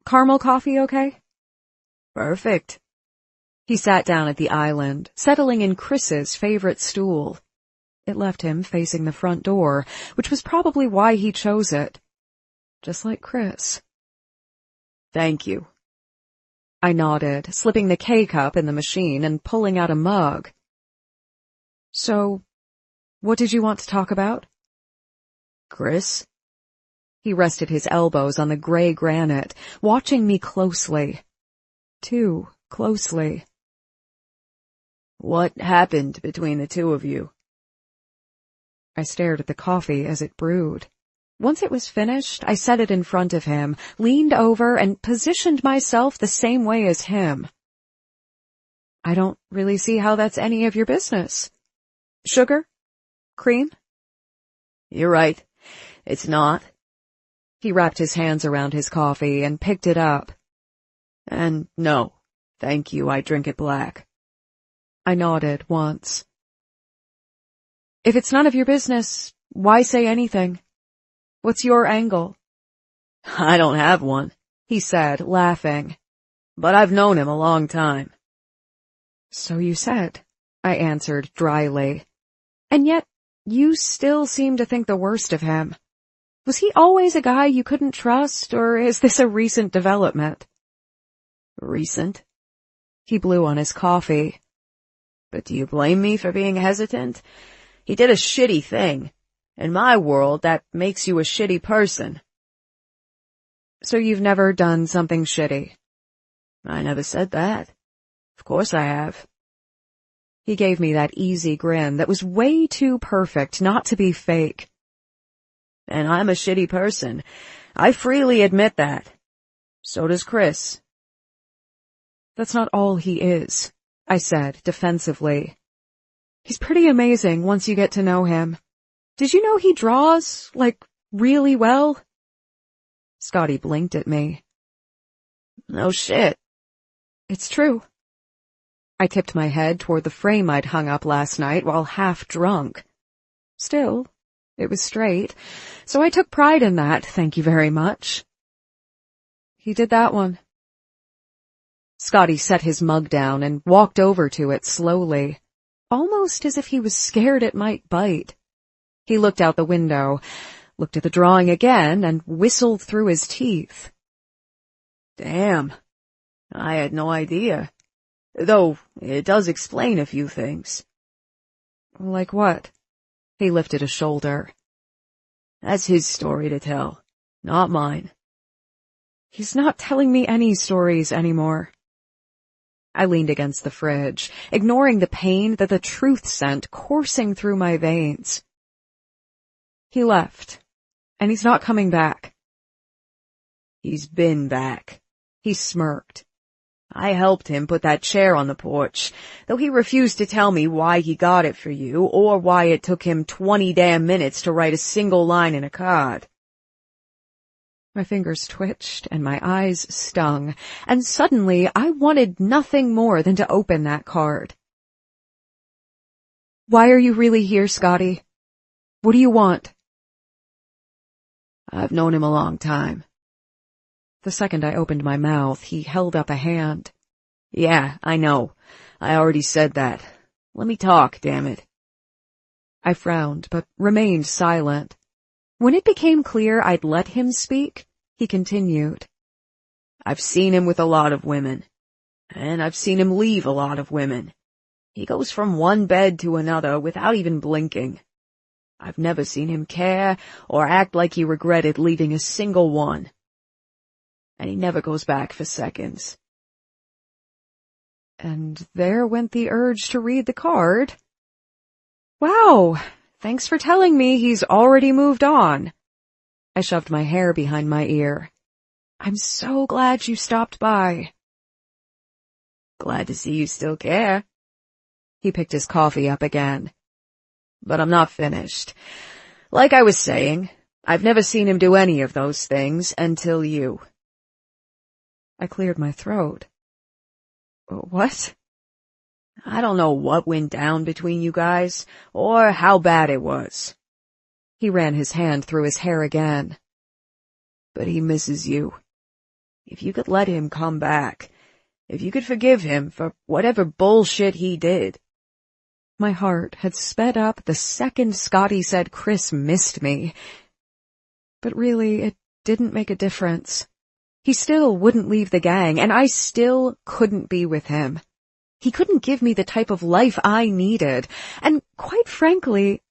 Caramel coffee okay? Perfect. He sat down at the island, settling in Chris's favorite stool. It left him facing the front door, which was probably why he chose it. Just like Chris. Thank you. I nodded, slipping the K-cup in the machine and pulling out a mug. So, what did you want to talk about? Chris? He rested his elbows on the gray granite, watching me closely. Too closely. What happened between the two of you? I stared at the coffee as it brewed. Once it was finished, I set it in front of him, leaned over, and positioned myself the same way as him. I don't really see how that's any of your business. Sugar? Cream? You're right. It's not. He wrapped his hands around his coffee and picked it up. And no, thank you, I drink it black. I nodded once. If it's none of your business, why say anything? What's your angle? I don't have one, he said, laughing. But I've known him a long time. So you said, I answered dryly. And yet, you still seem to think the worst of him. Was he always a guy you couldn't trust, or is this a recent development? Recent? He blew on his coffee. But do you blame me for being hesitant? He did a shitty thing. In my world, that makes you a shitty person. So you've never done something shitty? I never said that. Of course I have. He gave me that easy grin that was way too perfect not to be fake. And I'm a shitty person. I freely admit that. So does Chris. That's not all he is, I said defensively. He's pretty amazing once you get to know him. Did you know he draws, like, really well? Scotty blinked at me. No shit. It's true. I tipped my head toward the frame I'd hung up last night while half drunk. Still, it was straight, so I took pride in that, thank you very much. He did that one. Scotty set his mug down and walked over to it slowly, almost as if he was scared it might bite. He looked out the window, looked at the drawing again, and whistled through his teeth. Damn, I had no idea. Though, it does explain a few things. Like what? He lifted a shoulder. That's his story to tell, not mine. He's not telling me any stories anymore. I leaned against the fridge, ignoring the pain that the truth sent coursing through my veins. He left, and he's not coming back. He's been back. He smirked. I helped him put that chair on the porch, though he refused to tell me why he got it for you, or why it took him 20 damn minutes to write a single line in a card. My fingers twitched and my eyes stung, and suddenly I wanted nothing more than to open that card. Why are you really here, Scotty? What do you want? I've known him a long time. The second I opened my mouth, he held up a hand. Yeah, I know. I already said that. Let me talk, damn it. I frowned, but remained silent. When it became clear I'd let him speak, he continued. I've seen him with a lot of women, and I've seen him leave a lot of women. He goes from one bed to another without even blinking. I've never seen him care or act like he regretted leaving a single one. And he never goes back for seconds. And there went the urge to read the card. Wow, thanks for telling me he's already moved on. I shoved my hair behind my ear. I'm so glad you stopped by. Glad to see you still care. He picked his coffee up again. But I'm not finished. Like I was saying, I've never seen him do any of those things until you. I cleared my throat. What? I don't know what went down between you guys, or how bad it was. He ran his hand through his hair again. But he misses you. If you could let him come back, if you could forgive him for whatever bullshit he did. My heart had sped up the second Scotty said Chris missed me. But really, it didn't make a difference. He still wouldn't leave the gang, and I still couldn't be with him. He couldn't give me the type of life I needed, and quite frankly,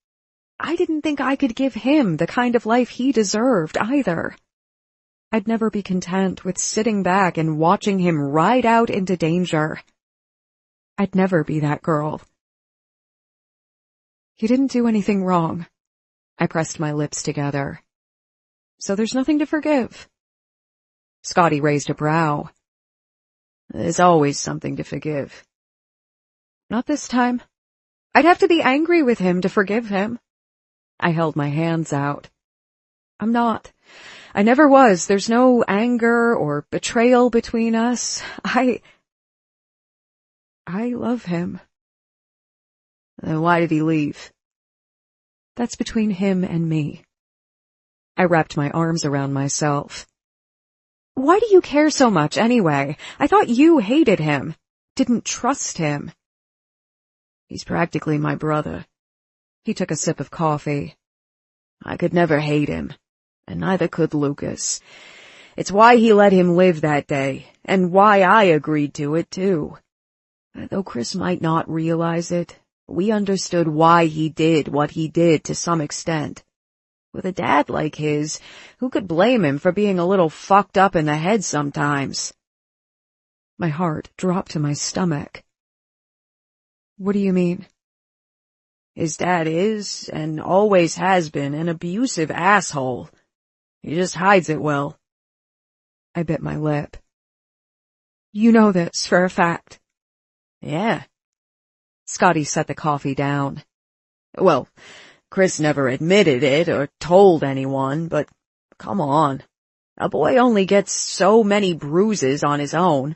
I didn't think I could give him the kind of life he deserved either. I'd never be content with sitting back and watching him ride out into danger. I'd never be that girl. He didn't do anything wrong. I pressed my lips together. So there's nothing to forgive. Scotty raised a brow. There's always something to forgive. Not this time. I'd have to be angry with him to forgive him. I held my hands out. I'm not. I never was. There's no anger or betrayal between us. I love him. Then why did he leave? That's between him and me. I wrapped my arms around myself. Why do you care so much anyway? I thought you hated him, didn't trust him. He's practically my brother. He took a sip of coffee. I could never hate him, and neither could Lucas. It's why he let him live that day, and why I agreed to it too. Though Chris might not realize it, we understood why he did what he did to some extent. With a dad like his, who could blame him for being a little fucked up in the head sometimes? My heart dropped to my stomach. What do you mean? His dad is, and always has been, an abusive asshole. He just hides it well. I bit my lip. You know this for a fact. Yeah. Scotty set the coffee down. Well, Chris never admitted it or told anyone, but come on. A boy only gets so many bruises on his own.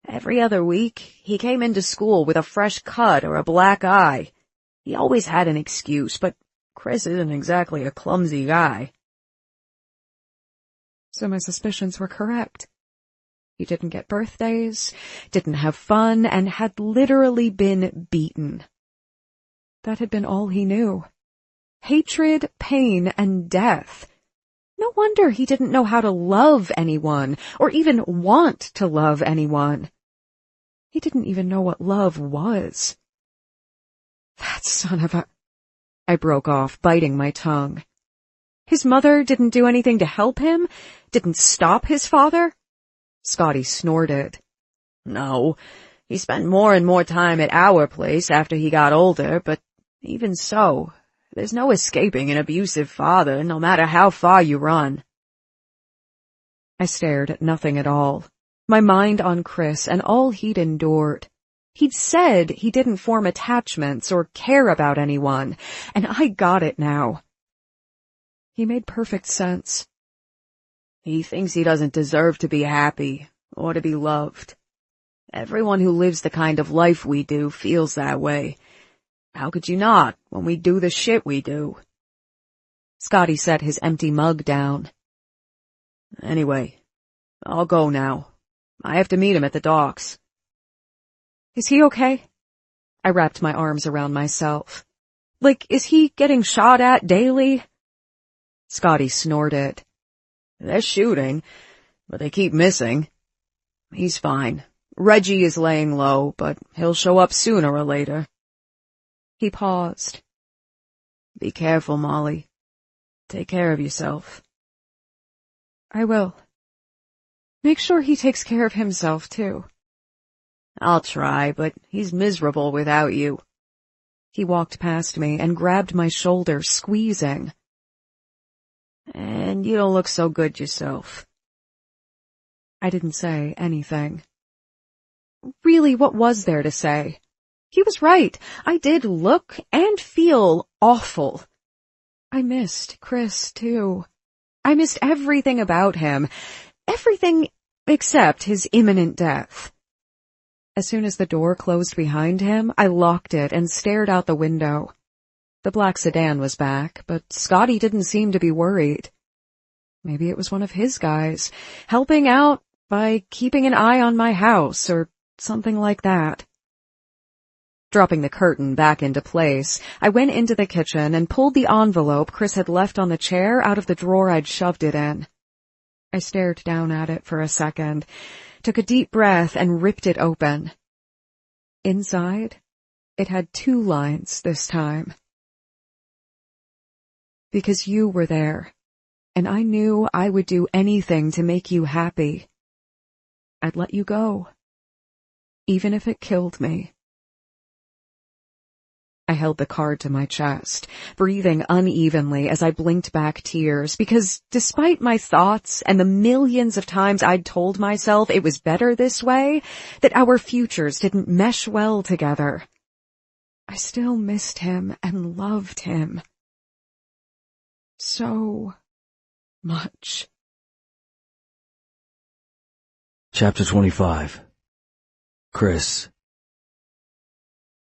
Every other week, he came into school with a fresh cut or a black eye. He always had an excuse, but Chris isn't exactly a clumsy guy. So my suspicions were correct. He didn't get birthdays, didn't have fun, and had literally been beaten. That had been all he knew. Hatred, pain, and death. No wonder he didn't know how to love anyone, or even want to love anyone. He didn't even know what love was. That son of a... I broke off, biting my tongue. His mother didn't do anything to help him? Didn't stop his father? Scotty snorted. No, he spent more and more time at our place after he got older, but even so, there's no escaping an abusive father, no matter how far you run. I stared at nothing at all, my mind on Chris and all he'd endured. He'd said he didn't form attachments or care about anyone, and I got it now. He made perfect sense. He thinks he doesn't deserve to be happy or to be loved. Everyone who lives the kind of life we do feels that way. How could you not when we do the shit we do? Scotty set his empty mug down. Anyway, I'll go now. I have to meet him at the docks. Is he okay? I wrapped my arms around myself. Like, is he getting shot at daily? Scotty snorted. They're shooting, but they keep missing. He's fine. Reggie is laying low, but he'll show up sooner or later. He paused. Be careful, Molly. Take care of yourself. I will. Make sure he takes care of himself, too. I'll try, but he's miserable without you. He walked past me and grabbed my shoulder, squeezing. And you don't look so good yourself. I didn't say anything. Really, what was there to say? He was right. I did look and feel awful. I missed Chris, too. I missed everything about him. Everything except his imminent death. As soon as the door closed behind him, I locked it and stared out the window. The black sedan was back, but Scotty didn't seem to be worried. Maybe it was one of his guys, helping out by keeping an eye on my house or something like that. Dropping the curtain back into place, I went into the kitchen and pulled the envelope Chris had left on the chair out of the drawer I'd shoved it in. I stared down at it for a second, took a deep breath and ripped it open. Inside, it had 2 lines this time. Because you were there, and I knew I would do anything to make you happy. I'd let you go, even if it killed me. I held the card to my chest, breathing unevenly as I blinked back tears, because despite my thoughts and the millions of times I'd told myself it was better this way, that our futures didn't mesh well together, I still missed him and loved him. So much. Chapter 25. Chris.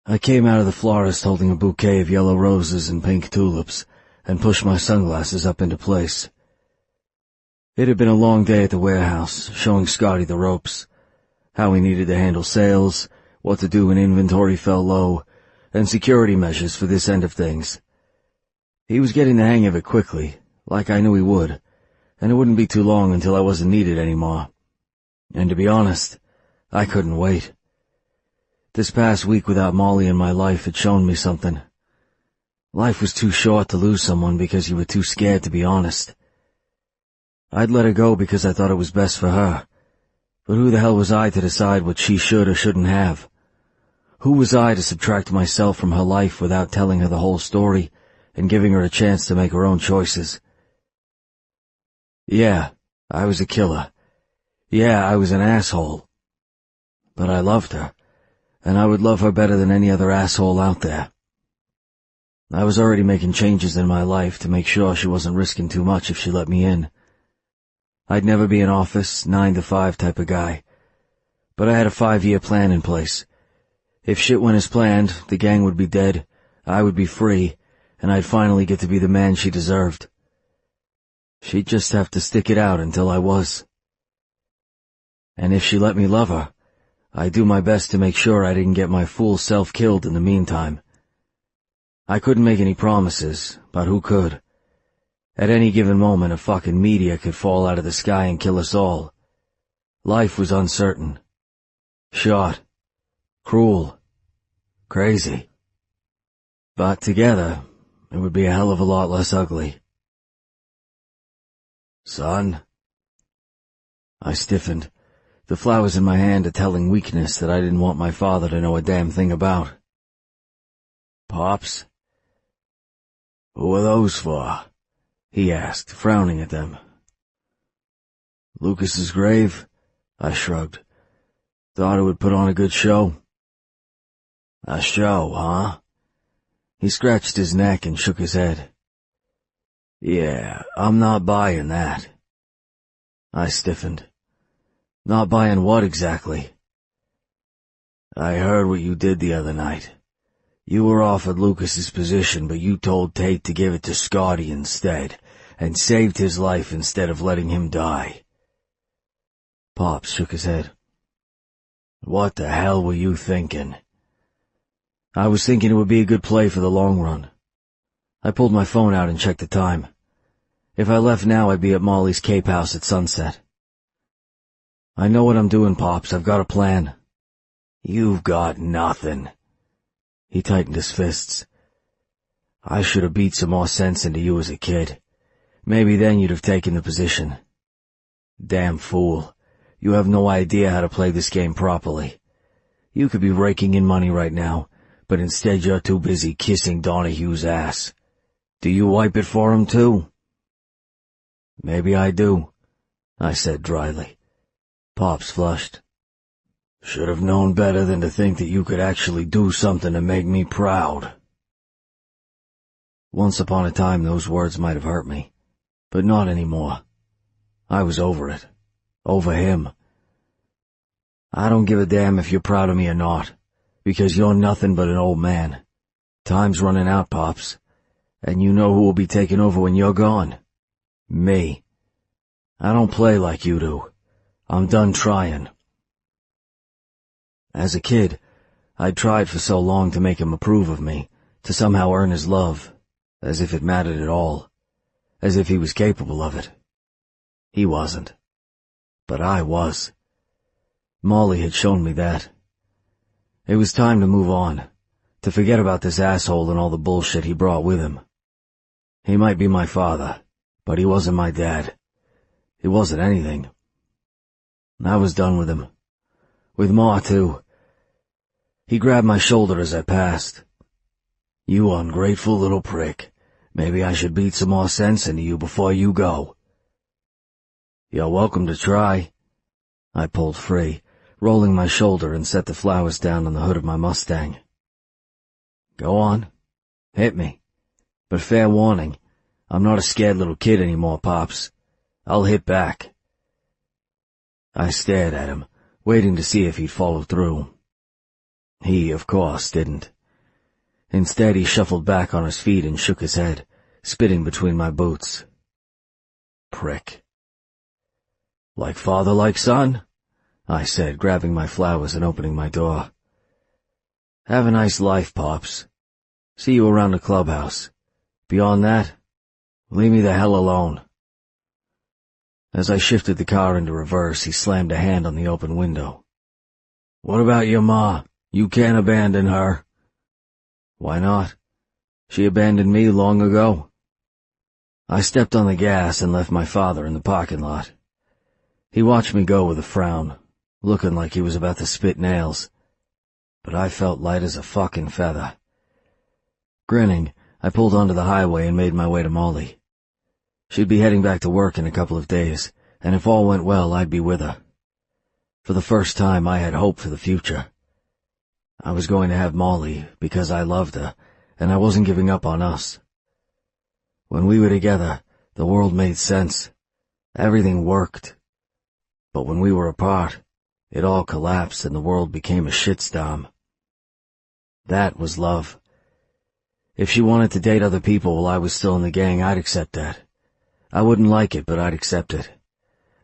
I came out of the florist holding a bouquet of yellow roses and pink tulips, and pushed my sunglasses up into place. It had been a long day at the warehouse, showing Scotty the ropes, how he needed to handle sales, what to do when inventory fell low, and security measures for this end of things. He was getting the hang of it quickly, like I knew he would, and it wouldn't be too long until I wasn't needed anymore. And to be honest, I couldn't wait. This past week without Molly in my life had shown me something. Life was too short to lose someone because you were too scared to be honest. I'd let her go because I thought it was best for her, but who the hell was I to decide what she should or shouldn't have? Who was I to subtract myself from her life without telling her the whole story and giving her a chance to make her own choices? Yeah, I was a killer. Yeah, I was an asshole. But I loved her, and I would love her better than any other asshole out there. I was already making changes in my life to make sure she wasn't risking too much if she let me in. I'd never be an office, 9 to 5 type of guy. But I had a 5-year plan in place. If shit went as planned, the gang would be dead, I would be free, and I'd finally get to be the man she deserved. She'd just have to stick it out until I was. And if she let me love her, I'd do my best to make sure I didn't get my fool self killed in the meantime. I couldn't make any promises, but who could? At any given moment, a fucking meteor could fall out of the sky and kill us all. Life was uncertain. Short. Cruel. Crazy. But together, it would be a hell of a lot less ugly. Son? I stiffened. The flowers in my hand a telling weakness that I didn't want my father to know a damn thing about. Pops? Who are those for? He asked, frowning at them. Lucas's grave? I shrugged. Thought it would put on a good show. A show, huh? He scratched his neck and shook his head. Yeah, I'm not buying that. I stiffened. Not buying what exactly? I heard what you did the other night. You were offered Lucas's position, but you told Tate to give it to Scotty instead, and saved his life instead of letting him die. Pops shook his head. What the hell were you thinking? I was thinking it would be a good play for the long run. I pulled my phone out and checked the time. If I left now, I'd be at Molly's Cape House at sunset. I know what I'm doing, Pops. I've got a plan. You've got nothing. He tightened his fists. I should have beat some more sense into you as a kid. Maybe then you'd have taken the position. Damn fool. You have no idea how to play this game properly. You could be raking in money right now, but instead you're too busy kissing Donahue's ass. Do you wipe it for him too? Maybe I do, I said dryly. Pops flushed. Should have known better than to think that you could actually do something to make me proud. Once upon a time those words might have hurt me, but not anymore. I was over it. Over him. I don't give a damn if you're proud of me or not, because you're nothing but an old man. Time's running out, Pops, and you know who will be taking over when you're gone. Me. I don't play like you do. I'm done trying. As a kid, I'd tried for so long to make him approve of me, to somehow earn his love, as if it mattered at all, as if he was capable of it. He wasn't. But I was. Molly had shown me that. It was time to move on, to forget about this asshole and all the bullshit he brought with him. He might be my father, but he wasn't my dad. He wasn't anything. I was done with him. With Ma, too. He grabbed my shoulder as I passed. You ungrateful little prick. Maybe I should beat some more sense into you before you go. You're welcome to try. I pulled free, rolling my shoulder and set the flowers down on the hood of my Mustang. Go on. Hit me. But fair warning, I'm not a scared little kid anymore, Pops. I'll hit back. I stared at him, waiting to see if he'd follow through. He, of course, didn't. Instead, he shuffled back on his feet and shook his head, spitting between my boots. Prick. Like father, like son? I said, grabbing my flowers and opening my door. Have a nice life, Pops. See you around the clubhouse. Beyond that, leave me the hell alone. As I shifted the car into reverse, he slammed a hand on the open window. What about your ma? You can't abandon her. Why not? She abandoned me long ago. I stepped on the gas and left my father in the parking lot. He watched me go with a frown, looking like he was about to spit nails. But I felt light as a fucking feather. Grinning, I pulled onto the highway and made my way to Molly. She'd be heading back to work in a couple of days, and if all went well, I'd be with her. For the first time, I had hope for the future. I was going to have Molly because I loved her, and I wasn't giving up on us. When we were together, the world made sense, Everything worked. But when we were apart, it all collapsed and the world became a shitstorm. That was love. If she wanted to date other people while I was still in the gang, I'd accept that. I wouldn't like it, but I'd accept it.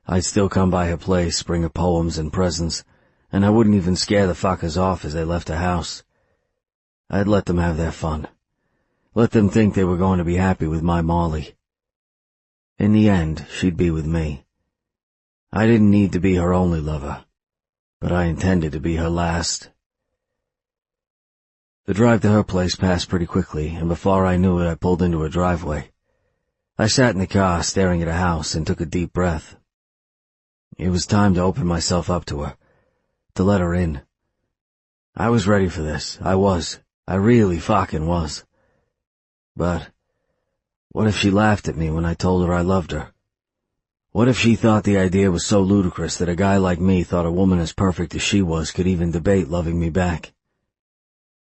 I'd still come by her place, bring her poems and presents, and I wouldn't even scare the fuckers off as they left the house. I'd let them have their fun. Let them think they were going to be happy with my Molly. In the end, she'd be with me. I didn't need to be her only lover, but I intended to be her last. The drive to her place passed pretty quickly, and before I knew it, I pulled into her driveway. I sat in the car, staring at her house, and took a deep breath. It was time to open myself up to her, to let her in. I was ready for this. I really fucking was. But what if she laughed at me when I told her I loved her? What if she thought the idea was so ludicrous that a guy like me thought a woman as perfect as she was could even debate loving me back?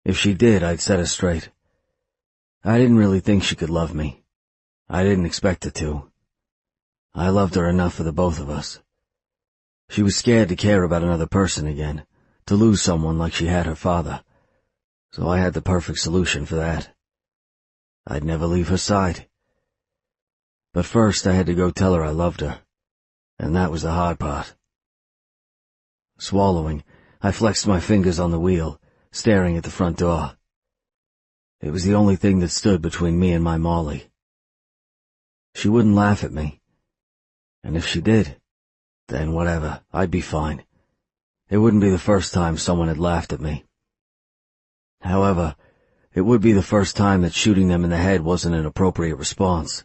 If she did, I'd set her straight. I didn't really think she could love me. I didn't expect her to. I loved her enough for the both of us. She was scared to care about another person again, to lose someone like she had her father. So I had the perfect solution for that. I'd never leave her side. But first I had to go tell her I loved her, and that was the hard part. Swallowing, I flexed my fingers on the wheel, staring at the front door. It was the only thing that stood between me and my Molly. She wouldn't laugh at me. And if she did, then whatever, I'd be fine. It wouldn't be the first time someone had laughed at me. However, it would be the first time that shooting them in the head wasn't an appropriate response.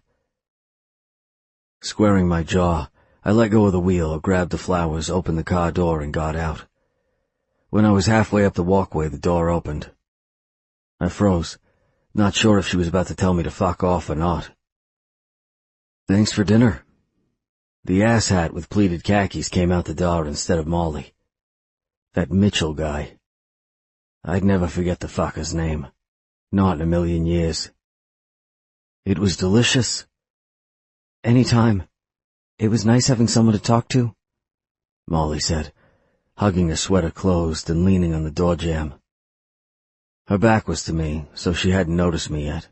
Squaring my jaw, I let go of the wheel, grabbed the flowers, opened the car door, and got out. When I was halfway up the walkway, the door opened. I froze, not sure if she was about to tell me to fuck off or not. "Thanks for dinner." The asshat with pleated khakis came out the door instead of Molly. That Mitchell guy. I'd never forget the fucker's name. Not in a million years. "It was delicious." "Anytime. It was nice having someone to talk to," Molly said, hugging her sweater closed and leaning on the door jamb. Her back was to me, so she hadn't noticed me yet.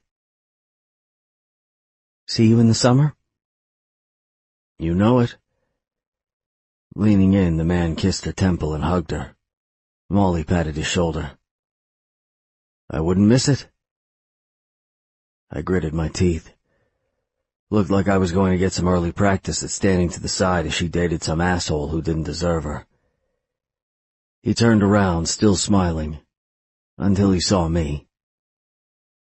"See you in the summer?" "You know it." Leaning in, the man kissed her temple and hugged her. Molly patted his shoulder. "I wouldn't miss it." I gritted my teeth. Looked like I was going to get some early practice at standing to the side as she dated some asshole who didn't deserve her. He turned around, still smiling, until he saw me.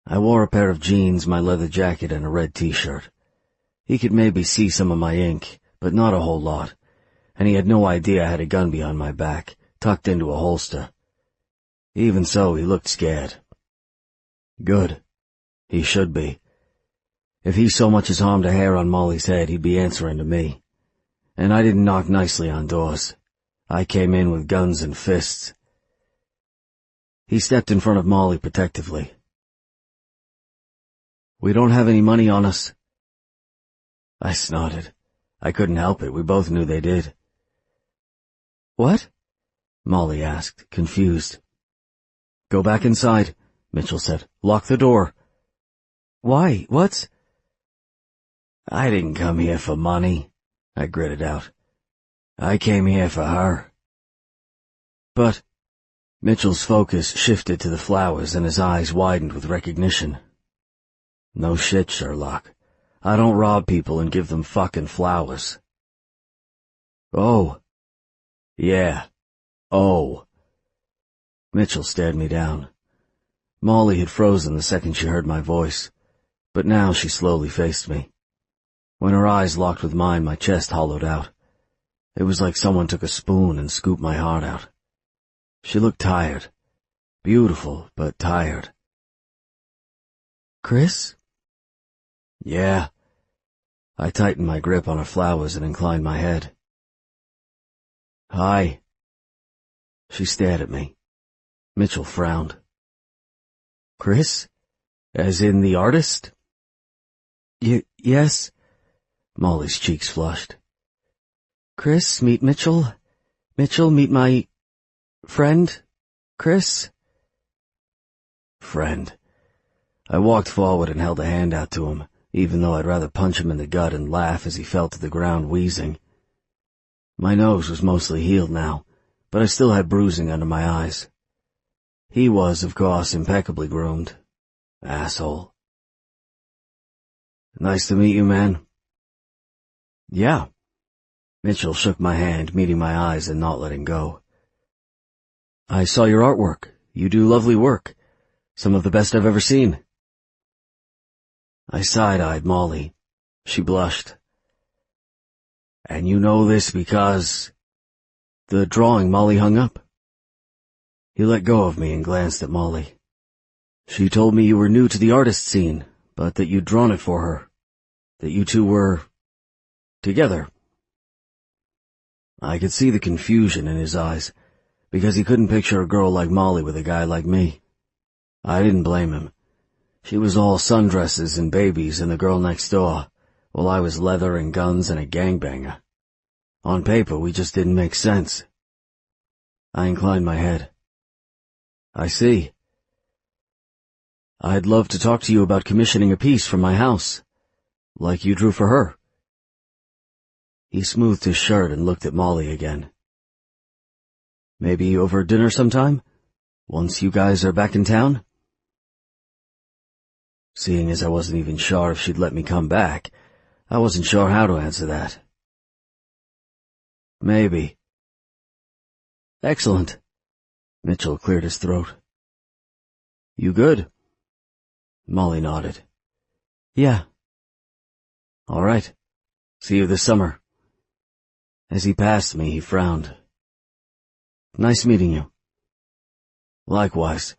I wore a pair of jeans, my leather jacket, and a red t-shirt. He could maybe see some of my ink, but not a whole lot, and he had no idea I had a gun behind my back, tucked into a holster. Even so, he looked scared. Good. He should be. If he so much as harmed a hair on Molly's head, he'd be answering to me. And I didn't knock nicely on doors. I came in with guns and fists. He stepped in front of Molly protectively. "We don't have any money on us." I snorted. I couldn't help it. We both knew they did. "What?" Molly asked, confused. "Go back inside," Mitchell said. "Lock the door." "Why? What's—" "I didn't come here for money," I gritted out. "I came here for her." "But—" Mitchell's focus shifted to the flowers and his eyes widened with recognition. "No shit, Sherlock. I don't rob people and give them fucking flowers." "Oh." "Yeah. Oh." Mitchell stared me down. Molly had frozen the second she heard my voice, but now she slowly faced me. When her eyes locked with mine, my chest hollowed out. It was like someone took a spoon and scooped my heart out. She looked tired. Beautiful, but tired. "Chris?" "Yeah." I tightened my grip on her flowers and inclined my head. "Hi." She stared at me. Mitchell frowned. "Chris? As in the artist?" Yes." Molly's cheeks flushed. Chris, meet Mitchell. Mitchell, meet my friend, Chris. Friend. I walked forward and held a hand out to him, even though I'd rather punch him in the gut and laugh as he fell to the ground wheezing. My nose was mostly healed now, but I still had bruising under my eyes. He was, of course, impeccably groomed. Asshole. Nice to meet you, man. Yeah. Mitchell shook my hand, meeting my eyes and not letting go. I saw your artwork. You do lovely work. Some of the best I've ever seen. I side-eyed Molly. She blushed. And you know this because... The drawing Molly hung up. He let go of me and glanced at Molly. She told me you were new to the artist scene, but that you'd drawn it for her. That you two were... together. I could see the confusion in his eyes, because he couldn't picture a girl like Molly with a guy like me. I didn't blame him. She was all sundresses and babies and the girl next door, while I was leather and guns and a gangbanger. On paper, we just didn't make sense. I inclined my head. I see. I'd love to talk to you about commissioning a piece from my house, like you drew for her. He smoothed his shirt and looked at Molly again. Maybe over dinner sometime? Once you guys are back in town? Seeing as I wasn't even sure if she'd let me come back, I wasn't sure how to answer that. Maybe. Excellent. Mitchell cleared his throat. You good? Molly nodded. Yeah. All right. See you this summer. As he passed me, he frowned. Nice meeting you. Likewise.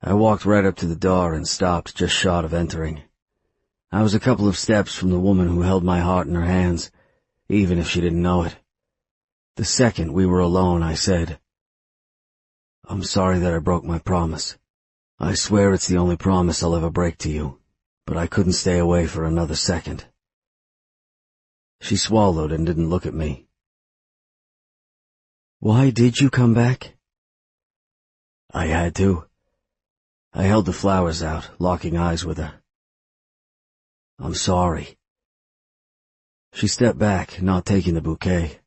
I walked right up to the door and stopped just short of entering. I was a couple of steps from the woman who held my heart in her hands, even if she didn't know it. The second we were alone, I said, I'm sorry that I broke my promise. I swear it's the only promise I'll ever break to you, but I couldn't stay away for another second. She swallowed and didn't look at me. Why did you come back? I had to. I held the flowers out, locking eyes with her. I'm sorry. She stepped back, not taking the bouquet.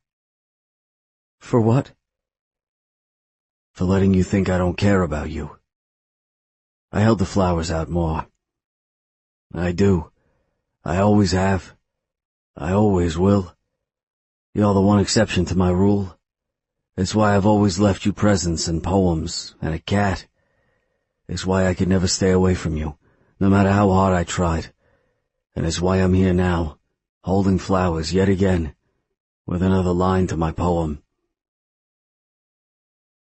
For what? For letting you think I don't care about you. I held the flowers out more. I do. I always have. I always will. You're the one exception to my rule. It's why I've always left you presents and poems and a cat. It's why I could never stay away from you, no matter how hard I tried. And it's why I'm here now, holding flowers yet again, with another line to my poem.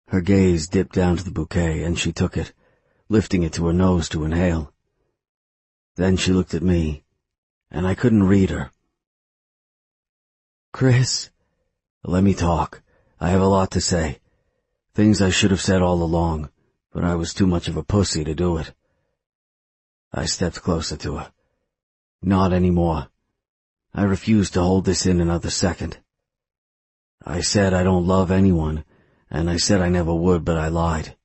Her gaze dipped down to the bouquet, and she took it, lifting it to her nose to inhale. Then she looked at me, and I couldn't read her. Chris, let me talk. I have a lot to say. Things I should have said all along, but I was too much of a pussy to do it. I stepped closer to her. Not anymore. I refused to hold this in another second. I said I don't love anyone, and I said I never would, but I lied.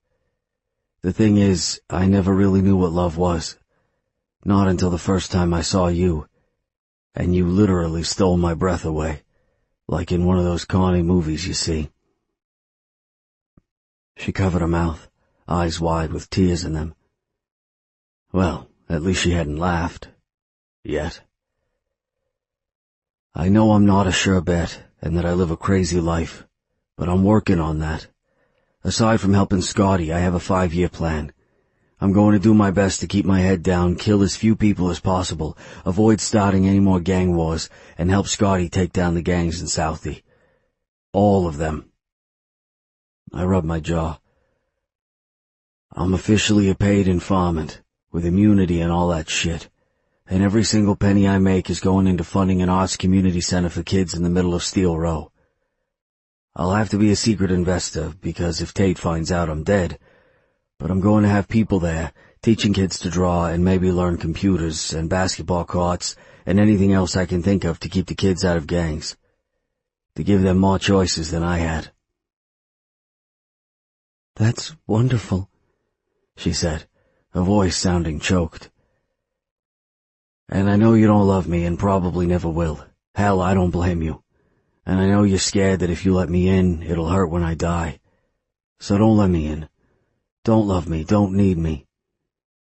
The thing is, I never really knew what love was. Not until the first time I saw you, and you literally stole my breath away, like in one of those corny movies you see. She covered her mouth, eyes wide with tears in them. Well, at least she hadn't laughed. Yet. I know I'm not a sure bet, and that I live a crazy life, but I'm working on that. Aside from helping Scotty, I have a 5-year plan. I'm going to do my best to keep my head down, kill as few people as possible, avoid starting any more gang wars, and help Scotty take down the gangs in Southie. All of them. I rubbed my jaw. I'm officially a paid informant, with immunity and all that shit, and every single penny I make is going into funding an arts community center for kids in the middle of Steel Row. I'll have to be a secret investor, because if Tate finds out I'm dead, but I'm going to have people there, teaching kids to draw and maybe learn computers and basketball courts and anything else I can think of to keep the kids out of gangs. to give them more choices than I had. That's wonderful, she said, her voice sounding choked. And I know you don't love me and probably never will. Hell, I don't blame you. And I know you're scared that if you let me in, it'll hurt when I die. So don't let me in. Don't love me, don't need me.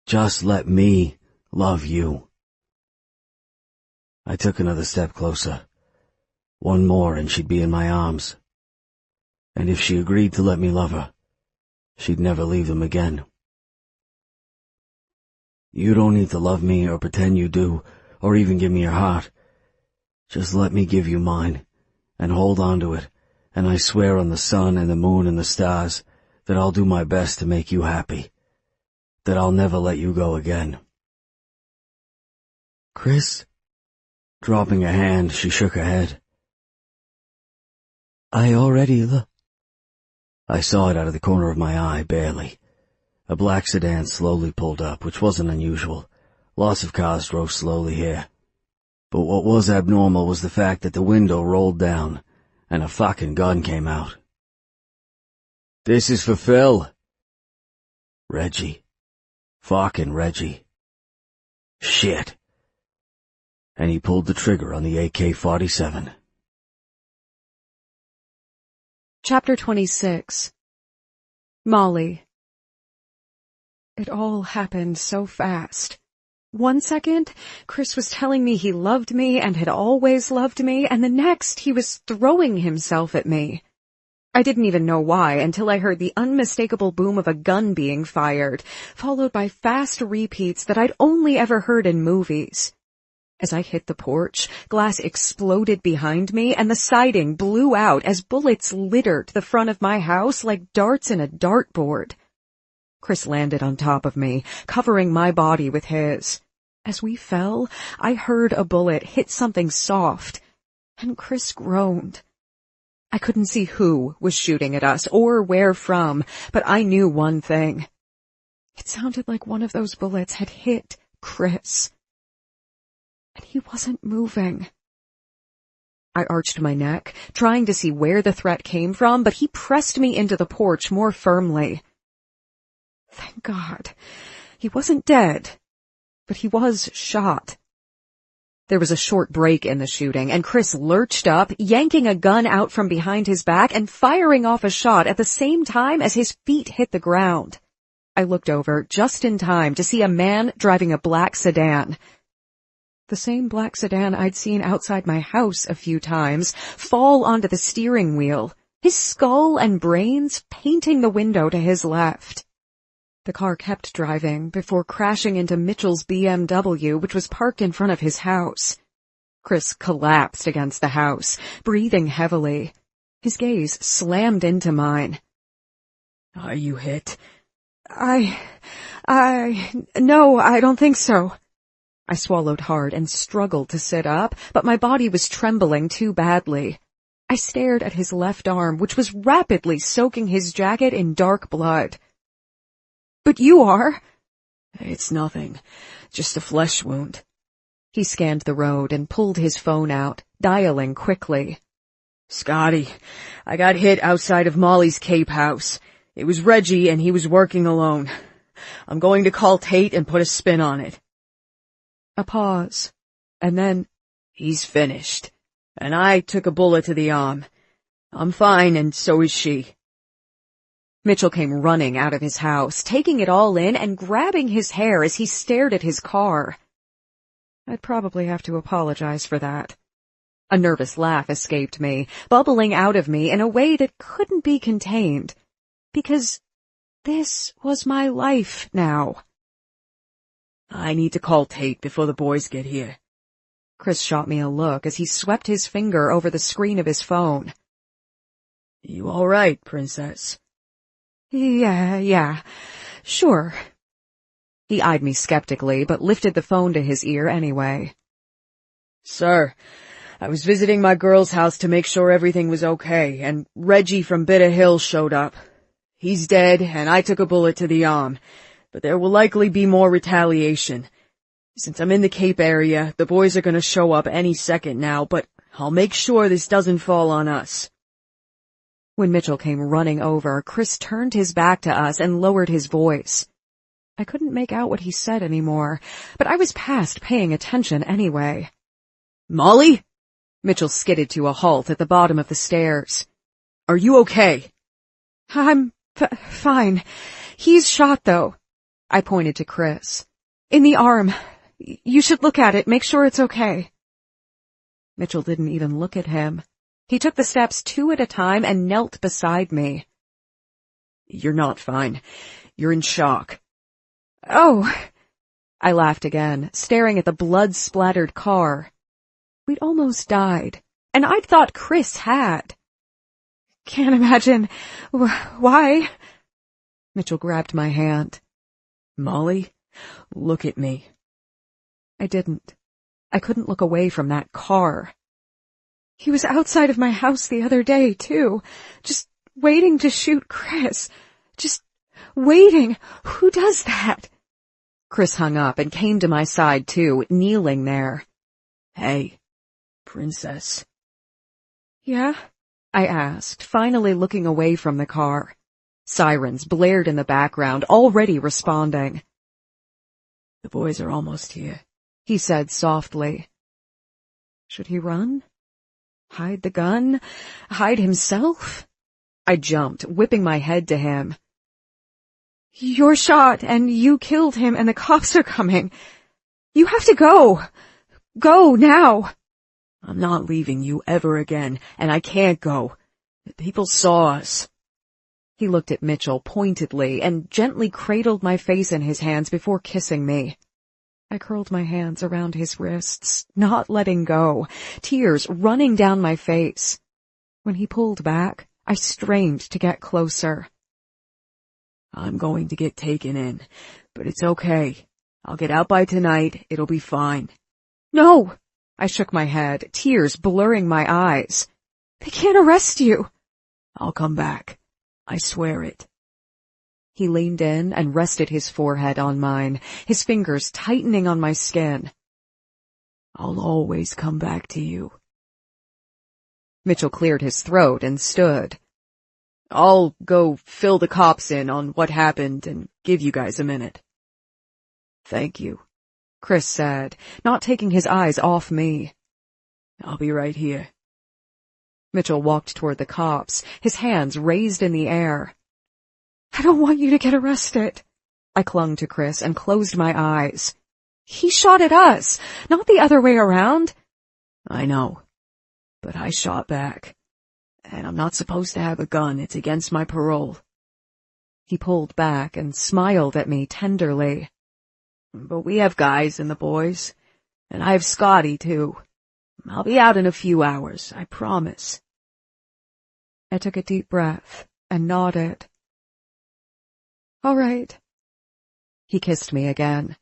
Just let me love you. I took another step closer. One more and she'd be in my arms. And if she agreed to let me love her, she'd never leave them again. You don't need to love me or pretend you do, or even give me your heart. Just let me give you mine, and hold on to it, and I swear on the sun and the moon and the stars that I'll do my best to make you happy, that I'll never let you go again. Chris? Dropping a hand, she shook her head. I already I saw it out of the corner of my eye, barely. A black sedan slowly pulled up, which wasn't unusual. Lots of cars drove slowly here. But what was abnormal was the fact that the window rolled down, and a fucking gun came out. This is for Phil. Reggie. Fucking Reggie. Shit. And he pulled the trigger on the AK-47. Chapter 26. Molly. It all happened so fast. 1 second, Chris was telling me he loved me and had always loved me, and the next he was throwing himself at me. I didn't even know why until I heard the unmistakable boom of a gun being fired, followed by fast repeats that I'd only ever heard in movies. As I hit the porch, glass exploded behind me and the siding blew out as bullets littered the front of my house like darts in a dartboard. Chris landed on top of me, covering my body with his. As we fell, I heard a bullet hit something soft, and Chris groaned. I couldn't see who was shooting at us or where from, but I knew one thing. It sounded like one of those bullets had hit Chris. And he wasn't moving. I arched my neck, trying to see where the threat came from, but he pressed me into the porch more firmly. Thank God. He wasn't dead, but he was shot. There was a short break in the shooting, and Chris lurched up, yanking a gun out from behind his back and firing off a shot at the same time as his feet hit the ground. I looked over just in time to see a man driving a black sedan. The same black sedan I'd seen outside my house a few times fall onto the steering wheel, his skull and brains painting the window to his left. The car kept driving before crashing into Mitchell's BMW, which was parked in front of his house. Chris collapsed against the house, breathing heavily. His gaze slammed into mine. Are you hit? No, I don't think so. I swallowed hard and struggled to sit up, but my body was trembling too badly. I stared at his left arm, which was rapidly soaking his jacket in dark blood. But you are. It's nothing. Just a flesh wound. He scanned the road and pulled his phone out, dialing quickly. Scotty, I got hit outside of Molly's Cape house. It was Reggie and he was working alone. I'm going to call Tate and put a spin on it. A pause, and then, he's finished. And I took a bullet to the arm. I'm fine, and so is she. Mitchell came running out of his house, taking it all in and grabbing his hair as he stared at his car. I'd probably have to apologize for that. A nervous laugh escaped me, bubbling out of me in a way that couldn't be contained, because this was my life now. I need to call Tate before the boys get here. Chris shot me a look as he swept his finger over the screen of his phone. You all right, princess? Yeah, sure. He eyed me skeptically, but lifted the phone to his ear anyway. Sir, I was visiting my girl's house to make sure everything was okay, and Reggie from Bitter Hill showed up. He's dead, and I took a bullet to the arm, but there will likely be more retaliation. Since I'm in the Cape area, the boys are going to show up any second now, but I'll make sure this doesn't fall on us. When Mitchell came running over, Chris turned his back to us and lowered his voice. I couldn't make out what he said anymore, but I was past paying attention anyway. Molly? Mitchell skidded to a halt at the bottom of the stairs. Are you okay? I'm fine. He's shot, though. I pointed to Chris. In the arm. You should look at it, make sure it's okay. Mitchell didn't even look at him. He took the steps 2 at a time and knelt beside me. You're not fine. You're in shock. Oh! I laughed again, staring at the blood-splattered car. We'd almost died, and I'd thought Chris had. Can't imagine why. Mitchell grabbed my hand. Molly, look at me. I didn't. I couldn't look away from that car. He was outside of my house the other day, too, just waiting to shoot Chris. Just waiting. Who does that? Chris hung up and came to my side, too, kneeling there. Hey, princess. Yeah? I asked, finally looking away from the car. Sirens blared in the background, already responding. The boys are almost here, he said softly. Should he run? Hide the gun? Hide himself? I jumped, whipping my head to him. You're shot, and you killed him, and the cops are coming. You have to go. Go, now. I'm not leaving you ever again, and I can't go. The people saw us. He looked at Mitchell pointedly and gently cradled my face in his hands before kissing me. I curled my hands around his wrists, not letting go, tears running down my face. When he pulled back, I strained to get closer. I'm going to get taken in, but it's okay. I'll get out by tonight. It'll be fine. No! I shook my head, tears blurring my eyes. They can't arrest you. I'll come back. I swear it. He leaned in and rested his forehead on mine, his fingers tightening on my skin. I'll always come back to you. Mitchell cleared his throat and stood. I'll go fill the cops in on what happened and give you guys a minute. Thank you, Chris said, not taking his eyes off me. I'll be right here. Mitchell walked toward the cops, his hands raised in the air. I don't want you to get arrested. I clung to Chris and closed my eyes. He shot at us, not the other way around. I know, but I shot back. And I'm not supposed to have a gun. It's against my parole. He pulled back and smiled at me tenderly. But we have guys and the boys, and I have Scotty, too. I'll be out in a few hours, I promise. I took a deep breath and nodded. All right. He kissed me again.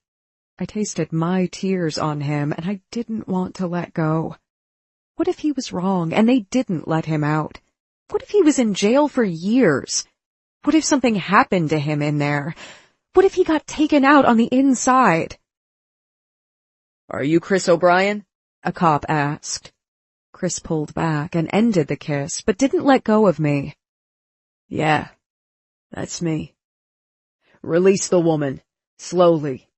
I tasted my tears on him, and I didn't want to let go. What if he was wrong, and they didn't let him out? What if he was in jail for years? What if something happened to him in there? What if he got taken out on the inside? Are you Chris O'Brien? A cop asked. Chris pulled back and ended the kiss, but didn't let go of me. Yeah, that's me. Release the woman, slowly.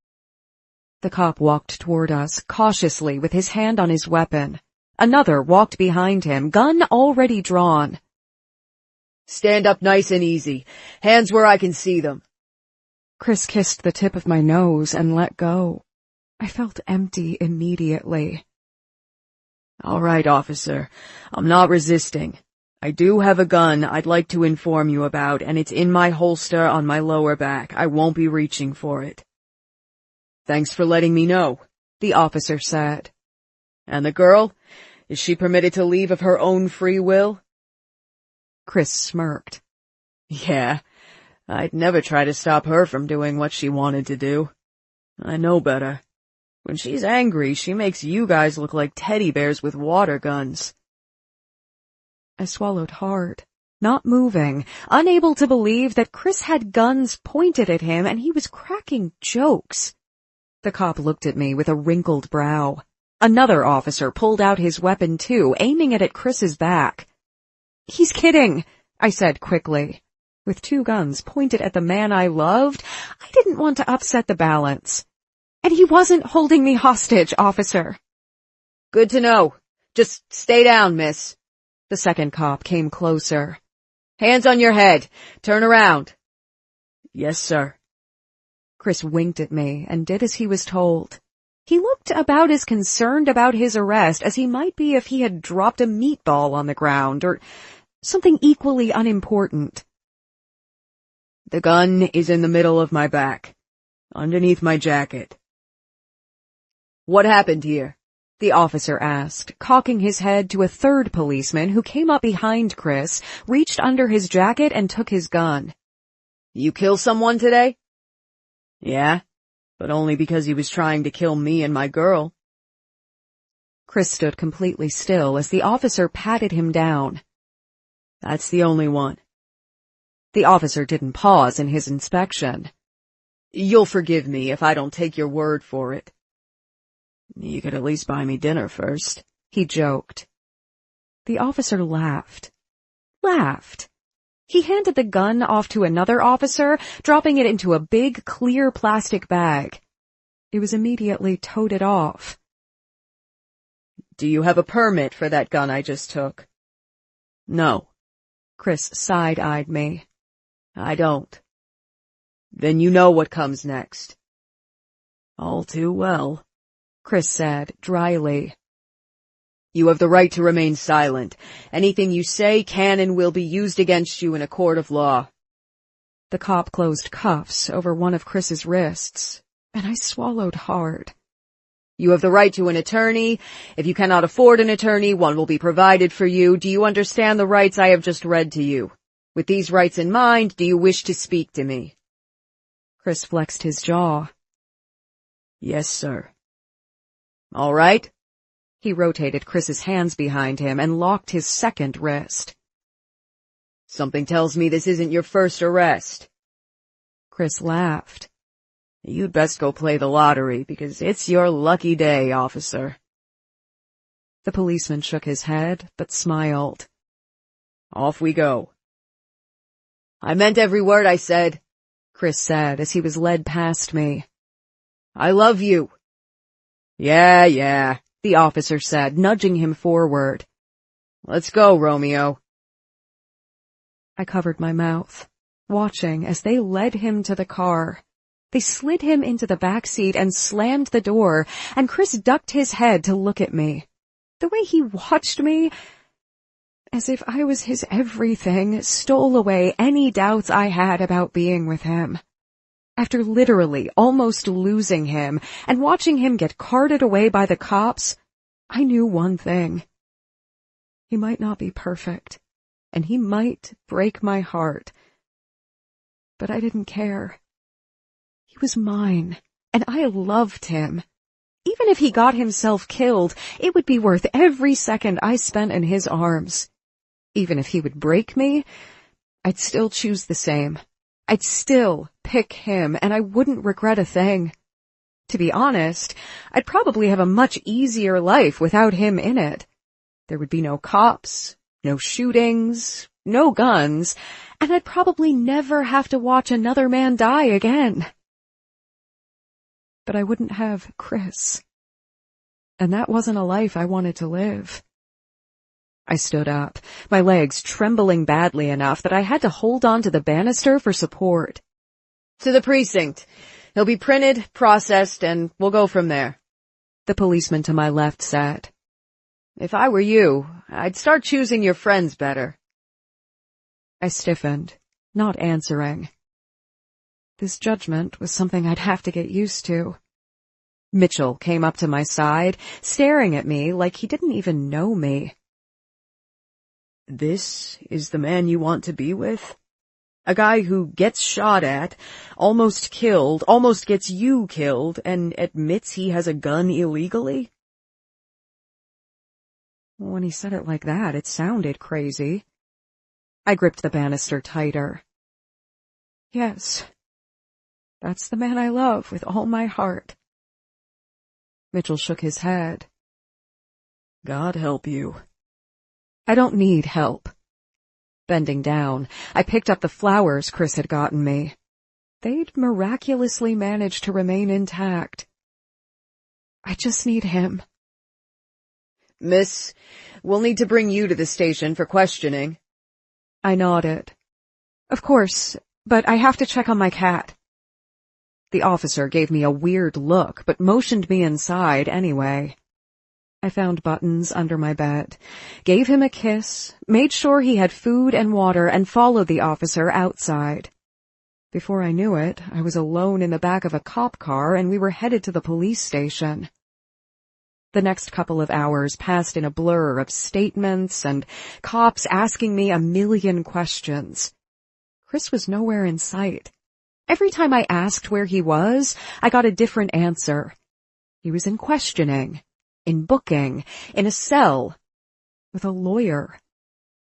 The cop walked toward us, cautiously, with his hand on his weapon. Another walked behind him, gun already drawn. Stand up nice and easy. Hands where I can see them. Chris kissed the tip of my nose and let go. I felt empty immediately. All right, officer. I'm not resisting. I do have a gun I'd like to inform you about, and it's in my holster on my lower back. I won't be reaching for it. Thanks for letting me know, the officer said. And the girl? Is she permitted to leave of her own free will? Chris smirked. Yeah, I'd never try to stop her from doing what she wanted to do. I know better. When she's angry, she makes you guys look like teddy bears with water guns. I swallowed hard, not moving, unable to believe that Chris had guns pointed at him and he was cracking jokes. The cop looked at me with a wrinkled brow. Another officer pulled out his weapon too, aiming it at Chris's back. "He's kidding," I said quickly. With 2 guns pointed at the man I loved, I didn't want to upset the balance. "And he wasn't holding me hostage, officer." "Good to know. Just stay down, miss." The second cop came closer. "Hands on your head. Turn around." "Yes, sir." Chris winked at me and did as he was told. He looked about as concerned about his arrest as he might be if he had dropped a meatball on the ground or something equally unimportant. "The gun is in the middle of my back, underneath my jacket." "What happened here?" the officer asked, cocking his head to a third policeman who came up behind Chris, reached under his jacket and took his gun. "You kill someone today?" "Yeah, but only because he was trying to kill me and my girl." Chris stood completely still as the officer patted him down. "That's the only one." The officer didn't pause in his inspection. "You'll forgive me if I don't take your word for it." "You could at least buy me dinner first," he joked. The officer laughed. He handed the gun off to another officer, dropping it into a big, clear plastic bag. It was immediately toted off. "Do you have a permit for that gun I just took?" "No." Chris side-eyed me. "I don't." "Then you know what comes next." "All too well," Chris said dryly. "You have the right to remain silent. Anything you say can and will be used against you in a court of law." The cop closed cuffs over one of Chris's wrists, and I swallowed hard. "You have the right to an attorney. If you cannot afford an attorney, one will be provided for you. Do you understand the rights I have just read to you? With these rights in mind, do you wish to speak to me?" Chris flexed his jaw. "Yes, sir." "All right." He rotated Chris's hands behind him and locked his second wrist. "Something tells me this isn't your first arrest." Chris laughed. "You'd best go play the lottery, because it's your lucky day, officer." The policeman shook his head, but smiled. "Off we go." "I meant every word I said," Chris said as he was led past me. "I love you." Yeah, the officer said, nudging him forward. "Let's go, Romeo." I covered my mouth, watching as they led him to the car. They slid him into the back seat and slammed the door, and Chris ducked his head to look at me. The way he watched me, as if I was his everything, stole away any doubts I had about being with him. After literally almost losing him and watching him get carted away by the cops, I knew one thing. He might not be perfect, and he might break my heart. But I didn't care. He was mine, and I loved him. Even if he got himself killed, it would be worth every second I spent in his arms. Even if he would break me, I'd still choose the same. I'd still pick him, and I wouldn't regret a thing. To be honest, I'd probably have a much easier life without him in it. There would be no cops, no shootings, no guns, and I'd probably never have to watch another man die again. But I wouldn't have Chris. And that wasn't a life I wanted to live. I stood up, my legs trembling badly enough that I had to hold on to the banister for support. "To the precinct. He'll be printed, processed, and we'll go from there," the policeman to my left said. "If I were you, I'd start choosing your friends better." I stiffened, not answering. This judgment was something I'd have to get used to. Mitchell came up to my side, staring at me like he didn't even know me. "This is the man you want to be with? A guy who gets shot at, almost killed, almost gets you killed, and admits he has a gun illegally?" When he said it like that, it sounded crazy. I gripped the banister tighter. Yes, that's the man I love with all my heart. Mitchell shook his head. God help you. I don't need help. Bending down, I picked up the flowers Chris had gotten me. They'd miraculously managed to remain intact. I just need him. Miss, we'll need to bring you to the station for questioning. I nodded. Of course, but I have to check on my cat. The officer gave me a weird look, but motioned me inside anyway. I found Buttons under my bed, gave him a kiss, made sure he had food and water, and followed the officer outside. Before I knew it, I was alone in the back of a cop car and we were headed to the police station. The next couple of hours passed in a blur of statements and cops asking me a million questions. Chris was nowhere in sight. Every time I asked where he was, I got a different answer. He was in questioning, in booking, in a cell, with a lawyer.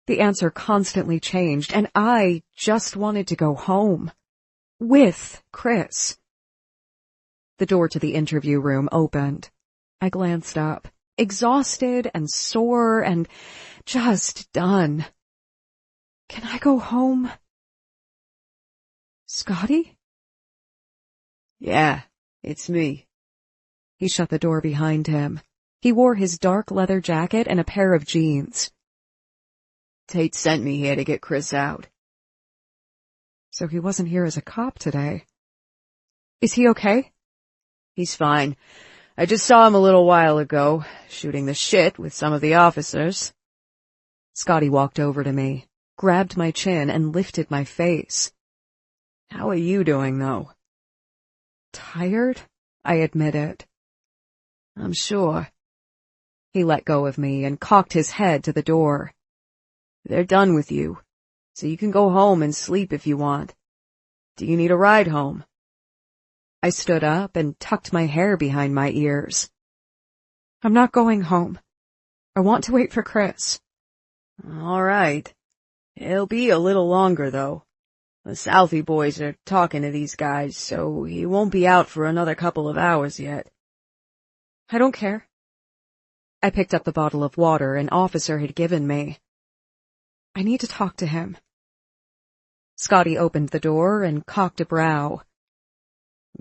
The answer constantly changed, and I just wanted to go home. With Chris. The door to the interview room opened. I glanced up, exhausted and sore and just done. Can I go home? Scotty? Yeah, it's me. He shut the door behind him. He wore his dark leather jacket and a pair of jeans. Tate sent me here to get Chris out. So he wasn't here as a cop today. Is he okay? He's fine. I just saw him a little while ago, shooting the shit with some of the officers. Scotty walked over to me, grabbed my chin, and lifted my face. How are you doing, though? Tired? I admitted. I'm sure. He let go of me and cocked his head to the door. They're done with you, so you can go home and sleep if you want. Do you need a ride home? I stood up and tucked my hair behind my ears. I'm not going home. I want to wait for Chris. All right. It'll be a little longer, though. The Southie boys are talking to these guys, so he won't be out for another couple of hours yet. I don't care. I picked up the bottle of water an officer had given me. I need to talk to him. Scotty opened the door and cocked a brow.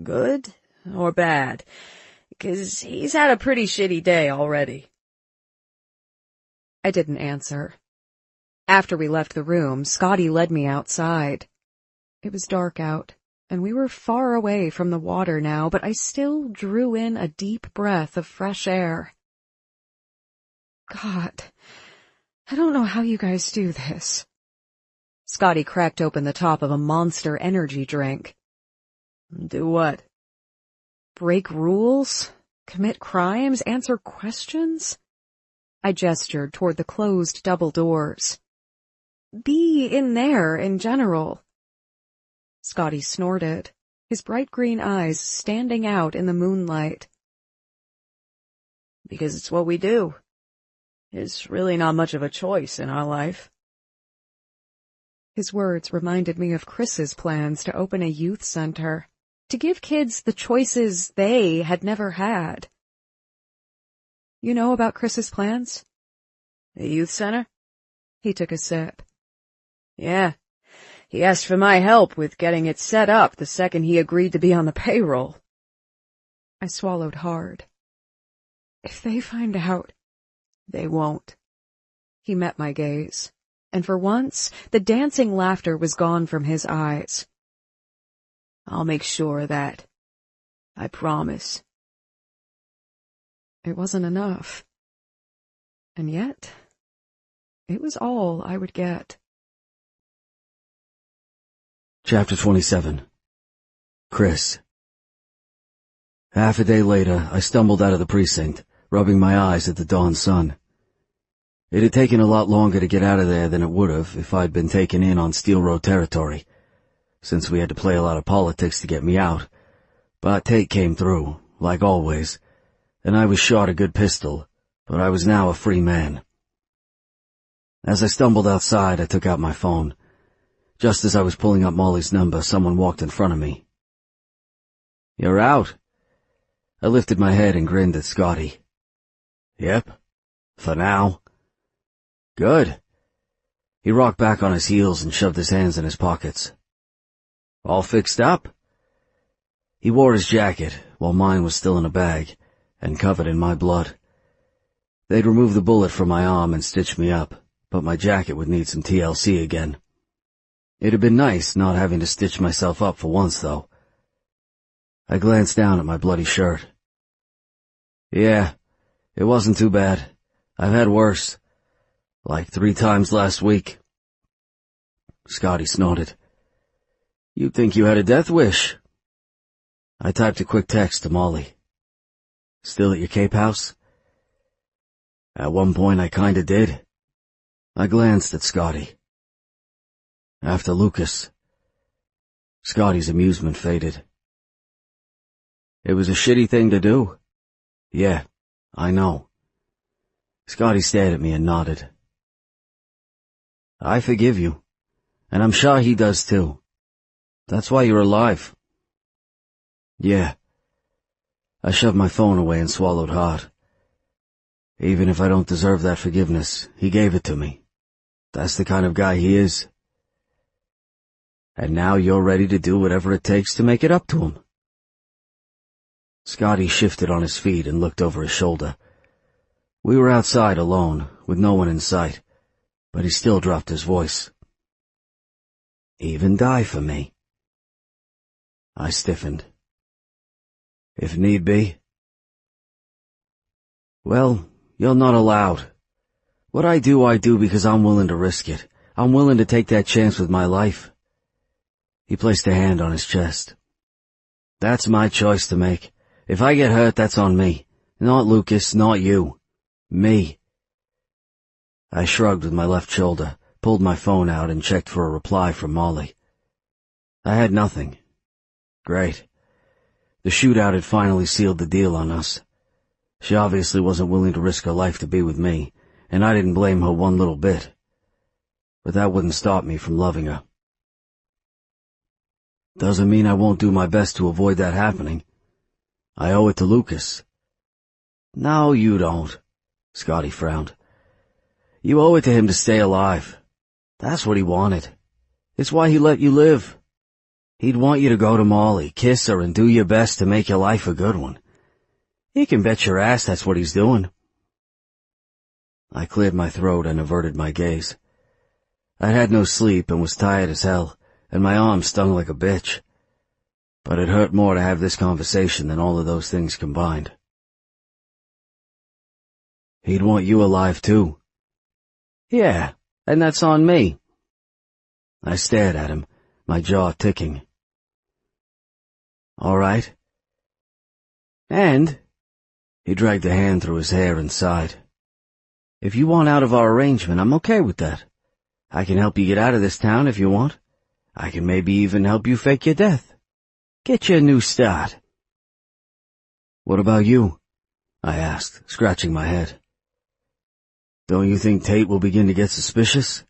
Good or bad? 'Cause he's had a pretty shitty day already. I didn't answer. After we left the room, Scotty led me outside. It was dark out, and we were far away from the water now, but I still drew in a deep breath of fresh air. God, I don't know how you guys do this. Scotty cracked open the top of a Monster energy drink. Do what? Break rules? Commit crimes? Answer questions? I gestured toward the closed double doors. Be in there in general. Scotty snorted, his bright green eyes standing out in the moonlight. Because it's what we do. There's really not much of a choice in our life. His words reminded me of Chris's plans to open a youth center, to give kids the choices they had never had. You know about Chris's plans? The youth center? He took a sip. Yeah. He asked for my help with getting it set up the second he agreed to be on the payroll. I swallowed hard. If they find out, they won't. He met my gaze, and for once, the dancing laughter was gone from his eyes. I'll make sure of that. I promise. It wasn't enough. And yet, it was all I would get. Chapter 27. Chris. Half a day later, I stumbled out of the precinct, rubbing my eyes at the dawn sun. It had taken a lot longer to get out of there than it would have if I'd been taken in on Steel Road territory, since we had to play a lot of politics to get me out. But Tate came through, like always, and I was shot a good pistol, but I was now a free man. As I stumbled outside, I took out my phone. Just as I was pulling up Molly's number, someone walked in front of me. "You're out?" I lifted my head and grinned at Scotty. "Yep. For now. Good. He rocked back on his heels and shoved his hands in his pockets. All fixed up? He wore his jacket, while mine was still in a bag, and covered in my blood. They'd removed the bullet from my arm and stitched me up, but my jacket would need some TLC again. It had been nice not having to stitch myself up for once, though. I glanced down at my bloody shirt. Yeah, it wasn't too bad. I've had worse. Like 3 times last week. Scotty snorted. You'd think you had a death wish. I typed a quick text to Molly. Still at your Cape House? At one point I kinda did. I glanced at Scotty. After Lucas. Scotty's amusement faded. It was a shitty thing to do. Yeah, I know. Scotty stared at me and nodded. I forgive you, and I'm sure he does too. That's why you're alive. Yeah. I shoved my phone away and swallowed hard. Even if I don't deserve that forgiveness, he gave it to me. That's the kind of guy he is. And now you're ready to do whatever it takes to make it up to him. Scotty shifted on his feet and looked over his shoulder. We were outside alone, with no one in sight, but he still dropped his voice. Even die for me. I stiffened. If need be. Well, you're not allowed. What I do because I'm willing to risk it. I'm willing to take that chance with my life. He placed a hand on his chest. That's my choice to make. If I get hurt, that's on me. Not Lucas, not you. Me. I shrugged with my left shoulder, pulled my phone out and checked for a reply from Molly. I had nothing. Great. The shootout had finally sealed the deal on us. She obviously wasn't willing to risk her life to be with me, and I didn't blame her one little bit. But that wouldn't stop me from loving her. Doesn't mean I won't do my best to avoid that happening. I owe it to Lucas. No, you don't, Scotty frowned. You owe it to him to stay alive. That's what he wanted. It's why he let you live. He'd want you to go to Molly, kiss her, and do your best to make your life a good one. You can bet your ass that's what he's doing. I cleared my throat and averted my gaze. I'd had no sleep and was tired as hell, and my arm stung like a bitch. But it hurt more to have this conversation than all of those things combined. He'd want you alive too. Yeah, and that's on me. I stared at him, my jaw ticking. All right. And, he dragged a hand through his hair and sighed. If you want out of our arrangement, I'm okay with that. I can help you get out of this town if you want. I can maybe even help you fake your death. Get you a new start. What about you? I asked, scratching my head. Don't you think Tate will begin to get suspicious?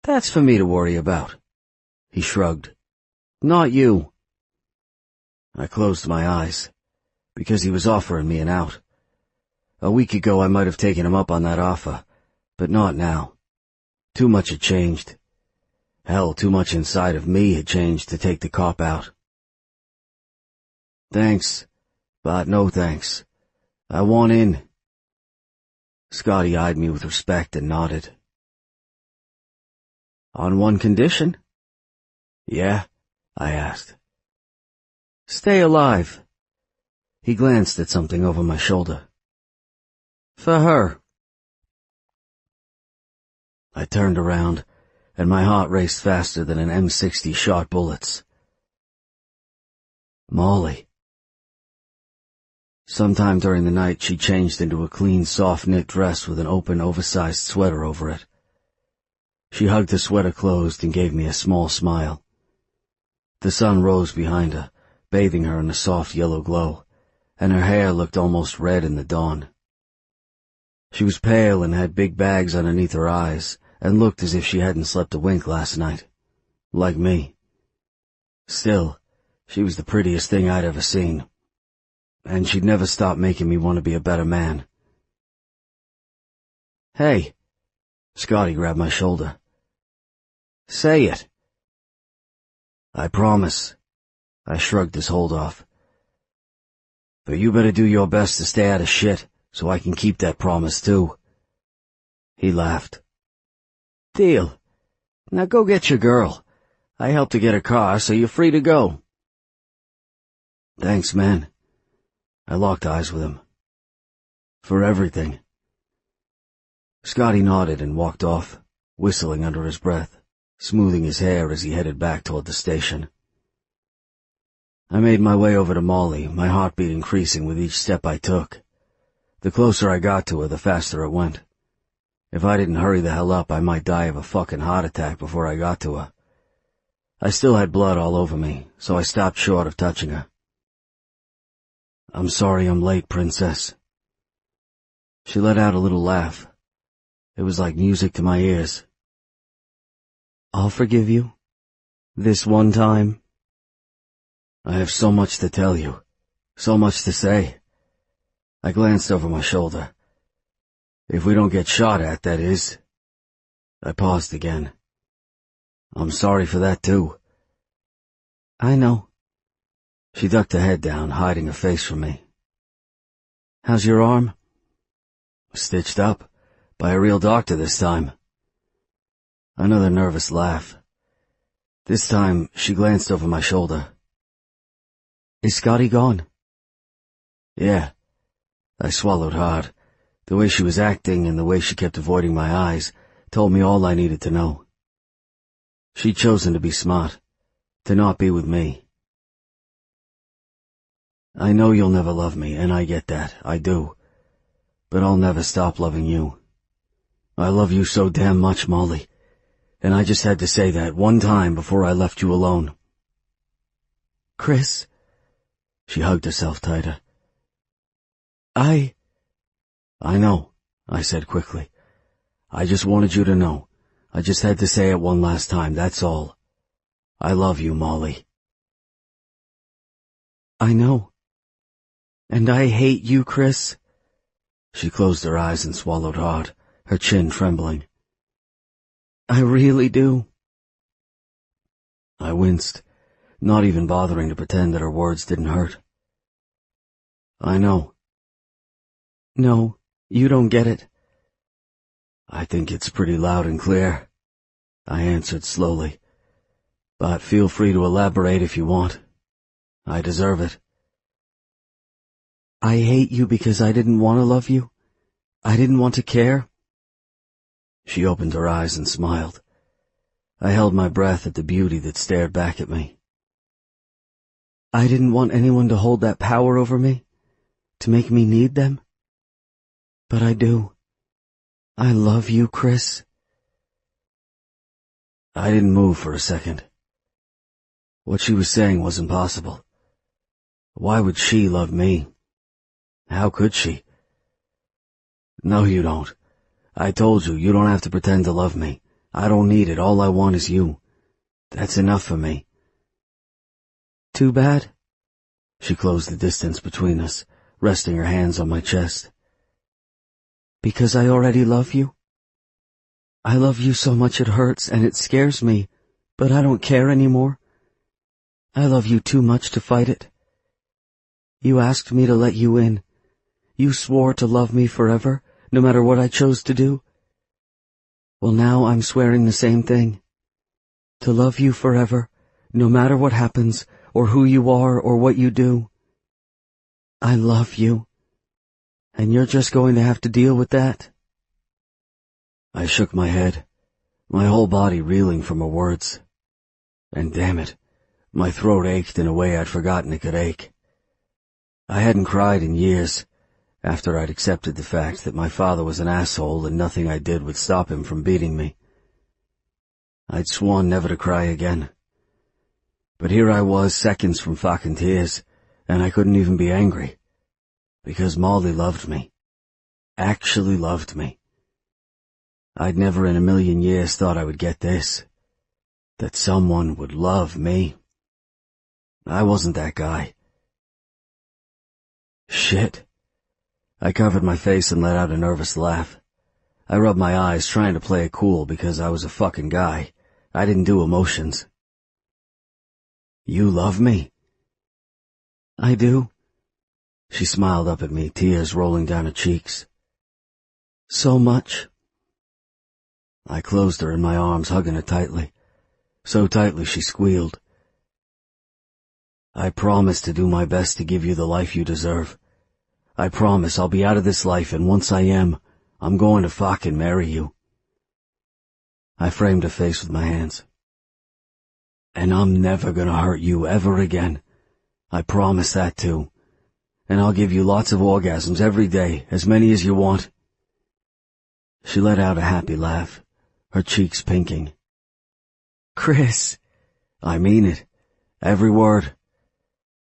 That's for me to worry about. He shrugged. Not you. I closed my eyes, because he was offering me an out. A week ago I might have taken him up on that offer, but not now. Too much had changed. Hell, too much inside of me had changed to take the cop out. Thanks, but no thanks. I want in. Scotty eyed me with respect and nodded. On one condition? Yeah, I asked. Stay alive. He glanced at something over my shoulder. For her. I turned around, and my heart raced faster than an M60 shot bullets. Molly. Sometime during the night she changed into a clean, soft-knit dress with an open, oversized sweater over it. She hugged the sweater closed and gave me a small smile. The sun rose behind her, bathing her in a soft yellow glow, and her hair looked almost red in the dawn. She was pale and had big bags underneath her eyes, and looked as if she hadn't slept a wink last night. Like me. Still, she was the prettiest thing I'd ever seen. And she'd never stop making me want to be a better man. Hey. Scotty grabbed my shoulder. Say it. I promise. I shrugged his hold off. But you better do your best to stay out of shit, so I can keep that promise too. He laughed. Deal. Now go get your girl. I helped her get a car, so you're free to go. Thanks, man. I locked eyes with him. For everything. Scotty nodded and walked off, whistling under his breath, smoothing his hair as he headed back toward the station. I made my way over to Molly, my heartbeat increasing with each step I took. The closer I got to her, the faster it went. If I didn't hurry the hell up, I might die of a fucking heart attack before I got to her. I still had blood all over me, so I stopped short of touching her. I'm sorry I'm late, Princess. She let out a little laugh. It was like music to my ears. I'll forgive you. This one time. I have so much to tell you. So much to say. I glanced over my shoulder. If we don't get shot at, that is. I paused again. I'm sorry for that too. I know. She ducked her head down, hiding her face from me. How's your arm? Stitched up. By a real doctor this time. Another nervous laugh. This time, she glanced over my shoulder. Is Scotty gone? Yeah. I swallowed hard. The way she was acting and the way she kept avoiding my eyes told me all I needed to know. She'd chosen to be smart, to not be with me. I know you'll never love me, and I get that, I do. But I'll never stop loving you. I love you so damn much, Molly, and I just had to say that one time before I left you alone. Chris. She hugged herself tighter. I know, I said quickly. I just wanted you to know. I just had to say it one last time, that's all. I love you, Molly. I know. And I hate you, Chris. She closed her eyes and swallowed hard, her chin trembling. I really do. I winced, not even bothering to pretend that her words didn't hurt. I know. No, you don't get it. I think it's pretty loud and clear, I answered slowly. But feel free to elaborate if you want. I deserve it. I hate you because I didn't want to love you. I didn't want to care. She opened her eyes and smiled. I held my breath at the beauty that stared back at me. I didn't want anyone to hold that power over me, to make me need them. But I do. I love you, Chris. I didn't move for a second. What she was saying was impossible. Why would she love me? How could she? No, you don't. I told you, you don't have to pretend to love me. I don't need it. All I want is you. That's enough for me. Too bad. She closed the distance between us, resting her hands on my chest. Because I already love you? I love you so much it hurts and it scares me, but I don't care anymore. I love you too much to fight it. You asked me to let you in. You swore to love me forever, no matter what I chose to do. Well, now I'm swearing the same thing. To love you forever, no matter what happens, or who you are, or what you do. I love you. And you're just going to have to deal with that. I shook my head, my whole body reeling from her words. And damn it, my throat ached in a way I'd forgotten it could ache. I hadn't cried in years, after I'd accepted the fact that my father was an asshole and nothing I did would stop him from beating me. I'd sworn never to cry again. But here I was, seconds from fucking tears, and I couldn't even be angry. Because Molly loved me. Actually loved me. I'd never in a million years thought I would get this. That someone would love me. I wasn't that guy. Shit. I covered my face and let out a nervous laugh. I rubbed my eyes, trying to play it cool because I was a fucking guy. I didn't do emotions. You love me? I do. She smiled up at me, tears rolling down her cheeks. So much. I closed her in my arms, hugging her tightly. So tightly she squealed. I promise to do my best to give you the life you deserve. I promise I'll be out of this life, and once I am, I'm going to fucking marry you. I framed her face with my hands. And I'm never gonna hurt you ever again. I promise that too. And I'll give you lots of orgasms every day, as many as you want. She let out a happy laugh, her cheeks pinking. Chris. I mean it. Every word.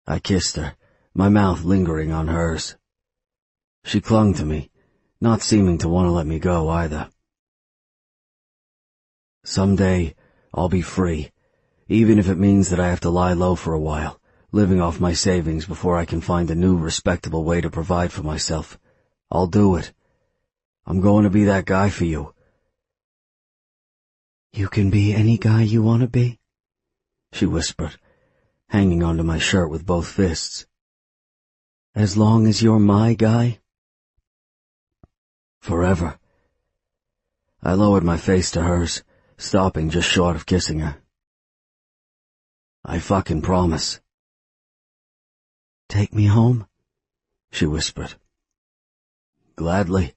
I kissed her, my mouth lingering on hers. She clung to me, not seeming to want to let me go either. Someday, I'll be free, even if it means that I have to lie low for a while, living off my savings before I can find a new respectable way to provide for myself. I'll do it. I'm going to be that guy for you. You can be any guy you want to be, she whispered, hanging onto my shirt with both fists. As long as you're my guy. Forever. I lowered my face to hers, stopping just short of kissing her. I fucking promise. Take me home, she whispered. Gladly.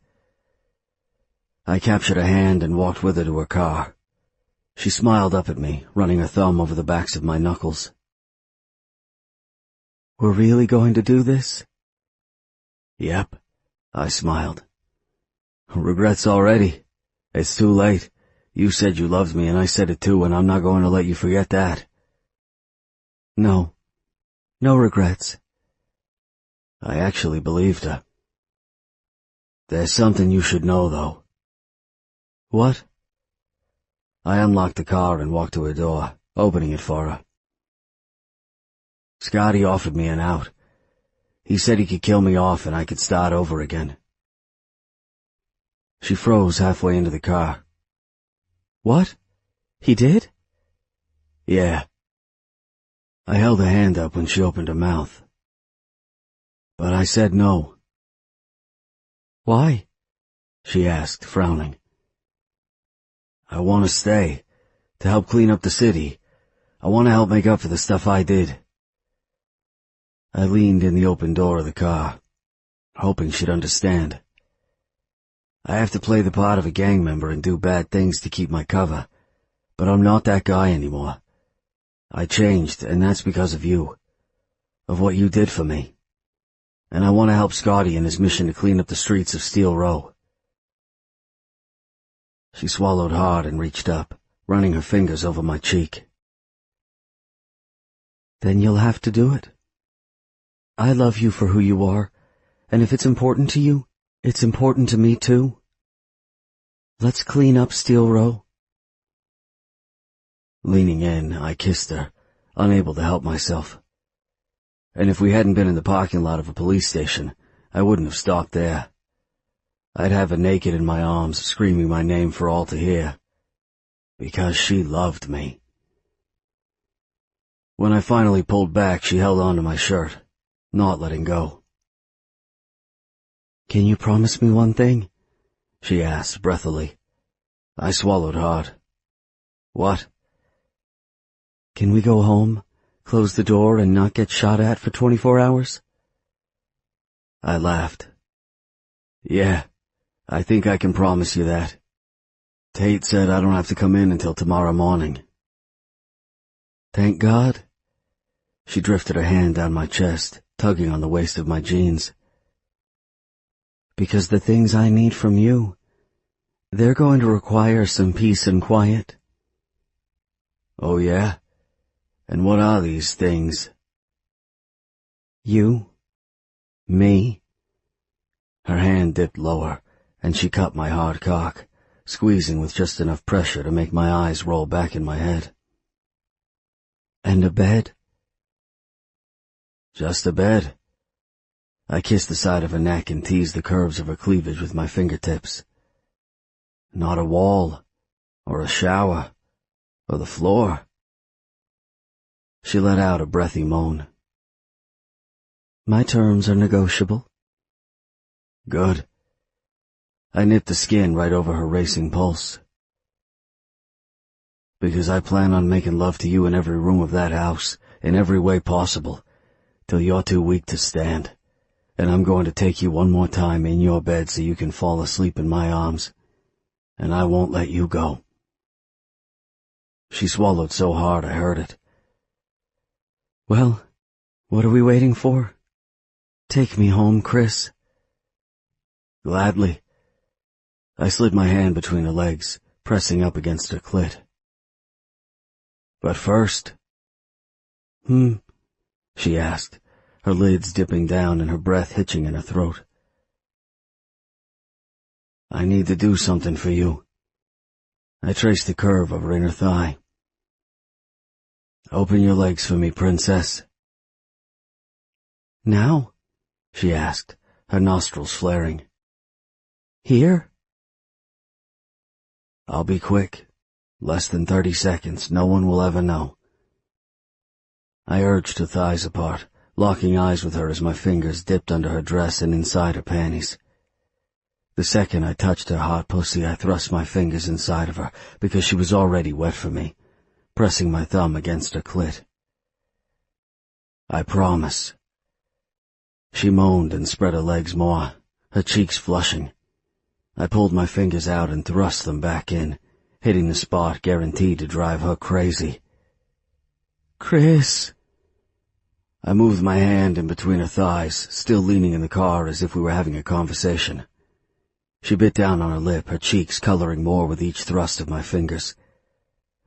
I captured her hand and walked with her to her car. She smiled up at me, running her thumb over the backs of my knuckles. We're really going to do this? Yep, I smiled. Regrets already? It's too late. You said you loved me and I said it too, and I'm not going to let you forget that. No. No regrets. I actually believed her. There's something you should know, though. What? I unlocked the car and walked to her door, opening it for her. Scotty offered me an out. He said he could kill me off and I could start over again. She froze halfway into the car. What? He did? Yeah. I held a hand up when she opened her mouth. But I said no. Why? She asked, frowning. I want to stay, to help clean up the city. I want to help make up for the stuff I did. I leaned in the open door of the car, hoping she'd understand. I have to play the part of a gang member and do bad things to keep my cover, but I'm not that guy anymore. I changed, and that's because of you, of what you did for me. And I want to help Scotty in his mission to clean up the streets of Steel Row. She swallowed hard and reached up, running her fingers over my cheek. Then you'll have to do it. I love you for who you are, and if it's important to you, it's important to me too. Let's clean up Steel Row. Leaning in, I kissed her, unable to help myself. And if we hadn't been in the parking lot of a police station, I wouldn't have stopped there. I'd have her naked in my arms, screaming my name for all to hear. Because she loved me. When I finally pulled back, she held onto my shirt, not letting go. Can you promise me one thing? She asked breathily. I swallowed hard. What? Can we go home, close the door, and not get shot at for 24 hours? I laughed. Yeah, I think I can promise you that. Tate said I don't have to come in until tomorrow morning. Thank God. She drifted her hand down my chest, tugging on the waist of my jeans. Because the things I need from you, they're going to require some peace and quiet. Oh yeah? And what are these things? You. Me. Her hand dipped lower, and she cut my hard cock, squeezing with just enough pressure to make my eyes roll back in my head. And a bed? Just a bed. I kissed the side of her neck and teased the curves of her cleavage with my fingertips. Not a wall, or a shower, or the floor. She let out a breathy moan. My terms are negotiable. Good. I nipped the skin right over her racing pulse. Because I plan on making love to you in every room of that house, in every way possible, till you're too weak to stand. And I'm going to take you one more time in your bed so you can fall asleep in my arms. And I won't let you go. She swallowed so hard I heard it. Well, what are we waiting for? Take me home, Chris. Gladly. I slid my hand between her legs, pressing up against her clit. But first... she asked, her lids dipping down and her breath hitching in her throat. I need to do something for you. I traced the curve of her inner thigh. Open your legs for me, princess. Now? She asked, her nostrils flaring. Here? I'll be quick. Less than 30 seconds, no one will ever know. I urged her thighs apart, locking eyes with her as my fingers dipped under her dress and inside her panties. The second I touched her hot pussy, I thrust my fingers inside of her, because she was already wet for me, pressing my thumb against her clit. I promise. She moaned and spread her legs more, her cheeks flushing. I pulled my fingers out and thrust them back in, hitting the spot guaranteed to drive her crazy. Chris. I moved my hand in between her thighs, still leaning in the car as if we were having a conversation. She bit down on her lip, her cheeks coloring more with each thrust of my fingers.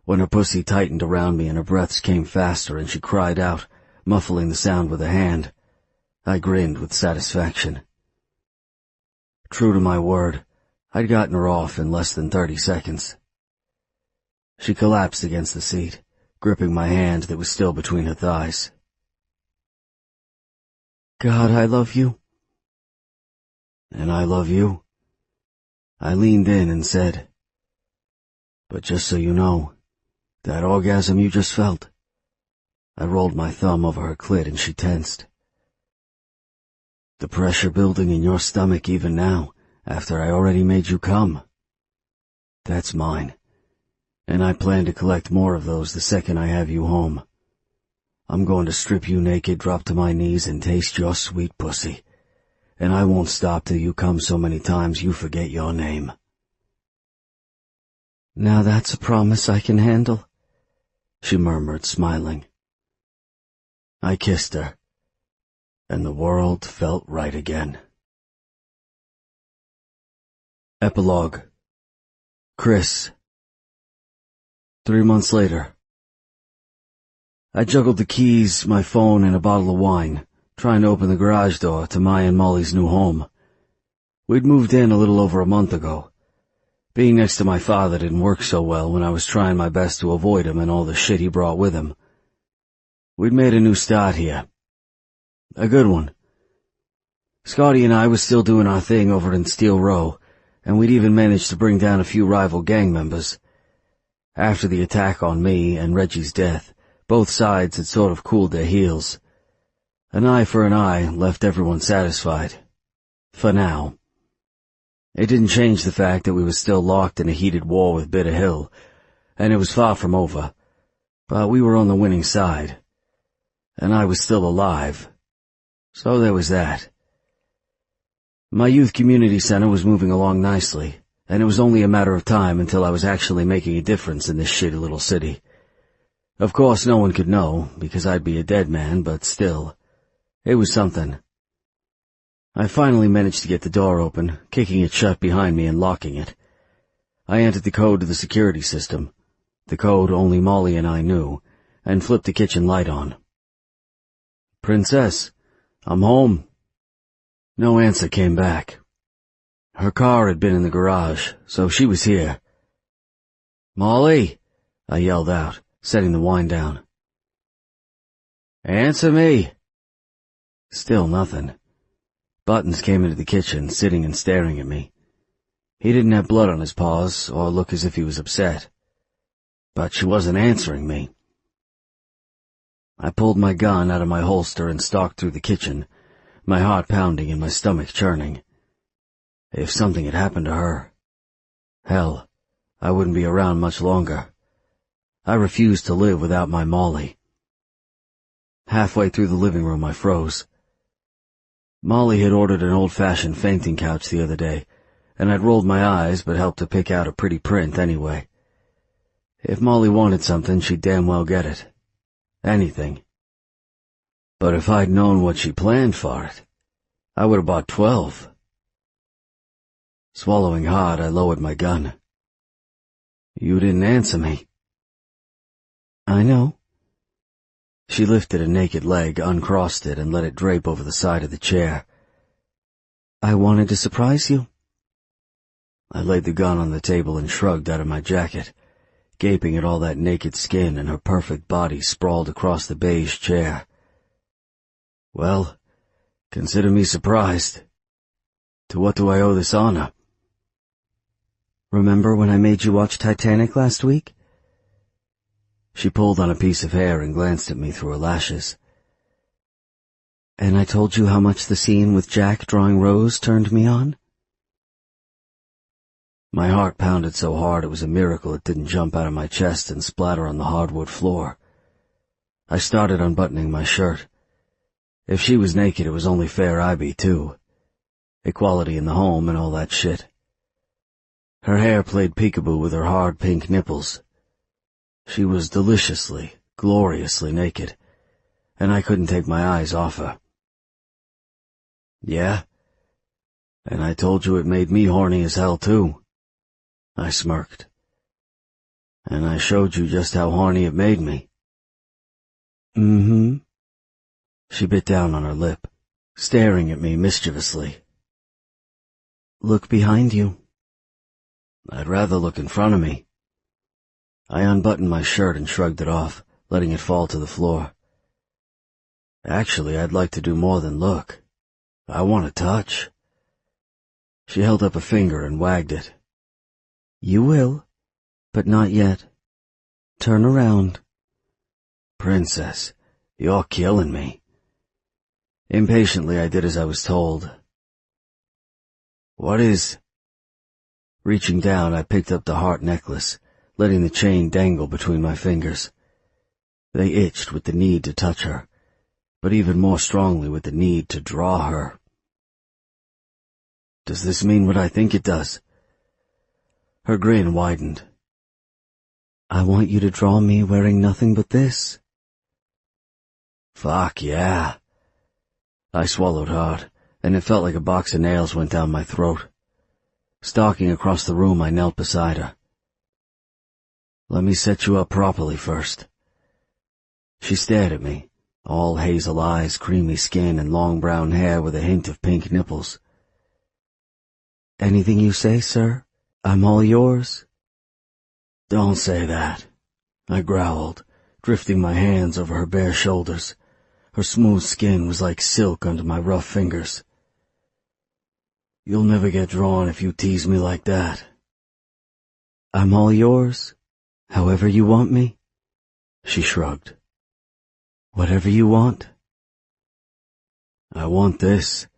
When her pussy tightened around me and her breaths came faster and she cried out, muffling the sound with a hand, I grinned with satisfaction. True to my word, I'd gotten her off in less than 30 seconds. She collapsed against the seat, gripping my hand that was still between her thighs. God, I love you. And I love you. I leaned in and said, but just so you know, that orgasm you just felt. I rolled my thumb over her clit and she tensed. The pressure building in your stomach even now, after I already made you come. That's mine. And I plan to collect more of those the second I have you home. I'm going to strip you naked, drop to my knees, and taste your sweet pussy. And I won't stop till you come so many times you forget your name. Now that's a promise I can handle, she murmured, smiling. I kissed her, and the world felt right again. Epilogue. Chris. 3 months later. I juggled the keys, my phone, and a bottle of wine, trying to open the garage door to my and Molly's new home. We'd moved in a little over a month ago. Being next to my father didn't work so well when I was trying my best to avoid him and all the shit he brought with him. We'd made a new start here. A good one. Scotty and I was still doing our thing over in Steel Row, and we'd even managed to bring down a few rival gang members. After the attack on me and Reggie's death, both sides had sort of cooled their heels. An eye for an eye left everyone satisfied. For now. It didn't change the fact that we were still locked in a heated war with Bitter Hill, and it was far from over. But we were on the winning side. And I was still alive. So there was that. My youth community center was moving along nicely, and it was only a matter of time until I was actually making a difference in this shitty little city. Of course no one could know, because I'd be a dead man, but still, it was something. I finally managed to get the door open, kicking it shut behind me and locking it. I entered the code to the security system, the code only Molly and I knew, and flipped the kitchen light on. Princess, I'm home. No answer came back. Her car had been in the garage, so she was here. Molly, I yelled out, setting the wine down. Answer me. Still nothing. Buttons came into the kitchen, sitting and staring at me. He didn't have blood on his paws or look as if he was upset. But she wasn't answering me. I pulled my gun out of my holster and stalked through the kitchen, my heart pounding and my stomach churning. If something had happened to her, hell, I wouldn't be around much longer. I refused to live without my Molly. Halfway through the living room, I froze. Molly had ordered an old-fashioned fainting couch the other day, and I'd rolled my eyes but helped to pick out a pretty print anyway. If Molly wanted something, she'd damn well get it. Anything. But if I'd known what she planned for it, I would have bought 12. Swallowing hard, I lowered my gun. You didn't answer me. I know. She lifted a naked leg, uncrossed it, and let it drape over the side of the chair. I wanted to surprise you. I laid the gun on the table and shrugged out of my jacket, gaping at all that naked skin and her perfect body sprawled across the beige chair. Well, consider me surprised. To what do I owe this honor? Remember when I made you watch Titanic last week? She pulled on a piece of hair and glanced at me through her lashes. And I told you how much the scene with Jack drawing Rose turned me on? My heart pounded so hard it was a miracle it didn't jump out of my chest and splatter on the hardwood floor. I started unbuttoning my shirt. If she was naked, it was only fair I be, too. Equality in the home and all that shit. Her hair played peekaboo with her hard pink nipples. She was deliciously, gloriously naked, and I couldn't take my eyes off her. Yeah? And I told you it made me horny as hell, too. I smirked. And I showed you just how horny it made me. Mm-hmm. She bit down on her lip, staring at me mischievously. Look behind you. I'd rather look in front of me. I unbuttoned my shirt and shrugged it off, letting it fall to the floor. Actually, I'd like to do more than look. I want to touch. She held up a finger and wagged it. You will, but not yet. Turn around. Princess, you're killing me. Impatiently, I did as I was told. What is... Reaching down, I picked up the heart necklace, letting the chain dangle between my fingers. They itched with the need to touch her, but even more strongly with the need to draw her. Does this mean what I think it does? Her grin widened. I want you to draw me wearing nothing but this. Fuck yeah. I swallowed hard, and it felt like a box of nails went down my throat. Stalking across the room, I knelt beside her. Let me set you up properly first. She stared at me, all hazel eyes, creamy skin, and long brown hair with a hint of pink nipples. Anything you say, sir. I'm all yours. Don't say that, I growled, drifting my hands over her bare shoulders. Her smooth skin was like silk under my rough fingers. You'll never get drawn if you tease me like that. I'm all yours, however you want me. She shrugged. Whatever you want. I want this.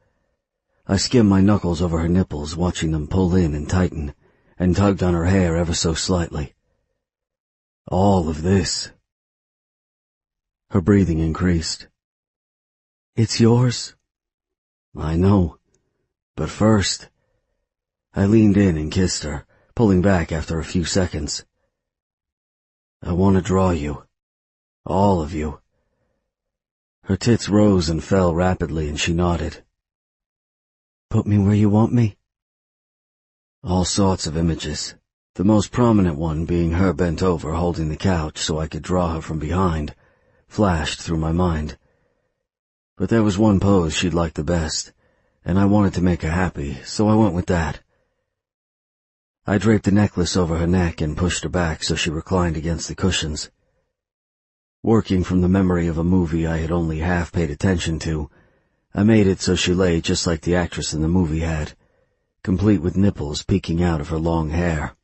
I skimmed my knuckles over her nipples, watching them pull in and tighten, and tugged on her hair ever so slightly. All of this. Her breathing increased. It's yours. I know. But first, I leaned in and kissed her, pulling back after a few seconds. I want to draw you. All of you. Her tits rose and fell rapidly, and she nodded. Put me where you want me. All sorts of images, the most prominent one being her bent over holding the couch so I could draw her from behind, flashed through my mind. But there was one pose she'd liked the best, and I wanted to make her happy, so I went with that. I draped the necklace over her neck and pushed her back so she reclined against the cushions. Working from the memory of a movie I had only half paid attention to, I made it so she lay just like the actress in the movie had, complete with nipples peeking out of her long hair.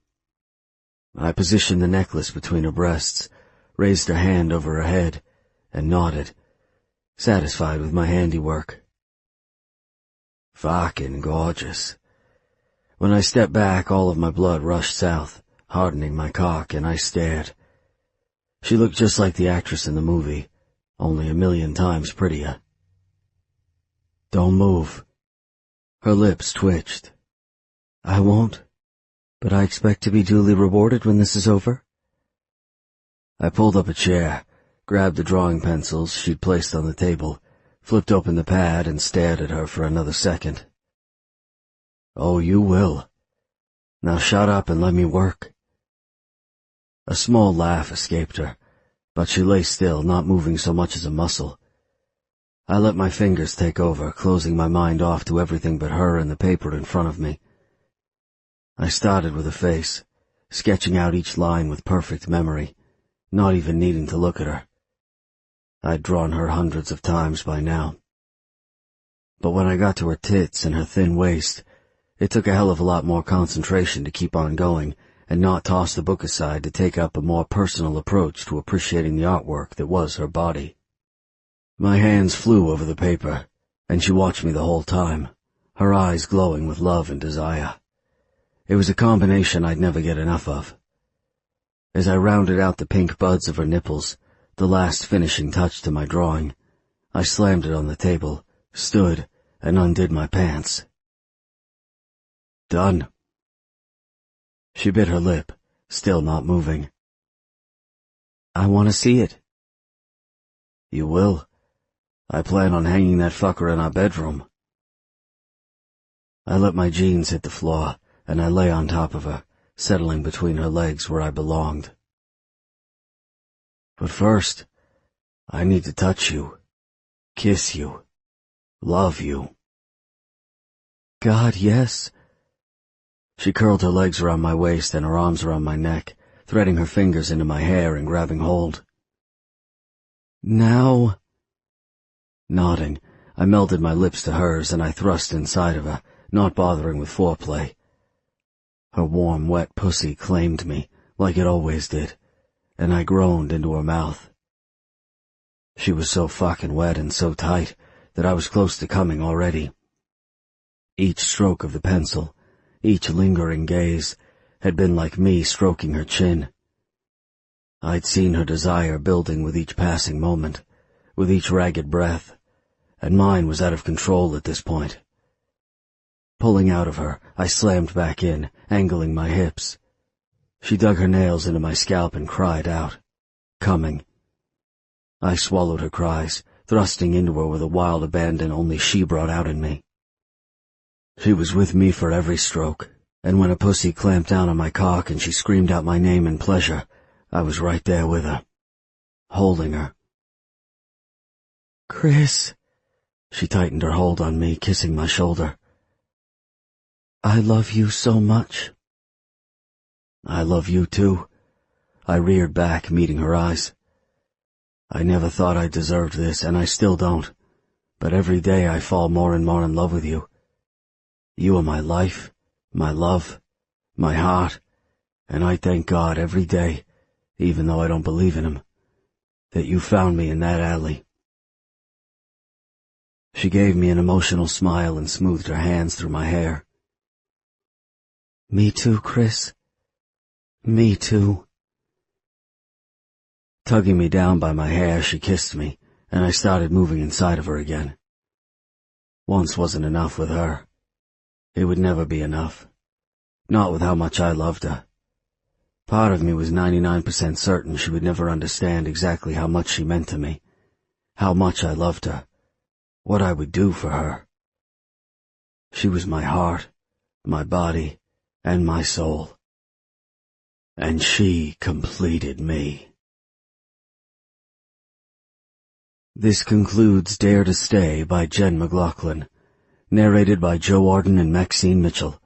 I positioned the necklace between her breasts, raised her hand over her head, and nodded, satisfied with my handiwork. Fucking gorgeous. When I stepped back, all of my blood rushed south, hardening my cock, and I stared. She looked just like the actress in the movie, only 1,000,000 times prettier. Don't move. Her lips twitched. I won't, but I expect to be duly rewarded when this is over. I pulled up a chair, grabbed the drawing pencils she'd placed on the table, flipped open the pad, and stared at her for another second. Oh, you will. Now shut up and let me work. A small laugh escaped her, but she lay still, not moving so much as a muscle. I let my fingers take over, closing my mind off to everything but her and the paper in front of me. I started with a face, sketching out each line with perfect memory, not even needing to look at her. I'd drawn her hundreds of times by now. But when I got to her tits and her thin waist, it took a hell of a lot more concentration to keep on going and not toss the book aside to take up a more personal approach to appreciating the artwork that was her body. My hands flew over the paper, and she watched me the whole time, her eyes glowing with love and desire. It was a combination I'd never get enough of. As I rounded out the pink buds of her nipples, the last finishing touch to my drawing, I slammed it on the table, stood, and undid my pants. Done. She bit her lip, still not moving. I want to see it. You will. I plan on hanging that fucker in our bedroom. I let my jeans hit the floor, and I lay on top of her, settling between her legs where I belonged. But first, I need to touch you, kiss you, love you. God, yes. She curled her legs around my waist and her arms around my neck, threading her fingers into my hair and grabbing hold. Now... Nodding, I melded my lips to hers and I thrust inside of her, not bothering with foreplay. Her warm, wet pussy claimed me, like it always did, and I groaned into her mouth. She was so fucking wet and so tight that I was close to coming already. Each stroke of the pencil, each lingering gaze, had been like me stroking her chin. I'd seen her desire building with each passing moment, with each ragged breath, and mine was out of control at this point. Pulling out of her, I slammed back in, angling my hips. She dug her nails into my scalp and cried out, coming. I swallowed her cries, thrusting into her with a wild abandon only she brought out in me. She was with me for every stroke, and when a pussy clamped down on my cock and she screamed out my name in pleasure, I was right there with her, holding her. Chris, she tightened her hold on me, kissing my shoulder. I love you so much. I love you too. I reared back, meeting her eyes. I never thought I deserved this, and I still don't, but every day I fall more and more in love with you. You are my life, my love, my heart, and I thank God every day, even though I don't believe in him, that you found me in that alley. She gave me an emotional smile and smoothed her hands through my hair. Me too, Chris. Me too. Tugging me down by my hair, she kissed me, and I started moving inside of her again. Once wasn't enough with her. It would never be enough. Not with how much I loved her. Part of me was 99% certain she would never understand exactly how much she meant to me, how much I loved her, what I would do for her. She was my heart, my body, and my soul. And she completed me. This concludes Dare to Stay by Jen McLaughlin, narrated by Joe Arden and Maxine Mitchell.